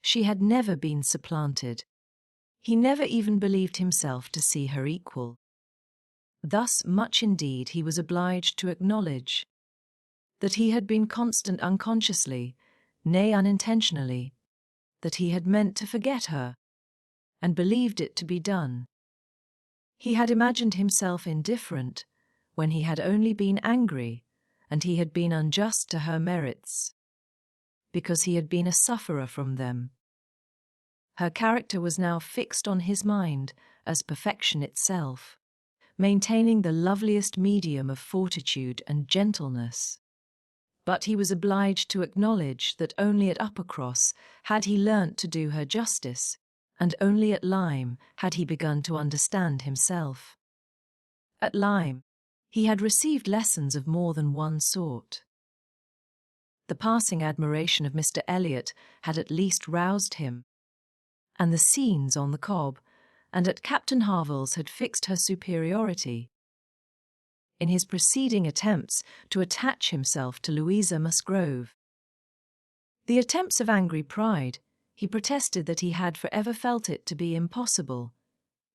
She had never been supplanted. He never even believed himself to see her equal. Thus much indeed he was obliged to acknowledge, that he had been constant unconsciously, nay unintentionally, that he had meant to forget her, and believed it to be done. He had imagined himself indifferent, when he had only been angry, and he had been unjust to her merits, because he had been a sufferer from them. Her character was now fixed on his mind as perfection itself, maintaining the loveliest medium of fortitude and gentleness. But he was obliged to acknowledge that only at Uppercross had he learnt to do her justice, and only at Lyme had he begun to understand himself. At Lyme, he had received lessons of more than one sort. The passing admiration of Mr. Elliot had at least roused him, and the scenes on the Cobb and at Captain Harville's had fixed her superiority. In his preceding attempts to attach himself to Louisa Musgrove, the attempts of angry pride, he protested that he had forever felt it to be impossible,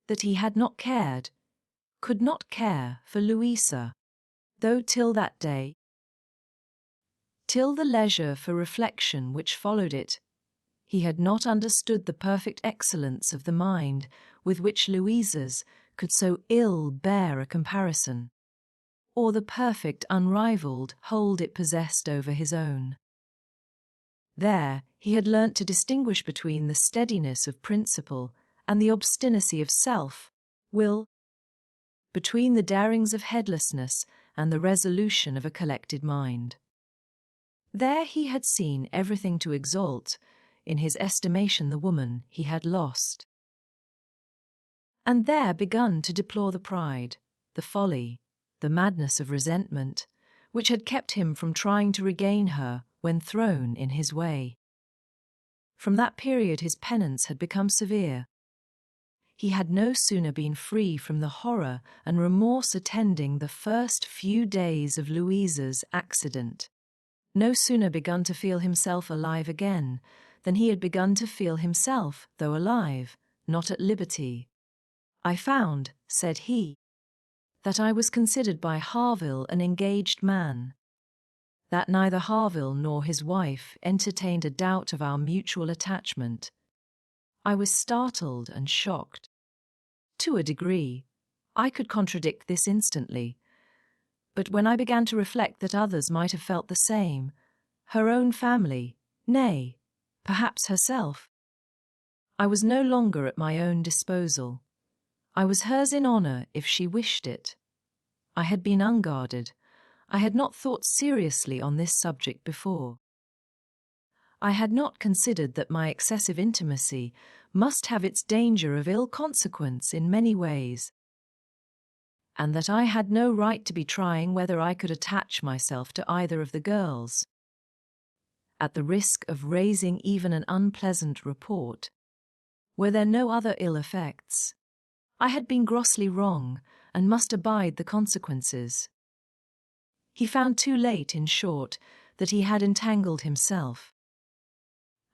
that he had not cared, could not care for Louisa, though till that day, till the leisure for reflection which followed it, he had not understood the perfect excellence of the mind with which Louisa's could so ill bear a comparison, or the perfect unrivalled hold it possessed over his own. There he had learnt to distinguish between the steadiness of principle and the obstinacy of self-will, between the darings of headlessness and the resolution of a collected mind. There he had seen everything to exalt, in his estimation, the woman he had lost, and there begun to deplore the pride, the folly, the madness of resentment, which had kept him from trying to regain her when thrown in his way. From that period his penance had become severe. He had no sooner been free from the horror and remorse attending the first few days of Louisa's accident, no sooner begun to feel himself alive again, than he had begun to feel himself, though alive, not at liberty. I found, said he, that I was considered by Harville an engaged man, that neither Harville nor his wife entertained a doubt of our mutual attachment. I was startled and shocked. To a degree, I could contradict this instantly, but when I began to reflect that others might have felt the same, her own family, nay, perhaps herself, I was no longer at my own disposal. I was hers in honour if she wished it. I had been unguarded. I had not thought seriously on this subject before. I had not considered that my excessive intimacy must have its danger of ill consequence in many ways, and that I had no right to be trying whether I could attach myself to either of the girls, at the risk of raising even an unpleasant report. Were there no other ill effects? I had been grossly wrong, and must abide the consequences. He found too late, in short, that he had entangled himself,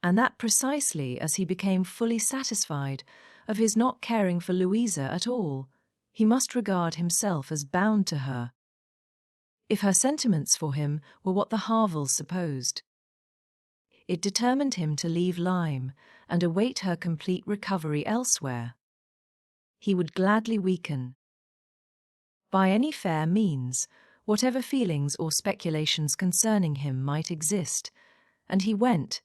and that precisely as he became fully satisfied of his not caring for Louisa at all, he must regard himself as bound to her, if her sentiments for him were what the Harvilles supposed. It determined him to leave Lyme and await her complete recovery elsewhere. He would gladly weaken, by any fair means, whatever feelings or speculations concerning him might exist, and he went,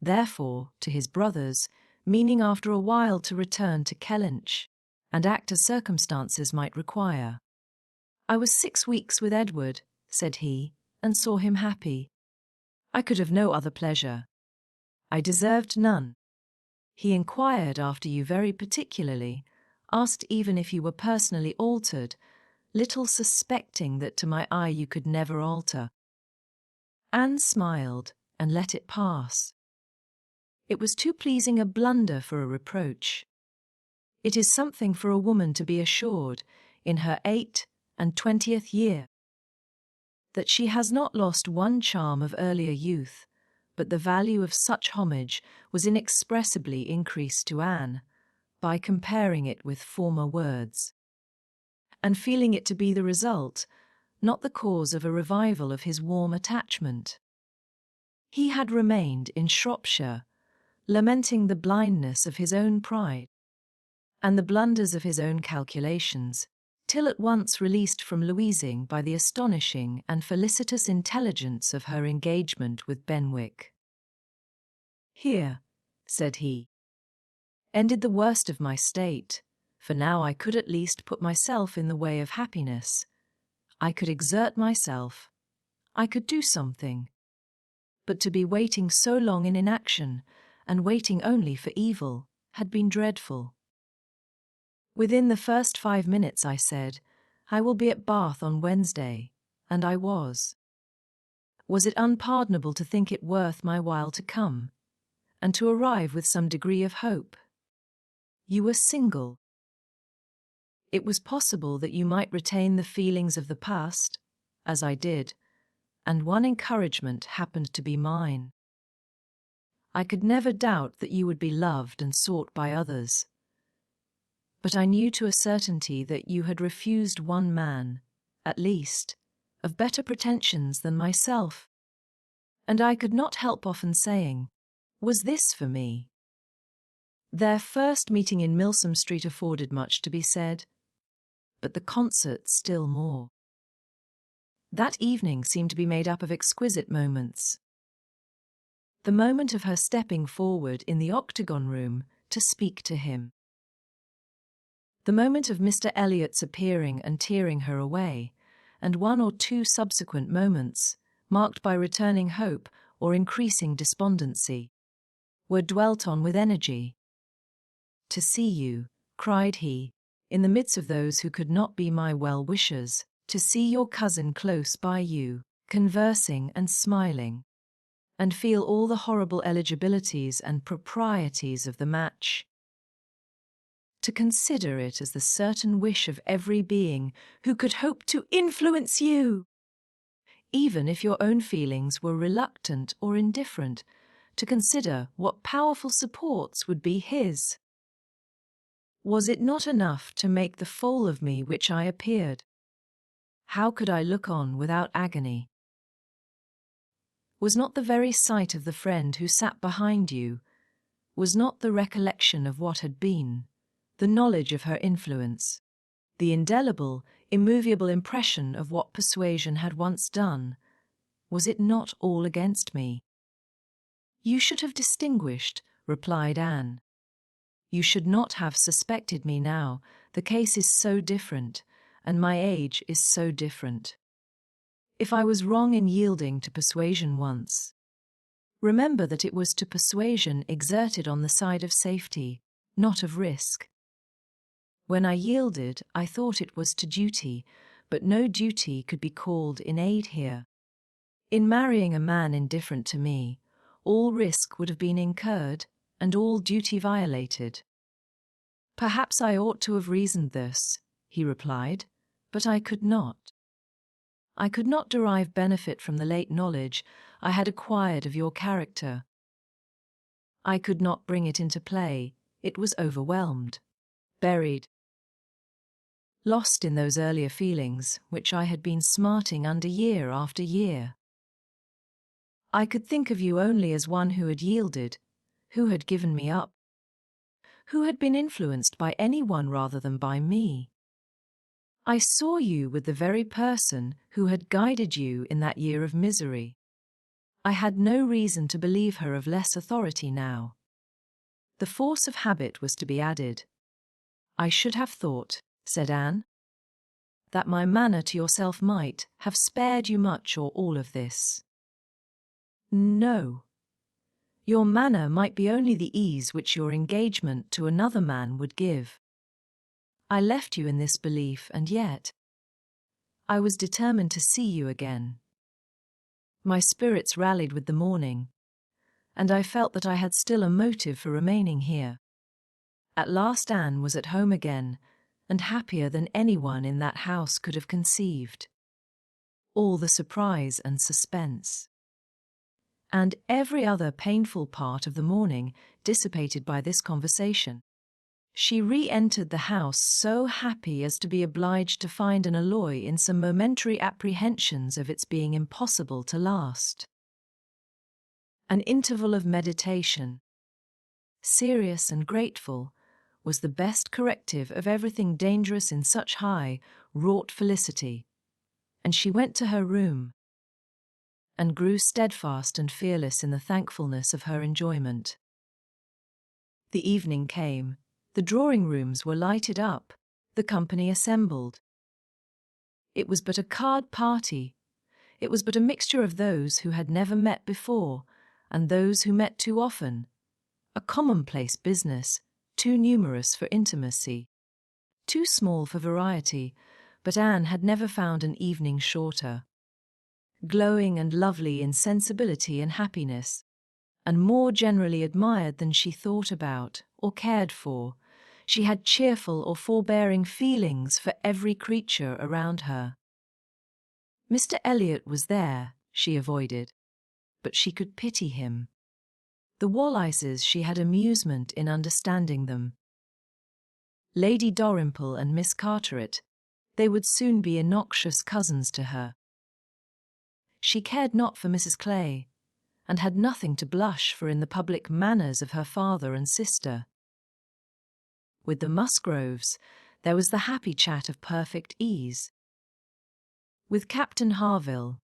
therefore, to his brother's, meaning after a while to return to Kellynch, and act as circumstances might require. I was 6 weeks with Edward, said he, and saw him happy. I could have no other pleasure. I deserved none. He inquired after you very particularly, asked even if you were personally altered, little suspecting that to my eye you could never alter. Anne smiled and let it pass. It was too pleasing a blunder for a reproach. It is something for a woman to be assured, in her 28th year, that she has not lost one charm of earlier youth, but the value of such homage was inexpressibly increased to Anne, by comparing it with former words, and feeling it to be the result, not the cause of a revival of his warm attachment. He had remained in Shropshire, lamenting the blindness of his own pride, and the blunders of his own calculations, till at once released from Louising by the astonishing and felicitous intelligence of her engagement with Benwick. Here, said he, ended the worst of my state, for now I could at least put myself in the way of happiness. I could exert myself. I could do something. But to be waiting so long in inaction, and waiting only for evil, had been dreadful. Within the first 5 minutes, I said, I will be at Bath on Wednesday, and I was. Was it unpardonable to think it worth my while to come, and to arrive with some degree of hope? You were single. It was possible that you might retain the feelings of the past, as I did, and one encouragement happened to be mine. I could never doubt that you would be loved and sought by others. But I knew to a certainty that you had refused one man, at least, of better pretensions than myself. And I could not help often saying, was this for me? Their first meeting in Milsom Street afforded much to be said, but the concert still more. That evening seemed to be made up of exquisite moments. The moment of her stepping forward in the octagon room to speak to him. The moment of Mr. Elliot's appearing and tearing her away, and one or two subsequent moments, marked by returning hope or increasing despondency, were dwelt on with energy. To see you, cried he, in the midst of those who could not be my well-wishers, to see your cousin close by you, conversing and smiling, and feel all the horrible eligibilities and proprieties of the match. To consider it as the certain wish of every being who could hope to influence you, even if your own feelings were reluctant or indifferent, to consider what powerful supports would be his. Was it not enough to make the foal of me which I appeared? How could I look on without agony? Was not the very sight of the friend who sat behind you, was not the recollection of what had been, the knowledge of her influence, the indelible, immovable impression of what Persuasion had once done, was it not all against me? You should have distinguished, replied Anne. You should not have suspected me now. The case is so different, and my age is so different. If I was wrong in yielding to Persuasion once, remember that it was to persuasion exerted on the side of safety, not of risk. When I yielded, I thought it was to duty, but no duty could be called in aid here. In marrying a man indifferent to me, all risk would have been incurred, and all duty violated. Perhaps I ought to have reasoned this, he replied, but I could not. I could not derive benefit from the late knowledge I had acquired of your character. I could not bring it into play. It was overwhelmed, buried, lost in those earlier feelings which I had been smarting under year after year. I could think of you only as one who had yielded, who had given me up, who had been influenced by any one rather than by me. I saw you with the very person who had guided you in that year of misery. I had no reason to believe her of less authority now. The force of habit was to be added. I should have thought, said Anne, that my manner to yourself might have spared you much or all of this. No. Your manner might be only the ease which your engagement to another man would give. I left you in this belief, and yet I was determined to see you again. My spirits rallied with the morning, and I felt that I had still a motive for remaining here. At last Anne was at home again, and happier than anyone in that house could have conceived. All the surprise and suspense, and every other painful part of the morning dissipated by this conversation. She re-entered the house so happy as to be obliged to find an alloy in some momentary apprehensions of its being impossible to last. An interval of meditation, serious and grateful, was the best corrective of everything dangerous in such high, wrought felicity, and she went to her room, and grew steadfast and fearless in the thankfulness of her enjoyment. The evening came. The drawing-rooms were lighted up, the company assembled. It was but a card party. It was but a mixture of those who had never met before, and those who met too often. A commonplace business, too numerous for intimacy, too small for variety, But Anne had never found an evening shorter. Glowing and lovely in sensibility and happiness, and more generally admired than she thought about or cared for, she had cheerful or forbearing feelings for every creature around her. Mr. Elliot was there, she avoided, but she could pity him. The Wallises, she had amusement in understanding them. Lady Dalrymple and Miss Carteret, they would soon be innoxious cousins to her. She cared not for Mrs. Clay, and had nothing to blush for in the public manners of her father and sister. With the Musgroves, there was the happy chat of perfect ease. With Captain Harville,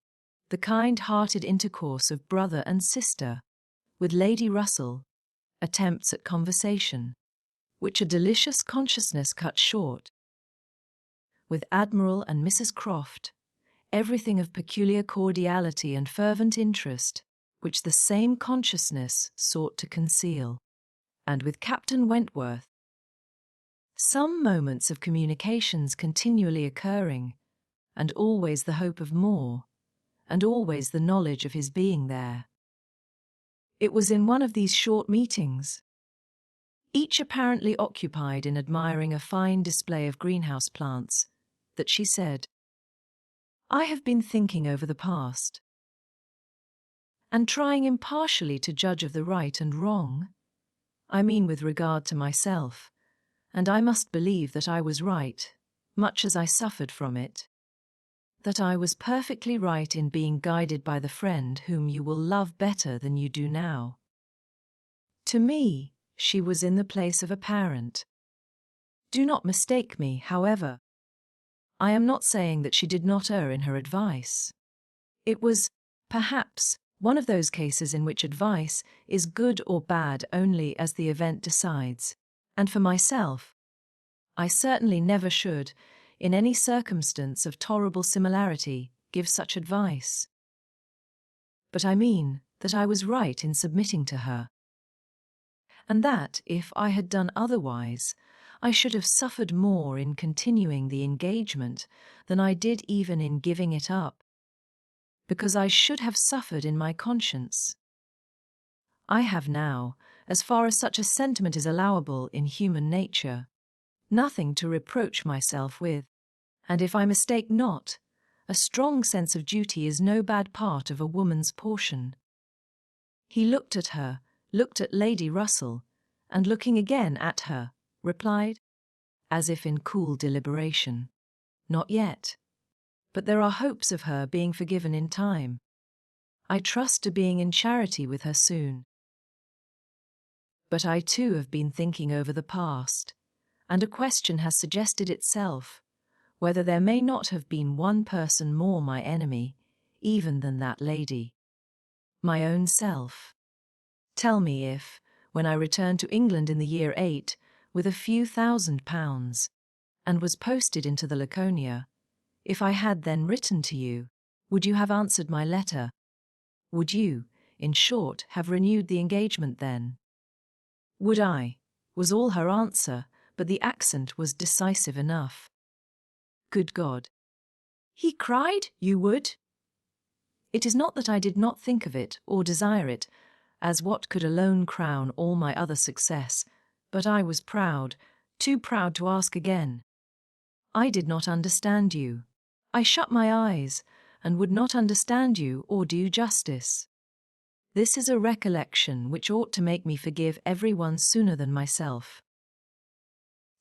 the kind-hearted intercourse of brother and sister. With Lady Russell, attempts at conversation, which a delicious consciousness cut short. With Admiral and Mrs. Croft, everything of peculiar cordiality and fervent interest, which the same consciousness sought to conceal. And with Captain Wentworth, some moments of communications continually occurring, and always the hope of more, and always the knowledge of his being there. It was in one of these short meetings, each apparently occupied in admiring a fine display of greenhouse plants, that she said, "I have been thinking over the past, and trying impartially to judge of the right and wrong, I mean with regard to myself, and I must believe that I was right, much as I suffered from it, that I was perfectly right in being guided by the friend whom you will love better than you do now. To me, she was in the place of a parent. Do not mistake me, however. I am not saying that she did not err in her advice. It was, perhaps, one of those cases in which advice is good or bad only as the event decides, and for myself, I certainly never should, in any circumstance of tolerable similarity, give such advice. But I mean that I was right in submitting to her, and that, if I had done otherwise, I should have suffered more in continuing the engagement than I did even in giving it up, because I should have suffered in my conscience. I have now, as far as such a sentiment is allowable in human nature, nothing to reproach myself with, and if I mistake not, a strong sense of duty is no bad part of a woman's portion." He looked at her, looked at Lady Russell, and looking again at her, replied, as if in cool deliberation, "Not yet. But there are hopes of her being forgiven in time. I trust to being in charity with her soon. But I too have been thinking over the past, and a question has suggested itself, whether there may not have been one person more my enemy, even than that lady. My own self. Tell me if, when I returned to England in the year 8, with a few £1,000, and was posted into the Laconia, if I had then written to you, would you have answered my letter? Would you, in short, have renewed the engagement then? Would I, was all her answer, but the accent was decisive enough. Good God! He cried, you would? It is not that I did not think of it or desire it, as what could alone crown all my other success, but I was proud, too proud to ask again. I did not understand you. I shut my eyes, and would not understand you or do you justice. This is a recollection which ought to make me forgive every one sooner than myself.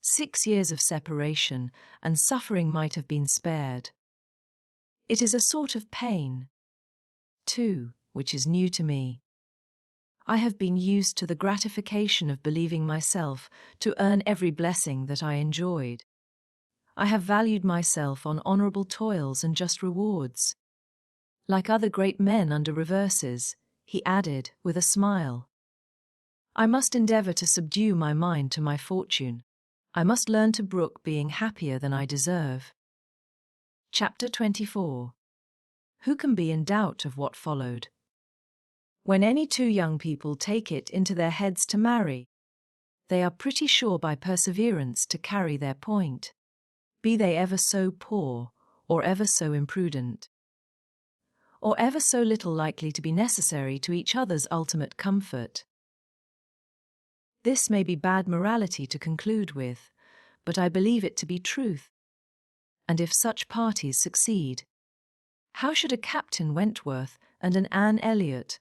6 years of separation and suffering might have been spared. It is a sort of pain, too, which is new to me. I have been used to the gratification of believing myself to earn every blessing that I enjoyed. I have valued myself on honourable toils and just rewards. Like other great men under reverses, he added, with a smile, I must endeavour to subdue my mind to my fortune. I must learn to brook being happier than I deserve. Chapter 24. Who can be in doubt of what followed? When any two young people take it into their heads to marry, they are pretty sure by perseverance to carry their point. be they ever so poor, or ever so imprudent, or ever so little likely to be necessary to each other's ultimate comfort. This may be bad morality to conclude with, but I believe it to be truth. And if such parties succeed, how should a Captain Wentworth and an Anne Elliot,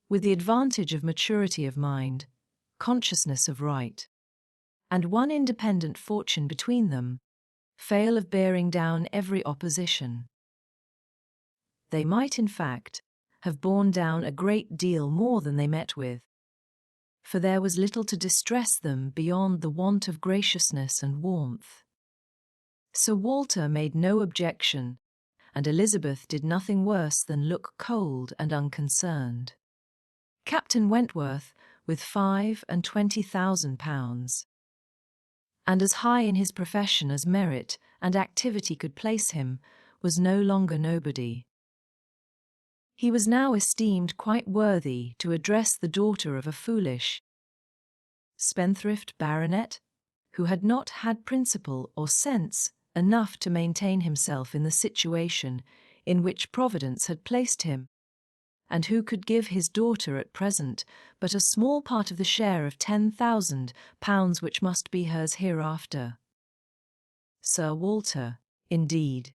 with the advantage of maturity of mind, consciousness of right, and one independent fortune between them, fail of bearing down every opposition? They might, in fact, have borne down a great deal more than they met with, for there was little to distress them beyond the want of graciousness and warmth. Sir Walter made no objection, and Elizabeth did nothing worse than look cold and unconcerned. Captain Wentworth, with £25,000, and as high in his profession as merit and activity could place him, was no longer nobody. He was now esteemed quite worthy to address the daughter of a foolish, spendthrift baronet, who had not had principle or sense enough to maintain himself in the situation in which Providence had placed him, and who could give his daughter at present but a small part of the share of £10,000 which must be hers hereafter. Sir Walter, indeed,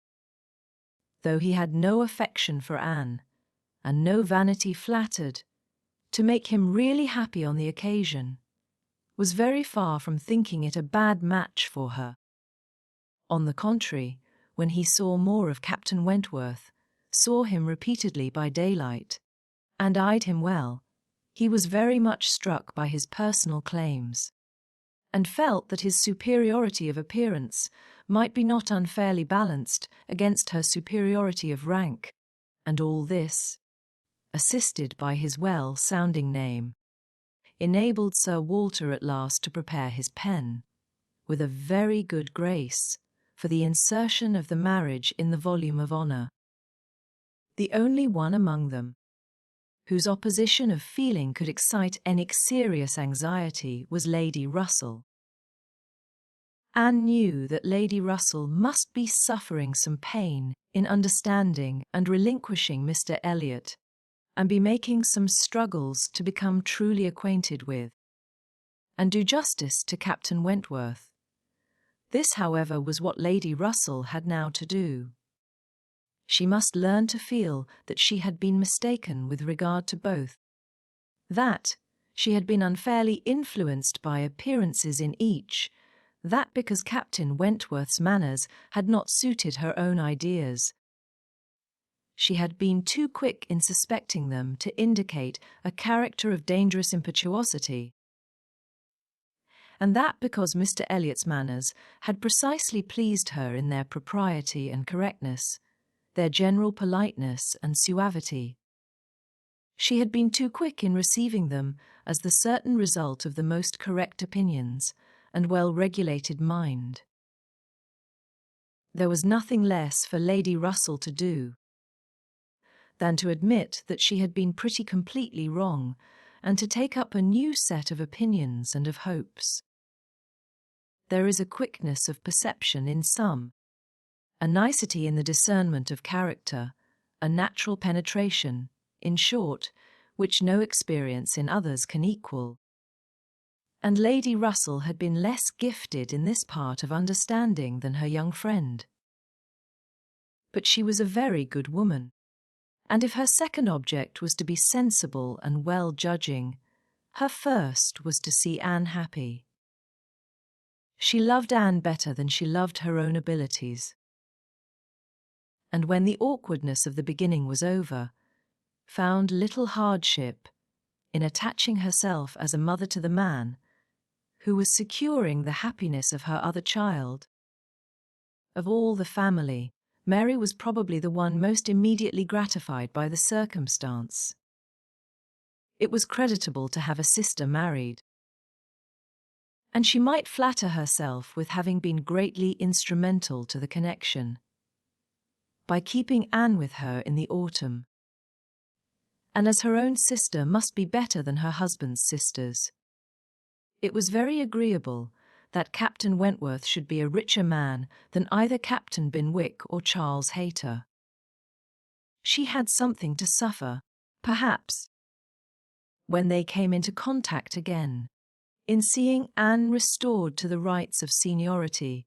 though he had no affection for Anne, and no vanity flattered to make him really happy on the occasion, was very far from thinking it a bad match for her. On the contrary, when he saw more of Captain Wentworth, saw him repeatedly by daylight, and eyed him well, he was very much struck by his personal claims, and felt that his superiority of appearance might be not unfairly balanced against her superiority of rank, and all this, assisted by his well-sounding name, enabled Sir Walter at last to prepare his pen, with a very good grace, for the insertion of the marriage in the volume of honour. The only one among them whose opposition of feeling could excite any serious anxiety was Lady Russell. Anne knew that Lady Russell must be suffering some pain in understanding and relinquishing Mr. Elliot, and be making some struggles to become truly acquainted with, and do justice to Captain Wentworth. This, however, was what Lady Russell had now to do. She must learn to feel that she had been mistaken with regard to both, that she had been unfairly influenced by appearances in each, that because Captain Wentworth's manners had not suited her own ideas, she had been too quick in suspecting them to indicate a character of dangerous impetuosity, and that because Mr. Elliot's manners had precisely pleased her in their propriety and correctness, their general politeness and suavity. She had been too quick in receiving them as the certain result of the most correct opinions and well-regulated mind. There was nothing less for Lady Russell to do than to admit that she had been pretty completely wrong, and to take up a new set of opinions and of hopes. There is a quickness of perception in some, a nicety in the discernment of character, a natural penetration, in short, which no experience in others can equal. And Lady Russell had been less gifted in this part of understanding than her young friend. But she was a very good woman, and if her second object was to be sensible and well-judging, her first was to see Anne happy. She loved Anne better than she loved her own abilities, and when the awkwardness of the beginning was over, found little hardship in attaching herself as a mother to the man who was securing the happiness of her other child. Of all the family, Mary was probably the one most immediately gratified by the circumstance. It was creditable to have a sister married, and she might flatter herself with having been greatly instrumental to the connection, by keeping Anne with her in the autumn. And as her own sister must be better than her husband's sisters, it was very agreeable that Captain Wentworth should be a richer man than either Captain Binwick or Charles Hayter. She had something to suffer, perhaps, when they came into contact again, in seeing Anne restored to the rights of seniority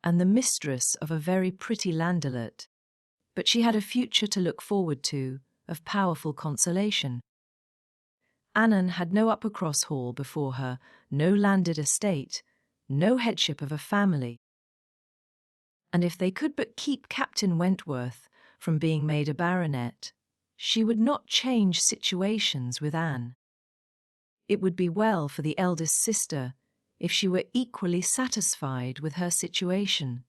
and the mistress of a very pretty landalet. But she had a future to look forward to, of powerful consolation. Anne had no Uppercross Hall before her, no landed estate, no headship of a family. And if they could but keep Captain Wentworth from being made a baronet, she would not change situations with Anne. It would be well for the eldest sister if she were equally satisfied with her situation,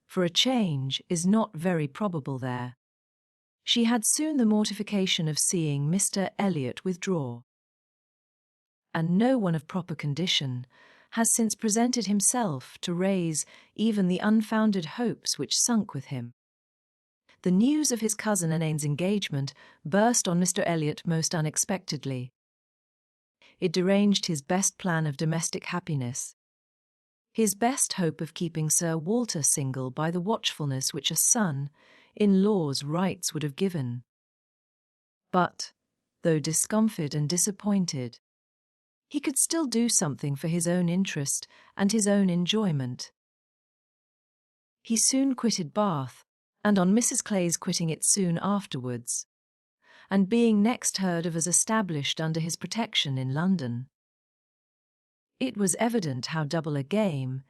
for a change is not very probable there. She had soon the mortification of seeing Mr. Elliot withdraw, and no one of proper condition has since presented himself to raise even the unfounded hopes which sunk with him. The news of his cousin Anne's engagement burst on Mr. Elliot most unexpectedly. It deranged his best plan of domestic happiness, his best hope of keeping Sir Walter single by the watchfulness which a son-in-law's rights would have given. But, though discomfited and disappointed, he could still do something for his own interest and his own enjoyment. He soon quitted Bath, and on Mrs. Clay's quitting it soon afterwards, and being next heard of as established under his protection in London, it was evident how double a game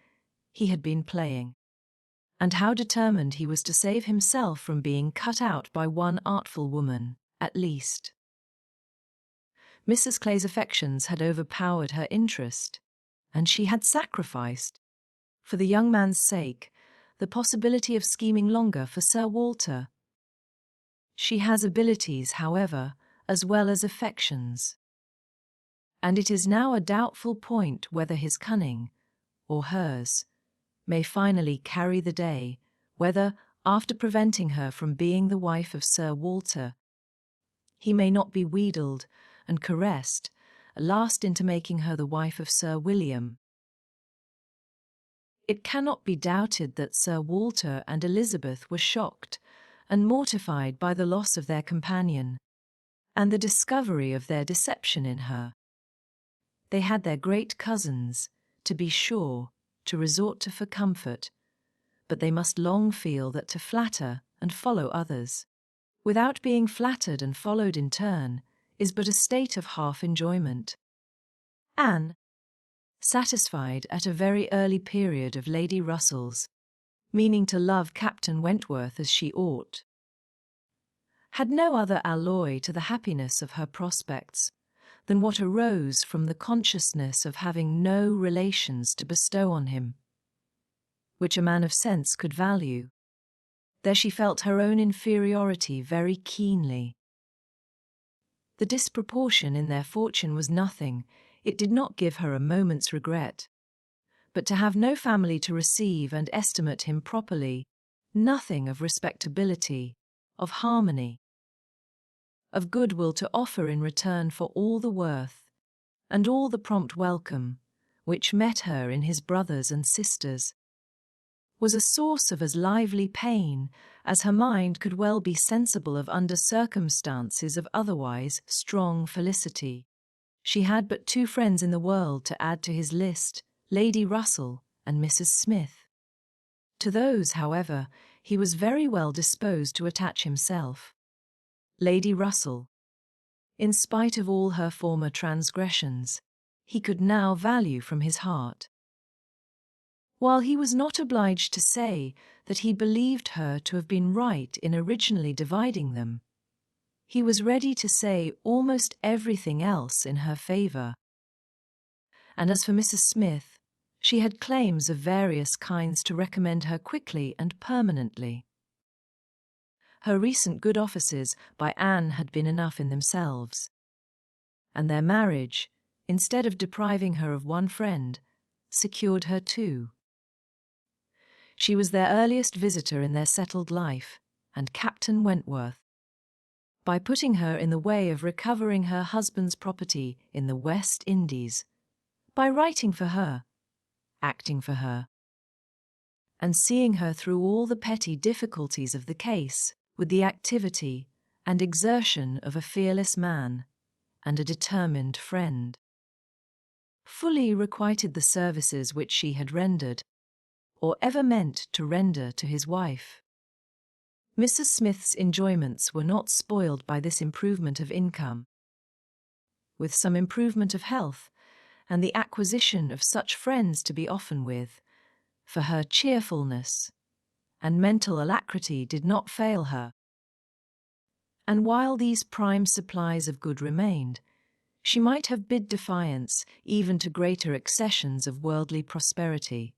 he had been playing, and how determined he was to save himself from being cut out by one artful woman, at least. Mrs. Clay's affections had overpowered her interest, and she had sacrificed, for the young man's sake, the possibility of scheming longer for Sir Walter. She has abilities, however, as well as affections, and it is now a doubtful point whether his cunning, or hers, may finally carry the day, whether, after preventing her from being the wife of Sir Walter, he may not be wheedled and caressed, last into making her the wife of Sir William. It cannot be doubted that Sir Walter and Elizabeth were shocked and mortified by the loss of their companion, and the discovery of their deception in her. They had their great cousins, to be sure, to resort to for comfort, but they must long feel that to flatter and follow others, without being flattered and followed in turn, is but a state of half-enjoyment. Anne, satisfied at a very early period of Lady Russell's, meaning to love Captain Wentworth as she ought, had no other alloy to the happiness of her prospects than what arose from the consciousness of having no relations to bestow on him, which a man of sense could value. There she felt her own inferiority very keenly. The disproportion in their fortune was nothing, it did not give her a moment's regret. But to have no family to receive and estimate him properly, nothing of respectability, of harmony, of goodwill to offer in return for all the worth, and all the prompt welcome, which met her in his brothers and sisters, was a source of as lively pain as her mind could well be sensible of under circumstances of otherwise strong felicity. She had but two friends in the world to add to his list, Lady Russell and Mrs. Smith. To those, however, he was very well disposed to attach himself. Lady Russell, in spite of all her former transgressions, he could now value from his heart. While he was not obliged to say that he believed her to have been right in originally dividing them, he was ready to say almost everything else in her favour. And as for Mrs. Smith, she had claims of various kinds to recommend her quickly and permanently. Her recent good offices by Anne had been enough in themselves, and their marriage, instead of depriving her of one friend, secured her two. She was their earliest visitor in their settled life, and Captain Wentworth, by putting her in the way of recovering her husband's property in the West Indies, by writing for her, acting for her, and seeing her through all the petty difficulties of the case with the activity and exertion of a fearless man and a determined friend. Fully requited the services which she had rendered, or ever meant to render to his wife. Mrs. Smith's enjoyments were not spoiled by this improvement of income. With some improvement of health, and the acquisition of such friends to be often with, for her cheerfulness and mental alacrity did not fail her. And while these prime supplies of good remained, she might have bid defiance even to greater accessions of worldly prosperity.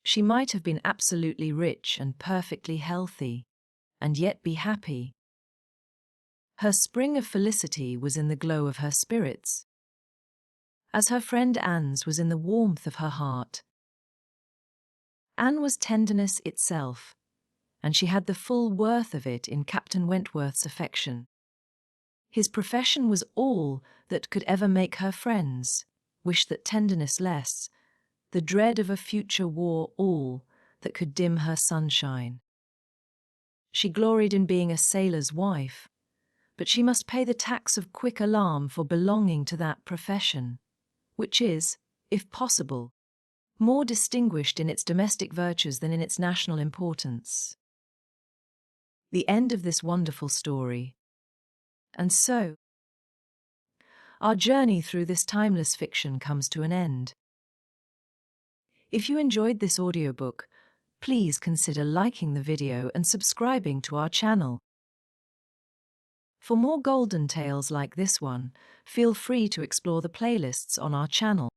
She might have been absolutely rich and perfectly healthy, and yet be happy. Her spring of felicity was in the glow of her spirits, as her friend Anne's was in the warmth of her heart. Anne was tenderness itself, and she had the full worth of it in Captain Wentworth's affection. His profession was all that could ever make her friends wish that tenderness less, the dread of a future war all that could dim her sunshine. She gloried in being a sailor's wife, but she must pay the tax of quick alarm for belonging to that profession, which is, if possible, more distinguished in its domestic virtues than in its national importance. The end of this wonderful story. And so, our journey through this timeless fiction comes to an end. If you enjoyed this audiobook, please consider liking the video and subscribing to our channel. For more golden tales like this one, feel free to explore the playlists on our channel.